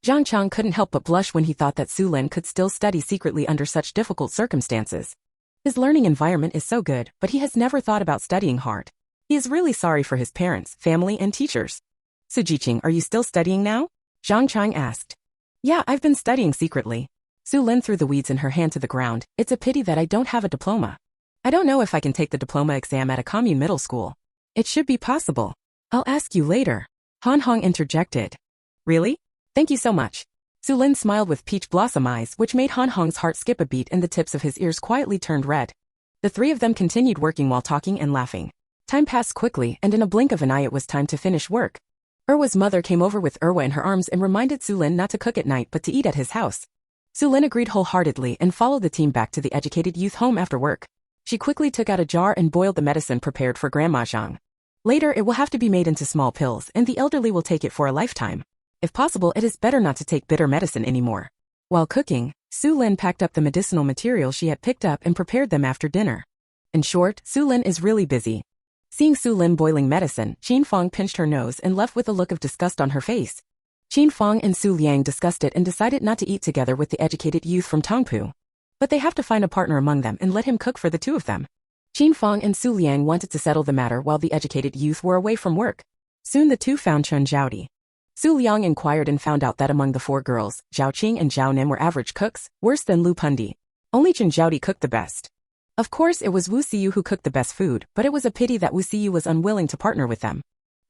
Zhang Chang couldn't help but blush when he thought that Xu Lin could still study secretly under such difficult circumstances. His learning environment is so good, but he has never thought about studying hard. He is really sorry for his parents, family, and teachers. "Xu Jiqing, are you still studying now?" Zhang Chang asked. "Yeah, I've been studying secretly." Xu Lin threw the weeds in her hand to the ground. "It's a pity that I don't have a diploma. I don't know if I can take the diploma exam at a commune middle school. It should be possible. I'll ask you later." Han Hong interjected. "Really? Thank you so much." Xu Lin smiled with peach blossom eyes, which made Han Hong's heart skip a beat and the tips of his ears quietly turned red. The three of them continued working while talking and laughing. Time passed quickly, and in a blink of an eye it was time to finish work. Erwa's mother came over with Erwa in her arms and reminded Xu Lin not to cook at night but to eat at his house. Xu Lin agreed wholeheartedly and followed the team back to the educated youth home after work. She quickly took out a jar and boiled the medicine prepared for Grandma Zhang. Later it will have to be made into small pills and the elderly will take it for a lifetime. If possible, it is better not to take bitter medicine anymore. While cooking, Xu Lin packed up the medicinal materials she had picked up and prepared them after dinner. In short, Xu Lin is really busy. Seeing Xu Lin boiling medicine, Qin Fang pinched her nose and left with a look of disgust on her face. Qin Fang and Su Liang discussed it and decided not to eat together with the educated youth from Tongpu. But they have to find a partner among them and let him cook for the two of them. Qin Fang and Su Liang wanted to settle the matter while the educated youth were away from work. Soon the two found Chen Zhaodi. Su Liang inquired and found out that among the 4 girls, Zhao Qing and Zhao Nim were average cooks, worse than Lu Pundi. Only Chen Zhaodi cooked the best. Of course, it was Wu Siyu who cooked the best food, but it was a pity that Wu Siyu was unwilling to partner with them.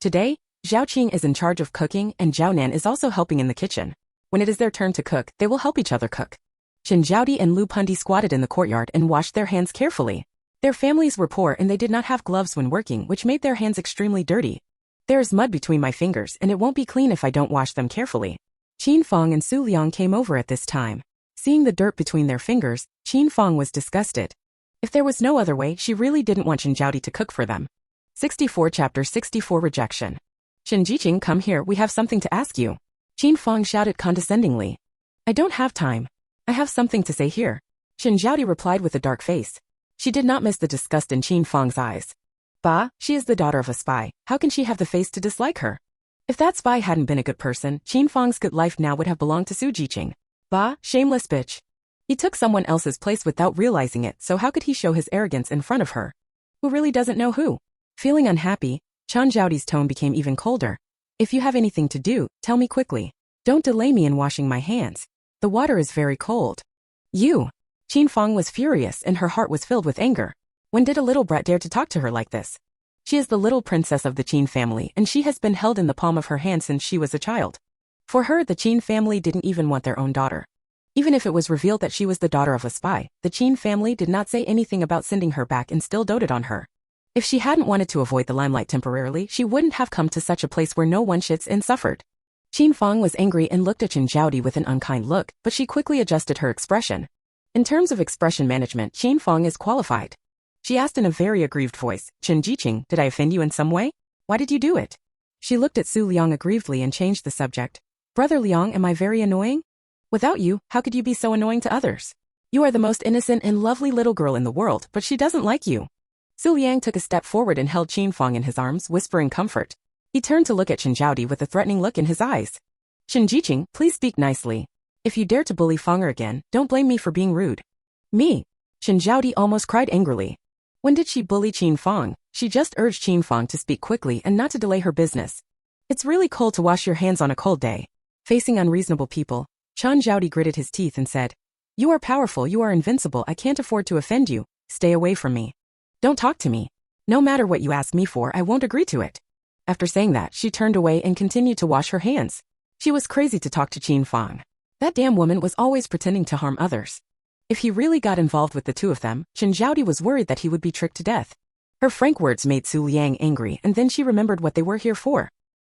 Today, Zhao Qing is in charge of cooking and Zhao Nan is also helping in the kitchen. When it is their turn to cook, they will help each other cook. Chen Zhaodi and Lu Pundi squatted in the courtyard and washed their hands carefully. Their families were poor and they did not have gloves when working, which made their hands extremely dirty. "There is mud between my fingers and it won't be clean if I don't wash them carefully." Qin Fang and Su Liang came over at this time. Seeing the dirt between their fingers, Qin Fang was disgusted. If there was no other way, she really didn't want Chen Zhaodi to cook for them. 64 Chapter 64 Rejection. "Shen Jiqing, come here, we have something to ask you." Qin Fang shouted condescendingly. "I don't have time. I have something to say here." Chen Zhaodi replied with a dark face. She did not miss the disgust in Qin Fang's eyes. "Bah, she is the daughter of a spy. How can she have the face to dislike her?" If that spy hadn't been a good person, Qin Fang's good life now would have belonged to Xu Jiqing. "Bah, shameless bitch." He took someone else's place without realizing it, so how could he show his arrogance in front of her? Who really doesn't know who? Feeling unhappy, Chen Zhaodi's tone became even colder. "If you have anything to do, tell me quickly." Don't delay me in washing my hands. The water is very cold. You. Qin Fang was furious and her heart was filled with anger. When did a little brat dare to talk to her like this? She is the little princess of the Qin family and she has been held in the palm of her hand since she was a child. For her, the Qin family didn't even want their own daughter. Even if it was revealed that she was the daughter of a spy, the Qin family did not say anything about sending her back and still doted on her. If she hadn't wanted to avoid the limelight temporarily, she wouldn't have come to such a place where no one shits and suffered. Qin Fang was angry and looked at Chen Zhaodi with an unkind look, but she quickly adjusted her expression. In terms of expression management, Qin Fang is qualified. She asked in a very aggrieved voice, Chen Jiqing, did I offend you in some way? Why did you do it? She looked at Su Liang aggrievedly and changed the subject. Brother Liang, am I very annoying? Without you, how could you be so annoying to others? You are the most innocent and lovely little girl in the world, but she doesn't like you. Su Liang took a step forward and held Qin Fang in his arms, whispering comfort. He turned to look at Chen Zhaodi with a threatening look in his eyes. Chen Jiqing, please speak nicely. If you dare to bully Fanger again, don't blame me for being rude. Me? Chen Zhaodi almost cried angrily. When did she bully Qin Fang? She just urged Qin Fang to speak quickly and not to delay her business. It's really cold to wash your hands on a cold day. Facing unreasonable people, Chen Zhaodi gritted his teeth and said, You are powerful, you are invincible, I can't afford to offend you. Stay away from me. Don't talk to me. No matter what you ask me for, I won't agree to it. After saying that, she turned away and continued to wash her hands. She was crazy to talk to Qin Fang. That damn woman was always pretending to harm others. If he really got involved with the two of them, Chen Zhaodi was worried that he would be tricked to death. Her frank words made Su Liang angry and then she remembered what they were here for.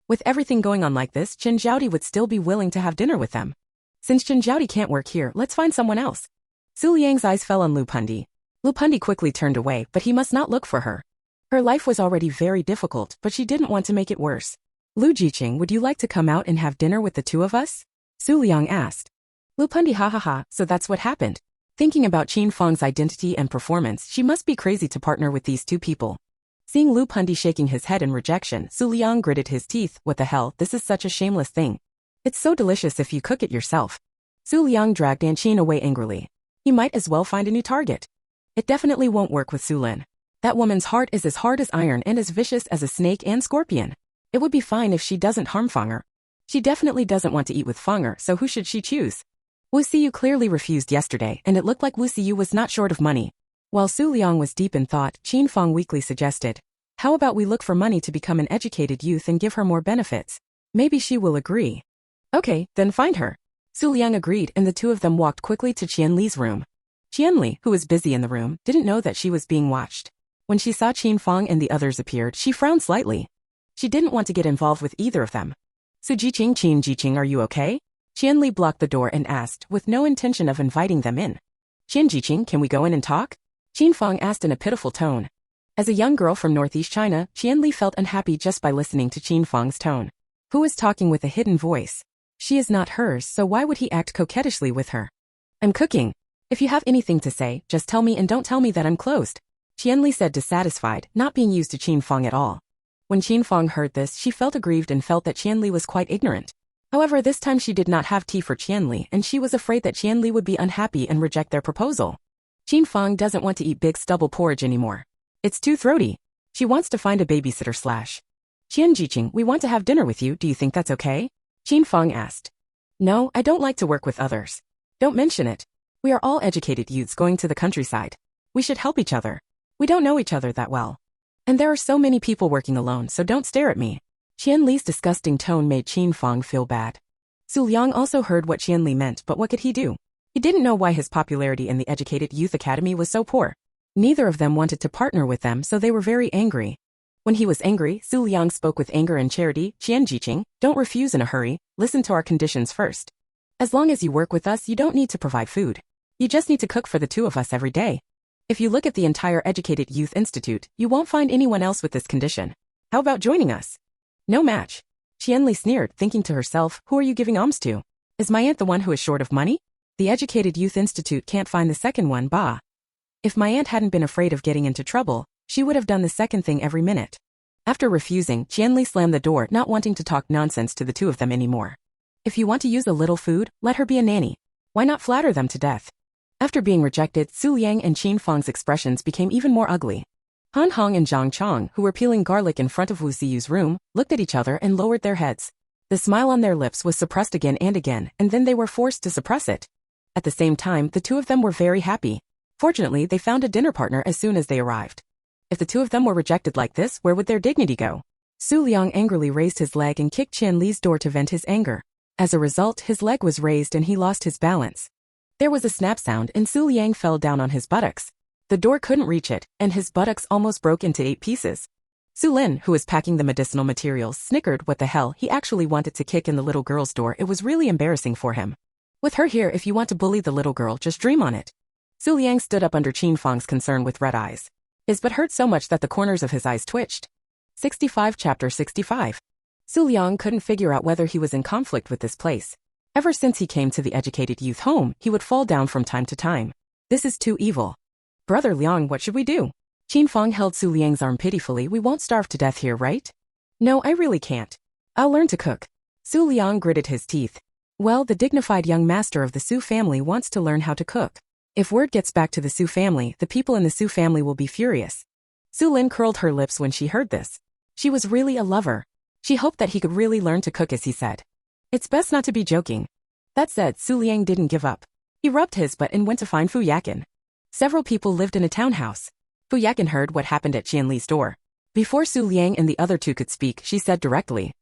With everything going on like this, Chen Zhaodi would still be willing to have dinner with them. Since Chen Zhaodi can't work here, let's find someone else. Su Liang's eyes fell on Lu Pundi. Lu Pundi quickly turned away, but he must not look for her. Her life was already very difficult, but she didn't want to make it worse. Lu Jiqing, would you like to come out and have dinner with the two of us? Su Liang asked. Lu Pundi ha, so that's what happened. Thinking about Qin Fang's identity and performance, she must be crazy to partner with these two people. Seeing Lu Pundi shaking his head in rejection, Su Liang gritted his teeth. What the hell, this is such a shameless thing. It's so delicious if you cook it yourself. Su Liang dragged Qin away angrily. He might as well find a new target. It definitely won't work with Xu Lin. That woman's heart is as hard as iron and as vicious as a snake and scorpion. It would be fine if she doesn't harm Fanger. She definitely doesn't want to eat with Fanger, so who should she choose? Wu Siyu clearly refused yesterday, and it looked like Wu Siyu was not short of money. While Su Liang was deep in thought, Qin Fang weakly suggested, how about we look for money to become an educated youth and give her more benefits? Maybe she will agree. Okay, then find her. Su Liang agreed and the two of them walked quickly to Qian Li's room. Qian Li, who was busy in the room, didn't know that she was being watched. When she saw Qin Fang and the others appeared, she frowned slightly. She didn't want to get involved with either of them. Su Jiqing, Qin Jiqing, are you okay? Qian Li blocked the door and asked, with no intention of inviting them in. Qin Jiqing, can we go in and talk? Qin Fang asked in a pitiful tone. As a young girl from northeast China, Qian Li felt unhappy just by listening to Qin Fang's tone. Who is talking with a hidden voice? She is not hers, so why would he act coquettishly with her? I'm cooking. If you have anything to say, just tell me and don't tell me that I'm closed. Qian Li said dissatisfied, not being used to Qin Fang at all. When Qin Fang heard this, she felt aggrieved and felt that Qian Li was quite ignorant. However, this time she did not have tea for Qian Li and she was afraid that Qian Li would be unhappy and reject their proposal. Qin Fang doesn't want to eat big stubble porridge anymore. It's too throaty. She wants to find a babysitter / Qian Jiqing, we want to have dinner with you, do you think that's okay? Qin Fang asked. No, I don't like to work with others. Don't mention it. We are all educated youths going to the countryside. We should help each other. We don't know each other that well. And there are so many people working alone, so don't stare at me. Qian Li's disgusting tone made Qin Fang feel bad. Su Liang also heard what Qian Li meant, but what could he do? He didn't know why his popularity in the educated youth academy was so poor. Neither of them wanted to partner with them, so they were very angry. When he was angry, Su Liang spoke with anger and charity. Qian Jiqing, don't refuse in a hurry, listen to our conditions first. As long as you work with us, you don't need to provide food. You just need to cook for the two of us every day. If you look at the entire Educated Youth Institute, you won't find anyone else with this condition. How about joining us? No match. Qian Li sneered, thinking to herself, who are you giving alms to? Is my aunt the one who is short of money? The Educated Youth Institute can't find the second one, bah. If my aunt hadn't been afraid of getting into trouble, she would have done the second thing every minute. After refusing, Qian Li slammed the door, not wanting to talk nonsense to the two of them anymore. If you want to use a little food, let her be a nanny. Why not flatter them to death? After being rejected, Su Liang and Qin Fang's expressions became even more ugly. Han Hong and Zhang Chong, who were peeling garlic in front of Wu Siyu's room, looked at each other and lowered their heads. The smile on their lips was suppressed again and again, and then they were forced to suppress it. At the same time, the two of them were very happy. Fortunately, they found a dinner partner as soon as they arrived. If the two of them were rejected like this, where would their dignity go? Xu Lin angrily raised his leg and kicked Qian Li's door to vent his anger. As a result, his leg was raised and he lost his balance. There was a snap sound and Xu Lin fell down on his buttocks. The door couldn't reach it, and his buttocks almost broke into 8 pieces. Xu Lin, who was packing the medicinal materials, snickered what the hell. He actually wanted to kick in the little girl's door. It was really embarrassing for him. With her here, if you want to bully the little girl, just dream on it. Xu Liang stood up under Qin Fang's concern with red eyes. His butt hurt so much that the corners of his eyes twitched. 65 Chapter 65. Xu Liang couldn't figure out whether he was in conflict with this place. Ever since he came to the educated youth home, he would fall down from time to time. This is too evil. Brother Liang, what should we do? Qin Fang held Xu Liang's arm pitifully. We won't starve to death here, right? No, I really can't. I'll learn to cook. Xu Liang gritted his teeth. Well, the dignified young master of the Xu family wants to learn how to cook. If word gets back to the Xu family, the people in the Xu family will be furious. Xu Lin curled her lips when she heard this. She was really a lover. She hoped that he could really learn to cook as he said. It's best not to be joking. That said, Xu Liang didn't give up. He rubbed his butt and went to find Fu Yakin. Several people lived in a townhouse. Fu Yakin heard what happened at Qian Li's door. Before Xu Liang and the other two could speak, she said directly.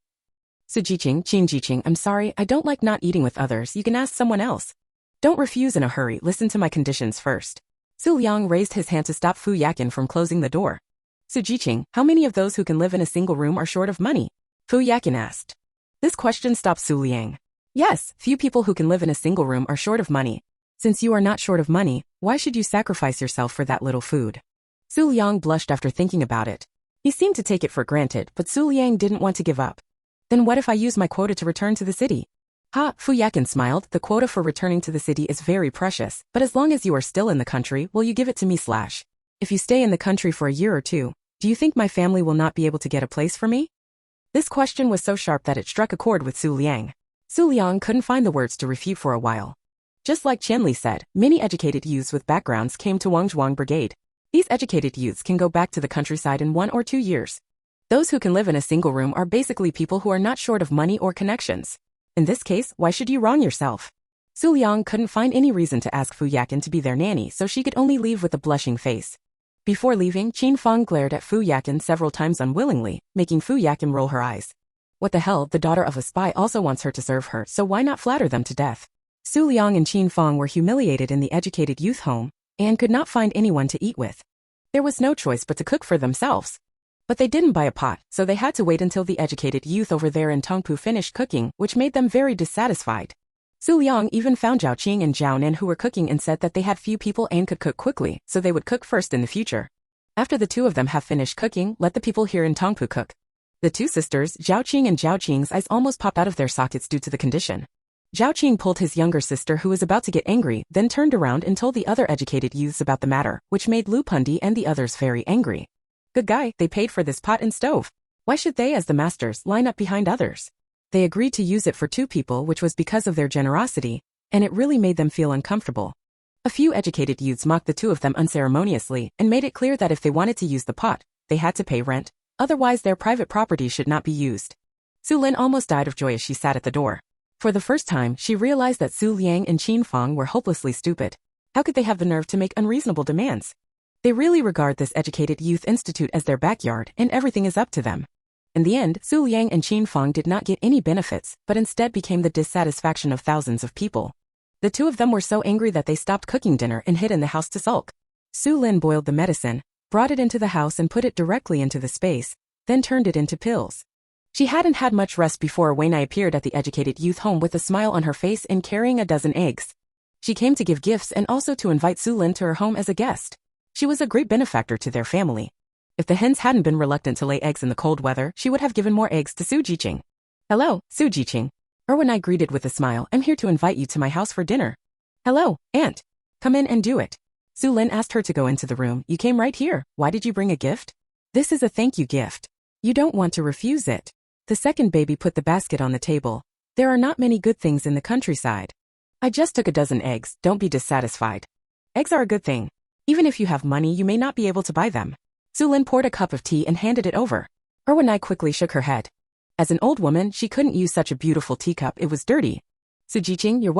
Su Jiqing, Qin Jiqing, I'm sorry, I don't like not eating with others. You can ask someone else. Don't refuse in a hurry, listen to my conditions first. Xu Liang raised his hand to stop Fu Yakin from closing the door. Su Jiqing, how many of those who can live in a single room are short of money? Fu Yakin asked. This question stopped Xu Liang. Yes, few people who can live in a single room are short of money. Since you are not short of money, why should you sacrifice yourself for that little food? Xu Liang blushed after thinking about it. He seemed to take it for granted, but Xu Liang didn't want to give up. Then what if I use my quota to return to the city? Ha, Fu Yakin smiled. The quota for returning to the city is very precious, but as long as you are still in the country, will you give it to me / If you stay in the country for a year or two, do you think my family will not be able to get a place for me? This question was so sharp that it struck a chord with Xu Liang. Xu Liang couldn't find the words to refute for a while. Just like Qian Li said, many educated youths with backgrounds came to Wangzhuang Brigade. These educated youths can go back to the countryside in 1 or 2 years. Those who can live in a single room are basically people who are not short of money or connections. In this case, why should you wrong yourself? Xu Liang couldn't find any reason to ask Fu Yakin to be their nanny, so she could only leave with a blushing face. Before leaving, Qin Fang glared at Fu Yakin several times unwillingly, making Fu Yakin roll her eyes. What the hell, the daughter of a spy also wants her to serve her, so why not flatter them to death? Xu Liang and Qin Fang were humiliated in the educated youth home, and could not find anyone to eat with. There was no choice but to cook for themselves. But they didn't buy a pot, so they had to wait until the educated youth over there in Tongpu finished cooking, which made them very dissatisfied. Xu Liang even found Zhao Qing and Zhao Nin who were cooking and said that they had few people and could cook quickly, so they would cook first in the future. After the two of them have finished cooking, let the people here in Tongpu cook. The two sisters, Zhao Qing and Zhao Qing's eyes almost popped out of their sockets due to the condition. Zhao Qing pulled his younger sister who was about to get angry, then turned around and told the other educated youths about the matter, which made Lu Pundi and the others very angry. Good guy, they paid for this pot and stove. Why should they, as the masters, line up behind others? They agreed to use it for 2 people, which was because of their generosity, and it really made them feel uncomfortable. A few educated youths mocked the two of them unceremoniously and made it clear that if they wanted to use the pot, they had to pay rent, otherwise their private property should not be used. Xu Lin almost died of joy as she sat at the door. For the first time, she realized that Xu Liang and Qin Fang were hopelessly stupid. How could they have the nerve to make unreasonable demands? They really regard this educated youth institute as their backyard, and everything is up to them. In the end, Xu Liang and Qin Fang did not get any benefits, but instead became the dissatisfaction of thousands of people. The two of them were so angry that they stopped cooking dinner and hid in the house to sulk. Xu Lin boiled the medicine, brought it into the house and put it directly into the space, then turned it into pills. She hadn't had much rest before Wei appeared at the educated youth home with a smile on her face and carrying a dozen eggs. She came to give gifts and also to invite Xu Lin to her home as a guest. She was a great benefactor to their family. If the hens hadn't been reluctant to lay eggs in the cold weather, she would have given more eggs to Xu Jiqing. Hello, Xu Jiqing. Erwin greeted with a smile. I'm here to invite you to my house for dinner. Hello, Aunt. Come in and do it. Xu Lin asked her to go into the room. You came right here. Why did you bring a gift? This is a thank you gift. You don't want to refuse it. The second baby put the basket on the table. There are not many good things in the countryside. I just took a dozen eggs. Don't be dissatisfied. Eggs are a good thing. Even if you have money, you may not be able to buy them. Xu Lin poured a cup of tea and handed it over. Erwin quickly shook her head. As an old woman, she couldn't use such a beautiful teacup, it was dirty. Su Jiqing, you're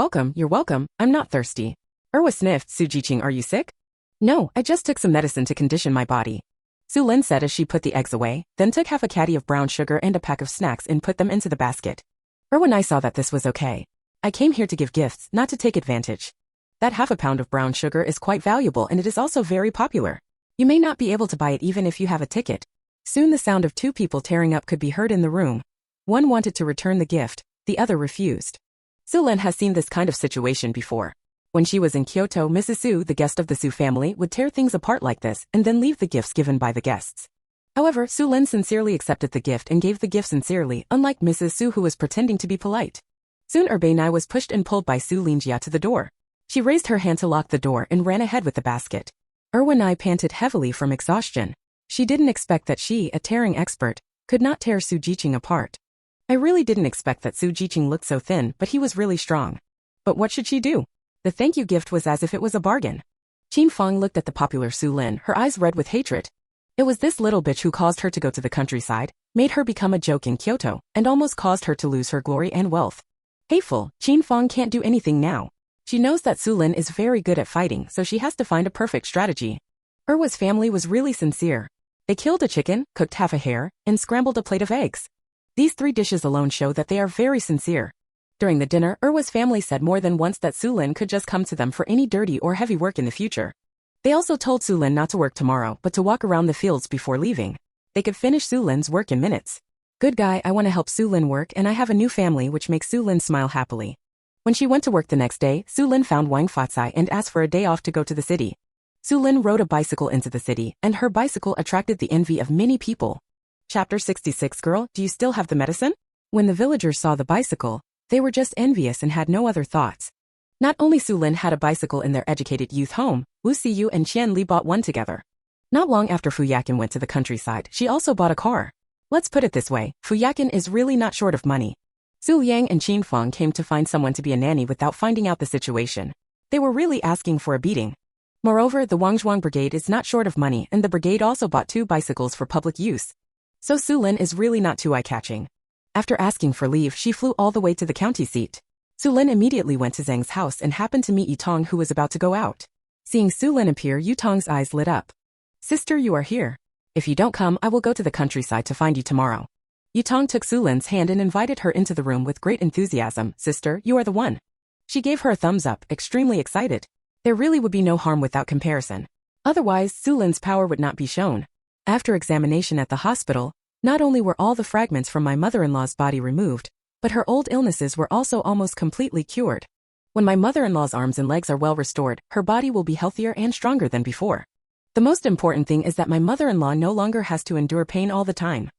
welcome, I'm not thirsty. Erwa sniffed. Su Jiqing, are you sick? No, I just took some medicine to condition my body. Xu Lin said as she put the eggs away, then took half a caddy of brown sugar and a pack of snacks and put them into the basket. When I saw that this was okay. I came here to give gifts, not to take advantage. That half a pound of brown sugar is quite valuable and it is also very popular. You may not be able to buy it even if you have a ticket. Soon the sound of two people tearing up could be heard in the room. One wanted to return the gift, the other refused. Xu Lin has seen this kind of situation before. When she was in Kyoto, Mrs. Xu, the guest of the Xu family, would tear things apart like this and then leave the gifts given by the guests. However, Xu Lin sincerely accepted the gift and gave the gift sincerely, unlike Mrs. Xu who was pretending to be polite. Soon Nai was pushed and pulled by Xu Linjia to the door. She raised her hand to lock the door and ran ahead with the basket. Nai panted heavily from exhaustion. She didn't expect that she, a tearing expert, could not tear Su Jiqing apart. I really didn't expect that Su Jiqing looked so thin, but he was really strong. But what should she do? The thank you gift was as if it was a bargain. Qin Feng looked at the popular Xu Lin, her eyes red with hatred. It was this little bitch who caused her to go to the countryside, made her become a joke in Kyoto, and almost caused her to lose her glory and wealth. Hateful, Qin Feng can't do anything now. She knows that Xu Lin is very good at fighting, so she has to find a perfect strategy. Erwa's family was really sincere. They killed a chicken, cooked half a hare, and scrambled a plate of eggs. These 3 dishes alone show that they are very sincere. During the dinner, Erwa's family said more than once that Xu Lin could just come to them for any dirty or heavy work in the future. They also told Xu Lin not to work tomorrow, but to walk around the fields before leaving. They could finish Xu Lin's work in minutes. Good guy, I want to help Xu Lin work and I have a new family which makes Xu Lin smile happily. When she went to work the next day, Xu Lin found Wang Fatsai and asked for a day off to go to the city. Xu Lin rode a bicycle into the city, and her bicycle attracted the envy of many people. Chapter 66. Girl, do you still have the medicine? When the villagers saw the bicycle, they were just envious and had no other thoughts. Not only Xu Lin had a bicycle in their educated youth home, Wu Siyu and Qian Li bought one together. Not long after Fu Yakin went to the countryside, she also bought a car. Let's put it this way, Fu Yakin is really not short of money. Su Liang and Qin Feng came to find someone to be a nanny without finding out the situation. They were really asking for a beating. Moreover, the Wangzhuang brigade is not short of money and the brigade also bought 2 bicycles for public use. So Xu Lin is really not too eye-catching. After asking for leave, she flew all the way to the county seat. Xu Lin immediately went to Zhang's house and happened to meet Yutong who was about to go out. Seeing Xu Lin appear, Yutong's eyes lit up. Sister, you are here. If you don't come, I will go to the countryside to find you tomorrow. Yutong took Xu Lin's hand and invited her into the room with great enthusiasm. Sister, you are the one. She gave her a thumbs up, extremely excited. There really would be no harm without comparison. Otherwise, Xu Lin's power would not be shown. After examination at the hospital, not only were all the fragments from my mother-in-law's body removed, but her old illnesses were also almost completely cured. When my mother-in-law's arms and legs are well restored, her body will be healthier and stronger than before. The most important thing is that my mother-in-law no longer has to endure pain all the time.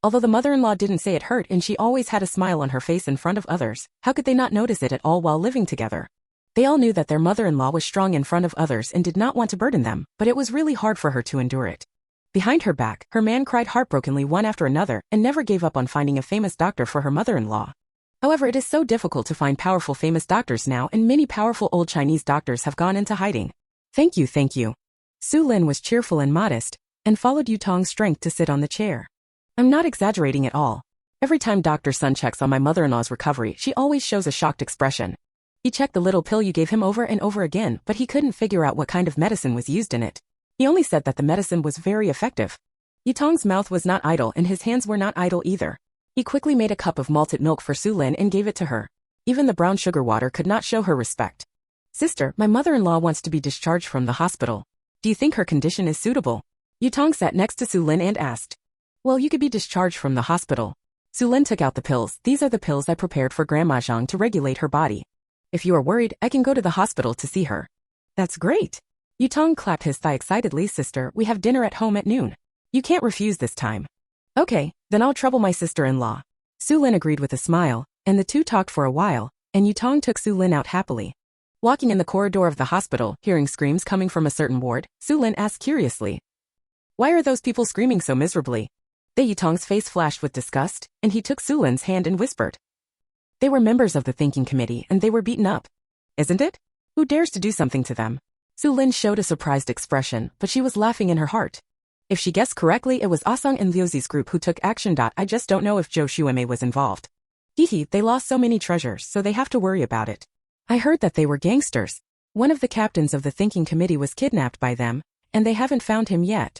Although the mother-in-law didn't say it hurt and she always had a smile on her face in front of others, how could they not notice it at all while living together? They all knew that their mother-in-law was strong in front of others and did not want to burden them, but it was really hard for her to endure it. Behind her back, her man cried heartbrokenly one after another and never gave up on finding a famous doctor for her mother-in-law. However, it is so difficult to find powerful famous doctors now and many powerful old Chinese doctors have gone into hiding. Thank you. Xu Lin was cheerful and modest, and followed Yutong's strength to sit on the chair. I'm not exaggerating at all. Every time Dr. Sun checks on my mother-in-law's recovery, she always shows a shocked expression. He checked the little pill you gave him over and over again, but he couldn't figure out what kind of medicine was used in it. He only said that the medicine was very effective. Yutong's mouth was not idle and his hands were not idle either. He quickly made a cup of malted milk for Xu Lin and gave it to her. Even the brown sugar water could not show her respect. Sister, my mother-in-law wants to be discharged from the hospital. Do you think her condition is suitable? Yutong sat next to Xu Lin and asked. Well, you could be discharged from the hospital. Xu Lin took out the pills. These are the pills I prepared for Grandma Zhang to regulate her body. If you are worried, I can go to the hospital to see her. That's great. Yutong clapped his thigh excitedly. Sister, we have dinner at home at noon. You can't refuse this time. Okay, then I'll trouble my sister-in-law. Xu Lin agreed with a smile, and the two talked for a while, and Yutong took Xu Lin out happily. Walking in the corridor of the hospital, hearing screams coming from a certain ward, Xu Lin asked curiously. Why are those people screaming so miserably? Yutong's face flashed with disgust, and he took Xu Lin's hand and whispered. They were members of the thinking committee and they were beaten up. Isn't it? Who dares to do something to them? Xu Lin showed a surprised expression, but she was laughing in her heart. If she guessed correctly, it was Asong and Liuzi's group who took action. I just don't know if Zhou Xuemei was involved. Hehe, they lost so many treasures, so they have to worry about it. I heard that they were gangsters. One of the captains of the thinking committee was kidnapped by them, and they haven't found him yet.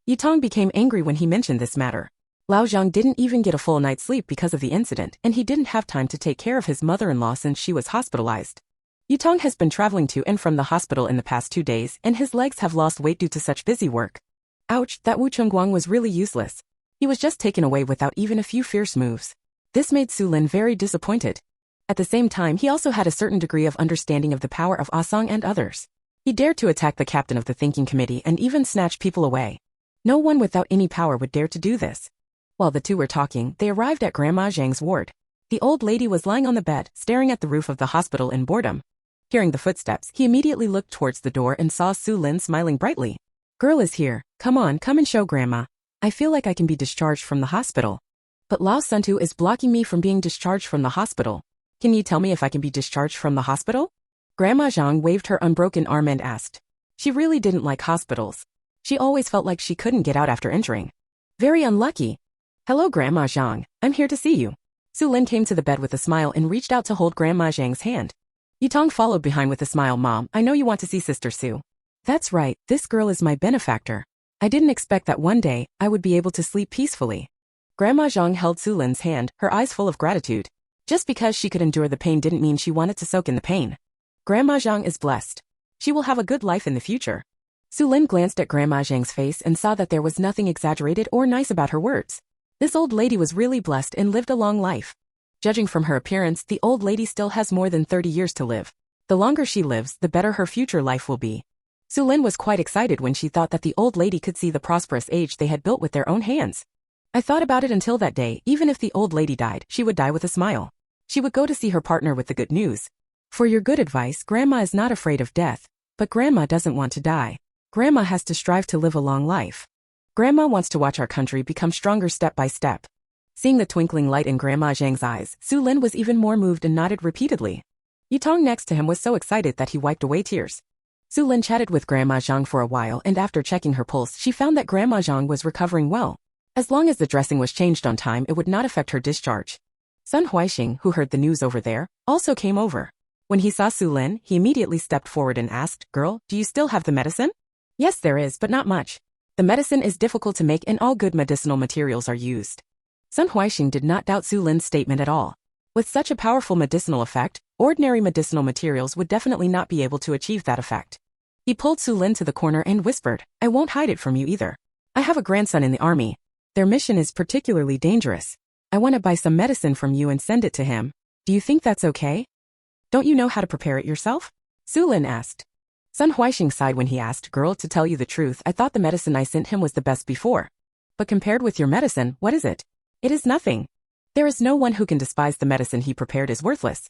Yutong became angry when he mentioned this matter. Lao Zhang didn't even get a full night's sleep because of the incident, and he didn't have time to take care of his mother-in-law since she was hospitalized. Yutong has been traveling to and from the hospital in the past 2 days, and his legs have lost weight due to such busy work. Ouch, that Wu Chengguang was really useless. He was just taken away without even a few fierce moves. This made Xu Lin very disappointed. At the same time, he also had a certain degree of understanding of the power of Asong and others. He dared to attack the captain of the thinking committee and even snatch people away. No one without any power would dare to do this. While the two were talking, they arrived at Grandma Zhang's ward. The old lady was lying on the bed, staring at the roof of the hospital in boredom. Hearing the footsteps, he immediately looked towards the door and saw Xu Lin smiling brightly. Girl is here. Come and show Grandma. I feel like I can be discharged from the hospital. But Lao Suntu is blocking me from being discharged from the hospital. Can you tell me if I can be discharged from the hospital? Grandma Zhang waved her unbroken arm and asked. She really didn't like hospitals. She always felt like she couldn't get out after entering. Very unlucky. Hello Grandma Zhang, I'm here to see you. Xu Lin came to the bed with a smile and reached out to hold Grandma Zhang's hand. Yutong followed behind with a smile. Mom, I know you want to see Sister Su. That's right, this girl is my benefactor. I didn't expect that one day I would be able to sleep peacefully. Grandma Zhang held Xu Lin's hand, her eyes full of gratitude. Just because she could endure the pain didn't mean she wanted to soak in the pain. Grandma Zhang is blessed. She will have a good life in the future. Xu Lin glanced at Grandma Zhang's face and saw that there was nothing exaggerated or nice about her words. This old lady was really blessed and lived a long life. Judging from her appearance, the old lady still has more than 30 years to live. The longer she lives, the better her future life will be. Xu Lin was quite excited when she thought that the old lady could see the prosperous age they had built with their own hands. I thought about it until that day, even if the old lady died, she would die with a smile. She would go to see her partner with the good news. For your good advice, Grandma is not afraid of death, but Grandma doesn't want to die. Grandma has to strive to live a long life. Grandma wants to watch our country become stronger step by step. Seeing the twinkling light in Grandma Zhang's eyes, Xu Lin was even more moved and nodded repeatedly. Yutong next to him was so excited that he wiped away tears. Xu Lin chatted with Grandma Zhang for a while, and after checking her pulse, she found that Grandma Zhang was recovering well. As long as the dressing was changed on time, it would not affect her discharge. Sun Huixing, who heard the news over there, also came over. When he saw Xu Lin, he immediately stepped forward and asked, Girl, do you still have the medicine? Yes, there is, but not much. The medicine is difficult to make and all good medicinal materials are used. Sun Huixing did not doubt Xu Lin's statement at all. With such a powerful medicinal effect, ordinary medicinal materials would definitely not be able to achieve that effect. He pulled Xu Lin to the corner and whispered, I won't hide it from you either. I have a grandson in the army. Their mission is particularly dangerous. I want to buy some medicine from you and send it to him. Do you think that's okay? Don't you know how to prepare it yourself? Xu Lin asked. Sun Huixing sighed when he asked, Girl, to tell you the truth, I thought the medicine I sent him was the best before. But compared with your medicine, what is it? It is nothing. There is no one who can despise the medicine he prepared is worthless.